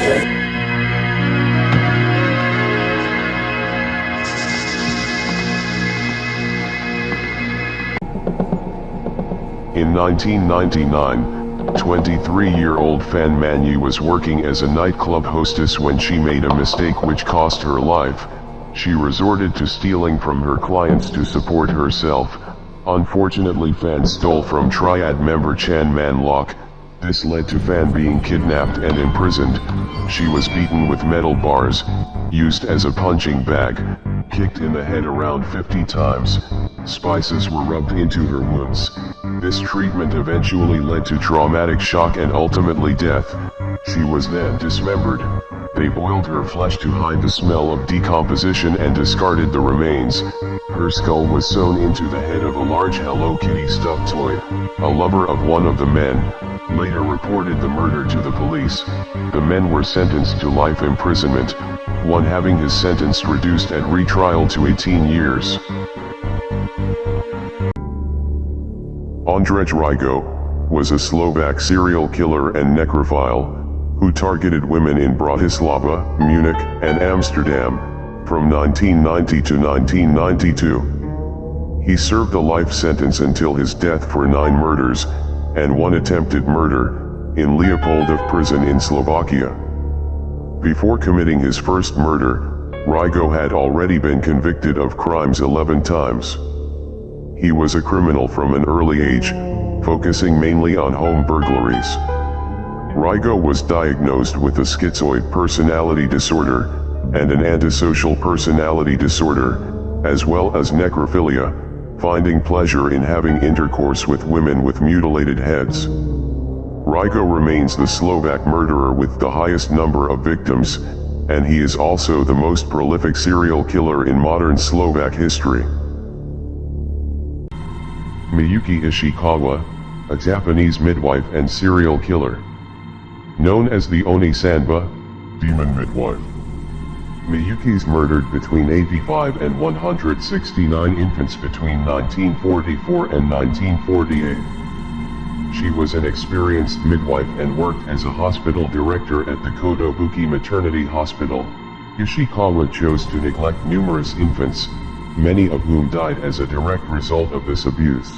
In 1999, 23-year-old Fan Manu was working as a nightclub hostess when she made a mistake which cost her life. She resorted to stealing from her clients to support herself. Unfortunately, Fan stole from Triad member Chan Man Lok. This led to Fan being kidnapped and imprisoned. She was beaten with metal bars, used as a punching bag, kicked in the head around 50 times. Spices were rubbed into her wounds. This treatment eventually led to traumatic shock and ultimately death. She was then dismembered. They boiled her flesh to hide the smell of decomposition and discarded the remains. Her skull was sewn into the head of a large Hello Kitty stuffed toy. A lover of one of the men later reported the murder to the police. The men were sentenced to life imprisonment, one having his sentence reduced at retrial to 18 years. Andrej Rigo was a Slovak serial killer and necrophile who targeted women in Bratislava, Munich, and Amsterdam from 1990 to 1992. He served a life sentence until his death for 9 murders and 1 attempted murder in Leopoldov prison in Slovakia. Before committing his first murder, Rigo had already been convicted of crimes 11 times. He was a criminal from an early age, focusing mainly on home burglaries. Rigo was diagnosed with a schizoid personality disorder and an antisocial personality disorder, as well as necrophilia, finding pleasure in having intercourse with women with mutilated heads. Rigo remains the Slovak murderer with the highest number of victims, and he is also the most prolific serial killer in modern Slovak history. Miyuki Ishikawa, a Japanese midwife and serial killer. Known as the Oni-sanba, demon midwife. Miyuki's murdered between 85 and 169 infants between 1944 and 1948. She was an experienced midwife and worked as a hospital director at the Kodobuki Maternity Hospital. Ishikawa chose to neglect numerous infants, many of whom died as a direct result of this abuse.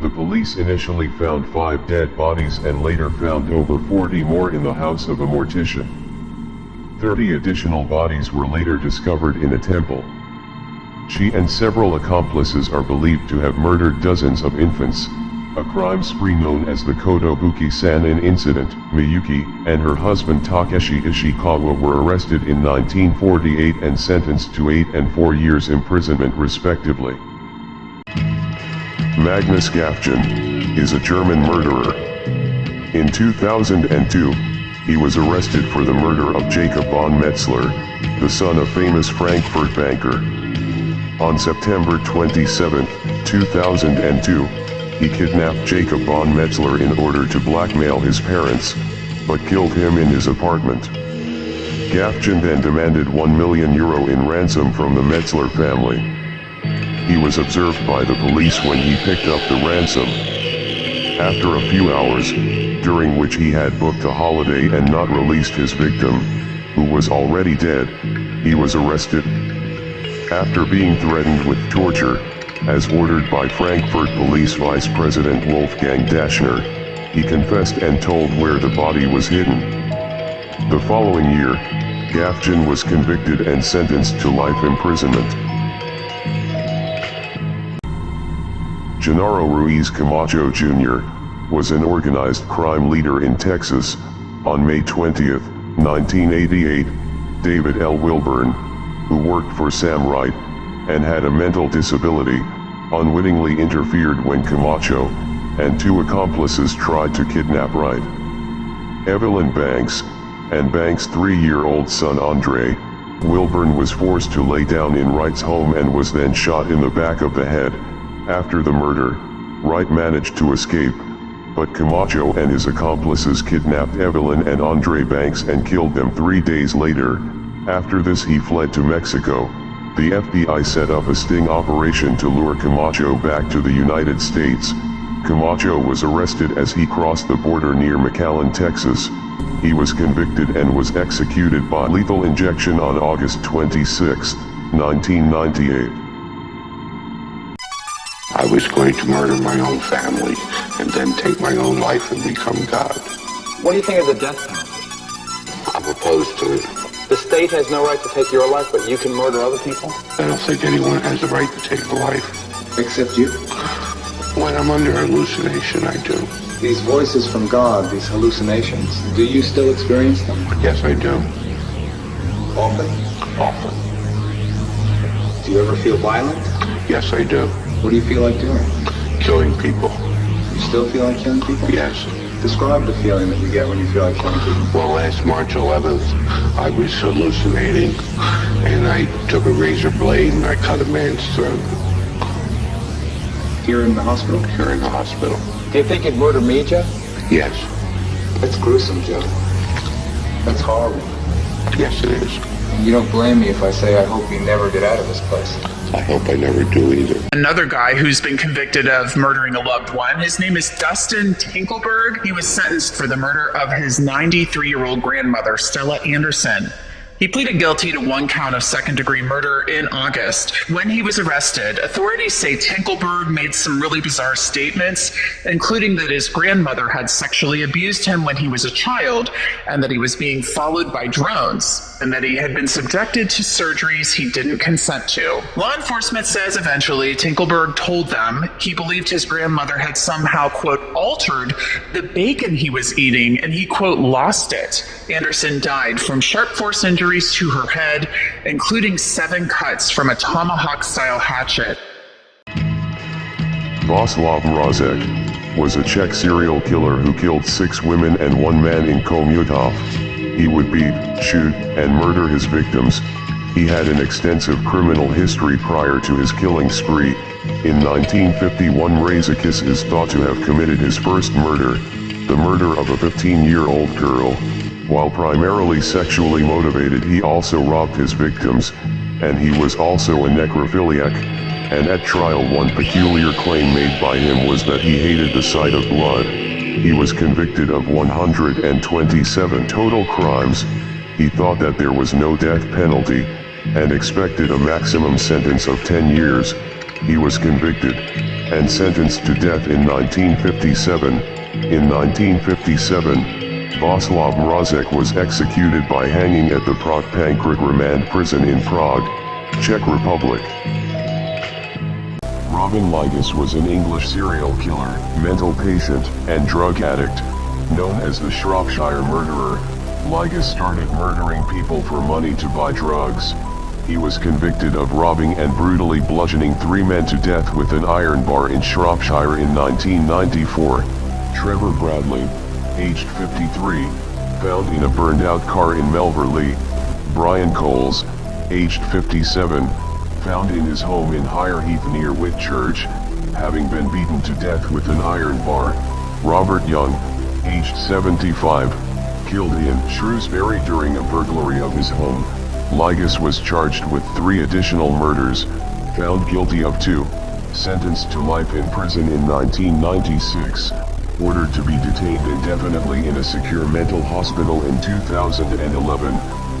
The police initially found 5 dead bodies and later found over 40 more in the house of a mortician. 30 additional bodies were later discovered in a temple. She and several accomplices are believed to have murdered dozens of infants, a crime spree known as the Kodobuki-Sanin incident. Miyuki and her husband Takeshi Ishikawa were arrested in 1948 and sentenced to 8 and 4 years imprisonment respectively. Magnus Gafgen is a German murderer. In 2002, he was arrested for the murder of Jacob von Metzler, the son of famous Frankfurt banker. On September 27, 2002, He kidnapped Jacob von Metzler in order to blackmail his parents, but killed him in his apartment. Gafgen then demanded €1 million in ransom from the Metzler family. He was observed by the police when he picked up the ransom. After a few hours, during which he had booked a holiday and not released his victim, who was already dead, he was arrested. After being threatened with torture, as ordered by Frankfurt Police Vice President Wolfgang Daschner, he confessed and told where the body was hidden. The following year, Gafgen was convicted and sentenced to life imprisonment. Genaro Ruiz Camacho Jr. was an organized crime leader in Texas. On May 20, 1988, David L. Wilburn, who worked for Sam Wright and had a mental disability, unwittingly interfered when Camacho and two accomplices tried to kidnap Wright. Evelyn Banks and Banks' 3-year-old son Andre Wilburn was forced to lay down in Wright's home and was then shot in the back of the head. After the murder, Wright managed to escape, but Camacho and his accomplices kidnapped Evelyn and Andre Banks and killed them 3 days later. After this he fled to Mexico. The FBI set up a sting operation to lure Camacho back to the United States. Camacho was arrested as he crossed the border near McAllen, Texas. He was convicted and was executed by lethal injection on August 26, 1998. I was going to murder my own family and then take my own life and become God. What do you think of the death penalty? I'm opposed to it. The state has no right to take your life, but you can murder other people? I don't think anyone has the right to take a life. Except you? When I'm under hallucination, I do. These voices from God, these hallucinations, do you still experience them? Yes, I do. Often? Often. Do you ever feel violent? Yes, I do. What do you feel like doing? Killing people. You still feel like killing people? Yes. Describe the feeling that you get when you feel like killing people. Well, last March 11th, I was hallucinating, and I took a razor blade and I cut a man's throat. Here in the hospital? Here in the hospital. Do you think you'd murder me, Jeff? Yes. That's gruesome, Jeff. That's horrible. Yes, it is. And you don't blame me if I say I hope you never get out of this place. I hope I never do either. Another guy who's been convicted of murdering a loved one, his name is Dustin Tinkleberg. He was sentenced for the murder of his 93-year-old grandmother, Stella Anderson. He pleaded guilty to 1 count of second-degree murder in August. When he was arrested, authorities say Tinkleberg made some really bizarre statements, including that his grandmother had sexually abused him when he was a child, and that he was being followed by drones, and that he had been subjected to surgeries he didn't consent to. Law enforcement says eventually Tinkleberg told them he believed his grandmother had somehow, quote, altered the bacon he was eating, and he, quote, lost it. Anderson died from sharp force injuries to her head, including 7 cuts from a tomahawk-style hatchet. Václav Mrazek was a Czech serial killer who killed 6 women and 1 man in Komutov. He would beat, shoot, and murder his victims. He had an extensive criminal history prior to his killing spree. In 1951, Mrazekis is thought to have committed his first murder, the murder of a 15-year-old girl. While primarily sexually motivated, he also robbed his victims, and he was also a necrophiliac, and at trial one peculiar claim made by him was that he hated the sight of blood. He was convicted of 127 total crimes. He thought that there was no death penalty, and expected a maximum sentence of 10 years. He was convicted and sentenced to death in 1957. In 1957, Václav Mrazek was executed by hanging at the Prague Pankrat Remand prison in Prague, Czech Republic. Robin Ligas was an English serial killer, mental patient, and drug addict. Known as the Shropshire Murderer, Ligas started murdering people for money to buy drugs. He was convicted of robbing and brutally bludgeoning 3 men to death with an iron bar in Shropshire in 1994. Trevor Bradley, aged 53, found in a burned-out car in Melverley. Brian Coles, aged 57, found in his home in Higher Heath near Whitchurch. having been beaten to death with an iron bar. Robert Young, aged 75, killed in Shrewsbury during a burglary of his home. Ligas was charged with 3 additional murders, found guilty of 2, sentenced to life in prison in 1996, ordered to be detained indefinitely in a secure mental hospital in 2011.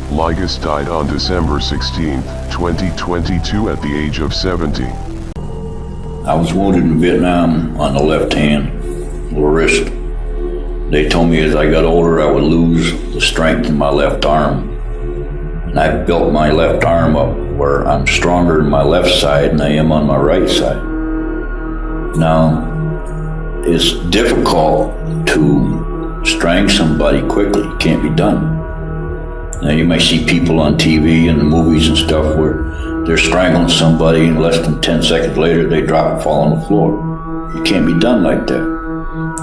Ligas died on December 16, 2022 at the age of 70. I was wounded in Vietnam on the left hand, or wrist. They told me as I got older I would lose the strength in my left arm. And I built my left arm up where I'm stronger in my left side than I am on my right side. Now, it's difficult to strangle somebody quickly. It can't be done. Now, you may see people on TV and the movies and stuff where they're strangling somebody and less than 10 seconds later they drop and fall on the floor. It can't be done like that.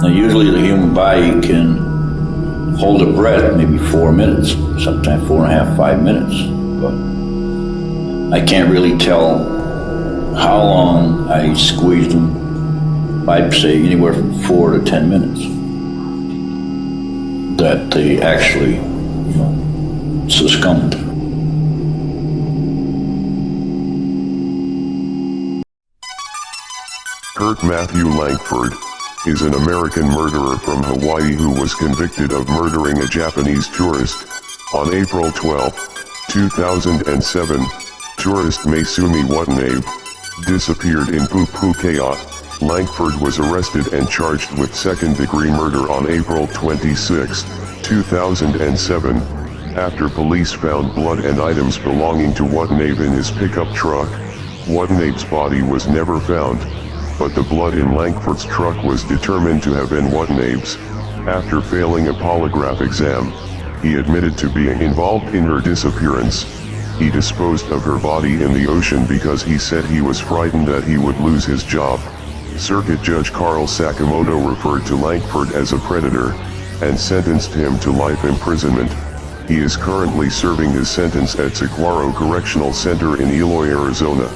Now, usually the human body can hold a breath maybe 4 minutes, sometimes 4.5, 5 minutes. But I can't really tell how long I squeezed them. I'd say anywhere from 4 to 10 minutes that they actually succumbed. Kurt Matthew Langford is an American murderer from Hawaii who was convicted of murdering a Japanese tourist. On April 12, 2007, tourist Maisumi Watanabe disappeared in Pupukea. Langford was arrested and charged with second-degree murder on April 26, 2007, after police found blood and items belonging to Watanabe in his pickup truck. Watanabe's body was never found, but the blood in Langford's truck was determined to have been Watanabe's. After failing a polygraph exam, he admitted to being involved in her disappearance. He disposed of her body in the ocean because he said he was frightened that he would lose his job. Circuit Judge Carl Sakamoto referred to Langford as a predator, and sentenced him to life imprisonment. He is currently serving his sentence at Saguaro Correctional Center in Eloy, Arizona.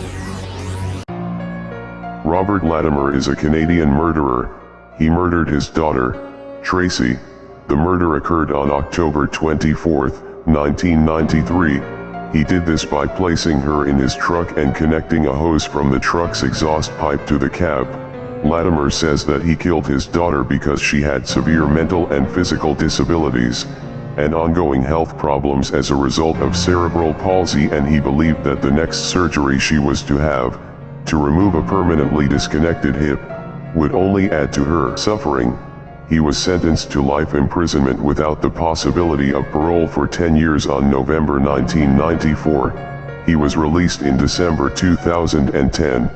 Robert Latimer is a Canadian murderer. He murdered his daughter, Tracy. The murder occurred on October 24, 1993. He did this by placing her in his truck and connecting a hose from the truck's exhaust pipe to the cab. Latimer says that he killed his daughter because she had severe mental and physical disabilities and ongoing health problems as a result of cerebral palsy, and he believed that the next surgery she was to have, to remove a permanently disconnected hip, would only add to her suffering. He was sentenced to life imprisonment without the possibility of parole for 10 years on November 1994. He was released in December 2010.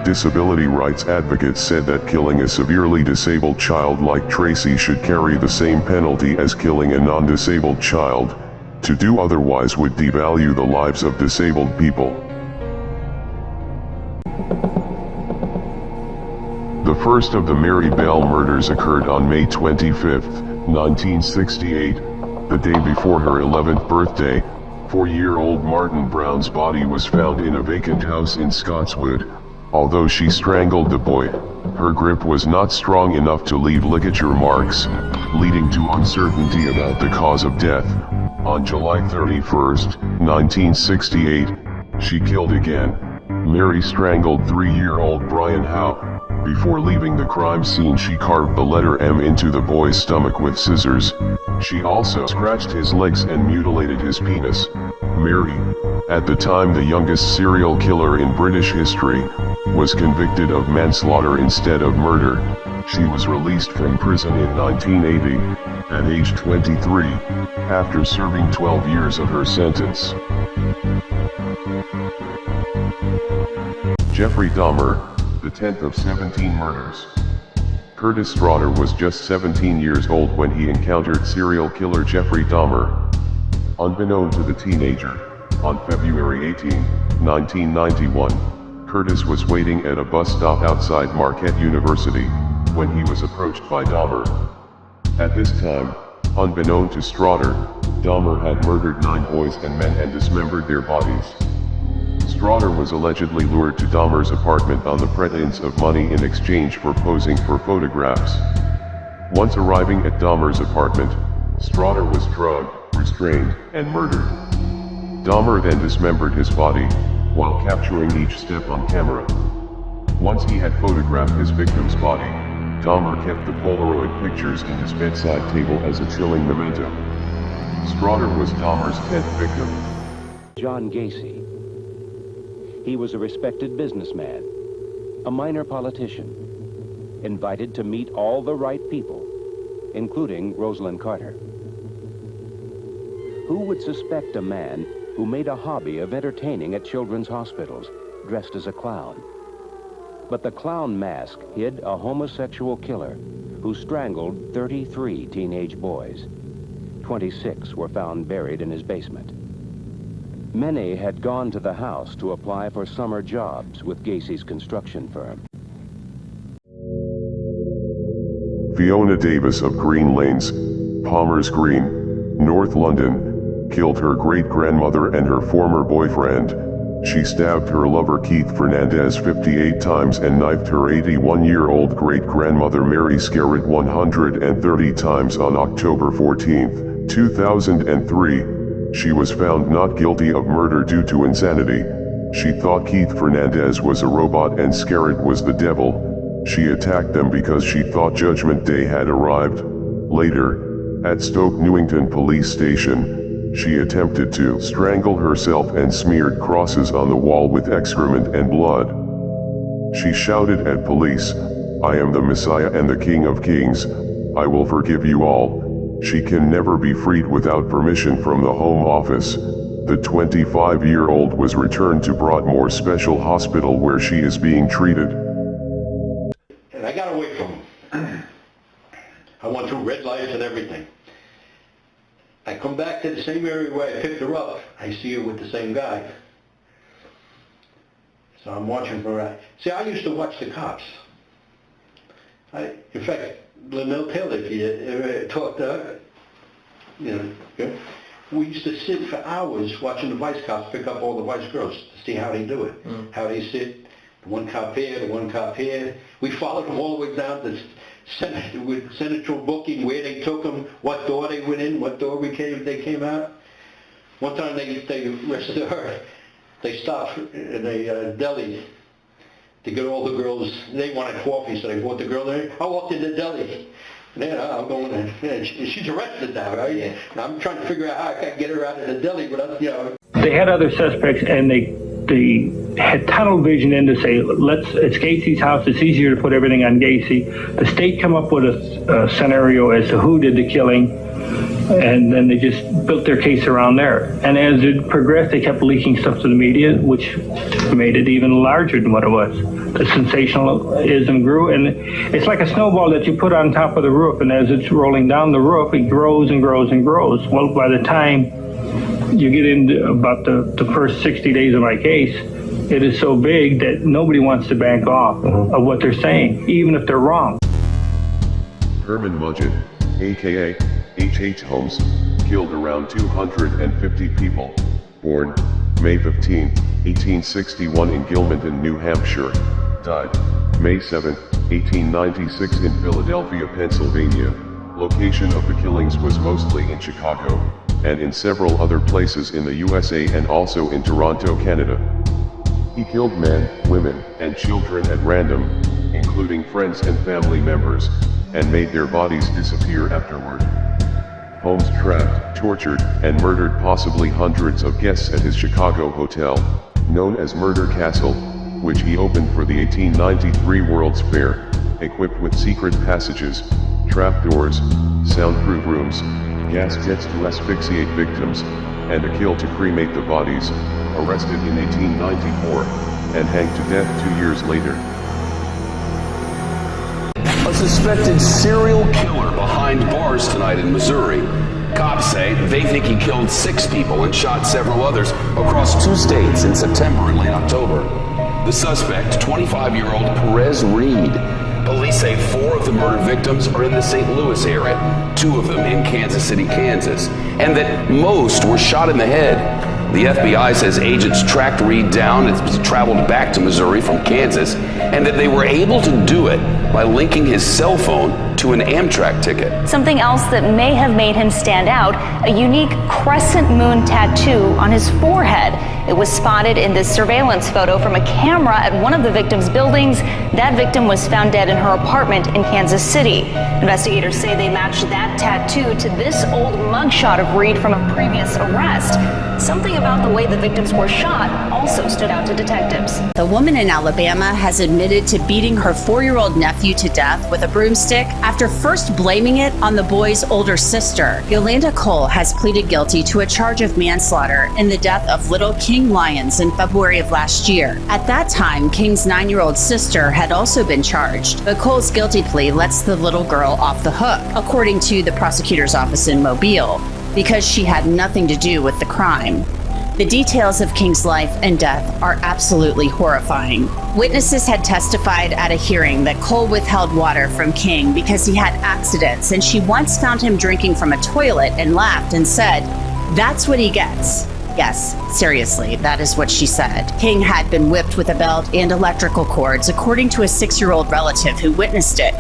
Disability rights advocates said that killing a severely disabled child like Tracy should carry the same penalty as killing a non-disabled child. To do otherwise would devalue the lives of disabled people. The first of the Mary Bell murders occurred on May 25, 1968, the day before her 11th birthday. 4-year-old Martin Brown's body was found in a vacant house in Scottswood. Although she strangled the boy, her grip was not strong enough to leave ligature marks, leading to uncertainty about the cause of death. On July 31, 1968, she killed again. Mary strangled 3-year-old Brian Howe. Before leaving the crime scene, she carved the letter M into the boy's stomach with scissors. She also scratched his legs and mutilated his penis. Mary, at the time the youngest serial killer in British history, was convicted of manslaughter instead of murder. She was released from prison in 1980, at age 23, after serving 12 years of her sentence. Jeffrey Dahmer, the 10th of 17 murders. Curtis Straughter was just 17 years old when he encountered serial killer Jeffrey Dahmer. Unbeknown to the teenager, on February 18, 1991, Curtis was waiting at a bus stop outside Marquette University, when he was approached by Dahmer. At this time, unbeknown to Straughter, Dahmer had murdered 9 boys and men and dismembered their bodies. Strotter was allegedly lured to Dahmer's apartment on the pretense of money in exchange for posing for photographs. Once arriving at Dahmer's apartment, Strotter was drugged, restrained, and murdered. Dahmer then dismembered his body, while capturing each step on camera. Once he had photographed his victim's body, Dahmer kept the Polaroid pictures in his bedside table as a chilling memento. Strotter was Dahmer's 10th victim. John Gacy. He was a respected businessman, a minor politician, invited to meet all the right people, including Rosalind Carter. Who would suspect a man who made a hobby of entertaining at children's hospitals, dressed as a clown? But the clown mask hid a homosexual killer who strangled 33 teenage boys. 26 were found buried in his basement. Many had gone to the house to apply for summer jobs with Gacy's construction firm. Fiona Davis of Green Lanes, Palmer's Green, North London, killed her great-grandmother and her former boyfriend. She stabbed her lover Keith Fernandez 58 times and knifed her 81-year-old great-grandmother Mary Scarrett 130 times on October 14, 2003. She was found not guilty of murder due to insanity. She thought Keith Fernandez was a robot and Scarrett was the devil. She attacked them because she thought Judgment Day had arrived. Later, at Stoke Newington Police Station, she attempted to strangle herself and smeared crosses on the wall with excrement and blood. She shouted at police, "I am the Messiah and the King of Kings. I will forgive you all." She can never be freed without permission from the Home Office. The 25-year-old was returned to Broadmoor Special Hospital where she is being treated. And I got away from him. I went through red lights and everything. I come back to the same area where I picked her up. I see her with the same guy. So I'm watching for her. See, I used to watch the cops. In fact, Linnell Taylor, if you ever talked to her, we used to sit for hours watching the vice cops pick up all the vice girls to see how they do it, how they sit, the one cop here, the one cop here. We followed them all the way down to with central booking, where they took them, what door they went in, what door they came out. One time they arrested her. They stopped in a deli to get all the girls. They wanted coffee, so they brought the girl there. I walked in the deli. I'm going in. She's arrested now, right? Yeah. Now I'm trying to figure out how I can get her out of the deli without, They had other suspects, and they had tunnel vision in to say, it's Gacy's house, it's easier to put everything on Gacy. The state come up with a scenario as to who did the killing, and then they just built their case around there. And as it progressed, they kept leaking stuff to the media, which made it even larger than what it was. The sensationalism grew, and it's like a snowball that you put on top of the roof, and as it's rolling down the roof, it grows and grows and grows. Well, by the time you get into about the first 60 days of my case, it is so big that nobody wants to back off of what they're saying, even if they're wrong. Herman Mudgett, aka H.H. Holmes, killed around 250 people. Born May 15, 1861 in Gilmanton, New Hampshire. Died May 7, 1896 in Philadelphia, Pennsylvania. Location of the killings was mostly in Chicago, and in several other places in the USA and also in Toronto, Canada. He killed men, women, and children at random, including friends and family members, and made their bodies disappear afterward. Holmes trapped, tortured, and murdered possibly hundreds of guests at his Chicago hotel, known as Murder Castle, which he opened for the 1893 World's Fair, equipped with secret passages, trapdoors, soundproof rooms, gas jets to asphyxiate victims, and a kiln to cremate the bodies. Arrested in 1894, and hanged to death 2 years later. A suspected serial killer behind bars tonight in Missouri. Cops say they think he killed 6 people and shot several others across 2 states in September and late October. The suspect, 25-year-old Perez Reed. Police say 4 of the murder victims are in the St. Louis area, 2 of them in Kansas City, Kansas, and that most were shot in the head. The FBI says agents tracked Reed down as he traveled back to Missouri from Kansas, and that they were able to do it by linking his cell phone to an Amtrak ticket. Something else that may have made him stand out, a unique crescent moon tattoo on his forehead. It was spotted in this surveillance photo from a camera at one of the victim's buildings. That victim was found dead in her apartment in Kansas City. Investigators say they matched that tattoo to this old mugshot of Reed from a previous arrest. Something about the way the victims were shot also stood out to detectives. The woman in Alabama has admitted to beating her 4-year-old nephew to death with a broomstick after first blaming it on the boy's older sister. Yolanda Cole has pleaded guilty to a charge of manslaughter in the death of little King Lyons in February of last year. At that time, King's 9-year-old sister had also been charged, but Cole's guilty plea lets the little girl off the hook, according to the prosecutor's office in Mobile, because she had nothing to do with the crime. The details of King's life and death are absolutely horrifying. Witnesses had testified at a hearing that Cole withheld water from King because he had accidents, and she once found him drinking from a toilet and laughed and said, "That's what he gets." Yes, seriously, that is what she said. King had been whipped with a belt and electrical cords, according to a 6-year-old relative who witnessed it.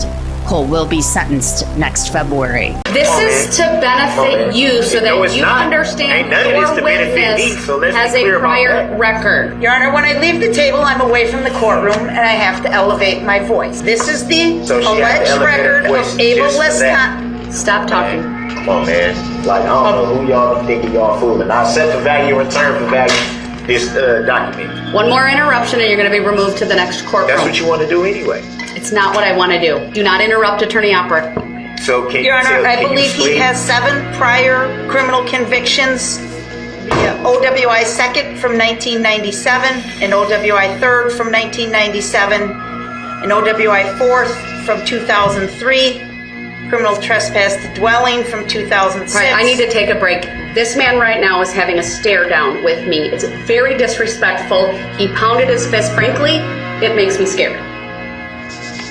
Cole will be sentenced next February. This is to benefit you so that you understand your witness has a prior record. Your Honor, when I leave the table, I'm away from the courtroom and I have to elevate my voice. This is the alleged record of ableist. Stop talking. Come on, man. Like, I don't know who y'all be thinking y'all fooling. I'll set the value in return for value this document. One more interruption and you're going to be removed to the next courtroom. That's what you want to do anyway. It's not what I want to do. Do not interrupt Attorney Opera. So can Your Honor, I can believe he has 7 prior criminal convictions. The OWI 2nd from 1997, an OWI 3rd from 1997, an OWI 4th from 2003, criminal trespass to dwelling from 2006. Right, I need to take a break. This man right now is having a stare down with me. It's very disrespectful. He pounded his fist. Frankly, it makes me scared.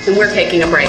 And we're taking a break.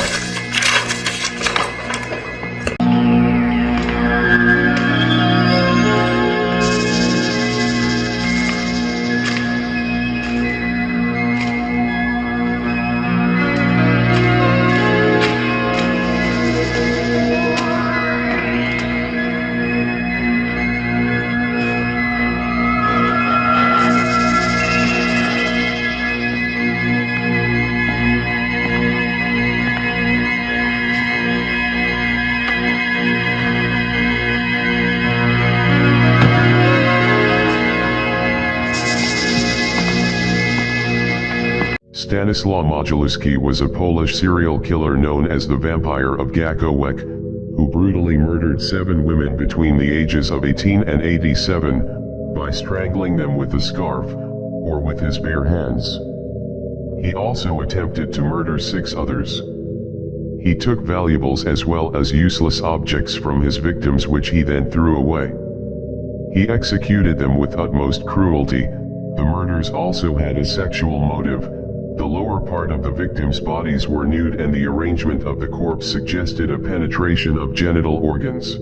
Stanislaw Modulewski was a Polish serial killer known as the Vampire of Gakowek, who brutally murdered 7 women between the ages of 18 and 87, by strangling them with a scarf, or with his bare hands. He also attempted to murder 6 others. He took valuables as well as useless objects from his victims which he then threw away. He executed them with utmost cruelty. The murders also had a sexual motive. The lower part of the victims' bodies were nude and the arrangement of the corpse suggested a penetration of genital organs.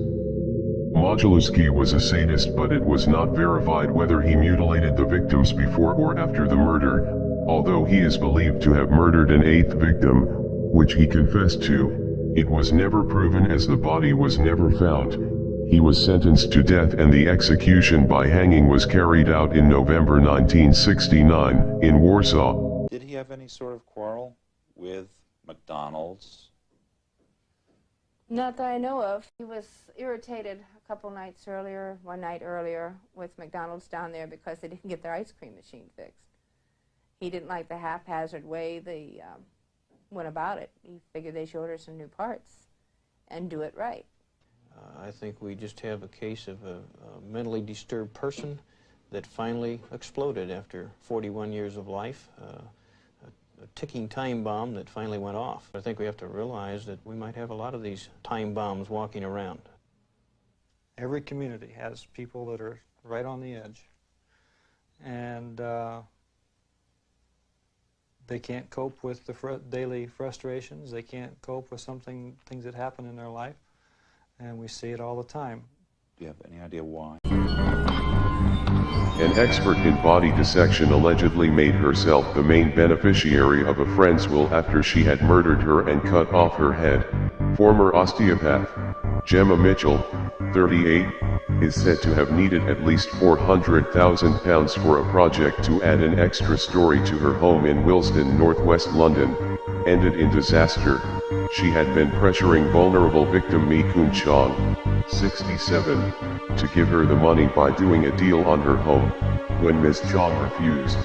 Modulewski was a sadist, but it was not verified whether he mutilated the victims before or after the murder, although he is believed to have murdered an 8th victim, which he confessed to. It was never proven as the body was never found. He was sentenced to death and the execution by hanging was carried out in November 1969, in Warsaw. Did he have any sort of quarrel with McDonald's? Not that I know of. He was irritated one night earlier with McDonald's down there because they didn't get their ice cream machine fixed. He didn't like the haphazard way they went about it. He figured they should order some new parts and do it right. I think we just have a case of a mentally disturbed person that finally exploded after 41 years of life, a ticking time bomb that finally went off. I think we have to realize that we might have a lot of these time bombs walking around. Every community has people that are right on the edge, and they can't cope with the daily frustrations. They can't cope with things that happen in their life, and we see it all the time. Do you have any idea why? An expert in body dissection allegedly made herself the main beneficiary of a friend's will after she had murdered her and cut off her head. Former osteopath Gemma Mitchell, 38, is said to have needed at least £400,000 for a project to add an extra story to her home in Willesden, northwest London, ended in disaster. She had been pressuring vulnerable victim Mi Kun Chong, 67, to give her the money by doing a deal on her home. When Ms. Chong refused,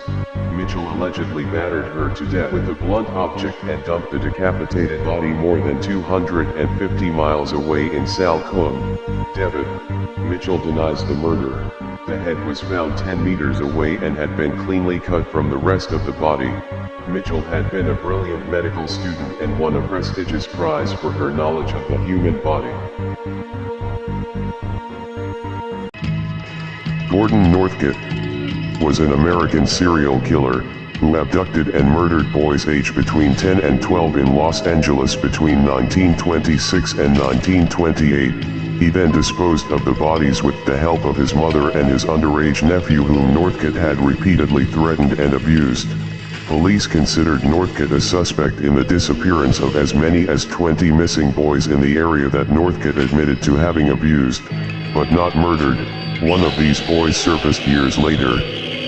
Mitchell allegedly battered her to death with a blunt object and dumped the decapitated body more than 250 miles away in Salcombe, Devon. Mitchell denies the murder. The head was found 10 meters away and had been cleanly cut from the rest of the body. Mitchell had been a brilliant medical student and won a prestigious prize for her knowledge of the human body. Gordon Northcott was an American serial killer who abducted and murdered boys aged between 10 and 12 in Los Angeles between 1926 and 1928. He then disposed of the bodies with the help of his mother and his underage nephew, whom Northcott had repeatedly threatened and abused. Police considered Northcott a suspect in the disappearance of as many as 20 missing boys in the area that Northcott admitted to having abused, but not murdered. One of these boys surfaced years later,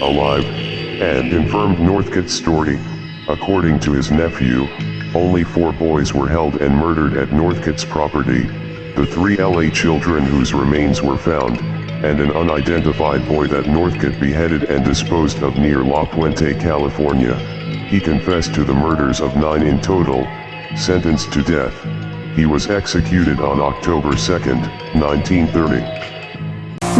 alive, and confirmed Northcott's story. According to his nephew, only 4 boys were held and murdered at Northcott's property: the 3 LA children whose remains were found, and an unidentified boy that Northcott beheaded and disposed of near La Puente, California. He confessed to the murders of 9 in total, sentenced to death. He was executed on October 2, 1930.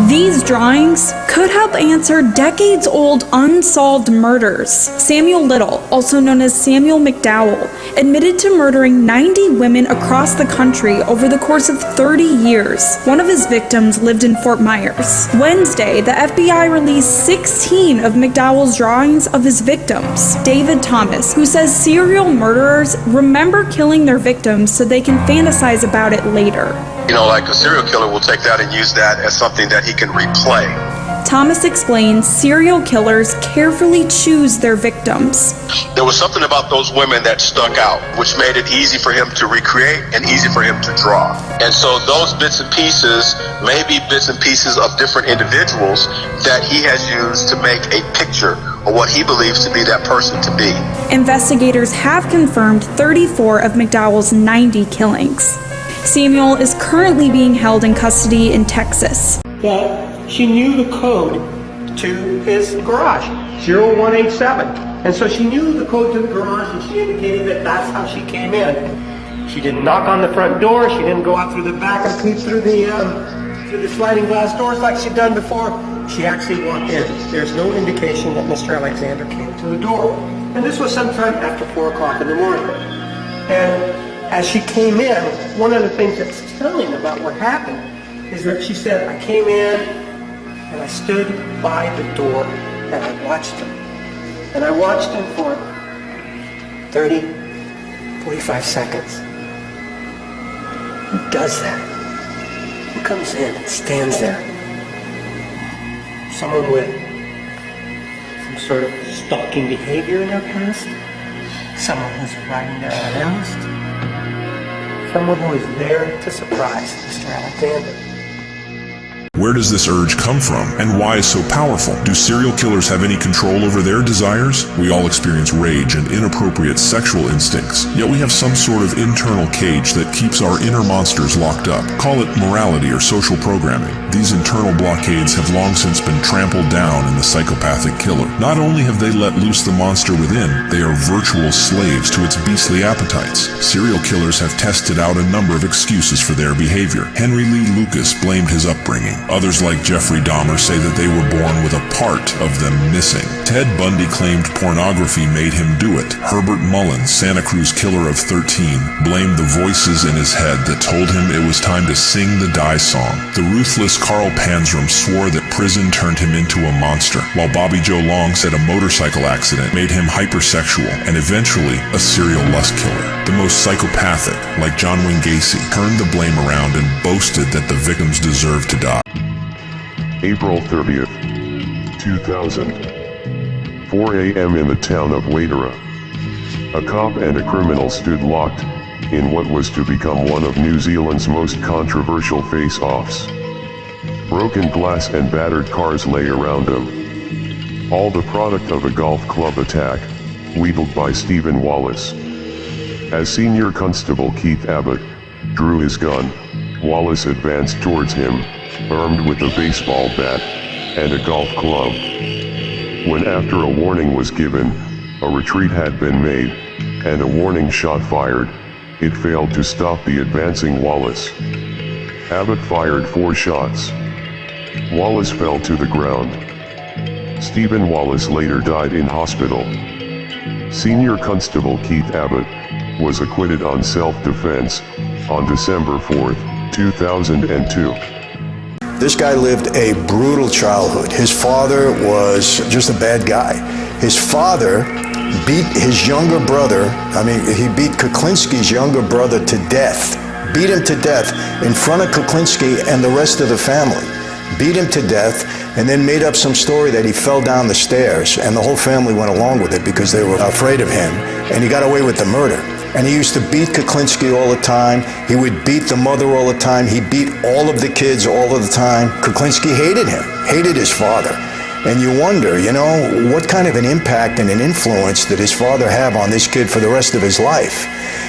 These drawings could help answer decades-old unsolved murders. Samuel Little, also known as Samuel McDowell, admitted to murdering 90 women across the country over the course of 30 years. One of his victims lived in Fort Myers. Wednesday, the FBI released 16 of McDowell's drawings of his victims. David Thomas, who says serial murderers remember killing their victims so they can fantasize about it later. You know, like a serial killer will take that and use that as something that he can replay. Thomas explains serial killers carefully choose their victims. There was something about those women that stuck out, which made it easy for him to recreate and easy for him to draw. And so those bits and pieces may be bits and pieces of different individuals that he has used to make a picture of what he believes to be that person to be. Investigators have confirmed 34 of McDowell's 90 killings. Samuel is currently being held in custody in Texas. That she knew the code to his garage, 0187. And so she knew the code to the garage, and she indicated that that's how she came in. She didn't knock on the front door, she didn't go out through the back and peep through the sliding glass doors like she'd done before. She actually walked in. There's no indication that Mr. Alexander came to the door. And this was sometime after 4 o'clock in the morning. And as she came in, one of the things that's telling about what happened is that she said, I came in and I stood by the door and I watched him. And I watched him for 30, 45 seconds. Who does that? Who comes in and stands there? Someone with some sort of stalking behavior in their past? Someone who's riding there unannounced? Someone who is there to surprise Mr. Alexander. Where does this urge come from, and why is so powerful? Do serial killers have any control over their desires? We all experience rage and inappropriate sexual instincts, yet we have some sort of internal cage that keeps our inner monsters locked up. Call it morality or social programming. These internal blockades have long since been trampled down in the psychopathic killer. Not only have they let loose the monster within, they are virtual slaves to its beastly appetites. Serial killers have tested out a number of excuses for their behavior. Henry Lee Lucas blamed his upbringing. Others like Jeffrey Dahmer say that they were born with a part of them missing. Ted Bundy claimed pornography made him do it. Herbert Mullins, Santa Cruz killer of 13, blamed the voices in his head that told him it was time to sing the die song. The ruthless Carl Panzram swore that prison turned him into a monster, while Bobby Joe Long said a motorcycle accident made him hypersexual and eventually a serial lust killer. The most psychopathic, like John Wayne Gacy, turned the blame around and boasted that the victims deserved to die. April 30th, 2000. 4 a.m. in the town of Waitara. A cop and a criminal stood locked in what was to become one of New Zealand's most controversial face-offs. Broken glass and battered cars lay around them. All the product of a golf club attack, wheedled by Stephen Wallace. As Senior Constable Keith Abbott drew his gun, Wallace advanced towards him, armed with a baseball bat and a golf club. When after a warning was given, a retreat had been made, and a warning shot fired, it failed to stop the advancing Wallace. Abbott fired 4 shots. Wallace fell to the ground. Stephen Wallace later died in hospital. Senior Constable Keith Abbott was acquitted on self-defense on December 4, 2002. This guy lived a brutal childhood. His father was just a bad guy. His father beat his younger brother, he beat Kuklinski's younger brother to death. Beat him to death in front of Kuklinski and the rest of the family. Beat him to death, and then made up some story that he fell down the stairs, and the whole family went along with it because they were afraid of him, and he got away with the murder. And he used to beat Kuklinski all the time. He would beat the mother all the time. He beat all of the kids all of the time. Kuklinski hated him, hated his father. And you wonder, what kind of an impact and an influence did his father have on this kid for the rest of his life?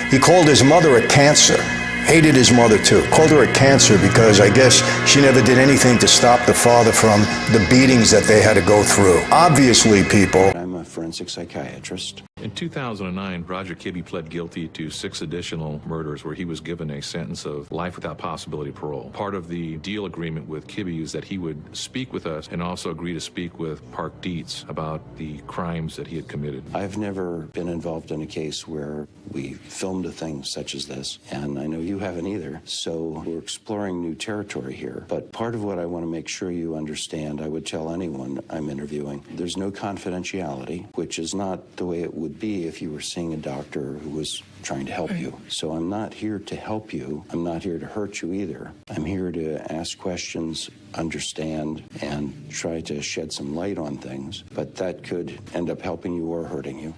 He called his mother a cancer. Hated his mother too. Called her a cancer because I guess she never did anything to stop the father from the beatings that they had to go through. Obviously, people. I'm a forensic psychiatrist. In 2009, Roger Kibbe pled guilty to 6 additional murders where he was given a sentence of life without possibility of parole. Part of the deal agreement with Kibbe is that he would speak with us and also agree to speak with Park Dietz about the crimes that he had committed. I've never been involved in a case where we filmed a thing such as this, and I know you haven't either, so we're exploring new territory here. But part of what I want to make sure you understand, I would tell anyone I'm interviewing, there's no confidentiality, which is not the way it would be if you were seeing a doctor who was trying to help you. So I'm not here to help you. I'm not here to hurt you either. I'm here to ask questions, understand, and try to shed some light on things. But that could end up helping you or hurting you.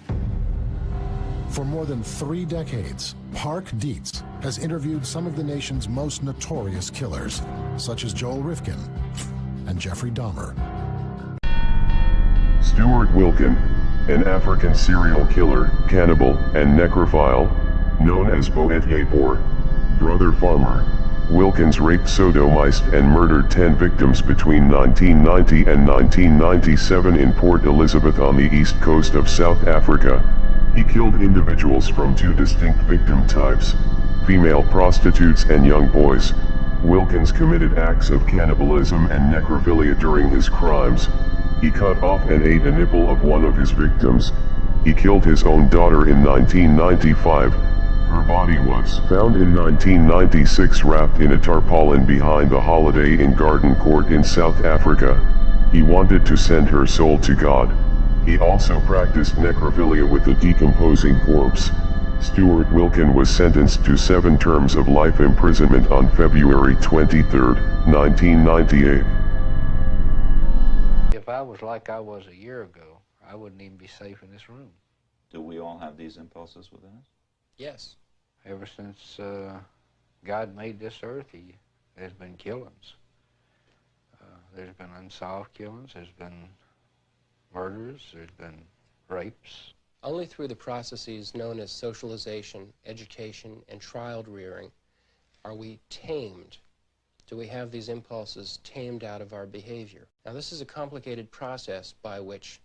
For more than 3 decades, Park Dietz has interviewed some of the nation's most notorious killers, such as Joel Rifkin and Jeffrey Dahmer. Stuart Wilkin, an African serial killer, cannibal, and necrophile, known as Boet Yapor, brother farmer. Wilkins raped, sodomized, and murdered 10 victims between 1990 and 1997 in Port Elizabeth on the east coast of South Africa. He killed individuals from 2 distinct victim types, female prostitutes and young boys. Wilkins committed acts of cannibalism and necrophilia during his crimes. He cut off and ate a nipple of one of his victims. He killed his own daughter in 1995. Her body was found in 1996 wrapped in a tarpaulin behind the Holiday Inn Garden Court in South Africa. He wanted to send her soul to God. He also practiced necrophilia with a decomposing corpse. Stuart Wilkin was sentenced to 7 terms of life imprisonment on February 23, 1998. If I was like I was a year ago, I wouldn't even be safe in this room. Do we all have these impulses within us? Yes. Ever since God made this earth, there's been killings. There's been unsolved killings, there's been murders, there's been rapes. Only through the processes known as socialization, education, and child rearing are we tamed. Do we have these impulses tamed out of our behavior? Now, this is a complicated process by which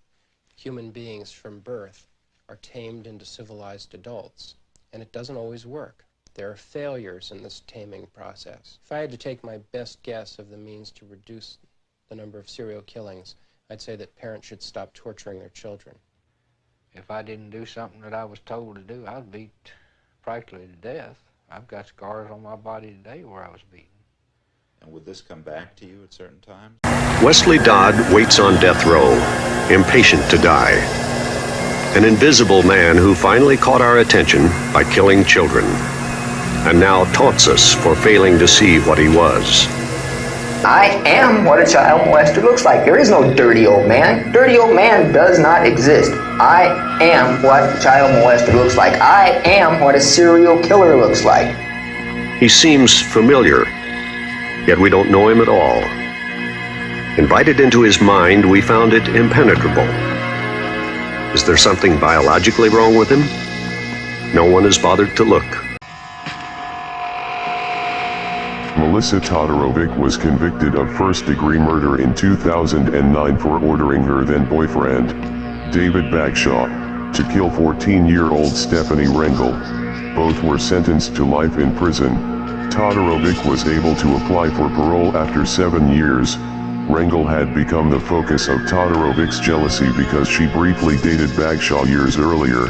human beings from birth are tamed into civilized adults, and it doesn't always work. There are failures in this taming process. If I had to take my best guess of the means to reduce the number of serial killings, I'd say that parents should stop torturing their children. If I didn't do something that I was told to do, I was beat practically to death. I've got scars on my body today where I was beaten. And would this come back to you at certain times? Wesley Dodd waits on death row, impatient to die. An invisible man who finally caught our attention by killing children, and now taunts us for failing to see what he was. I am what a child molester looks like. There is no dirty old man. Dirty old man does not exist. I am what a child molester looks like. I am what a serial killer looks like. He seems familiar, yet we don't know him at all. Invited into his mind, we found it impenetrable. Is there something biologically wrong with him? No one has bothered to look. Melissa Todorovic was convicted of first-degree murder in 2009 for ordering her then-boyfriend, David Bagshaw, to kill 14-year-old Stephanie Rengel. Both were sentenced to life in prison. Todorovic was able to apply for parole after 7 years. Rengel had become the focus of Todorovic's jealousy because she briefly dated Bagshaw years earlier.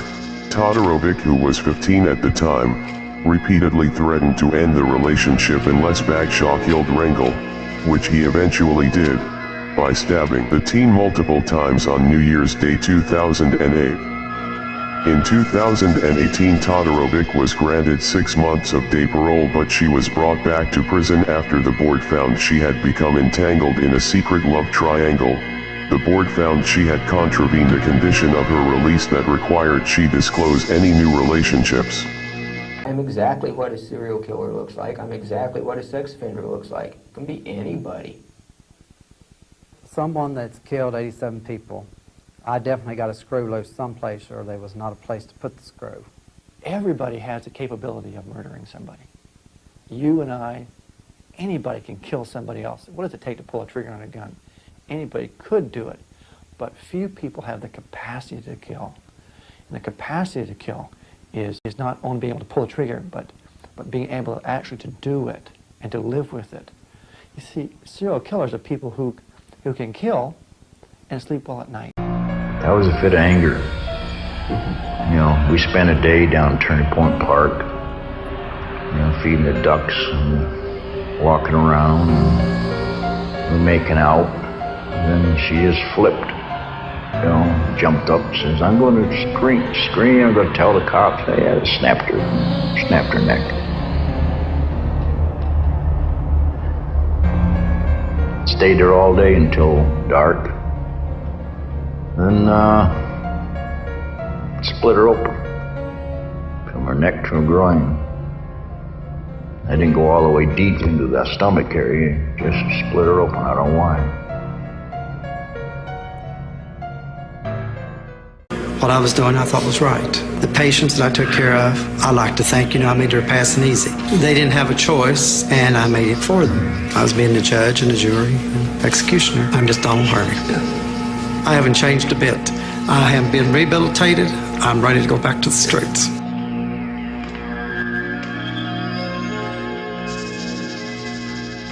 Todorovic, who was 15 at the time, repeatedly threatened to end the relationship unless Bagshaw killed Rengel, which he eventually did, by stabbing the teen multiple times on New Year's Day 2008. In 2018, Todorovic was granted 6 months of day parole, but she was brought back to prison after the board found she had become entangled in a secret love triangle. The board found she had contravened the condition of her release that required she disclose any new relationships. I'm exactly what a serial killer looks like. I'm exactly what a sex offender looks like. It can be anybody. Someone that's killed 87 people, I definitely got a screw loose someplace, or there was not a place to put the screw. Everybody has the capability of murdering somebody. You and I, anybody can kill somebody else. What does it take to pull a trigger on a gun? Anybody could do it, but few people have the capacity to kill. And the capacity to kill is not only being able to pull a trigger, but being able to actually to do it and to live with it. You see, serial killers are people who can kill and sleep well at night. That was a fit of anger. You know, we spent a day down Turning Point Park, you know, feeding the ducks and walking around and we're making out. And then she just flipped. You know, jumped up, says, I'm going to scream, I'm going to tell the cops. I had snapped her neck. Stayed there all day until dark. Then, split her open, from her neck to her groin. I didn't go all the way deep into the stomach area, just split her open, I don't know why. What I was doing I thought was right. The patients that I took care of, I like to think, I made their passing easy. They didn't have a choice, and I made it for them. I was being the judge and the jury and executioner. I'm just Donald Harvey. I haven't changed a bit. I have been rehabilitated. I'm ready to go back to the streets.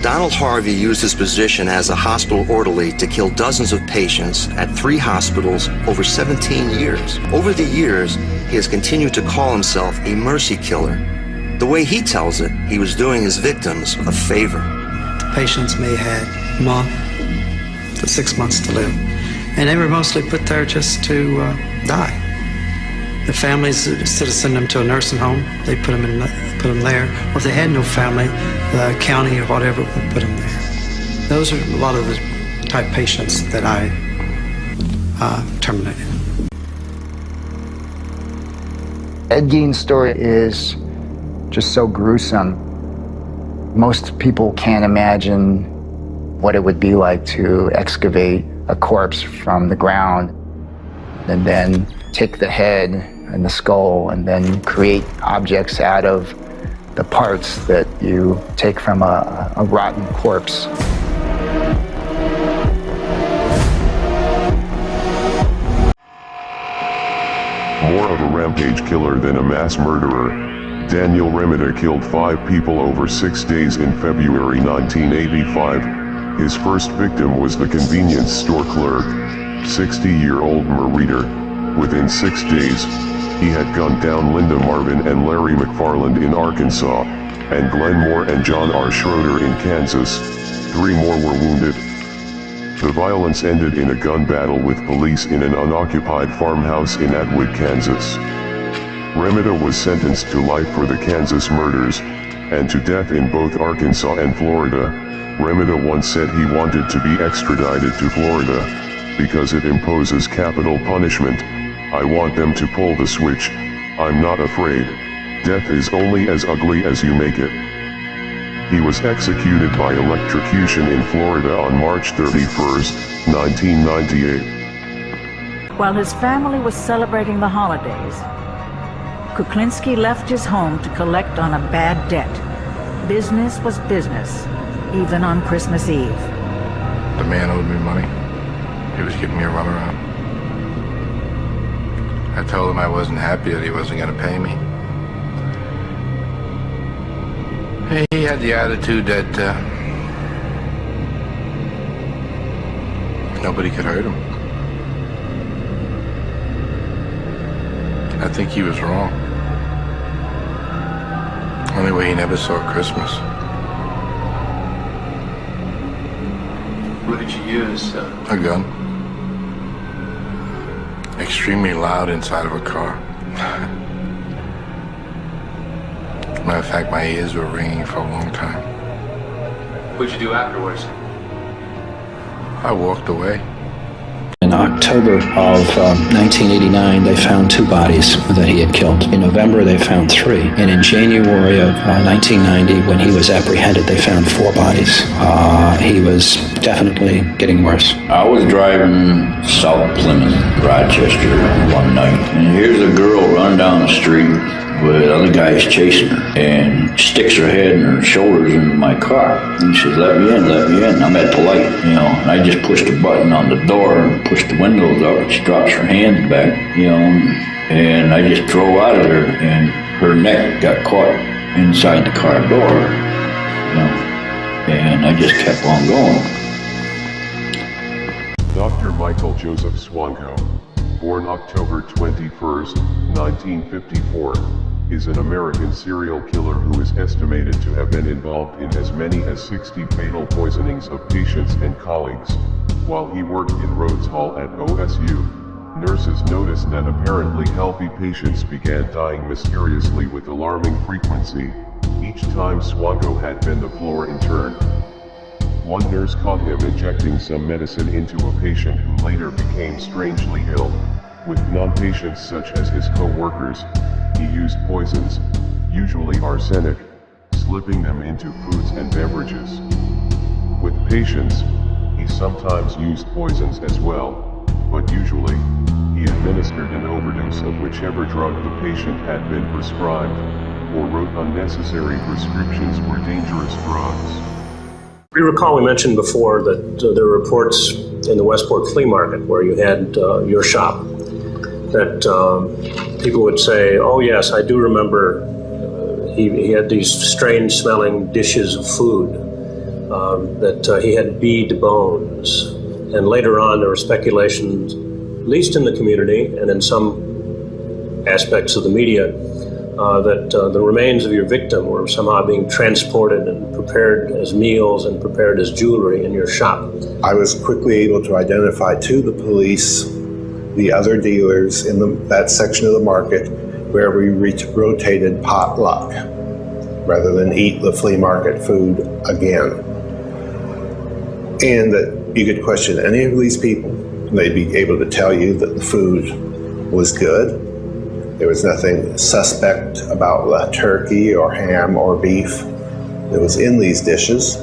Donald Harvey used his position as a hospital orderly to kill dozens of patients at 3 hospitals over 17 years. Over the years, he has continued to call himself a mercy killer. The way he tells it, he was doing his victims a favor. The patients may have had a month to 6 months to live, and they were mostly put there just to die. The families, instead of sending them to a nursing home, they put them there. Or if they had no family, the county or whatever would put them there. Those are a lot of the type patients that I terminated. Ed Gein's story is just so gruesome. Most people can't imagine what it would be like to excavate a corpse from the ground and then take the head and the skull and then create objects out of the parts that you take from a rotten corpse. More of a rampage killer than a mass murderer, Daniel Remeda killed 5 people over 6 days in February 1985. His first victim was the convenience store clerk, 60-year-old Marita. Within 6 days, he had gunned down Linda Marvin and Larry McFarland in Arkansas, and Glenn Moore and John R. Schroeder in Kansas. 3 more were wounded. The violence ended in a gun battle with police in an unoccupied farmhouse in Atwood, Kansas. Remeda was sentenced to life for the Kansas murders, and to death in both Arkansas and Florida. Remeda once said he wanted to be extradited to Florida because it imposes capital punishment. I want them to pull the switch. I'm not afraid. Death is only as ugly as you make it. He was executed by electrocution in Florida on March 31, 1998. While his family was celebrating the holidays, Kuklinski left his home to collect on a bad debt. Business was business, even on Christmas Eve. The man owed me money. He was giving me a runaround. I told him I wasn't happy that he wasn't going to pay me. He had the attitude that nobody could hurt him. I think he was wrong. Anyway, he never saw Christmas. What did you use? A gun. Extremely loud inside of a car. Matter of fact, my ears were ringing for a long time. What'd you do afterwards? I walked away. In October of 1989, they found 2 bodies that he had killed. In November, they found 3. And in January of 1990, when he was apprehended, they found 4 bodies. He was definitely getting worse. I was driving South Plymouth, Rochester one night, and here's a girl running down the street with other guys chasing her, and sticks her head and her shoulders into my car. And she says, let me in, let me in. I'm at the light, and I just pushed a button on the door and pushed the windows up, and she drops her hands back, and I just drove out of there, and her neck got caught inside the car door, and I just kept on going. Dr. Michael Joseph Swanko, born October 21, 1954, is an American serial killer who is estimated to have been involved in as many as 60 fatal poisonings of patients and colleagues. While he worked in Rhodes Hall at OSU, nurses noticed that apparently healthy patients began dying mysteriously with alarming frequency, each time Swanko had been the floor intern. One nurse caught him injecting some medicine into a patient who later became strangely ill. With non-patients such as his co-workers, he used poisons, usually arsenic, slipping them into foods and beverages. With patients, he sometimes used poisons as well, but usually, he administered an overdose of whichever drug the patient had been prescribed, or wrote unnecessary prescriptions for dangerous drugs. You recall we mentioned before that there were reports in the Westport flea market where you had your shop that people would say, oh yes, I do remember he had these strange smelling dishes of food, that he had bead bones. And later on there were speculations, at least in the community and in some aspects of the media, that the remains of your victim were somehow being transported and prepared as meals and prepared as jewelry in your shop. I was quickly able to identify to the police the other dealers in that section of the market where we rotated potluck rather than eat the flea market food again. And that you could question any of these people, and they'd be able to tell you that the food was good. There was nothing suspect about the turkey or ham or beef that was in these dishes.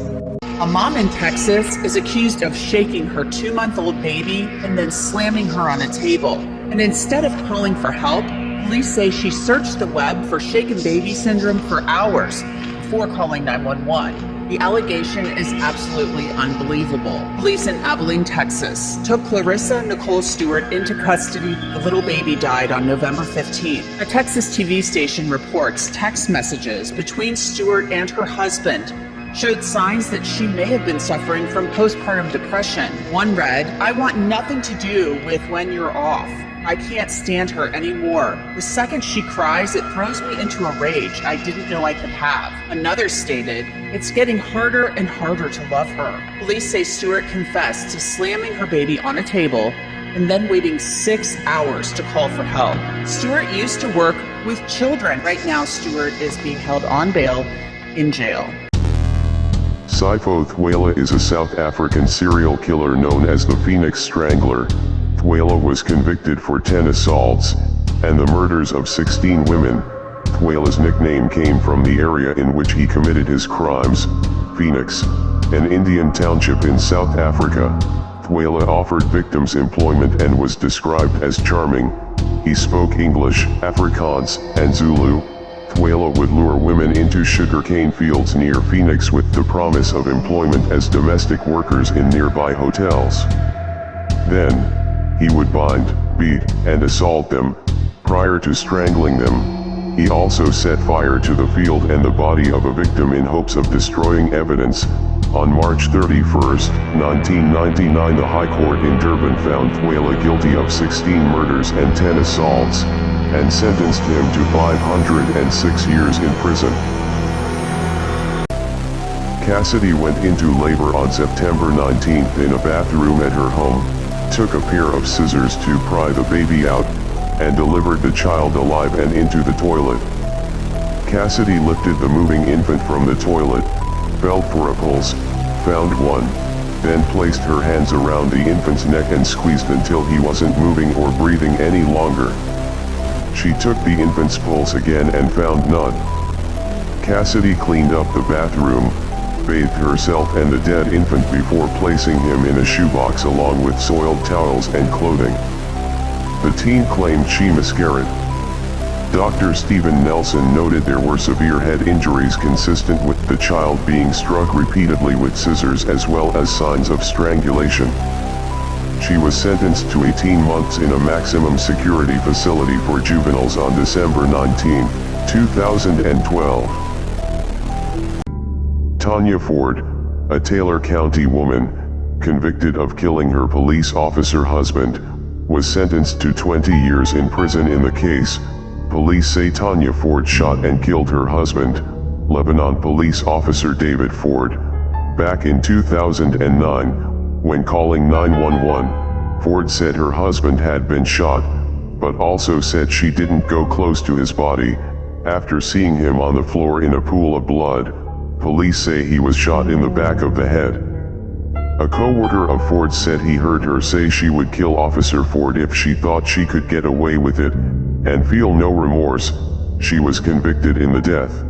A mom in Texas is accused of shaking her 2-month-old baby and then slamming her on a table. And instead of calling for help, police say she searched the web for shaken baby syndrome for hours before calling 911. The allegation is absolutely unbelievable. Police in Abilene, Texas, took Clarissa Nicole Stewart into custody. The little baby died on November 15th. A Texas TV station reports text messages between Stewart and her husband showed signs that she may have been suffering from postpartum depression. One read, "I want nothing to do with when you're off. I can't stand her anymore. The second she cries, it throws me into a rage I didn't know I could have." Another stated, "It's getting harder and harder to love her." Police say Stewart confessed to slamming her baby on a table and then waiting 6 hours to call for help. Stewart used to work with children. Right now, Stewart is being held on bail in jail. Sipho Thwala is a South African serial killer known as the Phoenix Strangler. Thwala was convicted for 10 assaults and the murders of 16 women. Thwala's nickname came from the area in which he committed his crimes, Phoenix, an Indian township in South Africa. Thwala offered victims employment and was described as charming. He spoke English, Afrikaans, and Zulu. Thwala would lure women into sugarcane fields near Phoenix with the promise of employment as domestic workers in nearby hotels. Then, he would bind, beat, and assault them, prior to strangling them. He also set fire to the field and the body of a victim in hopes of destroying evidence. On March 31, 1999, the High Court in Durban found Thwala guilty of 16 murders and 10 assaults, and sentenced him to 506 years in prison. Cassidy went into labor on September 19th in a bathroom at her home, took a pair of scissors to pry the baby out, and delivered the child alive and into the toilet. Cassidy lifted the moving infant from the toilet, felt for a pulse, found one, then placed her hands around the infant's neck and squeezed until he wasn't moving or breathing any longer. She took the infant's pulse again and found none. Cassidy cleaned up the bathroom, bathed herself and the dead infant before placing him in a shoebox along with soiled towels and clothing. The teen claimed she miscarried. Dr. Stephen Nelson noted there were severe head injuries consistent with the child being struck repeatedly with scissors as well as signs of strangulation. She was sentenced to 18 months in a maximum security facility for juveniles on December 19, 2012. Tanya Ford, a Taylor County woman, convicted of killing her police officer husband, was sentenced to 20 years in prison in the case. Police say Tanya Ford shot and killed her husband, Lebanon police officer David Ford, back in 2009. When calling 911, Ford said her husband had been shot, but also said she didn't go close to his body. After seeing him on the floor in a pool of blood, police say he was shot in the back of the head. A co-worker of Ford said he heard her say she would kill Officer Ford if she thought she could get away with it, and feel no remorse. She was convicted in the death.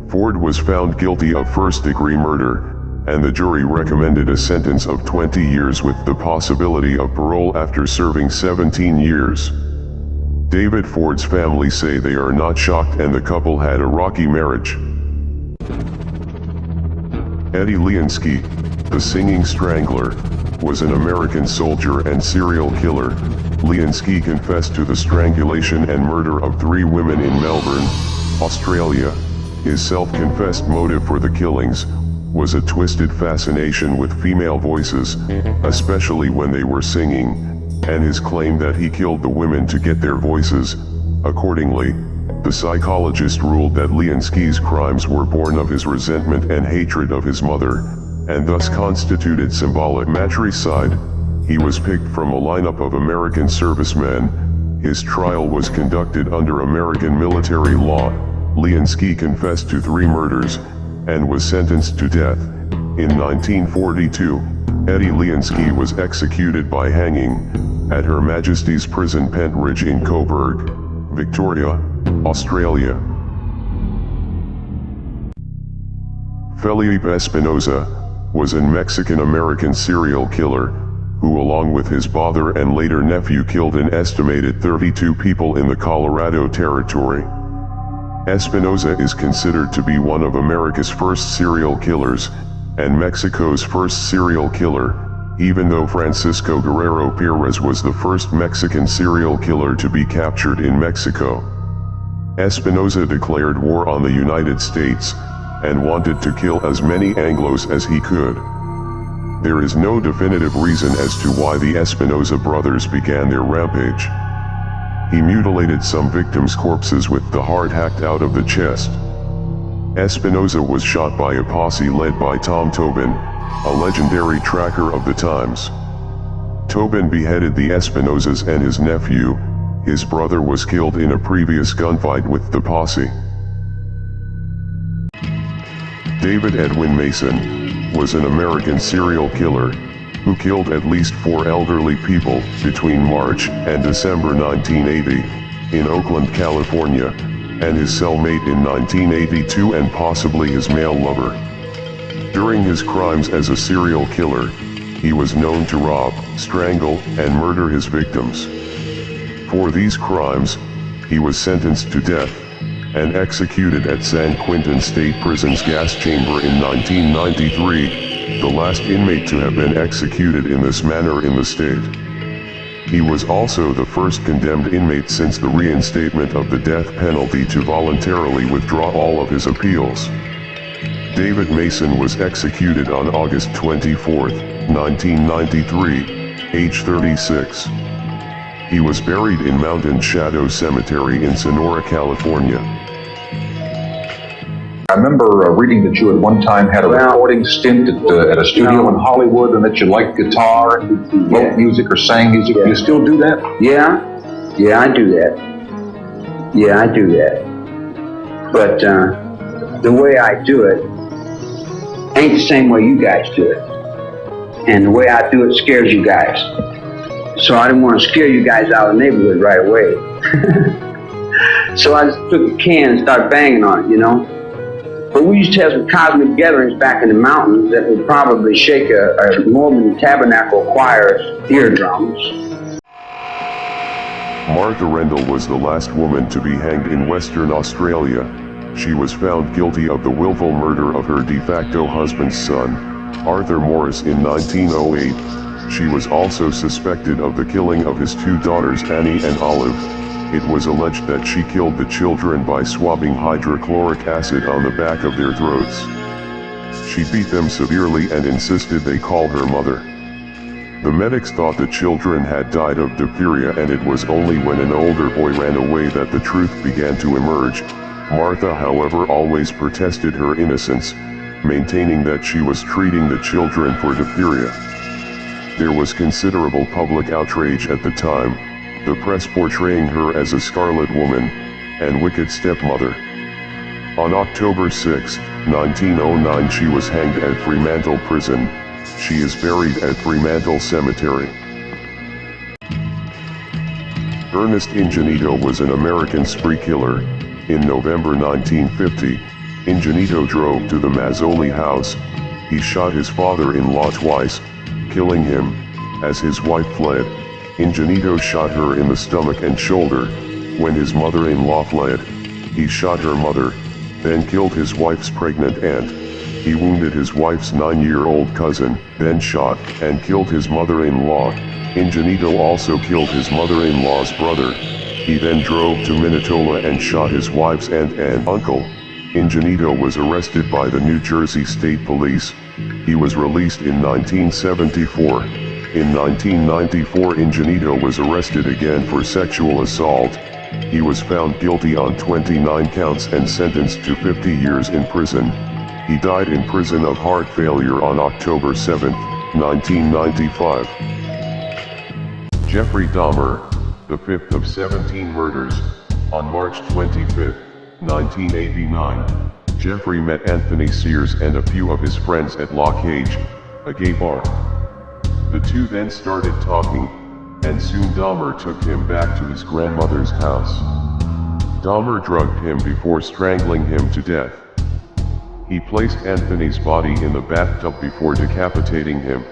Ford was found guilty of first-degree murder, and the jury recommended a sentence of 20 years with the possibility of parole after serving 17 years. David Ford's family say they are not shocked and the couple had a rocky marriage. Eddie Liansky, the Singing Strangler, was an American soldier and serial killer. Liansky confessed to the strangulation and murder of 3 women in Melbourne, Australia. His self-confessed motive for the killings was a twisted fascination with female voices, especially when they were singing, and his claim that he killed the women to get their voices. Accordingly, the psychologist ruled that Liansky's crimes were born of his resentment and hatred of his mother, and thus constituted symbolic matricide. He was picked from a lineup of American servicemen. His trial was conducted under American military law. Liansky confessed to 3 murders, and was sentenced to death. In 1942, Eddie Liansky was executed by hanging at Her Majesty's Prison Pentridge in Coburg, Victoria, Australia. Felipe Espinosa was a Mexican-American serial killer who, along with his father and later nephew, killed an estimated 32 people in the Colorado Territory. Espinosa is considered to be one of America's first serial killers, and Mexico's first serial killer, even though Francisco Guerrero Perez was the first Mexican serial killer to be captured in Mexico. Espinosa declared war on the United States, and wanted to kill as many Anglos as he could. There is no definitive reason as to why the Espinosa brothers began their rampage. He mutilated some victims' corpses with the heart hacked out of the chest. Espinosa was shot by a posse led by Tom Tobin, a legendary tracker of the times. Tobin beheaded the Espinosas and his nephew. His brother was killed in a previous gunfight with the posse. David Edwin Mason was an American serial killer who killed at least 4 elderly people between March and December 1980 in Oakland, California, and his cellmate in 1982 and possibly his male lover. During his crimes as a serial killer, he was known to rob, strangle, and murder his victims. For these crimes, he was sentenced to death and executed at San Quentin State Prison's gas chamber in 1993, the last inmate to have been executed in this manner in the state. He was also the first condemned inmate since the reinstatement of the death penalty to voluntarily withdraw all of his appeals. David Mason was executed on August 24, 1993, age 36. He was buried in Mountain Shadow Cemetery in Sonora, California. I remember reading that you at one time had a recording stint at a studio in Hollywood, and that you liked guitar and wrote music or sang music. Do you still do that? Yeah, I do that. Yeah, I do that. But the way I do it ain't the same way you guys do it. And the way I do it scares you guys. So I didn't want to scare you guys out of the neighborhood right away. So I just took a can and started banging on it, you know. But we used to have some cosmic gatherings back in the mountains that would probably shake a Mormon tabernacle choir's eardrums. Martha Rendell was the last woman to be hanged in Western Australia. She was found guilty of the willful murder of her de facto husband's son, Arthur Morris, in 1908. She was also suspected of the killing of his 2 daughters, Annie and Olive. It was alleged that she killed the children by swabbing hydrochloric acid on the back of their throats. She beat them severely and insisted they call her mother. The medics thought the children had died of diphtheria, and it was only when an older boy ran away that the truth began to emerge. Martha, however, always protested her innocence, maintaining that she was treating the children for diphtheria. There was considerable public outrage at the time, the press portraying her as a scarlet woman and wicked stepmother. On October 6, 1909, she was hanged at Fremantle Prison. She is buried at Fremantle Cemetery. Ernest Ingenito was an American spree killer. In November 1950, Ingenito drove to the Mazzoli house. He shot his father-in-law twice, killing him. As his wife fled, Ingenito shot her in the stomach and shoulder. When his mother-in-law fled, he shot her mother, then killed his wife's pregnant aunt. He wounded his wife's 9-year-old cousin, then shot and killed his mother-in-law. Ingenito also killed his mother-in-law's brother. He then drove to Minatola and shot his wife's aunt and uncle. Ingenito was arrested by the New Jersey State Police. He was released in 1974. In 1994, Ingenito was arrested again for sexual assault. He was found guilty on 29 counts and sentenced to 50 years in prison. He died in prison of heart failure on October 7, 1995. Jeffrey Dahmer, the 5th of 17 murders. On March 25, 1989, Jeffrey met Anthony Sears and a few of his friends at Lock Cage, a gay bar. The two then started talking, and soon Dahmer took him back to his grandmother's house. Dahmer drugged him before strangling him to death. He placed Anthony's body in the bathtub before decapitating him.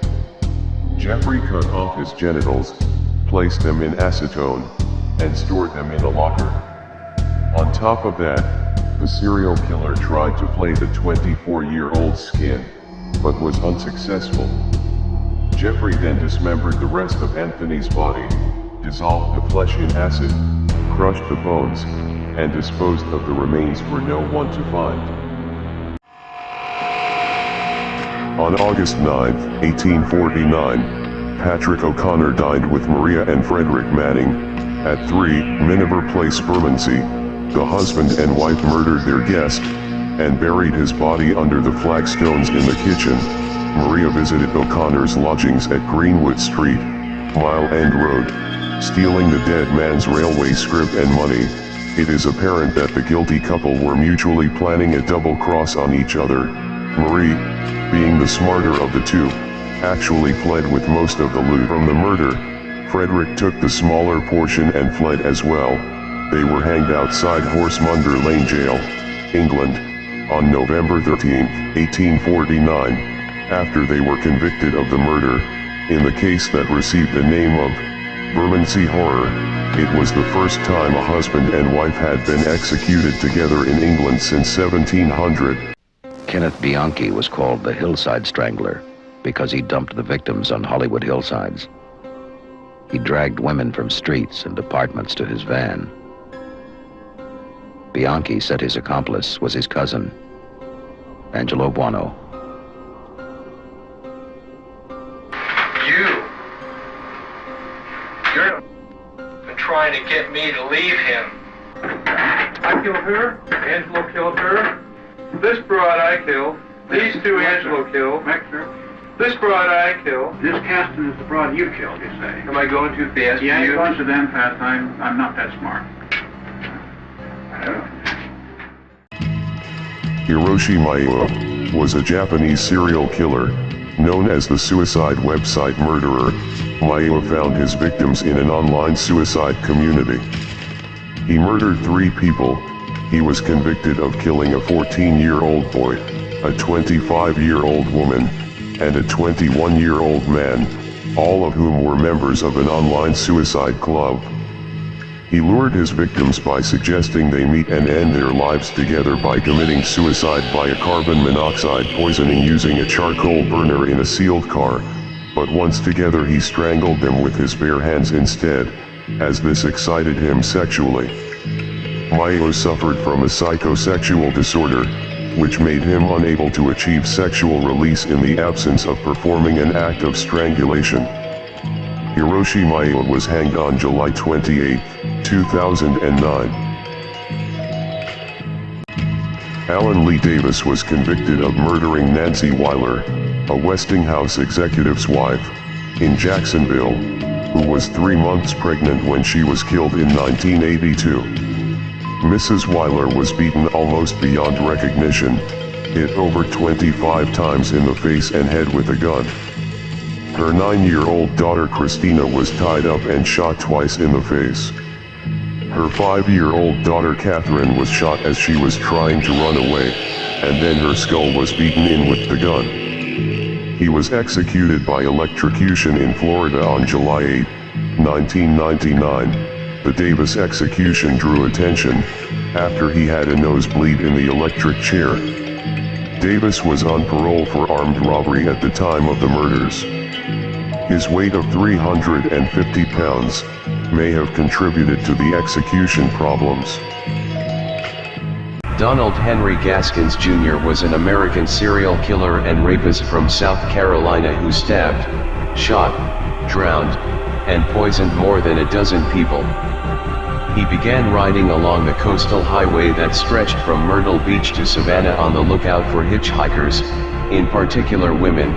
Jeffrey cut off his genitals, placed them in acetone, and stored them in a locker. On top of that, the serial killer tried to flay the 24-year-old's skin, but was unsuccessful. Jeffrey then dismembered the rest of Anthony's body, dissolved the flesh in acid, crushed the bones, and disposed of the remains for no one to find. On August 9, 1849, Patrick O'Connor dined with Maria and Frederick Manning at 3 Miniver Place, Bermondsey. The husband and wife murdered their guest and buried his body under the flagstones in the kitchen. Maria visited O'Connor's lodgings at Greenwood Street, Mile End Road, stealing the dead man's railway scrip and money. It is apparent that the guilty couple were mutually planning a double cross on each other. Marie, being the smarter of the two, actually fled with most of the loot from the murder. Frederick took the smaller portion and fled as well. They were hanged outside Horsemonger Lane Jail, England, on November 13, 1849, after they were convicted of the murder. In the case that received the name of Bermondsey Horror, it was the first time a husband and wife had been executed together in England since 1700. Kenneth Bianchi was called the Hillside Strangler because he dumped the victims on Hollywood hillsides. He dragged women from streets and apartments to his van. Bianchi said his accomplice was his cousin, Angelo Buono. You're trying to get me to leave him. I killed her. Angelo killed her. This broad I killed. These two Angelo killed. This broad I killed. This Caston is the broad you killed, you say? Am I going too fast? Yeah, for you're you? going so damn fast. I'm not that smart. Hiroshi Maio was a Japanese serial killer, known as the suicide website murderer. Maio found his victims in an online suicide community. He murdered 3 people. He was convicted of killing a 14-year-old boy, a 25-year-old woman, and a 21-year-old man, all of whom were members of an online suicide club. He lured his victims by suggesting they meet and end their lives together by committing suicide via carbon monoxide poisoning using a charcoal burner in a sealed car, but once together he strangled them with his bare hands instead, as this excited him sexually. Maio suffered from a psychosexual disorder, which made him unable to achieve sexual release in the absence of performing an act of strangulation. Hiroshi Maio was hanged on July 28, 2009. Alan Lee Davis was convicted of murdering Nancy Weiler, a Westinghouse executive's wife, in Jacksonville, who was 3 months pregnant when she was killed in 1982. Mrs. Weiler was beaten almost beyond recognition, hit over 25 times in the face and head with a gun. Her 9-year-old daughter Christina was tied up and shot twice in the face. Her 5-year-old daughter Catherine was shot as she was trying to run away, and then her skull was beaten in with the gun. He was executed by electrocution in Florida on July 8, 1999. The Davis execution drew attention, after he had a nosebleed in the electric chair. Davis was on parole for armed robbery at the time of the murders. His weight of 350 pounds may have contributed to the execution problems. Donald Henry Gaskins Jr. was an American serial killer and rapist from South Carolina who stabbed, shot, drowned, and poisoned more than a dozen people. He began riding along the coastal highway that stretched from Myrtle Beach to Savannah on the lookout for hitchhikers, in particular women,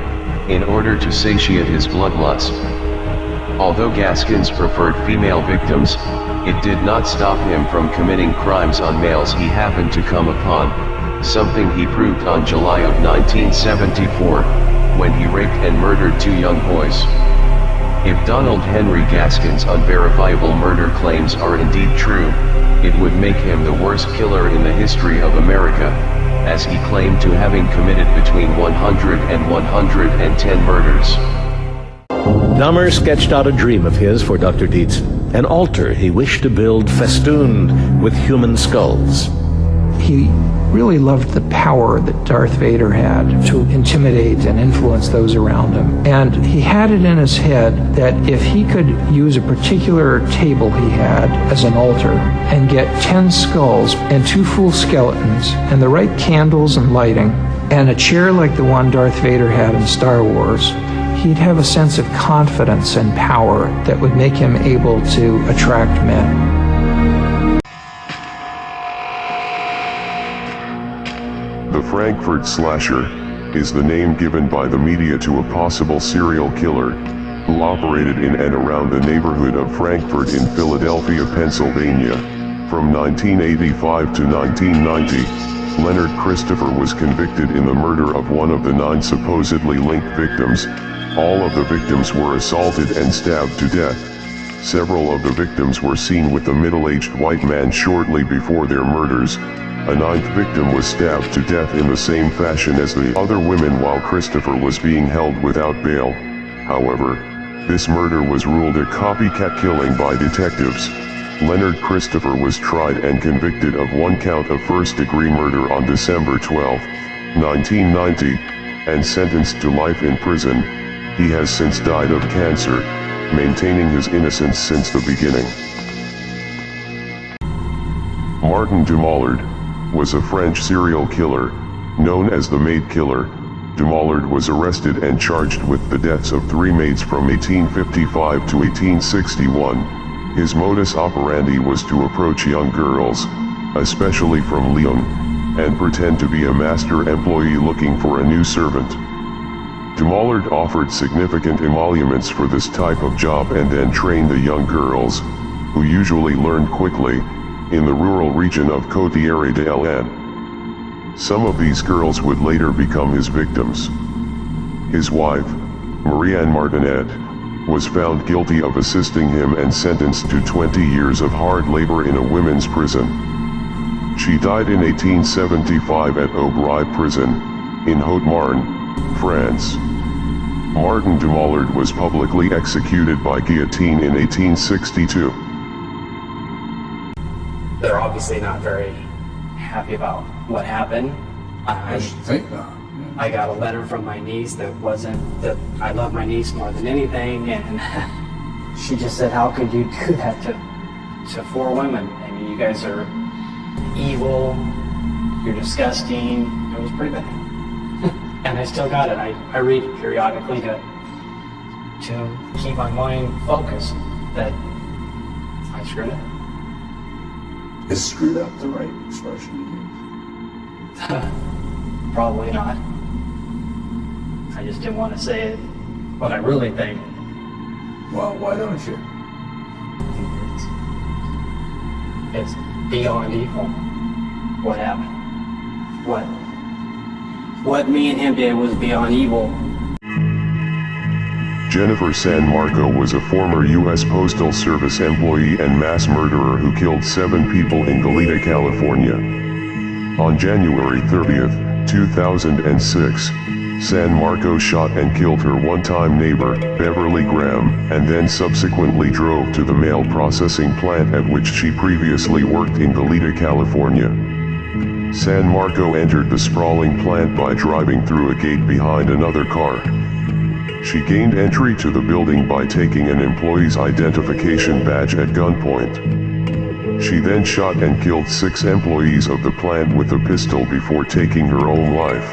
in order to satiate his bloodlust. Although Gaskins preferred female victims, it did not stop him from committing crimes on males he happened to come upon, something he proved on July of 1974, when he raped and murdered 2 young boys. If Donald Henry Gaskins' unverifiable murder claims are indeed true, it would make him the worst killer in the history of America, as he claimed to having committed between 100 and 110 murders. Dahmer sketched out a dream of his for Dr. Dietz, an altar he wished to build festooned with human skulls. He really loved the power that Darth Vader had to intimidate and influence those around him. And he had it in his head that if he could use a particular table he had as an altar and get 10 skulls and 2 full skeletons and the right candles and lighting and a chair like the one Darth Vader had in Star Wars, he'd have a sense of confidence and power that would make him able to attract men. The Frankfurt Slasher is the name given by the media to a possible serial killer who operated in and around the neighborhood of Frankfurt in Philadelphia, Pennsylvania, from 1985 to 1990. Leonard Christopher was convicted in the murder of one of the 9 supposedly linked victims. All of the victims were assaulted and stabbed to death. Several of the victims were seen with the middle-aged white man shortly before their murders. A 9th victim was stabbed to death in the same fashion as the other women while Christopher was being held without bail. However, this murder was ruled a copycat killing by detectives. Leonard Christopher was tried and convicted of 1 count of first-degree murder on December 12, 1990, and sentenced to life in prison. He has since died of cancer, maintaining his innocence since the beginning. Martin Dumollard was a French serial killer, known as the Maid Killer. Dumollard was arrested and charged with the deaths of 3 maids from 1855 to 1861. His modus operandi was to approach young girls, especially from Lyon, and pretend to be a master employee looking for a new servant. Dumollard offered significant emoluments for this type of job and then trained the young girls, who usually learned quickly, in the rural region of Côte de l'Ain. Some of these girls would later become his victims. His wife, Marie-Anne Martinet, was found guilty of assisting him and sentenced to 20 years of hard labor in a women's prison. She died in 1875 at Aubry prison, in Haute-Marne, France. Martin Dumollard was publicly executed by guillotine in 1862. They're obviously not very happy about what happened. I think not. I got a letter from my niece that I love my niece more than anything, and she just said, how could you do that to 4 women? I mean, you guys are evil, you're disgusting. It was pretty bad. And I still got it. I read it periodically to keep my mind focused that I screwed up. Is screwed up the right expression to use? Probably not. I just didn't want to say it, what I really think. Well, why don't you? It's beyond evil. What happened? What me and him did was beyond evil. Jennifer San Marco was a former U.S. Postal Service employee and mass murderer who killed 7 people in Goleta, California. On January 30th, 2006, San Marco shot and killed her one-time neighbor, Beverly Graham, and then subsequently drove to the mail processing plant at which she previously worked in Goleta, California. San Marco entered the sprawling plant by driving through a gate behind another car. She gained entry to the building by taking an employee's identification badge at gunpoint. She then shot and killed 6 employees of the plant with a pistol before taking her own life.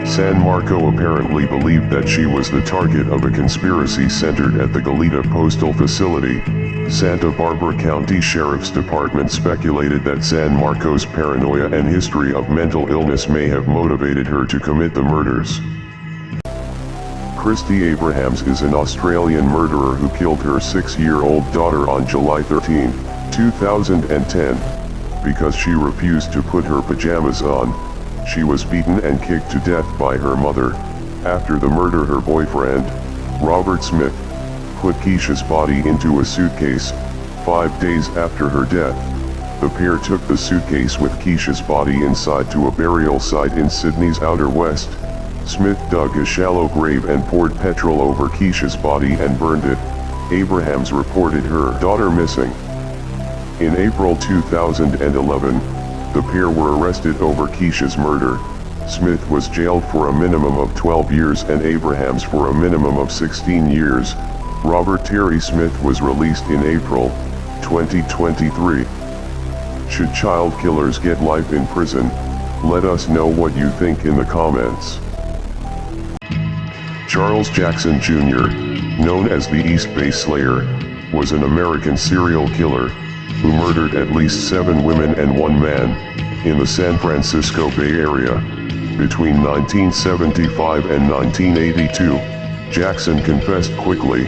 San Marco apparently believed that she was the target of a conspiracy centered at the Goleta Postal Facility. Santa Barbara County Sheriff's Department speculated that San Marco's paranoia and history of mental illness may have motivated her to commit the murders. Christy Abrahams is an Australian murderer who killed her 6-year-old daughter on July 13, 2010. Because she refused to put her pajamas on, she was beaten and kicked to death by her mother. After the murder, her boyfriend, Robert Smith, put Keisha's body into a suitcase. 5 days after her death, the pair took the suitcase with Keisha's body inside to a burial site in Sydney's Outer West. Smith dug a shallow grave and poured petrol over Keisha's body and burned it. Abrahams reported her daughter missing. In April 2011, the pair were arrested over Keisha's murder. Smith was jailed for a minimum of 12 years and Abrahams for a minimum of 16 years. Robert Terry Smith was released in April 2023. Should child killers get life in prison? Let us know what you think in the comments. Charles Jackson Jr., known as the East Bay Slayer, was an American serial killer who murdered at least 7 women and 1 man in the San Francisco Bay Area. Between 1975 and 1982, Jackson confessed quickly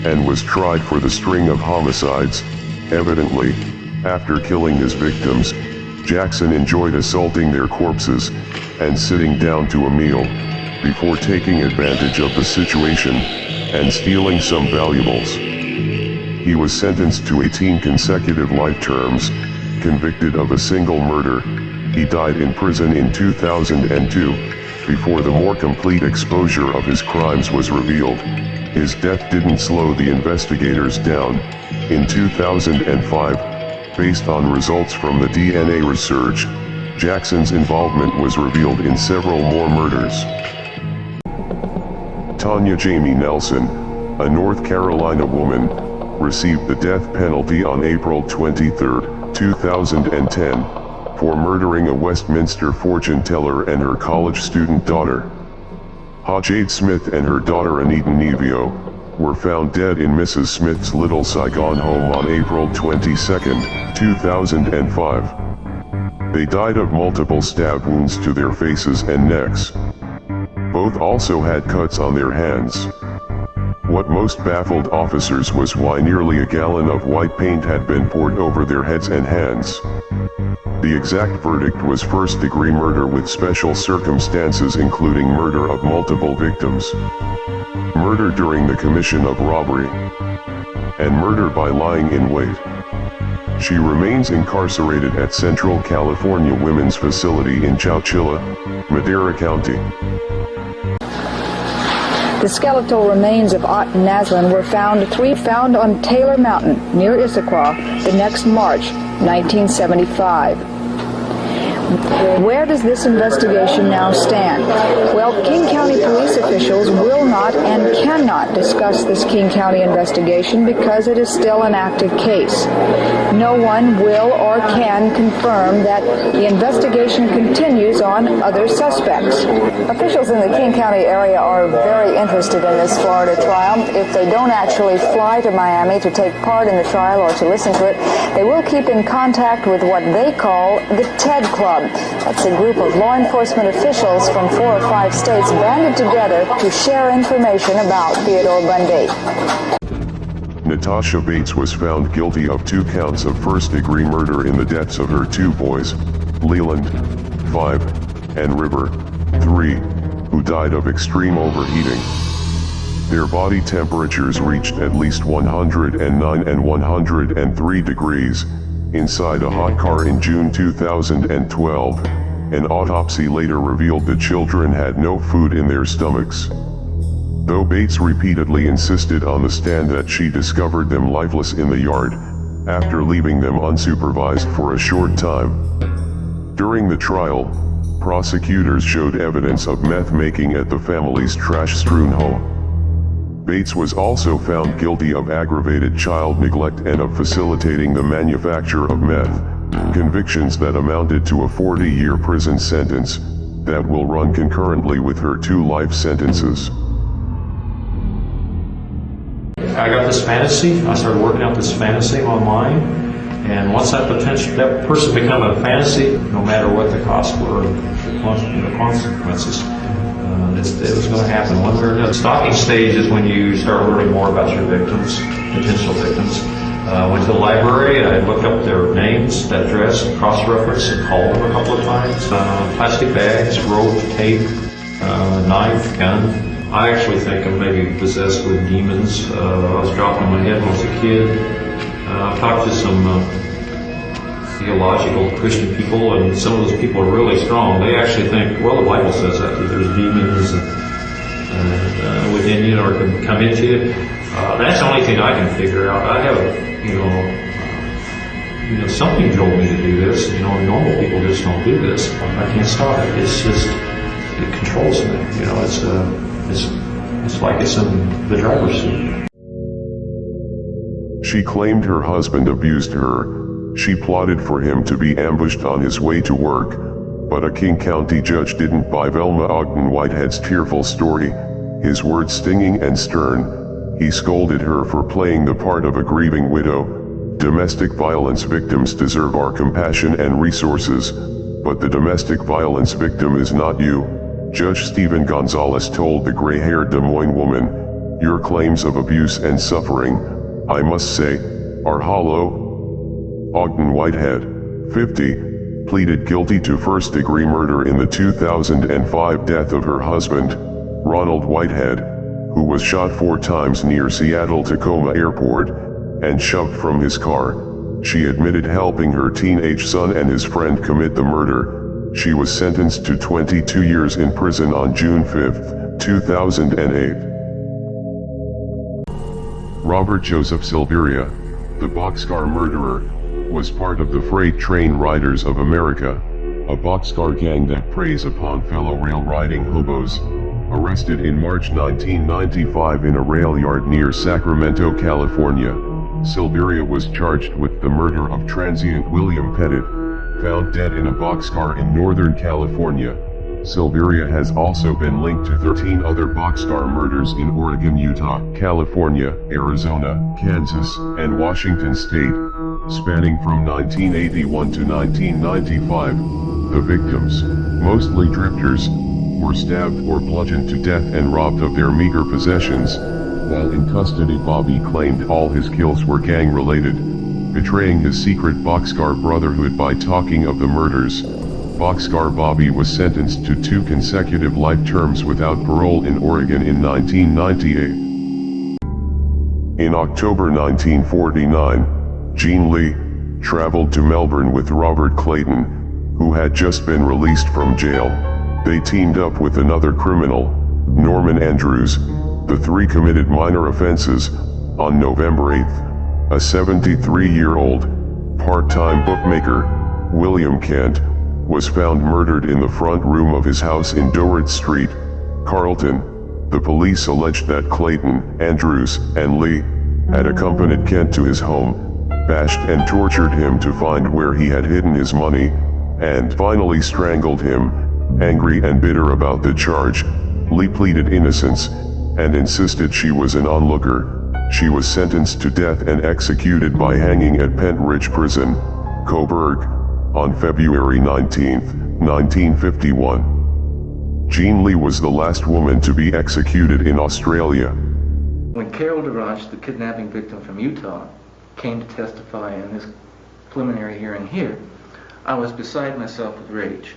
and was tried for the string of homicides. Evidently, after killing his victims, Jackson enjoyed assaulting their corpses and sitting down to a meal, before taking advantage of the situation and stealing some valuables. He was sentenced to 18 consecutive life terms, convicted of a single murder. He died in prison in 2002, before the more complete exposure of his crimes was revealed. His death didn't slow the investigators down. In 2005, based on results from the DNA research, Jackson's involvement was revealed in several more murders. Tanya Jamie Nelson, a North Carolina woman, received the death penalty on April 23, 2010, for murdering a Westminster fortune teller and her college student daughter. Jade Smith and her daughter Anita Nevio were found dead in Mrs. Smith's Little Saigon home on April 22, 2005. They died of multiple stab wounds to their faces and necks. Both also had cuts on their hands. What most baffled officers was why nearly a gallon of white paint had been poured over their heads and hands. The exact verdict was first-degree murder with special circumstances including murder of multiple victims, murder during the commission of robbery, and murder by lying in wait. She remains incarcerated at Central California Women's Facility in Chowchilla, Madera County. The skeletal remains of Ott and Naslin were found on Taylor Mountain near Issaquah the next March, 1975. Where does this investigation now stand? Well, King County police officials will not and cannot discuss this King County investigation because it is still an active case. No one will or can confirm that the investigation continues on other suspects. Officials in the King County area are very interested in this Florida trial. If they don't actually fly to Miami to take part in the trial or to listen to it, they will keep in contact with what they call the TED Club. That's a group of law enforcement officials from 4 or 5 states banded together to share information about Theodore Bundy. Natasha Bates was found guilty of 2 counts of first-degree murder in the deaths of her 2 boys, Leland, 5, and River, 3, who died of extreme overheating. Their body temperatures reached at least 109 and 103 degrees, inside a hot car in June 2012. An autopsy later revealed the children had no food in their stomachs. Though Bates repeatedly insisted on the stand that she discovered them lifeless in the yard, after leaving them unsupervised for a short time. During the trial, prosecutors showed evidence of meth making at the family's trash-strewn home. Bates was also found guilty of aggravated child neglect and of facilitating the manufacture of meth, convictions that amounted to a 40-year prison sentence that will run concurrently with her 2 life sentences. I got this fantasy. I started working out this fantasy in my mind, and once that person became a fantasy, no matter what the cost were, the consequences, it was going to happen one way or another. The stalking stage is when you start learning more about your victims, potential victims. Went to the library, I looked up their names, address, cross-reference, and called them a couple of times. Plastic bags, rope, tape, knife, gun. I actually think I'm maybe possessed with demons. I was dropping on my head when I was a kid. I've talked to some theological Christian people, and some of those people are really strong. They actually think, well, the Bible says that there's demons within you or can come into you. That's the only thing I can figure out. I have, something drove me to do this. Normal people just don't do this. I can't stop it. It's just, it controls me. It's like it's in the driver's seat. She claimed her husband abused her. She plotted for him to be ambushed on his way to work, but a King County judge didn't buy Velma Ogden Whitehead's tearful story, his words stinging and stern. He scolded her for playing the part of a grieving widow. Domestic violence victims deserve our compassion and resources, but the domestic violence victim is not you. Judge Stephen Gonzalez told the gray-haired Des Moines woman, "Your claims of abuse and suffering, I must say, are hollow." Ogden Whitehead, 50, pleaded guilty to first-degree murder in the 2005 death of her husband, Ronald Whitehead, who was shot 4 times near Seattle-Tacoma Airport, and shoved from his car. She admitted helping her teenage son and his friend commit the murder. She was sentenced to 22 years in prison on June 5, 2008. Robert Joseph Silveria, the boxcar murderer, was part of the Freight Train Riders of America, a boxcar gang that preys upon fellow rail-riding hobos. Arrested in March 1995 in a rail yard near Sacramento, California, Silveria was charged with the murder of transient William Pettit, found dead in a boxcar in Northern California. Silveria has also been linked to 13 other boxcar murders in Oregon, Utah, California, Arizona, Kansas, and Washington state, spanning from 1981 to 1995. The victims, mostly drifters, were stabbed or bludgeoned to death and robbed of their meager possessions. While in custody, Bobby claimed all his kills were gang-related, betraying his secret boxcar brotherhood by talking of the murders. Boxcar Bobby was sentenced to 2 consecutive life terms without parole in Oregon in 1998. In October 1949, Jean Lee traveled to Melbourne with Robert Clayton, who had just been released from jail. They teamed up with another criminal, Norman Andrews. The 3 committed minor offenses. On November 8th, a 73-year-old, part-time bookmaker, William Kent, was found murdered in the front room of his house in Dorrit Street, Carlton. The police alleged that Clayton, Andrews, and Lee had accompanied Kent to his home, bashed and tortured him to find where he had hidden his money, and finally strangled him. Angry and bitter about the charge, Lee pleaded innocence, and insisted she was an onlooker. She was sentenced to death and executed by hanging at Pentridge Prison, Coburg, on February 19, 1951. Jean Lee was the last woman to be executed in Australia. When Carol DeRoche, the kidnapping victim from Utah, came to testify in this preliminary hearing here, I was beside myself with rage.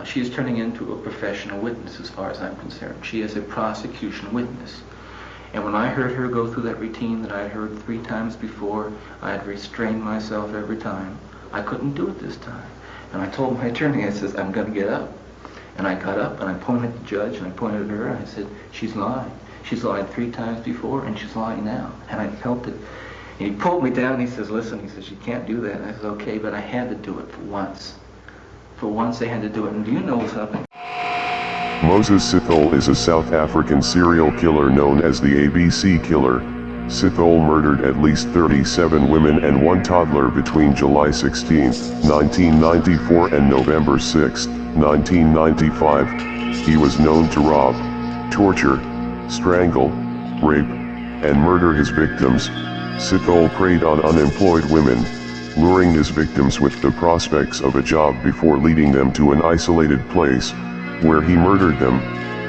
She is turning into a professional witness as far as I'm concerned. She is a prosecution witness. And when I heard her go through that routine that I had heard 3 times before, I had restrained myself every time. I couldn't do it this time. And I told my attorney, I said, I'm going to get up. And I got up and I pointed at the judge and I pointed at her and I said, she's lying. She's lied 3 times before and she's lying now. And I felt it. And he pulled me down and he says, listen, he says, you can't do that. And I said, okay, but I had to do it for once. For once I had to do it. And do you know something? Moses Sithole is a South African serial killer known as the ABC Killer. Sithole murdered at least 37 women and 1 toddler between July 16, 1994 and November 6, 1995. He was known to rob, torture, strangle, rape, and murder his victims. Sithole preyed on unemployed women, luring his victims with the prospects of a job before leading them to an isolated place, where he murdered them.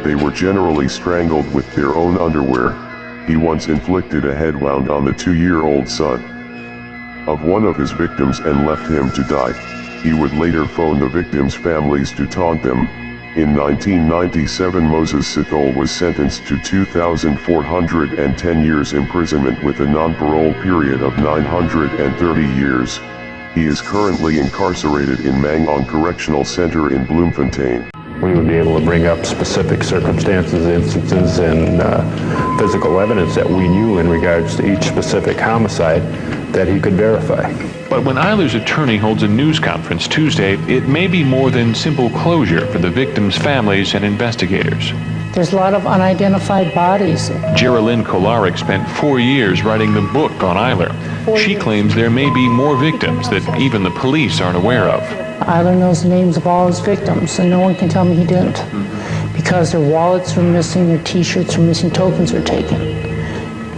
They were generally strangled with their own underwear. He once inflicted a head wound on the 2-year-old son of one of his victims and left him to die. He would later phone the victims' families to taunt them. In 1997, Moses Sithole was sentenced to 2,410 years imprisonment with a non-parole period of 930 years. He is currently incarcerated in Mangaung Correctional Center in Bloemfontein. We would be able to bring up specific circumstances, instances, and physical evidence that we knew in regards to each specific homicide that he could verify. But when Eiler's attorney holds a news conference Tuesday, it may be more than simple closure for the victims' families and investigators. There's a lot of unidentified bodies. Geraldine Kolarek spent 4 years writing the book on Eiler. She claims there may be more victims that even the police aren't aware of. Eiler knows the names of all his victims, and no one can tell me he didn't. Because their wallets are missing, their t-shirts are missing, tokens are taken.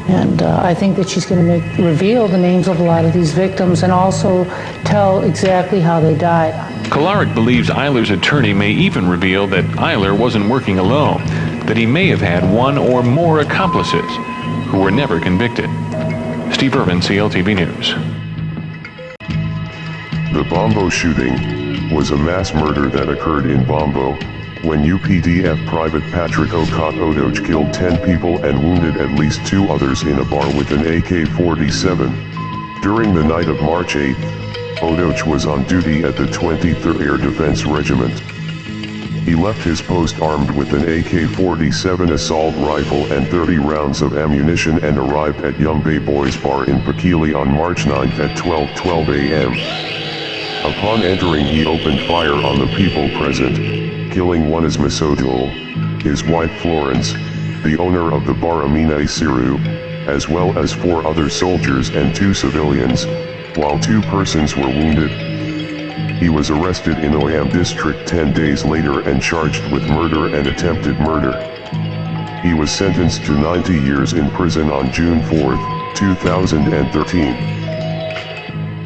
And I think that she's going to reveal the names of a lot of these victims and also tell exactly how they died. Kolarek believes Eiler's attorney may even reveal that Eiler wasn't working alone, that he may have had 1 or more accomplices who were never convicted. Steve Irvin, CLTV News. The Bombo shooting was a mass murder that occurred in Bombo, when UPDF Private Patrick Okot Odoch killed 10 people and wounded at least 2 others in a bar with an AK-47. During the night of March 8, Odoch was on duty at the 23rd Air Defense Regiment. He left his post armed with an AK-47 assault rifle and 30 rounds of ammunition and arrived at Yumbe Boys Bar in Pakili on March 9 at 12:12 a.m. Upon entering, he opened fire on the people present, killing one Ismasodul, his wife Florence, the owner of the bar Amina Isiru, as well as 4 other soldiers and 2 civilians, while 2 persons were wounded. He was arrested in Oyam district 10 days later and charged with murder and attempted murder. He was sentenced to 90 years in prison on June 4, 2013.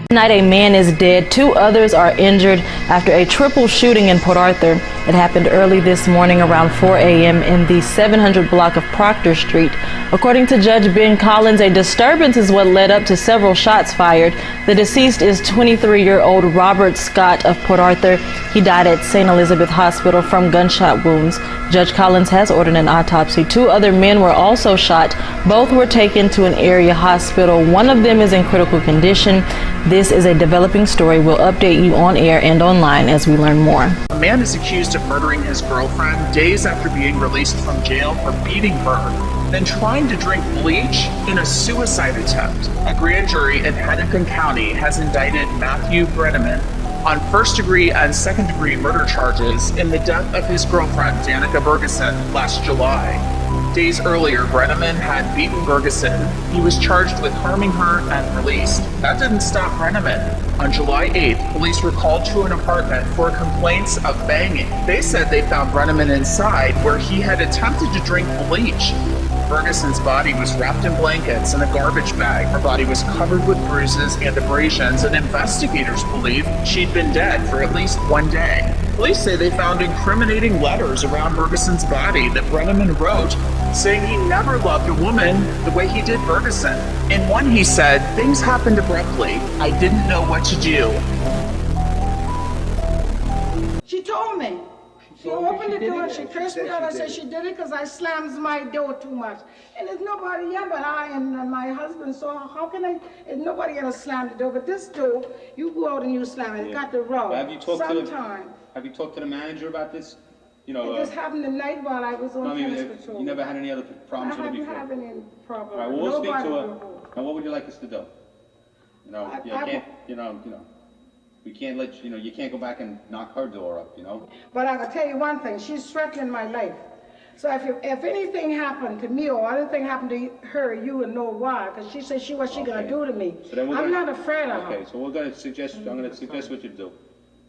Tonight, a man is dead. 2 others are injured after a triple shooting in Port Arthur. It happened early this morning around 4 a.m. in the 700 block of Proctor Street. According to Judge Ben Collins, a disturbance is what led up to several shots fired. The deceased is 23-year-old Robert Scott of Port Arthur. He died at St. Elizabeth Hospital from gunshot wounds. Judge Collins has ordered an autopsy. 2 other men were also shot. Both were taken to an area hospital. One of them is in critical condition. This is a developing story. We'll update you on air and online as we learn more. A man is accused of murdering his girlfriend days after being released from jail for beating her, then trying to drink bleach in a suicide attempt. A grand jury in Hennepin County has indicted Matthew Brenneman on first-degree and second-degree murder charges in the death of his girlfriend, Danica Bergeson, last July. Days earlier, Brenneman had beaten Bergeson. He was charged with harming her and released. That didn't stop Brenneman. On July 8th, police were called to an apartment for complaints of banging. They said they found Brenneman inside where he had attempted to drink bleach. Bergeson's body was wrapped in blankets in a garbage bag. Her body was covered with bruises and abrasions, and investigators believe she'd been dead for at least 1 day. Police say they found incriminating letters around Bergeson's body that Brenneman wrote, saying he never loved a woman the way he did Bergeson. In one he said, "Things happened abruptly. I didn't know what to do." She told me. She opened the door and she cursed me out. I said she did it because I slams my door too much. And there's nobody here but I and my husband, so how can I, there's nobody gonna slam the door. But this door, you go out and you slam it. It got the rope. Have you talked to the manager about this? You know, this happened the night while I was on tennis patrol. You never had any other problems with her before? I haven't had any problems. All right, well, we'll speak to her. Now, what would you like us to do? You know, we can't let you know, you can't go back and knock her door up, you know? But I can tell you one thing, she's threatening my life. So if anything happened to me or anything happened to her, you would know why, because she said what she gonna do to me. So then I'm not afraid of her. Okay, so I'm gonna suggest what you do.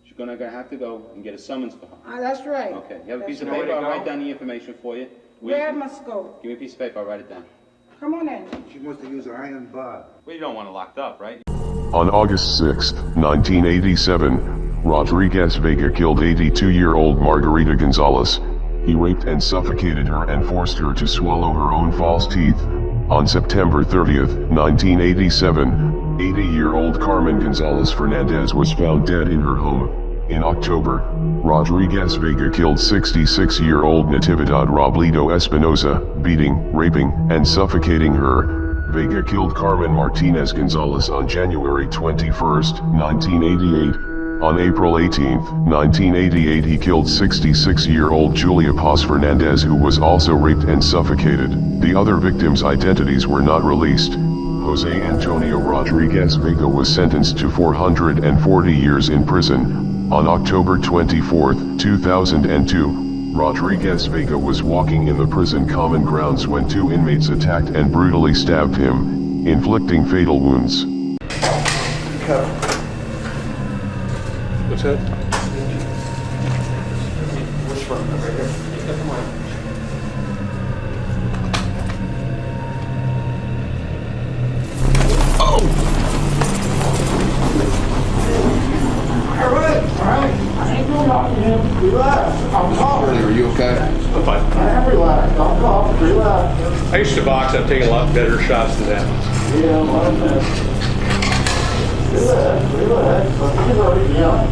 She's gonna have to go and get a summons for her. That's right. Okay, you have a piece of paper, I'll write down the information for you. Where must go? Give me a piece of paper, I'll write it down. Come on in. She wants to use her iron bar. Well, you don't want her locked up, right? On August 6, 1987, Rodriguez Vega killed 82-year-old Margarita Gonzalez. He raped and suffocated her and forced her to swallow her own false teeth. On September 30, 1987, 80-year-old Carmen Gonzalez Fernandez was found dead in her home. In October, Rodriguez Vega killed 66-year-old Natividad Robledo Espinosa, beating, raping, and suffocating her. Vega killed Carmen Martinez Gonzalez on January 21, 1988. On April 18, 1988, he killed 66-year-old Julia Paz Fernandez, who was also raped and suffocated. The other victims' identities were not released. Jose Antonio Rodriguez Vega was sentenced to 440 years in prison. On October 24, 2002, Rodriguez Vega was walking in the prison common grounds when 2 inmates attacked and brutally stabbed him, inflicting fatal wounds. What's that? Which one? Right here? Come on. All right. I ain't doing nothing. Relax. I'm talking. Are you okay? I'm fine. Relax. I'm talking. Relax. I used to box. I've taken a lot better shots than that. Yeah, I'm on that. Relax. Let's get ready. Yeah.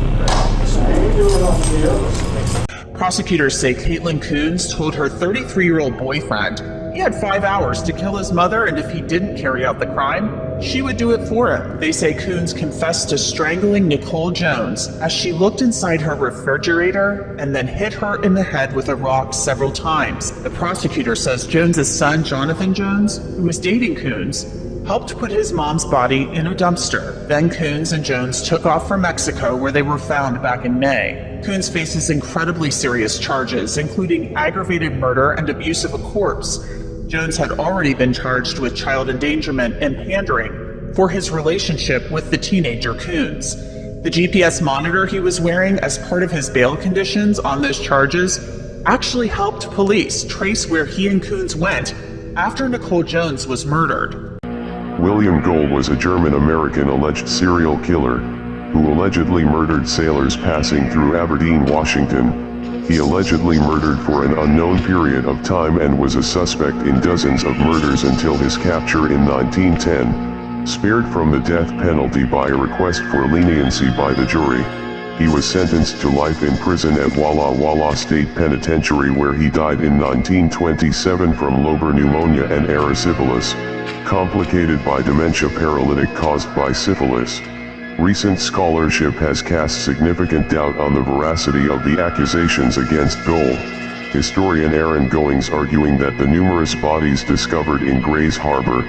Prosecutors say Caitlin Coons told her 33-year-old boyfriend he had 5 hours to kill his mother, and if he didn't carry out the crime, she would do it for him. They say Coons confessed to strangling Nicole Jones as she looked inside her refrigerator and then hit her in the head with a rock several times. The prosecutor says Jones's son, Jonathan Jones, who was dating Coons, helped put his mom's body in a dumpster. Then Coons and Jones took off for Mexico, where they were found back in May. Coons faces incredibly serious charges, including aggravated murder and abuse of a corpse. Jones had already been charged with child endangerment and pandering for his relationship with the teenager Coons. The GPS monitor he was wearing as part of his bail conditions on those charges actually helped police trace where he and Coons went after Nicole Jones was murdered. William Gohl was a German-American alleged serial killer who allegedly murdered sailors passing through Aberdeen, Washington. He allegedly murdered for an unknown period of time and was a suspect in dozens of murders until his capture in 1910. Spared from the death penalty by a request for leniency by the jury, he was sentenced to life in prison at Walla Walla State Penitentiary, where he died in 1927 from lobar pneumonia and erysipelas, complicated by dementia paralytic caused by syphilis. Recent scholarship has cast significant doubt on the veracity of the accusations against Gohl. Historian Aaron Goings arguing that the numerous bodies discovered in Grays Harbor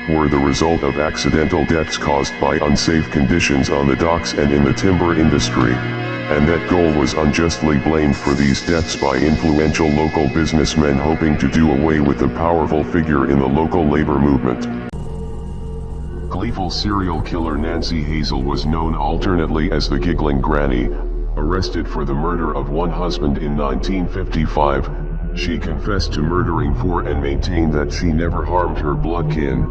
were the result of accidental deaths caused by unsafe conditions on the docks and in the timber industry, and that Gohl was unjustly blamed for these deaths by influential local businessmen hoping to do away with the powerful figure in the local labor movement. Gleeful serial killer Nancy Hazel was known alternately as the Giggling Granny. Arrested for the murder of one husband in 1955, she confessed to murdering four and maintained that she never harmed her blood kin.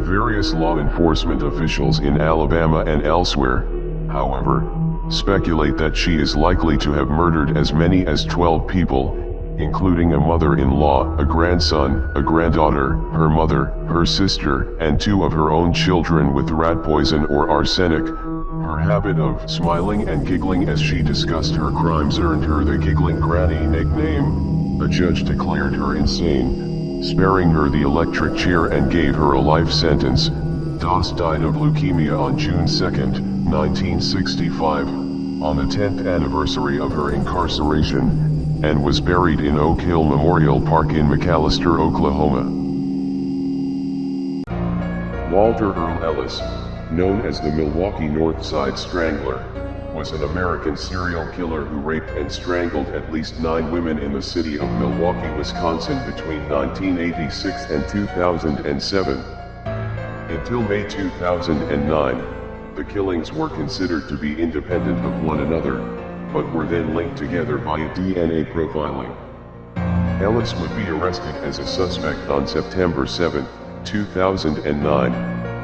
Various law enforcement officials in Alabama and elsewhere, however, speculate that she is likely to have murdered as many as 12 people, including a mother-in-law, a grandson, a granddaughter, her mother, her sister, and two of her own children with rat poison or arsenic. Her habit of smiling and giggling as she discussed her crimes earned her the Giggling Granny nickname. A judge declared her insane, sparing her the electric chair and gave her a life sentence. Doss died of leukemia on June 2, 1965, on the 10th anniversary of her incarceration, and was buried in Oak Hill Memorial Park in McAlester, Oklahoma. Walter Earl Ellis, known as the Milwaukee North Side Strangler, was an American serial killer who raped and strangled at least 9 women in the city of Milwaukee, Wisconsin between 1986 and 2007. Until May 2009, the killings were considered to be independent of one another, but were then linked together via DNA profiling. Ellis would be arrested as a suspect on September 7, 2009,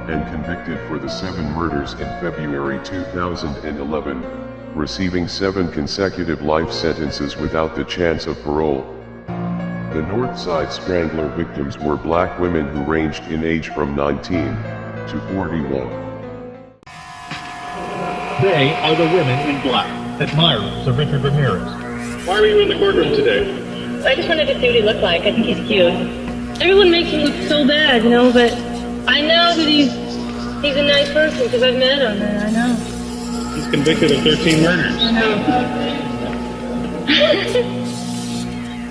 and convicted for the 7 murders in February 2011, receiving 7 consecutive life sentences without the chance of parole. The Northside Strangler victims were black women who ranged in age from 19 to 41. They are the women in black, admirers of Richard Ramirez. Why were you in the courtroom today? I just wanted to see what he looked like. I think he's cute. Everyone makes him look so bad, you know, but I know that he's a nice person because I've met him, and I know. He's convicted of 13 murders. I know.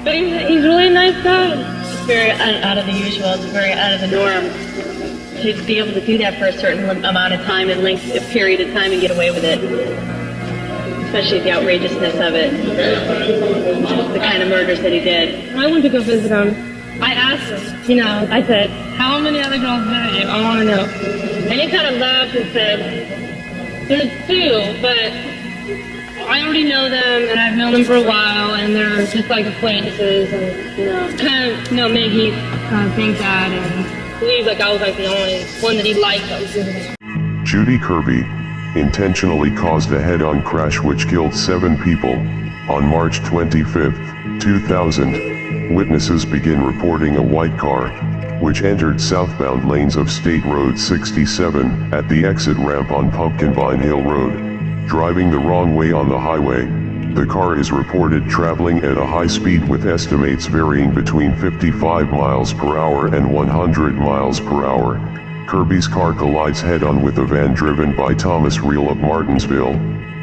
But he's really a nice guy. It's very out of the usual. It's very out of the norm to be able to do that for a certain amount of time and length, a period of time, and get away with it. Especially the outrageousness of it. The kind of murders that he did. I went to go visit him. I asked him, you know, I said, how many other girls did you? I want to know. And he kind of laughed and said, there's 2, but I already know them, and I've known them for a while, and they're just like acquaintances, and, you know, kind of, you know, made me kind of think that, and believe like I was like the only one that he liked that was visiting. Judy Kirby intentionally caused a head-on crash which killed 7 people. On March 25, 2000, witnesses begin reporting a white car, which entered southbound lanes of State Road 67 at the exit ramp on Pumpkin Vine Hill Road, driving the wrong way on the highway, The car is reported traveling at a high speed with estimates varying between 55 miles per hour and 100 miles per hour. Kirby's car collides head-on with a van driven by Thomas Reel of Martinsville.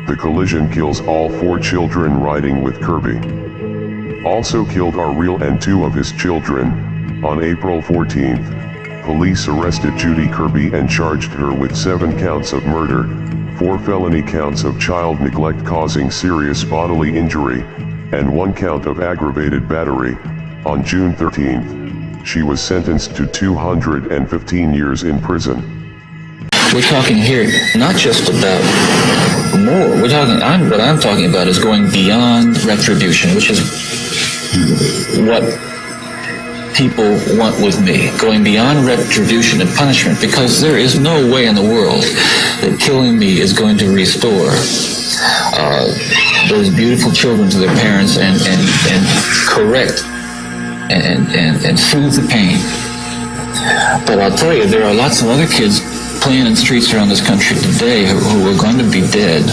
The collision kills all 4 children riding with Kirby. Also killed are Reel and 2 of his children. On April 14th, police arrested Judy Kirby and charged her with 7 counts of murder, 4 felony counts of child neglect causing serious bodily injury, and 1 count of aggravated battery. On June 13th, she was sentenced to 215 years in prison. We're talking here not just about more. What I'm talking about is going beyond retribution, which is what people want with me. Going beyond retribution and punishment, because there is no way in the world that killing me is going to restore those beautiful children to their parents and correct and soothe the pain. But I'll tell you, there are lots of other kids playing in streets around this country today who are going to be dead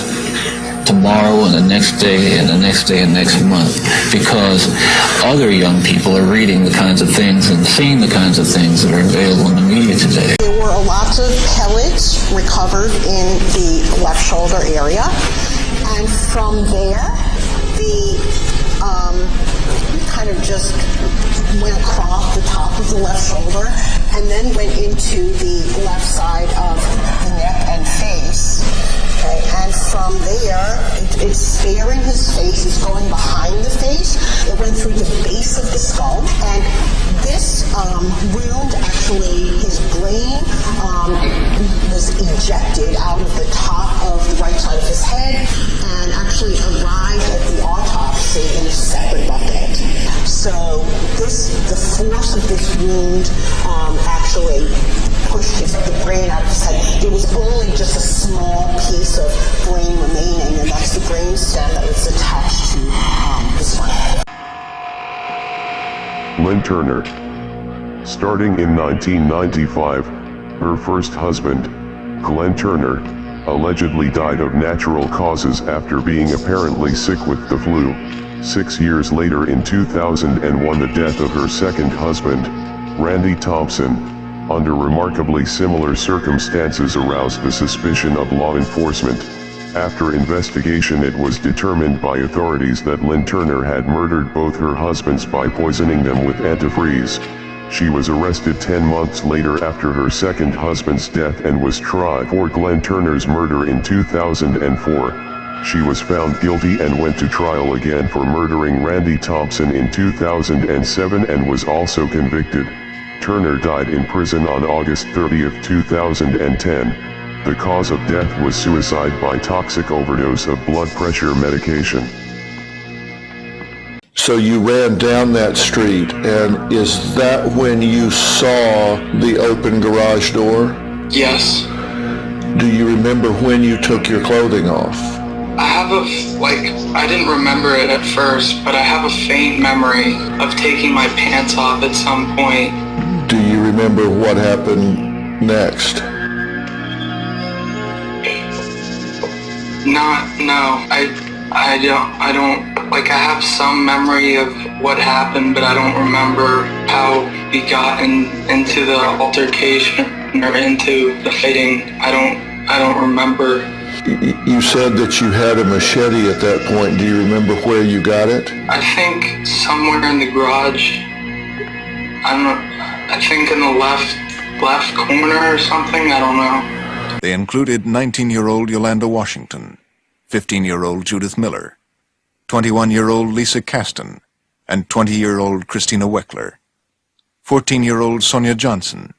tomorrow and the next day and the next day and next month, because other young people are reading the kinds of things and seeing the kinds of things that are available in the media today. There were lots of pellets recovered in the left shoulder area, and from there, the kind of just went across the top of the left shoulder and then went into the left side of the neck and face. Okay, and from there, it's sparing his face, it's going behind the face. It went through the base of the skull, and this wound, actually, his brain was ejected out of the top of the right side of his head and actually arrived at the autopsy in a separate bucket. So the force of this wound actually pushed the brain out of his head. It was only just a small piece of brain remaining, and that's the brain stem that was attached to his front head. Lynn Turner. Starting in 1995, her first husband, Glenn Turner, allegedly died of natural causes after being apparently sick with the flu. 6 years later in 2001, the death of her second husband, Randy Thompson, under remarkably similar circumstances, aroused the suspicion of law enforcement. After investigation, it was determined by authorities that Lynn Turner had murdered both her husbands by poisoning them with antifreeze. She was arrested 10 months later after her second husband's death and was tried for Glenn Turner's murder in 2004. She was found guilty and went to trial again for murdering Randy Thompson in 2007 and was also convicted. Turner died in prison on August 30, 2010. The cause of death was suicide by toxic overdose of blood pressure medication. So you ran down that street, and is that when you saw the open garage door? Yes. Do you remember when you took your clothing off? I have I didn't remember it at first, but I have a faint memory of taking my pants off at some point. Do you remember what happened next? No, I don't, I have some memory of what happened, but I don't remember how we got into the altercation or into the fighting. I don't remember. You said that you had a machete at that point. Do you remember where you got it? I think somewhere in the garage. I don't know. I think in the left corner or something. I don't know. They included 19-year-old Yolanda Washington, 15-year-old Judith Miller, 21-year-old Lisa Caston, and 20-year-old Christina Weckler, 14-year-old Sonia Johnson,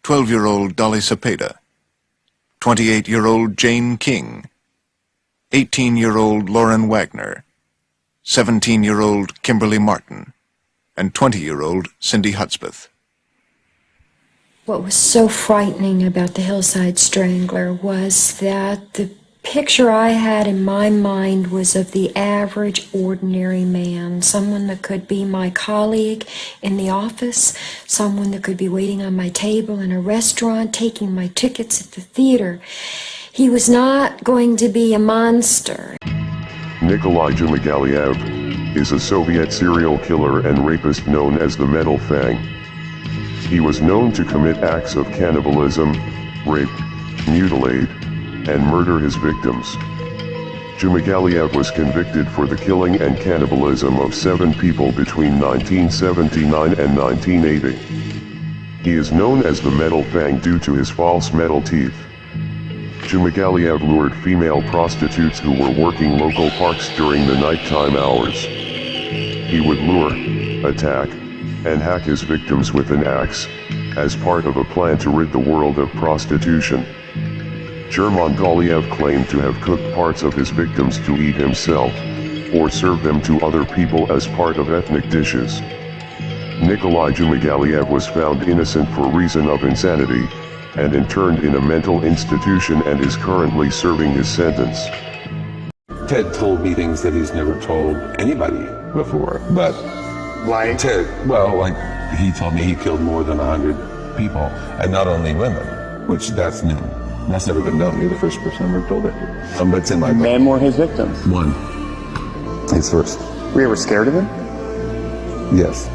12-year-old Dolly Cepeda, 28-year-old Jane King, 18-year-old Lauren Wagner, 17-year-old Kimberly Martin, and 20-year-old Cindy Hudspeth. What was so frightening about the Hillside Strangler was that the picture I had in my mind was of the average, ordinary man, someone that could be my colleague in the office, someone that could be waiting on my table in a restaurant, taking my tickets at the theater. He was not going to be a monster. Nikolai Jumagaliev is a Soviet serial killer and rapist known as the Metal Fang. He was known to commit acts of cannibalism, rape, mutilate, and murder his victims. Jumagaliev was convicted for the killing and cannibalism of 7 people between 1979 and 1980. He is known as the Metal Fang due to his false metal teeth. Jumagaliev lured female prostitutes who were working local parks during the nighttime hours. He would lure, attack, and hack his victims with an axe, as part of a plan to rid the world of prostitution. German Galiev claimed to have cooked parts of his victims to eat himself, or serve them to other people as part of ethnic dishes. Nikolai Jumagaliev was found innocent for reason of insanity, and interned in a mental institution and is currently serving his sentence. Ted told me things that he's never told anybody before, but like Ted, well, like he told me he killed more than 100 people, and not only women, which that's new. That's never been done. You're the first person I've ever told that. But it's in my book. Men were his victims. One. His first. Were you ever scared of him? Yes.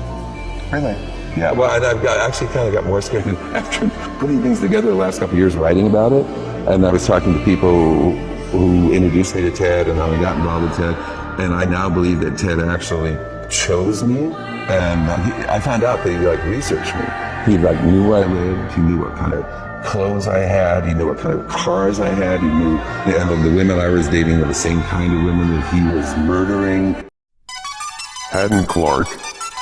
Really? Yeah, well, and I've actually kind of got more scared after putting things together the last couple of years, writing about it. And I was talking to people who introduced me to Ted and how I got involved with Ted. And I now believe that Ted actually chose me. And I found out that he researched me. He knew where I lived. He knew what kind of clothes I had. He knew what kind of cars I had. He knew the women I was dating were the same kind of women that he was murdering. Haddon Clark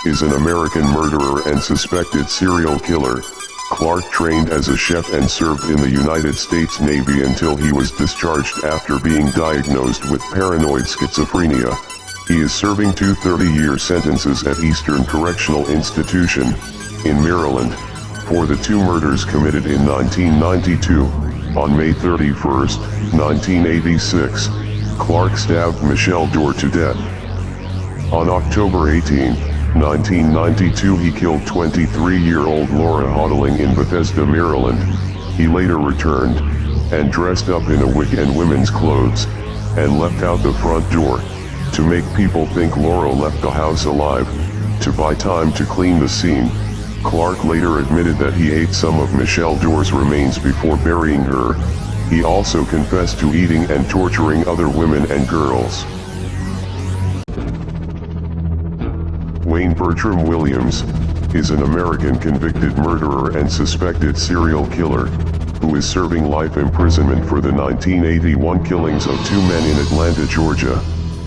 is an American murderer and suspected serial killer. Clark trained as a chef and served in the United States Navy until he was discharged after being diagnosed with paranoid schizophrenia. He is serving 2 30-year sentences at Eastern Correctional Institution in Maryland for the 2 murders committed in 1992. On May 31, 1986, Clark stabbed Michelle Dorr to death. On October 18, 1992, he killed 23-year-old Laura Hodling in Bethesda, Maryland. He later returned, and dressed up in a wig and women's clothes, and left out the front door, to make people think Laura left the house alive, to buy time to clean the scene. Clark later admitted that he ate some of Michelle Dorr's remains before burying her. He also confessed to eating and torturing other women and girls. Wayne Bertram Williams is an American convicted murderer and suspected serial killer, who is serving life imprisonment for the 1981 killings of 2 men in Atlanta, Georgia.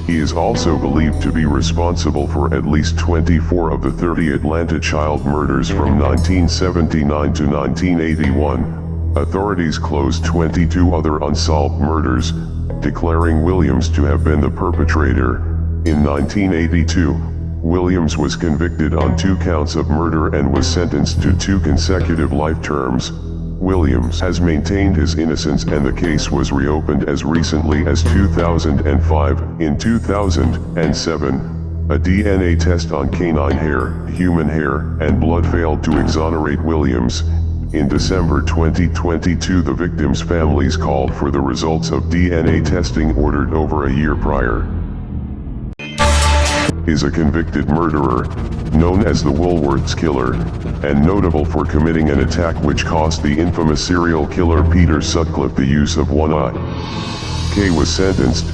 He is also believed to be responsible for at least 24 of the 30 Atlanta child murders from 1979 to 1981. Authorities closed 22 other unsolved murders, declaring Williams to have been the perpetrator. In 1982, Williams was convicted on 2 counts of murder and was sentenced to 2 consecutive life terms. Williams has maintained his innocence and the case was reopened as recently as 2005. In 2007, a DNA test on canine hair, human hair, and blood failed to exonerate Williams. In December 2022, the victims' families called for the results of DNA testing ordered over a year prior. Is a convicted murderer, known as the Woolworths Killer, and notable for committing an attack which cost the infamous serial killer Peter Sutcliffe the use of one eye. Kay was sentenced,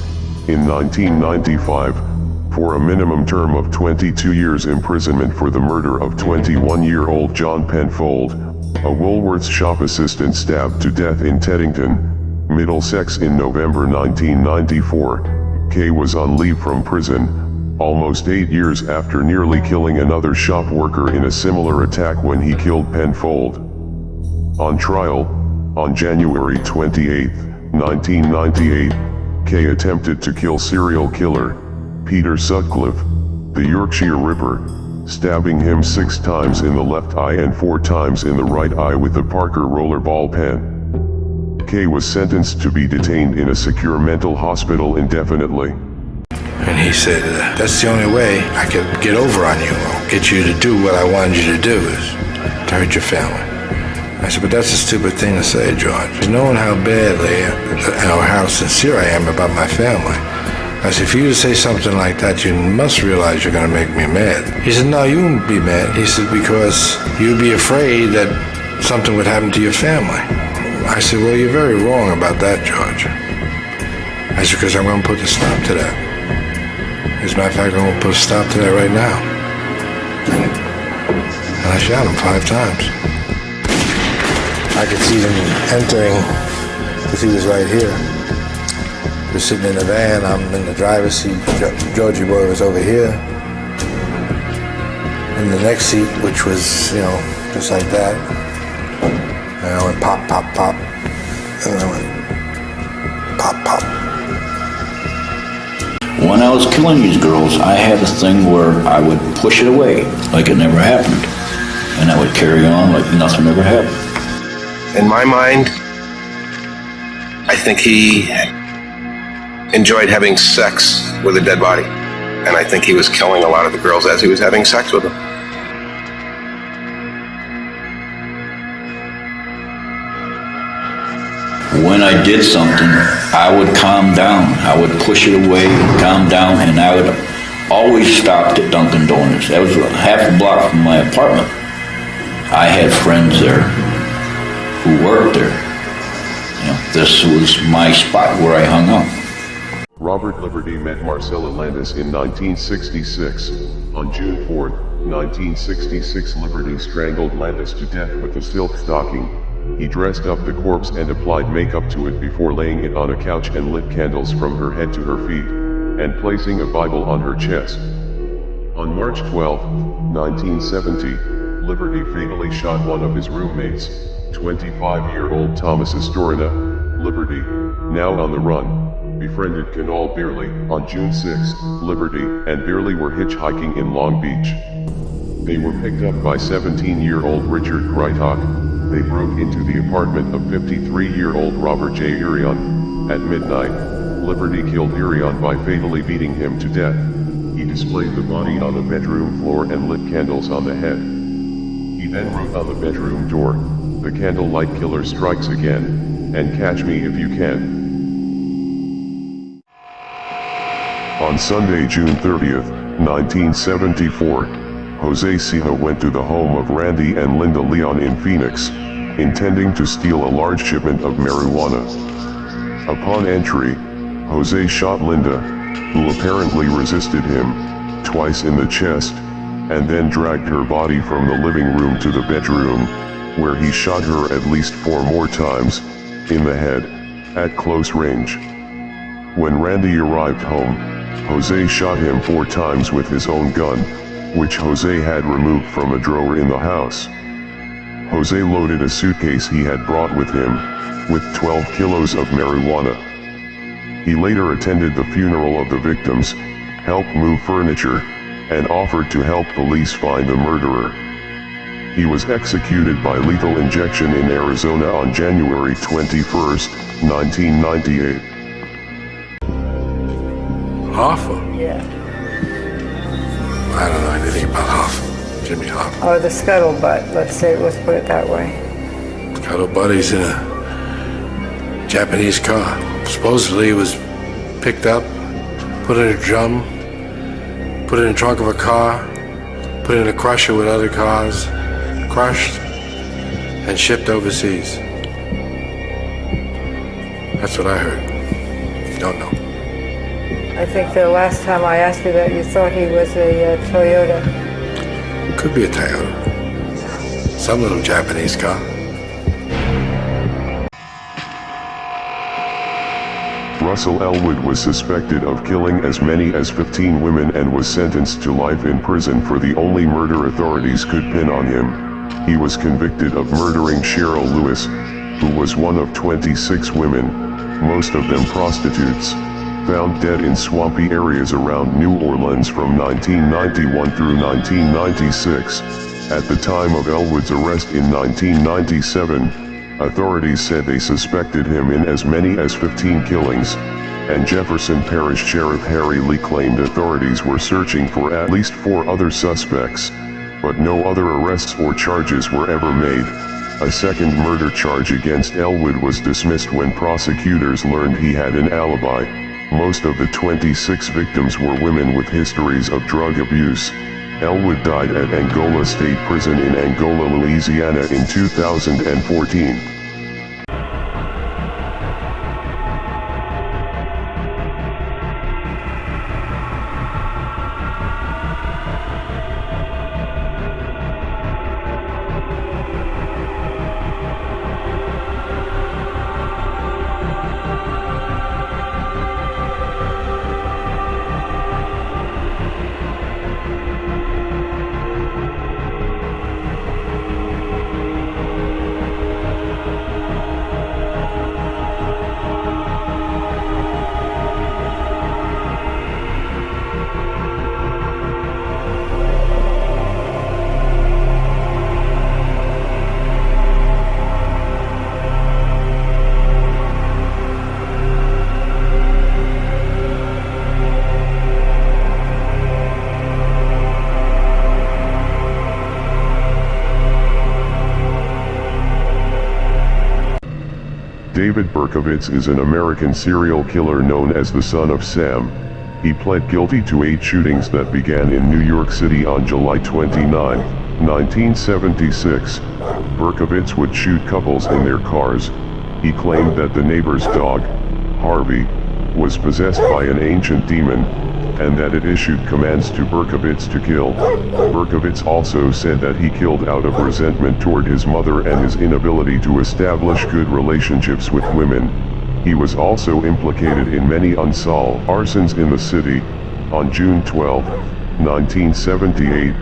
in 1995, for a minimum term of 22 years imprisonment for the murder of 21-year-old John Penfold, a Woolworths shop assistant stabbed to death in Teddington, Middlesex in November 1994. Kay was on leave from prison, almost 8 years after nearly killing another shop worker in a similar attack when he killed Penfold. On trial, on January 28, 1998, Kay attempted to kill serial killer Peter Sutcliffe, the Yorkshire Ripper, stabbing him 6 times in the left eye and 4 times in the right eye with the Parker rollerball pen. Kay was sentenced to be detained in a secure mental hospital indefinitely. And he said, that's the only way I could get over on you, or get you to do what I wanted you to do, is to hurt your family. I said, but that's a stupid thing to say, George. Knowing how badly, or how sincere I am about my family, I said, for you to say something like that, you must realize you're going to make me mad. He said, no, you won't be mad. He said, because you'd be afraid that something would happen to your family. I said, well, you're very wrong about that, George. I said, because I'm going to put a stop to that. As a matter of fact, I'm going to put a stop to that right now. And I shot him 5 times. I could see them entering, because he was right here. We're sitting in the van, I'm in the driver's seat, Georgie boy was over here. In the next seat, which was, you know, just like that. And I went pop, pop, pop. And I went pop, pop. When I was killing these girls, I had a thing where I would push it away like it never happened. And I would carry on like nothing ever happened. In my mind, I think he enjoyed having sex with a dead body. And I think he was killing a lot of the girls as he was having sex with them. When I did something, I would calm down. I would push it away, calm down, and I would always stop at Dunkin' Donuts. That was half a block from my apartment. I had friends there who worked there. You know, this was my spot where I hung out. Robert Liberty met Marcella Landis in 1966. On June 4, 1966, Liberty strangled Landis to death with a silk stocking. He dressed up the corpse and applied makeup to it before laying it on a couch and lit candles from her head to her feet, and placing a Bible on her chest. On March 12, 1970, Liberty fatally shot one of his roommates, 25-year-old Thomas Astorina. Liberty, now on the run, befriended Canal Beerley. On June 6, Liberty and Beerley were hitchhiking in Long Beach. They were picked up by 17-year-old Richard Krytok. They broke into the apartment of 53-year-old Robert J. Irion. At midnight, Liberty killed Irion by fatally beating him to death. He displayed the body on the bedroom floor and lit candles on the head. He then wrote on the bedroom door, "The candlelight killer strikes again, and catch me if you can." On Sunday, June 30th, 1974, Jose Ceja went to the home of Randy and Linda Leon in Phoenix, intending to steal a large shipment of marijuana. Upon entry, Jose shot Linda, who apparently resisted him, twice in the chest, and then dragged her body from the living room to the bedroom, where he shot her at least 4 more times, in the head, at close range. When Randy arrived home, Jose shot him 4 times with his own gun, which Jose had removed from a drawer in the house. Jose loaded a suitcase he had brought with him, with 12 kilos of marijuana. He later attended the funeral of the victims, helped move furniture, and offered to help police find the murderer. He was executed by lethal injection in Arizona on January 21, 1998. Hoffa? Yeah. I don't know anything about Hoffa. Jimmy Hoffa. Or the scuttlebutt, let's put it that way. Scuttlebutt, he's in a Japanese car. Supposedly it was picked up, put in a drum, put in the trunk of a car, put in a crusher with other cars, crushed, and shipped overseas. That's what I heard. Don't know. I think the last time I asked you that, you thought he was a Toyota. Could be a Toyota. Some little Japanese car. Russell Elwood was suspected of killing as many as 15 women and was sentenced to life in prison for the only murder authorities could pin on him. He was convicted of murdering Cheryl Lewis, who was one of 26 women, most of them prostitutes, found dead in swampy areas around New Orleans from 1991 through 1996. At the time of Elwood's arrest in 1997, authorities said they suspected him in as many as 15 killings, and Jefferson Parish Sheriff Harry Lee claimed authorities were searching for at least 4 other suspects, but no other arrests or charges were ever made. A second murder charge against Elwood was dismissed when prosecutors learned he had an alibi. Most of the 26 victims were women with histories of drug abuse. Elwood died at Angola State Prison in Angola, Louisiana in 2014. David Berkowitz is an American serial killer known as the Son of Sam. He pled guilty to 8 shootings that began in New York City on July 29, 1976. Berkowitz would shoot couples in their cars. He claimed that the neighbor's dog, Harvey, was possessed by an ancient demon, and that it issued commands to Berkowitz to kill. Berkowitz also said that he killed out of resentment toward his mother and his inability to establish good relationships with women. He was also implicated in many unsolved arsons in the city. On June 12, 1978,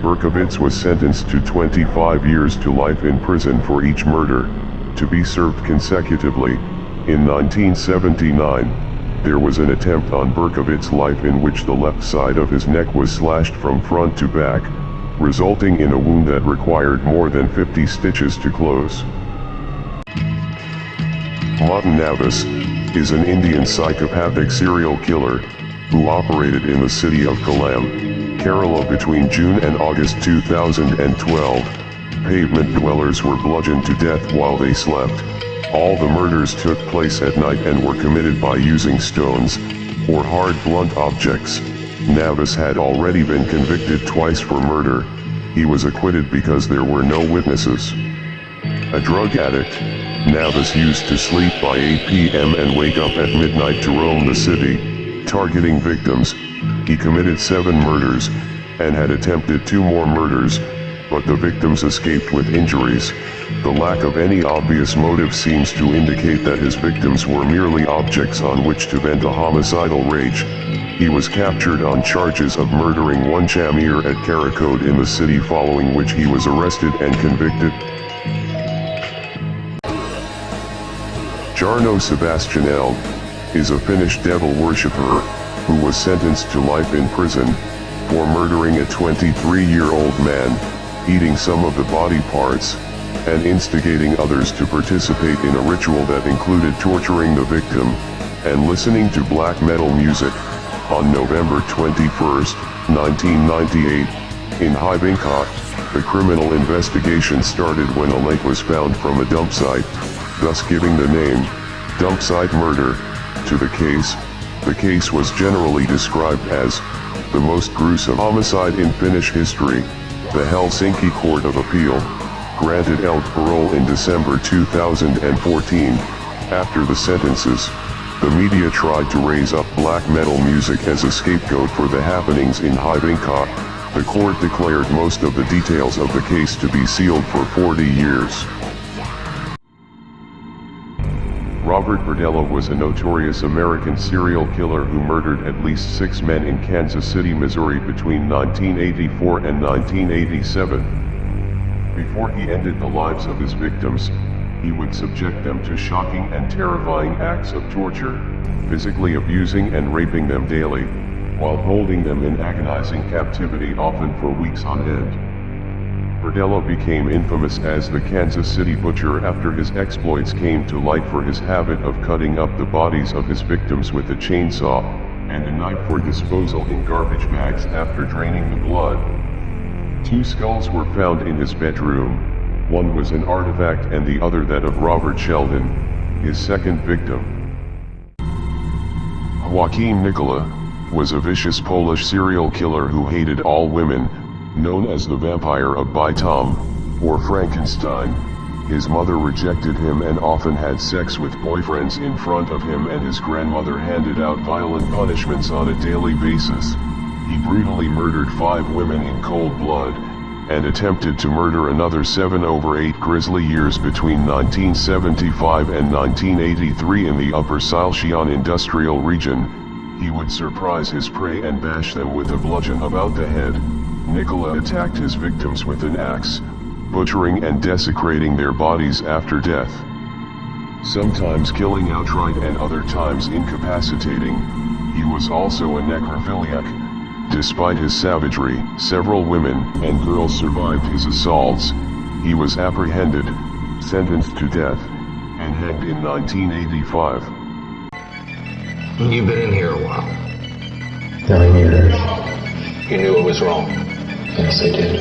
Berkowitz was sentenced to 25 years to life in prison for each murder, to be served consecutively. In 1979, there was an attempt on Berkowitz's life in which the left side of his neck was slashed from front to back, resulting in a wound that required more than 50 stitches to close. Martin Navis is an Indian psychopathic serial killer who operated in the city of Kollam, Kerala between June and August 2012. Pavement dwellers were bludgeoned to death while they slept. All the murders took place at night and were committed by using stones or hard blunt objects. Navis had already been convicted twice for murder. He was acquitted because there were no witnesses. A drug addict, Navis used to sleep by 8 p.m. and wake up at midnight to roam the city, targeting victims. He committed 7 murders and had attempted 2 more murders, but the victims escaped with injuries. The lack of any obvious motive seems to indicate that his victims were merely objects on which to vent a homicidal rage. He was captured on charges of murdering one Shamir at Karakode in the city, following which he was arrested and convicted. Jarno Sebastianelli is a Finnish devil worshipper who was sentenced to life in prison for murdering a 23-year-old man, eating some of the body parts, and instigating others to participate in a ritual that included torturing the victim and listening to black metal music. On November 21, 1998, in Hyvinkot, the criminal investigation started when a lake was found from a dump site, thus giving the name, dump site murder, to the case. The case was generally described as the most gruesome homicide in Finnish history. The Helsinki Court of Appeal granted Eld parole in December 2014. After the sentences, the media tried to raise up black metal music as a scapegoat for the happenings in Hyvinkot. The court declared most of the details of the case to be sealed for 40 years. Robert Verdello was a notorious American serial killer who murdered at least 6 men in Kansas City, Missouri between 1984 and 1987. Before he ended the lives of his victims, he would subject them to shocking and terrifying acts of torture, physically abusing and raping them daily, while holding them in agonizing captivity, often for weeks on end. Verdello became infamous as the Kansas City Butcher after his exploits came to light for his habit of cutting up the bodies of his victims with a chainsaw and a knife for disposal in garbage bags after draining the blood. 2 skulls were found in his bedroom. One was an artifact and the other that of Robert Sheldon, his second victim. Joachim Nicola was a vicious Polish serial killer who hated all women, known as the Vampire of Bytom, or Frankenstein. His mother rejected him and often had sex with boyfriends in front of him, and his grandmother handed out violent punishments on a daily basis. He brutally murdered 5 women in cold blood, and attempted to murder another 7 over 8 grisly years between 1975 and 1983 in the Upper Silesian industrial region. He would surprise his prey and bash them with a bludgeon about the head. Nicola attacked his victims with an axe, butchering and desecrating their bodies after death. Sometimes killing outright and other times incapacitating. He was also a necrophiliac. Despite his savagery, several women and girls survived his assaults. He was apprehended, sentenced to death, and hanged in 1985. You've been in here a while. 9 years. You knew it was wrong. Yes, I did.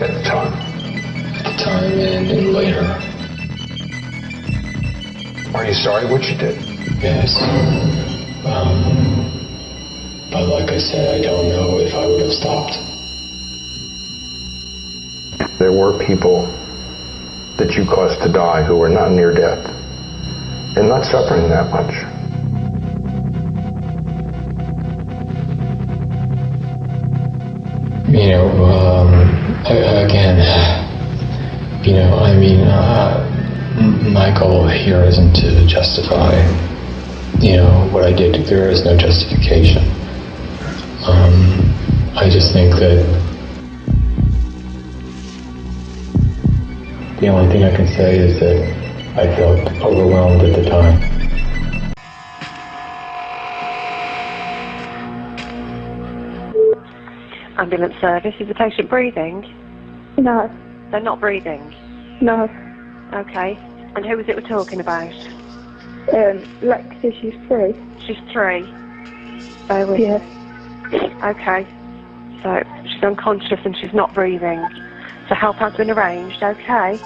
At the time. At the time and later. Are you sorry what you did? Yes. But like I said, I don't know if I would have stopped. There were people that you caused to die who were not near death and not suffering that much. You know, again, you know, I mean, my goal here isn't to justify, you know, what I did. There is no justification. I just think that the only thing I can say is that I felt overwhelmed at the time. Ambulance service, is the patient breathing? No. They're not breathing? No. Okay. And who was it we're talking about? Lexi, she's 3. She's 3? Bear with Yeah. Okay. So, she's unconscious and she's not breathing. So help has been arranged, okay?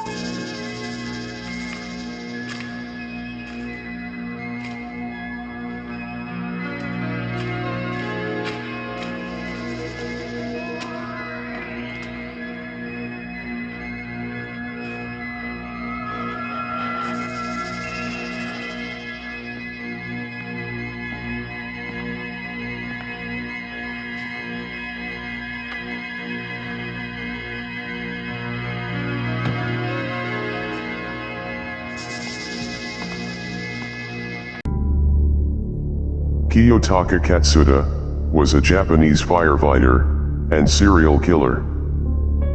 Kiyotaka Katsuda was a Japanese firefighter and serial killer,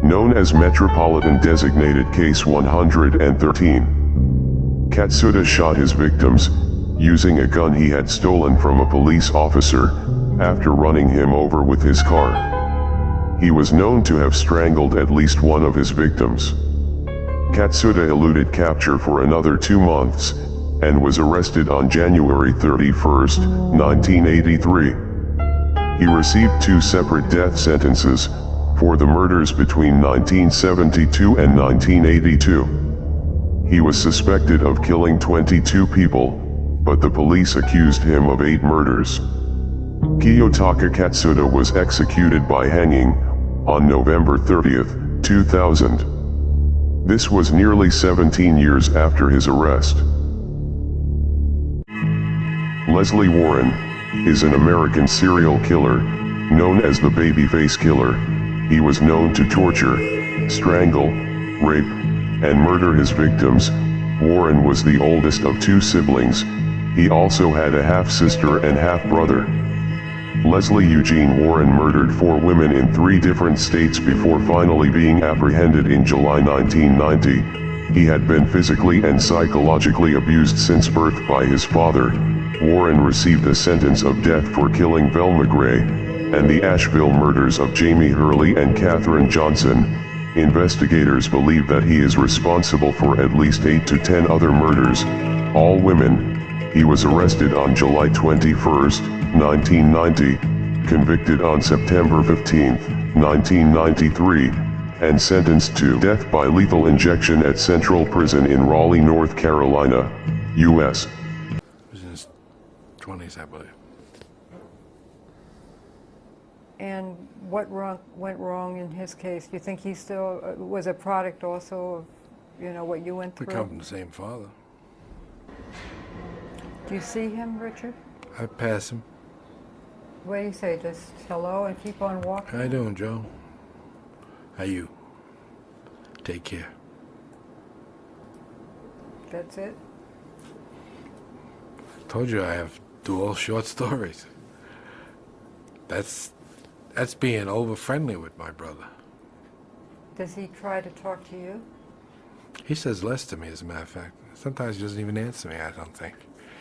known as Metropolitan Designated Case 113. Katsuda shot his victims using a gun he had stolen from a police officer after running him over with his car. He was known to have strangled at least one of his victims. Katsuda eluded capture for another 2 months and was arrested on January 31, 1983. He received 2 separate death sentences for the murders between 1972 and 1982. He was suspected of killing 22 people, but the police accused him of 8 murders. Kiyotaka Katsuda was executed by hanging on November 30, 2000. This was nearly 17 years after his arrest. Leslie Warren is an American serial killer, known as the Babyface Killer. He was known to torture, strangle, rape, and murder his victims. Warren was the oldest of 2 siblings. He also had a half-sister and half-brother. Leslie Eugene Warren murdered 4 women in 3 different states before finally being apprehended in July 1990. He had been physically and psychologically abused since birth by his father. Warren received a sentence of death for killing Velma Gray and the Asheville murders of Jamie Hurley and Katherine Johnson. Investigators believe that he is responsible for at least 8 to 10 other murders, all women. He was arrested on July 21, 1990, convicted on September 15, 1993, and sentenced to death by lethal injection at Central Prison in Raleigh, North Carolina, U.S. 20s, I believe. And what went wrong in his case? Do you think he still was a product also of, what you went through? We come from the same father. Do you see him, Richard? I pass him. What do you say? Just hello and keep on walking? How you doing, Joe? How you? Take care. That's it? Told you I have dual short stories. That's being over friendly with my brother. Does he try to talk to you? He says less to me, as a matter of fact. Sometimes he doesn't even answer me, I don't think.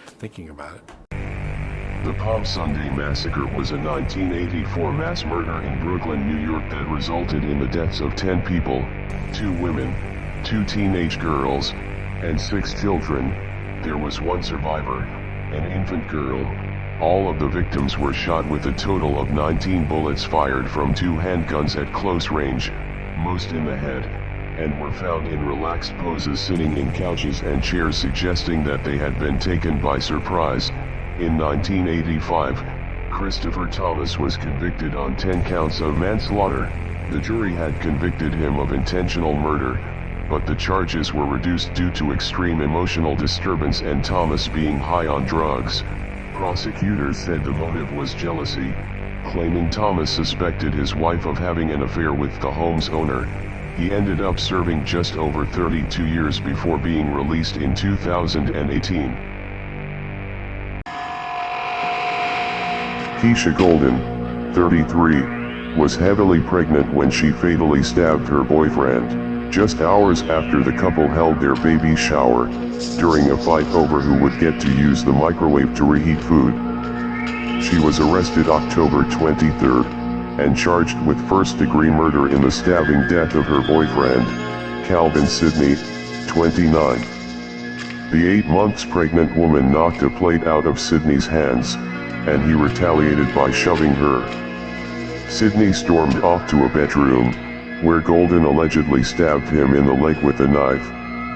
Thinking about it. The Palm Sunday Massacre was a 1984 mass murder in Brooklyn, New York that resulted in the deaths of 10 people, 2 women, 2 teenage girls, and 6 children. There was 1 survivor, an infant girl. All of the victims were shot with a total of 19 bullets fired from 2 handguns at close range, most in the head, and were found in relaxed poses sitting in couches and chairs, suggesting that they had been taken by surprise. In 1985, Christopher Thomas was convicted on 10 counts of manslaughter. The jury had convicted him of intentional murder, but the charges were reduced due to extreme emotional disturbance and Thomas being high on drugs. Prosecutors said the motive was jealousy, claiming Thomas suspected his wife of having an affair with the home's owner. He ended up serving just over 32 years before being released in 2018. Keisha Golden, 33, was heavily pregnant when she fatally stabbed her boyfriend, just hours after the couple held their baby shower, during a fight over who would get to use the microwave to reheat food. She was arrested October 23rd, and charged with first-degree murder in the stabbing death of her boyfriend, Calvin Sidney, 29. The 8 months pregnant woman knocked a plate out of Sidney's hands, and he retaliated by shoving her. Sidney stormed off to a bedroom, where Golden allegedly stabbed him in the leg with a knife,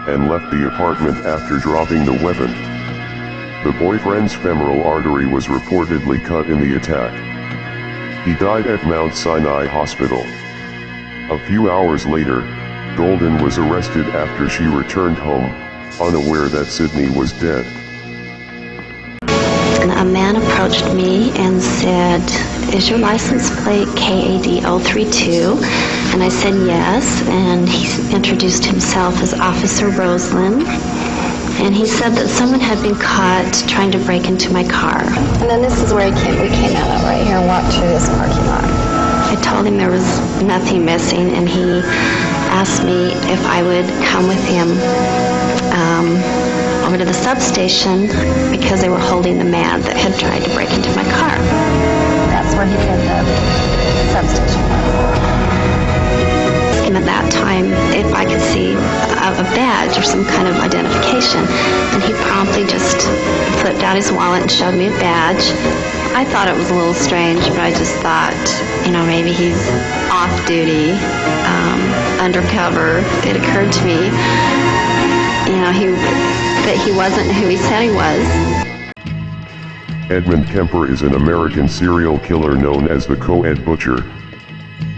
and left the apartment after dropping the weapon. The boyfriend's femoral artery was reportedly cut in the attack. He died at Mount Sinai Hospital. A few hours later, Golden was arrested after she returned home, unaware that Sidney was dead. A man approached me and said, "Is your license plate KAD032? And I said yes, and he introduced himself as Officer Roseland. And he said that someone had been caught trying to break into my car. And then this is where we came out of right here and walked through this parking lot. I told him there was nothing missing, and he asked me if I would come with him over to the substation because they were holding the man that had tried to break into my car. That's where he said the substation. And at that time, if I could see a badge or some kind of identification, and he promptly just flipped out his wallet and showed me a badge. I thought it was a little strange, but I just thought, maybe he's off duty, undercover. It occurred to me, that he wasn't who he said he was. Edmund Kemper is an American serial killer known as the Co-Ed Butcher.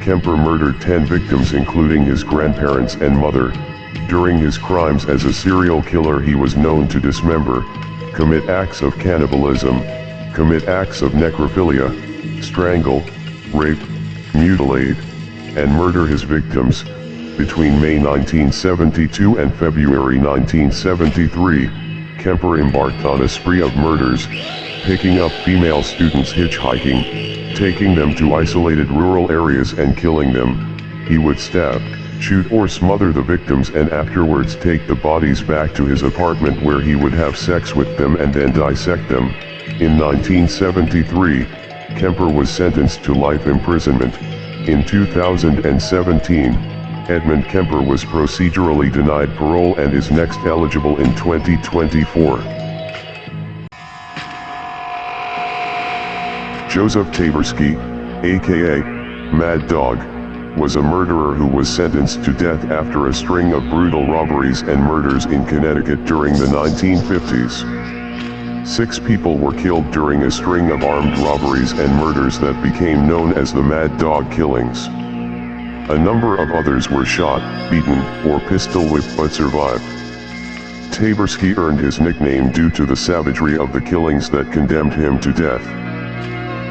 Kemper murdered 10 victims, including his grandparents and mother. During his crimes as a serial killer, he was known to dismember, commit acts of cannibalism, commit acts of necrophilia, strangle, rape, mutilate, and murder his victims. Between May 1972 and February 1973, Kemper embarked on a spree of murders, picking up female students hitchhiking, taking them to isolated rural areas and killing them. He would stab, shoot or smother the victims and afterwards take the bodies back to his apartment where he would have sex with them and then dissect them. In 1973, Kemper was sentenced to life imprisonment. In 2017, Edmund Kemper was procedurally denied parole and is next eligible in 2024. Joseph Taberski, aka Mad Dog, was a murderer who was sentenced to death after a string of brutal robberies and murders in Connecticut during the 1950s. 6 people were killed during a string of armed robberies and murders that became known as the Mad Dog Killings. A number of others were shot, beaten, or pistol whipped but survived. Taberski earned his nickname due to the savagery of the killings that condemned him to death.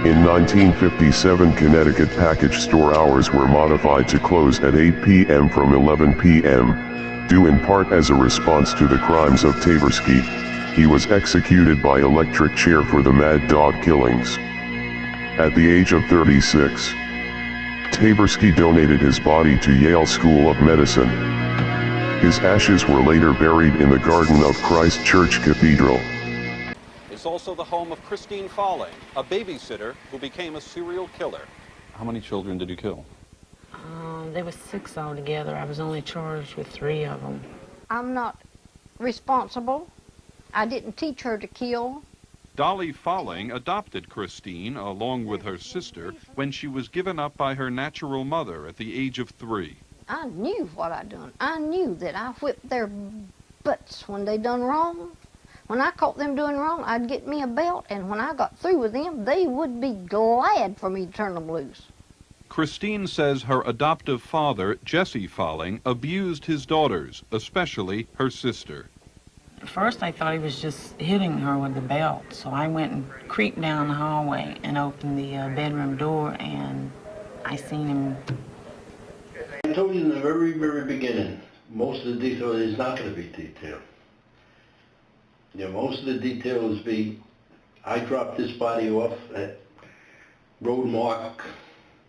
In 1957, Connecticut package store hours were modified to close at 8 p.m. from 11 p.m., due in part as a response to the crimes of Taberski. He was executed by electric chair for the Mad Dog Killings. At the age of 36, Taberski donated his body to Yale School of Medicine. His ashes were later buried in the garden of Christ Church Cathedral. It's also the home of Christine Falling, a babysitter who became a serial killer. How many children did you kill? There were 6 altogether. I was only charged with 3 of them. I'm not responsible. I didn't teach her to kill. Dolly Falling adopted Christine along with her sister when she was given up by her natural mother at the age of 3. I knew what I done. I knew that I whipped their butts when they done wrong. When I caught them doing wrong, I'd get me a belt, and when I got through with them, they would be glad for me to turn them loose. Christine says her adoptive father, Jesse Falling, abused his daughters, especially her sister. At first, I thought he was just hitting her with the belt, so I went and creeped down the hallway and opened the bedroom door, and I seen him. I told you in the very, very beginning, most of the detail is not going to be detailed. You know, most of the details be, I dropped this body off at road mark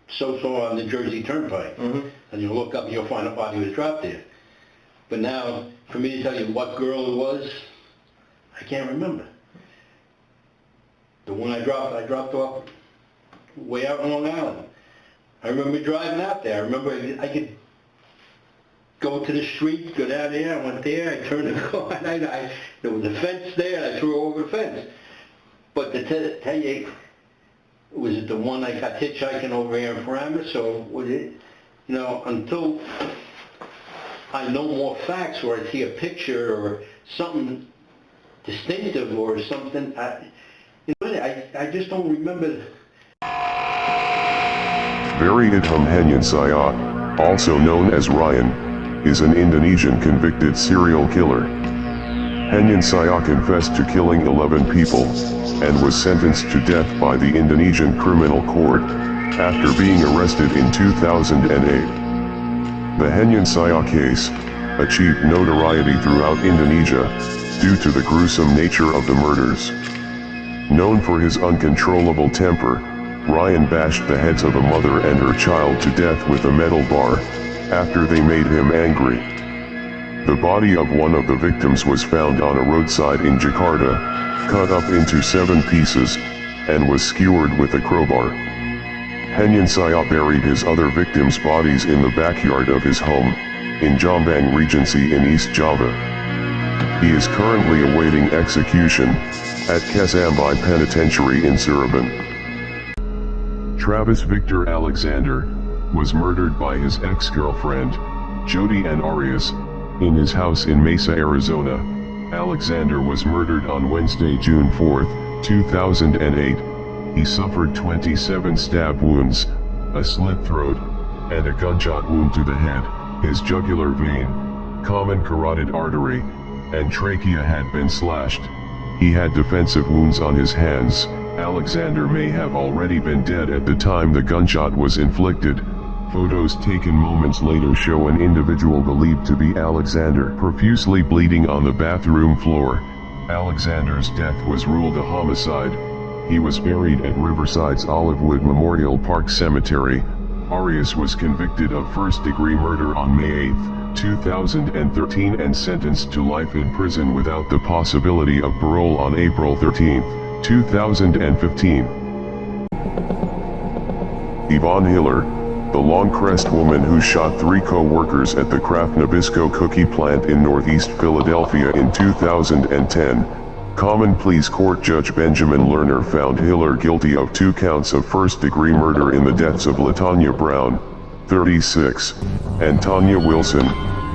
so on the Jersey Turnpike, and you'll look up and you'll find a body was dropped there. But now, for me to tell you what girl it was, I can't remember. The one I dropped off way out in Long Island. I remember driving out there. I remember I could go to the street, go down there, I went there, I turned the car, and there was a fence there, and I threw over the fence. But to tell you, was it the one I got hitchhiking over here in Paramus, or was it, you know, until I know more facts, or I see a picture, or something distinctive, or something, I just don't remember. Variedham Henyan Sayat, also known as Ryan, is an Indonesian convicted serial killer. Henyan Sayat confessed to killing 11 people, and was sentenced to death by the Indonesian Criminal Court, after being arrested in 2008. The Henyan Sayat case achieved notoriety throughout Indonesia, due to the gruesome nature of the murders. Known for his uncontrollable temper, Ryan bashed the heads of a mother and her child to death with a metal bar, after they made him angry. The body of one of the victims was found on a roadside in Jakarta, cut up into 7 pieces, and was skewered with a crowbar. Henyan Sayat buried his other victims' bodies in the backyard of his home, in Jombang Regency in East Java. He is currently awaiting execution, at Kesambi Penitentiary in Cirebon. Travis Victor Alexander was murdered by his ex-girlfriend, Jody Ann Arias, in his house in Mesa, Arizona. Alexander was murdered on Wednesday, June 4, 2008. He suffered 27 stab wounds, a slit throat, and a gunshot wound to the head. His jugular vein, common carotid artery, and trachea had been slashed. He had defensive wounds on his hands. Alexander may have already been dead at the time the gunshot was inflicted. Photos taken moments later show an individual believed to be Alexander profusely bleeding on the bathroom floor. Alexander's death was ruled a homicide. He was buried at Riverside's Olivewood Memorial Park Cemetery. Arias was convicted of first-degree murder on May 8, 2013 and sentenced to life in prison without the possibility of parole on April 13, 2015. Yvonne Hiller, the Longcrest woman who shot 3 co-workers at the Kraft Nabisco cookie plant in Northeast Philadelphia in 2010, Common Pleas Court Judge Benjamin Lerner found Hiller guilty of 2 counts of first-degree murder in the deaths of LaTanya Brown, 36, and Tanya Wilson,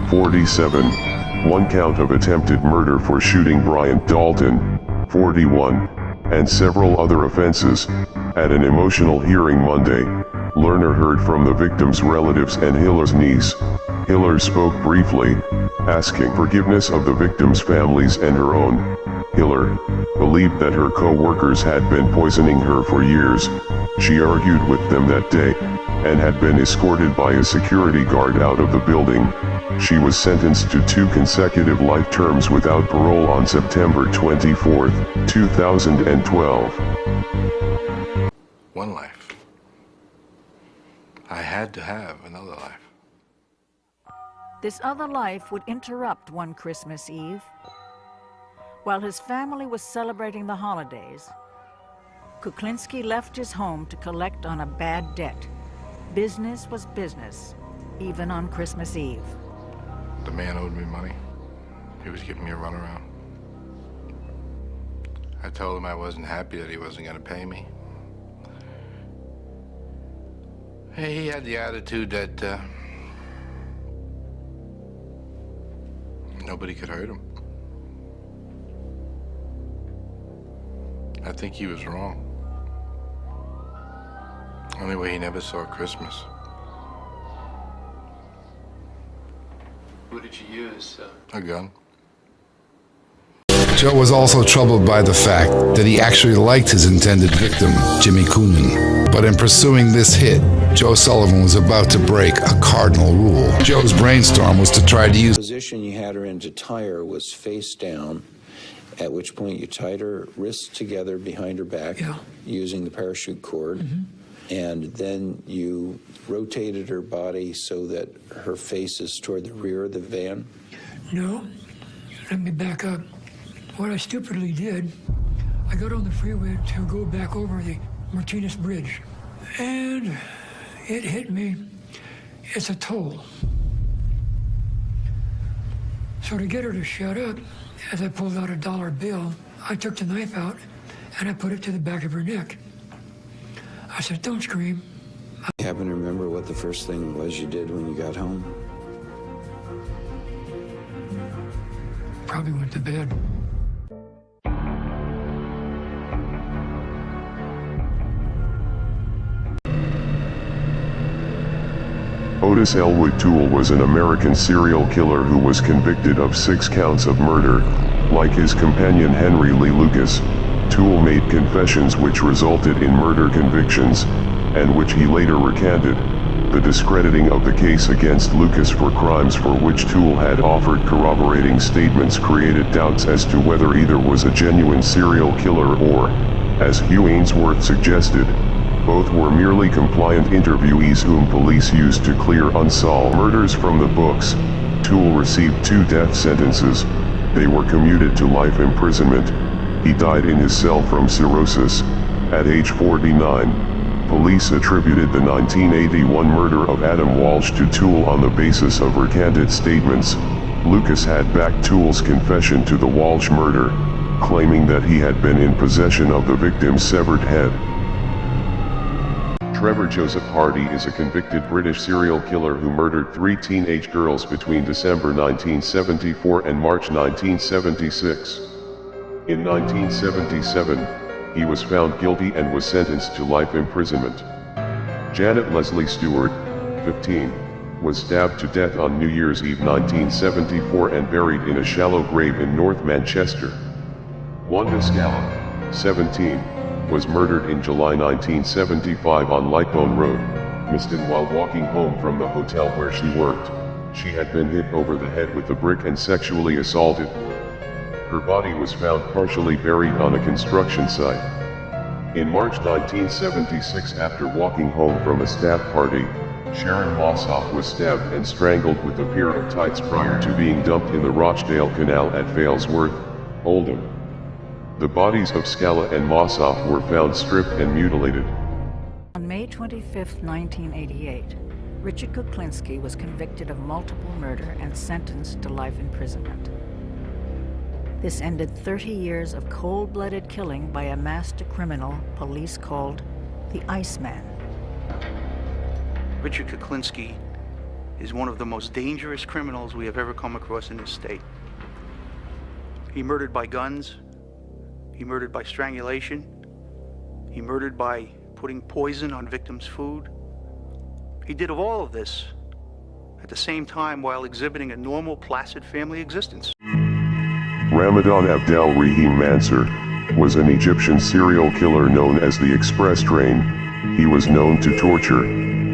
47, 1 count of attempted murder for shooting Bryant Dalton, 41, and several other offenses. At an emotional hearing Monday, Lerner heard from the victims' relatives and Hiller's niece. Hiller spoke briefly, asking forgiveness of the victims' families and her own. Hiller believed that her co-workers had been poisoning her for years. She argued with them that day, and had been escorted by a security guard out of the building. She was sentenced to 2 consecutive life terms without parole on September 24, 2012. One life. I had to have another life. This other life would interrupt one Christmas Eve. While his family was celebrating the holidays, Kuklinski left his home to collect on a bad debt. Business was business, even on Christmas Eve. The man owed me money. He was giving me a runaround. I told him I wasn't happy that he wasn't going to pay me. He had the attitude that nobody could hurt him. I think he was wrong. Anyway, he never saw Christmas. What did you use? A gun. Joe was also troubled by the fact that he actually liked his intended victim, Jimmy Coonan. But in pursuing this hit, Joe Sullivan was about to break a cardinal rule. Joe's brainstorm was to try to use... The position you had her in to tie her was face down, at which point you tied her wrists together behind her back using the parachute cord, and then you rotated her body so that her face is toward the rear of the van? No. Let me back up. What I stupidly did, I got on the freeway to go back over the Martinez Bridge, and it hit me. It's a toll. So to get her to shut up, as I pulled out a dollar bill, I took the knife out and I put it to the back of her neck. I said, "Don't scream." You happen to remember what the first thing was you did when you got home? Probably went to bed. Otis Elwood Toole was an American serial killer who was convicted of 6 counts of murder. Like his companion Henry Lee Lucas, Toole made confessions which resulted in murder convictions, and which he later recanted. The discrediting of the case against Lucas for crimes for which Toole had offered corroborating statements created doubts as to whether either was a genuine serial killer or, as Hugh Ainsworth suggested, both were merely compliant interviewees whom police used to clear unsolved murders from the books. Toole received 2 death sentences. They were commuted to life imprisonment. He died in his cell from cirrhosis at age 49. Police attributed the 1981 murder of Adam Walsh to Toole on the basis of recanted statements. Lucas had backed Toole's confession to the Walsh murder, claiming that he had been in possession of the victim's severed head. Trevor Joseph Hardy is a convicted British serial killer who murdered 3 teenage girls between December 1974 and March 1976. In 1977, he was found guilty and was sentenced to life imprisonment. Janet Leslie Stewart, 15, was stabbed to death on New Year's Eve 1974 and buried in a shallow grave in North Manchester. Wanda Scala, 17, was murdered in July 1975 on Lightbone Road, Miston, while walking home from the hotel where she worked. She had been hit over the head with a brick and sexually assaulted. Her body was found partially buried on a construction site. In March 1976, after walking home from a staff party, Sharon Mossoff was stabbed and strangled with a pair of tights prior to being dumped in the Rochdale Canal at Failsworth, Oldham. The bodies of Scala and Mossoff were found stripped and mutilated. On May 25, 1988, Richard Kuklinski was convicted of multiple murder and sentenced to life imprisonment. This ended 30 years of cold-blooded killing by a master criminal police called the Iceman. Richard Kuklinski is one of the most dangerous criminals we have ever come across in this state. He murdered by guns, He murdered by strangulation. He murdered by putting poison on victims' food. He did all of this at the same time while exhibiting a normal, placid family existence. Ramadan Abdel Rahim Mansur was an Egyptian serial killer known as the Express Train. He was known to torture,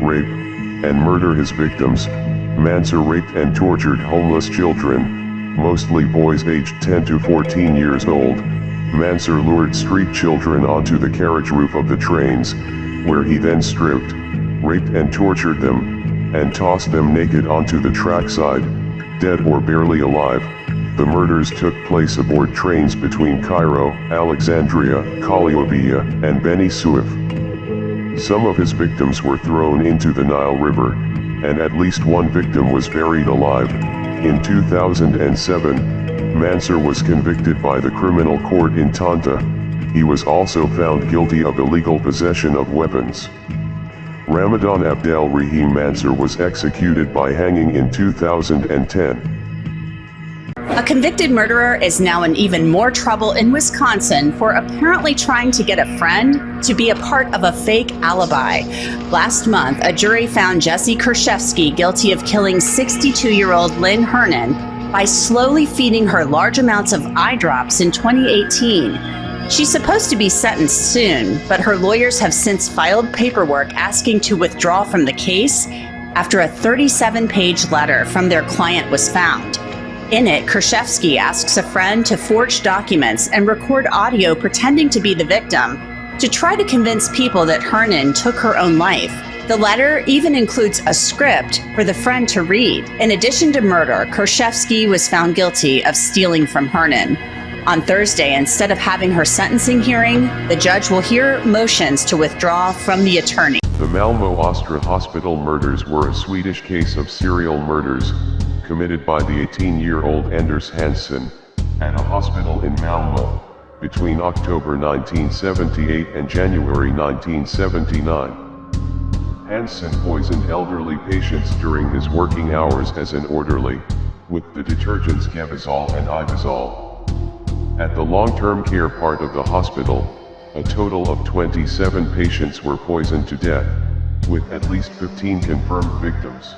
rape, and murder his victims. Mansur raped and tortured homeless children, mostly boys aged 10 to 14 years old. Mansur lured street children onto the carriage roof of the trains, where he then stripped, raped and tortured them, and tossed them naked onto the trackside, dead or barely alive. The murders took place aboard trains between Cairo, Alexandria, Kaliobia, and Beni Suef. Some of his victims were thrown into the Nile River, and at least one victim was buried alive. In 2007, Mansur was convicted by the criminal court in Tanta. He was also found guilty of illegal possession of weapons. Ramadan Abdel Rahim Mansur was executed by hanging in 2010. A convicted murderer is now in even more trouble in Wisconsin for apparently trying to get a friend to be a part of a fake alibi. Last month, a jury found Jesse Kershevsky guilty of killing 62-year-old Lynn Hernan by slowly feeding her large amounts of eye drops in 2018. She's supposed to be sentenced soon, but her lawyers have since filed paperwork asking to withdraw from the case after a 37-page letter from their client was found. In it, Kershevsky asks a friend to forge documents and record audio pretending to be the victim to try to convince people that Hernan took her own life. The letter even includes a script for the friend to read. In addition to murder, Kershevsky was found guilty of stealing from Hernan. On Thursday, instead of having her sentencing hearing, the judge will hear motions to withdraw from the attorney. The Malmö Östra Hospital murders were a Swedish case of serial murders committed by the 18-year-old Anders Hansson at a hospital in Malmö between October 1978 and January 1979. Hansson poisoned elderly patients during his working hours as an orderly with the detergents Gevazol and Ivazol. At the long-term care part of the hospital, a total of 27 patients were poisoned to death, with at least 15 confirmed victims.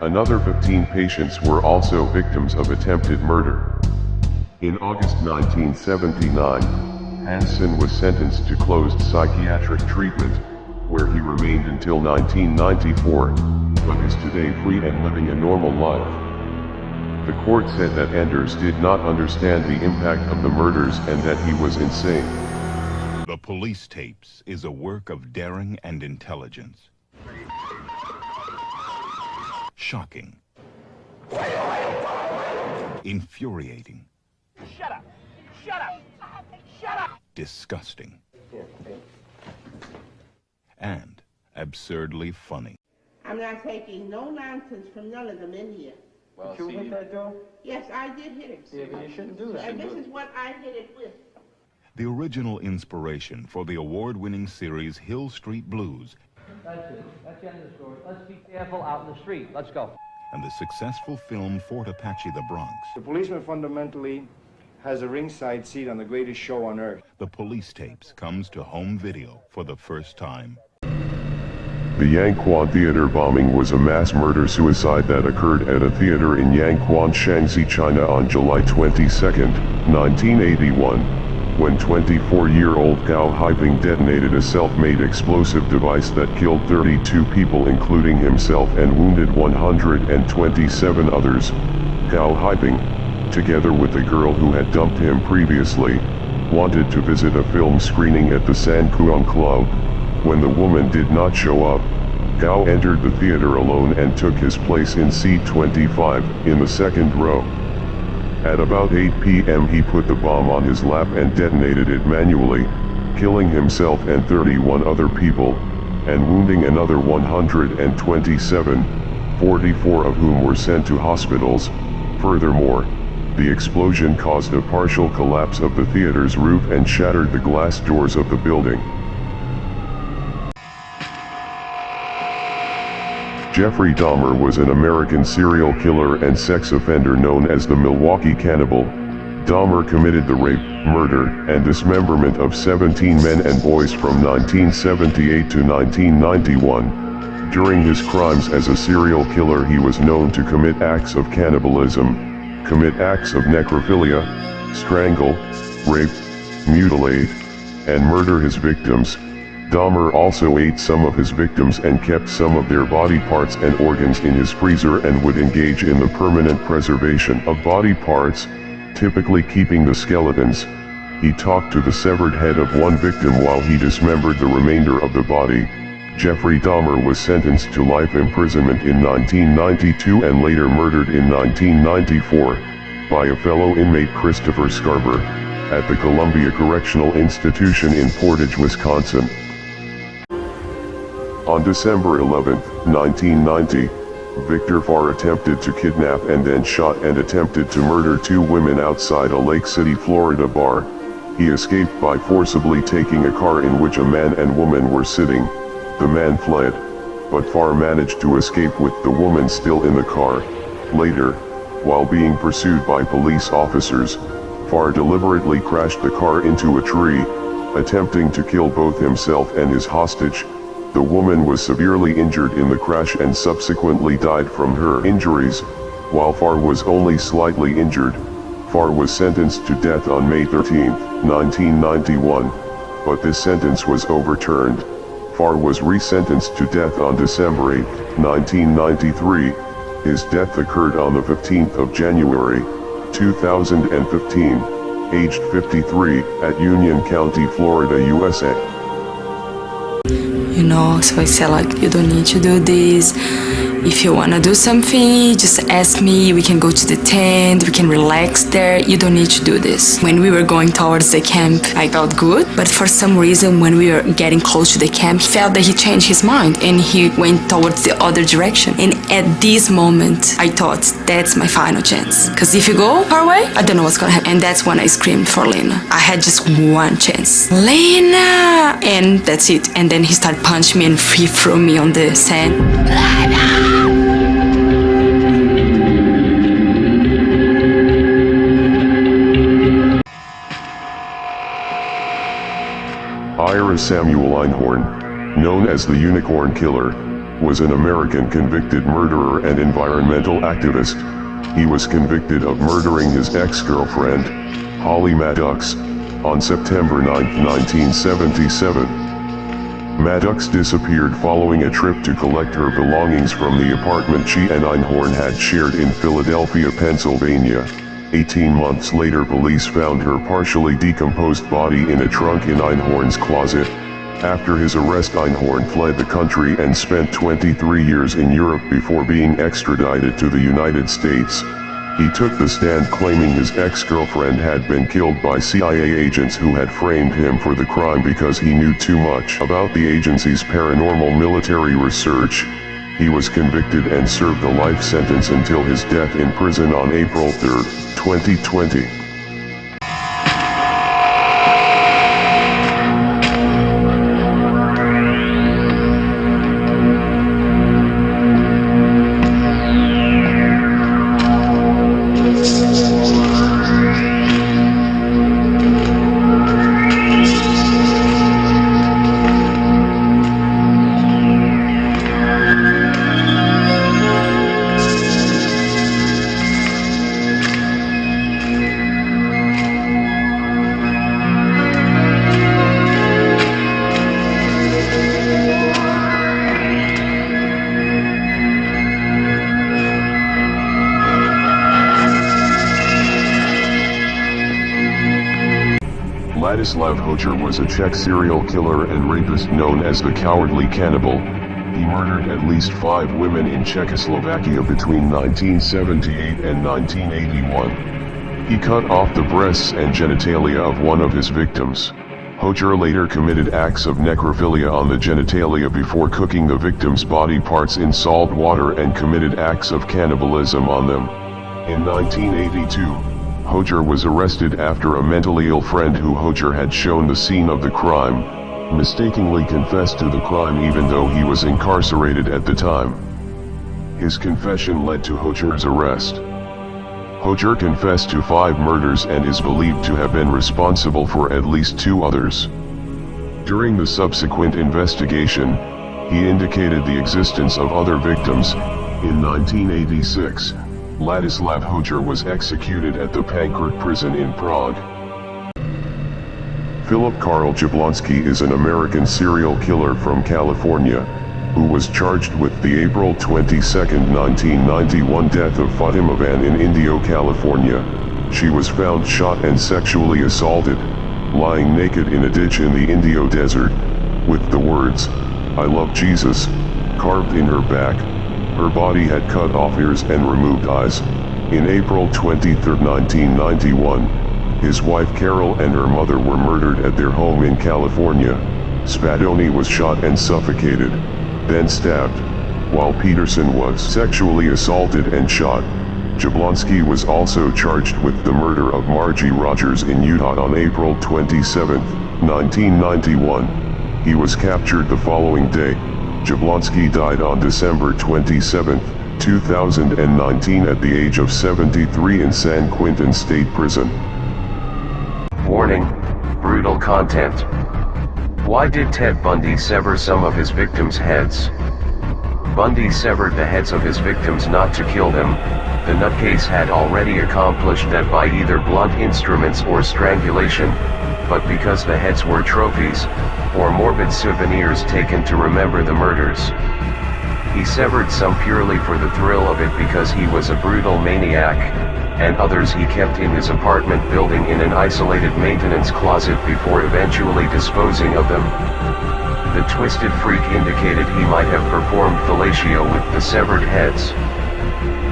Another 15 patients were also victims of attempted murder. In August 1979, Hansson was sentenced to closed psychiatric treatment, where he remained until 1994, but is today free and living a normal life. The court said that Anders did not understand the impact of the murders and that he was insane. The Police Tapes is a work of daring and intelligence. Shocking. Infuriating. Shut up! Shut up! Shut up! Disgusting. And absurdly funny. I'm not taking no nonsense from none of them in here. Well, did you hit that door? Yes, I did hit it. Yeah, but you shouldn't do that. And this is what I hit it with. The original inspiration for the award-winning series Hill Street Blues. That's it. That's the end of the story. Let's be careful out in the street. Let's go. And the successful film Fort Apache the Bronx. The policeman fundamentally has a ringside seat on the greatest show on earth. The Police Tapes comes to home video for the first time. The Yangquan Theater bombing was a mass murder-suicide that occurred at a theater in Yangquan, Shaanxi, China on July 22, 1981. When 24-year-old Gao Haiping detonated a self-made explosive device that killed 32 people including himself and wounded 127 others. Gao Haiping, together with the girl who had dumped him previously, wanted to visit a film screening at the San Kuang Club. When the woman did not show up, Gao entered the theater alone and took his place in seat 25 in the second row. At about 8 p.m. he put the bomb on his lap and detonated it manually, killing himself and 31 other people, and wounding another 127, 44 of whom were sent to hospitals. Furthermore, the explosion caused a partial collapse of the theater's roof and shattered the glass doors of the building. Jeffrey Dahmer was an American serial killer and sex offender known as the Milwaukee Cannibal, Dahmer committed the rape, murder, and dismemberment of 17 men and boys from 1978 to 1991. During his crimes as a serial killer, he was known to commit acts of cannibalism, commit acts of necrophilia, strangle, rape, mutilate, and murder his victims. Dahmer also ate some of his victims and kept some of their body parts and organs in his freezer and would engage in the permanent preservation of body parts, typically keeping the skeletons. He talked to the severed head of one victim while he dismembered the remainder of the body. Jeffrey Dahmer was sentenced to life imprisonment in 1992 and later murdered in 1994 by a fellow inmate, Christopher Scarber, at the Columbia Correctional Institution in Portage, Wisconsin. On December 11, 1990, Victor Farr attempted to kidnap and then shot and attempted to murder 2 women outside a Lake City, Florida bar. He escaped by forcibly taking a car in which a man and woman were sitting. The man fled, but Farr managed to escape with the woman still in the car. Later, while being pursued by police officers, Farr deliberately crashed the car into a tree, attempting to kill both himself and his hostage. The woman was severely injured in the crash and subsequently died from her injuries, while Farr was only slightly injured. Farr was sentenced to death on May 13, 1991, but this sentence was overturned. Farr was resentenced to death on December 8, 1993. His death occurred on the 15th of January, 2015, aged 53, at Union County, Florida, USA. You know, so I said like, you don't need to do this. If you wanna do something, just ask me, we can go to the tent, we can relax there, you don't need to do this. When we were going towards the camp, I felt good, but for some reason when we were getting close to the camp, he felt that he changed his mind and he went towards the other direction. And at this moment, I thought, that's my final chance. Because if you go far away, I don't know what's gonna happen. And that's when I screamed for Lena. I had just one chance. Lena! And that's it. And then he started punching me and he threw me on the sand. Lena! Ira Samuel Einhorn, known as the Unicorn Killer, was an American convicted murderer and environmental activist. He was convicted of murdering his ex-girlfriend, Holly Maddox, on September 9, 1977. Maddox disappeared following a trip to collect her belongings from the apartment she and Einhorn had shared in Philadelphia, Pennsylvania. 18 months later, police found her partially decomposed body in a trunk in Einhorn's closet. After his arrest, Einhorn fled the country and spent 23 years in Europe before being extradited to the United States. He took the stand claiming his ex-girlfriend had been killed by CIA agents who had framed him for the crime because he knew too much about the agency's paranormal military research. He was convicted and served a life sentence until his death in prison on April 3, 2020. Ladislav Hojer was a Czech serial killer and rapist known as the Cowardly Cannibal. He murdered at least 5 women in Czechoslovakia between 1978 and 1981. He cut off the breasts and genitalia of one of his victims. Hojer later committed acts of necrophilia on the genitalia before cooking the victim's body parts in salt water and committed acts of cannibalism on them. In 1982, Hojer was arrested after a mentally ill friend who Hojer had shown the scene of the crime, mistakenly confessed to the crime even though he was incarcerated at the time. His confession led to Hojer's arrest. Hojer confessed to 5 murders and is believed to have been responsible for at least 2 others. During the subsequent investigation, he indicated the existence of other victims. In 1986, Ladislav Hojer was executed at the Pankurt prison in Prague. Philip Karl Jablonski is an American serial killer from California, who was charged with the April 22, 1991 death of Fatima Van in Indio, California. She was found shot and sexually assaulted, lying naked in a ditch in the Indio desert, with the words, "I love Jesus," carved in her back. Her body had cut off ears and removed eyes. In April 23, 1991, his wife Carol and her mother were murdered at their home in California. Spadoni was shot and suffocated, then stabbed, while Peterson was sexually assaulted and shot. Jablonski was also charged with the murder of Margie Rogers in Utah on April 27, 1991. He was captured the following day. Jablonski died on December 27, 2019 at the age of 73 in San Quentin State Prison. Warning: brutal content. Why did Ted Bundy sever some of his victims' heads? Bundy severed the heads of his victims not to kill them. The nutcase had already accomplished that by either blunt instruments or strangulation, but because the heads were trophies, or morbid souvenirs taken to remember the murders. He severed some purely for the thrill of it because he was a brutal maniac, and others he kept in his apartment building in an isolated maintenance closet before eventually disposing of them. The twisted freak indicated he might have performed fellatio with the severed heads.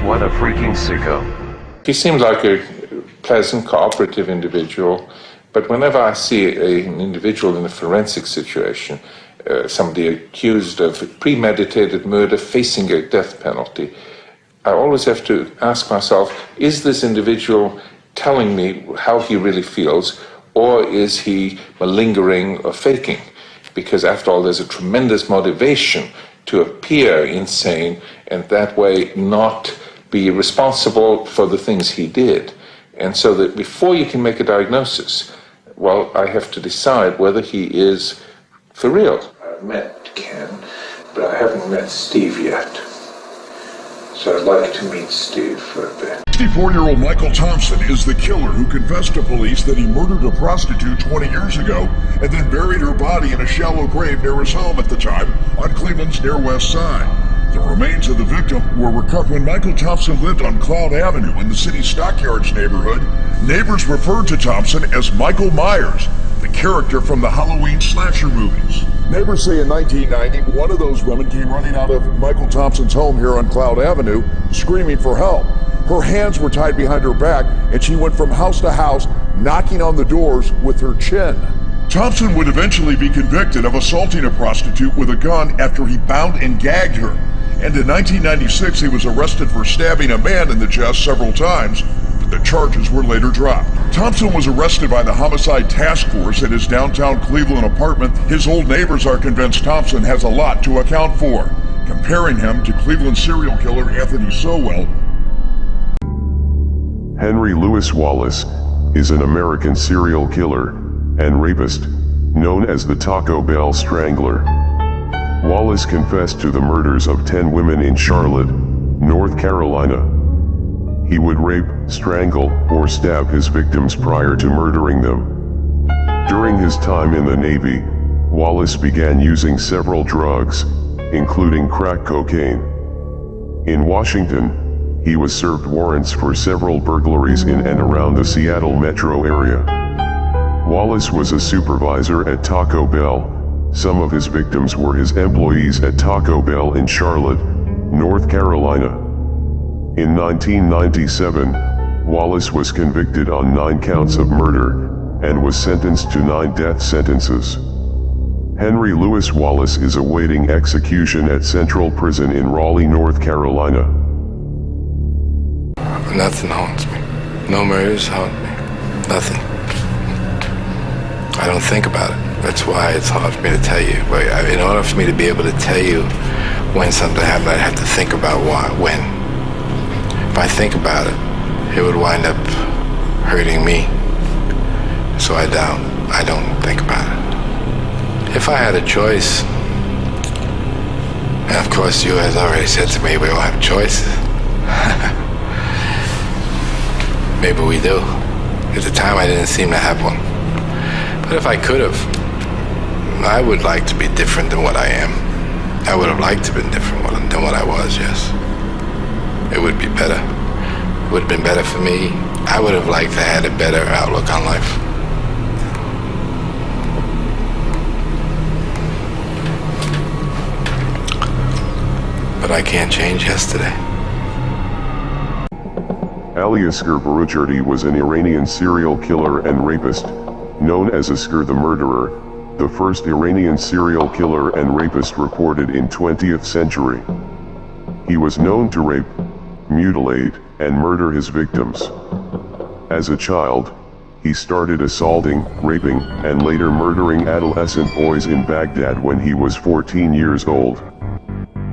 What a freaking sicko. He seemed like a pleasant, cooperative individual, but whenever I see an individual in a forensic situation, somebody accused of premeditated murder facing a death penalty, I always have to ask myself, is this individual telling me how he really feels, or is he malingering or faking? Because after all, there's a tremendous motivation to appear insane and that way not be responsible for the things he did. And so that before you can make a diagnosis, well, I have to decide whether he is for real. I've met Ken, but I haven't met Steve yet. So I'd like to meet Steve for a bit. 64-year-old Michael Thompson is the killer who confessed to police that he murdered a prostitute 20 years ago and then buried her body in a shallow grave near his home at the time on Cleveland's near west side. The remains of the victim were recovered when Michael Thompson lived on Cloud Avenue in the city's Stockyards neighborhood. Neighbors referred to Thompson as Michael Myers, the character from the Halloween slasher movies. Neighbors say in 1990, one of those women came running out of Michael Thompson's home here on Cloud Avenue, screaming for help. Her hands were tied behind her back, and she went from house to house, knocking on the doors with her chin. Thompson would eventually be convicted of assaulting a prostitute with a gun after he bound and gagged her. And in 1996, he was arrested for stabbing a man in the chest several times, but the charges were later dropped. Thompson was arrested by the Homicide Task Force at his downtown Cleveland apartment. His old neighbors are convinced Thompson has a lot to account for, comparing him to Cleveland serial killer Anthony Sowell. Henry Louis Wallace is an American serial killer and rapist, known as the Taco Bell Strangler. Wallace confessed to the murders of 10 women in Charlotte, North Carolina. He would rape, strangle, or stab his victims prior to murdering them. During his time in the Navy, Wallace began using several drugs, including crack cocaine. In Washington, he was served warrants for several burglaries in and around the Seattle metro area. Wallace was a supervisor at Taco Bell. Some of his victims were his employees at Taco Bell in Charlotte, North Carolina. In 1997, Wallace was convicted on 9 counts of murder, and was sentenced to 9 death sentences. Henry Louis Wallace is awaiting execution at Central Prison in Raleigh, North Carolina. Nothing haunts me. No murders haunt me. Nothing. I don't think about it. That's why it's hard for me to tell you. But in order for me to be able to tell you when something happened, I'd have to think about why, when. If I think about it, it would wind up hurting me. So I don't think about it. If I had a choice, and of course you has already said to me we all have choices. Maybe we do. At the time I didn't seem to have one. But if I could have, I would like to be different than what I am. I would have liked to have been different than what I was, yes. It would be better. It would have been better for me. I would have liked to have had a better outlook on life. But I can't change yesterday. Ali Asghar Barujerdi was an Iranian serial killer and rapist, known as Asghar the Murderer, the first Iranian serial killer and rapist reported in 20th century. He was known to rape, mutilate, and murder his victims. As a child, he started assaulting, raping, and later murdering adolescent boys in Baghdad when he was 14 years old.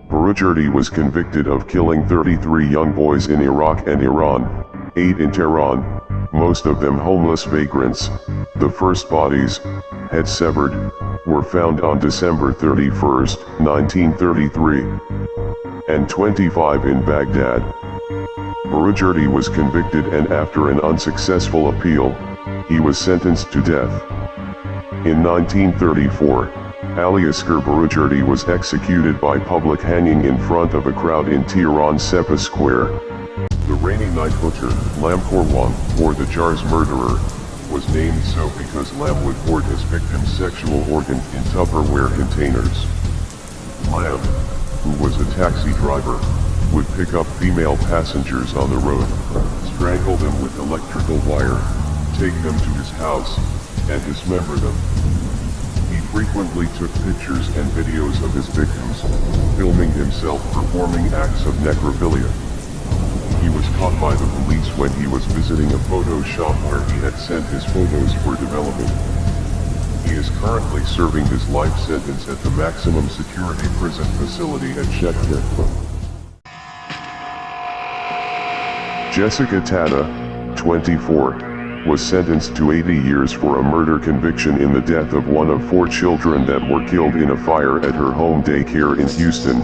Barujerdi was convicted of killing 33 young boys in Iraq and Iran, 8 in Tehran, most of them homeless vagrants. The first bodies, heads severed, were found on December 31, 1933, and 25 in Baghdad. Barujerdi was convicted, and after an unsuccessful appeal, he was sentenced to death. In 1934, Ali Asghar Barujerdi was executed by public hanging in front of a crowd in Tehran's Sepah Square. The rainy night butcher, Lam Korwan, or the Jar's murderer, was named so because Lam would hoard his victim's sexual organs in Tupperware containers. Lam, who was a taxi driver, would pick up female passengers on the road, strangle them with electrical wire, take them to his house, and dismember them. He frequently took pictures and videos of his victims, filming himself performing acts of necrophilia. He was caught by the police when he was visiting a photo shop where he had sent his photos for development. He is currently serving his life sentence at the maximum security prison facility at Shekhet. Jessica Tata, 24, was sentenced to 80 years for a murder conviction in the death of one of 4 children that were killed in a fire at her home daycare in Houston.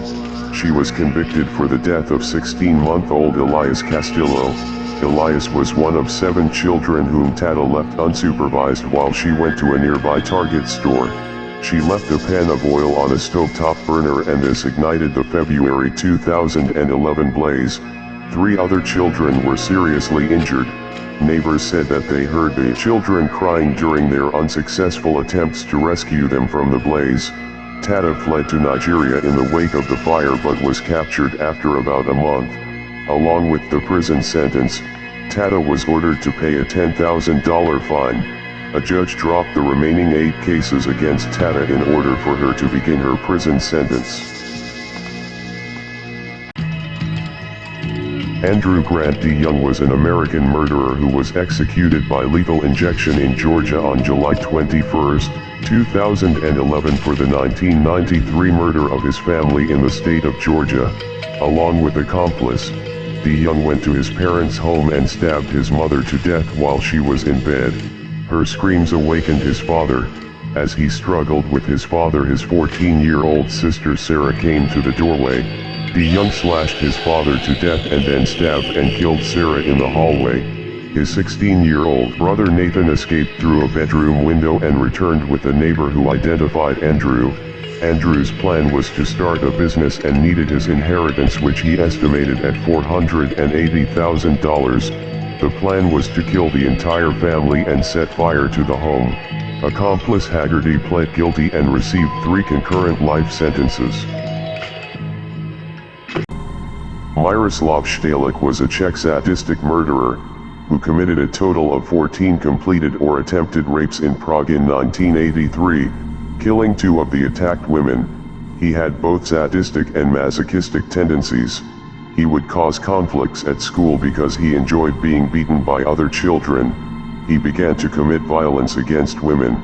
She was convicted for the death of 16-month-old Elias Castillo. Elias was one of 7 children whom Tata left unsupervised while she went to a nearby Target store. She left a pan of oil on a stovetop burner, and this ignited the February 2011 blaze. 3 other children were seriously injured. Neighbors said that they heard the children crying during their unsuccessful attempts to rescue them from the blaze. Tata fled to Nigeria in the wake of the fire but was captured after about a month. Along with the prison sentence, Tata was ordered to pay a $10,000 fine. A judge dropped the remaining 8 cases against Tata in order for her to begin her prison sentence. Andrew Grant D. Young was an American murderer who was executed by lethal injection in Georgia on July 21, 2011 for the 1993 murder of his family in the state of Georgia. Along with accomplice, D. Young went to his parents' home and stabbed his mother to death while she was in bed. Her screams awakened his father. As he struggled with his father, his 14-year-old sister Sarah came to the doorway. D. Young slashed his father to death and then stabbed and killed Sarah in the hallway. His 16-year-old brother Nathan escaped through a bedroom window and returned with a neighbor who identified Andrew. Andrew's plan was to start a business and needed his inheritance, which he estimated at $480,000. The plan was to kill the entire family and set fire to the home. Accomplice Haggerty pled guilty and received 3 concurrent life sentences. Miroslav Stalik was a Czech sadistic murderer, who committed a total of 14 completed or attempted rapes in Prague in 1983, killing 2 of the attacked women. He had both sadistic and masochistic tendencies. He would cause conflicts at school because he enjoyed being beaten by other children. He began to commit violence against women.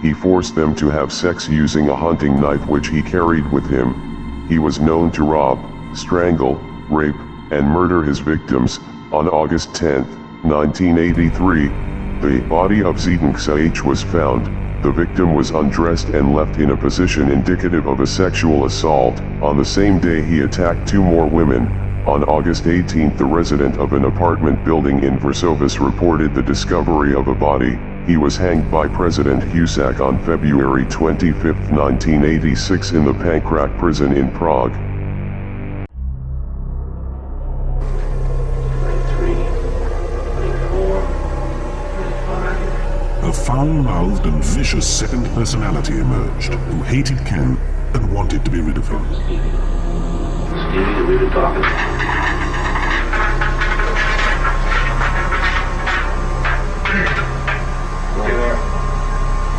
He forced them to have sex using a hunting knife which he carried with him. He was known to rob, strangle, rape, and murder his victims. On August 10, 1983, the body of Zdenka H. was found. The victim was undressed and left in a position indicative of a sexual assault. On the same day he attacked 2 more women. On August 18, the resident of an apartment building in Vršovice reported the discovery of a body. He was hanged by President Husak on February 25, 1986 in the Pankrak prison in Prague. A foul-mouthed and vicious second personality emerged, who hated Ken and wanted to be rid of him. Stevie, we were talking.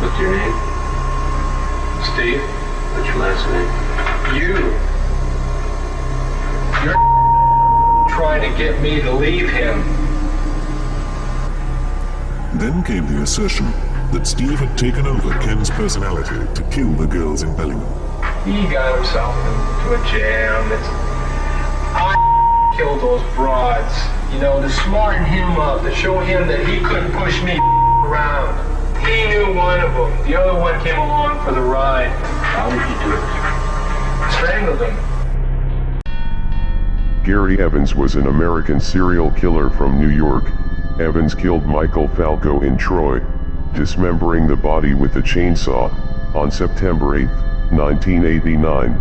What's your name? Steve. What's your last name? You're trying to get me to leave him. Then came the assertion that Steve had taken over Ken's personality to kill the girls in Bellingham. He got himself into a jam. I killed those broads, you know, to smarten him up, to show him that he couldn't push me around. He knew one of them. The other one came along for the ride. How did you do it? Strangled him. Gary Evans was an American serial killer from New York. Evans killed Michael Falco in Troy, dismembering the body with a chainsaw. On September 8, 1989,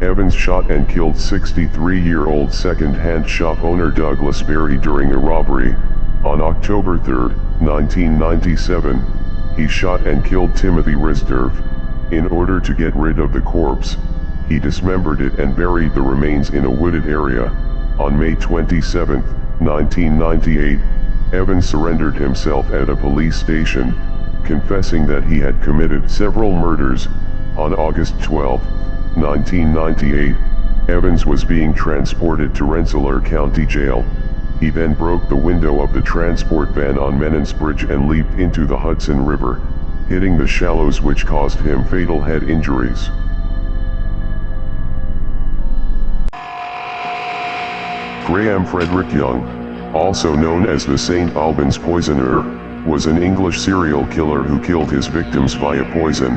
Evans shot and killed 63-year-old second-hand shop owner Douglas Berry during a robbery. On October 3, 1997, he shot and killed Timothy Risdorf. In order to get rid of the corpse, he dismembered it and buried the remains in a wooded area. On May 27, 1998, Evans surrendered himself at a police station, confessing that he had committed several murders. On August 12, 1998, Evans was being transported to Rensselaer County Jail. He then broke the window of the transport van on Menon's Bridge and leaped into the Hudson River, hitting the shallows, which caused him fatal head injuries. Graham Frederick Young, also known as the St. Albans Poisoner, was an English serial killer who killed his victims via poison.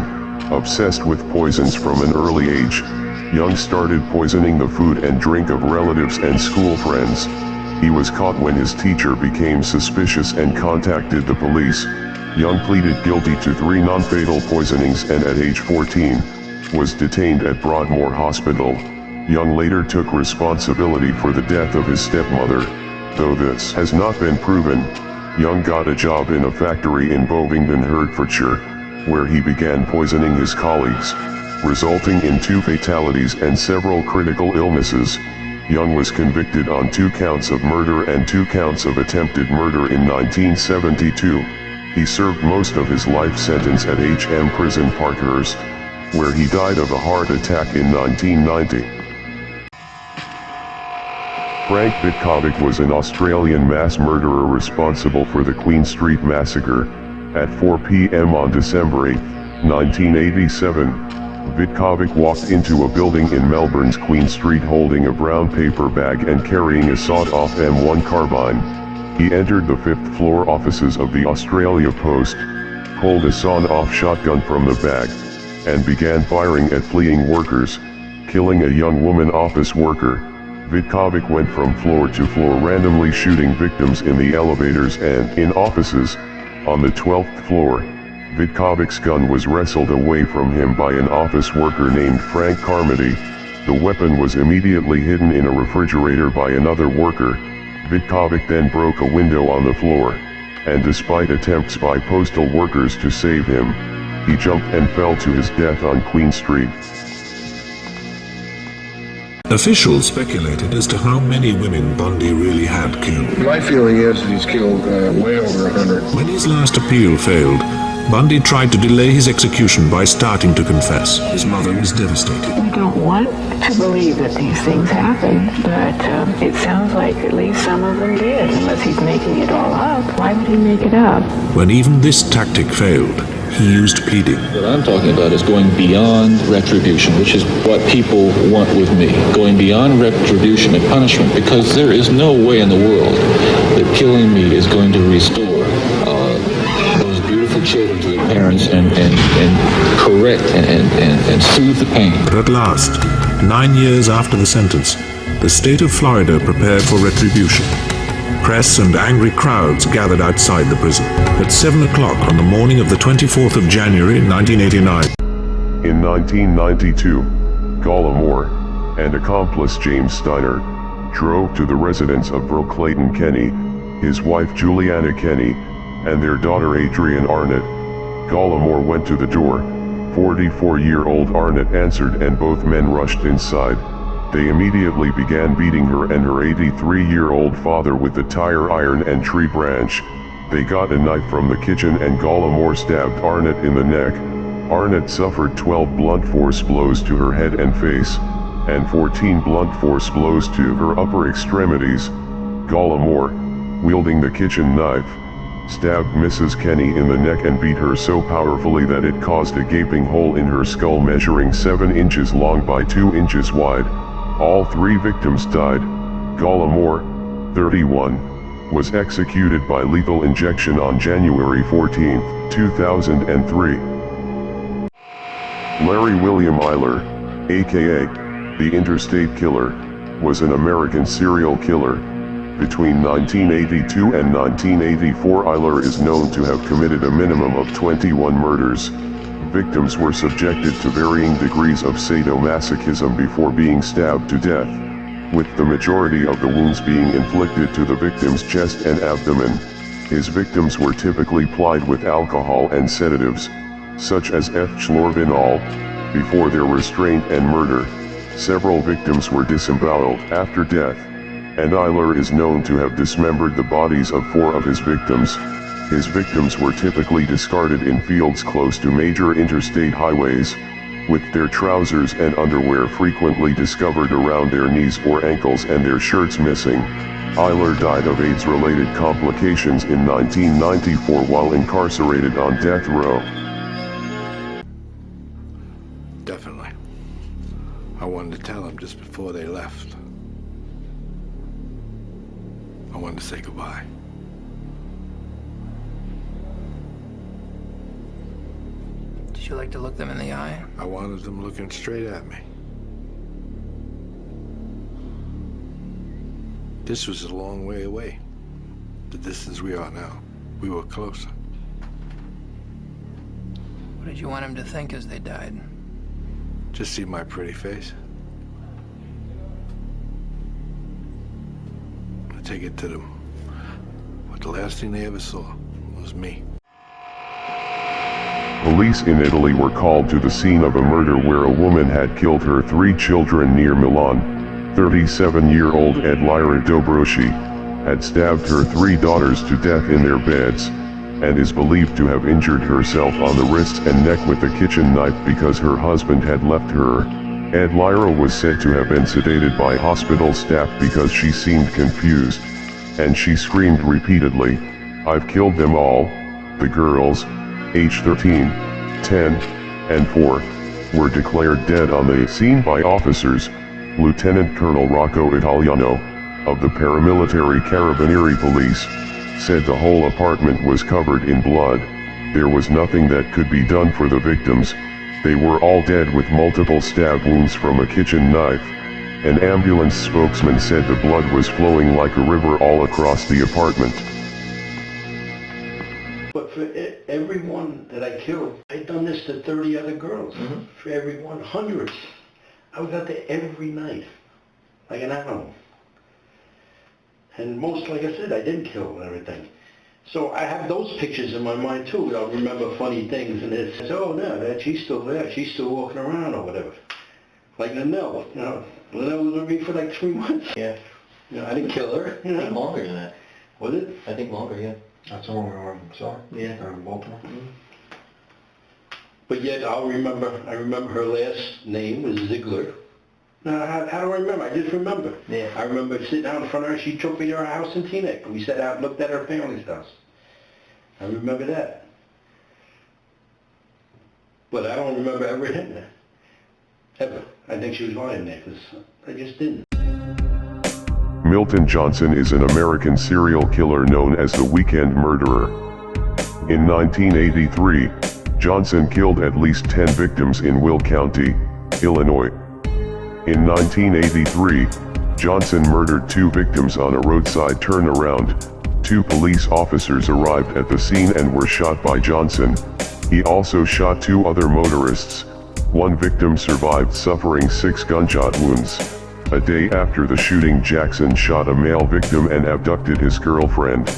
Obsessed with poisons from an early age, Young started poisoning the food and drink of relatives and school friends. He was caught when his teacher became suspicious and contacted the police. Young pleaded guilty to 3 non-fatal poisonings and at age 14, was detained at Broadmoor Hospital. Young later took responsibility for the death of his stepmother. Though this has not been proven, Young got a job in a factory in Bovingdon, Hertfordshire, where he began poisoning his colleagues, resulting in 2 fatalities and several critical illnesses. Young was convicted on 2 counts of murder and 2 counts of attempted murder in 1972. He served most of his life sentence at HM Prison Parkhurst, where he died of a heart attack in 1990. Frank Vitkovic was an Australian mass murderer responsible for the Queen Street Massacre. At 4 p.m. on December 8, 1987, Vitkovic walked into a building in Melbourne's Queen Street holding a brown paper bag and carrying a sawed-off M1 carbine. He entered the 5th floor offices of the Australia Post, pulled a sawn-off shotgun from the bag, and began firing at fleeing workers, killing a young woman office worker. Vitkovic went from floor to floor randomly shooting victims in the elevators and in offices. On the 12th floor, Vitkovic's gun was wrestled away from him by an office worker named Frank Carmody. The weapon was immediately hidden in a refrigerator by another worker. Vitkovic then broke a window on the floor, and despite attempts by postal workers to save him, he jumped and fell to his death on Queen Street. Officials speculated as to how many women Bundy really had killed. My feeling is that he's killed way over 100. When his last appeal failed, Bundy tried to delay his execution by starting to confess. His mother was devastated. We don't want to believe that these things happen, but it sounds like at least some of them did, unless he's making it all up. Why would he make it up? When even this tactic failed, he used pleading. What I'm talking about is going beyond retribution, which is what people want with me. Going beyond retribution and punishment, because there is no way in the world that killing me is going to restore those beautiful children to their parents and correct and soothe the pain. But at last, 9 years after the sentence, the state of Florida prepared for retribution. Press and angry crowds gathered outside the prison. At 7 o'clock on the morning of the 24th of January, 1989. In 1992, Gallimore and accomplice James Steiner drove to the residence of Burl Clayton Kenny, his wife Juliana Kenny, and their daughter Adrienne Arnott. Gallimore went to the door. 44-year-old Arnott answered and both men rushed inside. They immediately began beating her and her 83-year-old father with a tire iron and tree branch. They got a knife from the kitchen and Gallimore stabbed Arnott in the neck. Arnott suffered 12 blunt force blows to her head and face, and 14 blunt force blows to her upper extremities. Gallimore, wielding the kitchen knife, stabbed Mrs. Kenny in the neck and beat her so powerfully that it caused a gaping hole in her skull measuring 7 inches long by 2 inches wide. All 3 victims died. Gallimore, 31, was executed by lethal injection on January 14, 2003. Larry William Eyler, aka the Interstate Killer, was an American serial killer. Between 1982 and 1984, Eyler is known to have committed a minimum of 21 murders. Victims were subjected to varying degrees of sadomasochism before being stabbed to death, with the majority of the wounds being inflicted to the victim's chest and abdomen. His victims were typically plied with alcohol and sedatives, such as F-chlorvinol, before their restraint and murder. Several victims were disemboweled after death, and Eyler is known to have dismembered the bodies of 4 of his victims. His victims were typically discarded in fields close to major interstate highways, with their trousers and underwear frequently discovered around their knees or ankles and their shirts missing. Eyler died of AIDS-related complications in 1994 while incarcerated on death row. Definitely. I wanted to tell them just before they left. I wanted to say goodbye. Did you like to look them in the eye? I wanted them looking straight at me. This was a long way away. The distance we are now. We were closer. What did you want them to think as they died? Just see my pretty face. I take it to them. But the last thing they ever saw was me. Police in Italy were called to the scene of a murder where a woman had killed her 3 children near Milan. 37-year-old Edlira Dobroschi had stabbed her 3 daughters to death in their beds, and is believed to have injured herself on the wrists and neck with a kitchen knife because her husband had left her. Edlira was said to have been sedated by hospital staff because she seemed confused, and she screamed repeatedly, "I've killed them all." The girls, age 13, 10, and 4, were declared dead on the scene by officers. Lieutenant Colonel Rocco Italiano, of the paramilitary Carabinieri Police, said the whole apartment was covered in blood. There was nothing that could be done for the victims. They were all dead with multiple stab wounds from a kitchen knife. An ambulance spokesman said the blood was flowing like a river all across the apartment. But for everyone that I killed, I'd done this to 30 other girls. For everyone, hundreds. I was out there every night, like an animal. And most, like I said, I didn't kill and everything. So I have those pictures in my mind too. I'll remember funny things and it says, oh no, she's still there, she's still walking around or whatever. Like Linnell, Linnell was with me for like 3 months. Yeah. I didn't kill her. I think longer than that. Was it? I think longer, yeah. That's all we were, sorry. Yeah. In Baltimore. But yet I remember her last name was Ziegler. Now, how do I remember? I just remember. Yeah. I remember sitting out in front of her. She took me to her house in Teaneck. We sat out and looked at her family's house. I remember that. And then I remember her last name was Ziegler. Now, how do I remember? I just remember. Yeah. I remember sitting out in front of her. She took me to her house in Teaneck. We sat out and looked at her family's house. I remember that. And then I remember her last name was Ziegler. Now, how do I remember? I just remember. Yeah. But I don't remember ever hitting her. Ever. I think she was lying there, because I just didn't. Milton Johnson is an American serial killer known as the Weekend Murderer. In 1983, Johnson killed at least 10 victims in Will County, Illinois. In 1983, Johnson murdered 2 victims on a roadside turnaround. 2 police officers arrived at the scene and were shot by Johnson. He also shot 2 other motorists. 1 victim survived, suffering 6 gunshot wounds. A day after the shooting, Jackson shot a male victim and abducted his girlfriend.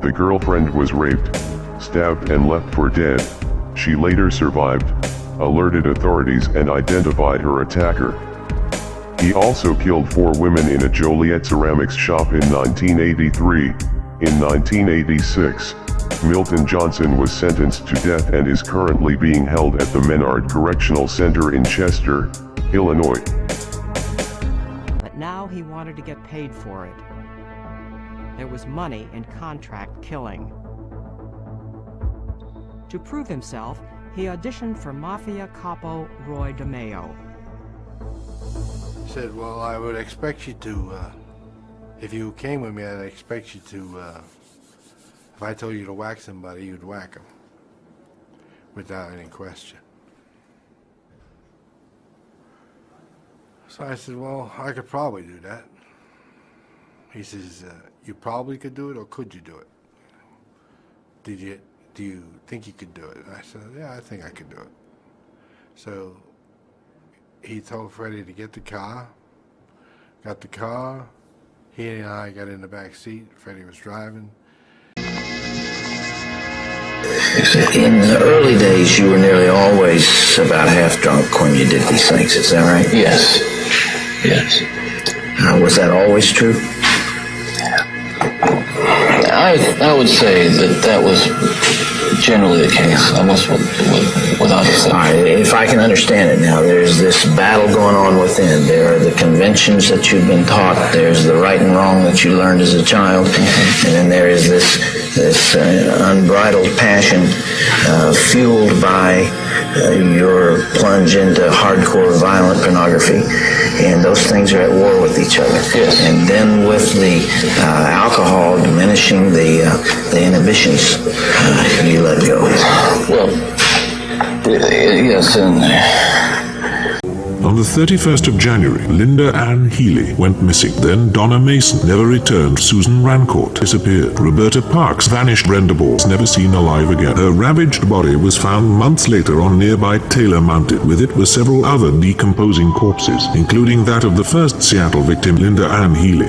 The girlfriend was raped, stabbed and left for dead. She later survived, alerted authorities and identified her attacker. He also killed 4 women in a Joliet ceramics shop in 1983. In 1986, Milton Johnson was sentenced to death and is currently being held at the Menard Correctional Center in Chester, Illinois. But now he wanted to get paid for it. There was money in contract killing. To prove himself, he auditioned for Mafia capo Roy DeMeo. He said, well, I would expect you to, if you came with me, I'd expect you to, if I told you to whack somebody, you'd whack them. Without any question. So I said, well, I could probably do that. He says, you probably could do it, or could you do it? Do you think you could do it? And I said, yeah, I think I could do it. So he told Freddie to get the car, got the car, he and I got in the back seat, Freddie was driving. In the early days, you were nearly always about half drunk when you did these things, is that right? Yes. Yes. Was that always true? I would say that was generally the case, almost without exception. All right, if I can understand it now, there's this battle going on within. There are the conventions that you've been taught, there's the right and wrong that you learned as a child, and then there is this unbridled passion fueled by your plunge into hardcore violent pornography, and those things are at war with each other. Yes. And then with the alcohol diminishing the inhibitions, you let go. Well, yes, and on the 31st of January, Linda Ann Healy went missing. Then Donna Mason never returned. Susan Rancourt disappeared. Roberta Parks vanished. Brenda Ball never seen alive again. Her ravaged body was found months later on nearby Taylor Mountain. With it were several other decomposing corpses, including that of the first Seattle victim, Linda Ann Healy.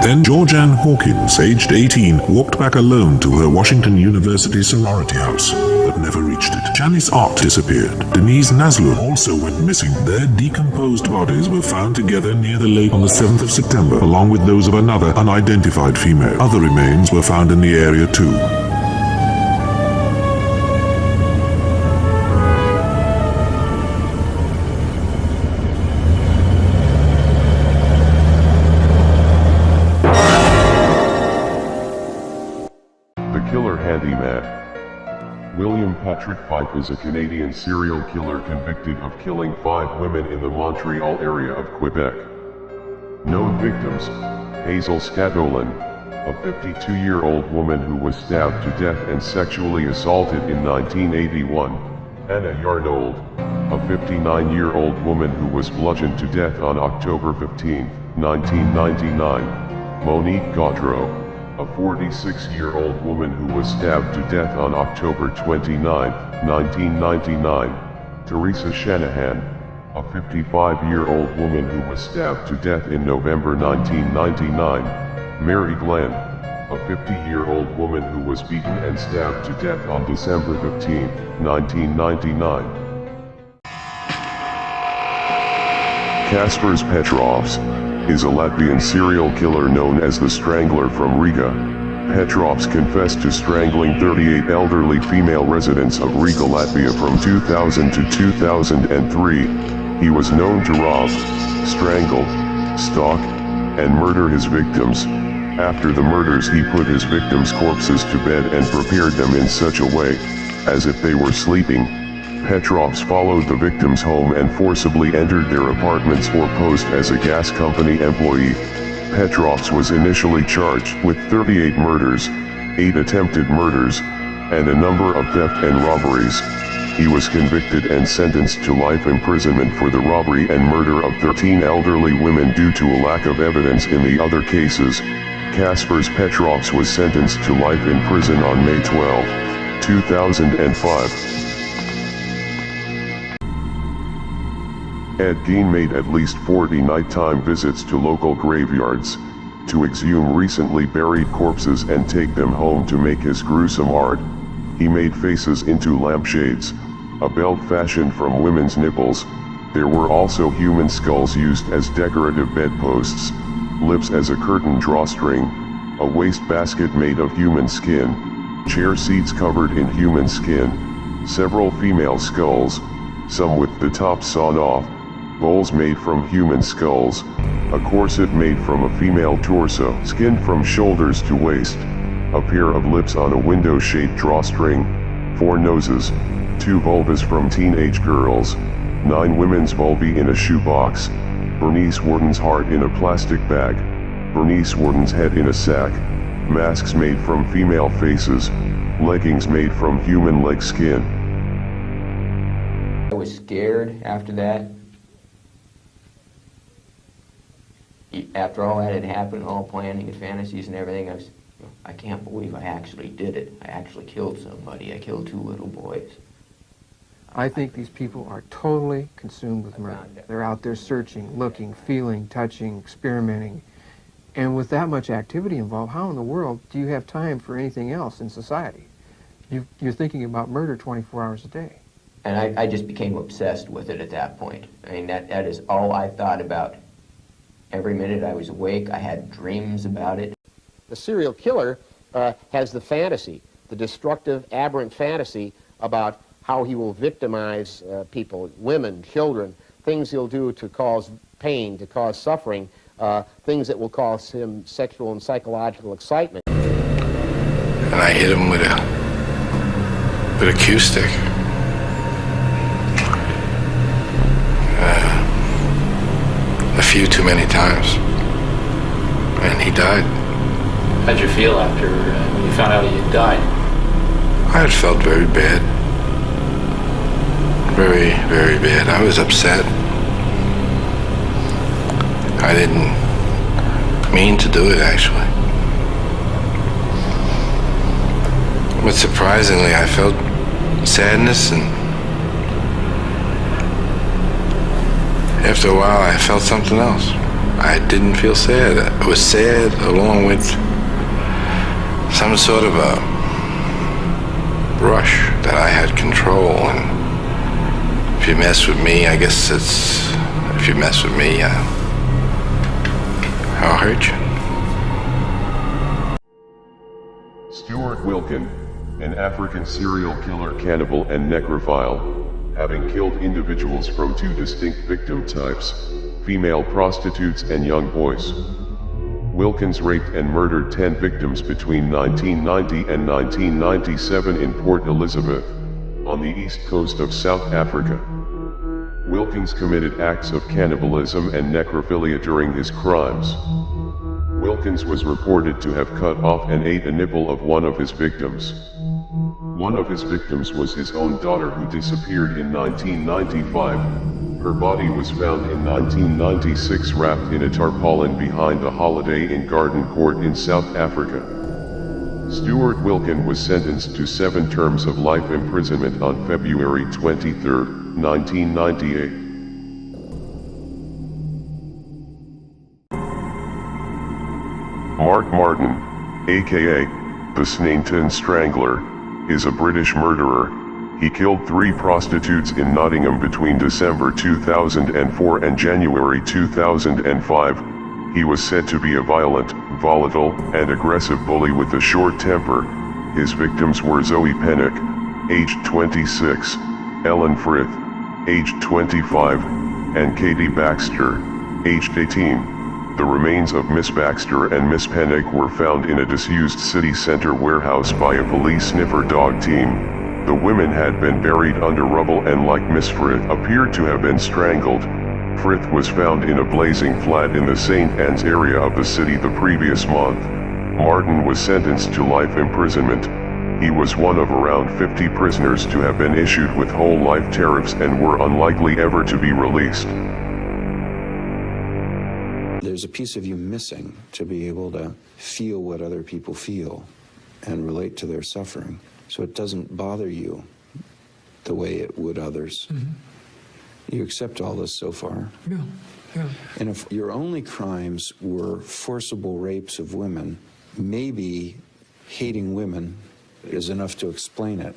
Then Georgianne Hawkins, aged 18, walked back alone to her Washington University sorority house, but never reached it. Janice Ott disappeared. Denise Naslow also went missing. Their decomposed bodies were found together near the lake on the 7th of September, along with those of another unidentified female. Other remains were found in the area too. William Patrick Fife is a Canadian serial killer convicted of killing 5 women in the Montreal area of Quebec. Known victims: Hazel Scatolin, a 52-year-old woman who was stabbed to death and sexually assaulted in 1981, Anna Yarnold, a 59-year-old woman who was bludgeoned to death on October 15, 1999, Monique Gaudreau, a 46-year-old woman who was stabbed to death on October 29, 1999, Teresa Shanahan, a 55-year-old woman who was stabbed to death in November 1999, Mary Glenn, a 50-year-old woman who was beaten and stabbed to death on December 15, 1999. Kaspars Petrovs is a Latvian serial killer known as the Strangler from Riga. Petrovs confessed to strangling 38 elderly female residents of Riga, Latvia from 2000 to 2003. He was known to rob, strangle, stalk, and murder his victims. After the murders, he put his victims' corpses to bed and prepared them in such a way, as if they were sleeping. Petrovs followed the victims home and forcibly entered their apartments or posed as a gas company employee. Petrovs was initially charged with 38 murders, 8 attempted murders, and a number of theft and robberies. He was convicted and sentenced to life imprisonment for the robbery and murder of 13 elderly women due to a lack of evidence in the other cases. Kaspars Petrovs was sentenced to life in prison on May 12, 2005. Ed Gein made at least 40 nighttime visits to local graveyards, to exhume recently buried corpses and take them home to make his gruesome art. He made faces into lampshades, a belt fashioned from women's nipples. There were also human skulls used as decorative bedposts, lips as a curtain drawstring, a wastebasket made of human skin, chair seats covered in human skin, several female skulls, some with the tops sawn off, bowls made from human skulls, a corset made from a female torso, skin from shoulders to waist, a pair of lips on a window-shaped drawstring, 4 noses, 2 vulvas from teenage girls, 9 women's vulvae in a shoebox, Bernice Worden's heart in a plastic bag, Bernice Worden's head in a sack, masks made from female faces, leggings made from human leg skin. I was scared after that. After all that had happened, all planning and fantasies and everything, I can't believe I actually did it. I actually killed somebody. I killed 2 little boys. I think these people are totally consumed with murder. They're out there searching, looking, feeling, touching, experimenting. And with that much activity involved, how in the world do you have time for anything else in society? You're thinking about murder 24 hours a day. And I just became obsessed with it at that point. I mean, that is all I thought about. Every minute I was awake, I had dreams about it. The serial killer has the fantasy, the destructive, aberrant fantasy about how he will victimize people, women, children, things he'll do to cause pain, to cause suffering, things that will cause him sexual and psychological excitement. And I hit him with a cue stick. A few too many times. And he died. How'd you feel after when you found out he had died? I had felt very bad. Very, very bad. I was upset. I didn't mean to do it, actually. But surprisingly, I felt sadness, and after a while, I felt something else. I didn't feel sad. I was sad along with some sort of a rush that I had control. And if you mess with me, I guess if you mess with me, I'll hurt you. Stuart Wilkin, an African serial killer, cannibal, and necrophile, having killed individuals from 2 distinct victim types, female prostitutes and young boys. Wilkins raped and murdered 10 victims between 1990 and 1997 in Port Elizabeth, on the east coast of South Africa. Wilkins committed acts of cannibalism and necrophilia during his crimes. Wilkins was reported to have cut off and ate a nipple of one of his victims. One of his victims was his own daughter, who disappeared in 1995. Her body was found in 1996 wrapped in a tarpaulin behind a Holiday Inn Garden Court in South Africa. Stuart Wilkin was sentenced to 7 terms of life imprisonment on February 23, 1998. Mark Martin, aka the Sneinton Strangler, is a British murderer. He killed 3 prostitutes in Nottingham between December 2004 and January 2005. He was said to be a violent, volatile, and aggressive bully with a short temper. His victims were Zoe Pennock, aged 26, Ellen Frith, aged 25, and Katie Baxter, aged 18. The remains of Miss Baxter and Miss Pennick were found in a disused city center warehouse by a police sniffer dog team. The women had been buried under rubble and, like Miss Frith, appeared to have been strangled. Frith was found in a blazing flat in the St. Anne's area of the city the previous month. Martin was sentenced to life imprisonment. He was one of around 50 prisoners to have been issued with whole life tariffs and were unlikely ever to be released. There's a piece of you missing to be able to feel what other people feel and relate to their suffering, so it doesn't bother you the way it would others. Mm-hmm. You accept all this so far. Yeah, yeah. And if your only crimes were forcible rapes of women, maybe hating women is enough to explain it.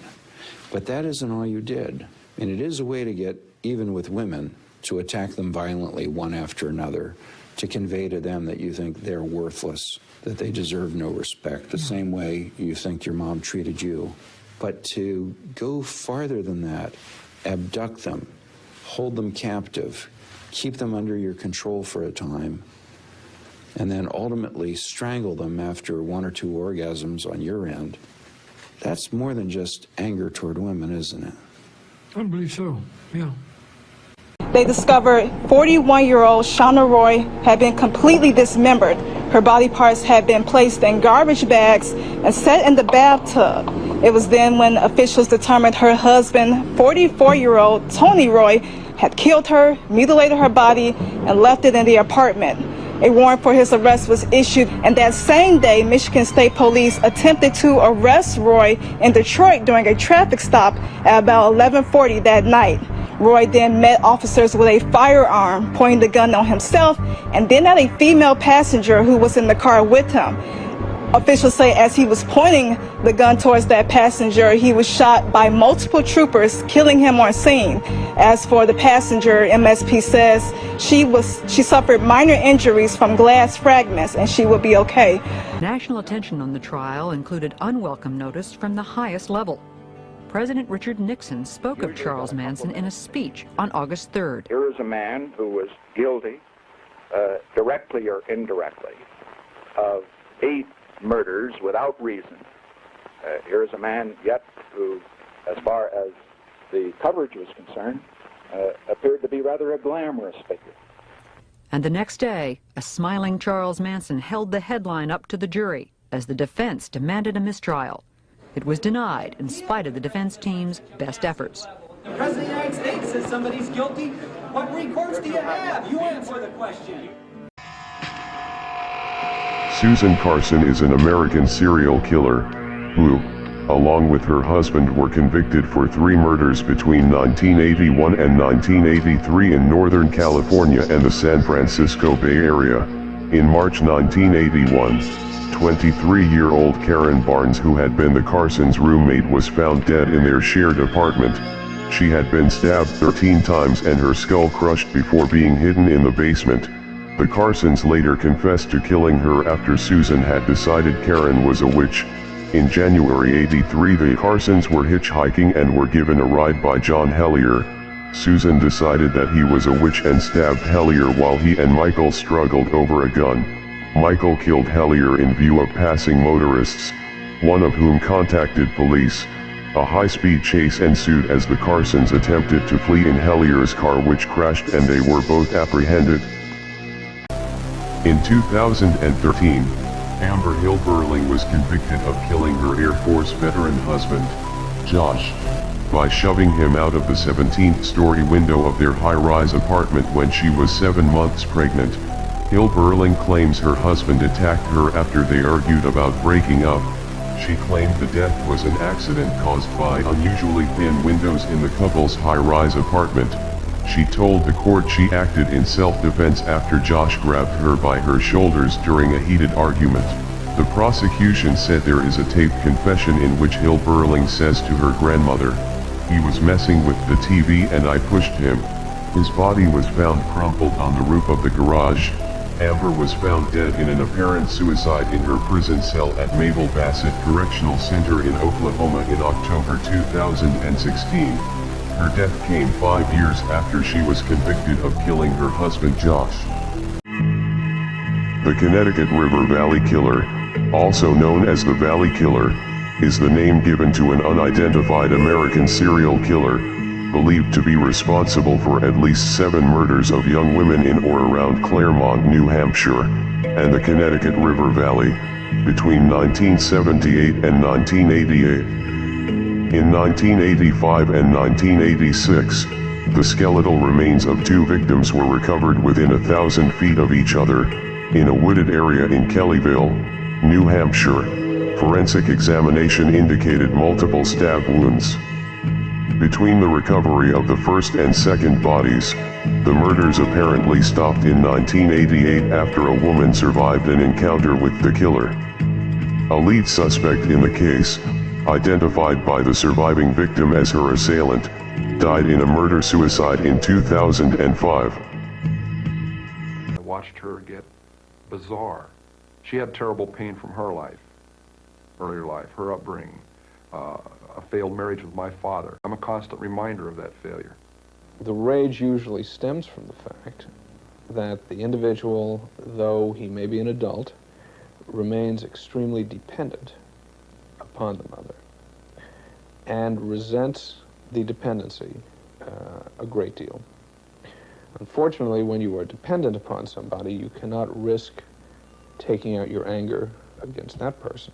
But that isn't all you did. And it is a way to get even with women, to attack them violently one after another, to convey to them that you think they're worthless, that they deserve no respect, the same way you think your mom treated you. But to go farther than that, abduct them, hold them captive, keep them under your control for a time, and then ultimately strangle them after 1 or 2 orgasms on your end, that's more than just anger toward women, isn't it? I believe so, yeah. They discovered 41-year-old Shauna Roy had been completely dismembered. Her body parts had been placed in garbage bags and set in the bathtub. It was then when officials determined her husband, 44-year-old Tony Roy, had killed her, mutilated her body, and left it in the apartment. A warrant for his arrest was issued, and that same day, Michigan State Police attempted to arrest Roy in Detroit during a traffic stop at about 11:40 that night. Roy then met officers with a firearm, pointing the gun on himself, and then at a female passenger who was in the car with him. Officials say as he was pointing the gun towards that passenger, he was shot by multiple troopers, killing him on scene. As for the passenger, MSP says she suffered minor injuries from glass fragments and she will be okay. National attention on the trial included unwelcome notice from the highest level. President Richard Nixon spoke of Charles Manson in a speech on August 3rd. Here is a man who was guilty, directly or indirectly, of 8 murders without reason. Here is a man yet who, as far as the coverage was concerned, appeared to be rather a glamorous figure. And the next day, a smiling Charles Manson held the headline up to the jury as the defense demanded a mistrial. It was denied in spite of the defense team's best efforts. The President of the United States says somebody's guilty. What recourse do you have? You answer the question. Susan Carson is an American serial killer who, along with her husband, were convicted for 3 murders between 1981 and 1983 in Northern California and the San Francisco Bay Area. In March 1981, 23-year-old Karen Barnes, who had been the Carsons' roommate, was found dead in their shared apartment. She had been stabbed 13 times and her skull crushed before being hidden in the basement. The Carsons later confessed to killing her after Susan had decided Karen was a witch. In January '83, the Carsons were hitchhiking and were given a ride by John Hellier. Susan decided that he was a witch and stabbed Hellier while he and Michael struggled over a gun. Michael killed Hellier in view of passing motorists, one of whom contacted police. A high-speed chase ensued as the Carsons attempted to flee in Hellier's car, which crashed, and they were both apprehended. In 2013, Amber Hill Burling was convicted of killing her Air Force veteran husband, Josh, by shoving him out of the 17th-story window of their high-rise apartment when she was 7 months pregnant. Hill Burling claims her husband attacked her after they argued about breaking up. She claimed the death was an accident caused by unusually thin windows in the couple's high-rise apartment. She told the court she acted in self-defense after Josh grabbed her by her shoulders during a heated argument. The prosecution said there is a taped confession in which Hill Burling says to her grandmother, "He was messing with the TV and I pushed him." His body was found crumpled on the roof of the garage. Amber was found dead in an apparent suicide in her prison cell at Mabel Bassett Correctional Center in Oklahoma in October 2016. Her death came 5 years after she was convicted of killing her husband Josh. The Connecticut River Valley Killer, also known as the Valley Killer, is the name given to an unidentified American serial killer, believed to be responsible for at least 7 murders of young women in or around Claremont, New Hampshire, and the Connecticut River Valley, between 1978 and 1988. In 1985 and 1986, the skeletal remains of 2 victims were recovered within 1,000 feet of each other, in a wooded area in Kellyville, New Hampshire. Forensic examination indicated multiple stab wounds. Between the recovery of the first and second bodies, the murders apparently stopped in 1988 after a woman survived an encounter with the killer. A lead suspect in the case, identified by the surviving victim as her assailant, died in a murder-suicide in 2005. I watched her get bizarre. She had terrible pain from her life, earlier life, her upbringing, a failed marriage with my father. I'm a constant reminder of that failure. The rage usually stems from the fact that the individual, though he may be an adult, remains extremely dependent upon the mother and resents the dependency a great deal. Unfortunately, when you are dependent upon somebody, you cannot risk taking out your anger against that person,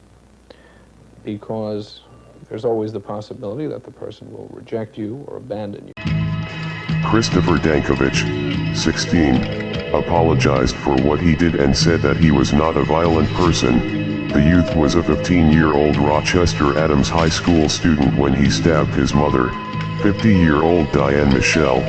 because there's always the possibility that the person will reject you or abandon you. Christopher Dankovich, 16, apologized for what he did and said that he was not a violent person. The youth was a 15-year-old Rochester Adams High School student when he stabbed his mother, 50-year-old Diane Michelle,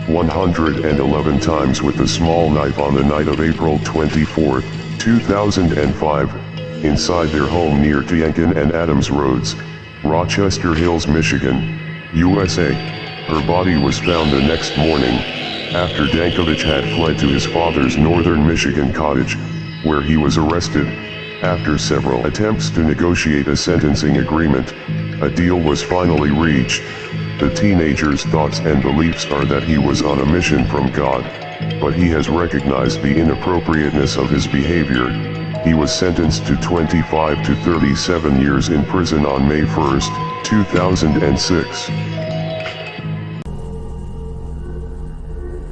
111 times with a small knife on the night of April 24, 2005, inside their home near Tiankin and Adams Roads, Rochester Hills, Michigan, USA. Her body was found the next morning, after Dankovich had fled to his father's northern Michigan cottage, where he was arrested. After several attempts to negotiate a sentencing agreement, a deal was finally reached. The teenager's thoughts and beliefs are that he was on a mission from God, but he has recognized the inappropriateness of his behavior. He was sentenced to 25 to 37 years in prison on May 1, 2006.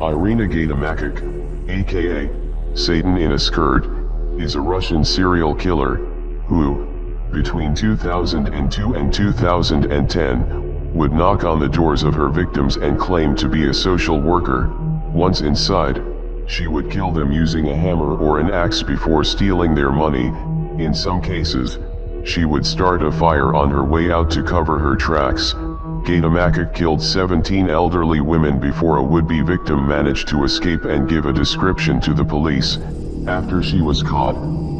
Irina Gaydamakik, aka Satan in a Skirt, is a Russian serial killer who, between 2002 and 2010, would knock on the doors of her victims and claim to be a social worker. Once inside, she would kill them using a hammer or an axe before stealing their money. In some cases, she would start a fire on her way out to cover her tracks. Gaydamakik killed 17 elderly women before a would-be victim managed to escape and give a description to the police. After she was caught,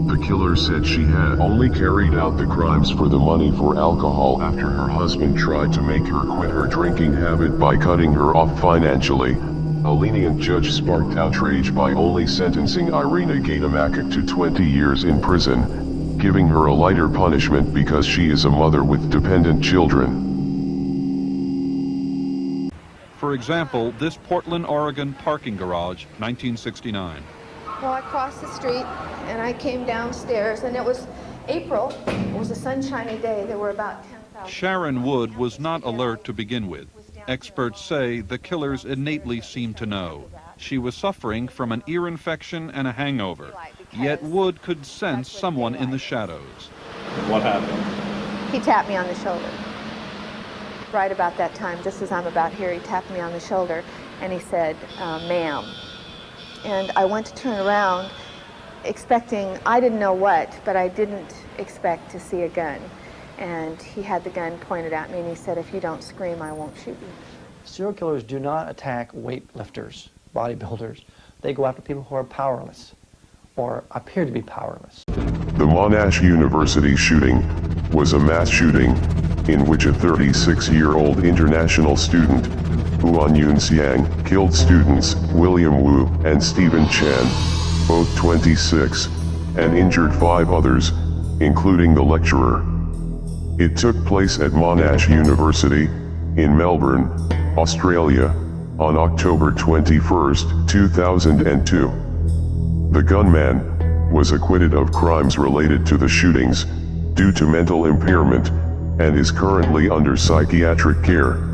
the killer said she had only carried out the crimes for the money for alcohol after her husband tried to make her quit her drinking habit by cutting her off financially. A lenient judge sparked outrage by only sentencing Irina Gaydamakik to 20 years in prison, giving her a lighter punishment because she is a mother with dependent children. For example, this Portland, Oregon parking garage, 1969. Well, I crossed the street and I came downstairs, and it was April. It was a sunshiny day. There were about 10,000. Sharon Wood was not alert to begin with. Experts say the killers innately seemed to know. She was suffering from an ear infection and a hangover, yet Wood could sense someone in the shadows. What happened? He tapped me on the shoulder. Right about that time, just as I'm about here, he tapped me on the shoulder and he said, ma'am. And I went to turn around expecting, I didn't know what, but I didn't expect to see a gun. And he had the gun pointed at me and he said, if you don't scream, I won't shoot you. Serial killers do not attack weightlifters, bodybuilders. They go after people who are powerless or appear to be powerless. The Monash University shooting was a mass shooting in which a 36-year-old international student, Huan Yun Xiang, killed students William Wu and Stephen Chan, both 26, and injured 5 others, including the lecturer. It took place at Monash University, in Melbourne, Australia, on October 21, 2002. The gunman, was acquitted of crimes related to the shootings, due to mental impairment, and is currently under psychiatric care.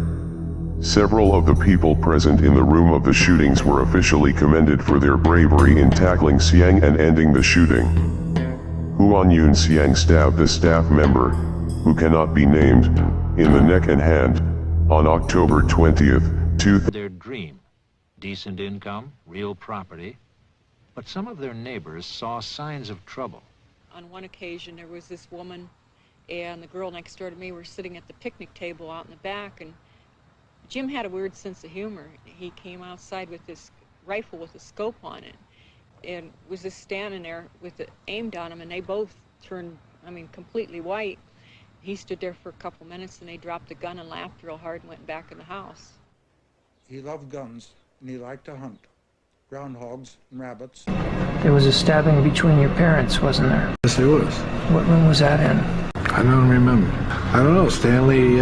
Several of the people present in the room of the shootings were officially commended for their bravery in tackling Xiang and ending the shooting. Huan Yun Xiang stabbed the staff member, who cannot be named, in the neck and hand, on October 20th, Their dream, decent income, real property, but some of their neighbors saw signs of trouble. On one occasion, there was this woman and the girl next door to me were sitting at the picnic table out in the back, and Jim had a weird sense of humor. He came outside with this rifle with a scope on it and was just standing there with it aimed on him, and they both turned, completely white. He stood there for a couple minutes, and they dropped the gun and laughed real hard and went back in the house. He loved guns, and he liked to hunt groundhogs and rabbits. There was a stabbing between your parents, wasn't there? Yes, there was. What room was that in? I don't remember. I don't know. Stanley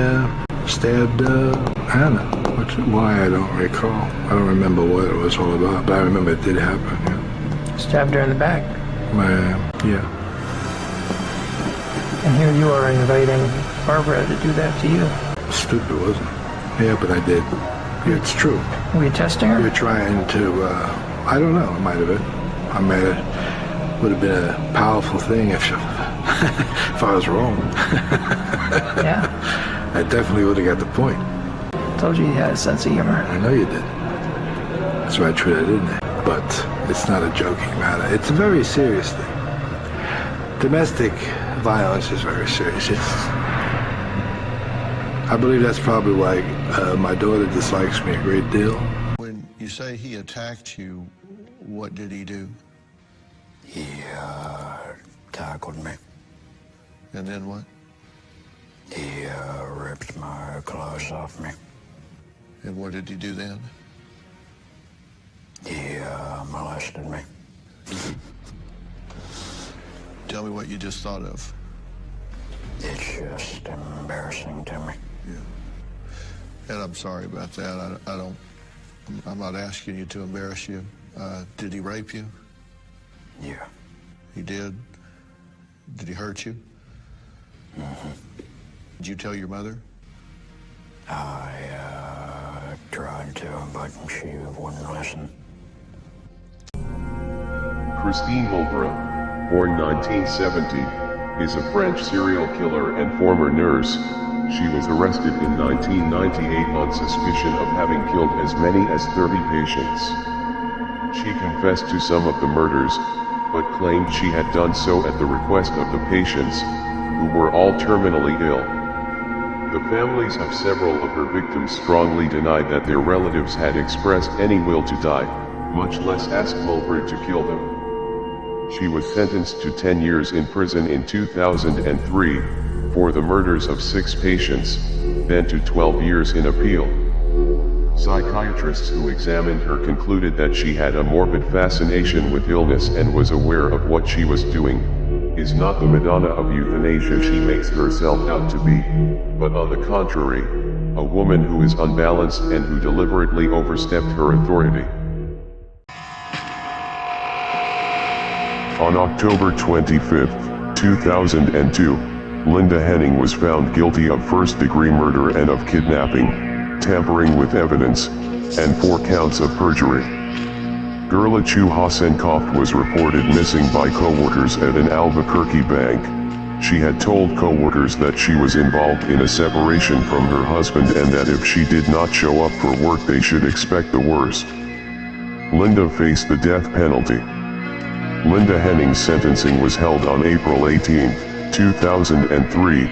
stabbed Hannah. Why, I don't recall. I don't remember what it was all about, but I remember it did happen, yeah. Stabbed her in the back? Yeah. And here you are inviting Barbara to do that to you. Stupid, wasn't it? Yeah, but I did. Yeah, it's true. Were you testing her? You're trying to, I don't know, it might have been. Would have been a powerful thing if I was wrong. Yeah. I definitely would have got the point. Told you had a sense of humor. I know you did. That's why I threw that in there. But it's not a joking matter. It's a very serious thing. Domestic violence is very serious. I believe that's probably why my daughter dislikes me a great deal. When you say he attacked you, what did he do? He tackled me. And then what? He ripped my clothes off me. And what did he do then? He molested me. Tell me what you just thought of. It's just embarrassing to me. Yeah. And I'm sorry about that. I'm not asking you to embarrass you. Did he rape you? Yeah. He did? Did he hurt you? Mm-hmm. Did you tell your mother? I tried to, but she wouldn't listen. Christine Holbrook, born 1970, is a French serial killer and former nurse. She was arrested in 1998 on suspicion of having killed as many as 30 patients. She confessed to some of the murders, but claimed she had done so at the request of the patients, who were all terminally ill. The families of several of her victims strongly denied that their relatives had expressed any will to die, much less asked Mulford to kill them. She was sentenced to 10 years in prison in 2003, for the murders of 6 patients, then to 12 years in appeal. Psychiatrists who examined her concluded that she had a morbid fascination with illness and was aware of what she was doing, is not the Madonna of euthanasia she makes herself out to be, but on the contrary, a woman who is unbalanced and who deliberately overstepped her authority. On October 25, 2002, Linda Henning was found guilty of first-degree murder and of kidnapping, tampering with evidence, and 4 counts of perjury. Gerla Chu Hasenkopf was reported missing by co-workers at an Albuquerque bank. She had told co-workers that she was involved in a separation from her husband and that if she did not show up for work they should expect the worst. Linda faced the death penalty. Linda Henning's sentencing was held on April 18, 2003.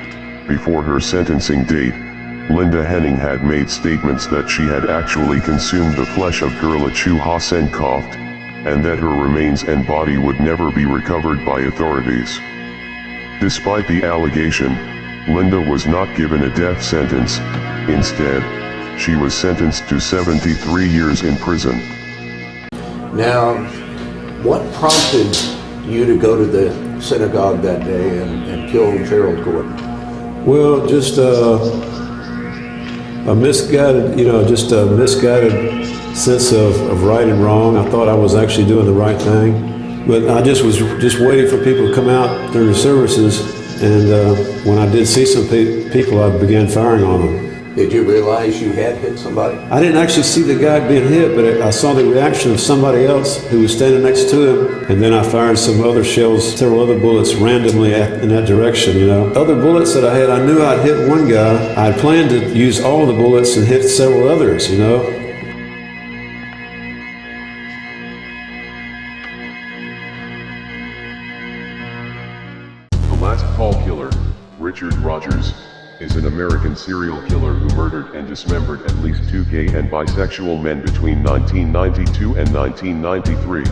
Before her sentencing date, Linda Henning had made statements that she had actually consumed the flesh of Gerla Chu Hasenkopf, and that her remains and body would never be recovered by authorities. Despite the allegation, Linda was not given a death sentence. Instead, she was sentenced to 73 years in prison. Now, what prompted you to go to the synagogue that day and kill Gerald Gordon? Well, just a misguided, just a misguided sense of right and wrong. I thought I was actually doing the right thing. But I just was waiting for people to come out during the services, and when I did see some people, I began firing on them. Did you realize you had hit somebody? I didn't actually see the guy being hit, but I saw the reaction of somebody else who was standing next to him, and then I fired some other shells, several other bullets randomly in that direction, you know. Other bullets that I had, I knew I'd hit one guy. I planned to use all the bullets and hit several others, you know. The last call killer, Richard Rogers, is an American serial killer who murdered and dismembered at least 2 gay and bisexual men between 1992 and 1993.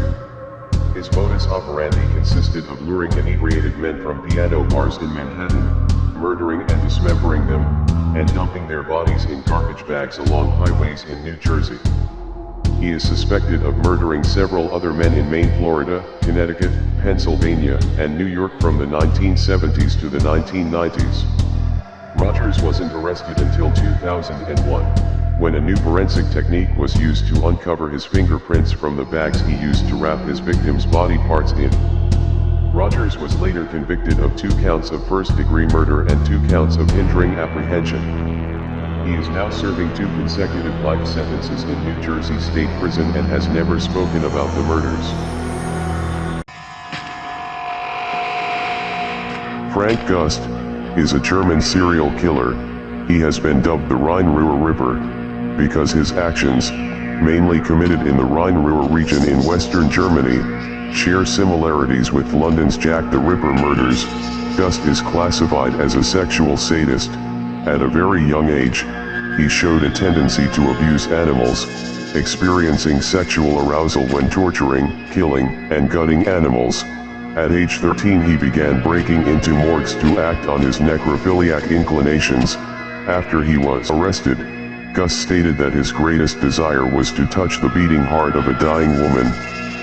His modus operandi consisted of luring inebriated men from piano bars in Manhattan, murdering and dismembering them, and dumping their bodies in garbage bags along highways in New Jersey. He is suspected of murdering several other men in Maine, Florida, Connecticut, Pennsylvania, and New York from the 1970s to the 1990s. Rogers wasn't arrested until 2001, when a new forensic technique was used to uncover his fingerprints from the bags he used to wrap his victims' body parts in. Rogers was later convicted of 2 counts of first-degree murder and 2 counts of hindering apprehension. He is now serving 2 consecutive life sentences in New Jersey State Prison and has never spoken about the murders. Frank Gust is a German serial killer. He has been dubbed the Rhine-Ruhr Ripper because his actions, mainly committed in the Rhine-Ruhr region in western Germany, share similarities with London's Jack the Ripper murders. Gust is classified as a sexual sadist. At a very young age, he showed a tendency to abuse animals, experiencing sexual arousal when torturing, killing, and gutting animals. At age 13 he began breaking into morgues to act on his necrophiliac inclinations. After he was arrested, Gust stated that his greatest desire was to touch the beating heart of a dying woman.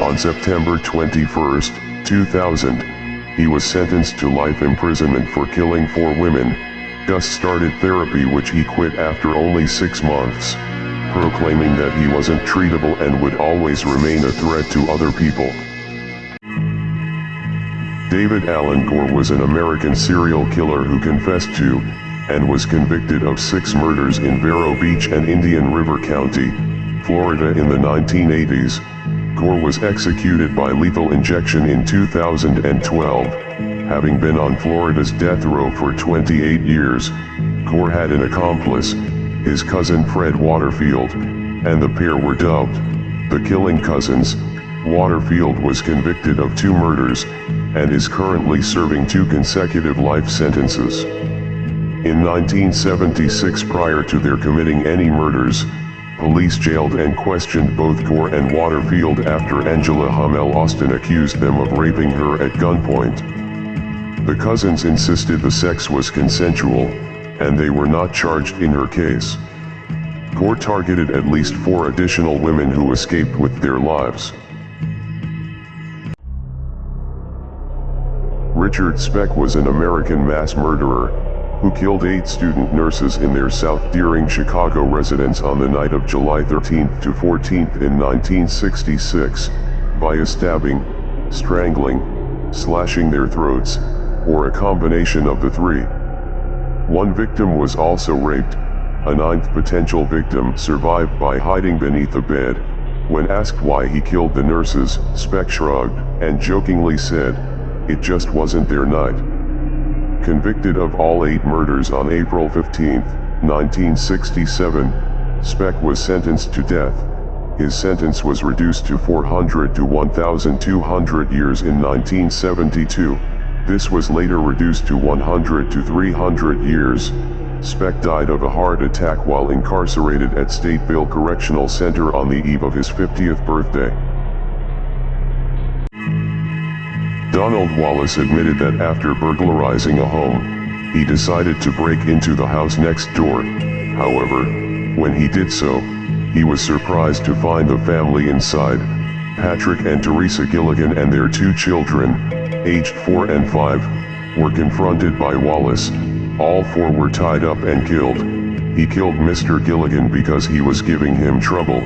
On September 21, 2000, he was sentenced to life imprisonment for killing 4 women. Gust started therapy, which he quit after only 6 months, proclaiming that he wasn't treatable and would always remain a threat to other people. David Alan Gore was an American serial killer who confessed to, and was convicted of 6 murders in Vero Beach and Indian River County, Florida in the 1980s. Gore was executed by lethal injection in 2012. Having been on Florida's death row for 28 years, Gore had an accomplice, his cousin Fred Waterfield, and the pair were dubbed the Killing Cousins. Waterfield was convicted of 2 murders, and is currently serving 2 consecutive life sentences. In 1976, prior to their committing any murders, police jailed and questioned both Gore and Waterfield after Angela Hummel Austin accused them of raping her at gunpoint. The cousins insisted the sex was consensual, and they were not charged in her case. Gore targeted at least 4 additional women who escaped with their lives. Richard Speck was an American mass murderer, who killed 8 student nurses in their South Deering, Chicago residence on the night of July 13th to 14th in 1966, via stabbing, strangling, slashing their throats, or a combination of the 3. 1 victim was also raped. A 9th potential victim survived by hiding beneath a bed. When asked why he killed the nurses, Speck shrugged, and jokingly said, "It just wasn't their night." Convicted of all 8 murders on April 15, 1967, Speck was sentenced to death. His sentence was reduced to 400 to 1,200 years in 1972. This was later reduced to 100 to 300 years. Speck died of a heart attack while incarcerated at Stateville Correctional Center on the eve of his 50th birthday. Donald Wallace admitted that after burglarizing a home, he decided to break into the house next door. However, when he did so, he was surprised to find the family inside. Patrick and Teresa Gilligan and their 2 children, aged 4 and 5, were confronted by Wallace. All 4 were tied up and killed. He killed Mr. Gilligan because he was giving him trouble.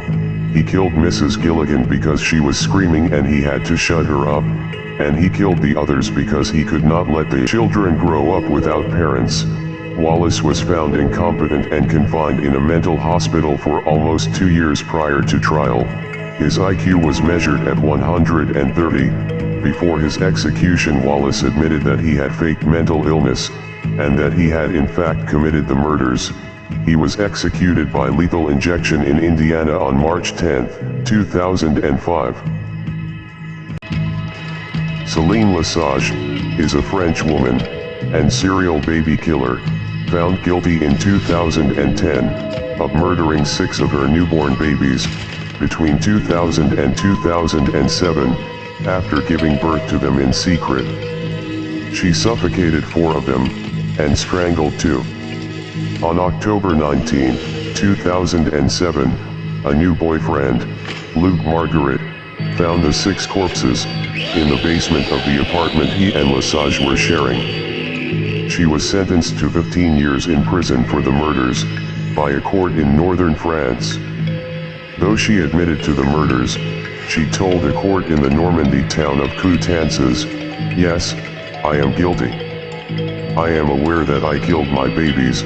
He killed Mrs. Gilligan because she was screaming and he had to shut her up. And he killed the others because he could not let the children grow up without parents. Wallace was found incompetent and confined in a mental hospital for almost 2 years prior to trial. His IQ was measured at 130. Before his execution, Wallace admitted that he had faked mental illness, and that he had in fact committed the murders. He was executed by lethal injection in Indiana on March 10, 2005. Céline Lesage is a French woman and serial baby killer, found guilty in 2010 of murdering 6 of her newborn babies between 2000 and 2007 after giving birth to them in secret. She suffocated 4 of them and strangled 2. On October 19, 2007, a new boyfriend, Luke Margaret, found the 6 corpses in the basement of the apartment he and Lesage were sharing. She was sentenced to 15 years in prison for the murders by a court in northern France. Though she admitted to the murders, she told a court in the Normandy town of Coutances, "Yes, I am guilty. I am aware that I killed my babies,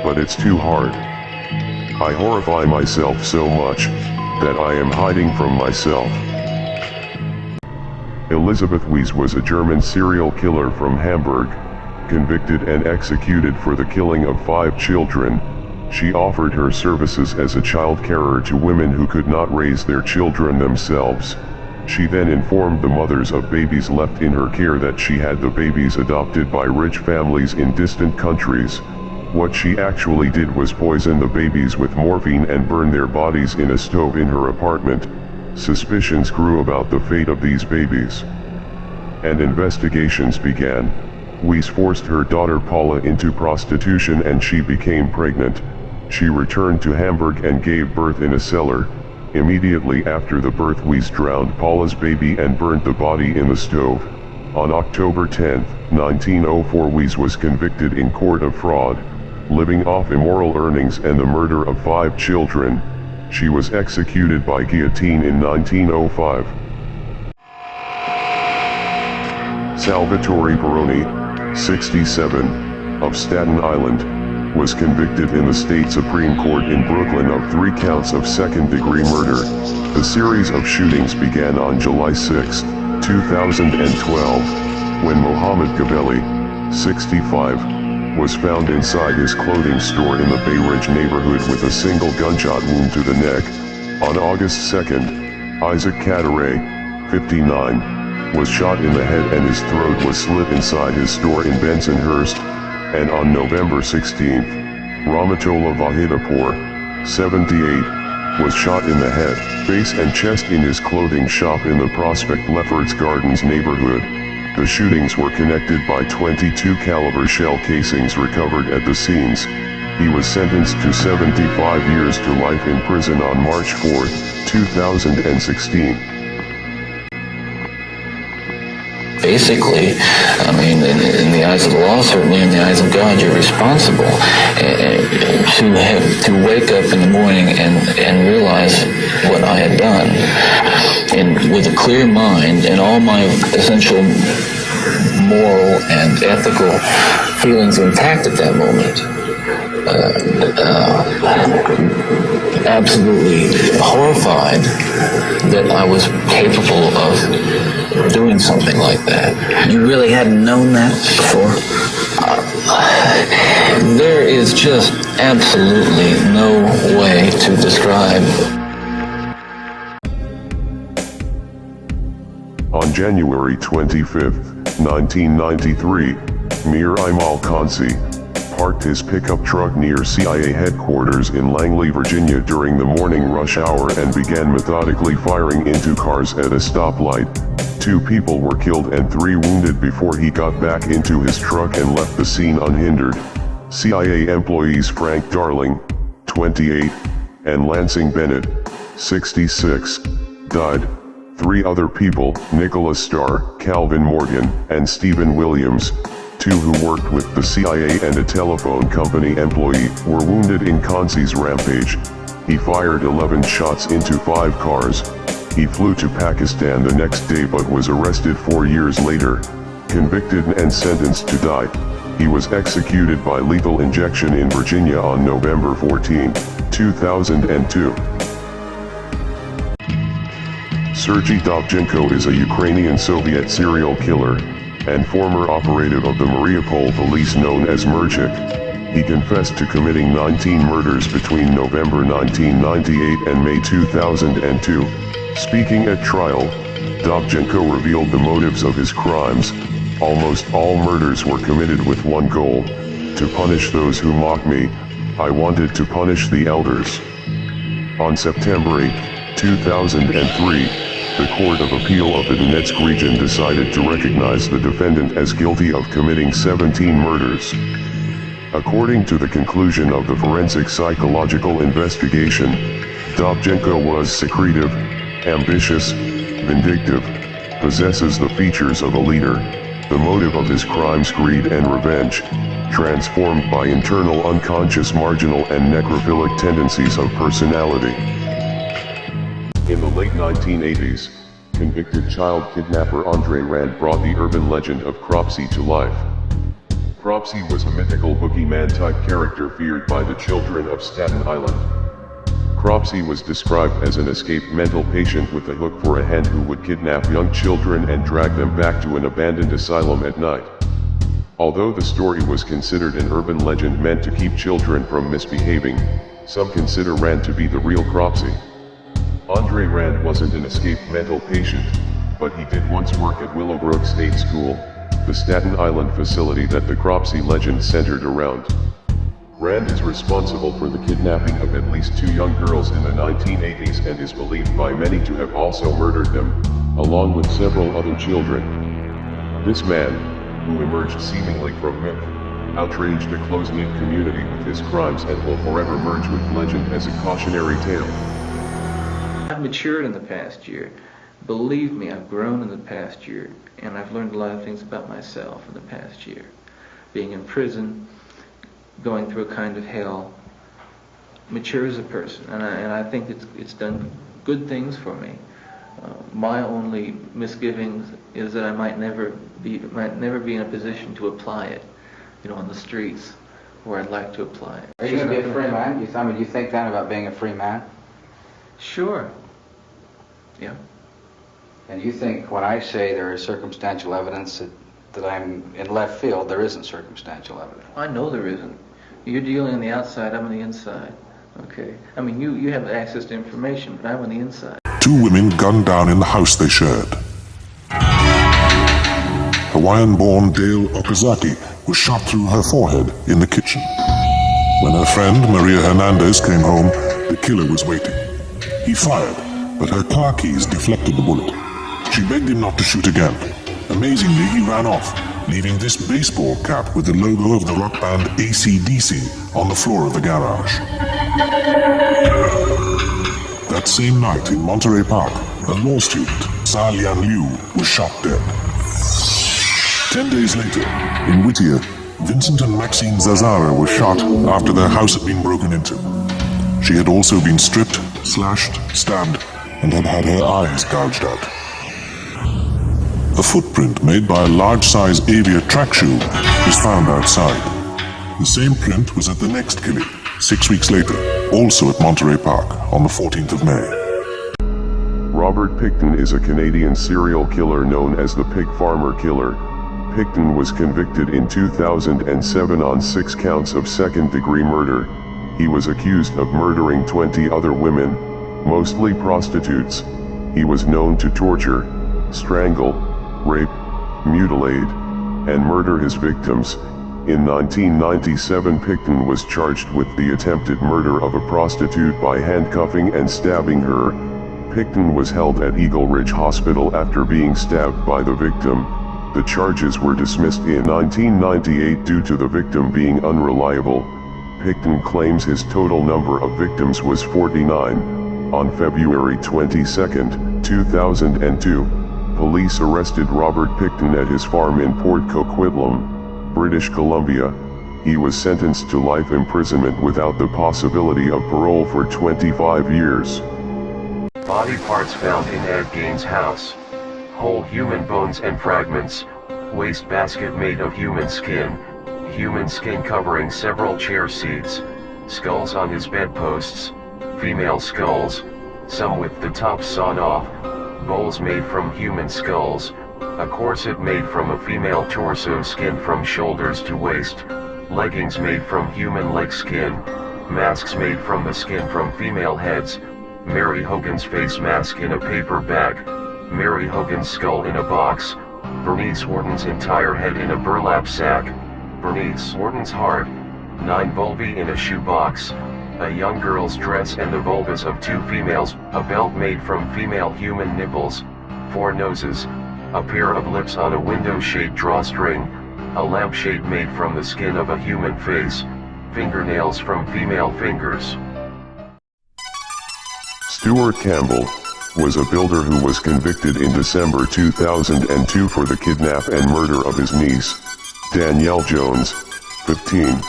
but it's too hard. I horrify myself so much that I am hiding from myself." Elisabeth Wiese was a German serial killer from Hamburg, convicted and executed for the killing of 5 children. She offered her services as a child carer to women who could not raise their children themselves. She then informed the mothers of babies left in her care that she had the babies adopted by rich families in distant countries. What she actually did was poison the babies with morphine and burn their bodies in a stove in her apartment. Suspicions grew about the fate of these babies, and investigations began. Wiese forced her daughter Paula into prostitution and she became pregnant. She returned to Hamburg and gave birth in a cellar. Immediately after the birth, Wiese drowned Paula's baby and burnt the body in the stove. On October 10, 1904, Wiese was convicted in court of fraud, living off immoral earnings and the murder of 5 children. She was executed by guillotine in 1905. Salvatore Peroni, 67, of Staten Island, was convicted in the state Supreme Court in Brooklyn of 3 counts of second-degree murder. The series of shootings began on July 6, 2012, when Mohammed Gabelli, 65, was found inside his clothing store in the Bay Ridge neighborhood with a single gunshot wound to the neck. On August 2nd, Isaac Cadaret, 59, was shot in the head and his throat was slit inside his store in Bensonhurst. And on November 16th, Ramatola Vahidapur, 78, was shot in the head, face and chest in his clothing shop in the Prospect Lefferts Gardens neighborhood. The shootings were connected by .22 caliber shell casings recovered at the scenes. He was sentenced to 75 years to life in prison on March 4, 2016. Basically, I mean, in the eyes of the law, certainly in the eyes of God, you're responsible to wake up in the morning and realize what I had done, and with a clear mind and all my essential moral and ethical feelings intact at that moment. Absolutely horrified that I was capable of doing something like that. You really hadn't known that before? There is just absolutely no way to describe. On January 25, 1993, Mir Imal Kansi parked his pickup truck near CIA headquarters in Langley, Virginia during the morning rush hour and began methodically firing into cars at a stoplight. 2 people were killed and 3 wounded before he got back into his truck and left the scene unhindered. CIA employees Frank Darling, 28, and Lansing Bennett, 66, died. 3 other people, Nicholas Starr, Calvin Morgan, and Stephen Williams, 2 who worked with the CIA and a telephone company employee, were wounded in Kansi's rampage. He fired 11 shots into 5 cars. He flew to Pakistan the next day but was arrested 4 years later, convicted and sentenced to die. He was executed by lethal injection in Virginia on November 14, 2002. Sergei Dobchenko is a Ukrainian Soviet serial killer and former operative of the Mariupol police known as Merchik. He confessed to committing 19 murders between November 1998 and May 2002. Speaking at trial, Dobchenko revealed the motives of his crimes. Almost all murders were committed with one goal: to punish those who mock me. I wanted to punish the elders. On September 8, 2003, the Court of Appeal of the Donetsk region decided to recognize the defendant as guilty of committing 17 murders. According to the conclusion of the forensic psychological investigation, Dobchenko was secretive, ambitious, vindictive, possesses the features of a leader, the motive of his crimes greed and revenge, transformed by internal unconscious marginal and necrophilic tendencies of personality. In the late 1980s, convicted child kidnapper Andrei Rand brought the urban legend of Cropsy to life. Cropsy was a mythical boogeyman-type character feared by the children of Staten Island. Cropsy was described as an escaped mental patient with a hook for a hand who would kidnap young children and drag them back to an abandoned asylum at night. Although the story was considered an urban legend meant to keep children from misbehaving, some consider Rand to be the real Cropsy. Andrei Rand wasn't an escaped mental patient, but he did once work at Willowbrook State School, the Staten Island facility that the Cropsy legend centered around. Rand is responsible for the kidnapping of at least 2 young girls in the 1980s and is believed by many to have also murdered them, along with several other children. This man, who emerged seemingly from myth, outraged a close-knit community with his crimes and will forever merge with legend as a cautionary tale. I've matured in the past year. Believe me, I've grown in the past year, and I've learned a lot of things about myself in the past year. Being in prison, going through a kind of hell, matures a person, and I think it's done good things for me. My only misgivings is that I might never be in a position to apply it, on the streets where I'd like to apply it. Are you going to be a free man? You think then about being a free man? Sure. Yeah. And you think when I say there is circumstantial evidence that I'm in left field, there isn't circumstantial evidence? I know there isn't. You're dealing on the outside, I'm on the inside. Okay? I mean, you have access to information, but I'm on the inside. 2 women gunned down in the house they shared. Hawaiian-born Dale Okazaki was shot through her forehead in the kitchen. When her friend Maria Hernandez came home, the killer was waiting. He fired, but her car keys deflected the bullet. She begged him not to shoot again. Amazingly, he ran off, leaving this baseball cap with the logo of the rock band AC/DC on the floor of the garage. That same night in Monterey Park, a law student, Sa Lian Liu, was shot dead. 10 days later, in Whittier, Vincent and Maxine Zazara were shot after their house had been broken into. She had also been stripped, slashed, stabbed, and had had her eyes gouged out. A footprint made by a large-size Avia track shoe was found outside. The same print was at the next killing, 6 weeks later, also at Monterey Park, on the 14th of May. Robert Pickton is a Canadian serial killer known as the Pig Farmer Killer. Pickton was convicted in 2007 on 6 counts of second-degree murder. He was accused of murdering 20 other women, mostly prostitutes. He was known to torture, strangle, rape, mutilate, and murder his victims. In 1997, Pickton was charged with the attempted murder of a prostitute by handcuffing and stabbing her. Pickton was held at Eagle Ridge Hospital after being stabbed by the victim. The charges were dismissed in 1998 due to the victim being unreliable. Pickton claims his total number of victims was 49. On February 22, 2002, police arrested Robert Pickton at his farm in Port Coquitlam, British Columbia. He was sentenced to life imprisonment without the possibility of parole for 25 years. Body parts found in Ed Gaines' house. Whole human bones and fragments. Waste basket made of human skin covering several chair seats. Skulls on his bedposts. Female skulls, some with the tops sawn off. Bowls made from human skulls. A corset made from a female torso skin from shoulders to waist. Leggings made from human leg skin. Masks made from the skin from female heads. Mary Hogan's face mask in a paper bag. Mary Hogan's skull in a box. Bernice Wharton's entire head in a burlap sack. Bernice Wharton's heart. 9 vulvae in a shoebox. A young girl's dress and the vulvas of 2 females. A belt made from female human nipples. 4 noses. A pair of lips on a window-shaped drawstring. A lampshade made from the skin of a human face. Fingernails from female fingers. Stuart Campbell was a builder who was convicted in December 2002 for the kidnap and murder of his niece, Danielle Jones, 15,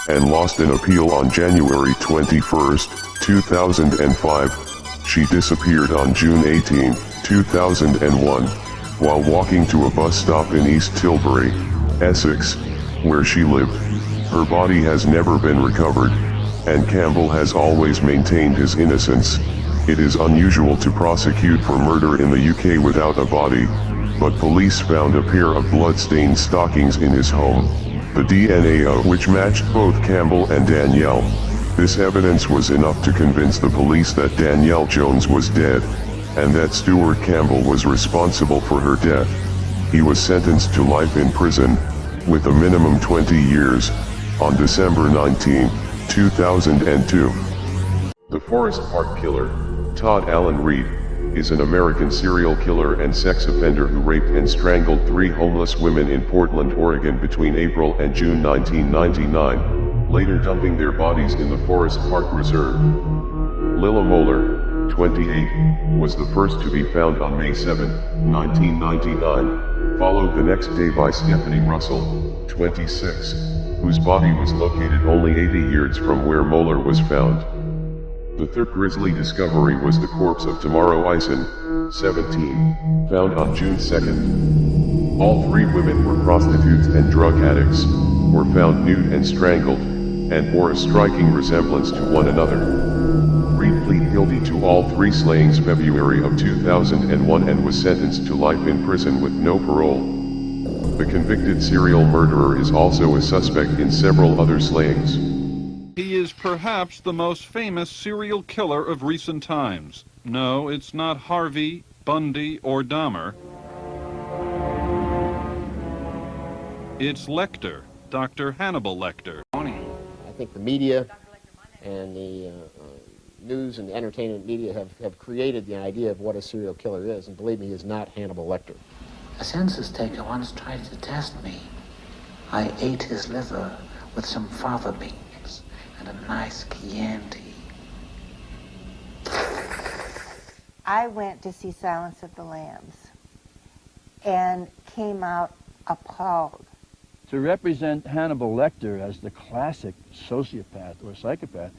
and lost an appeal on January 21, 2005. She disappeared on June 18, 2001, while walking to a bus stop in East Tilbury, Essex, where she lived. Her body has never been recovered, and Campbell has always maintained his innocence. It is unusual to prosecute for murder in the UK without a body, but police found a pair of blood-stained stockings in his home, the DNA of which matched both Campbell and Danielle. This evidence was enough to convince the police that Danielle Jones was dead, and that Stuart Campbell was responsible for her death. He was sentenced to life in prison, with a minimum 20 years, on December 19, 2002. The Forest Park Killer, Todd Allen Reed, is an American serial killer and sex offender who raped and strangled 3 homeless women in Portland, Oregon between April and June 1999, later dumping their bodies in the Forest Park Reserve. Lilla Moeller, 28, was the first to be found on May 7, 1999, followed the next day by Stephanie Russell, 26, whose body was located only 80 yards from where Moeller was found. The third grisly discovery was the corpse of Tamara Eisen, 17, found on June 2nd. All 3 women were prostitutes and drug addicts, were found nude and strangled, and bore a striking resemblance to one another. Reed pleaded guilty to all 3 slayings February of 2001 and was sentenced to life in prison with no parole. The convicted serial murderer is also a suspect in several other slayings. He is perhaps the most famous serial killer of recent times. No, it's not Harvey, Bundy, or Dahmer. It's Lecter, Dr. Hannibal Lecter. I think the media and the news and entertainment media have created the idea of what a serial killer is, and believe me, he is not Hannibal Lecter. A census taker once tried to test me. I ate his liver with some fava beans and a nice Chianti. I went to see Silence of the Lambs and came out appalled. To represent Hannibal Lecter as the classic sociopath or psychopath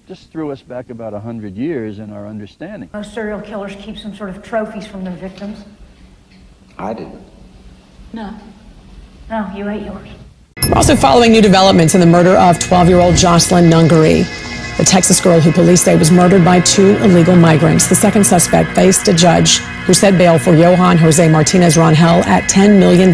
just threw us back about 100 years in our understanding. Most serial killers keep some sort of trophies from their victims. I didn't. No. No, you ate yours. We're also following new developments in the murder of 12-year-old Jocelyn Nungary, the Texas girl who police say was murdered by 2 illegal migrants. The second suspect faced a judge who set bail for Johan Jose Martinez Rangel at $10 million.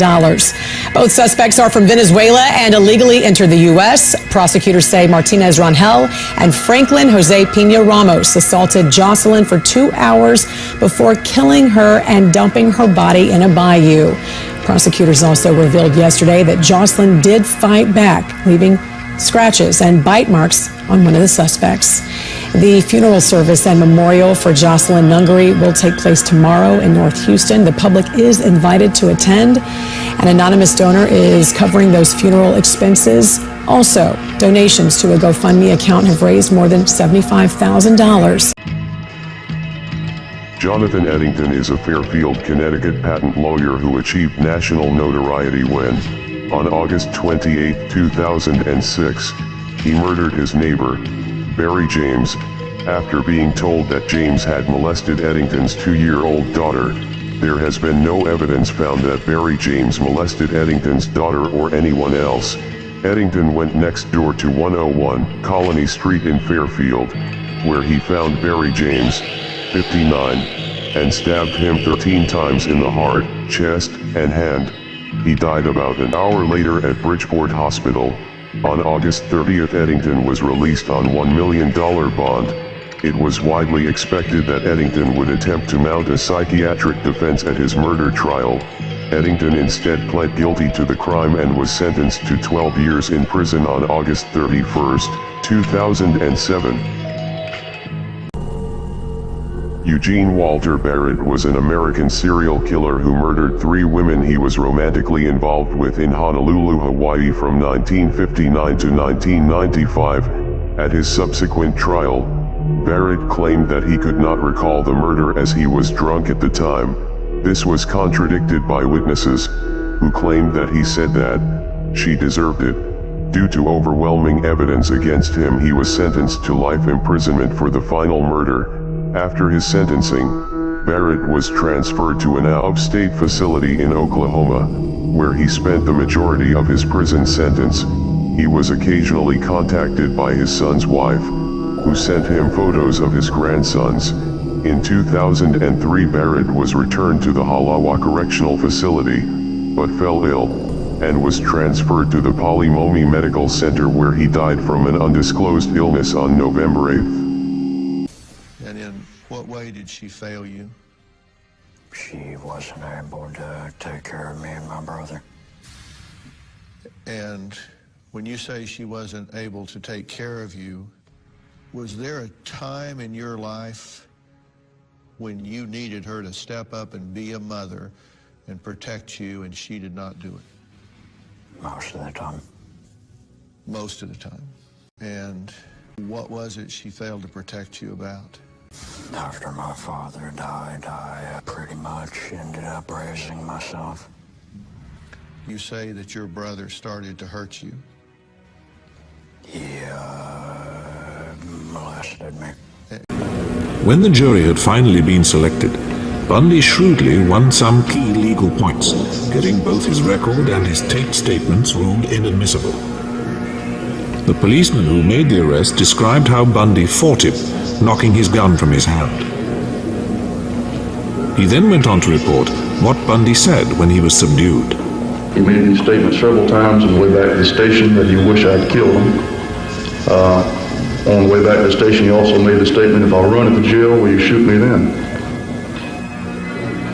Both suspects are from Venezuela and illegally entered the U.S. Prosecutors say Martinez Rangel and Franklin Jose Pina Ramos assaulted Jocelyn for 2 hours before killing her and dumping her body in a bayou. Prosecutors also revealed yesterday that Jocelyn did fight back, leaving scratches and bite marks on one of the suspects. The funeral service and memorial for Jocelyn Nungary will take place tomorrow in North Houston. The public is invited to attend. An anonymous donor is covering those funeral expenses. Also, donations to a GoFundMe account have raised more than $75,000. Jonathan Eddington is a Fairfield, Connecticut patent lawyer who achieved national notoriety when On August 28, 2006, he murdered his neighbor, Barry James, after being told that James had molested Eddington's 2-year-old daughter. There has been no evidence found that Barry James molested Eddington's daughter or anyone else. Eddington went next door to 101 Colony Street in Fairfield, where he found Barry James, 59, and stabbed him 13 times in the heart, chest, and hand. He died about an hour later at Bridgeport Hospital. On August 30th, Eddington was released on $1 million bond. It was widely expected that Eddington would attempt to mount a psychiatric defense at his murder trial. Eddington instead pled guilty to the crime and was sentenced to 12 years in prison on August 31st, 2007. Eugene Walter Barrett was an American serial killer who murdered 3 women he was romantically involved with in Honolulu, Hawaii from 1959 to 1995. At his subsequent trial, Barrett claimed that he could not recall the murder as he was drunk at the time. This was contradicted by witnesses, who claimed that he said that she deserved it. Due to overwhelming evidence against him, he was sentenced to life imprisonment for the final murder. After his sentencing, Barrett was transferred to an out-of-state facility in Oklahoma, where he spent the majority of his prison sentence. He was occasionally contacted by his son's wife, who sent him photos of his grandsons. In 2003, Barrett was returned to the Halawa Correctional Facility, but fell ill, and was transferred to the Polimomi Medical Center, where he died from an undisclosed illness on November 8th. And in what way did she fail you? She wasn't able to take care of me and my brother. And when you say she wasn't able to take care of you, was there a time in your life when you needed her to step up and be a mother and protect you, and she did not do it? Most of the time. Most of the time. And what was it she failed to protect you about? After my father died, I pretty much ended up raising myself. You say that your brother started to hurt you. He molested me. When the jury had finally been selected, Bundy shrewdly won some key legal points, getting both his record and his taped statements ruled inadmissible. The policeman who made the arrest described how Bundy fought him, knocking his gun from his hand. He then went on to report what Bundy said when he was subdued. He made these statements several times on the way back to the station that he wished I'd killed him. On the way back to the station, he also made the statement, "If I'll run at the jail, will you shoot me then?"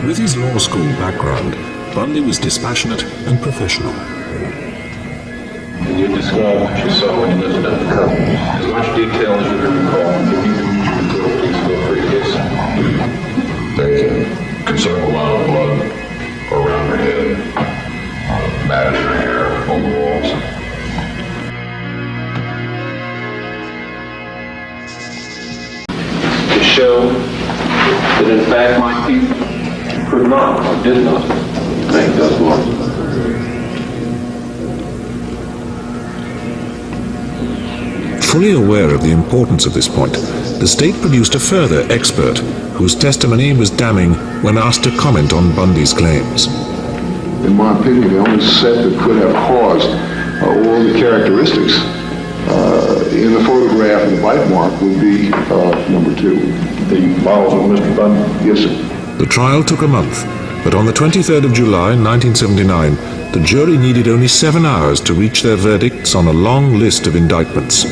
With his law school background, Bundy was dispassionate and professional. Can you describe what you saw when you lifted up the cover? As much detail as you can recall. If you can please feel free to do so. There's a considerable amount of blood around her head, matted in her hair, on the walls. To show that in fact my people could not or did not make those marks. Fully aware of the importance of this point, the state produced a further expert whose testimony was damning when asked to comment on Bundy's claims. In my opinion, the only set that could have caused all the characteristics in the photograph and the bite mark would be number 2. The balls of Mr. Bundy? Yes, sir. The trial took a month, but on the 23rd of July, 1979, the jury needed only 7 hours to reach their verdicts on a long list of indictments.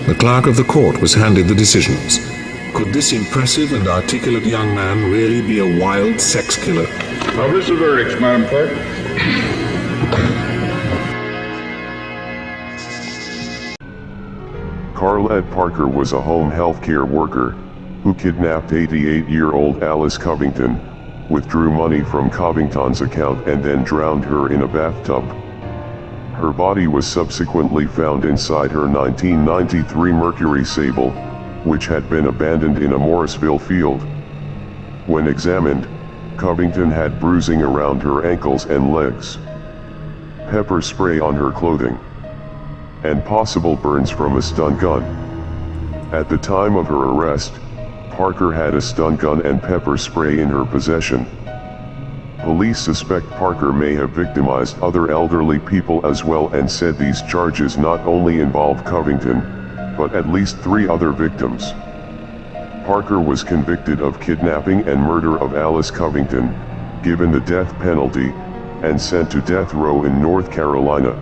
The clerk of the court was handed the decisions. Could this impressive and articulate young man really be a wild sex killer? Publish the verdicts, Madam Clerk. Carlette Parker was a home health care worker who kidnapped 88-year-old Alice Covington, withdrew money from Covington's account, and then drowned her in a bathtub. Her body was subsequently found inside her 1993 Mercury Sable, which had been abandoned in a Morrisville field. When examined, Covington had bruising around her ankles and legs, pepper spray on her clothing, and possible burns from a stun gun. At the time of her arrest, Parker had a stun gun and pepper spray in her possession. Police suspect Parker may have victimized other elderly people as well and said these charges not only involve Covington, but at least 3 other victims. Parker was convicted of kidnapping and murder of Alice Covington, given the death penalty, and sent to death row in North Carolina.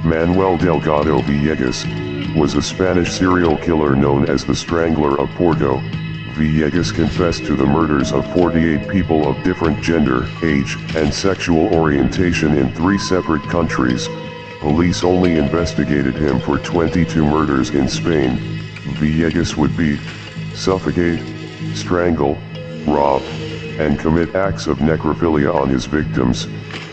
Manuel Delgado Villegas was a Spanish serial killer known as the Strangler of Porto. Villegas confessed to the murders of 48 people of different gender, age, and sexual orientation in 3 separate countries. Police only investigated him for 22 murders in Spain. Villegas would beat, suffocate, strangle, rob, and commit acts of necrophilia on his victims.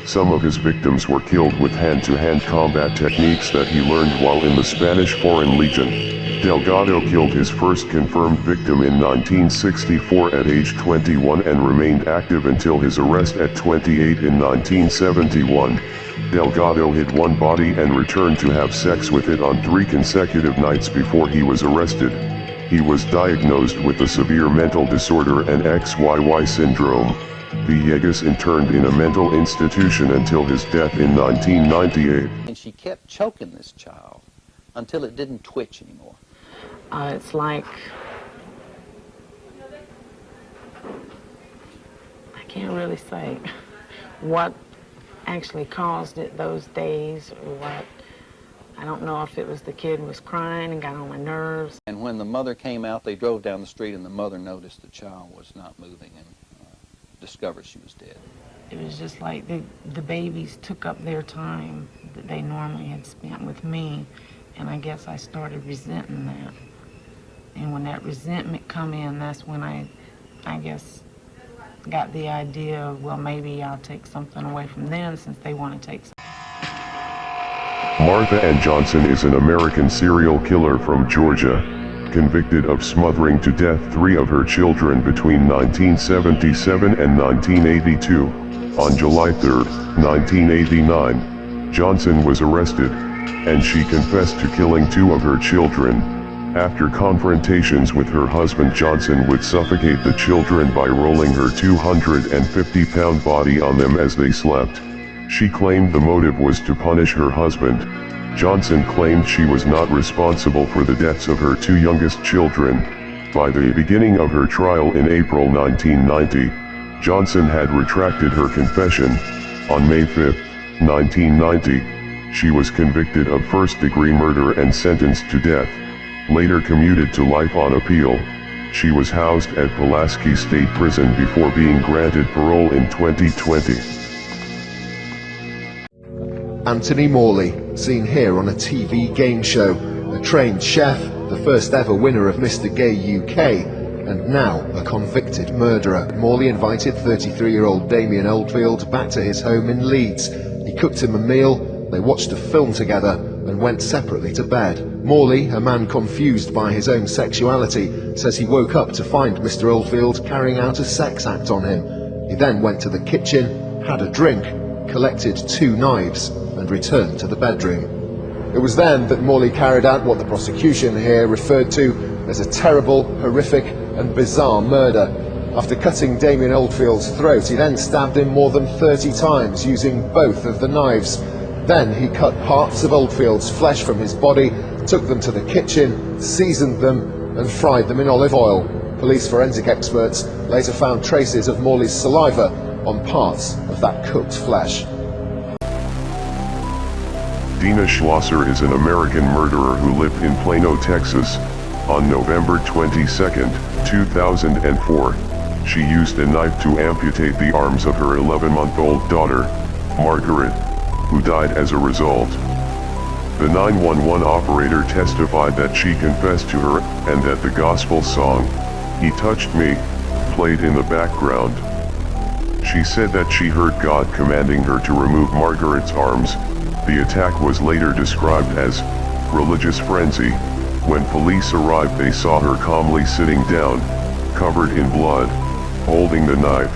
Some of his victims were killed with hand-to-hand combat techniques that he learned while in the Spanish Foreign Legion. Delgado killed his first confirmed victim in 1964 at age 21 and remained active until his arrest at 28 in 1971. Delgado hid one body and returned to have sex with it on 3 consecutive nights before he was arrested. He was diagnosed with a severe mental disorder and XYY syndrome. Villegas interned in a mental institution until his death in 1998. And she kept choking this child until it didn't twitch anymore. It's like, I can't really say what actually caused it those days or what. I don't know if it was the kid was crying and got on my nerves. And when the mother came out, they drove down the street and the mother noticed the child was not moving and discovered she was dead. It was just like the babies took up their time that they normally had spent with me, and I guess I started resenting that. And when that resentment come in, that's when I guess, got the idea of, well, maybe I'll take something away from them since they want to take something. Martha Ann Johnson is an American serial killer from Georgia, convicted of smothering to death 3 of her children between 1977 and 1982. On July 3, 1989, Johnson was arrested, and she confessed to killing 2 of her children. After confrontations with her husband, Johnson would suffocate the children by rolling her 250-pound body on them as they slept. She claimed the motive was to punish her husband. Johnson claimed she was not responsible for the deaths of her 2 youngest children. By the beginning of her trial in April 1990, Johnson had retracted her confession. On May 5, 1990, she was convicted of first-degree murder and sentenced to death. Later commuted to life on appeal. She was housed at Pulaski State Prison before being granted parole in 2020. Anthony Morley, seen here on a TV game show, a trained chef, the first ever winner of Mr. Gay UK, and now a convicted murderer. Morley invited 33-year-old Damien Oldfield back to his home in Leeds. He cooked him a meal, they watched a film together, and went separately to bed. Morley, a man confused by his own sexuality, says he woke up to find Mr. Oldfield carrying out a sex act on him. He then went to the kitchen, had a drink, collected 2 knives, and returned to the bedroom. It was then that Morley carried out what the prosecution here referred to as a terrible, horrific, and bizarre murder. After cutting Damien Oldfield's throat, he then stabbed him more than 30 times using both of the knives. Then he cut parts of Oldfield's flesh from his body, took them to the kitchen, seasoned them, and fried them in olive oil. Police forensic experts later found traces of Morley's saliva on parts of that cooked flesh. Dina Schlosser is an American murderer who lived in Plano, Texas. On November 22, 2004, she used a knife to amputate the arms of her 11-month-old daughter, Margaret, who died as a result. The 911 operator testified that she confessed to her, and that the gospel song, "He Touched Me," played in the background. She said that she heard God commanding her to remove Margaret's arms. The attack was later described as religious frenzy. When police arrived, they saw her calmly sitting down, covered in blood. holding the knife,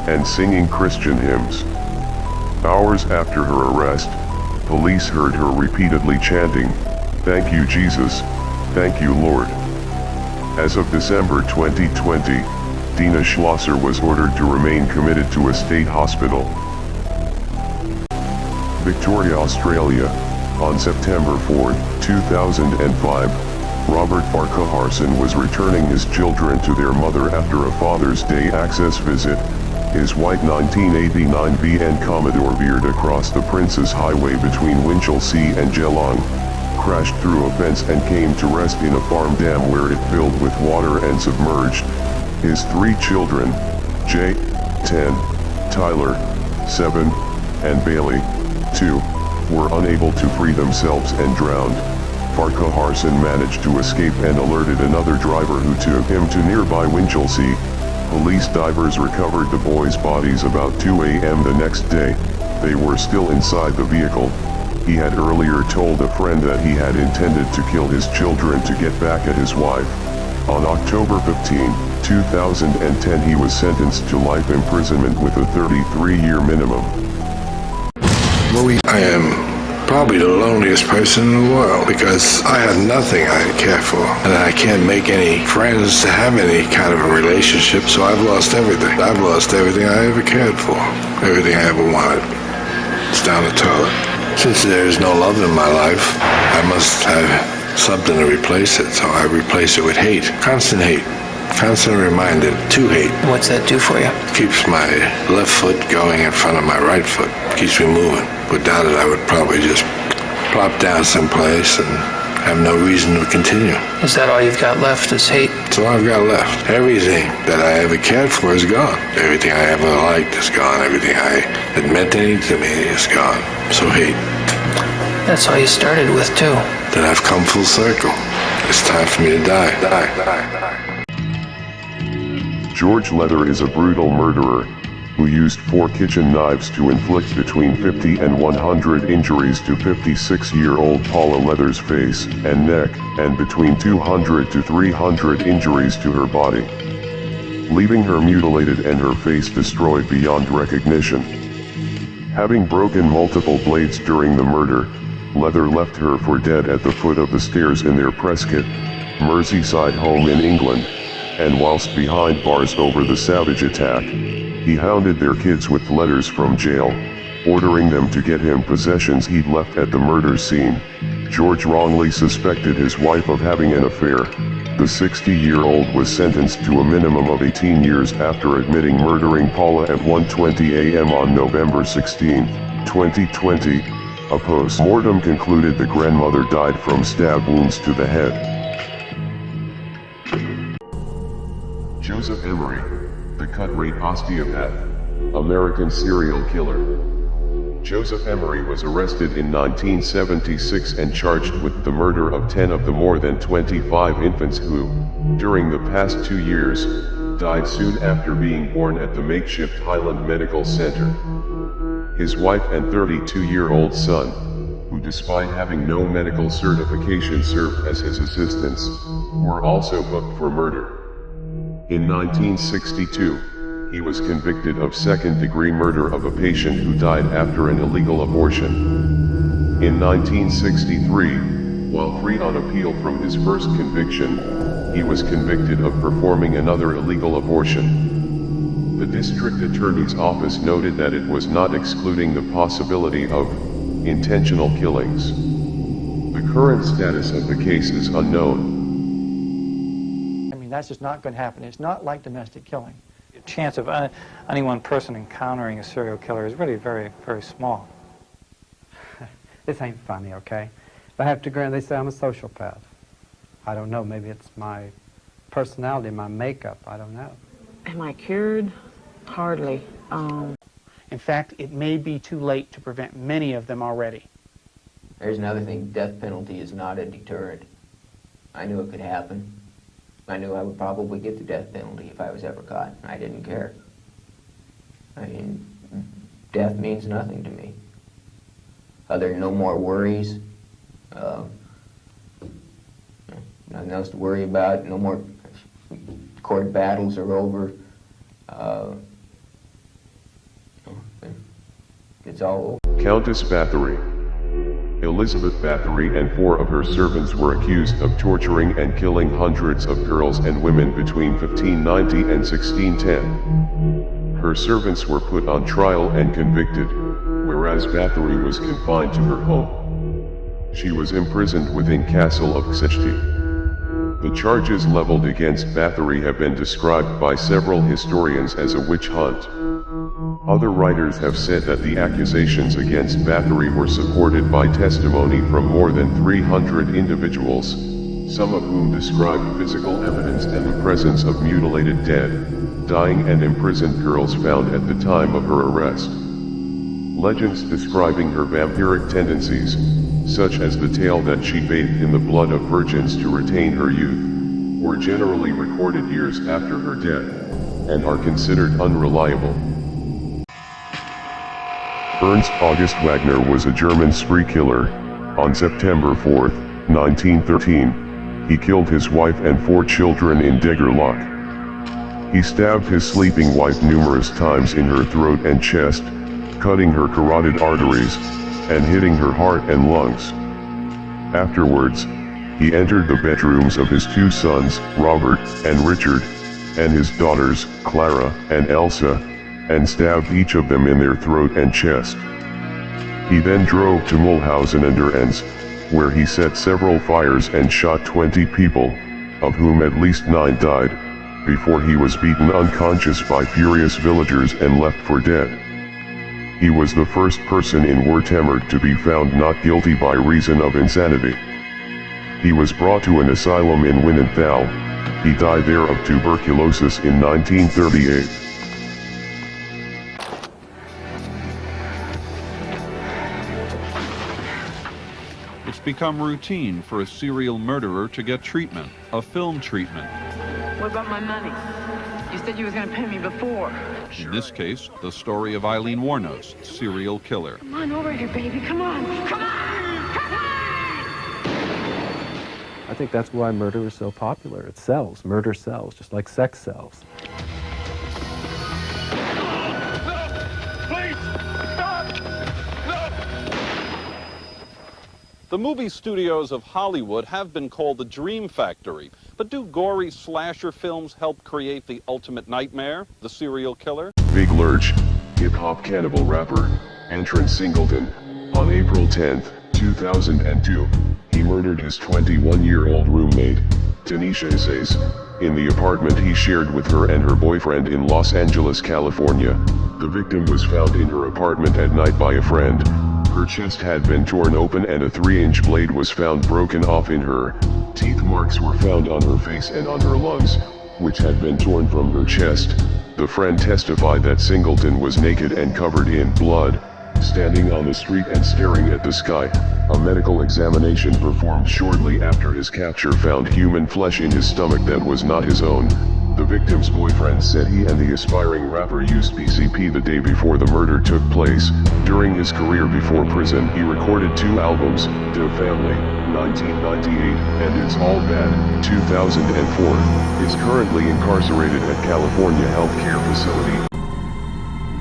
and singing Christian hymns. Hours after her arrest, police heard her repeatedly chanting, "Thank you, Jesus. Thank you, Lord." As of December 2020, Dina Schlosser was ordered to remain committed to a state hospital. Victoria, Australia. On September 4, 2005, Robert Farquharson was returning his children to their mother after a Father's Day access visit. His white 1989 BN Commodore veered across the Princes Highway between Winchelsea and Geelong, crashed through a fence and came to rest in a farm dam where it filled with water and submerged. His 3 children, Jay, 10, Tyler, 7, and Bailey, 2, were unable to free themselves and drowned. Farquharson managed to escape and alerted another driver who took him to nearby Winchelsea. Police divers recovered the boys' bodies about 2 a.m. the next day. They were still inside the vehicle. He had earlier told a friend that he had intended to kill his children to get back at his wife. On October 15, 2010, he was sentenced to life imprisonment with a 33-year minimum. I am probably the loneliest person in the world because I have nothing I care for, and I can't make any friends to have any kind of a relationship, so I've lost everything. I've lost everything I ever cared for, everything I ever wanted. It's down the toilet. Since there is no love in my life, I must have something to replace it, so I replace it with hate. Constant hate. Constantly reminded to hate. What's that do for you? Keeps my left foot going in front of my right foot. Keeps me moving. Without it, I would probably just plop down someplace and have no reason to continue. Is that all you've got left is hate? That's all I've got left. Everything that I ever cared for is gone. Everything I ever liked is gone. Everything that meant anything to me is gone. So hate. That's all you started with, too. Then I've come full circle. It's time for me to die. George Leather is a brutal murderer who used 4 kitchen knives to inflict between 50 and 100 injuries to 56-year-old Paula Leather's face and neck, and between 200 to 300 injuries to her body, leaving her mutilated and her face destroyed beyond recognition. Having broken multiple blades during the murder, Leather left her for dead at the foot of the stairs in their Prescott, Merseyside home in England, and whilst behind bars over the savage attack, he hounded their kids with letters from jail, ordering them to get him possessions he'd left at the murder scene. George wrongly suspected his wife of having an affair. The 60-year-old was sentenced to a minimum of 18 years after admitting murdering Paula at 1:20 a.m. on November 16, 2020. A post-mortem concluded the grandmother died from stab wounds to the head. Joseph Emery, the cut-rate osteopath, American serial killer. Joseph Emery was arrested in 1976 and charged with the murder of 10 of the more than 25 infants who, during the past 2 years, died soon after being born at the makeshift Highland Medical Center. His wife and 32-year-old son, who despite having no medical certification served as his assistants, were also booked for murder. In 1962, he was convicted of second-degree murder of a patient who died after an illegal abortion. In 1963, while free on appeal from his first conviction, he was convicted of performing another illegal abortion. The district attorney's office noted that it was not excluding the possibility of intentional killings. The current status of the case is unknown. I mean, that's just not going to happen. It's not like domestic killing. The chance of any one person encountering a serial killer is really very, very small. This ain't funny, okay? If I have to grant, they say I'm a sociopath. I don't know, maybe it's my personality, my makeup, I don't know. Am I cured? Hardly. In fact, it may be too late to prevent many of them already. There's another thing, death penalty is not a deterrent. I knew it could happen. I knew I would probably get the death penalty if I was ever caught. I didn't care. I mean, death means nothing to me. Other than no more worries, nothing else to worry about, no more court battles are over, It's all Countess Bathory. Elizabeth Bathory and 4 of her servants were accused of torturing and killing hundreds of girls and women between 1590 and 1610. Her servants were put on trial and convicted, whereas Bathory was confined to her home. She was imprisoned within Castle of Kshechti. The charges leveled against Bathory have been described by several historians as a witch hunt. Other writers have said that the accusations against Bathory were supported by testimony from more than 300 individuals, some of whom described physical evidence and the presence of mutilated dead, dying and imprisoned girls found at the time of her arrest. Legends describing her vampiric tendencies, such as the tale that she bathed in the blood of virgins to retain her youth, were generally recorded years after her death, and are considered unreliable. Ernst August Wagner was a German spree killer. On September 4, 1913, he killed his wife and 4 children in Degerloch. He stabbed his sleeping wife numerous times in her throat and chest, cutting her carotid arteries, and hitting her heart and lungs. Afterwards, he entered the bedrooms of his 2 sons, Robert and Richard, and his daughters, Clara and Elsa, and stabbed each of them in their throat and chest. He then drove to Mulhausen an der Enns, where he set several fires and shot 20 people, of whom at least 9 died, before he was beaten unconscious by furious villagers and left for dead. He was the first person in Wertheimert to be found not guilty by reason of insanity. He was brought to an asylum in Winnenthal. He died there of tuberculosis in 1938. It's become routine for a serial murderer to get treatment, a film treatment. What about my money? You said you was going to pay me before. In this case, the story of Eileen Wuornos, serial killer. Come on over here, baby. Come on. Come on! I think that's why murder is so popular. It sells. Murder sells, just like sex sells. The movie studios of Hollywood have been called the Dream Factory, but do gory slasher films help create the ultimate nightmare, the serial killer? Big Lurch, hip-hop cannibal rapper, Antron Singleton, on April 10, 2002, he murdered his 21-year-old roommate, Tanisha Isays, in the apartment he shared with her and her boyfriend in Los Angeles, California. The victim was found in her apartment at night by a friend. Her chest had been torn open and a 3-inch blade was found broken off in her. Teeth marks were found on her face and on her lungs, which had been torn from her chest. The friend testified that Singleton was naked and covered in blood, standing on the street and staring at the sky. A medical examination performed shortly after his capture found human flesh in his stomach that was not his own. The victim's boyfriend said he and the aspiring rapper used PCP the day before the murder took place. During his career before prison, he recorded 2 albums, De Family, 1998, and It's All Bad, 2004. Is currently incarcerated at California Healthcare Facility.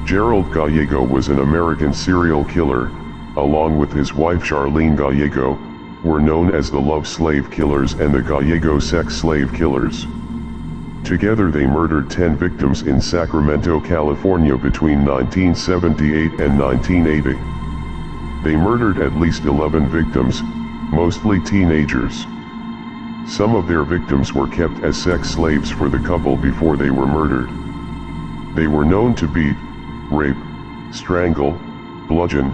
Gerald Gallego was an American serial killer, along with his wife Charlene Gallego, were known as the Love Slave Killers and the Gallego Sex Slave Killers. Together they murdered 10 victims in Sacramento, California between 1978 and 1980. They murdered at least 11 victims, mostly teenagers. Some of their victims were kept as sex slaves for the couple before they were murdered. They were known to beat, rape, strangle, bludgeon,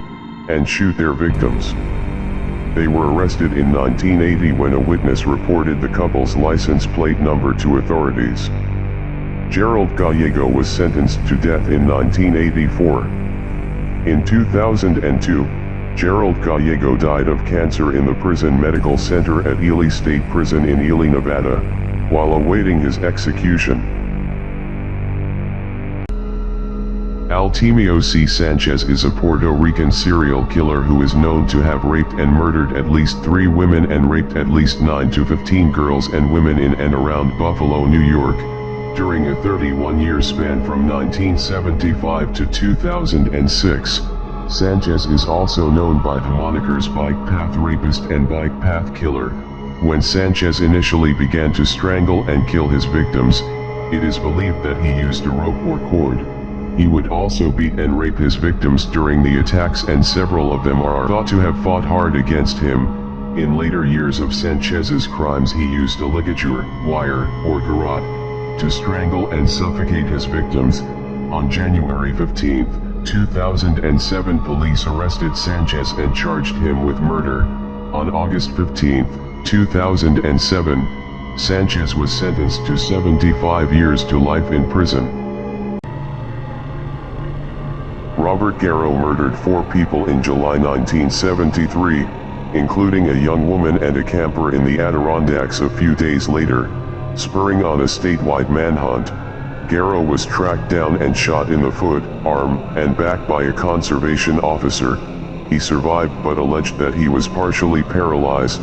and shoot their victims. They were arrested in 1980 when a witness reported the couple's license plate number to authorities. Gerald Gallego was sentenced to death in 1984. In 2002, Gerald Gallego died of cancer in the Prison Medical Center at Ely State Prison in Ely, Nevada, while awaiting his execution. Altemio C. Sanchez is a Puerto Rican serial killer who is known to have raped and murdered at least 3 women and raped at least 9 to 15 girls and women in and around Buffalo, New York. During a 31-year span from 1975 to 2006, Sanchez is also known by the monikers Bike Path Rapist and Bike Path Killer. When Sanchez initially began to strangle and kill his victims, it is believed that he used a rope or cord. He would also beat and rape his victims during the attacks, and several of them are thought to have fought hard against him. In later years of Sanchez's crimes, he used a ligature, wire, or garrote to strangle and suffocate his victims. On January 15, 2007, police arrested Sanchez and charged him with murder. On August 15, 2007, Sanchez was sentenced to 75 years to life in prison. Robert Garrow murdered 4 people in July 1973, including a young woman and a camper in the Adirondacks a few days later. Spurring on a statewide manhunt, Garrow was tracked down and shot in the foot, arm, and back by a conservation officer. He survived but alleged that he was partially paralyzed.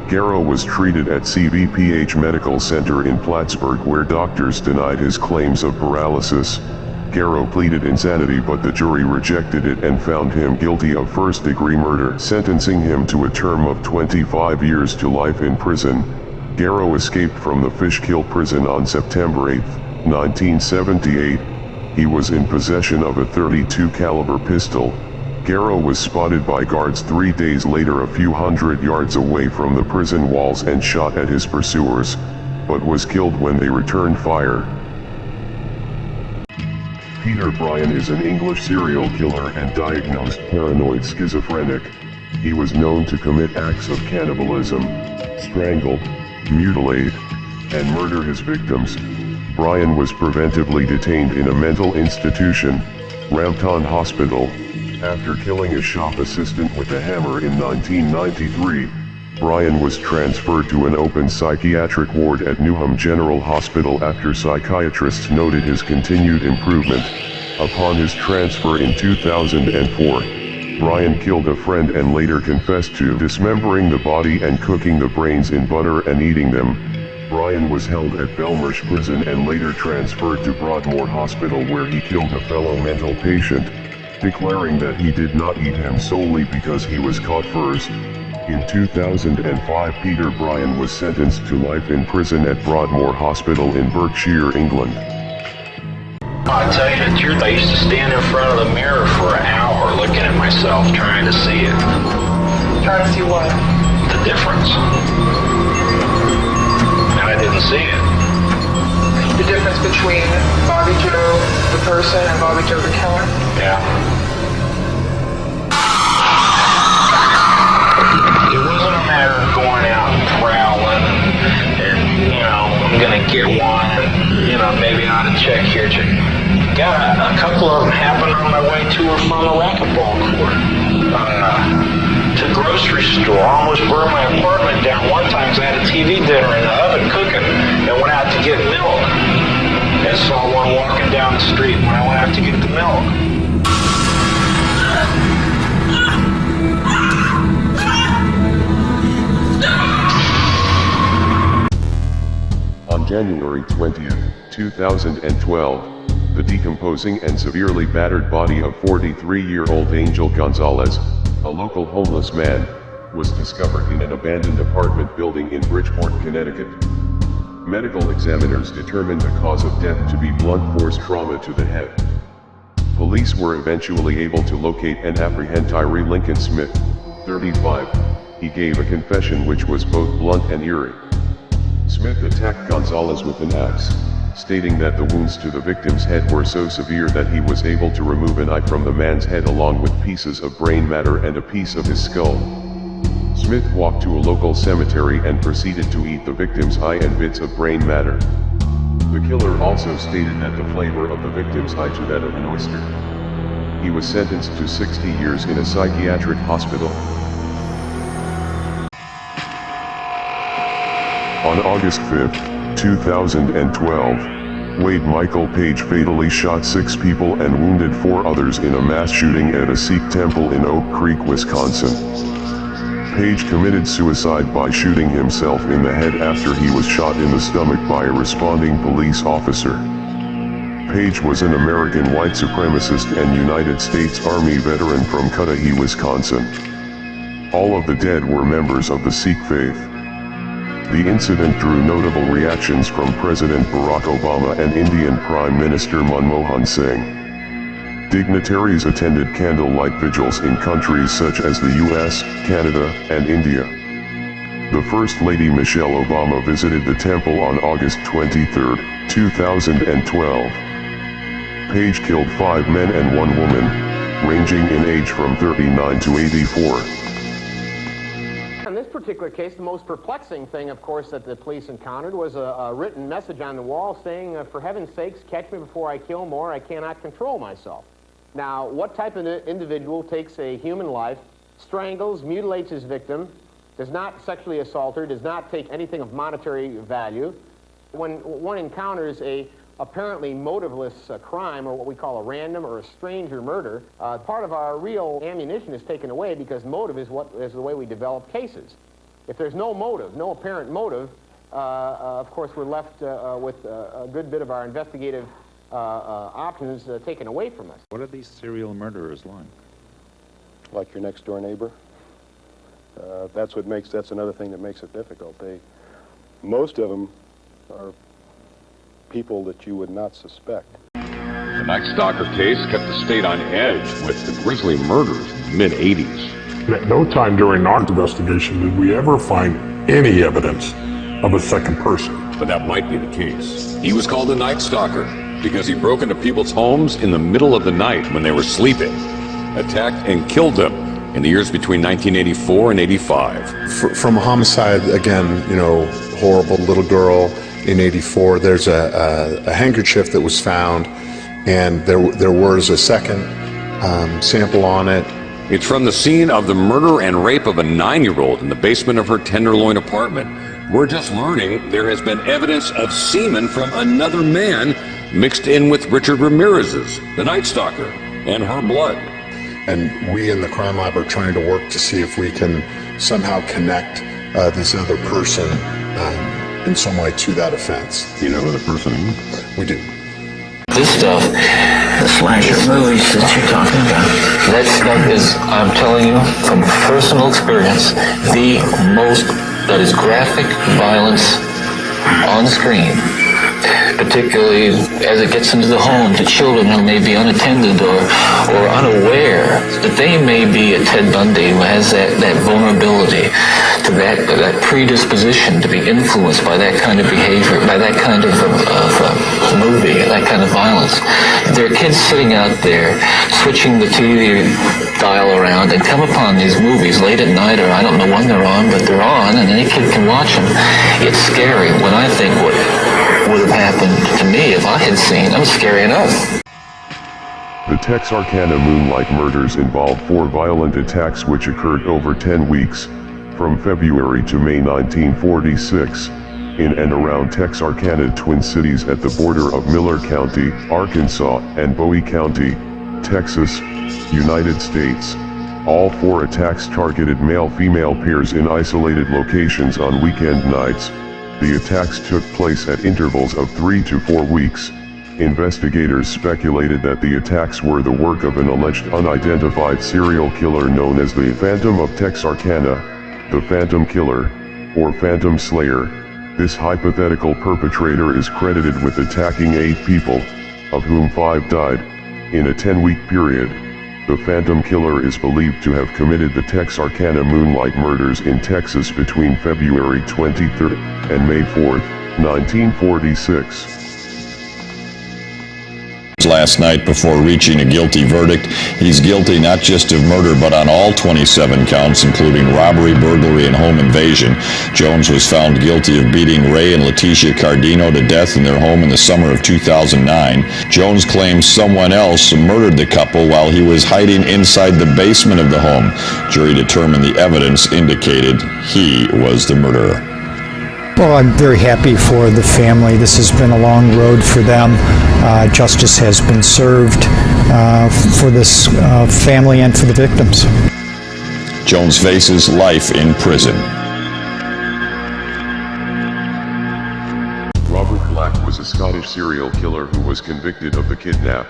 Garrow was treated at CVPH Medical Center in Plattsburgh, where doctors denied his claims of paralysis. Garrow pleaded insanity, but the jury rejected it and found him guilty of first-degree murder, sentencing him to a term of 25 years to life in prison. Garrow escaped from the Fishkill prison on September 8, 1978. He was in possession of a .32 caliber pistol. Garrow was spotted by guards 3 days later a few hundred yards away from the prison walls and shot at his pursuers, but was killed when they returned fire. Peter Bryan is an English serial killer and diagnosed paranoid schizophrenic. He was known to commit acts of cannibalism, strangle, mutilate, and murder his victims. Bryan was preventively detained in a mental institution, Rampton Hospital, after killing a shop assistant with a hammer in 1993. Bryan was transferred to an open psychiatric ward at Newham General Hospital after psychiatrists noted his continued improvement. Upon his transfer in 2004, Bryan killed a friend and later confessed to dismembering the body and cooking the brains in butter and eating them. Bryan was held at Belmarsh Prison and later transferred to Broadmoor Hospital, where he killed a fellow mental patient, declaring that he did not eat him solely because he was caught first. In 2005, Peter Bryan was sentenced to life in prison at Broadmoor Hospital in Berkshire, England. I tell you the truth, I used to stand in front of the mirror for an hour looking at myself, trying to see it. Trying to see what? The difference. And I didn't see it. The difference between Bobby Joe, the person, and Bobby Joe, the killer? Yeah. It wasn't a matter of going out and prowling and you know, I'm gonna get one, and, you know, maybe I ought to check here. Got a couple of them happened on my way to or from a racquetball court. To the grocery store, almost burned my apartment down one time because I had a TV dinner in the oven cooking and went out to get milk. And saw one walking down the street when I went out to get the milk. On January 20, 2012, the decomposing and severely battered body of 43-year-old Angel Gonzalez, a local homeless man, was discovered in an abandoned apartment building in Bridgeport, Connecticut. Medical examiners determined the cause of death to be blunt force trauma to the head. Police were eventually able to locate and apprehend Tyree Lincoln Smith, 35. He gave a confession which was both blunt and eerie. Smith attacked Gonzalez with an axe, stating that the wounds to the victim's head were so severe that he was able to remove an eye from the man's head along with pieces of brain matter and a piece of his skull. Smith walked to a local cemetery and proceeded to eat the victim's eye and bits of brain matter. The killer also stated that the flavor of the victim's eye to that of an oyster. He was sentenced to 60 years in a psychiatric hospital. On August 5, 2012, Wade Michael Page fatally shot 6 people and wounded 4 others in a mass shooting at a Sikh temple in Oak Creek, Wisconsin. Page committed suicide by shooting himself in the head after he was shot in the stomach by a responding police officer. Page was an American white supremacist and United States Army veteran from Cudahy, Wisconsin. All of the dead were members of the Sikh faith. The incident drew notable reactions from President Barack Obama and Indian Prime Minister Manmohan Singh. Dignitaries attended candlelight vigils in countries such as the US, Canada, and India. The First Lady Michelle Obama visited the temple on August 23, 2012. Page killed 5 men and 1 woman, ranging in age from 39 to 84. In this particular case, the most perplexing thing, of course, that the police encountered was a written message on the wall saying, for heaven's sakes, catch me before I kill more, I cannot control myself. Now, what type of individual takes a human life, strangles, mutilates his victim, does not sexually assault her, does not take anything of monetary value? When one encounters a apparently motiveless crime, or what we call a random or a stranger murder, part of our real ammunition is taken away, because motive is the way we develop cases. If there's no motive, no apparent motive, of course we're left with a good bit of our investigative options taken away from us. What are these serial murderers like? Like your next door neighbor. That's another thing that makes it difficult. Most of them are people that you would not suspect. The Night Stalker case kept the state on edge with the grisly murders in the mid-'80s. At no time during our investigation did we ever find any evidence of a second person. But that might be the case. He was called the Night Stalker because he broke into people's homes in the middle of the night when they were sleeping, attacked and killed them in the years between 1984 and 85. From a homicide, again, you know, horrible little girl in 84, there's a handkerchief that was found, and there was a second sample on it. It's from the scene of the murder and rape of a 9-year-old in the basement of her Tenderloin apartment. We're just learning there has been evidence of semen from another man mixed in with Richard Ramirez's, the Night Stalker, and her blood. And we in the crime lab are trying to work to see if we can somehow connect this other person in some way to that offense. You know who the person is? We do. This stuff, the slasher movies that you're talking about, that stuff is, I'm telling you, from personal experience, the most, that is graphic violence on screen. Particularly as it gets into the home to children who may be unattended or unaware that they may be a Ted Bundy who has that vulnerability to that predisposition to be influenced by that kind of behavior, by that kind of movie, that kind of violence. There are kids sitting out there switching the TV dial around and come upon these movies late at night, or I don't know when they're on, but they're on and any kid can watch them. It's scary when I think what would have happened to me if I had seen. That was scary enough. The Texarkana Moonlight murders involved 4 violent attacks which occurred over 10 weeks, from February to May 1946, in and around Texarkana, Twin Cities at the border of Miller County, Arkansas, and Bowie County, Texas, United States. All 4 attacks targeted male-female pairs in isolated locations on weekend nights. The attacks took place at intervals of 3 to 4 weeks. Investigators speculated that the attacks were the work of an alleged unidentified serial killer known as the Phantom of Texarkana, the Phantom Killer, or Phantom Slayer. This hypothetical perpetrator is credited with attacking 8 people, of whom 5 died, in a 10-week period. The Phantom Killer is believed to have committed the Texarkana Moonlight murders in Texas between February 23 and May 4, 1946. Last night before reaching a guilty verdict. He's guilty not just of murder but on all 27 counts, including robbery, burglary, and home invasion. Jones was found guilty of beating Ray and Leticia Cardino to death in their home in the summer of 2009. Jones claims someone else murdered the couple while he was hiding inside the basement of the home. Jury determined the evidence indicated he was the murderer. Well, I'm very happy for the family. This has been a long road for them. Justice has been served for this family and for the victims. Jones faces life in prison. Robert Black was a Scottish serial killer who was convicted of the kidnap,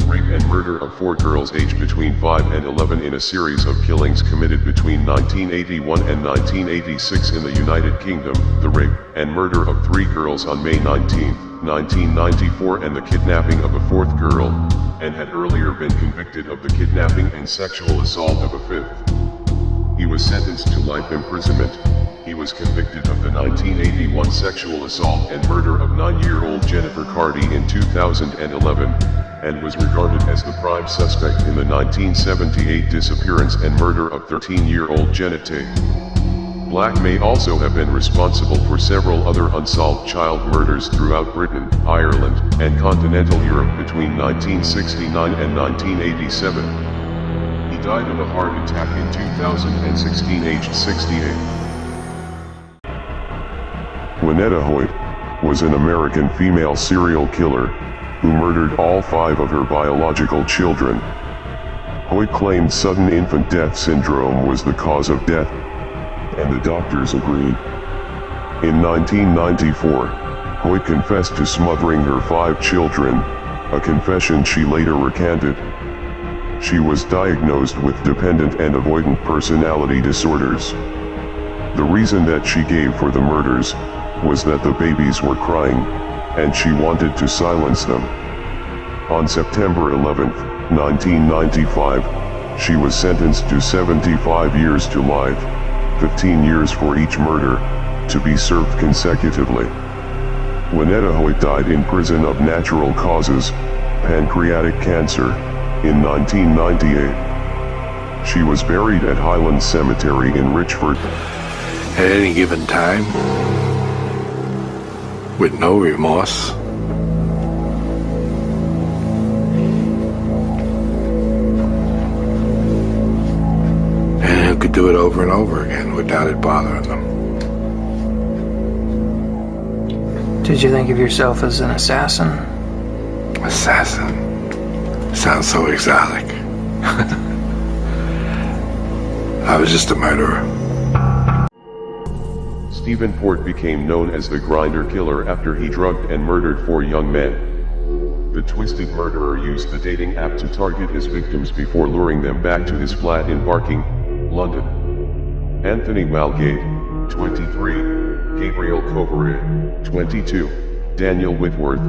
rape and murder of 4 girls aged between 5 and 11 in a series of killings committed between 1981 and 1986 in the United Kingdom, the rape and murder of 3 girls on May 19, 1994 and the kidnapping of a 4th girl, and had earlier been convicted of the kidnapping and sexual assault of a 5th. He was sentenced to life imprisonment. He was convicted of the 1981 sexual assault and murder of 9-year-old Jennifer Carty in 2011, and was regarded as the prime suspect in the 1978 disappearance and murder of 13-year-old Janet Tate. Black may also have been responsible for several other unsolved child murders throughout Britain, Ireland, and continental Europe between 1969 and 1987. He died of a heart attack in 2016 aged 68. Lynetta Hoyt was an American female serial killer who murdered all 5 of her biological children. Hoyt claimed sudden infant death syndrome was the cause of death, and the doctors agreed. In 1994, Hoyt confessed to smothering her 5 children, a confession she later recanted. She was diagnosed with dependent and avoidant personality disorders. The reason that she gave for the murders was that the babies were crying, and she wanted to silence them. On September 11, 1995, she was sentenced to 75 years to life, 15 years for each murder, to be served consecutively. Lynetta Hoyt died in prison of natural causes, pancreatic cancer, in 1998. She was buried at Highland Cemetery in Richford. At any given time, with no remorse. And who could do it over and over again without it bothering them. Did you think of yourself as an assassin? Assassin? Sounds so exotic. I was just a murderer. Stephen Port became known as the Grinder Killer after he drugged and murdered 4 young men. The twisted murderer used the dating app to target his victims before luring them back to his flat in Barking, London. Anthony Malgate, 23, Gabriel Covered, 22, Daniel Whitworth,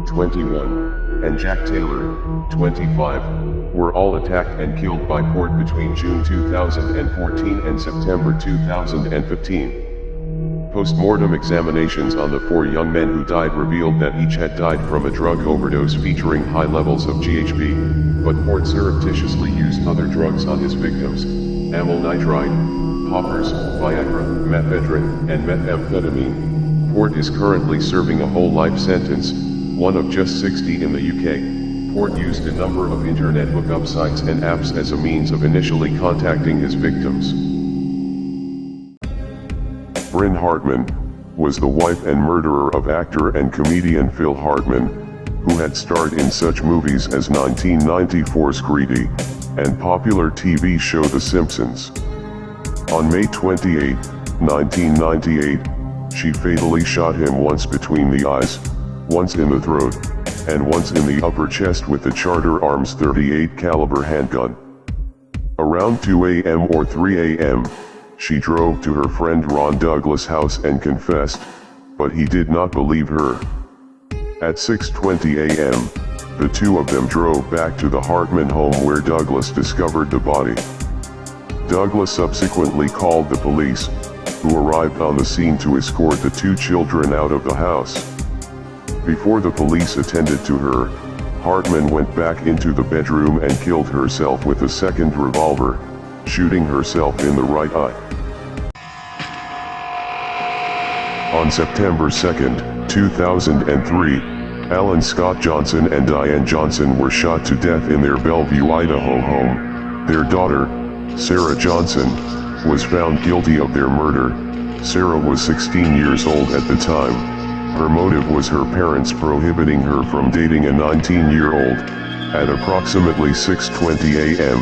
21, and Jack Taylor, 25, were all attacked and killed by Port between June 2014 and September 2015. Post-mortem examinations on the 4 young men who died revealed that each had died from a drug overdose featuring high levels of GHB, but Port surreptitiously used other drugs on his victims: amyl nitrite, poppers, Viagra, mephedrine, and methamphetamine. Port is currently serving a whole life sentence, one of just 60 in the UK. Port used a number of internet hookup sites and apps as a means of initially contacting his victims. Bryn Hartman was the wife and murderer of actor and comedian Phil Hartman, who had starred in such movies as 1994's Greedy and popular TV show The Simpsons. On May 28, 1998, she fatally shot him once between the eyes, once in the throat, and once in the upper chest with the Charter Arms .38 caliber handgun. Around 2 a.m. or 3 a.m., she drove to her friend Ron Douglas' house and confessed, but he did not believe her. At 6:20 a.m., the 2 of them drove back to the Hartman home where Douglas discovered the body. Douglas subsequently called the police, who arrived on the scene to escort the 2 children out of the house. Before the police attended to her, Hartman went back into the bedroom and killed herself with a second revolver, shooting herself in the right eye. On September 2, 2003, Alan Scott Johnson and Diane Johnson were shot to death in their Bellevue, Idaho home. Their daughter, Sarah Johnson, was found guilty of their murder. Sarah was 16 years old at the time. Her motive was her parents prohibiting her from dating a 19-year-old. At approximately 6:20 a.m.,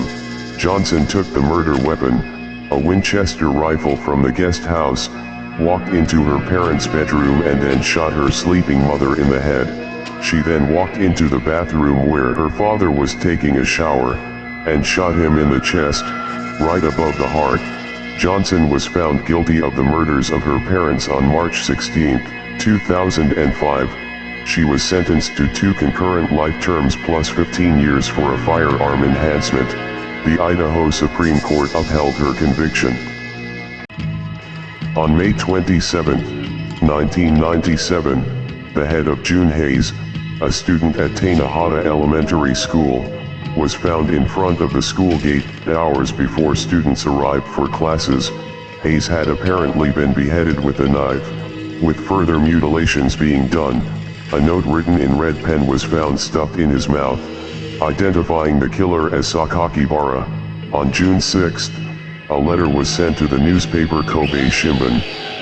Johnson took the murder weapon, a Winchester rifle from the guest house, walked into her parents' bedroom and then shot her sleeping mother in the head. She then walked into the bathroom where her father was taking a shower, and shot him in the chest, right above the heart. Johnson was found guilty of the murders of her parents on March 16, 2005. She was sentenced to 2 concurrent life terms plus 15 years for a firearm enhancement. The Idaho Supreme Court upheld her conviction. On May 27, 1997, the head of June Hayes, a student at Tanahata Elementary School, was found in front of the school gate hours before students arrived for classes. Hayes had apparently been beheaded with a knife, with further mutilations being done. A note written in red pen was found stuffed in his mouth, identifying the killer as Sakakibara. On June 6, a letter was sent to the newspaper Kobe Shimbun,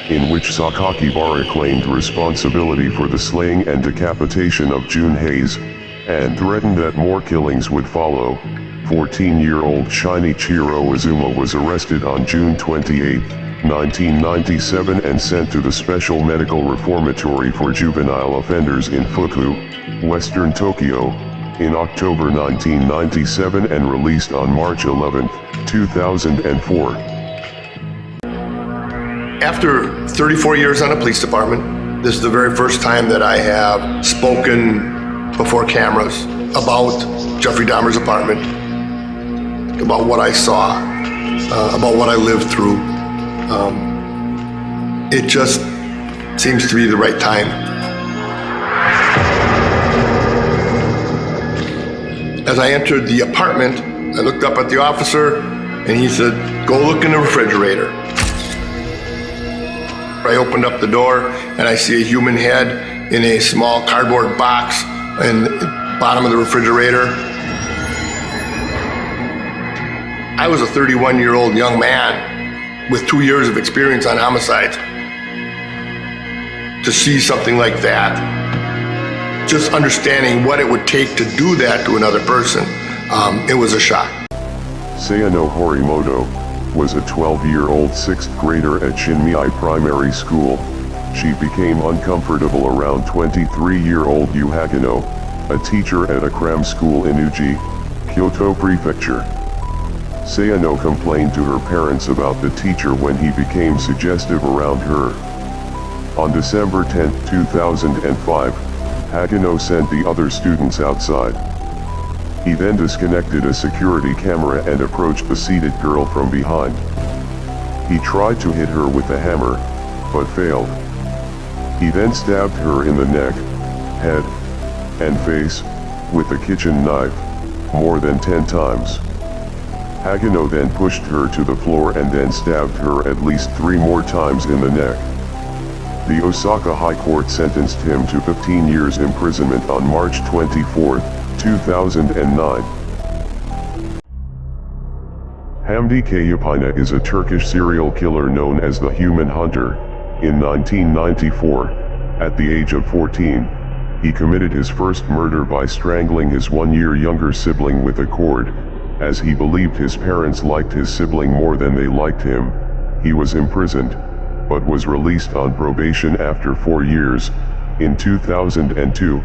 in which Sakakibara claimed responsibility for the slaying and decapitation of June Hayes, and threatened that more killings would follow. 14-year-old Shinichiro Izuma was arrested on June 28, 1997 and sent to the Special Medical Reformatory for Juvenile Offenders in Fuku, Western Tokyo, in October 1997 and released on March 11, 2004. After 34 years on a police department, this is the very first time that I have spoken before cameras about Jeffrey Dahmer's apartment, about what I saw, about what I lived through. It just seems to be the right time. As I entered the apartment, I looked up at the officer and he said, "Go look in the refrigerator." I opened up the door and I see a human head in a small cardboard box in the bottom of the refrigerator. I was a 31-year-old young man with 2 years of experience on homicides. To see something like that, just understanding what it would take to do that to another person, it was a shock. Sayano Horimoto was a 12-year-old 6th grader at Shinmei Primary School. She became uncomfortable around 23-year-old Yu Hakano, a teacher at a cram school in Uji, Kyoto Prefecture. Sayano complained to her parents about the teacher when he became suggestive around her. On December 10, 2005, Hakano sent the other students outside. He then disconnected a security camera and approached the seated girl from behind. He tried to hit her with a hammer, but failed. He then stabbed her in the neck, head, and face, with a kitchen knife, more than 10 times. Hakano then pushed her to the floor and then stabbed her at least 3 more times in the neck. The Osaka High Court sentenced him to 15 years imprisonment on March 24, 2009. Hamdi Kayapina is a Turkish serial killer known as the Human Hunter. In 1994, at the age of 14, he committed his first murder by strangling his 1-year younger sibling with a cord. As he believed his parents liked his sibling more than they liked him, he was imprisoned, but was released on probation after 4 years. In 2002,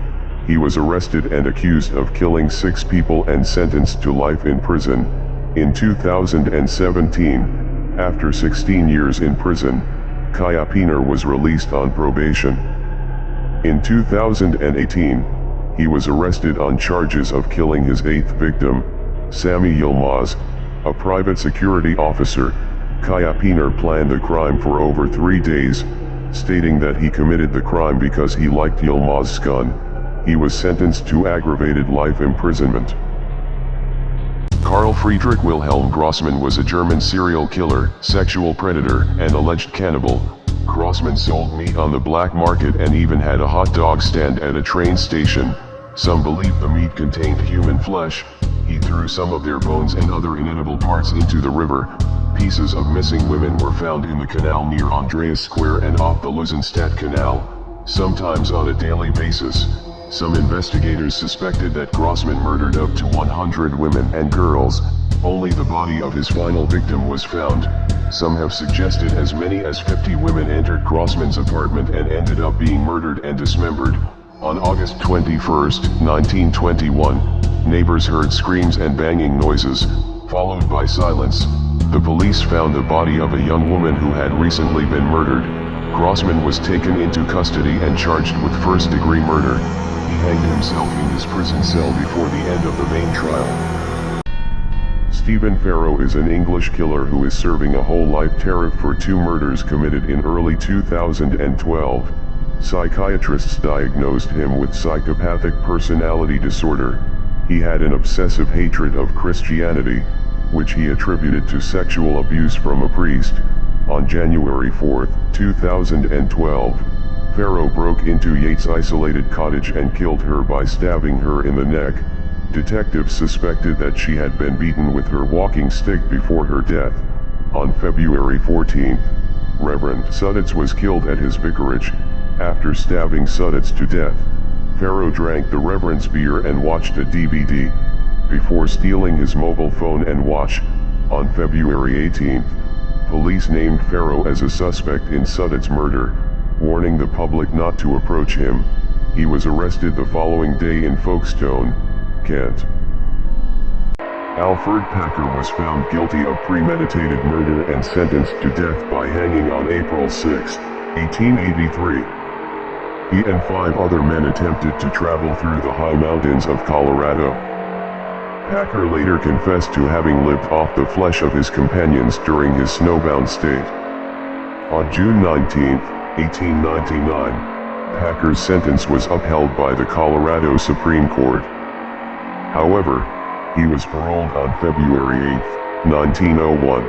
he was arrested and accused of killing 6 people and sentenced to life in prison. In 2017, after 16 years in prison, Kayapina was released on probation. In 2018, he was arrested on charges of killing his 8th victim, Sami Yilmaz, a private security officer. Kayapina planned the crime for over 3 days, stating that he committed the crime because he liked Yilmaz's gun. He was sentenced to aggravated life imprisonment. Karl Friedrich Wilhelm Grossmann was a German serial killer, sexual predator, and alleged cannibal. Grossmann sold meat on the black market and even had a hot dog stand at a train station. Some believe the meat contained human flesh. He threw some of their bones and other inedible parts into the river. Pieces of missing women were found in the canal near Andreas Square and off the Lusenstadt Canal, sometimes on a daily basis. Some investigators suspected that Grossmann murdered up to 100 women and girls. only the body of his final victim was found. Some have suggested as many as 50 women entered Grossman's apartment and ended up being murdered and dismembered. On August 21, 1921, neighbors heard screams and banging noises, followed by silence. The police found the body of a young woman who had recently been murdered. Grossman was taken into custody and charged with first-degree murder. He hanged himself in his prison cell before the end of the main trial. Stephen Farrow is an English killer who is serving a whole life tariff for 2 murders committed in early 2012. Psychiatrists diagnosed him with psychopathic personality disorder. He had an obsessive hatred of Christianity, which he attributed to sexual abuse from a priest. On January 4, 2012, Farrow broke into Yates' isolated cottage and killed her by stabbing her in the neck. Detectives suspected that she had been beaten with her walking stick before her death. On February 14, Reverend Suddets was killed at his vicarage. After stabbing Suddets to death, Farrow drank the Reverend's beer and watched a DVD, before stealing his mobile phone and watch. On February 18, police named Farrow as a suspect in Suddets' murder, warning the public not to approach him. He was arrested the following day in Folkestone, Kent. Alfred Packer was found guilty of premeditated murder and sentenced to death by hanging on April 6, 1883. He and 5 other men attempted to travel through the high mountains of Colorado. Packer later confessed to having lived off the flesh of his companions during his snowbound state. On June 19, 1899, Packer's sentence was upheld by the Colorado Supreme Court. However, he was paroled on February 8, 1901.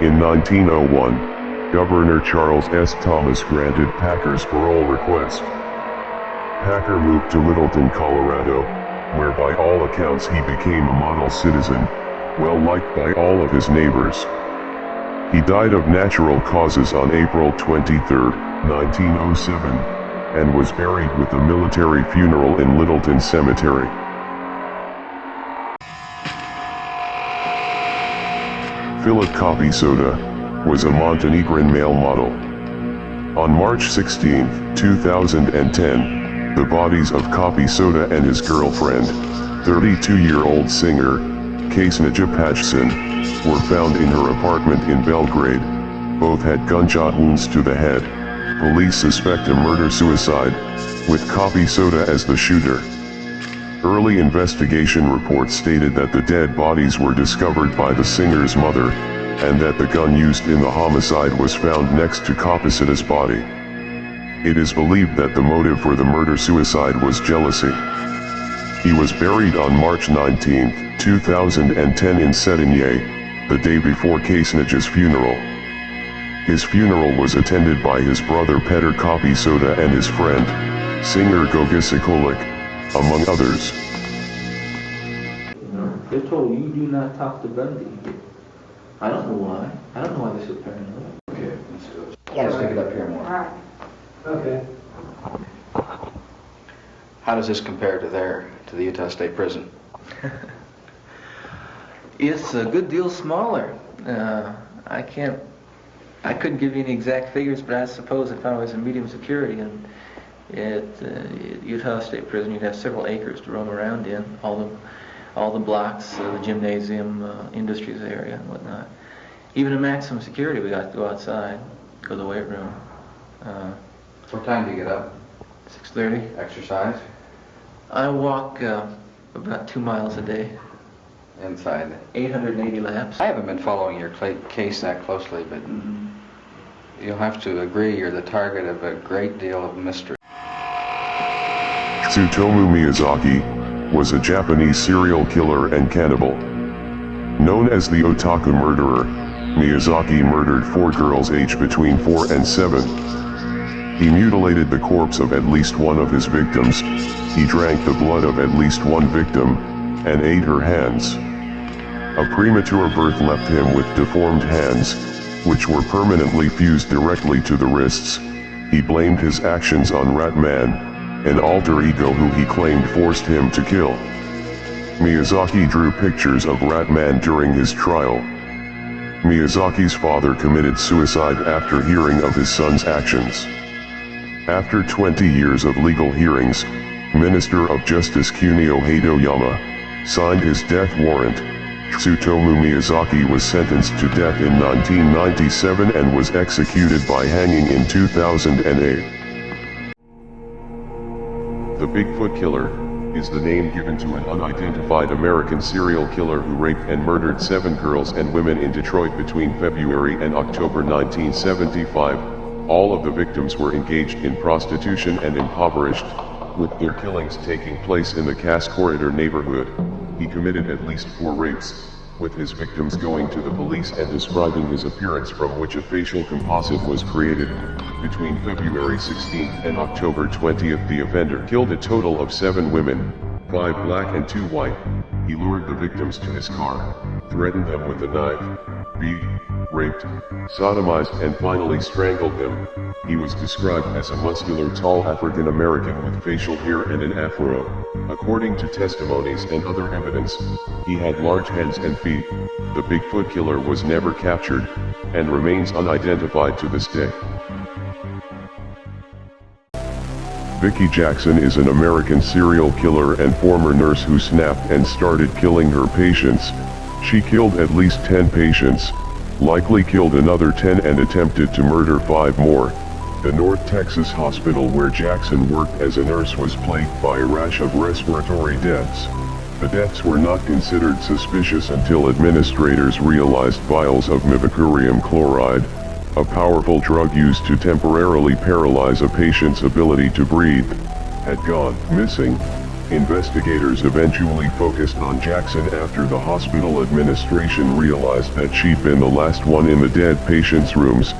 In 1901, Governor Charles S. Thomas granted Packer's parole request. Packer moved to Littleton, Colorado, where by all accounts he became a model citizen, well liked by all of his neighbors. He died of natural causes on April 23, 1907, and was buried with a military funeral in Littleton Cemetery. Philip Capisoda was a Montenegrin male model. On March 16, 2010, the bodies of Capisoda and his girlfriend, 32-year-old singer, Kasnija Pajcin, were found in her apartment in Belgrade. Both had gunshot wounds to the head. Police suspect a murder-suicide, with Capisoda as the shooter. Early investigation reports stated that the dead bodies were discovered by the singer's mother, and that the gun used in the homicide was found next to Capisoda's body. It is believed that the motive for the murder-suicide was jealousy. He was buried on March 19, 2010 in Cetinje, the day before Kasnija's funeral. His funeral was attended by his brother Petr Capisoda and his friend, singer Goga Sikolik, among others. They're told you do not talk to Bundy. I don't know why. I don't know why they're so paranoid. Okay, let's go. Yeah, stick it up here more. Alright. Okay. How does this compare to the Utah State Prison? It's a good deal smaller. I couldn't give you any exact figures, but I suppose if I was in medium security and at Utah State Prison, you'd have several acres to roam around in, all the blocks, the gymnasium, industries area and whatnot. Even in maximum security, we got to go outside, go to the weight room. What time do you get up? 6:30. Exercise? I walk about 2 miles a day. Inside? 880 laps. I haven't been following your case that closely, but you'll have to agree you're the target of a great deal of mystery. Tsutomu Miyazaki was a Japanese serial killer and cannibal. Known as the Otaku Murderer, Miyazaki murdered 4 girls aged between 4 and 7. He mutilated the corpse of at least one of his victims, he drank the blood of at least one victim, and ate her hands. A premature birth left him with deformed hands, which were permanently fused directly to the wrists. He blamed his actions on Ratman, an alter ego who he claimed forced him to kill. Miyazaki drew pictures of Ratman during his trial. Miyazaki's father committed suicide after hearing of his son's actions. After 20 years of legal hearings, Minister of Justice Kunio Hadoyama signed his death warrant. Tsutomu Miyazaki was sentenced to death in 1997 and was executed by hanging in 2008. The Bigfoot Killer is the name given to an unidentified American serial killer who raped and murdered 7 girls and women in Detroit between February and October 1975. All of the victims were engaged in prostitution and impoverished, with their killings taking place in the Cass Corridor neighborhood. He committed at least 4 rapes, with his victims going to the police and describing his appearance, from which a facial composite was created. Between February 16th and October 20th, the offender killed a total of 7 women, 5 black and 2 white. He lured the victims to his car, threatened them with a knife, beat, raped, sodomized, and finally strangled them. He was described as a muscular, tall African American with facial hair and an afro. According to testimonies and other evidence, he had large hands and feet. The Bigfoot Killer was never captured, and remains unidentified to this day. Vicki Jackson is an American serial killer and former nurse who snapped and started killing her patients. She killed at least 10 patients, likely killed another 10 and attempted to murder 5 more. The North Texas hospital where Jackson worked as a nurse was plagued by a rash of respiratory deaths. The deaths were not considered suspicious until administrators realized vials of mivacurium chloride, a powerful drug used to temporarily paralyze a patient's ability to breathe, had gone missing. Investigators eventually focused on Jackson after the hospital administration realized that she'd been the last one in the dead patient's rooms.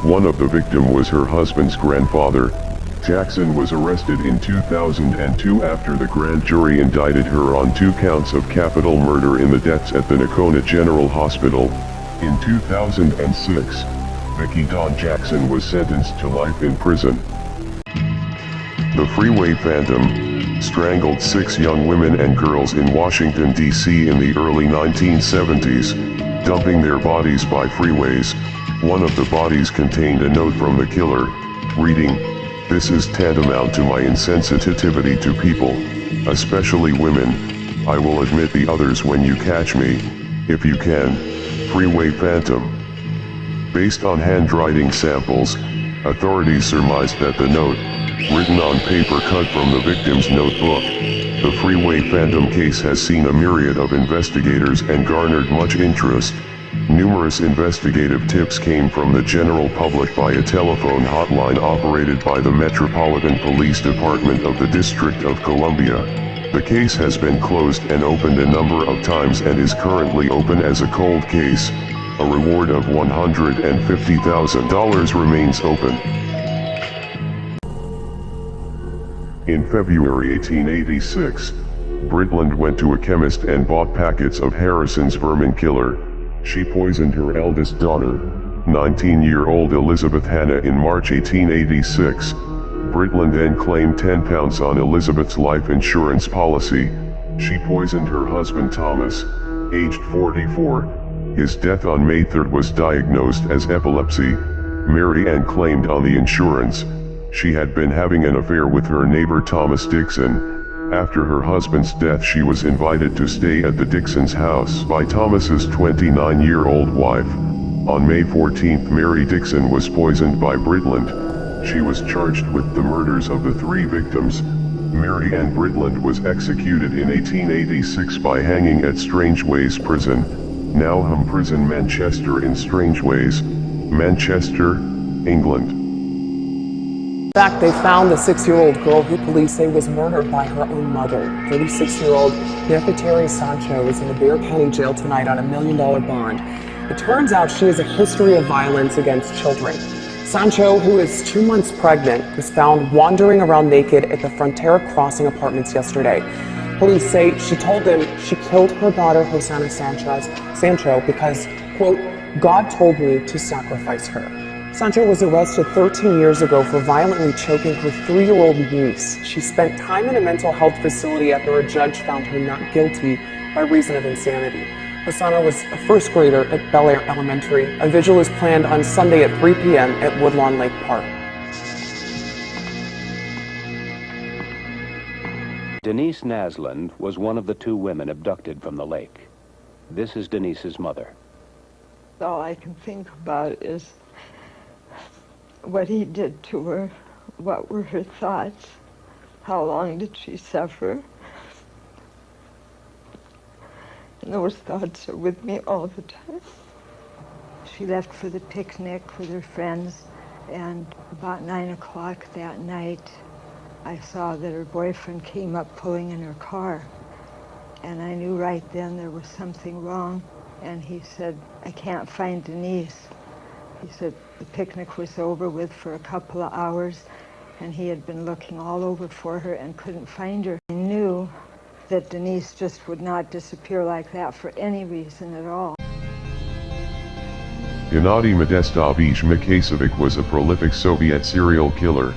One of the victims was her husband's grandfather. Jackson was arrested in 2002 after the grand jury indicted her on 2 counts of capital murder in the deaths at the Nakona General Hospital. In 2006, Vicki Dawn Jackson was sentenced to life in prison. The Freeway Phantom strangled 6 young women and girls in Washington, D.C. in the early 1970s, dumping their bodies by freeways. One of the bodies contained a note from the killer, reading, "This is tantamount to my insensitivity to people, especially women. I will admit the others when you catch me, if you can. Freeway Phantom." Based on handwriting samples, authorities surmised that the note, written on paper cut from the victim's notebook. The Freeway Phantom case has seen a myriad of investigators and garnered much interest. Numerous investigative tips came from the general public by a telephone hotline operated by the Metropolitan Police Department of the District of Columbia. The case has been closed and opened a number of times and is currently open as a cold case. A reward of $150,000 remains open. In February 1886, Bridland went to a chemist and bought packets of Harrison's vermin killer. She poisoned her eldest daughter, 19-year-old Elizabeth Hannah, in March 1886. Bridland then claimed £10 on Elizabeth's life insurance policy. She poisoned her husband Thomas, aged 44. His death on May 3rd was diagnosed as epilepsy. Mary Ann claimed on the insurance. She had been having an affair with her neighbor Thomas Dixon. After her husband's death, she was invited to stay at the Dixon's house by Thomas's 29-year-old wife. On May 14th, Mary Dixon was poisoned by Bridland. She was charged with the murders of the 3 victims. Mary Ann Bridland was executed in 1886 by hanging at Strangeways Prison, now Home Prison, Manchester in Strangeways, Manchester, England. In fact, they found the 6-year-old girl who police say was murdered by her own mother. 36-year-old Nefertari Sancho is in the Bexar County Jail tonight on $1 million bond. It turns out she has a history of violence against children. Sancho, who is 2 months pregnant, was found wandering around naked at the Frontera Crossing apartments yesterday. Police say she told them she killed her daughter, Hosanna Sancho, because, quote, "God told me to sacrifice her." Sancho was arrested 13 years ago for violently choking her 3-year-old niece. She spent time in a mental health facility after a judge found her not guilty by reason of insanity. Hosanna was a first grader at Bel Air Elementary. A vigil is planned on Sunday at 3 p.m. at Woodlawn Lake Park. Denise Nasland was one of the 2 women abducted from the lake. This is Denise's mother. All I can think about is what he did to her. What were her thoughts? How long did she suffer? And those thoughts are with me all the time. She left for the picnic with her friends, and about 9 o'clock that night, I saw that her boyfriend came up pulling in her car. And I knew right then there was something wrong. And he said, "I can't find Denise." He said the picnic was over with for a couple of hours, and he had been looking all over for her and couldn't find her. I knew that Denise just would not disappear like that for any reason at all. Gennady Modestovich Mikhasevic was a prolific Soviet serial killer.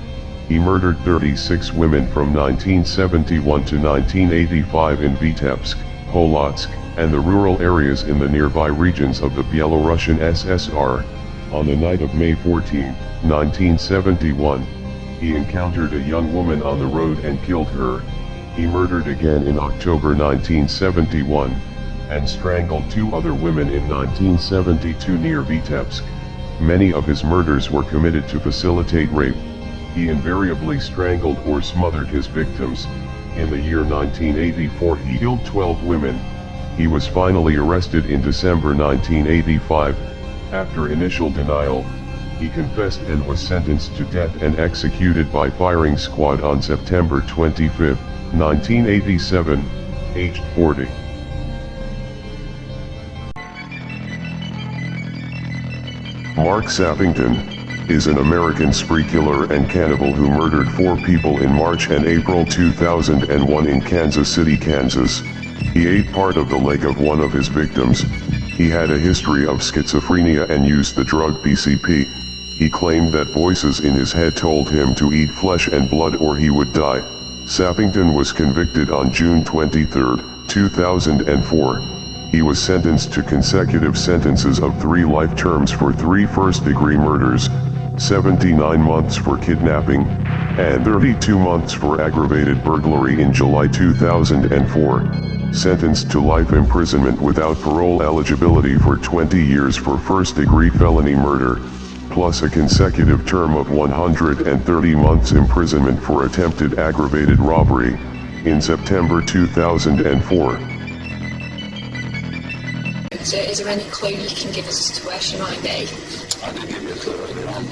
He murdered 36 women from 1971 to 1985 in Vitebsk, Polotsk, and the rural areas in the nearby regions of the Belarusian SSR. On the night of May 14, 1971, he encountered a young woman on the road and killed her. He murdered again in October 1971, and strangled 2 other women in 1972 near Vitebsk. Many of his murders were committed to facilitate rape. He invariably strangled or smothered his victims. In the year 1984 he killed 12 women. He was finally arrested in December 1985. After initial denial, he confessed and was sentenced to death and executed by firing squad on September 25, 1987, aged 40. Mark Sappington is an American spree killer and cannibal who murdered 4 people in March and April 2001 in Kansas City, Kansas. He ate part of the leg of one of his victims. He had a history of schizophrenia and used the drug PCP. He claimed that voices in his head told him to eat flesh and blood or he would die. Sappington was convicted on June 23, 2004. He was sentenced to consecutive sentences of 3 life terms for 3 first-degree murders, 79 months for kidnapping, and 32 months for aggravated burglary in July 2004. Sentenced to life imprisonment without parole eligibility for 20 years for first-degree felony murder, plus a consecutive term of 130 months imprisonment for attempted aggravated robbery, in September 2004. So is there any clue you can give us as to where she might be? I did give you a clue earlier on.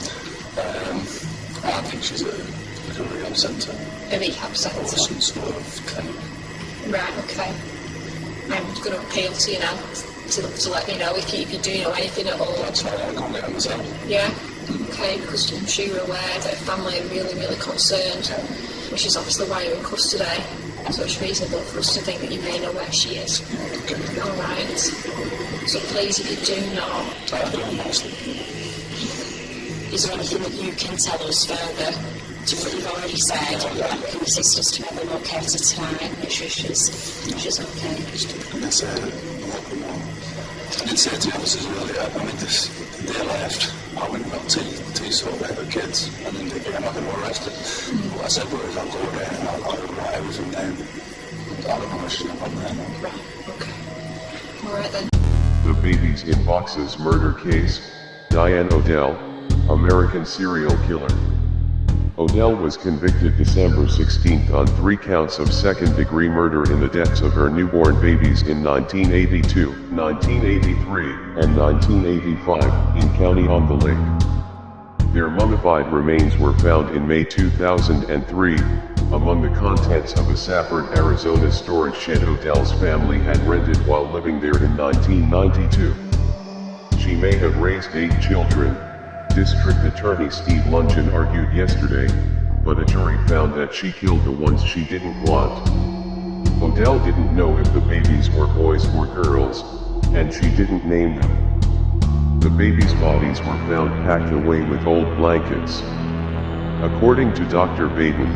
I think she's at a rehab centre. A rehab centre? Or some sort of clinic. Right, okay. I'm going to appeal to you now to let me know if you do know anything at all. That's right, I can't get on myself. Yeah? Okay, because I'm sure you're aware that her family are really, really concerned, which is obviously why you're in custody. So it's reasonable for us to think that you may know where she is. Okay. Alright. So please, if you do know, is there anything that you can tell us further to what you've already said that can assist us to make them okay to tonight, make sure she's okay? I did say to the officers earlier, I mean, they left, I went and got tea sort of with the kids, and then they came up and were arrested. What I said was, I'll go there and I'll write everything down. I don't know what's on there. Right, okay. Alright then. The Babies in Boxes murder case, Diane Odell, American serial killer. Odell was convicted December 16 on 3 counts of second-degree murder in the deaths of her newborn babies in 1982, 1983, and 1985 in County on the Lake. Their mummified remains were found in May 2003, among the contents of a Safford, Arizona storage shed Odell's family had rented while living there in 1992. She may have raised 8 children, District Attorney Steve Luncheon argued yesterday, but a jury found that she killed the ones she didn't want. Odell didn't know if the babies were boys or girls, and she didn't name them. The babies' bodies were found packed away with old blankets. According to Dr. Baden,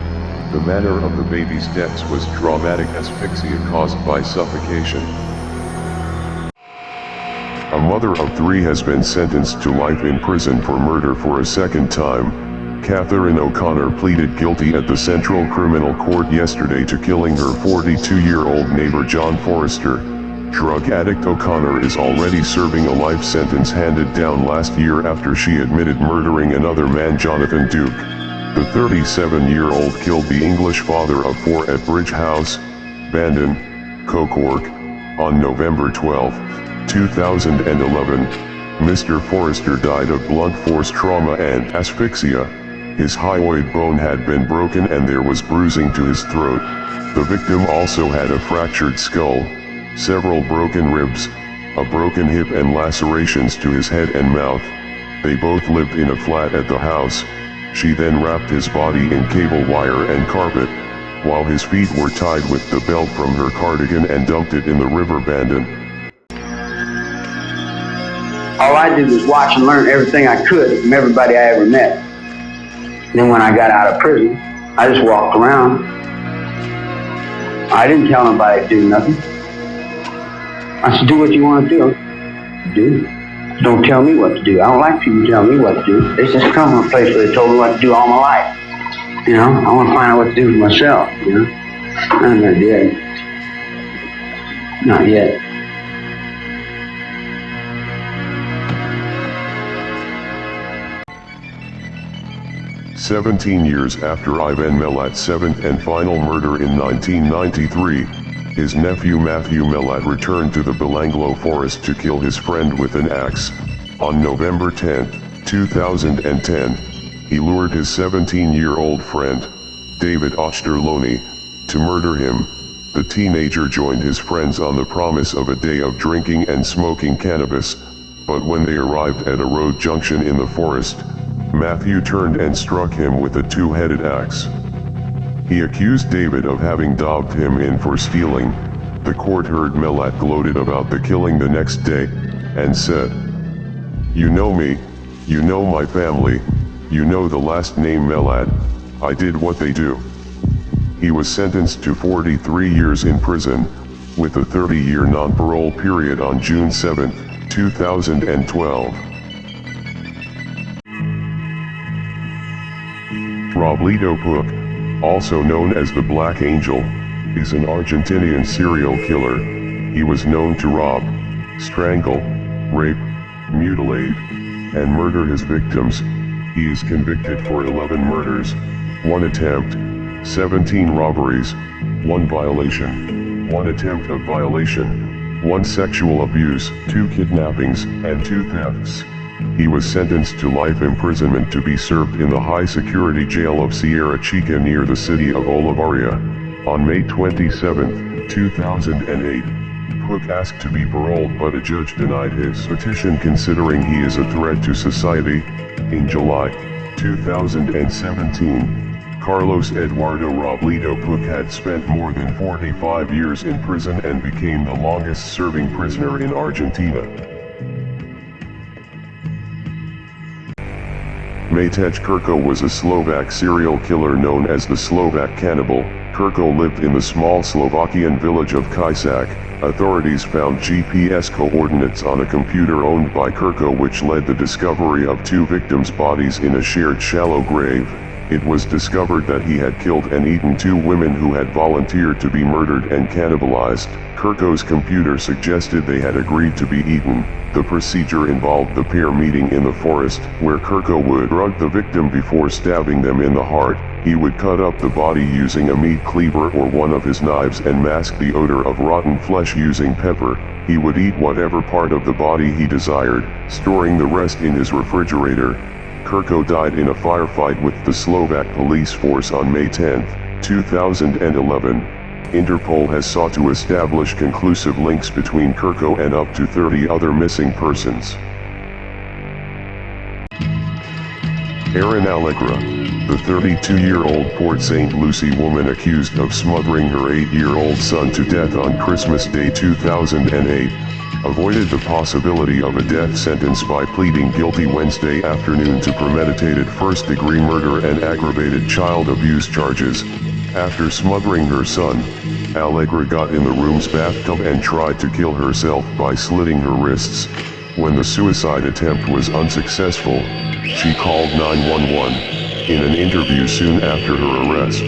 the manner of the babies' deaths was traumatic asphyxia caused by suffocation. A mother of 3 has been sentenced to life in prison for murder for a second time. Catherine O'Connor pleaded guilty at the Central Criminal Court yesterday to killing her 42-year-old neighbor John Forrester. Drug addict O'Connor is already serving a life sentence handed down last year after she admitted murdering another man, Jonathan Duke. The 37-year-old killed the English father of 4 at Bridge House, Bandon, Cocork, on November 12, 2011. Mr. Forrester died of blunt force trauma and asphyxia. His hyoid bone had been broken and there was bruising to his throat. The victim also had a fractured skull, several broken ribs, a broken hip and lacerations to his head and mouth. They both lived in a flat at the house. She then wrapped his body in cable wire and carpet, while his feet were tied with the belt from her cardigan, and dumped it in the river Bandon. All I did was watch and learn everything I could from everybody I ever met. Then when I got out of prison, I just walked around. I didn't tell nobody to do nothing. I said, do what you want to do. Do. Don't tell me what to do. I don't like people telling me what to do. They just come from a place where they told me what to do all my life. You know, I want to find out what to do for myself, you know. I'm not dead. Not yet. "17 years after Ivan Melat's 7th and final murder in 1993, his nephew Matthew Melat returned to the Belanglo forest to kill his friend with an axe. On November 10, 2010, he lured his 17-year-old friend, David Ochterlony, to murder him. The teenager joined his friends on the promise of a day of drinking and smoking cannabis, but when they arrived at a road junction in the forest, Matthew turned and struck him with a 2-headed axe. He accused David of having dobbed him in for stealing. The court heard Melat gloated about the killing the next day, and said, "You know me, you know my family, you know the last name Melat, I did what they do." He was sentenced to 43 years in prison, with a 30-year non-parole period on June 7, 2012. Robledo Puig, also known as the Black Angel, is an Argentinian serial killer. He was known to rob, strangle, rape, mutilate, and murder his victims. He is convicted for 11 murders, 1 attempt, 17 robberies, 1 violation, 1 attempt of violation, 1 sexual abuse, 2 kidnappings, and 2 thefts. He was sentenced to life imprisonment to be served in the high-security jail of Sierra Chica near the city of Olivaria. On May 27, 2008, Puig asked to be paroled, but a judge denied his petition considering he is a threat to society. In July 2017, Carlos Eduardo Robledo Puig had spent more than 45 years in prison and became the longest-serving prisoner in Argentina. Matej Krko was a Slovak serial killer known as the Slovak Cannibal. Krko lived in the small Slovakian village of Kisak. Authorities found GPS coordinates on a computer owned by Krko, which led the discovery of 2 victims' bodies in a shared shallow grave. It was discovered that he had killed and eaten 2 women who had volunteered to be murdered and cannibalized. Krko's computer suggested they had agreed to be eaten. The procedure involved the pair meeting in the forest, where Krko would drug the victim before stabbing them in the heart. He would cut up the body using a meat cleaver or one of his knives and mask the odor of rotten flesh using pepper. He would eat whatever part of the body he desired, storing the rest in his refrigerator. Krko died in a firefight with the Slovak police force on May 10, 2011. Interpol has sought to establish conclusive links between Krko and up to 30 other missing persons. Erin Allegra, the 32-year-old Port St. Lucie woman accused of smothering her 8-year-old son to death on Christmas Day 2008, avoided the possibility of a death sentence by pleading guilty Wednesday afternoon to premeditated first-degree murder and aggravated child abuse charges. After smothering her son, Allegra got in the room's bathtub and tried to kill herself by slitting her wrists. When the suicide attempt was unsuccessful, she called 911 in an interview soon after her arrest.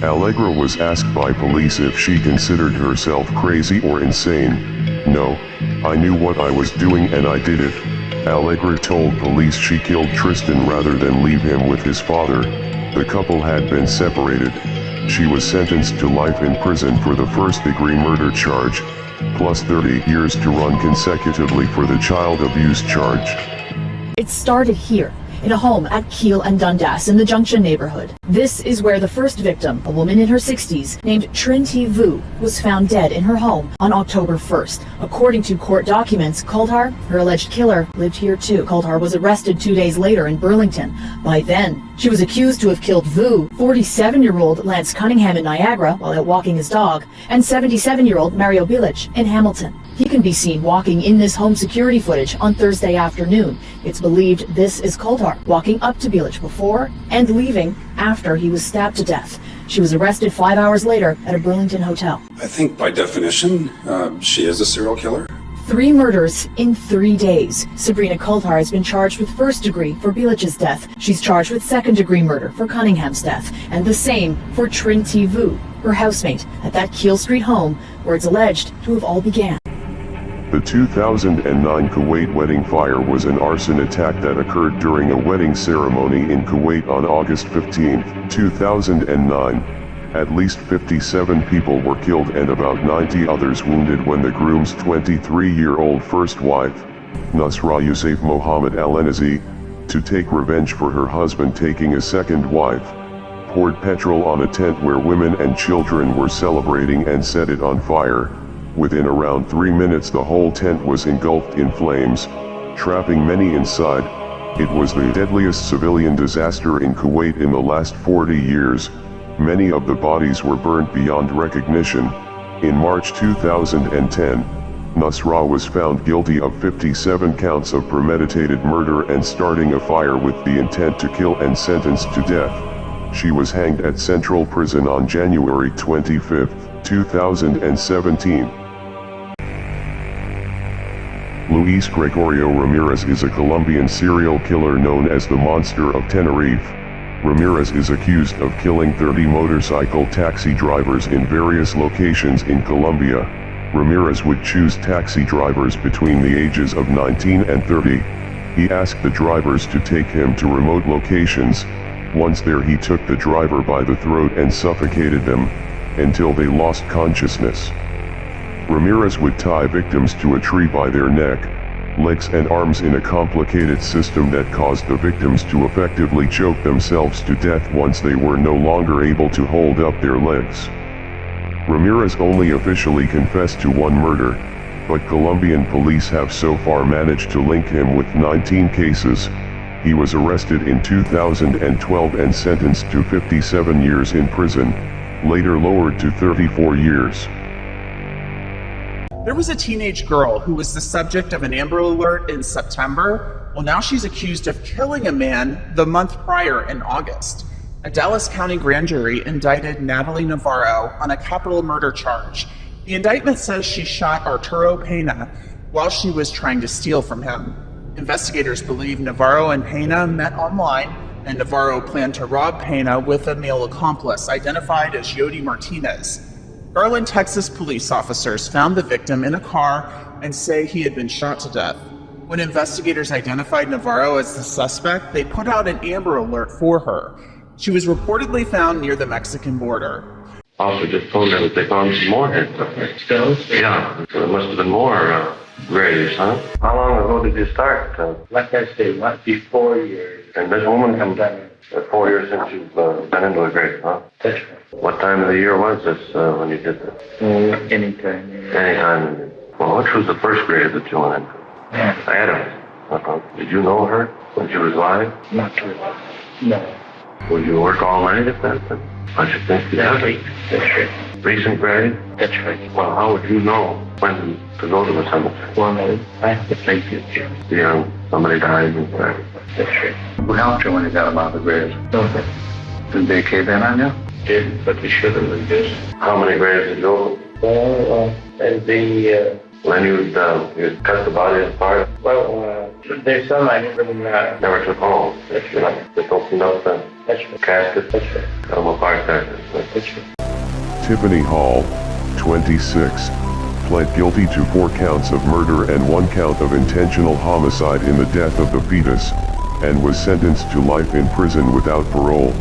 Allegra was asked by police if she considered herself crazy or insane. "No, I knew what I was doing and I did it." Allegra told police she killed Tristan rather than leave him with his father. The couple had been separated. She was sentenced to life in prison for the first-degree murder charge, plus 30 years to run consecutively for the child abuse charge. It started here, in a home at Kiel and Dundas in the Junction neighborhood. This is where the first victim, a woman in her 60s named Trinh Thi Vu, was found dead in her home on October 1st. According to court documents, Coulthard, her alleged killer, lived here too. Coulthard was arrested 2 days later in Burlington. By then, she was accused to have killed Vu, 47-year-old Lance Cunningham in Niagara while out walking his dog, and 77-year-old Mario Bilic in Hamilton. He can be seen walking in this home security footage on Thursday afternoon. It's believed this is Coulthard walking up to Bilic before and leaving after he was stabbed to death. She was arrested 5 hours later at a Burlington hotel. I think by definition, she is a serial killer. 3 murders in 3 days. Sabrina Coulthard has been charged with first degree for Bilic's death. She's charged with second degree murder for Cunningham's death, and the same for Trinh Thi Vu, her housemate, at that Kiel Street home where it's alleged to have all began. The 2009 Kuwait wedding fire was an arson attack that occurred during a wedding ceremony in Kuwait on August 15, 2009. At least 57 people were killed and about 90 others wounded when the groom's 23-year-old first wife, Nusra Youssef Mohammed Al-Enazi, to take revenge for her husband taking a second wife, poured petrol on a tent where women and children were celebrating and set it on fire. Within around 3 minutes the whole tent was engulfed in flames, trapping many inside. It was the deadliest civilian disaster in Kuwait in the last 40 years. Many of the bodies were burnt beyond recognition. In March 2010, Nusra was found guilty of 57 counts of premeditated murder and starting a fire with the intent to kill and sentenced to death. She was hanged at Central Prison on January 25, 2017. Luis Gregorio Ramirez is a Colombian serial killer known as the Monster of Tenerife. Ramirez is accused of killing 30 motorcycle taxi drivers in various locations in Colombia. Ramirez would choose taxi drivers between the ages of 19 and 30. He asked the drivers to take him to remote locations. Once there, he took the driver by the throat and suffocated them until they lost consciousness. Ramirez would tie victims to a tree by their neck, legs and arms in a complicated system that caused the victims to effectively choke themselves to death once they were no longer able to hold up their legs. Ramirez only officially confessed to 1 murder, but Colombian police have so far managed to link him with 19 cases. He was arrested in 2012 and sentenced to 57 years in prison, later lowered to 34 years. There was a teenage girl who was the subject of an Amber Alert in September. Well, now she's accused of killing a man the month prior in August. A Dallas County grand jury indicted Natalie Navarro on a capital murder charge. The indictment says she shot Arturo Pena while she was trying to steal from him. Investigators believe Navarro and Pena met online, and Navarro planned to rob Pena with a male accomplice identified as Yodi Martinez. Garland, Texas police officers found the victim in a car and say he had been shot to death. When investigators identified Navarro as the suspect, they put out an Amber Alert for her. She was reportedly found near the Mexican border. Also just told them that they found some more heads up there. Stones? Yeah, so there must have been more graves, huh? How long ago did you start? Like I say, might be 4 years. And this woman comes down 4 years since you've been into the grave, huh? That's right. What time of the year was this when you did this? Anytime. Anytime. Well, which was the first grave that you went into? Yeah. Adams. Did you know her when she was alive? Not really. No. Would you work all night if that? I should think you That's have. right. That's right. Recent grave? That's right. Well, how would you know when to go to the cemetery? Well, I have to thank you, Jim. Yeah, somebody died and grave. That's right. Who helped you when you got them out of the graves? Nothing. Did they cave in on you? Did, but they should have reduced. How many graves did you open? Well, and the, When you'd cut the body apart, there's some I never, never took home. That's You right. know, just opened up the That's right. casket, That's right. cut them apart there. That's right. Tiffany Hall, 26, pled guilty to 4 counts of murder and 1 count of intentional homicide in the death of the fetus, and was sentenced to life in prison without parole.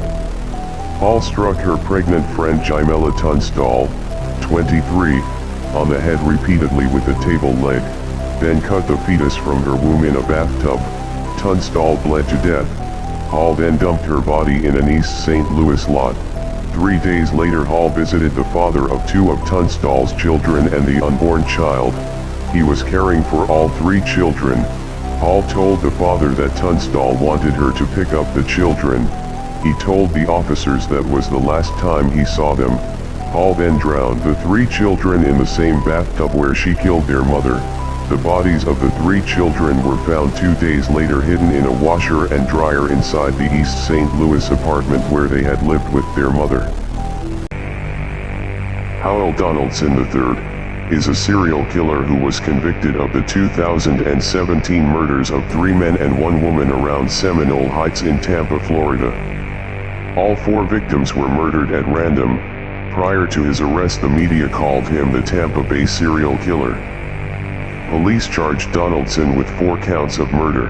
Hall struck her pregnant friend Jimela Tunstall, 23, on the head repeatedly with a table leg, then cut the fetus from her womb in a bathtub. Tunstall bled to death. Hall then dumped her body in an East St. Louis lot. 3 days later, Hall visited the father of 2 of Tunstall's children and the unborn child. He was caring for all 3 children. Hall told the father that Tunstall wanted her to pick up the children. He told the officers that was the last time he saw them. Hall then drowned the 3 children in the same bathtub where she killed their mother. The bodies of the 3 children were found 2 days later hidden in a washer and dryer inside the East St. Louis apartment where they had lived with their mother. Howell Donaldson III is a serial killer who was convicted of the 2017 murders of 3 men and 1 woman around Seminole Heights in Tampa, Florida. All 4 victims were murdered at random. Prior to his arrest, the media called him the Tampa Bay serial killer. Police charged Donaldson with 4 counts of murder.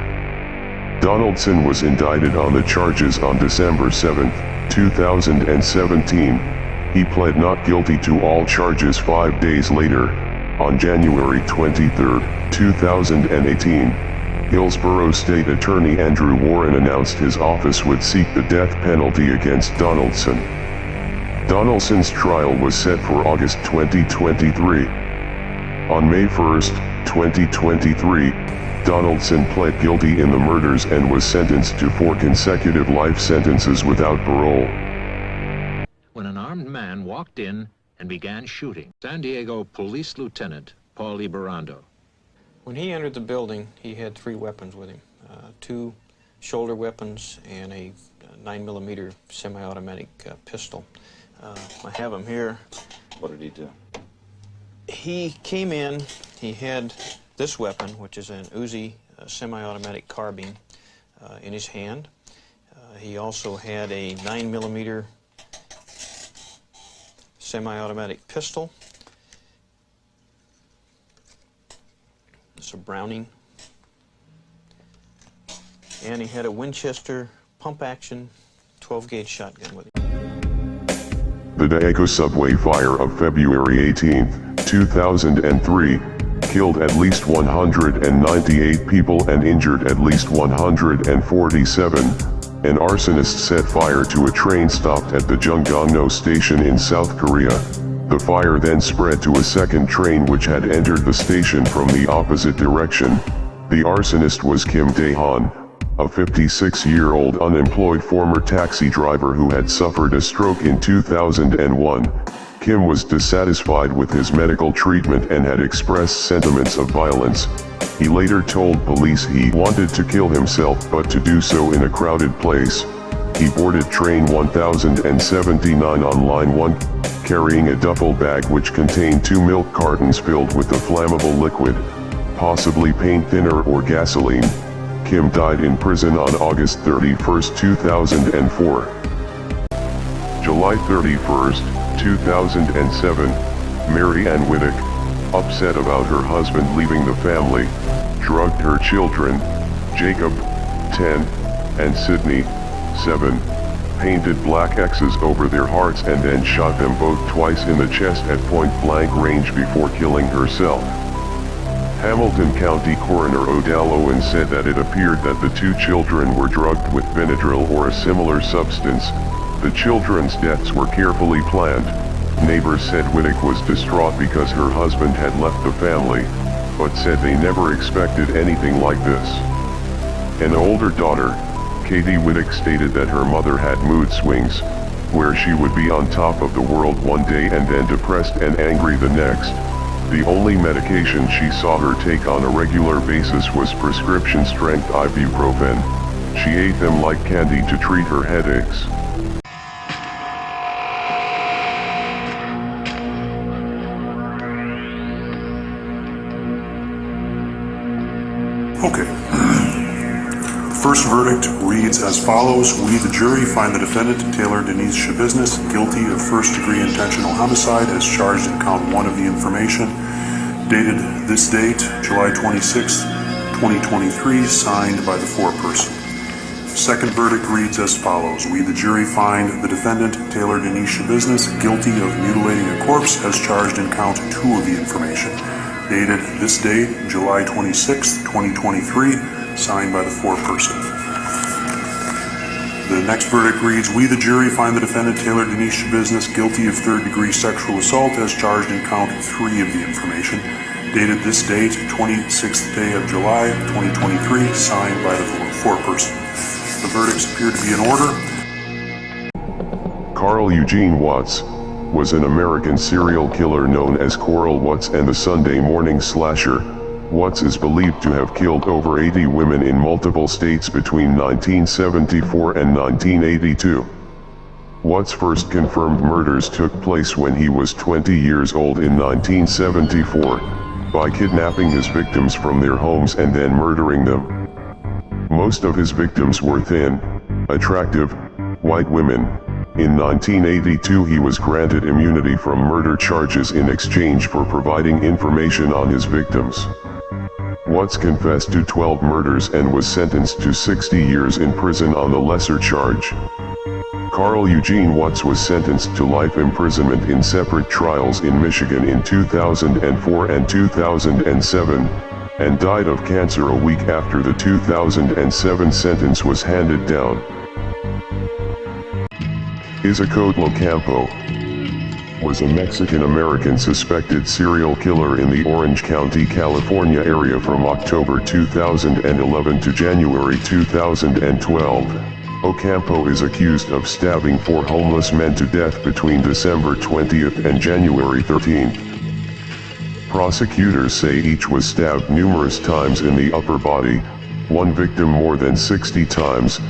Donaldson was indicted on the charges on December 7, 2017. He pled not guilty to all charges 5 days later, on January 23, 2018. Hillsborough State Attorney Andrew Warren announced his office would seek the death penalty against Donaldson. Donaldson's trial was set for August 2023. On May 1, 2023, Donaldson pled guilty in the murders and was sentenced to 4 consecutive life sentences without parole. When an armed man walked in and began shooting. San Diego Police Lieutenant Paul Liberando. When he entered the building, he had 3 weapons with him. 2 shoulder weapons and a 9mm semi-automatic pistol. I have him here. What did he do? He came in, he had this weapon, which is an Uzi semi-automatic carbine, in his hand. He also had a 9mm semi-automatic pistol. It's a Browning. And he had a Winchester pump-action 12-gauge shotgun with him. The Daeco subway fire of February 18, 2003, killed at least 198 people and injured at least 147. An arsonist set fire to a train stopped at the Junggongno station in South Korea. The fire then spread to a second train which had entered the station from the opposite direction. The arsonist was Kim Dae-han, a 56-year-old unemployed former taxi driver who had suffered a stroke in 2001. Kim was dissatisfied with his medical treatment and had expressed sentiments of violence. He later told police he wanted to kill himself but to do so in a crowded place. He boarded train 1079 on line 1, carrying a duffel bag which contained 2 milk cartons filled with the flammable liquid, possibly paint thinner or gasoline. Kim died in prison on August 31, 2004. July 31, 2007, Mary Ann Whittick, upset about her husband leaving the family, drugged her children, Jacob, 10, and Sydney, 7, painted black X's over their hearts and then shot them both twice in the chest at point-blank range before killing herself. Hamilton County Coroner Odell Owen said that it appeared that the 2 children were drugged with Benadryl or a similar substance. The children's deaths were carefully planned. Neighbors said Whittick was distraught because her husband had left the family, but said they never expected anything like this. An older daughter, Katie Whittick, stated that her mother had mood swings. where she would be on top of the world one day and then depressed and angry the next. The only medication she saw her take on a regular basis was prescription-strength ibuprofen. She ate them like candy to treat her headaches. Okay. First verdict reads as follows. We, the jury, find the defendant, Taylor Denise Shabiznis, guilty of first-degree intentional homicide as charged in count 1 of the information. Dated this date, July 26, 2023, signed by the foreperson. Second verdict reads as follows. We, the jury, find the defendant, Taylor Denise Shabiznis, guilty of mutilating a corpse as charged in count 2 of the information. Dated this date, July 26, 2023, signed by the foreperson. The next verdict reads, we, the jury, find the defendant, Taylor Denise Shabiznis, guilty of third-degree sexual assault as charged in count 3 of the information. Dated this date, 26th day of July, 2023, signed by the foreperson. The verdicts appear to be in order. Carl Eugene Watts was an American serial killer known as Coral Watts and the Sunday Morning Slasher. Watts is believed to have killed over 80 women in multiple states between 1974 and 1982. Watts' first confirmed murders took place when he was 20 years old in 1974, by kidnapping his victims from their homes and then murdering them. Most of his victims were thin, attractive, white women. In 1982 he was granted immunity from murder charges in exchange for providing information on his victims. Watts confessed to 12 murders and was sentenced to 60 years in prison on the lesser charge. Carl Eugene Watts was sentenced to life imprisonment in separate trials in Michigan in 2004 and 2007, and died of cancer a week after the 2007 sentence was handed down. Isacotlo Campo was a Mexican-American suspected serial killer in the Orange County, California area from October 2011 to January 2012. Ocampo is accused of stabbing 4 homeless men to death between December 20th and January 13th. Prosecutors say each was stabbed numerous times in the upper body, one victim more than 60 times.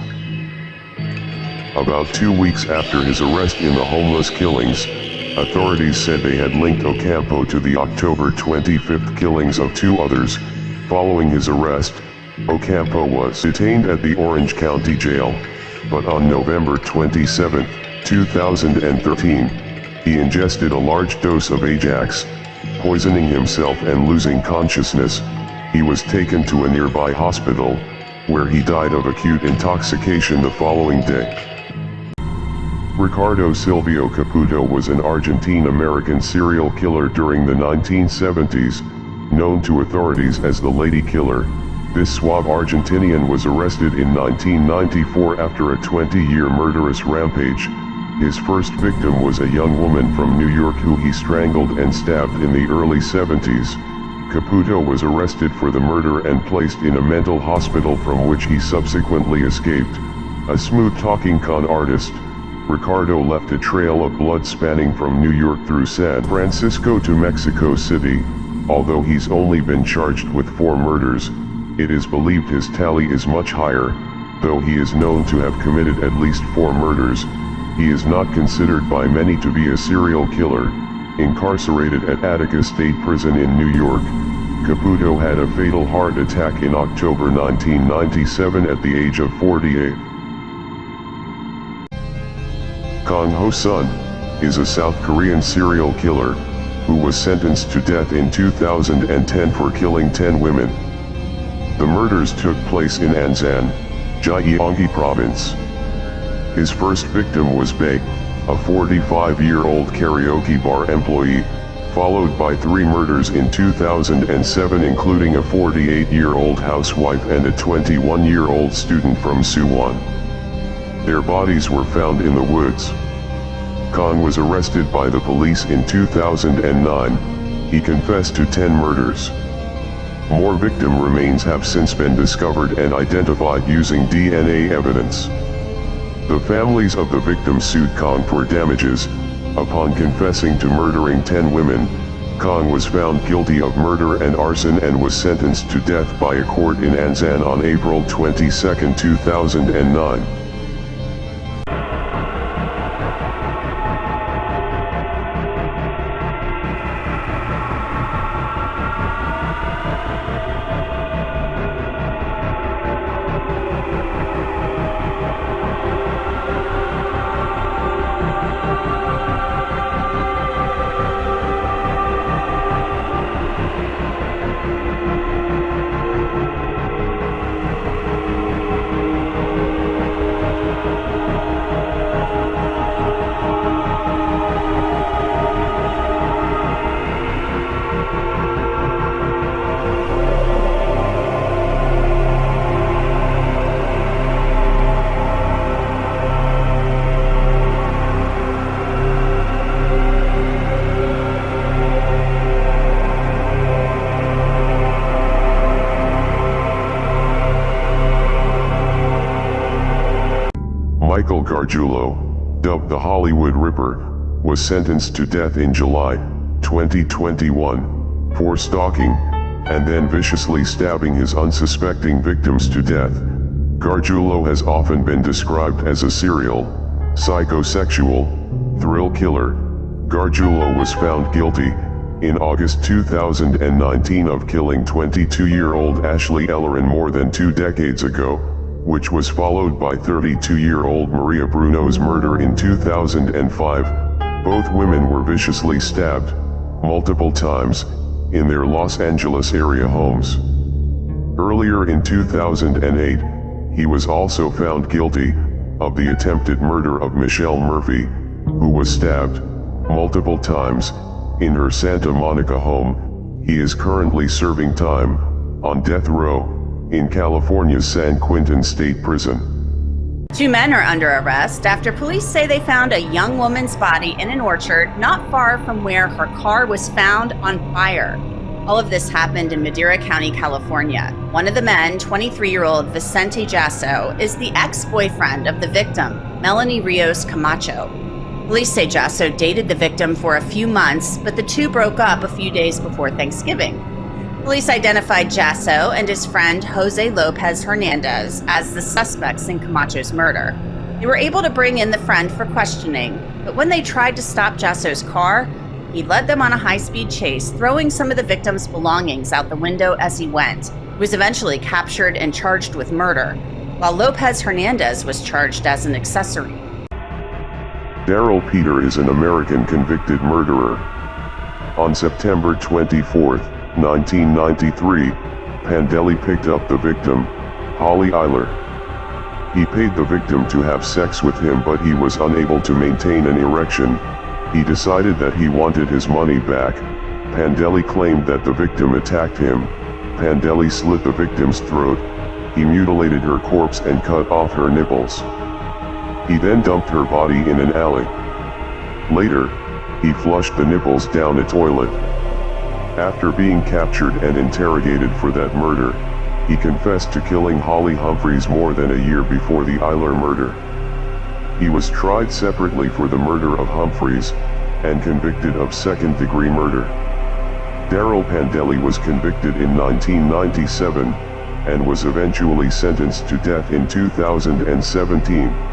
About 2 weeks after his arrest in the homeless killings, authorities said they had linked Ocampo to the October 25th killings of 2 others. Following his arrest, Ocampo was detained at the Orange County Jail, but on November 27, 2013, he ingested a large dose of Ajax, poisoning himself and losing consciousness. He was taken to a nearby hospital, where he died of acute intoxication the following day. Ricardo Silvio Caputo was an Argentine-American serial killer during the 1970s, known to authorities as the Lady Killer. This suave Argentinian was arrested in 1994 after a 20-year murderous rampage. His first victim was a young woman from New York who he strangled and stabbed in the early 70s. Caputo was arrested for the murder and placed in a mental hospital from which he subsequently escaped. A smooth-talking con artist, Ricardo left a trail of blood spanning from New York through San Francisco to Mexico City. Although he's only been charged with 4 murders, it is believed his tally is much higher. Though he is known to have committed at least 4 murders, he is not considered by many to be a serial killer. Incarcerated at Attica State Prison in New York, Caputo had a fatal heart attack in October 1997 at the age of 48. Kang Ho-sun is a South Korean serial killer who was sentenced to death in 2010 for killing 10 women. The murders took place in Ansan, Gyeonggi Province. His first victim was Bae, a 45-year-old karaoke bar employee, followed by 3 murders in 2007 including a 48-year-old housewife and a 21-year-old student from Suwon. Their bodies were found in the woods. Kang was arrested by the police in 2009. He confessed to 10 murders. More victim remains have since been discovered and identified using DNA evidence. The families of the victims sued Kong for damages. Upon confessing to murdering 10 women, Kong was found guilty of murder and arson and was sentenced to death by a court in Ansan on April 22, 2009. Michael Gargiulo, dubbed the Hollywood Ripper, was sentenced to death in July 2021 for stalking and then viciously stabbing his unsuspecting victims to death. Gargiulo has often been described as a serial, psychosexual, thrill killer. Gargiulo was found guilty in August 2019 of killing 22-year-old Ashley Ellerin more than 2 decades ago, which was followed by 32-year-old Maria Bruno's murder in 2005. Both women were viciously stabbed multiple times in their Los Angeles area homes. Earlier in 2008, he was also found guilty of the attempted murder of Michelle Murphy, who was stabbed multiple times in her Santa Monica home. He is currently serving time on death row in California's San Quentin State Prison. 2 men are under arrest after police say they found a young woman's body in an orchard not far from where her car was found on fire. All of this happened in Madera County, California. One of the men, 23-year-old Vicente Jasso, is the ex-boyfriend of the victim, Melanie Rios Camacho. Police say Jasso dated the victim for a few months, but the two broke up a few days before Thanksgiving. Police identified Jasso and his friend Jose Lopez Hernandez as the suspects in Camacho's murder. They were able to bring in the friend for questioning, but when they tried to stop Jasso's car, he led them on a high-speed chase, throwing some of the victim's belongings out the window as he went. He was eventually captured and charged with murder, while Lopez Hernandez was charged as an accessory. Daryl Peter is an American convicted murderer. On September 24, 1993, Pandeli picked up the victim, Holly Eiler. He paid the victim to have sex with him, but he was unable to maintain an erection. He decided that he wanted his money back. Pandeli claimed that the victim attacked him. Pandeli slit the victim's throat. He mutilated her corpse and cut off her nipples. He then dumped her body in an alley. Later, he flushed the nipples down a toilet. After being captured and interrogated for that murder, he confessed to killing Holly Humphreys more than a year before the Eiler murder. He was tried separately for the murder of Humphreys and convicted of second-degree murder. Daryl Pandeli was convicted in 1997 and was eventually sentenced to death in 2017.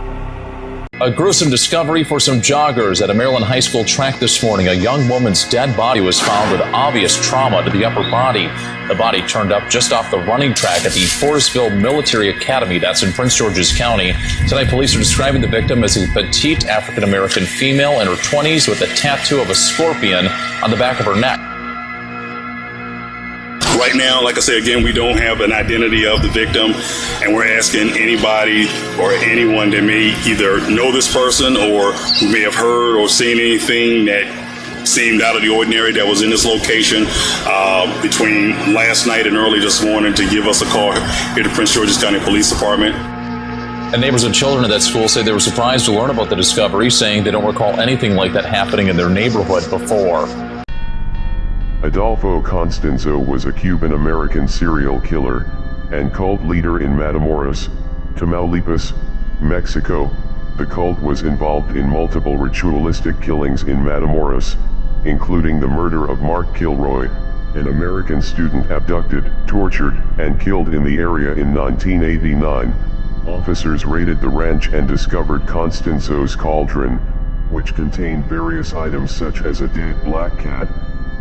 A gruesome discovery for some joggers at a Maryland high school track this morning. A young woman's dead body was found with obvious trauma to the upper body. The body turned up just off the running track at the Forestville Military Academy. That's in Prince George's County. Tonight, police are describing the victim as a petite African-American female in her 20s with a tattoo of a scorpion on the back of her neck. Right now, like I said, again, we don't have an identity of the victim, and we're asking anybody or anyone that may either know this person or who may have heard or seen anything that seemed out of the ordinary that was in this location between last night and early this morning to give us a call here to Prince George's County Police Department. And neighbors and children at that school say they were surprised to learn about the discovery, saying they don't recall anything like that happening in their neighborhood before. Adolfo Constanzo was a Cuban-American serial killer and cult leader in Matamoros, Tamaulipas, Mexico. The cult was involved in multiple ritualistic killings in Matamoros, including the murder of Mark Kilroy, an American student abducted, tortured, and killed in the area in 1989. Officers raided the ranch and discovered Constanzo's cauldron, which contained various items such as a dead black cat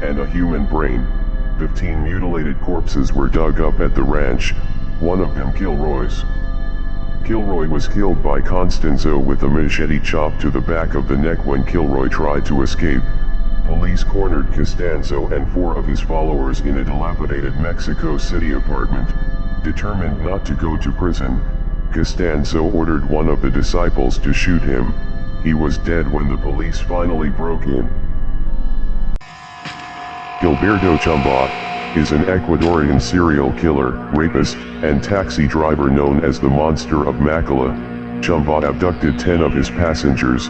and a human brain. 15 mutilated corpses were dug up at the ranch, one of them Kilroy's. Kilroy was killed by Constanzo with a machete chop to the back of the neck when Kilroy tried to escape. Police cornered Costanzo and 4 of his followers in a dilapidated Mexico City apartment. Determined not to go to prison, Costanzo ordered one of the disciples to shoot him. He was dead when the police finally broke in. Gilberto Chamba is an Ecuadorian serial killer, rapist, and taxi driver known as the Monster of Macala. Chamba abducted 10 of his passengers,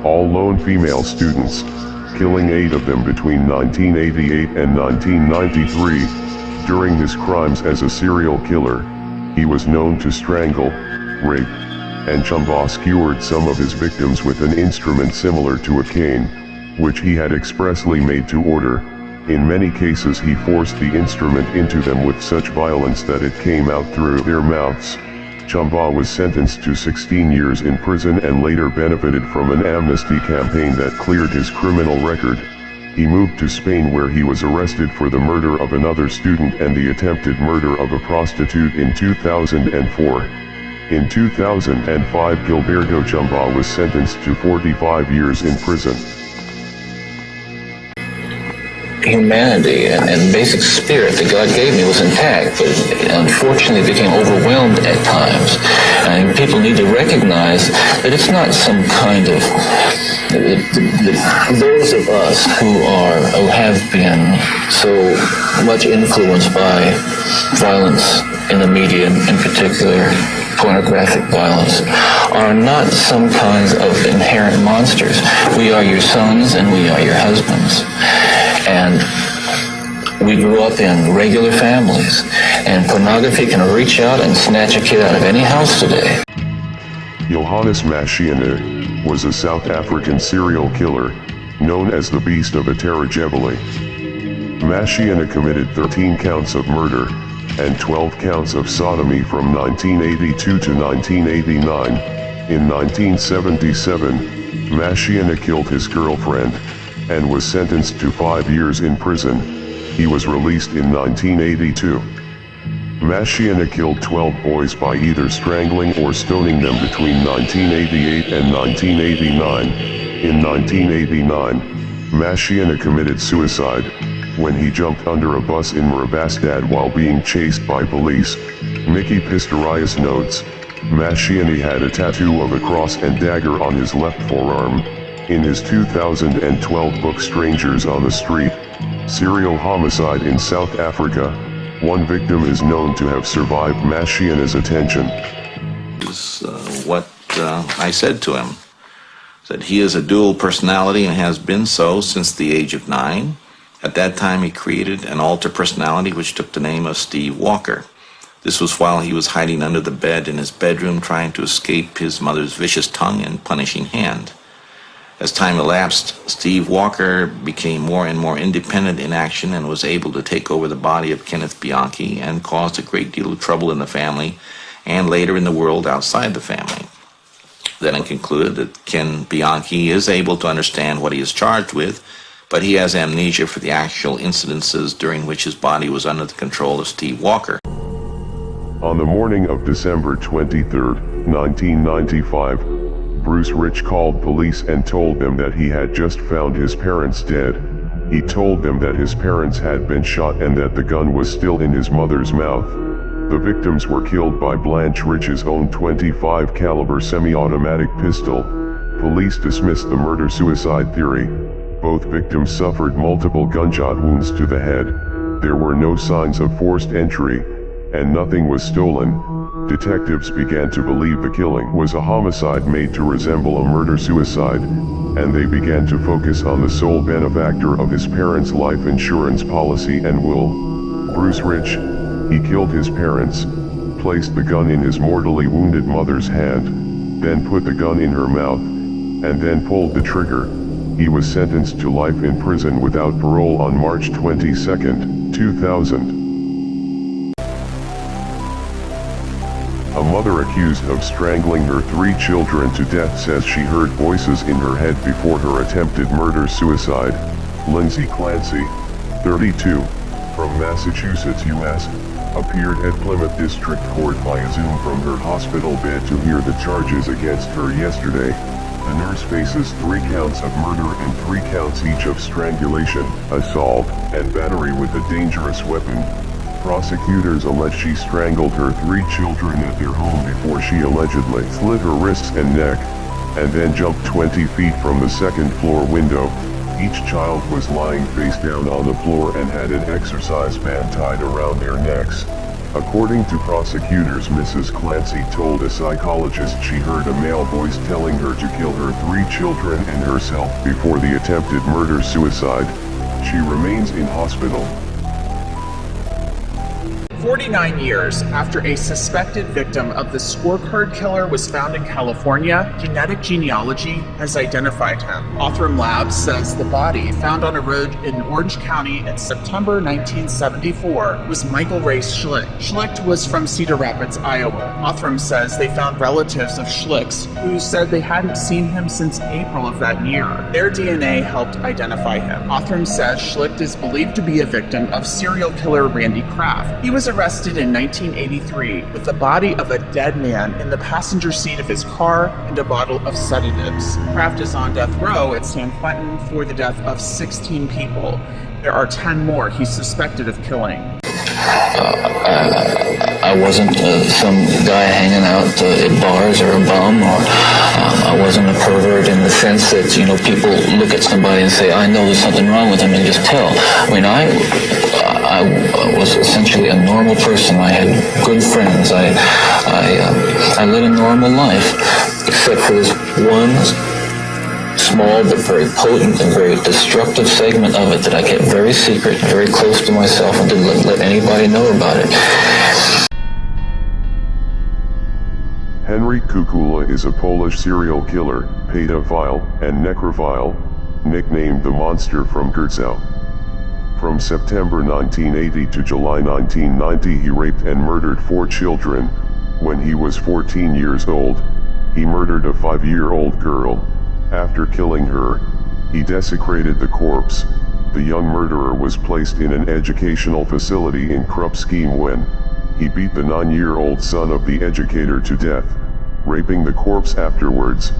all lone female students, killing 8 of them between 1988 and 1993. During his crimes as a serial killer, he was known to strangle, rape, and Chamba skewered some of his victims with an instrument similar to a cane, which he had expressly made to order. In many cases he forced the instrument into them with such violence that it came out through their mouths. Chamba was sentenced to 16 years in prison and later benefited from an amnesty campaign that cleared his criminal record. He moved to Spain where he was arrested for the murder of another student and the attempted murder of a prostitute in 2004. In 2005, Gilberto Chamba was sentenced to 45 years in prison. Humanity and basic spirit that God gave me was intact, but unfortunately became overwhelmed at times. And people need to recognize that it's not some kind of... Those of us who have been so much influenced by violence in the media, in particular pornographic violence, are not some kinds of inherent monsters. We are your sons and we are your husbands. And we grew up in regular families, and pornography can reach out and snatch a kid out of any house today. Johannes Mashiane was a South African serial killer, known as the Beast of Atarajeveli. Mashiane committed 13 counts of murder, and 12 counts of sodomy from 1982 to 1989. In 1977, Mashiane killed his girlfriend, and was sentenced to 5 years in prison. He was released in 1982. Mashiane killed 12 boys by either strangling or stoning them between 1988 and 1989. In 1989, Mashiane committed suicide when he jumped under a bus in Rabastad while being chased by police. Mickey Pistorius notes, Mashiane had a tattoo of a cross and dagger on his left forearm. In his 2012 book Strangers on the Street, Serial Homicide in South Africa, one victim is known to have survived Mashiane's attention. What I said to him, that he is a dual personality and has been so since the age of 9. At that time he created an alter personality which took the name of Steve Walker. This was while he was hiding under the bed in his bedroom trying to escape his mother's vicious tongue and punishing hand. As time elapsed, Steve Walker became more and more independent in action and was able to take over the body of Kenneth Bianchi and caused a great deal of trouble in the family and later in the world outside the family. Then it concluded that Ken Bianchi is able to understand what he is charged with, but he has amnesia for the actual incidences during which his body was under the control of Steve Walker. On the morning of December 23, 1995, Bruce Rich called police and told them that he had just found his parents dead. He told them that his parents had been shot and that the gun was still in his mother's mouth. The victims were killed by Blanche Rich's own .25 caliber semi-automatic pistol. Police dismissed the murder-suicide theory. Both victims suffered multiple gunshot wounds to the head. There were no signs of forced entry, and nothing was stolen. Detectives began to believe the killing was a homicide made to resemble a murder-suicide, and they began to focus on the sole benefactor of his parents' life insurance policy and will. Bruce Rich. He killed his parents, placed the gun in his mortally wounded mother's hand, then put the gun in her mouth, and then pulled the trigger. He was sentenced to life in prison without parole on March 22, 2000. A mother accused of strangling her 3 children to death says she heard voices in her head before her attempted murder-suicide. Lindsay Clancy, 32, from Massachusetts, U.S., appeared at Plymouth District Court via Zoom from her hospital bed to hear the charges against her yesterday. The nurse faces 3 counts of murder and 3 counts each of strangulation, assault, and battery with a dangerous weapon. Prosecutors allege she strangled her 3 children at their home before she allegedly slit her wrists and neck, and then jumped 20 feet from the second-floor window. Each child was lying face down on the floor and had an exercise band tied around their necks. According to prosecutors, Mrs. Clancy told a psychologist she heard a male voice telling her to kill her 3 children and herself before the attempted murder-suicide. She remains in hospital. 49 years after a suspected victim of the scorecard killer was found in California, genetic genealogy has identified him. Othram Labs says the body found on a road in Orange County in September 1974 was Michael Ray Schlicht. Schlicht was from Cedar Rapids, Iowa. Othram says they found relatives of Schlicht's who said they hadn't seen him since April of that year. Their DNA helped identify him. Othram says Schlicht is believed to be a victim of serial killer Randy Kraft. He was arrested in 1983 with the body of a dead man in the passenger seat of his car and a bottle of sedatives. Kraft is on death row at San Quentin for the death of 16 people. There are 10 more he's suspected of killing. I wasn't some guy hanging out at bars or a bum, or I wasn't a pervert in the sense that, you know, people look at somebody and say, I know there's something wrong with him, and just tell. I mean, I was essentially a normal person. I had good friends. I led a normal life, except for this one small but very potent and very destructive segment of it that I kept very secret, very close to myself, and didn't let anybody know about it. Henryk Kukula is a Polish serial killer, pedophile, and necrophile, nicknamed the Monster from Grzał. From September 1980 to July 1990 he raped and murdered 4 children. When he was 14 years old, he murdered a 5-year-old girl. After killing her, he desecrated the corpse. The young murderer was placed in an educational facility in Krupski when he beat the 9-year-old son of the educator to death, raping the corpse afterwards.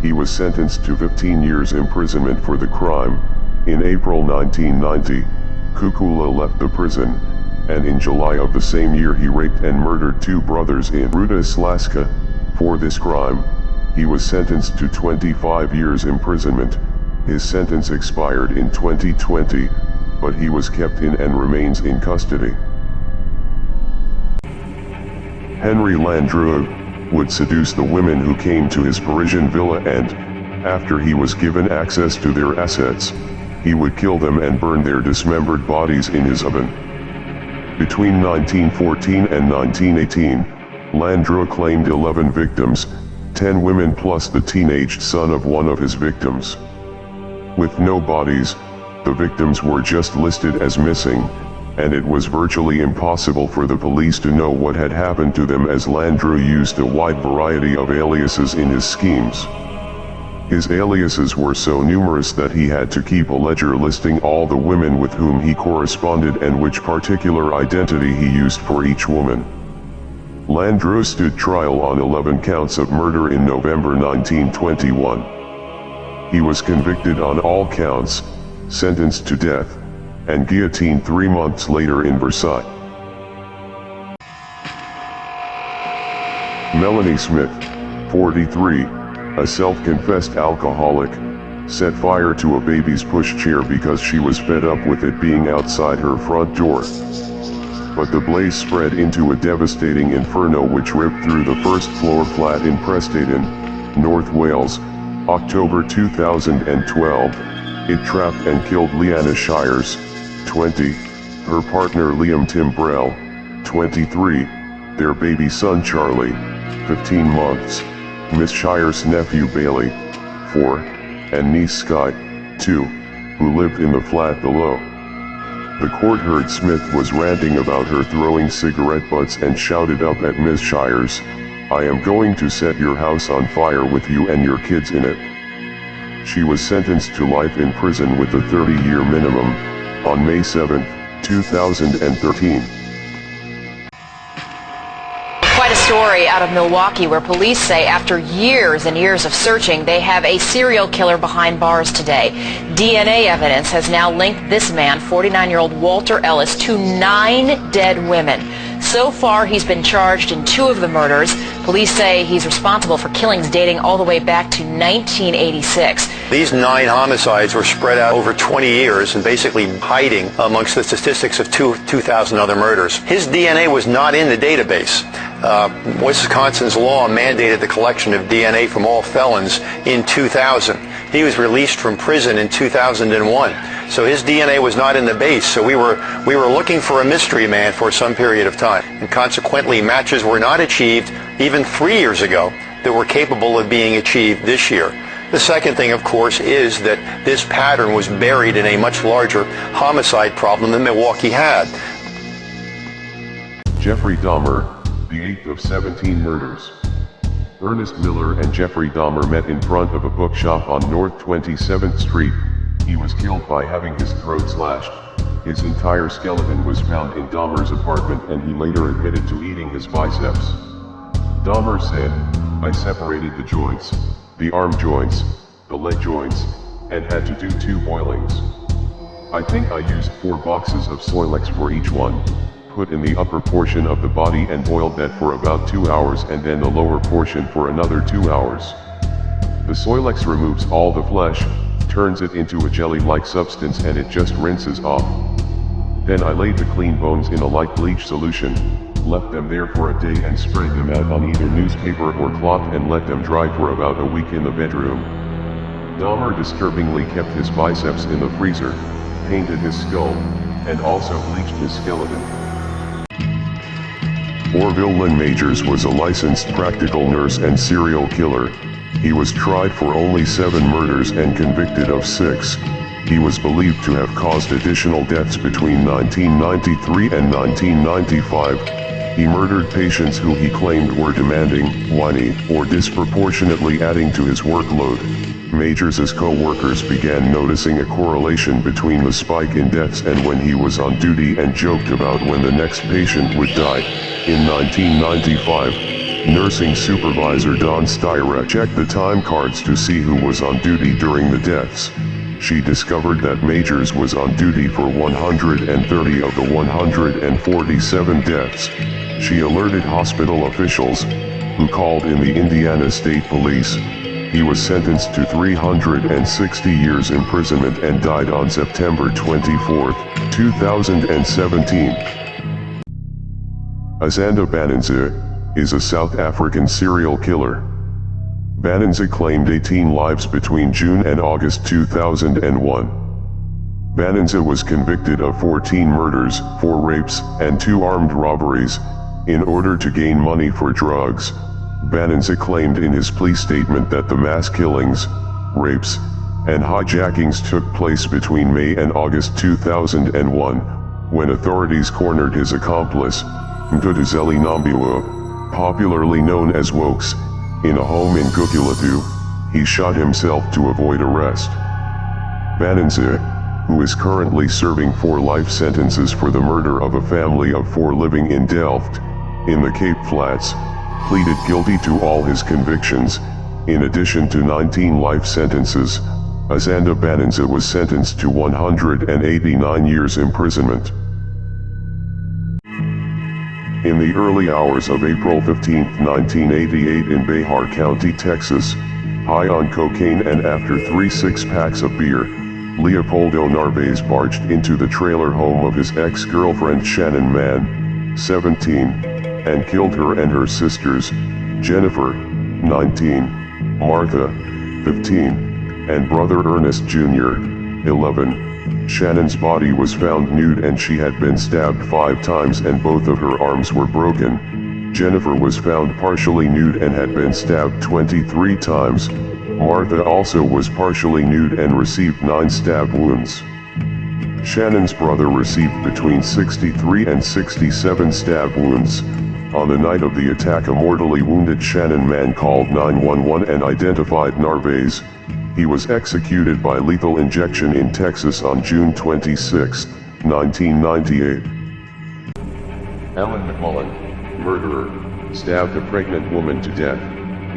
He was sentenced to 15 years imprisonment for the crime. In April 1990, Kukula left the prison, and in July of the same year he raped and murdered 2 brothers in Ruda Slaska. For this crime, he was sentenced to 25 years imprisonment. His sentence expired in 2020, but he was kept in and remains in custody. Henry Landreau would seduce the women who came to his Parisian villa and, after he was given access to their assets, he would kill them and burn their dismembered bodies in his oven. Between 1914 and 1918, Landreau claimed 11 victims, 10 women plus the teenaged son of one of his victims. With no bodies, the victims were just listed as missing, and it was virtually impossible for the police to know what had happened to them as Landreau used a wide variety of aliases in his schemes. His aliases were so numerous that he had to keep a ledger listing all the women with whom he corresponded and which particular identity he used for each woman. Landreau stood trial on 11 counts of murder in November 1921. He was convicted on all counts, sentenced to death, and guillotined 3 months later in Versailles. Melanie Smith, 43, a self-confessed alcoholic, set fire to a baby's pushchair because she was fed up with it being outside her front door. But the blaze spread into a devastating inferno which ripped through the first-floor flat in Prestadon, North Wales, October 2012. It trapped and killed Leanna Shires, 20, her partner Liam Timbrell, 23, their baby son Charlie, 15 months, Miss Shire's nephew Bailey, 4, and niece Sky, 2, who lived in the flat below. The court heard Smith was ranting about her throwing cigarette butts and shouted up at Miss Shire's, "I am going to set your house on fire with you and your kids in it." She was sentenced to life in prison with a 30-year minimum, on May 7, 2013. Quite a story out of Milwaukee where police say after years and years of searching, they have a serial killer behind bars today. DNA evidence has now linked this man, 49-year-old Walter Ellis, to 9 dead women. So far, he's been charged in 2 of the murders. Police say he's responsible for killings dating all the way back to 1986. These 9 homicides were spread out over 20 years and basically hiding amongst the statistics of 2,000 other murders. His DNA was not in the database. Wisconsin's law mandated the collection of DNA from all felons in 2000. He was released from prison in 2001. So his DNA was not in the base. So we were looking for a mystery man for some period of time. And consequently, matches were not achieved even 3 years ago that were capable of being achieved this year. The second thing, of course, is that this pattern was buried in a much larger homicide problem than Milwaukee had. Jeffrey Dahmer, the 8th of 17 murders. Ernest Miller and Jeffrey Dahmer met in front of a bookshop on North 27th Street. He was killed by having his throat slashed. His entire skeleton was found in Dahmer's apartment and he later admitted to eating his biceps. Dahmer said, "I separated the joints, the arm joints, the leg joints, and had to do 2 boilings. I think I used 4 boxes of Soilex for each one. Put in the upper portion of the body and boiled that for about 2 hours and then the lower portion for another 2 hours. The Soilex removes all the flesh, turns it into a jelly-like substance and it just rinses off. Then I laid the clean bones in a light bleach solution, left them there for a day and spread them out on either newspaper or cloth and let them dry for about a week in the bedroom." Dahmer disturbingly kept his biceps in the freezer, painted his skull, and also bleached his skeleton. Orville Lynn Majors was a licensed practical nurse and serial killer. He was tried for only 7 murders and convicted of 6. He was believed to have caused additional deaths between 1993 and 1995. He murdered patients who he claimed were demanding, whiny, or disproportionately adding to his workload. Majors' co-workers began noticing a correlation between the spike in deaths and when he was on duty and joked about when the next patient would die. In 1995, nursing supervisor Dawn Styra checked the time cards to see who was on duty during the deaths. She discovered that Majors was on duty for 130 of the 147 deaths. She alerted hospital officials, who called in the Indiana State Police. He was sentenced to 360 years imprisonment and died on September 24, 2017. Azanda Bananza is a South African serial killer. Bananza claimed 18 lives between June and August 2001. Bananza was convicted of 14 murders, 4 rapes, and 2 armed robberies. In order to gain money for drugs, Bananza claimed in his plea statement that the mass killings, rapes, and hijackings took place between May and August 2001, when authorities cornered his accomplice, Mduduzeli Nambiwa, popularly known as Wokes, in a home in Gugulathu. He shot himself to avoid arrest. Bananza, who is currently serving 4 life sentences for the murder of a family of 4 living in Delft, in the Cape Flats, pleaded guilty to all his convictions. In addition to 19 life sentences, Azanda Bananza was sentenced to 189 years imprisonment. In the early hours of April 15, 1988 in Behar County, Texas, high on cocaine and after 3 six-packs of beer, Leopoldo Narvaez barged into the trailer home of his ex-girlfriend Shannon Mann, 17, and killed her and her sisters, Jennifer, 19, Martha, 15, and brother Ernest Jr., 11. Shannon's body was found nude and she had been stabbed 5 times and both of her arms were broken. Jennifer was found partially nude and had been stabbed 23 times. Martha also was partially nude and received 9 stab wounds. Shannon's brother received between 63 and 67 stab wounds. On the night of the attack, a mortally wounded Shannon man called 911 and identified Narvaez. He was executed by lethal injection in Texas on June 26, 1998. Alan McMullen, murderer, stabbed a pregnant woman to death.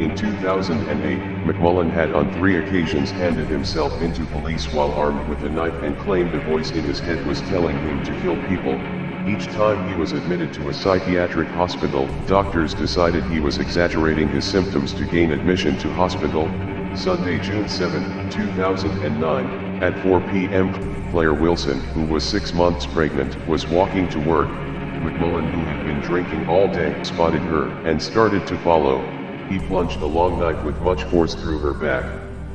In 2008, McMullen had on 3 occasions handed himself into police while armed with a knife and claimed a voice in his head was telling him to kill people. Each time he was admitted to a psychiatric hospital, doctors decided he was exaggerating his symptoms to gain admission to hospital. Sunday, June 7, 2009, at 4 p.m., Claire Wilson, who was 6 months pregnant, was walking to work. McMullen, who had been drinking all day, spotted her and started to follow. He plunged a long knife with much force through her back.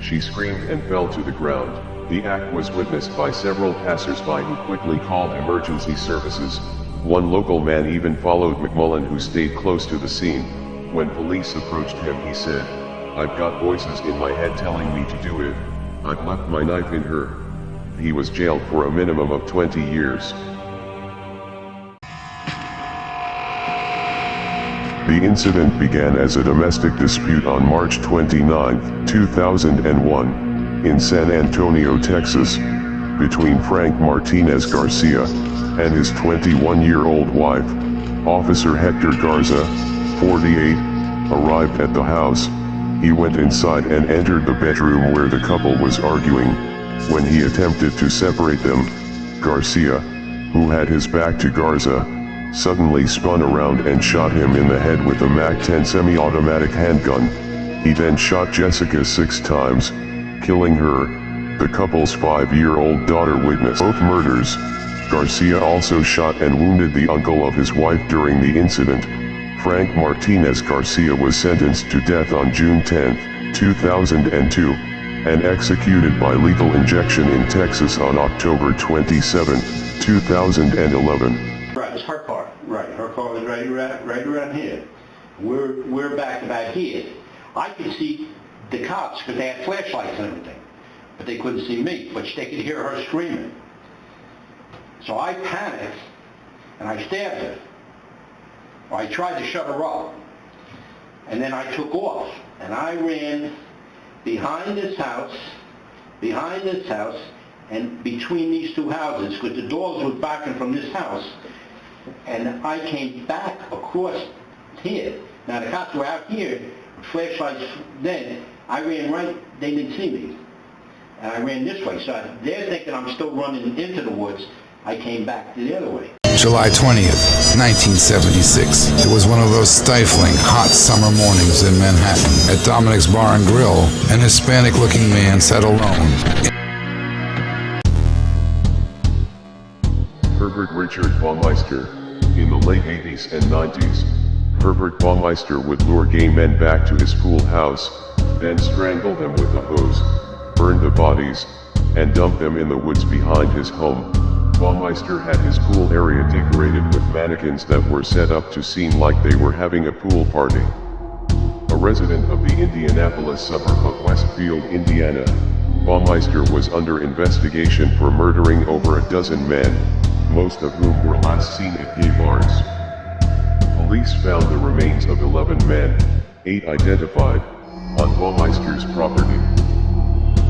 She screamed and fell to the ground. The act was witnessed by several passers-by who quickly called emergency services. One local man even followed McMullen, who stayed close to the scene. When police approached him, he said, "I've got voices in my head telling me to do it. I've left my knife in her." He was jailed for a minimum of 20 years. The incident began as a domestic dispute on March 29, 2001. In San Antonio, Texas, between Frank Martinez Garcia and his 21-year-old wife. Officer Hector Garza, 48, arrived at the house. He went inside and entered the bedroom where the couple was arguing. When he attempted to separate them, Garcia, who had his back to Garza, suddenly spun around and shot him in the head with a MAC-10 semi-automatic handgun. He then shot Jessica 6 times, killing her. The couple's 5-year-old daughter witnessed both murders. Garcia also shot and wounded the uncle of his wife during the incident. Frank Martinez Garcia was sentenced to death on June 10, 2002, and executed by lethal injection in Texas on October 27, 2011. Right, it's her car. Right, her car was right around here. We're back about here. I could see the cops because they had flashlights and everything, but they couldn't see me, but they could hear her screaming. So I panicked and I stabbed her. I tried to shut her up, and then I took off and I ran behind this house, and between these 2 houses, because the dogs were backing from this house, and I came back across here. Now the cops were out here, flashlights then. I ran right, they didn't see me. And I ran this way, so they're thinking I'm still running into the woods. I came back the other way. July 20th, 1976. It was one of those stifling, hot summer mornings in Manhattan. At Dominic's Bar and Grill, an Hispanic-looking man sat alone. Herbert Richard Baumeister. In the late 80s and 90s, Herbert Baumeister would lure gay men back to his pool house, then strangle them with a hose, burn the bodies, and dump them in the woods behind his home. Baumeister had his pool area decorated with mannequins that were set up to seem like they were having a pool party. A resident of the Indianapolis suburb of Westfield, Indiana, Baumeister was under investigation for murdering over a dozen men, most of whom were last seen at gay bars. Police found the remains of 11 men, 8 identified, on Baumeister's property.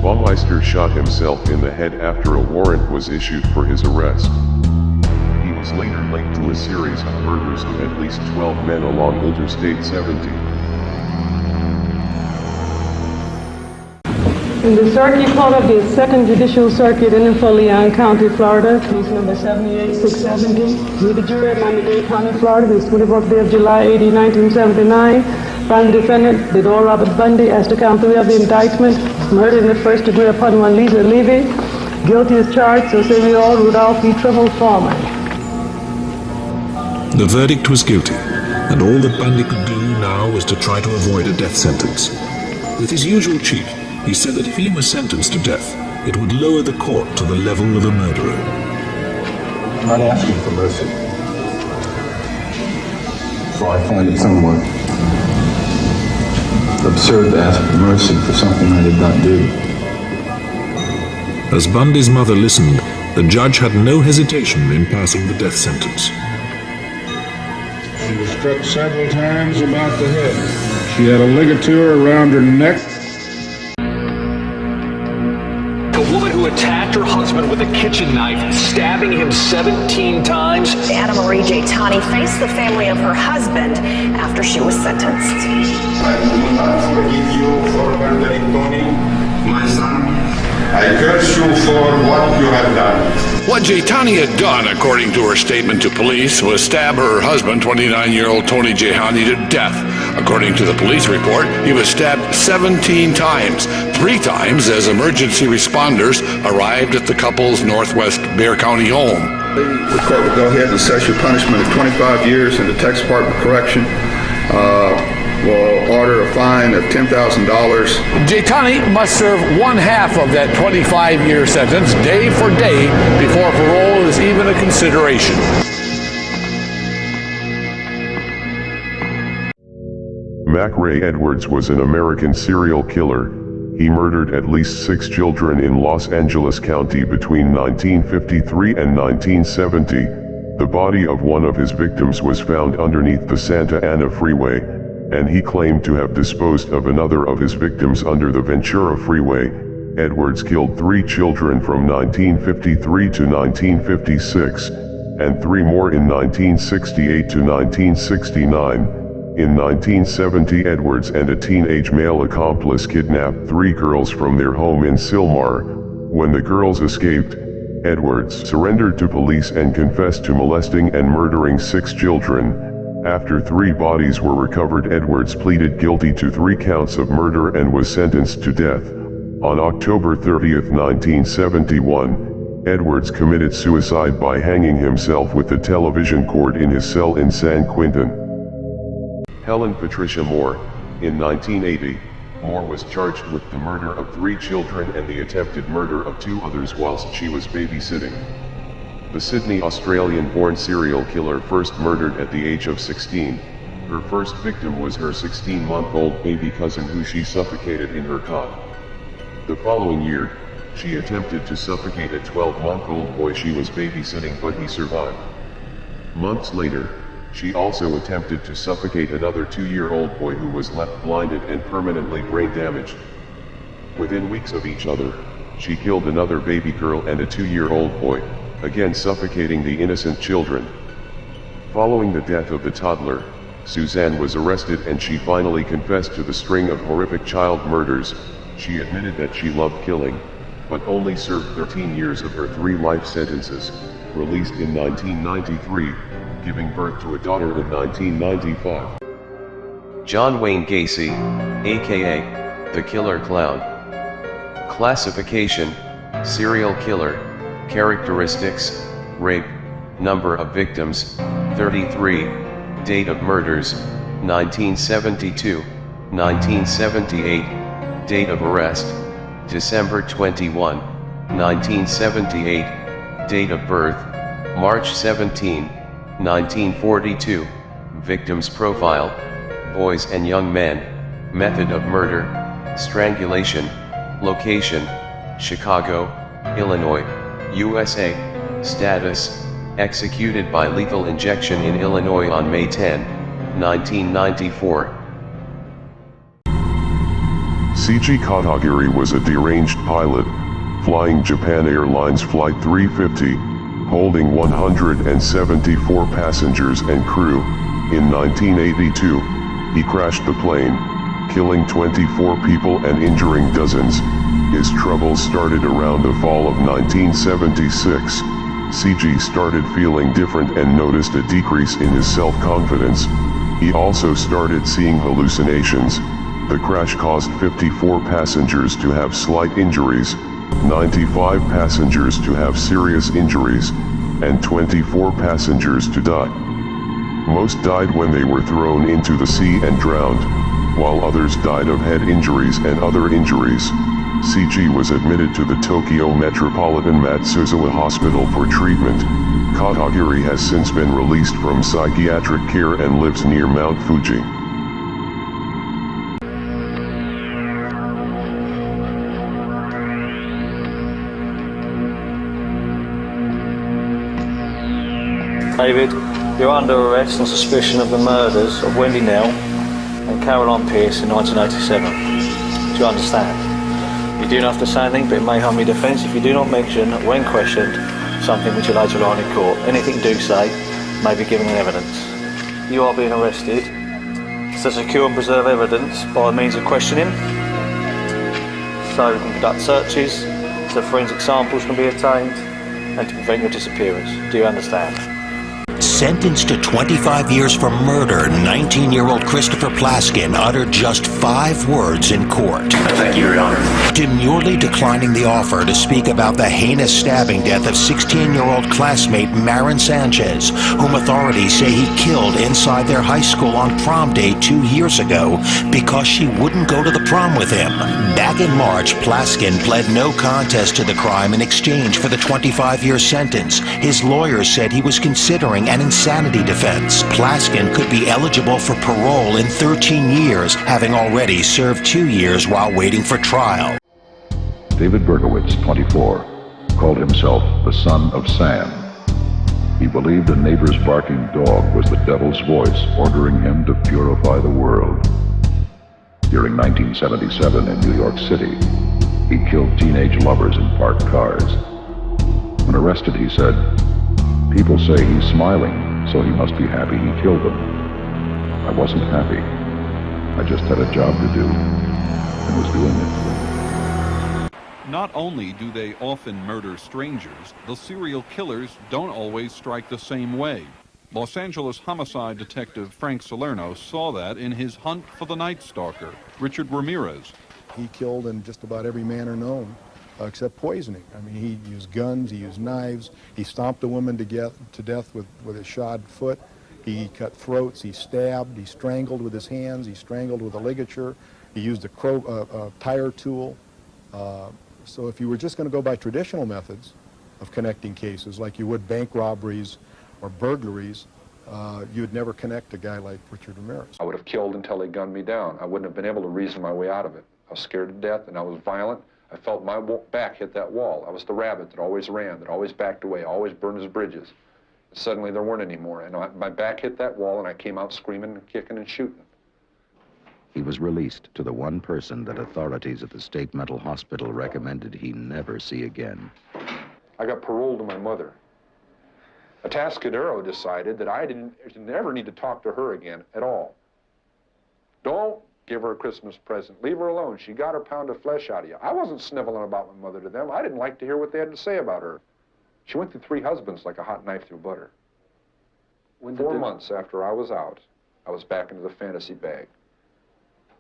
Baumeister shot himself in the head after a warrant was issued for his arrest. He was later linked to a series of murders of at least 12 men along Interstate 70. In the Circuit Court of the Second Judicial Circuit in Leon County, Florida, case number 78670, with the jury of Miami-Dade County, Florida, this 24th day of July 18, 1979, found the defendant, Theodore Robert Bundy, as to count 3 of the indictment, murder in the first degree upon one Lisa Levy, guilty as charged, so say we all, Rudolph E. Trimble Foreman. The verdict was guilty, and all that Bundy could do now was to try to avoid a death sentence. With his usual cheek, he said that if he was sentenced to death, it would lower the court to the level of a murderer. I'm not asking for mercy. Well, I find it somewhat absurd to ask for mercy for something I did not do. As Bundy's mother listened, the judge had no hesitation in passing the death sentence. She was struck several times about the head. She had a ligature around her neck. A woman who attacked her husband with a kitchen knife, stabbing him 17 times. Anna Marie Jaitani faced the family of her husband after she was sentenced. I do not forgive you for murdering Tony, my son. I curse you for what you have done. What Jaitani had done, according to her statement to police, was stab her husband, 29-year-old Tony Jaitani, to death. According to the police report, he was stabbed 17 times, 3 times as emergency responders arrived at the couple's northwest Bexar County home. The court will go ahead and assess your punishment of 25 years in the Texas Department of Correction. Will order a fine of $10,000. Jaitani must serve 1/2 of that 25-year sentence day for day before parole is even a consideration. Mac Ray Edwards was an American serial killer. He murdered at least 6 children in Los Angeles County between 1953 and 1970. The body of one of his victims was found underneath the Santa Ana Freeway, and he claimed to have disposed of another of his victims under the Ventura Freeway. Edwards killed 3 children from 1953 to 1956, and 3 more in 1968 to 1969. In 1970, Edwards and a teenage male accomplice kidnapped 3 girls from their home in Sylmar. When the girls escaped, Edwards surrendered to police and confessed to molesting and murdering 6 children. After 3 bodies were recovered, Edwards pleaded guilty to 3 counts of murder and was sentenced to death. On October 30, 1971, Edwards committed suicide by hanging himself with the television cord in his cell in San Quentin. Helen Patricia Moore. In 1980, Moore was charged with the murder of 3 children and the attempted murder of 2 others whilst she was babysitting. The Sydney, Australian-born serial killer first murdered at the age of 16. Her first victim was her 16-month-old baby cousin who she suffocated in her cot. The following year, she attempted to suffocate a 12-month-old boy she was babysitting, but he survived. Months later, she also attempted to suffocate another 2-year-old boy who was left blinded and permanently brain damaged. Within weeks of each other, she killed another baby girl and a 2-year-old boy, again suffocating the innocent children. Following the death of the toddler, Suzanne was arrested and she finally confessed to the string of horrific child murders. She admitted that she loved killing, but only served 13 years of her 3 life sentences, released in 1993, giving birth to a daughter in 1995. John Wayne Gacy, aka the Killer Clown. Classification: serial killer. Characteristics: rape. Number of victims: 33. Date of murders: 1972, 1978. Date of arrest: December 21, 1978. Date of birth: March 17, 1942. Victims profile: boys and young men. Method of murder: strangulation. Location: Chicago, Illinois, USA. Status: executed by lethal injection in Illinois on May 10, 1994. C.G. Katagiri was a deranged pilot, flying Japan Airlines Flight 350, holding 174 passengers and crew. In 1982, he crashed the plane, killing 24 people and injuring dozens. His troubles started around the fall of 1976. C.G. started feeling different and noticed a decrease in his self-confidence. He also started seeing hallucinations. The crash caused 54 passengers to have slight injuries, 95 passengers to have serious injuries, and 24 passengers to die. Most died when they were thrown into the sea and drowned, while others died of head injuries and other injuries. C.G. was admitted to the Tokyo Metropolitan Matsuzawa Hospital for treatment. Katagiri has since been released from psychiatric care and lives near Mount Fuji. David, you're under arrest on suspicion of the murders of Wendy Nell and Caroline Pierce in 1987. Do you understand? You do not have to say anything, but it may harm your defence if you do not mention, when questioned, something which you later learn in court. Anything you do say may be given in evidence. You are being arrested to secure and preserve evidence by means of questioning, so we can conduct searches, so forensic samples can be obtained, and to prevent your disappearance. Do you understand? Sentenced to 25 years for murder, 19-year-old Christopher Plaskin uttered just 5 words in court. Thank you, Your Honor. Demurely declining the offer to speak about the heinous stabbing death of 16-year-old classmate Marin Sanchez, whom authorities say he killed inside their high school on prom day 2 years ago because she wouldn't go to the prom with him. Back in March, Plaskin pled no contest to the crime in exchange for the 25-year sentence. His lawyers said he was considering an insanity defense. Plaskin could be eligible for parole in 13 years, having already served 2 years while waiting for trial. David Berkowitz, 24, called himself the son of Sam. He believed a neighbor's barking dog was the devil's voice ordering him to purify the world. During 1977 in New York City, he killed teenage lovers in parked cars. When arrested, he said, "People say he's smiling, so he must be happy he killed them. I wasn't happy. I just had a job to do and was doing it." Not only do they often murder strangers, the serial killers don't always strike the same way. Los Angeles homicide detective Frank Salerno saw that in his hunt for the Night Stalker, Richard Ramirez. He killed in just about every manner known, except poisoning. I mean, he used guns, he used knives, he stomped a woman to death with a shod foot, he cut throats, he stabbed, he strangled with his hands, he strangled with a ligature, he used a tire tool. So if you were just going to go by traditional methods of connecting cases, like you would bank robberies or burglaries, you would never connect a guy like Richard Ramirez. I would have killed until they gunned me down. I wouldn't have been able to reason my way out of it. I was scared to death and I was violent. I felt my back hit that wall. I was the rabbit that always ran, that always backed away, always burned his bridges. And suddenly there weren't any more. And my back hit that wall and I came out screaming and kicking and shooting. He was released to the one person that authorities at the state mental hospital recommended he never see again. I got paroled to my mother. Atascadero decided that I didn't ever need to talk to her again at all. Don't give her a Christmas present. Leave her alone. She got her pound of flesh out of you. I wasn't sniveling about my mother to them. I didn't like to hear what they had to say about her. She went through 3 husbands like a hot knife through butter. 4 months after I was out, I was back into the fantasy bag.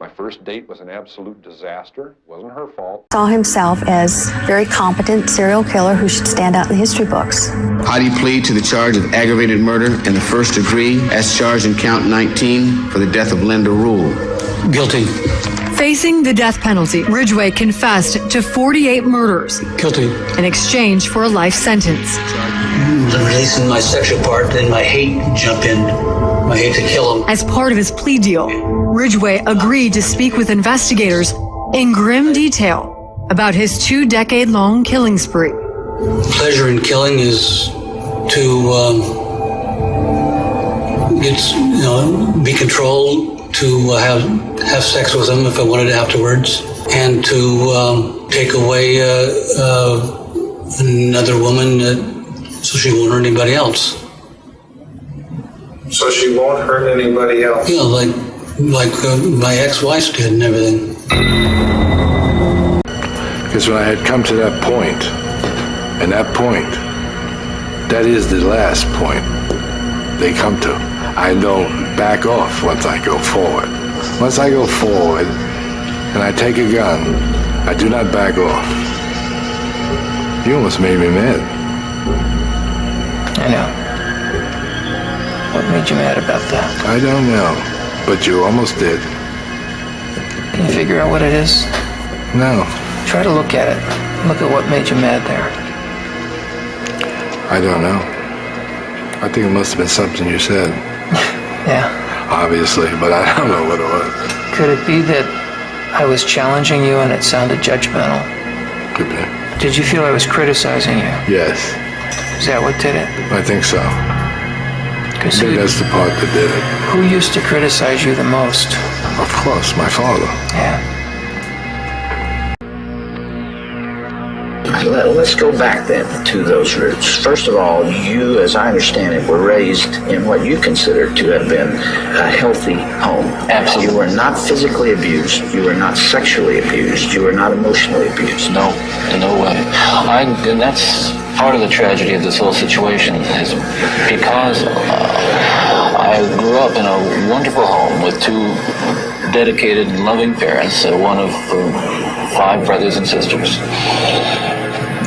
My first date was an absolute disaster. Wasn't her fault. Saw himself as a very competent serial killer who should stand out in the history books. How do you plead to the charge of aggravated murder in the first degree as charged in count 19 for the death of Linda Rule? Guilty. Facing the death penalty, Ridgway confessed to 48 murders. Guilty. In exchange for a life sentence. Releasing my sexual part, then my hate jump in. My hate to kill him. As part of his plea deal, Ridgway agreed to speak with investigators in grim detail about his 2-decade-long killing spree. Pleasure in killing is to be controlled, to have sex with him if I wanted afterwards, and to take away another woman so she won't hurt anybody else. So she won't hurt anybody else? Yeah, like my ex-wife did and everything. Because when I had come to that point, and that point, that is the last point they come to. I don't back off once I go forward. Once I go forward and I take a gun, I do not back off. You almost made me mad. I know. What made you mad about that? I don't know, but you almost did. Can you figure out what it is? No. Try to look at it. Look at what made you mad there. I don't know. I think it must have been something you said. Yeah. Obviously, but I don't know what it was. Could it be that I was challenging you and it sounded judgmental? Could be. Did you feel I was criticizing you? Yes. Is that what did it? I think so. I Because think that's the part that did it. who used to criticize you the most? Of course, my father. Yeah. Let's go back then to those roots. First of all, you, as I understand it, were raised in what you consider to have been a healthy home. Absolutely. You were not physically abused. You were not sexually abused. You were not emotionally abused. No, in no way. And that's part of the tragedy of this whole situation is because I grew up in a wonderful home with two dedicated and loving parents, one of 5 brothers and sisters.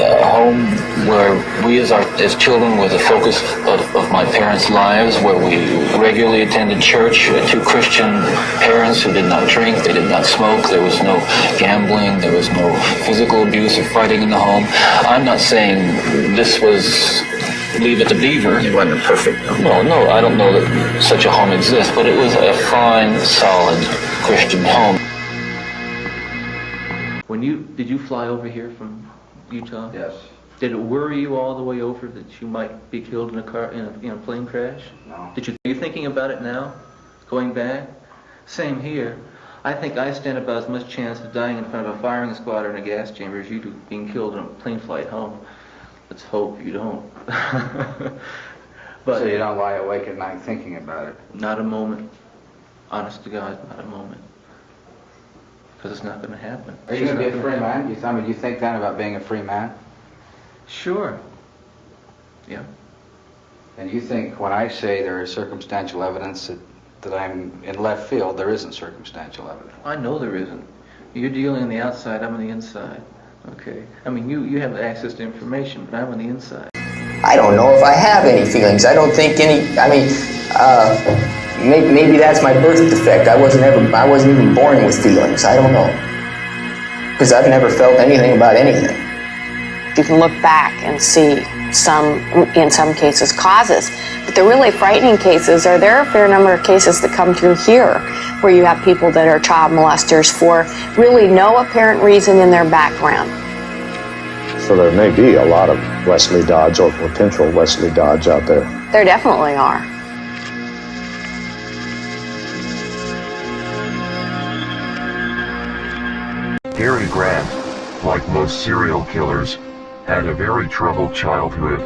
A home where we as children were the focus of my parents' lives, where we regularly attended church, 2 Christian parents who did not drink, they did not smoke, there was no gambling, there was no physical abuse or fighting in the home. I'm not saying this was Leave It to Beaver. It wasn't perfect. No, I don't know that such a home exists, but it was a fine, solid Christian home. Did you fly over here from Utah? Yes. Did it worry you all the way over that you might be killed in a plane crash? No. Are you thinking about it now, going back? Same here. I think I stand about as much chance of dying in front of a firing squad or in a gas chamber as you do being killed in a plane flight home. Let's hope you don't. So you don't lie awake at night thinking about it? Not a moment. Honest to God, not a moment. Because it's not going to happen. Are you going to be a free man? You think then about being a free man? Sure. Yeah. And you think when I say there is circumstantial evidence that I'm in left field, there isn't circumstantial evidence? I know there isn't. You're dealing on the outside, I'm on the inside. Okay? I mean, you have access to information, but I'm on the inside. I don't know if I have any feelings. I don't think maybe that's my birth defect. I wasn't even born with feelings. I don't know. Because I've never felt anything about anything. You can look back and see in some cases, causes. But the really frightening cases there are a fair number of cases that come through here where you have people that are child molesters for really no apparent reason in their background. So there may be a lot of Wesley Dodds or potential Wesley Dodds out there. There definitely are. Gary Grant, like most serial killers, had a very troubled childhood.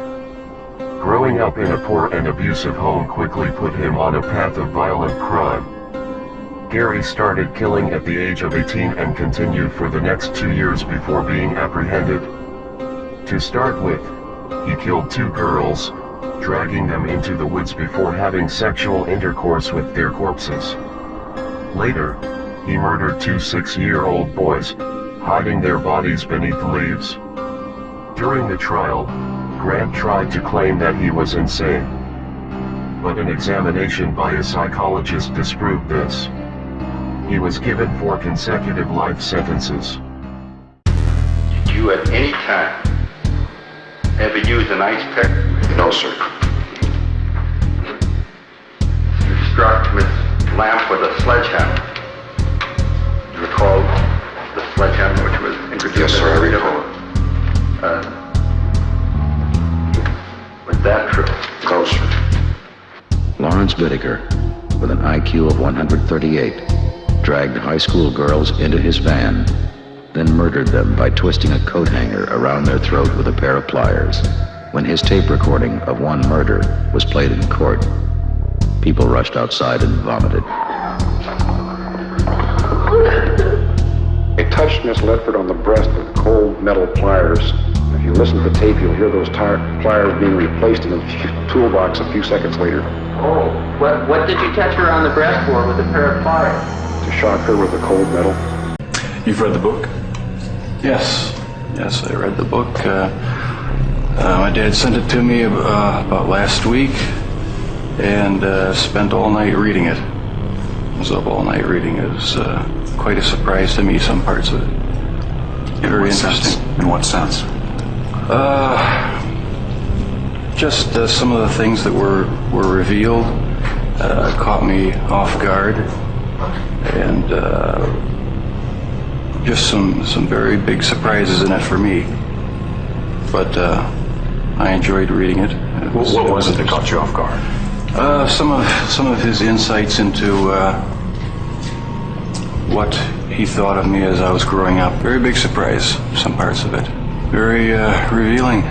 Growing up in a poor and abusive home quickly put him on a path of violent crime. Gary started killing at the age of 18 and continued for the next 2 years before being apprehended. To start with, he killed 2 girls, dragging them into the woods before having sexual intercourse with their corpses. Later, he murdered 2 6-year-old boys, hiding their bodies beneath leaves. During the trial, Grant tried to claim that he was insane. But an examination by a psychologist disproved this. He was given 4 consecutive life sentences. Did you at any time ever use an ice pick? No, sir. You struck Miss Lamp with a sledgehammer. You recall the sledgehammer which was introduced? Yes, sir, I recall. Was that true? No, sir. Lawrence Whitaker, with an IQ of 138, dragged high school girls into his van, then murdered them by twisting a coat hanger around their throat with a pair of pliers. When his tape recording of one murder was played in court, people rushed outside and vomited. They touched Miss Ledford on the breast with cold metal pliers. If you listen to the tape, you'll hear those pliers being replaced in a toolbox a few seconds later. Oh, what did you touch her on the breast for with a pair of pliers? To shock her with the cold metal. You've read the book? Yes, I read the book. My dad sent it to me about last week, and spent all night reading it. I was up all night reading it. It was quite a surprise to me, some parts of it. Very interesting. In what sense? Just some of the things that were revealed caught me off guard, and just some very big surprises in it for me. But I enjoyed reading it. What was it that caught you off guard? Some of his insights into what he thought of me as I was growing up. Very big surprise, some parts of it. Very revealing.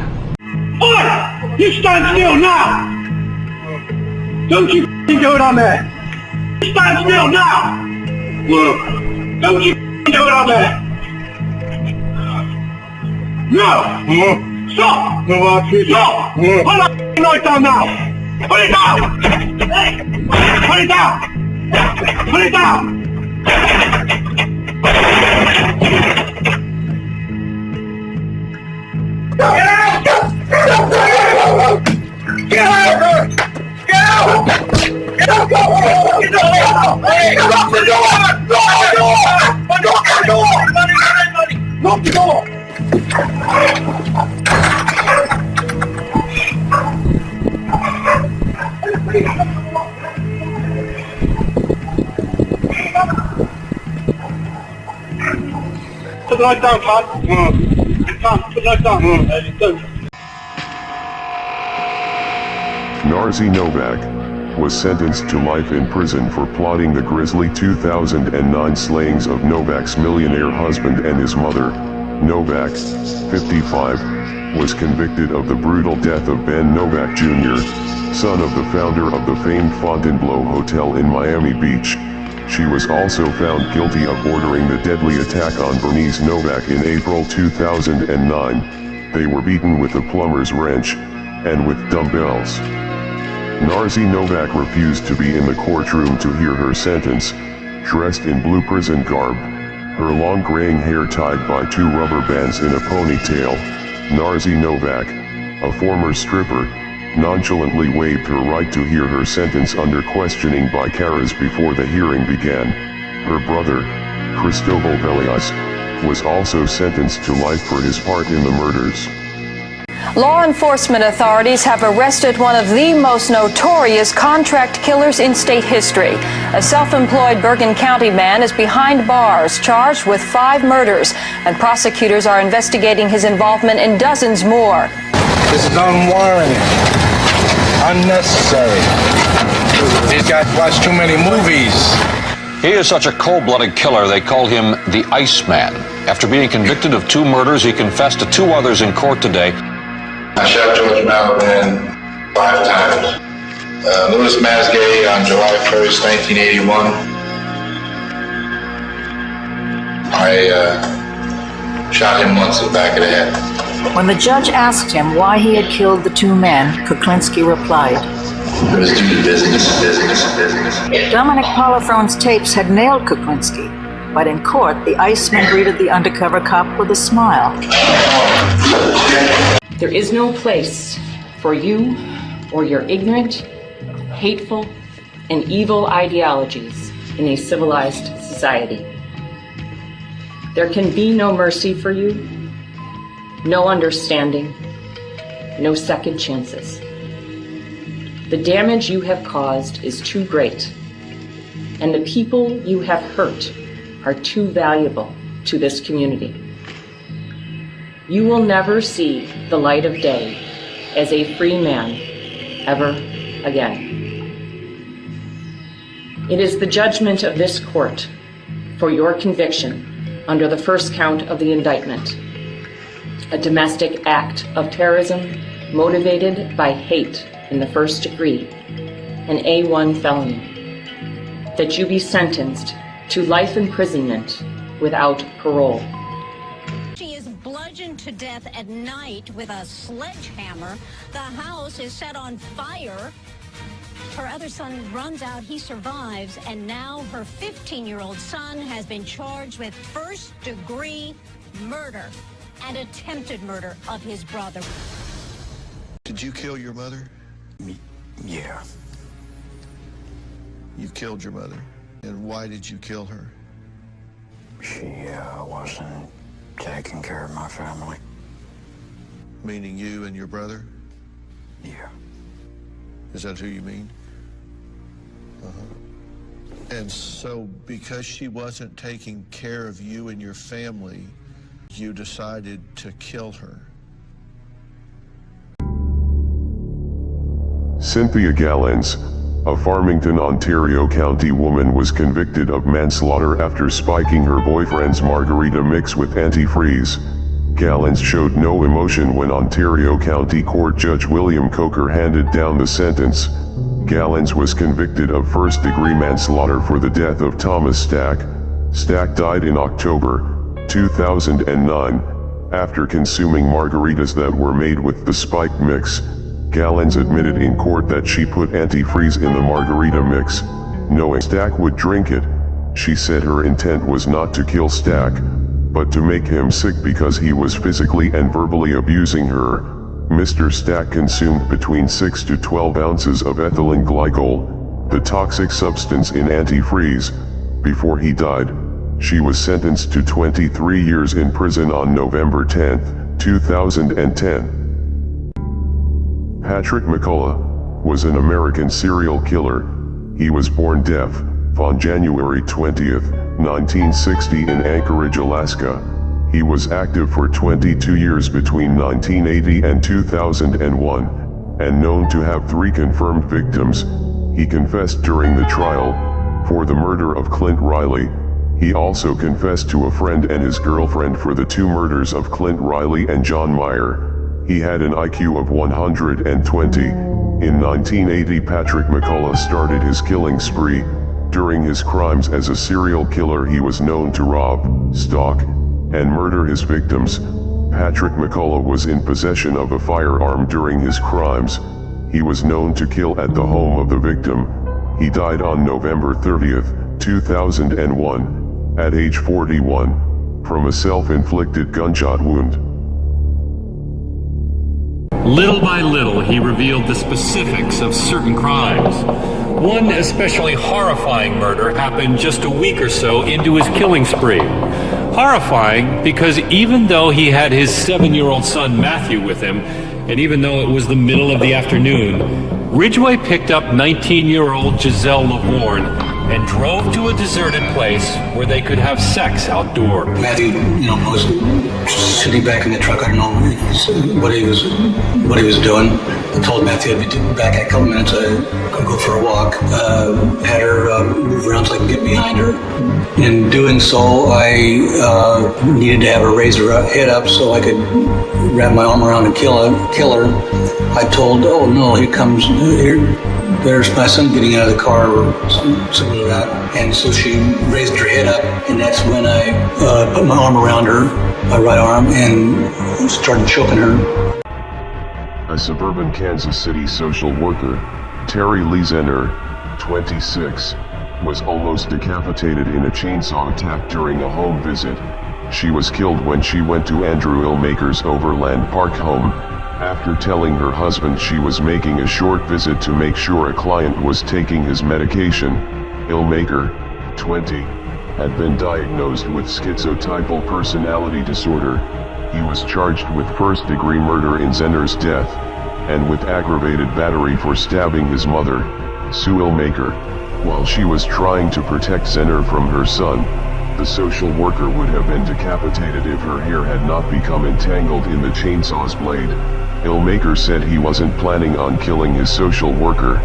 Oi! You stand still now! Don't you do it on there! You stand still now! Look! Don't you do it on there! No! Stop! No, stop! Put that knife down now! Put it down! Put it down! Put it down! Get out! Get out! Get out! Get out! Get out! Lock the door! Lock the door! Put the knife down, Put the knife down. Narzy Novak was sentenced to life in prison for plotting the grisly 2009 slayings of Novak's millionaire husband and his mother. Novak, 55, was convicted of the brutal death of Ben Novak Jr., son of the founder of the famed Fontainebleau Hotel in Miami Beach. She was also found guilty of ordering the deadly attack on Bernice Novak in April 2009. They were beaten with a plumber's wrench and with dumbbells. Narzy Novak refused to be in the courtroom to hear her sentence. Dressed in blue prison garb, her long graying hair tied by two rubber bands in a ponytail, Narzy Novak, a former stripper, nonchalantly waived her right to hear her sentence under questioning by cameras before the hearing began. Her brother, Cristobal Velias, was also sentenced to life for his part in the murders. Law enforcement authorities have arrested one of the most notorious contract killers in state history. A self-employed Bergen County man is behind bars, charged with 5 murders, and prosecutors are investigating his involvement in dozens more. This is unwarranted, unnecessary. These guys watch too many movies. He is such a cold-blooded killer, they call him the Iceman. After being convicted of 2 murders, he confessed to 2 others in court today. I shot George Malaban 5 times. Louis Masgay on July 1st, 1981. I shot him once in the back of the head. When the judge asked him why he had killed the 2 men, Kuklinski replied, "It was due to business. Dominic Polifrone's tapes had nailed Kuklinski, but in court, the Iceman greeted the undercover cop with a smile. There is no place for you or your ignorant, hateful, and evil ideologies in a civilized society. There can be no mercy for you, no understanding, no second chances. The damage you have caused is too great, and the people you have hurt are too valuable to this community. You will never see the light of day as a free man ever again. It is the judgment of this court for your conviction under the first count of the indictment, a domestic act of terrorism motivated by hate in the first degree, an A1 felony, that you be sentenced to life imprisonment without parole. She is bludgeoned to death at night with a sledgehammer. The house is set on fire. Her other son runs out, he survives, and now her 15-year-old son has been charged with first-degree murder and attempted murder of his brother. Did you kill your mother? Yeah. You killed your mother. And why did you kill her? She wasn't taking care of my family. Meaning you and your brother? Yeah. Is that who you mean? And so because she wasn't taking care of you and your family, you decided to kill her. Cynthia Gallens, a Farmington, Ontario County woman, was convicted of manslaughter after spiking her boyfriend's margarita mix with antifreeze. Gallens showed no emotion when Ontario County Court Judge William Coker handed down the sentence. Gallens was convicted of first-degree manslaughter for the death of Thomas Stack. Stack died in October 2009 after consuming margaritas that were made with the spiked mix. Gallens admitted in court that she put antifreeze in the margarita mix, knowing Stack would drink it. She said her intent was not to kill Stack, but to make him sick because he was physically and verbally abusing her. Mr. Stack consumed between 6 to 12 ounces of ethylene glycol, the toxic substance in antifreeze, before he died. She was sentenced to 23 years in prison on November 10, 2010. Patrick McCullough was an American serial killer. He was born deaf on January 20, 1960 in Anchorage, Alaska. He was active for 22 years between 1980 and 2001, and known to have 3 confirmed victims. He confessed during the trial for the murder of Clint Riley. He also confessed to a friend and his girlfriend for the 2 murders of Clint Riley and John Meyer. He had an IQ of 120. In 1980, Patrick McCullough started his killing spree. During his crimes as a serial killer, he was known to rob, stalk, and murder his victims. Patrick McCullough was in possession of a firearm during his crimes. He was known to kill at the home of the victim. He died on November 30, 2001, at age 41, from a self-inflicted gunshot wound. Little by little, he revealed the specifics of certain crimes. One especially horrifying murder happened just a week or so into his killing spree. Horrifying because even though he had his 7-year-old son Matthew with him, and even though it was the middle of the afternoon, Ridgway picked up 19-year-old Giselle Lavorne and drove to a deserted place where they could have sex outdoor. Matthew, was sitting back in the truck. I don't know what he was doing. I told Matthew I'd be back in a couple minutes. I'd go for a walk. Had her move around so I could get behind her. In doing so, I needed to have her raise her head up so I could wrap my arm around and kill her. I told, oh no, there's my son getting out of the car or something like that. And so she raised her head up, and that's when I put my arm around her, my right arm, and started choking her. A suburban Kansas City social worker, Terry Lee Zenner, 26, was almost decapitated in a chainsaw attack during a home visit. She was killed when she went to Andrew Illmaker's Overland Park home, after telling her husband she was making a short visit to make sure a client was taking his medication. Illmaker, 20, had been diagnosed with schizotypal personality disorder. He was charged with first-degree murder in Zenner's death, and with aggravated battery for stabbing his mother, Sue Illmaker, while she was trying to protect Zenner from her son. The social worker would have been decapitated if her hair had not become entangled in the chainsaw's blade. Illmaker said he wasn't planning on killing his social worker,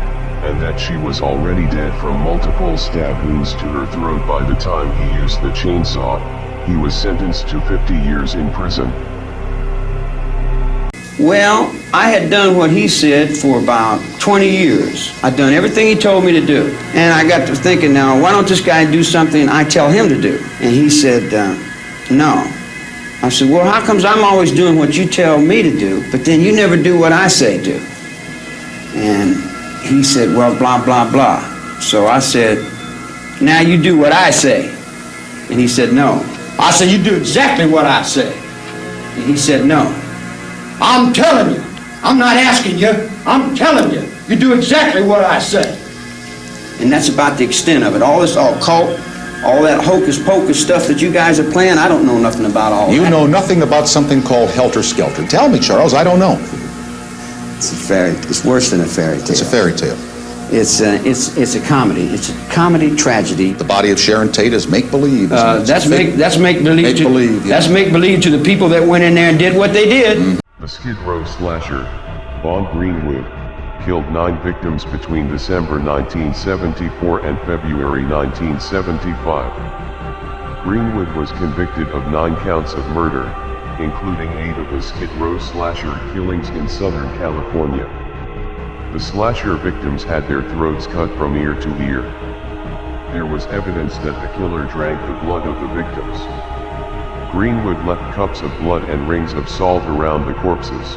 and that she was already dead from multiple stab wounds to her throat by the time he used the chainsaw. He was sentenced to 50 years in prison. Well, I had done what he said for about 20 years. I'd done everything he told me to do. And I got to thinking, now, why don't this guy do something I tell him to do? And he said, no. I said, well, how comes I'm always doing what you tell me to do, but then you never do what I say do? And he said, well, blah, blah, blah. So I said, now you do what I say. And he said, no. I said, you do exactly what I say. And he said, no. I'm telling you. I'm not asking you. I'm telling you. You do exactly what I say. And that's about the extent of it. All this occult, all that hocus-pocus stuff that you guys are playing, I don't know nothing about all that. You know nothing about something called helter-skelter. Tell me, Charles, I don't know. It's worse than a fairy tale. It's a fairy tale. It's a comedy. It's a comedy tragedy. The body of Sharon Tate is make-believe. That's make-believe. Make-believe, yeah. That's make-believe to the people that went in there and did what they did. The Skid Row slasher, Vaughn Greenwood, killed 9 victims between December 1974 and February 1975. Greenwood was convicted of 9 counts of murder, including 8 of the Skid Row slasher killings in Southern California. The slasher victims had their throats cut from ear to ear. There was evidence that the killer drank the blood of the victims. Greenwood left cups of blood and rings of salt around the corpses.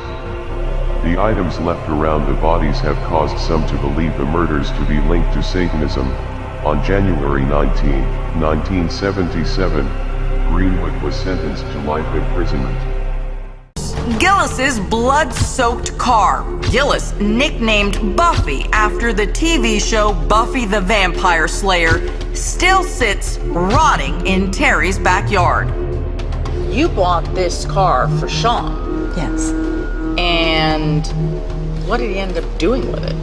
The items left around the bodies have caused some to believe the murders to be linked to Satanism. On January 19, 1977, Greenwood was sentenced to life imprisonment. Gillis's blood-soaked car. Gillis, nicknamed Buffy after the TV show Buffy the Vampire Slayer, still sits rotting in Terry's backyard. You bought this car for Sean. Yes. And what did he end up doing with it?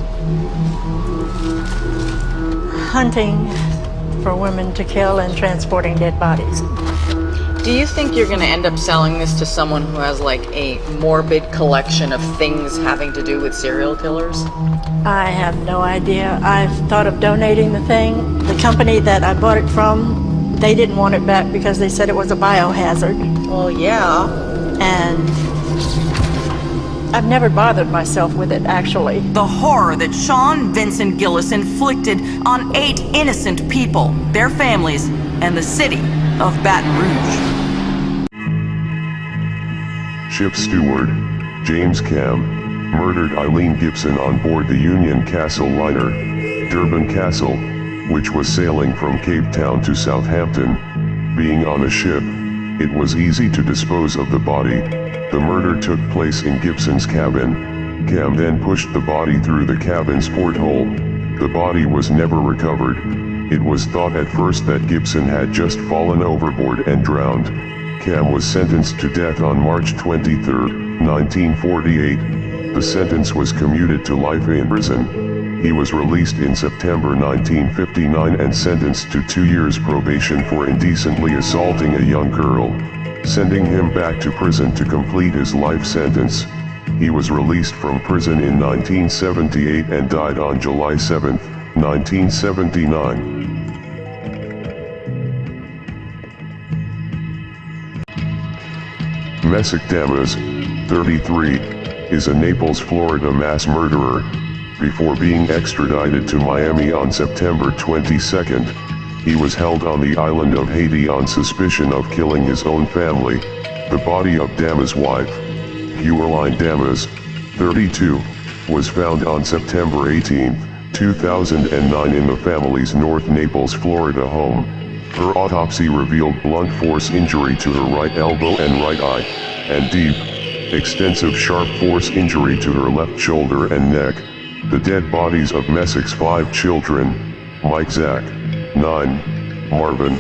Hunting for women to kill and transporting dead bodies. Do you think you're going to end up selling this to someone who has like a morbid collection of things having to do with serial killers? I have no idea. I've thought of donating the thing. The company that I bought it from, they didn't want it back because they said it was a biohazard. Well, yeah. And I've never bothered myself with it, actually. The horror that Sean Vincent Gillis inflicted on 8 innocent people, their families, and the city of Baton Rouge. Ship steward, James Cam, murdered Eileen Gibson on board the Union Castle liner, Durban Castle, which was sailing from Cape Town to Southampton. Being on a ship, it was easy to dispose of the body. The murder took place in Gibson's cabin. Cam then pushed the body through the cabin's porthole. The body was never recovered. It was thought at first that Gibson had just fallen overboard and drowned. Cam was sentenced to death on March 23, 1948. The sentence was commuted to life in prison. He was released in September 1959 and sentenced to 2 years probation for indecently assaulting a young girl, sending him back to prison to complete his life sentence. He was released from prison in 1978 and died on July 7, 1979. Messick Damas, 33, is a Naples, Florida mass murderer. Before being extradited to Miami on September 22, he was held on the island of Haiti on suspicion of killing his own family. The body of Damas' wife, Pureline Damas, 32, was found on September 18, 2009 in the family's North Naples, Florida home. Her autopsy revealed blunt force injury to her right elbow and right eye, and deep, extensive sharp force injury to her left shoulder and neck. The dead bodies of Messick's 5 children, Mike Zach, 9, Marvin,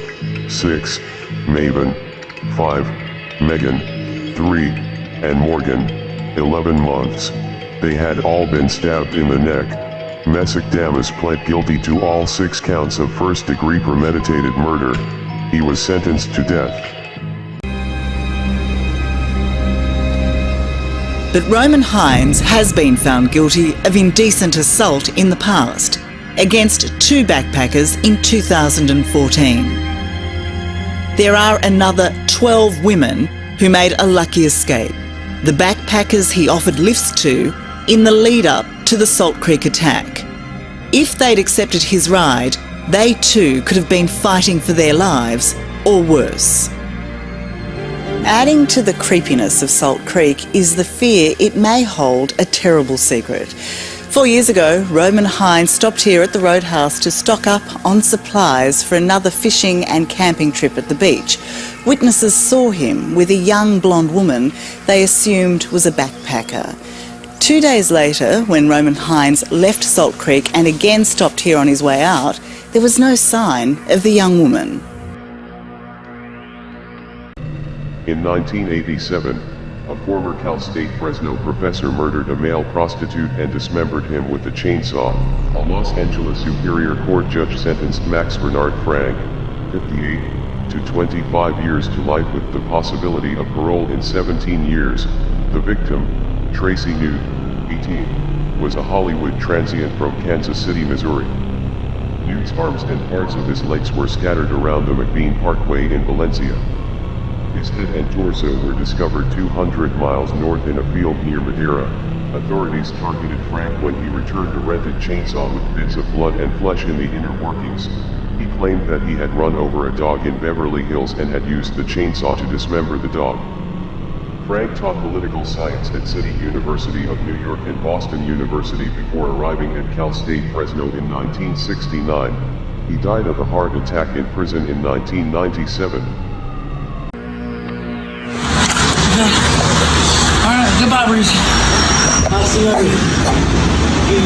6, Maven, 5, Megan, 3, and Morgan, 11 months. They had all been stabbed in the neck. Messick Damas pled guilty to all 6 counts of first-degree premeditated murder. He was sentenced to death. But Roman Hines has been found guilty of indecent assault in the past, against 2 backpackers in 2014. There are another 12 women who made a lucky escape. The backpackers he offered lifts to in the lead-up to the Salt Creek attack. If they'd accepted his ride, they too could have been fighting for their lives, or worse. Adding to the creepiness of Salt Creek is the fear it may hold a terrible secret. 4 years ago, Roman Hines stopped here at the Roadhouse to stock up on supplies for another fishing and camping trip at the beach. Witnesses saw him with a young blonde woman they assumed was a backpacker. 2 days later, when Roman Hines left Salt Creek and again stopped here on his way out, there was no sign of the young woman. In 1987, a former Cal State Fresno professor murdered a male prostitute and dismembered him with a chainsaw. A Los Angeles Superior Court judge sentenced Max Bernard Frank, 58, to 25 years to life with the possibility of parole in 17 years. The victim, Tracy Newt, 18, was a Hollywood transient from Kansas City, Missouri. Newt's arms and parts of his legs were scattered around the McBean Parkway in Valencia. His head and torso were discovered 200 miles north in a field near Madeira. Authorities targeted Frank when he returned a rented chainsaw with bits of blood and flesh in the inner workings. He claimed that he had run over a dog in Beverly Hills and had used the chainsaw to dismember the dog. Frank taught political science at City University of New York and Boston University before arriving at Cal State Fresno in 1969. He died of a heart attack in prison in 1997. Alright, goodbye, Reese. I'll see you later.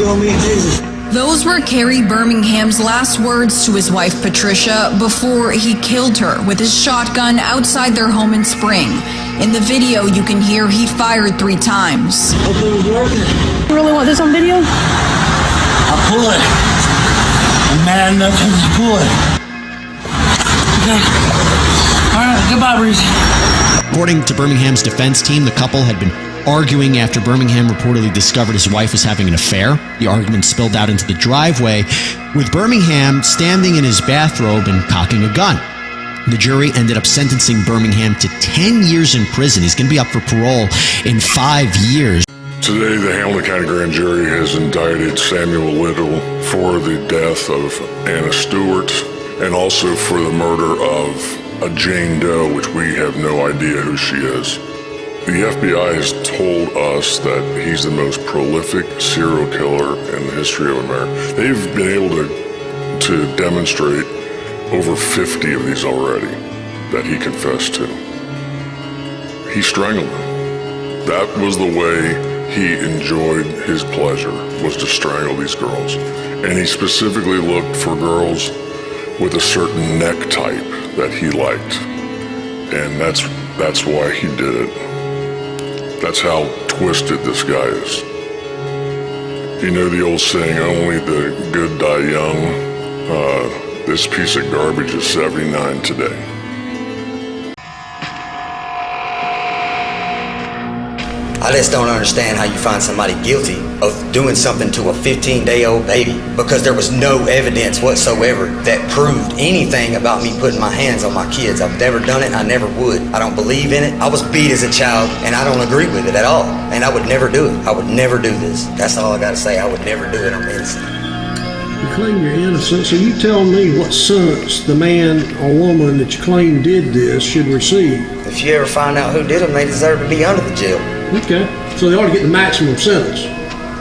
You and me and Jesus. Those were Kerry Birmingham's last words to his wife Patricia before he killed her with his shotgun outside their home in Spring. In the video, you can hear he fired 3 times. Hope it was working. You really want this on video? I'll pull it. I'm mad enough to pull it. Okay. Alright, goodbye, Reese. According to Birmingham's defense team, the couple had been arguing after Birmingham reportedly discovered his wife was having an affair. The argument spilled out into the driveway, with Birmingham standing in his bathrobe and cocking a gun. The jury ended up sentencing Birmingham to 10 years in prison. He's going to be up for parole in 5 years. Today, the Hamilton County Grand Jury has indicted Samuel Little for the death of Anna Stewart and also for the murder of a Jane Doe, which we have no idea who she is. The FBI has told us that he's the most prolific serial killer in the history of America. They've been able to demonstrate over 50 of these already that he confessed to. He strangled them. That was the way he enjoyed his pleasure, was to strangle these girls. And he specifically looked for girls with a certain neck type that he liked. And that's why he did it. That's how twisted this guy is. You know the old saying, only the good die young? This piece of garbage is 79 today. I just don't understand how you find somebody guilty of doing something to a 15-day-old baby because there was no evidence whatsoever that proved anything about me putting my hands on my kids. I've never done it, and I never would. I don't believe in it. I was beat as a child, and I don't agree with it at all. And I would never do it. I would never do this. That's all I gotta say. I would never do it. I'm innocent. You claim you're innocent, so you tell me what sentence the man or woman that you claim did this should receive. If you ever find out who did them, they deserve to be under the jail. Okay, so they ought to get the maximum sentence.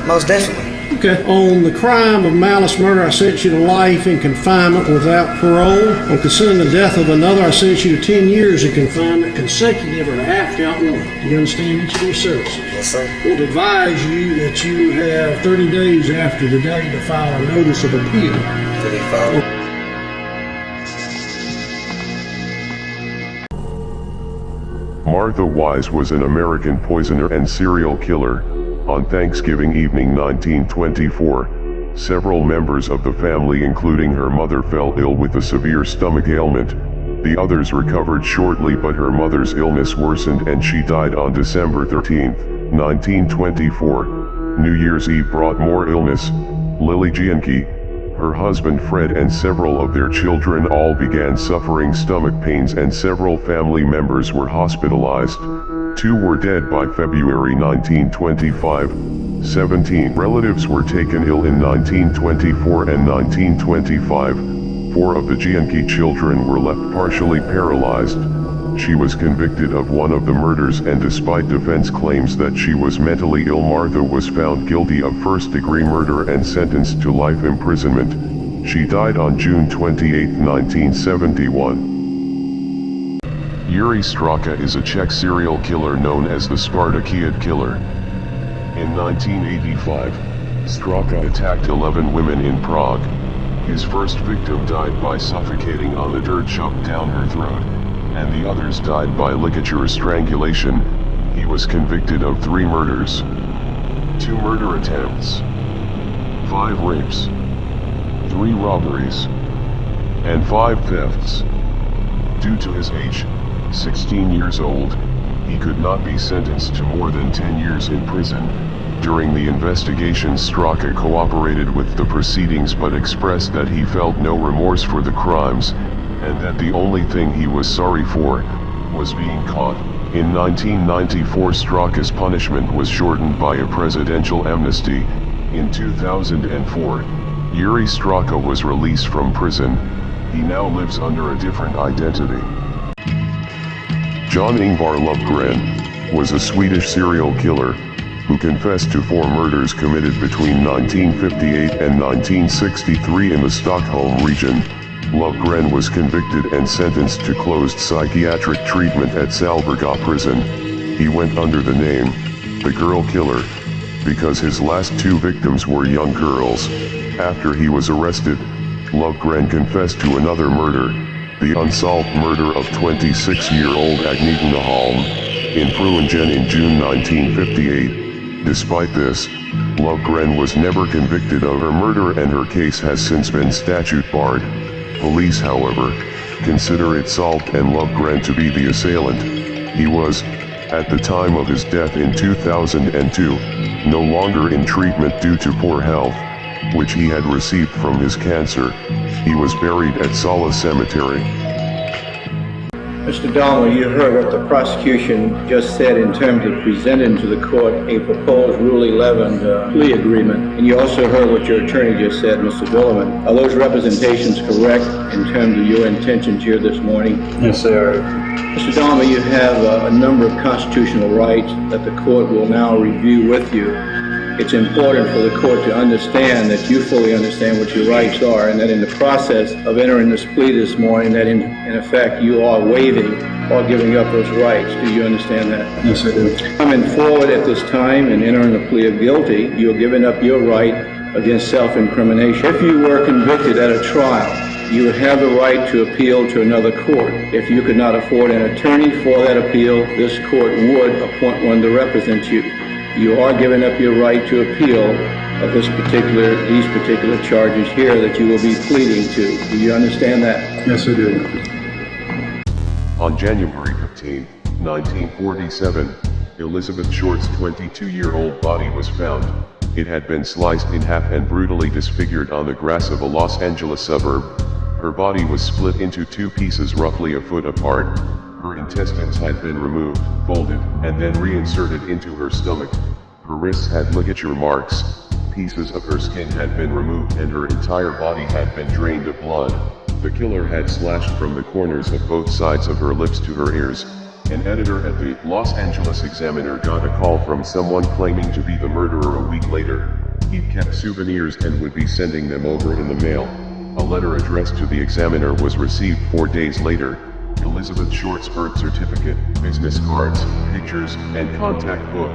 Most definitely. Okay, on the crime of malice murder, I sentence you to life in confinement without parole. On consenting the death of another, I sentence you to 10 years in confinement consecutive or half count one. Do you understand each of these sentences? Yes, sir. I want to advise you that you have 30 days after the day to file a notice of appeal. To be filed. Martha Wise was an American poisoner and serial killer. On Thanksgiving evening 1924, several members of the family including her mother fell ill with a severe stomach ailment. The others recovered shortly, but her mother's illness worsened and she died on December 13, 1924. New Year's Eve brought more illness. Lily Gianchi, her husband Fred and several of their children all began suffering stomach pains and several family members were hospitalized. 2 were dead by February 1925. 17 relatives were taken ill in 1924 and 1925. 4 of the Gianchi children were left partially paralyzed. She was convicted of one of the murders, and despite defense claims that she was mentally ill, Martha was found guilty of first-degree murder and sentenced to life imprisonment. She died on June 28, 1971. Yuri Straka is a Czech serial killer known as the Sparta Kid Killer. In 1985, Straka attacked 11 women in Prague. His first victim died by suffocating on the dirt shoved down her throat, and the others died by ligature strangulation. He was convicted of 3 murders, 2 murder attempts, 5 rapes, 3 robberies, and 5 thefts. Due to his age, 16 years old, he could not be sentenced to more than 10 years in prison. During the investigation, Straka cooperated with the proceedings but expressed that he felt no remorse for the crimes, and that the only thing he was sorry for was being caught. In 1994, Straka's punishment was shortened by a presidential amnesty. In 2004, Yuri Straka was released from prison. He now lives under a different identity. John Ingvar Lövgren was a Swedish serial killer who confessed to 4 murders committed between 1958 and 1963 in the Stockholm region. Lövgren was convicted and sentenced to closed psychiatric treatment at Salberga prison. He went under the name, the Girl Killer, because his last 2 victims were young girls. After he was arrested, Lövgren confessed to another murder, the unsolved murder of 26-year-old Agneta Holm, in Fruingen in June 1958. Despite this, Lövgren was never convicted of her murder and her case has since been statute barred. Police, however, consider it solved and Lövgren to be the assailant. He was, at the time of his death in 2002, no longer in treatment due to poor health, which he had received from his cancer. He was buried at Sala Cemetery. Mr. Dahmer, you heard what the prosecution just said in terms of presenting to the court a proposed Rule 11 plea agreement. And you also heard what your attorney just said, Mr. Billerman. Are those representations correct in terms of your intentions here this morning? Yes, they are. Mr. Dahmer, you have a number of constitutional rights that the court will now review with you. It's important for the court to understand that you fully understand what your rights are, and that in the process of entering this plea this morning, that in effect you are waiving or giving up those rights. Do you understand that? Yes, I do. Coming forward at this time and entering a plea of guilty, you're giving up your right against self-incrimination. If you were convicted at a trial, you would have the right to appeal to another court. If you could not afford an attorney for that appeal, this court would appoint one to represent you. You are giving up your right to appeal of these particular charges here that you will be pleading to. Do you understand that? Yes, I do. On January 15, 1947, Elizabeth Short's 22-year-old body was found. It had been sliced in half and brutally disfigured on the grass of a Los Angeles suburb. Her body was split into 2 pieces roughly a foot apart. Her intestines had been removed, folded, and then reinserted into her stomach. Her wrists had ligature marks, pieces of her skin had been removed and her entire body had been drained of blood. The killer had slashed from the corners of both sides of her lips to her ears. An editor at the Los Angeles Examiner got a call from someone claiming to be the murderer a week later. He'd kept souvenirs and would be sending them over in the mail. A letter addressed to the Examiner was received 4 days later. Elizabeth Short's birth certificate, business cards, pictures, and contact book.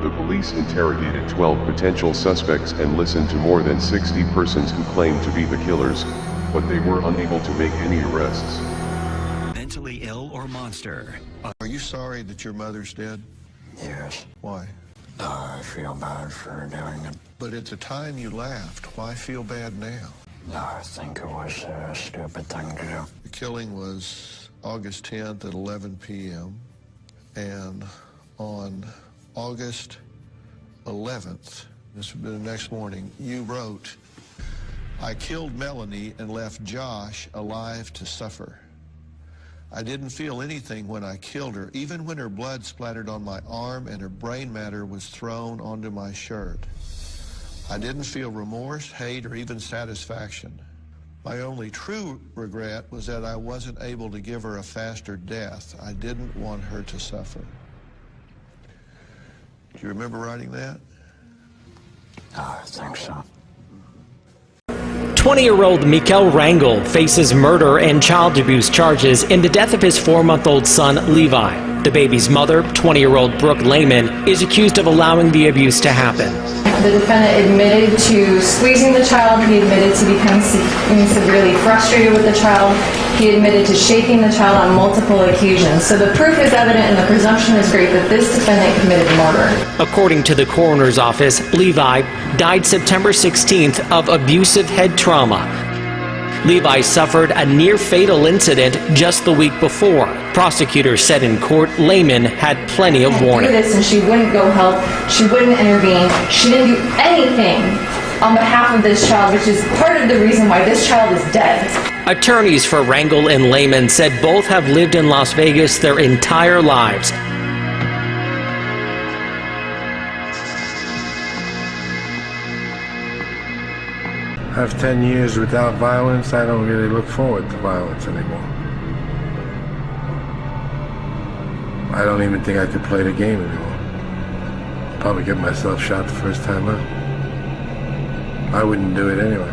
The police interrogated 12 potential suspects and listened to more than 60 persons who claimed to be the killers, but they were unable to make any arrests. Mentally ill or monster. Are you sorry that your mother's dead? Yes. Why? I feel bad for doing it. But at the time you laughed, why feel bad now? I think it was a stupid thing to do. The killing was August 10th at 11 p.m. and on August 11th, this would be the next morning, you wrote, "I killed Melanie and left Josh alive to suffer. I didn't feel anything when I killed her, even when her blood splattered on my arm and her brain matter was thrown onto my shirt. I didn't feel remorse, hate, or even satisfaction. My only true regret was that I wasn't able to give her a faster death. I didn't want her to suffer." Do you remember writing that? I think so. 20-year-old Mikael Rangel faces murder and child abuse charges in the death of his 4-month-old son, Levi. The baby's mother, 20-year-old Brooke Lehman, is accused of allowing the abuse to happen. The defendant admitted to squeezing the child. He admitted to becoming severely frustrated with the child. He admitted to shaking the child on multiple occasions. So the proof is evident and the presumption is great that this defendant committed murder. According to the coroner's office, Levi died September 16th of abusive head trauma. Levi suffered a near-fatal incident just the week before. Prosecutors said in court Lehman had plenty of warning. And she wouldn't go help. She wouldn't intervene. She didn't do anything on behalf of this child, which is part of the reason why this child is dead. Attorneys for Rangel and Lehman said both have lived in Las Vegas their entire lives. After 10 years without violence, I don't really look forward to violence anymore. I don't even think I could play the game anymore. Probably get myself shot the first time out. I wouldn't do it anyway.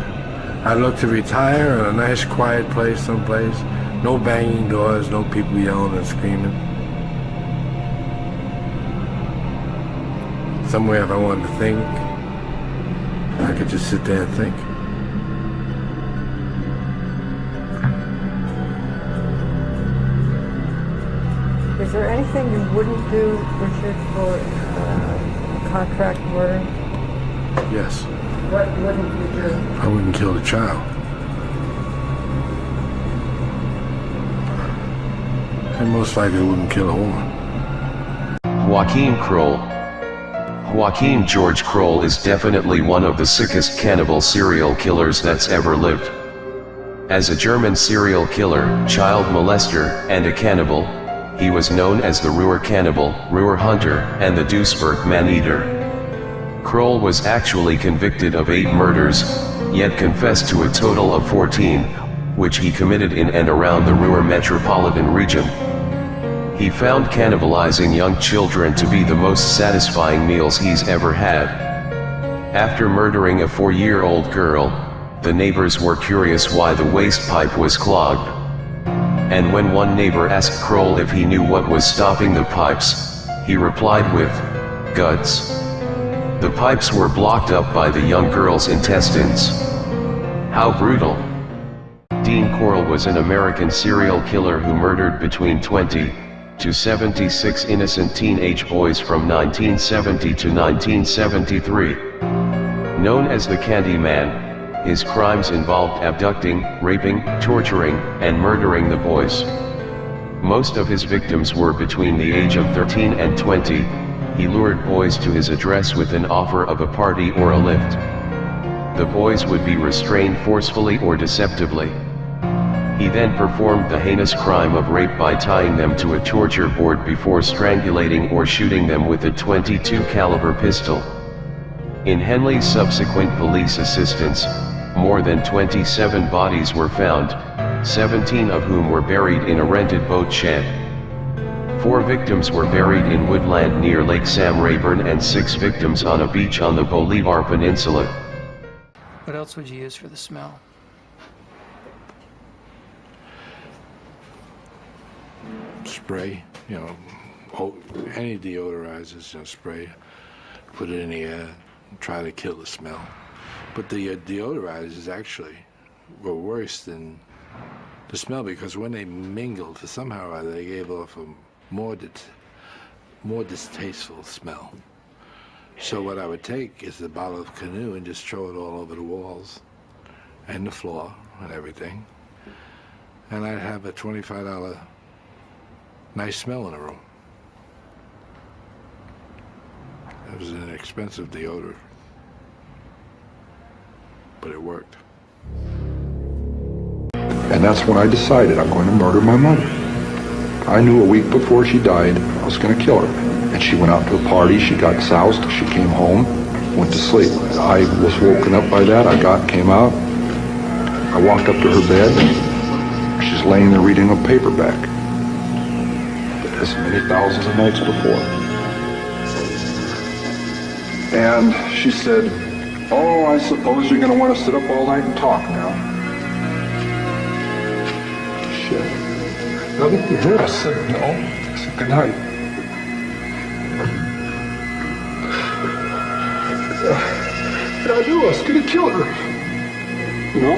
I'd look to retire in a nice quiet place someplace. No banging doors, no people yelling and screaming. Somewhere if I wanted to think, I could just sit there and think. Is there anything you wouldn't do, Richard, for contract murder? Yes. What wouldn't you do? I wouldn't kill the child. And most likely wouldn't kill a woman. Joachim Kroll. Joachim George Kroll is definitely one of the sickest cannibal serial killers that's ever lived. As a German serial killer, child molester, and a cannibal, he was known as the Ruhr Cannibal, Ruhr Hunter, and the Duisburg Man-Eater. Kroll was actually convicted of 8 murders, yet confessed to a total of 14, which he committed in and around the Ruhr metropolitan region. He found cannibalizing young children to be the most satisfying meals he's ever had. After murdering a 4-year-old girl, the neighbors were curious why the waste pipe was clogged. And when one neighbor asked Kroll if he knew what was stopping the pipes, he replied with, guts. The pipes were blocked up by the young girl's intestines. How brutal. Dean Corll was an American serial killer who murdered between 20 to 76 innocent teenage boys from 1970 to 1973. Known as the Candy Man, his crimes involved abducting, raping, torturing, and murdering the boys. Most of his victims were between the age of 13 and 20. He lured boys to his address with an offer of a party or a lift. The boys would be restrained forcefully or deceptively. He then performed the heinous crime of rape by tying them to a torture board before strangulating or shooting them with a .22 caliber pistol. In Henley's subsequent police assistance, more than 27 bodies were found, 17 of whom were buried in a rented boat shed. 4 victims were buried in woodland near Lake Sam Rayburn and 6 victims on a beach on the Bolivar Peninsula. What else would you use for the smell? Spray, any deodorizers, spray, put it in the air, and try to kill the smell. But the deodorizers actually were worse than the smell because when they mingled, somehow or other, they gave off a more distasteful smell. So what I would take is the bottle of Canoe and just throw it all over the walls and the floor and everything. And I'd have a $25 nice smell in the room. It was an expensive deodorant, but it worked. And that's when I decided I'm going to murder my mother. I knew a week before she died I was going to kill her. And she went out to a party, she got soused, she came home, went to sleep. I was woken up by that, came out, I walked up to her bed, and she's laying there reading a paperback. As many thousands of nights before. And she said, "Oh, I suppose you're going to want to sit up all night and talk now." Shit. looked at her, I said, no. I said, good night. And I knew I was going to kill her. You know?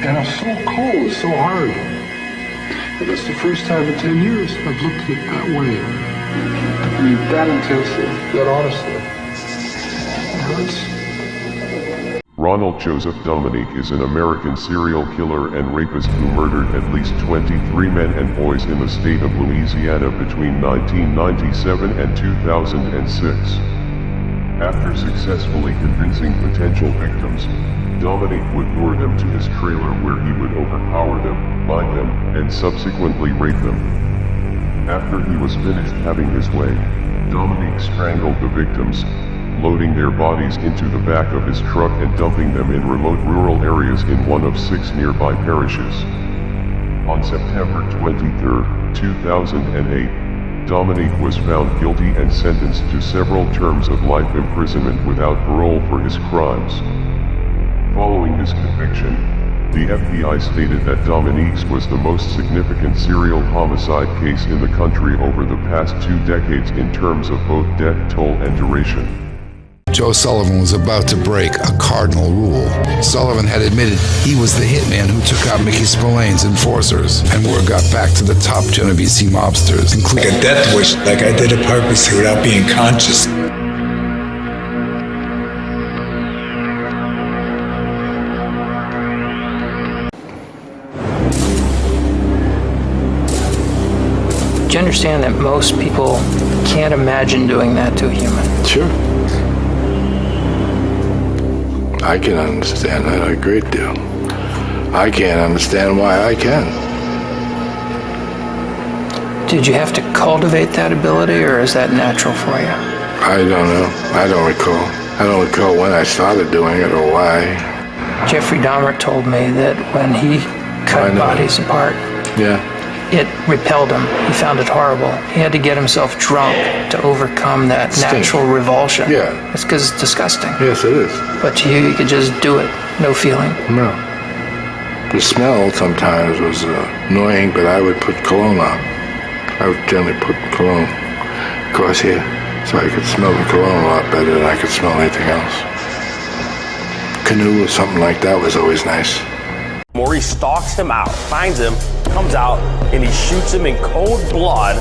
And I was so cold, so hard. And that's the first time in 10 years I've looked at it that way. I mean, that intensely, that honestly. It hurts. Ronald Joseph Dominique is an American serial killer and rapist who murdered at least 23 men and boys in the state of Louisiana between 1997 and 2006. After successfully convincing potential victims, Dominique would lure them to his trailer where he would overpower them, bind them, and subsequently rape them. After he was finished having his way, Dominique strangled the victims, loading their bodies into the back of his truck and dumping them in remote rural areas in one of 6 nearby parishes. On September 23, 2008, Dominique was found guilty and sentenced to several terms of life imprisonment without parole for his crimes. Following his conviction, the FBI stated that Dominique's was the most significant serial homicide case in the country over the past 2 decades in terms of both death toll and duration. Joe Sullivan was about to break a cardinal rule. Sullivan had admitted he was the hitman who took out Mickey Spillane's enforcers, and word got back to the top Genovese mobsters, including a death wish, like I did it purposely without being conscious. Do you understand that most people can't imagine doing that to a human? Sure. I can understand that a great deal. I can't understand why I can. Did you have to cultivate that ability, or is that natural for you? I don't know. I don't recall. I don't recall when I started doing it or why. Jeffrey Dahmer told me that when he cut bodies apart, it repelled him. He found it horrible. He had to get himself drunk to overcome that natural revulsion. Yeah. It's because it's disgusting. Yes, it is. But to you could just do it. No feeling. No. The smell sometimes was annoying, but I would put cologne on. I would generally put cologne across here so I could smell the cologne a lot better than I could smell anything else. Canoe or something like that was always nice. Maurice stalks him out, finds him, comes out, and he shoots him in cold blood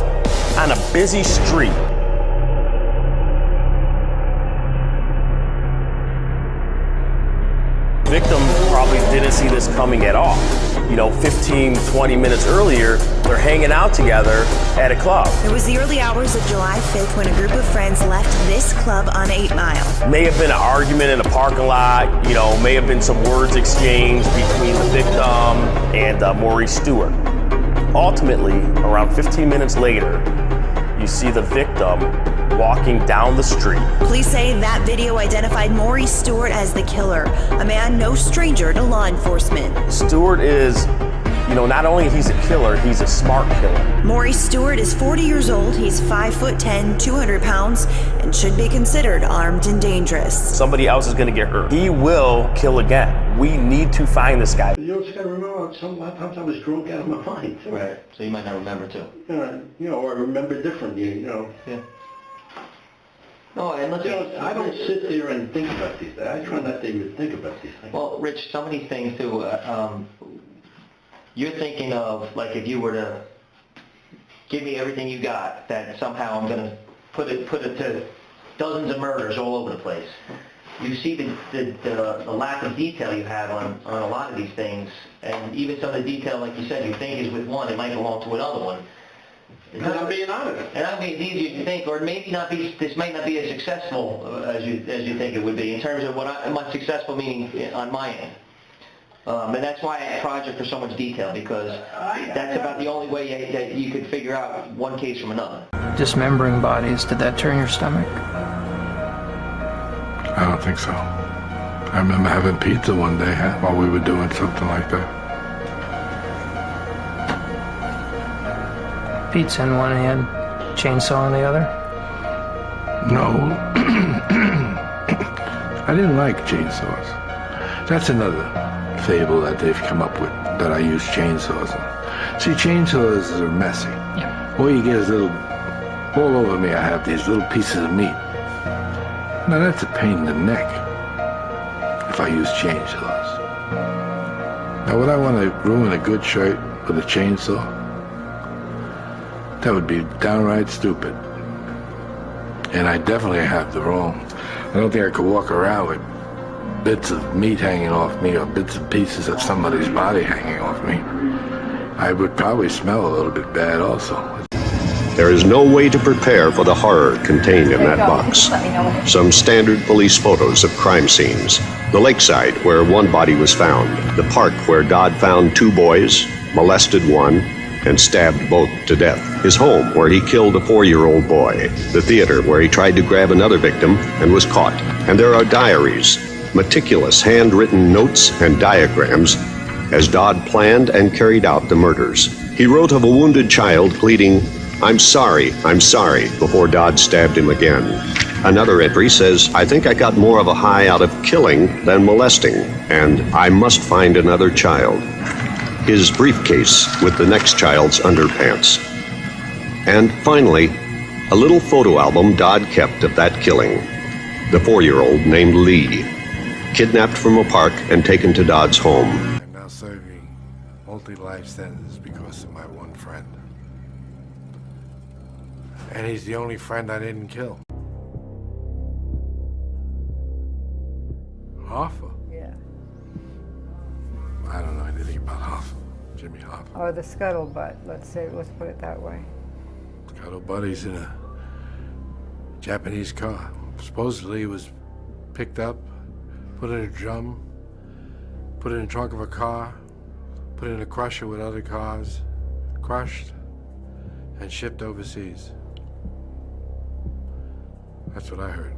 on a busy street. Victim probably didn't see this coming at all. You know, 15, 20 minutes earlier, they're hanging out together at a club. It was the early hours of July 5th when a group of friends left this club on 8 Mile. May have been an argument in a parking lot, you know, may have been some words exchanged between the victim and Maurice Stewart. Ultimately, around 15 minutes later, you see the victim walking down the street. Police say that video identified Maurice Stewart as the killer, a man no stranger to law enforcement. Stewart is, you know, not only he's a killer, he's a smart killer. Maurice Stewart is 40 years old, he's 5'10", 200 pounds, and should be considered armed and dangerous. Somebody else is gonna get hurt. He will kill again. We need to find this guy. You just gotta remember, sometimes I was drunk out of my mind. Right, so you might not remember too. You know, or I remember differently, you know. Yeah. No, and look, I don't sit there and think about these things. I try not to even think about these things. Well, Rich, some of these things too, you're thinking of, like, if you were to give me everything you got, that somehow I'm going to put it to dozens of murders all over the place. You see the lack of detail you have on a lot of these things, and even some of the detail, like you said, you think is with one, it might belong to another one. And I'm being honest. And I mean, it's easier to think, or maybe not be. This might not be as successful as you think it would be in terms of what my successful meaning on my end. And that's why I project for so much detail, because that's about the only way that you could figure out one case from another. Dismembering bodies, did that turn your stomach? I don't think so. I remember having pizza one day while we were doing something like that. Pizza in one hand, chainsaw in the other? No. I didn't like chainsaws. That's another fable that they've come up with, that I use chainsaws. See, chainsaws are messy. Yeah. All you get is all over me I have these little pieces of meat. Now that's a pain in the neck if I use chainsaws. Now would I want to ruin a good shirt with a chainsaw? That would be downright stupid. And I definitely have the wrong. I don't think I could walk around with bits of meat hanging off me or bits and pieces of somebody's body hanging off me. I would probably smell a little bit bad also. There is no way to prepare for the horror contained in that box. Some standard police photos of crime scenes. The lakeside where one body was found. The park where Dodd found 2 boys, molested one, and stabbed both to death. His home where he killed a 4-year-old boy. The theater where he tried to grab another victim and was caught. And there are diaries, meticulous handwritten notes and diagrams as Dodd planned and carried out the murders. He wrote of a wounded child pleading, I'm sorry, before Dodd stabbed him again. Another entry says, I think I got more of a high out of killing than molesting, and I must find another child. His briefcase with the next child's underpants. And finally, a little photo album Dodd kept of that killing. The 4-year-old named Lee, kidnapped from a park and taken to Dodd's home. I'm now serving multi-life sentences because of my one friend. And he's the only friend I didn't kill. Hoffa? Yeah. I don't know anything about Hoffa. Jimmy Hoffa. Or the scuttlebutt, let's put it that way. Scuttlebutt, he's in a Japanese car. Supposedly he was picked up, put in a drum, put in the trunk of a car, put in a crusher with other cars, crushed, and shipped overseas. That's what I heard.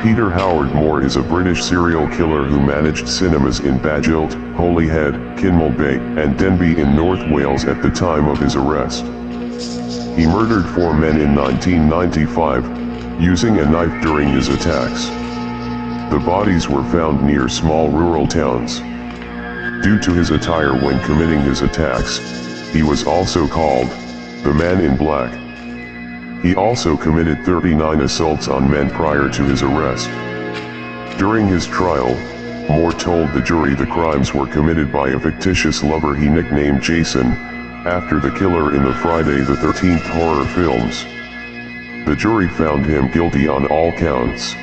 Peter Howard Moore is a British serial killer who managed cinemas in Badgilt, Holyhead, Kinmel Bay, and Denbigh in North Wales at the time of his arrest. He murdered 4 men in 1995, using a knife during his attacks. The bodies were found near small rural towns. Due to his attire when committing his attacks, he was also called the Man in Black. He also committed 39 assaults on men prior to his arrest. During his trial, Moore told the jury the crimes were committed by a fictitious lover he nicknamed Jason, after the killer in the Friday the 13th horror films. The jury found him guilty on all counts.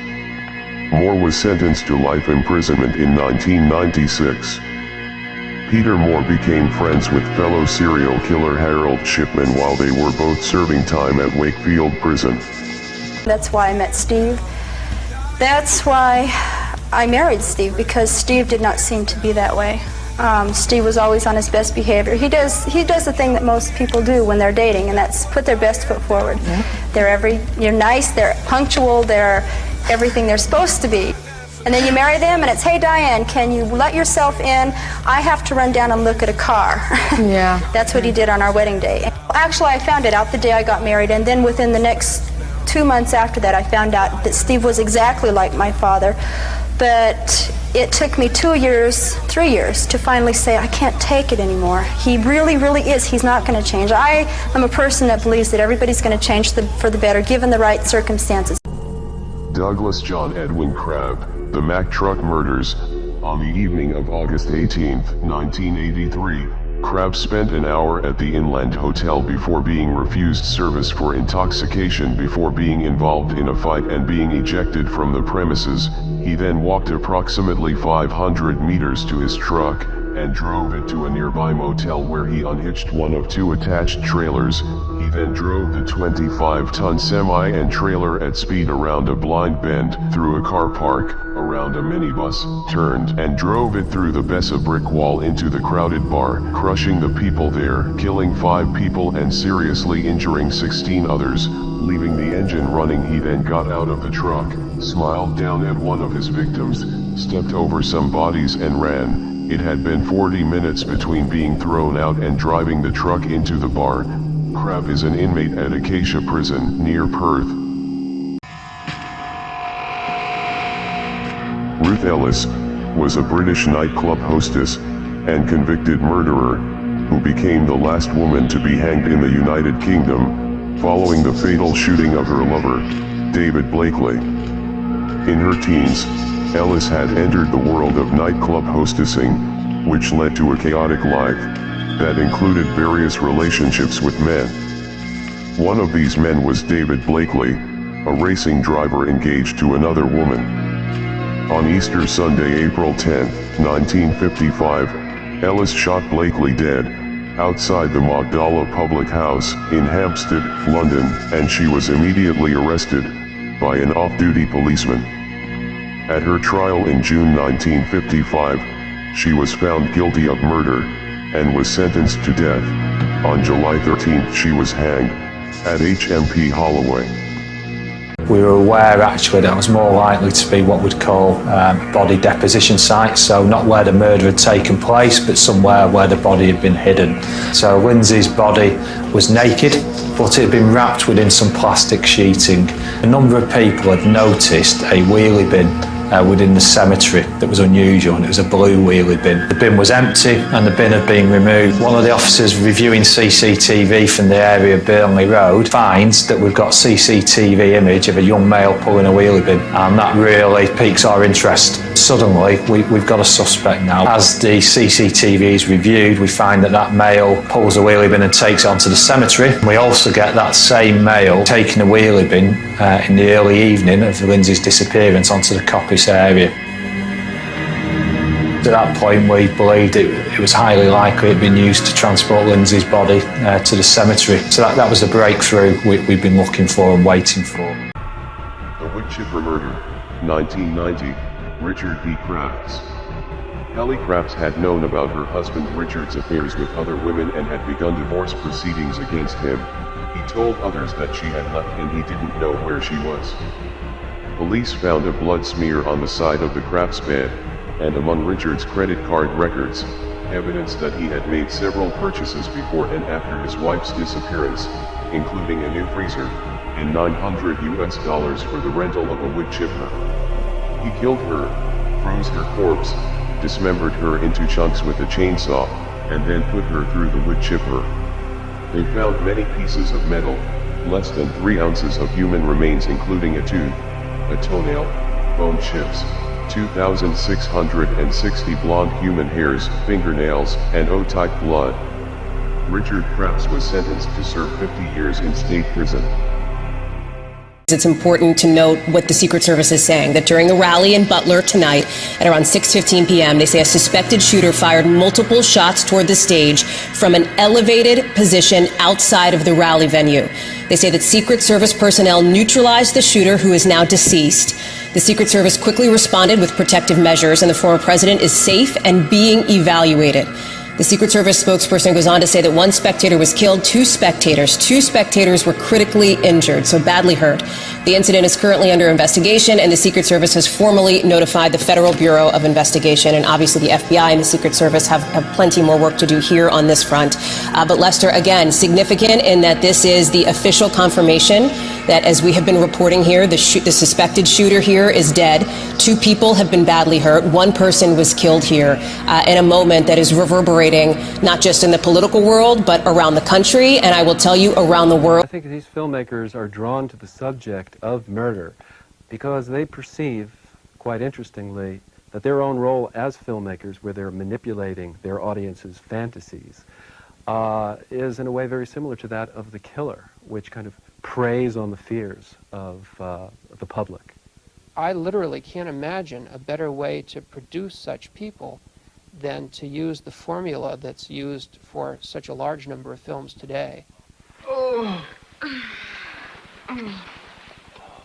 Moore was sentenced to life imprisonment in 1996. Peter Moore became friends with fellow serial killer Harold Shipman while they were both serving time at Wakefield Prison. That's why I met Steve. That's why I married Steve, because Steve did not seem to be that way. Steve was always on his best behavior. He does the thing that most people do when they're dating, and that's put their best foot forward. Yeah. You're nice, they're punctual, they're everything they're supposed to be. And then you marry them and it's, hey Diane, can you let yourself in? I have to run down and look at a car. Yeah. That's what he did on our wedding day. Actually, I found it out the day I got married, and then within the next 2 months after that, I found out that Steve was exactly like my father. But it took me 2 years, 3 years to finally say, I can't take it anymore. He really, really is. He's not going to change. I am a person that believes that everybody's going to change for the better, given the right circumstances. Douglas John Edwin Crabb, the Mack Truck murders. On the evening of August 18, 1983, Crabb spent an hour at the Inland Hotel before being refused service for intoxication before being involved in a fight and being ejected from the premises. He then walked approximately 500 meters to his truck and drove it to a nearby motel where he unhitched one of 2 attached trailers. He then drove the 25-ton semi and trailer at speed around a blind bend, through a car park, around a minibus, turned and drove it through the Bessa brick wall into the crowded bar, crushing the people there, killing 5 people and seriously injuring 16 others. Leaving the engine running, he then got out of the truck, smiled down at one of his victims, stepped over some bodies and ran. It had been 40 minutes between being thrown out and driving the truck into the bar. Crabb is an inmate at Acacia Prison, near Perth. Ruth Ellis, was a British nightclub hostess and convicted murderer, who became the last woman to be hanged in the United Kingdom, following the fatal shooting of her lover, David Blakely. In her teens, Ellis had entered the world of nightclub hostessing, which led to a chaotic life that included various relationships with men. One of these men was David Blakely, a racing driver engaged to another woman. On Easter Sunday, April 10, 1955, Ellis shot Blakely dead outside the Magdala Public House in Hampstead, London, and she was immediately arrested by an off-duty policeman. At her trial in June 1955, she was found guilty of murder and was sentenced to death. On July 13, she was hanged at HMP Holloway. We were aware actually that it was more likely to be what we'd call body deposition sites, so not where the murder had taken place, but somewhere where the body had been hidden. So Lindsay's body was naked, but it had been wrapped within some plastic sheeting. A number of people had noticed a wheelie bin within the cemetery that was unusual, and it was a blue wheelie bin. The bin was empty and the bin had been removed. One of the officers reviewing CCTV from the area of Burnley Road finds that we've got CCTV image of a young male pulling a wheelie bin, and that really piques our interest. Suddenly we've got a suspect now. As the CCTV is reviewed, we find that that male pulls a wheelie bin and takes it onto the cemetery. We also get that same male taking a wheelie bin in the early evening of Lindsay's disappearance onto the Coppice area. At that point we believed it was highly likely it had been used to transport Lindsay's body to the cemetery. So that was the breakthrough we've been looking for and waiting for. The wood chipper murder, 1990, Richard B. Crafts. Hallie Crafts had known about her husband Richard's affairs with other women and had begun divorce proceedings against him. He told others that she had left and he didn't know where she was. Police found a blood smear on the side of the Crafts bed, and among Richard's credit card records, evidence that he had made several purchases before and after his wife's disappearance, including a new freezer, and $900 for the rental of a wood chipper. He killed her, froze her corpse, dismembered her into chunks with a chainsaw, and then put her through the wood chipper. They found many pieces of metal, less than 3 ounces of human remains including a tooth, a toenail, bone chips, 2,660 blonde human hairs, fingernails, and O-type blood. Richard Crafts was sentenced to serve 50 years in state prison. It's important to note what the Secret Service is saying, that during the rally in Butler tonight at around 6:15 p.m., they say a suspected shooter fired multiple shots toward the stage from an elevated position outside of the rally venue. They say that Secret Service personnel neutralized the shooter, who is now deceased. The Secret Service quickly responded with protective measures, and the former president is safe and being evaluated. The Secret Service spokesperson goes on to say that one spectator was killed, two spectators were critically injured, so badly hurt. The incident is currently under investigation, and the Secret Service has formally notified the Federal Bureau of Investigation. And obviously the FBI and the Secret Service have plenty more work to do here on this front. But Lester, again, significant in that this is the official confirmation that, as we have been reporting here, the suspected shooter here is dead. 2 people have been badly hurt. 1 person was killed here in a moment that is reverberating not just in the political world, but around the country, and I will tell you, around the world. I think these filmmakers are drawn to the subject of murder because they perceive, quite interestingly, that their own role as filmmakers, where they're manipulating their audience's fantasies, is in a way very similar to that of the killer, which kind of preys on the fears of the public. I literally can't imagine a better way to produce such people than to use the formula that's used for such a large number of films today.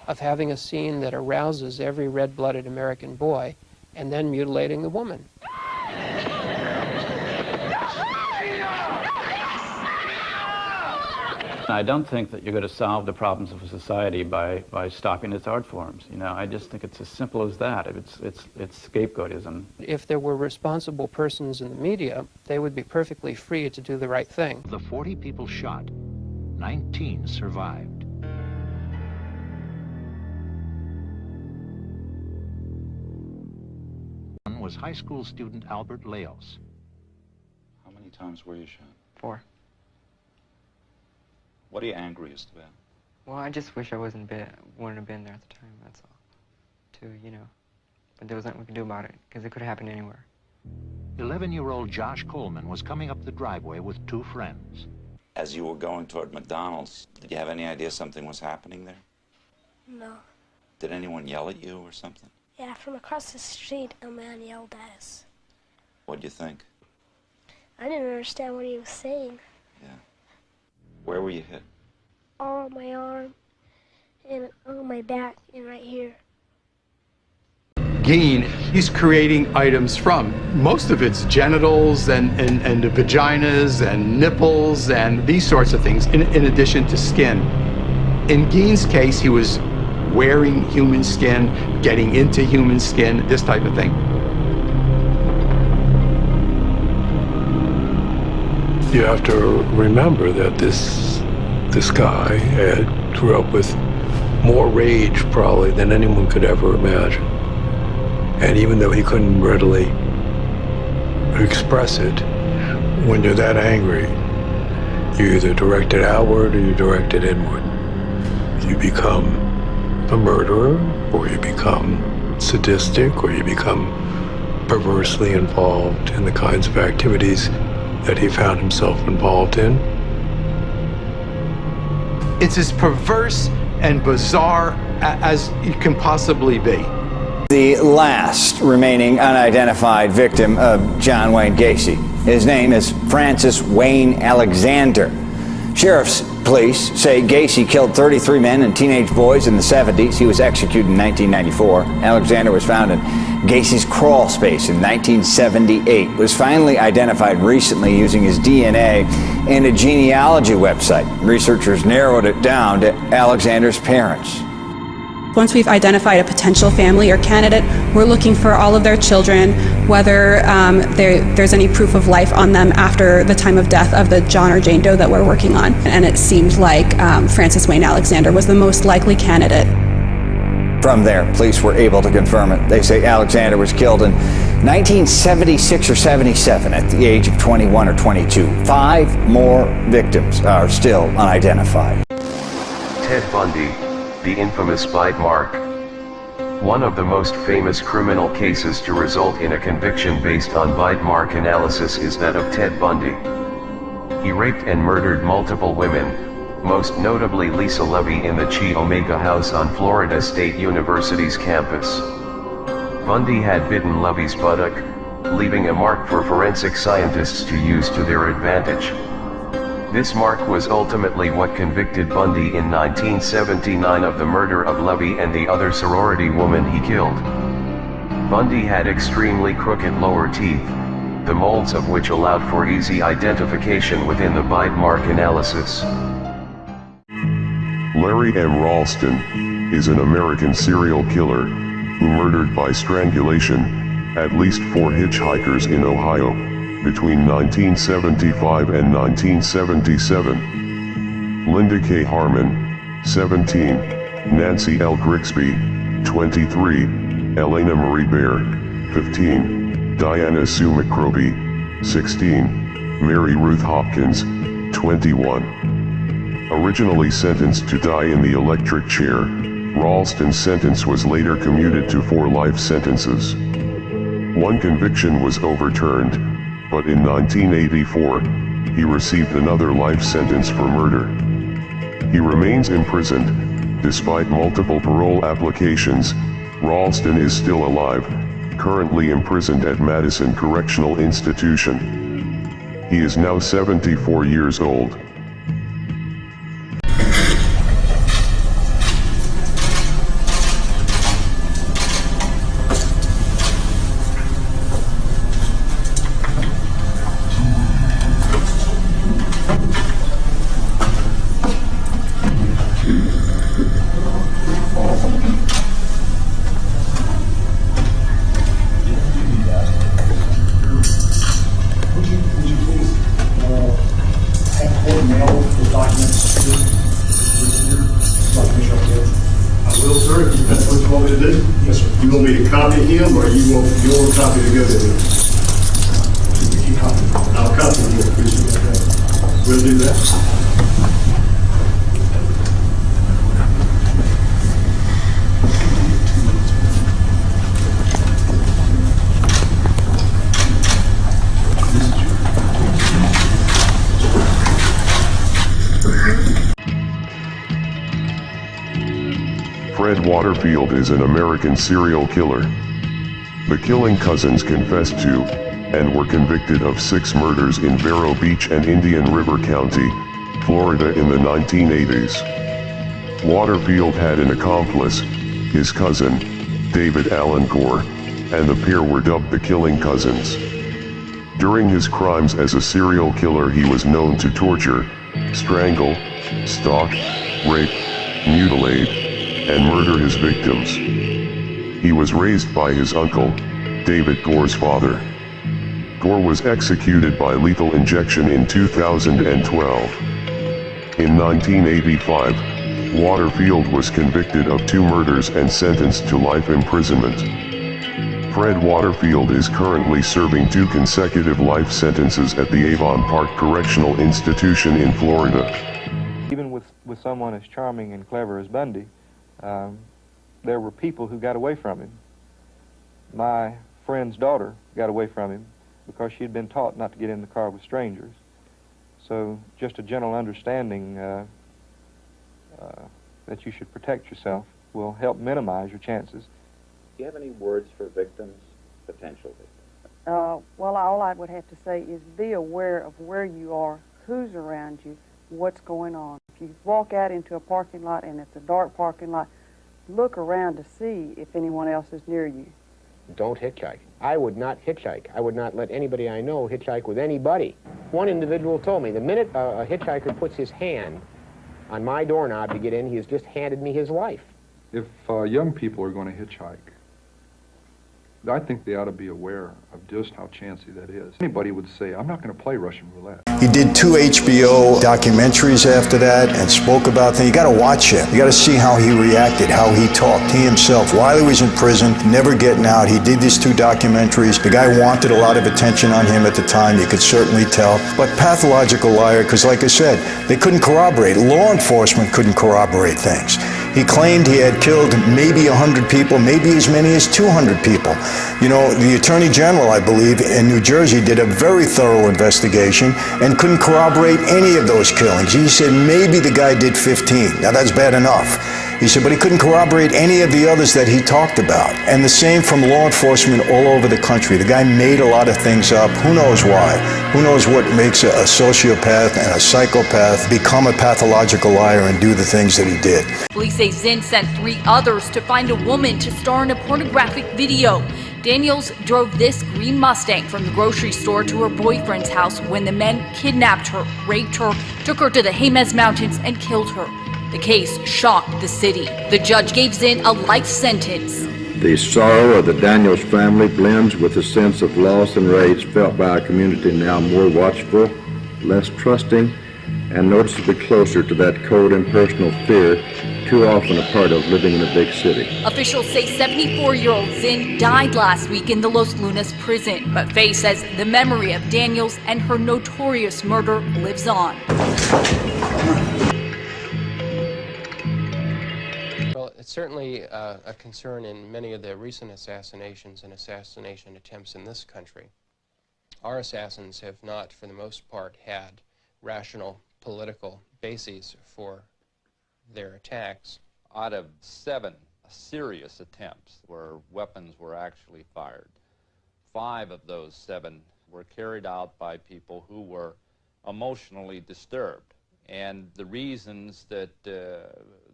Of having a scene that arouses every red-blooded American boy and then mutilating the woman. I don't think that you're going to solve the problems of a society by stopping its art forms. You know, I just think it's as simple as that. It's scapegoatism. If there were responsible persons in the media, they would be perfectly free to do the right thing. Of the 40 people shot, 19 survived. was high school student Albert Leos. How many times were you shot? 4. What are you angriest about? Well, I just wish I wouldn't have been there at the time, that's all. But there was nothing we could do about it, because it could have happened anywhere. 11-year-old Josh Coleman was coming up the driveway with 2 friends. As you were going toward McDonald's, did you have any idea something was happening there? No. Did anyone yell at you or something? Yeah, from across the street, a man yelled at us. What'd you think? I didn't understand what he was saying. Yeah. Where were you hit? All on my arm, and on my back, and right here. Gein, he's creating items from most of it's genitals and the vaginas and nipples and these sorts of things, in addition to skin. In Gein's case, he was wearing human skin, getting into human skin, this type of thing. You have to remember that this guy grew up with more rage probably than anyone could ever imagine. And even though he couldn't readily express it, when you're that angry, you either direct it outward or you direct it inward. You become a murderer, or you become sadistic, or you become perversely involved in the kinds of activities that he found himself involved in. It's as perverse and bizarre as it can possibly be. The last remaining unidentified victim of John Wayne Gacy. His name is Francis Wayne Alexander. Sheriff's police say Gacy killed 33 men and teenage boys in the 70s. He was executed in 1994. Alexander was found in Gacy's crawl space in 1978. Was finally identified recently using his DNA and a genealogy website. Researchers narrowed it down to Alexander's parents. Once we've identified a potential family or candidate, we're looking for all of their children, whether there's any proof of life on them after the time of death of the John or Jane Doe that we're working on. And it seemed like Francis Wayne Alexander was the most likely candidate. From there, police were able to confirm it. They say Alexander was killed in 1976 or 77 at the age of 21 or 22. 5 more victims are still unidentified. Ted Bundy, the infamous bite mark. One of the most famous criminal cases to result in a conviction based on bite mark analysis is that of Ted Bundy. He raped and murdered multiple women, most notably Lisa Levy in the Chi Omega house on Florida State University's campus. Bundy had bitten Levy's buttock, leaving a mark for forensic scientists to use to their advantage. This mark was ultimately what convicted Bundy in 1979 of the murder of Levy and the other sorority woman he killed. Bundy had extremely crooked lower teeth, the molds of which allowed for easy identification within the bite mark analysis. Larry M. Ralston is an American serial killer who murdered by strangulation at least 4 hitchhikers in Ohio between 1975 and 1977. Linda K. Harmon, 17, Nancy L. Grigsby, 23, Elena Marie Baer, 15, Diana Sue McCroby, 16, Mary Ruth Hopkins, 21. Originally sentenced to die in the electric chair, Ralston's sentence was later commuted to 4 life sentences. One conviction was overturned, but in 1984, he received another life sentence for murder. He remains imprisoned. Despite multiple parole applications, Ralston is still alive, currently imprisoned at Madison Correctional Institution. He is now 74 years old. good it is. I'll copy you. Appreciate that. We'll do that. Fred Waterfield is an American serial killer. The killing cousins confessed to, and were convicted of 6 murders in Vero Beach and Indian River County, Florida in the 1980s. Waterfield had an accomplice, his cousin, David Allen Gore, and the pair were dubbed the Killing Cousins. During his crimes as a serial killer, he was known to torture, strangle, stalk, rape, mutilate, and murder his victims. He was raised by his uncle, David Gore's father. Gore was executed by lethal injection in 2012. In 1985, Waterfield was convicted of 2 murders and sentenced to life imprisonment. Fred Waterfield is currently serving 2 consecutive life sentences at the Avon Park Correctional Institution in Florida. Even with someone as charming and clever as Bundy, there were people who got away from him. My friend's daughter got away from him because she had been taught not to get in the car with strangers. So just a general understanding that you should protect yourself will help minimize your chances. Do you have any words for victims, potential victims? Well, all I would have to say is be aware of where you are, who's around you, what's going on. If you walk out into a parking lot and it's a dark parking lot, look around to see if anyone else is near you. Don't hitchhike. I would not hitchhike. I would not let anybody I know hitchhike with anybody. One individual told me the minute a hitchhiker puts his hand on my doorknob to get in, he has just handed me his life. If young people are going to hitchhike, I think they ought to be aware of just how chancy that is. Anybody would say, I'm not going to play Russian roulette. He did 2 HBO documentaries after that and spoke about things. You got to watch him. You got to see how he reacted, how he talked. He himself, while he was in prison, never getting out, he did these 2 documentaries. The guy wanted a lot of attention on him at the time, you could certainly tell. But pathological liar, because like I said, they couldn't corroborate. Law enforcement couldn't corroborate things. He claimed he had killed maybe 100 people, maybe as many as 200 people. You know, the Attorney General, I believe, in New Jersey did a very thorough investigation and couldn't corroborate any of those killings. He said maybe the guy did 15. Now that's bad enough. He said, but he couldn't corroborate any of the others that he talked about. And the same from law enforcement all over the country. The guy made a lot of things up. Who knows why? Who knows what makes a sociopath and a psychopath become a pathological liar and do the things that he did. Police say Zinn sent 3 others to find a woman to star in a pornographic video. Daniels drove this green Mustang from the grocery store to her boyfriend's house when the men kidnapped her, raped her, took her to the Jemez Mountains, and killed her. The case shocked the city. The judge gave Zinn a life sentence. The sorrow of the Daniels family blends with the sense of loss and rage felt by a community now more watchful, less trusting, and noticeably closer to that cold impersonal fear too often a part of living in a big city. Officials say 74-year-old Zinn died last week in the Los Lunas prison, but Faye says the memory of Daniels and her notorious murder lives on. Well, it's certainly a concern in many of the recent assassinations and assassination attempts in this country. Our assassins have not, for the most part, had rational political bases for their attacks. Out of 7 serious attempts where weapons were actually fired, 5 of those 7 were carried out by people who were emotionally disturbed. And the reasons that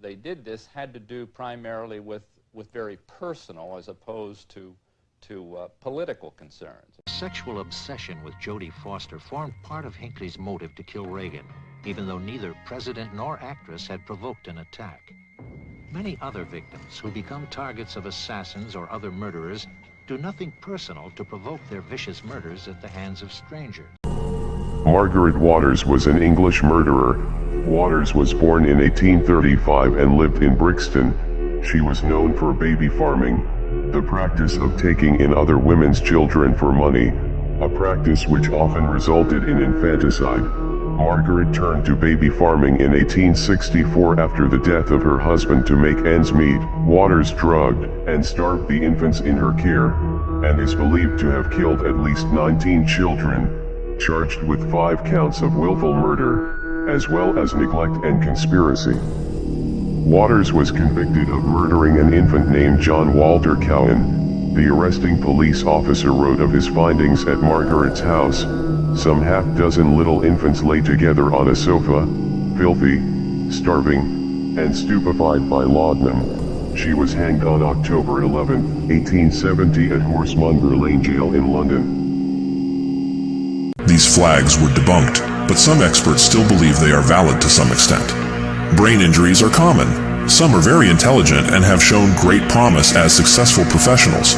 they did this had to do primarily with very personal as opposed to political concerns. Sexual obsession with Jodie Foster formed part of Hinckley's motive to kill Reagan, even though neither president nor actress had provoked an attack. Many other victims who become targets of assassins or other murderers do nothing personal to provoke their vicious murders at the hands of strangers. Margaret Waters was an English murderer. Waters was born in 1835 and lived in Brixton. She was known for baby farming, The practice of taking in other women's children for money, a practice which often resulted in infanticide. Margaret turned to baby farming in 1864 after the death of her husband to make ends meet. Waters drugged and starved the infants in her care, and is believed to have killed at least 19 children, charged with 5 counts of willful murder, as well as neglect and conspiracy. Waters was convicted of murdering an infant named John Walter Cowan. The arresting police officer wrote of his findings at Margaret's house. Some half-dozen little infants lay together on a sofa, filthy, starving, and stupefied by laudanum. She was hanged on October 11, 1870 at Horsemonger Lane Jail in London. These flags were debunked, but some experts still believe they are valid to some extent. Brain injuries are common. Some are very intelligent and have shown great promise as successful professionals.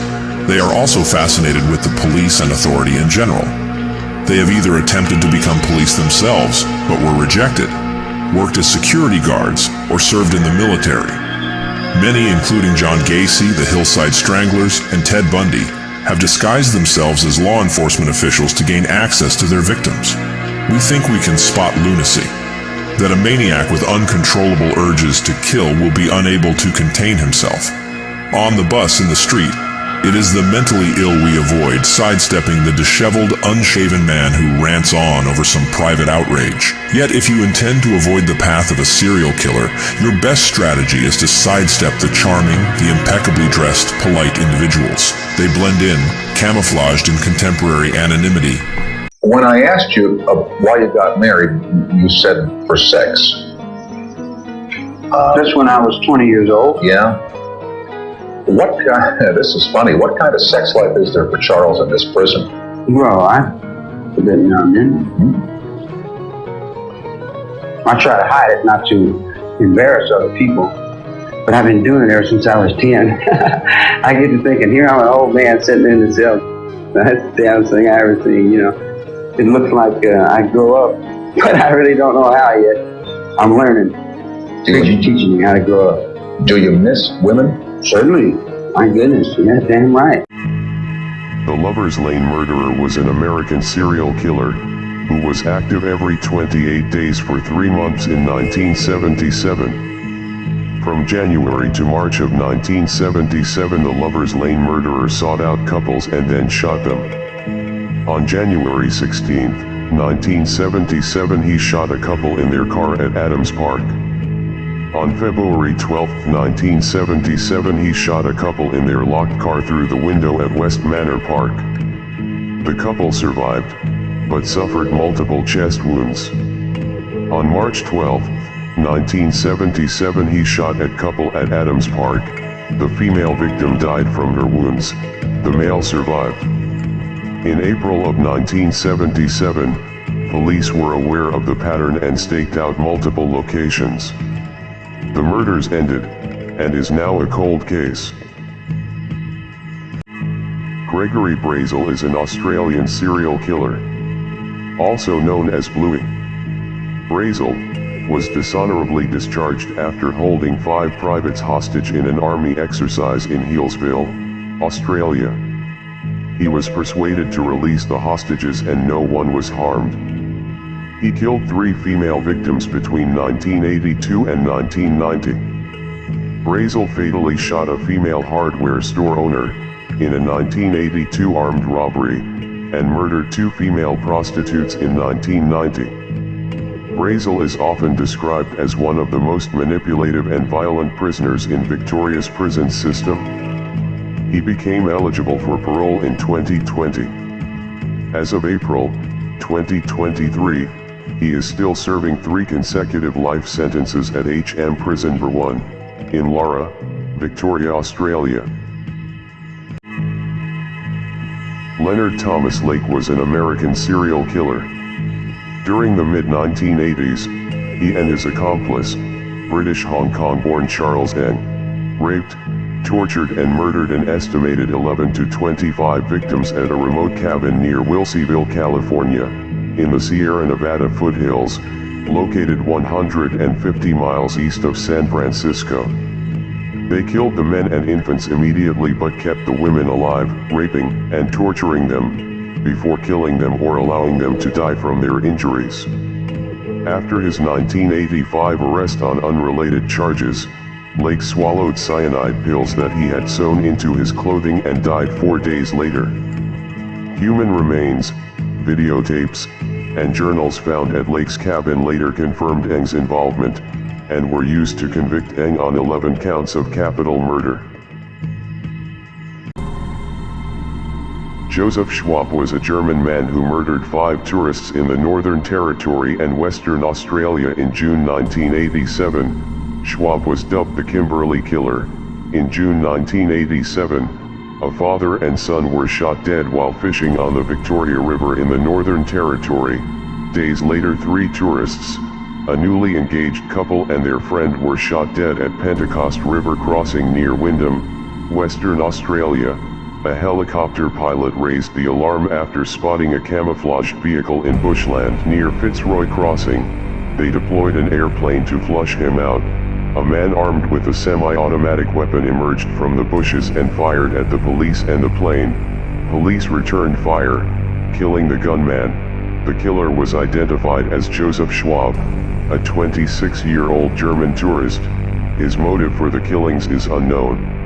They are also fascinated with the police and authority in general. They have either attempted to become police themselves, but were rejected, worked as security guards, or served in the military. Many, including John Gacy, the Hillside Stranglers, and Ted Bundy, have disguised themselves as law enforcement officials to gain access to their victims. We think we can spot lunacy, that a maniac with uncontrollable urges to kill will be unable to contain himself. On the bus, in the street, it is the mentally ill we avoid, sidestepping the disheveled, unshaven man who rants on over some private outrage. Yet if you intend to avoid the path of a serial killer, your best strategy is to sidestep the charming, the impeccably dressed, polite individuals. They blend in, camouflaged in contemporary anonymity. When I asked you why you got married, you said for sex. That's when I was 20 years old. Yeah? This is funny, what kind of sex life is there for Charles in this prison? Well, I didn't know then. I try to hide it not to embarrass other people, but I've been doing it ever since I was 10. I get to thinking, here I'm an old man sitting in the cell. That's the damnest thing I ever seen, you know. It looks like I grow up, but I really don't know how yet. I'm learning. You're teaching me how to grow up. Do you miss women? Certainly. My goodness, yeah, damn right. The Lover's Lane murderer was an American serial killer who was active every 28 days for 3 months in 1977. From January to March of 1977, the Lover's Lane murderer sought out couples and then shot them. On January 16, 1977, he shot a couple in their car at Adams Park. On February 12, 1977, he shot a couple in their locked car through the window at West Manor Park. The couple survived, but suffered multiple chest wounds. On March 12, 1977, he shot a couple at Adams Park. The female victim died from her wounds. The male survived. In April of 1977, police were aware of the pattern and staked out multiple locations. The murders ended, and is now a cold case. Gregory Brazel is an Australian serial killer, also known as Bluey. Brazel was dishonorably discharged after holding 5 privates hostage in an army exercise in Healesville, Australia. He was persuaded to release the hostages and no one was harmed. He killed 3 female victims between 1982 and 1990. Brazel fatally shot a female hardware store owner in a 1982 armed robbery and murdered 2 female prostitutes in 1990. Brazel is often described as one of the most manipulative and violent prisoners in Victoria's prison system. He became eligible for parole in 2020. As of April 2023, he is still serving 3 consecutive life sentences at HM Prison Burwan, in Lara, Victoria, Australia. Leonard Thomas Lake was an American serial killer. During the mid-1980s, he and his accomplice, British Hong Kong-born Charles Ng, raped, tortured and murdered an estimated 11 to 25 victims at a remote cabin near Wilseyville, California, in the Sierra Nevada foothills, located 150 miles east of San Francisco. They killed the men and infants immediately but kept the women alive, raping and torturing them, before killing them or allowing them to die from their injuries. After his 1985 arrest on unrelated charges, Lake swallowed cyanide pills that he had sewn into his clothing and died 4 days later. Human remains, videotapes, and journals found at Lake's cabin later confirmed Eng's involvement, and were used to convict Eng on 11 counts of capital murder. Joseph Schwab was a German man who murdered 5 tourists in the Northern Territory and Western Australia in June 1987. Schwab was dubbed the Kimberley Killer. In June 1987, a father and son were shot dead while fishing on the Victoria River in the Northern Territory. Days later, 3 tourists, a newly engaged couple and their friend, were shot dead at Pentecost River crossing near Wyndham, Western Australia. A helicopter pilot raised the alarm after spotting a camouflaged vehicle in bushland near Fitzroy Crossing. They deployed an airplane to flush him out. A man armed with a semi-automatic weapon emerged from the bushes and fired at the police and the plane. Police returned fire, killing the gunman. The killer was identified as Joseph Schwab, a 26-year-old German tourist. His motive for the killings is unknown.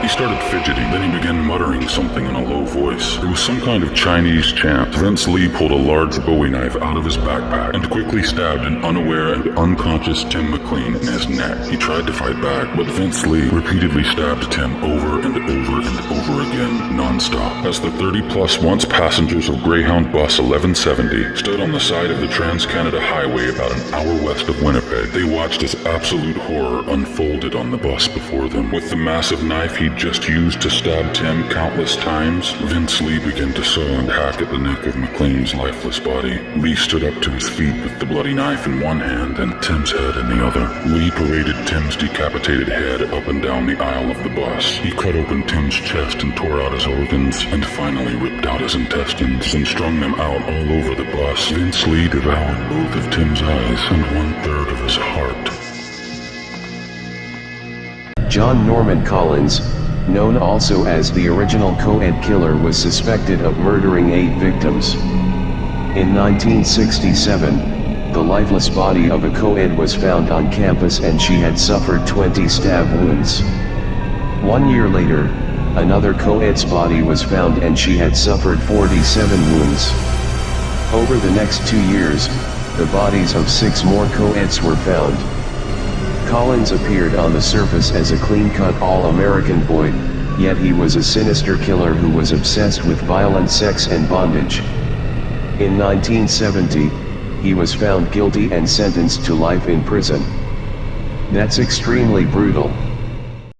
He started fidgeting, then he began muttering something in a low voice. It was some kind of Chinese chant. Vince Lee pulled a large Bowie knife out of his backpack and quickly stabbed an unaware and unconscious Tim McLean in his neck. He tried to fight back, but Vince Lee repeatedly stabbed Tim over and over and over again, non-stop. As the 30-plus once passengers of Greyhound Bus 1170 stood on the side of the Trans-Canada Highway about an hour west of Winnipeg, they watched as absolute horror unfolded on the bus before them. With the massive knife he'd just used to stab Tim countless times, Vince Lee began to saw and hack at the neck of McLean's lifeless body. Lee stood up to his feet with the bloody knife in one hand and Tim's head in the other. Lee paraded Tim's decapitated head up and down the aisle of the bus. He cut open Tim's chest and tore out his organs, and finally ripped out his intestines and strung them out all over the bus. Vince Lee devoured both of Tim's eyes and 1/3 of his heart. John Norman Collins, known also as the original co-ed killer, was suspected of murdering 8 victims. In 1967, the lifeless body of a co-ed was found on campus and she had suffered 20 stab wounds. 1 year later, another co-ed's body was found and she had suffered 47 wounds. Over the next 2 years, the bodies of 6 more co-eds were found. Collins appeared on the surface as a clean-cut all-American boy, yet he was a sinister killer who was obsessed with violent sex and bondage. In 1970, he was found guilty and sentenced to life in prison. That's extremely brutal.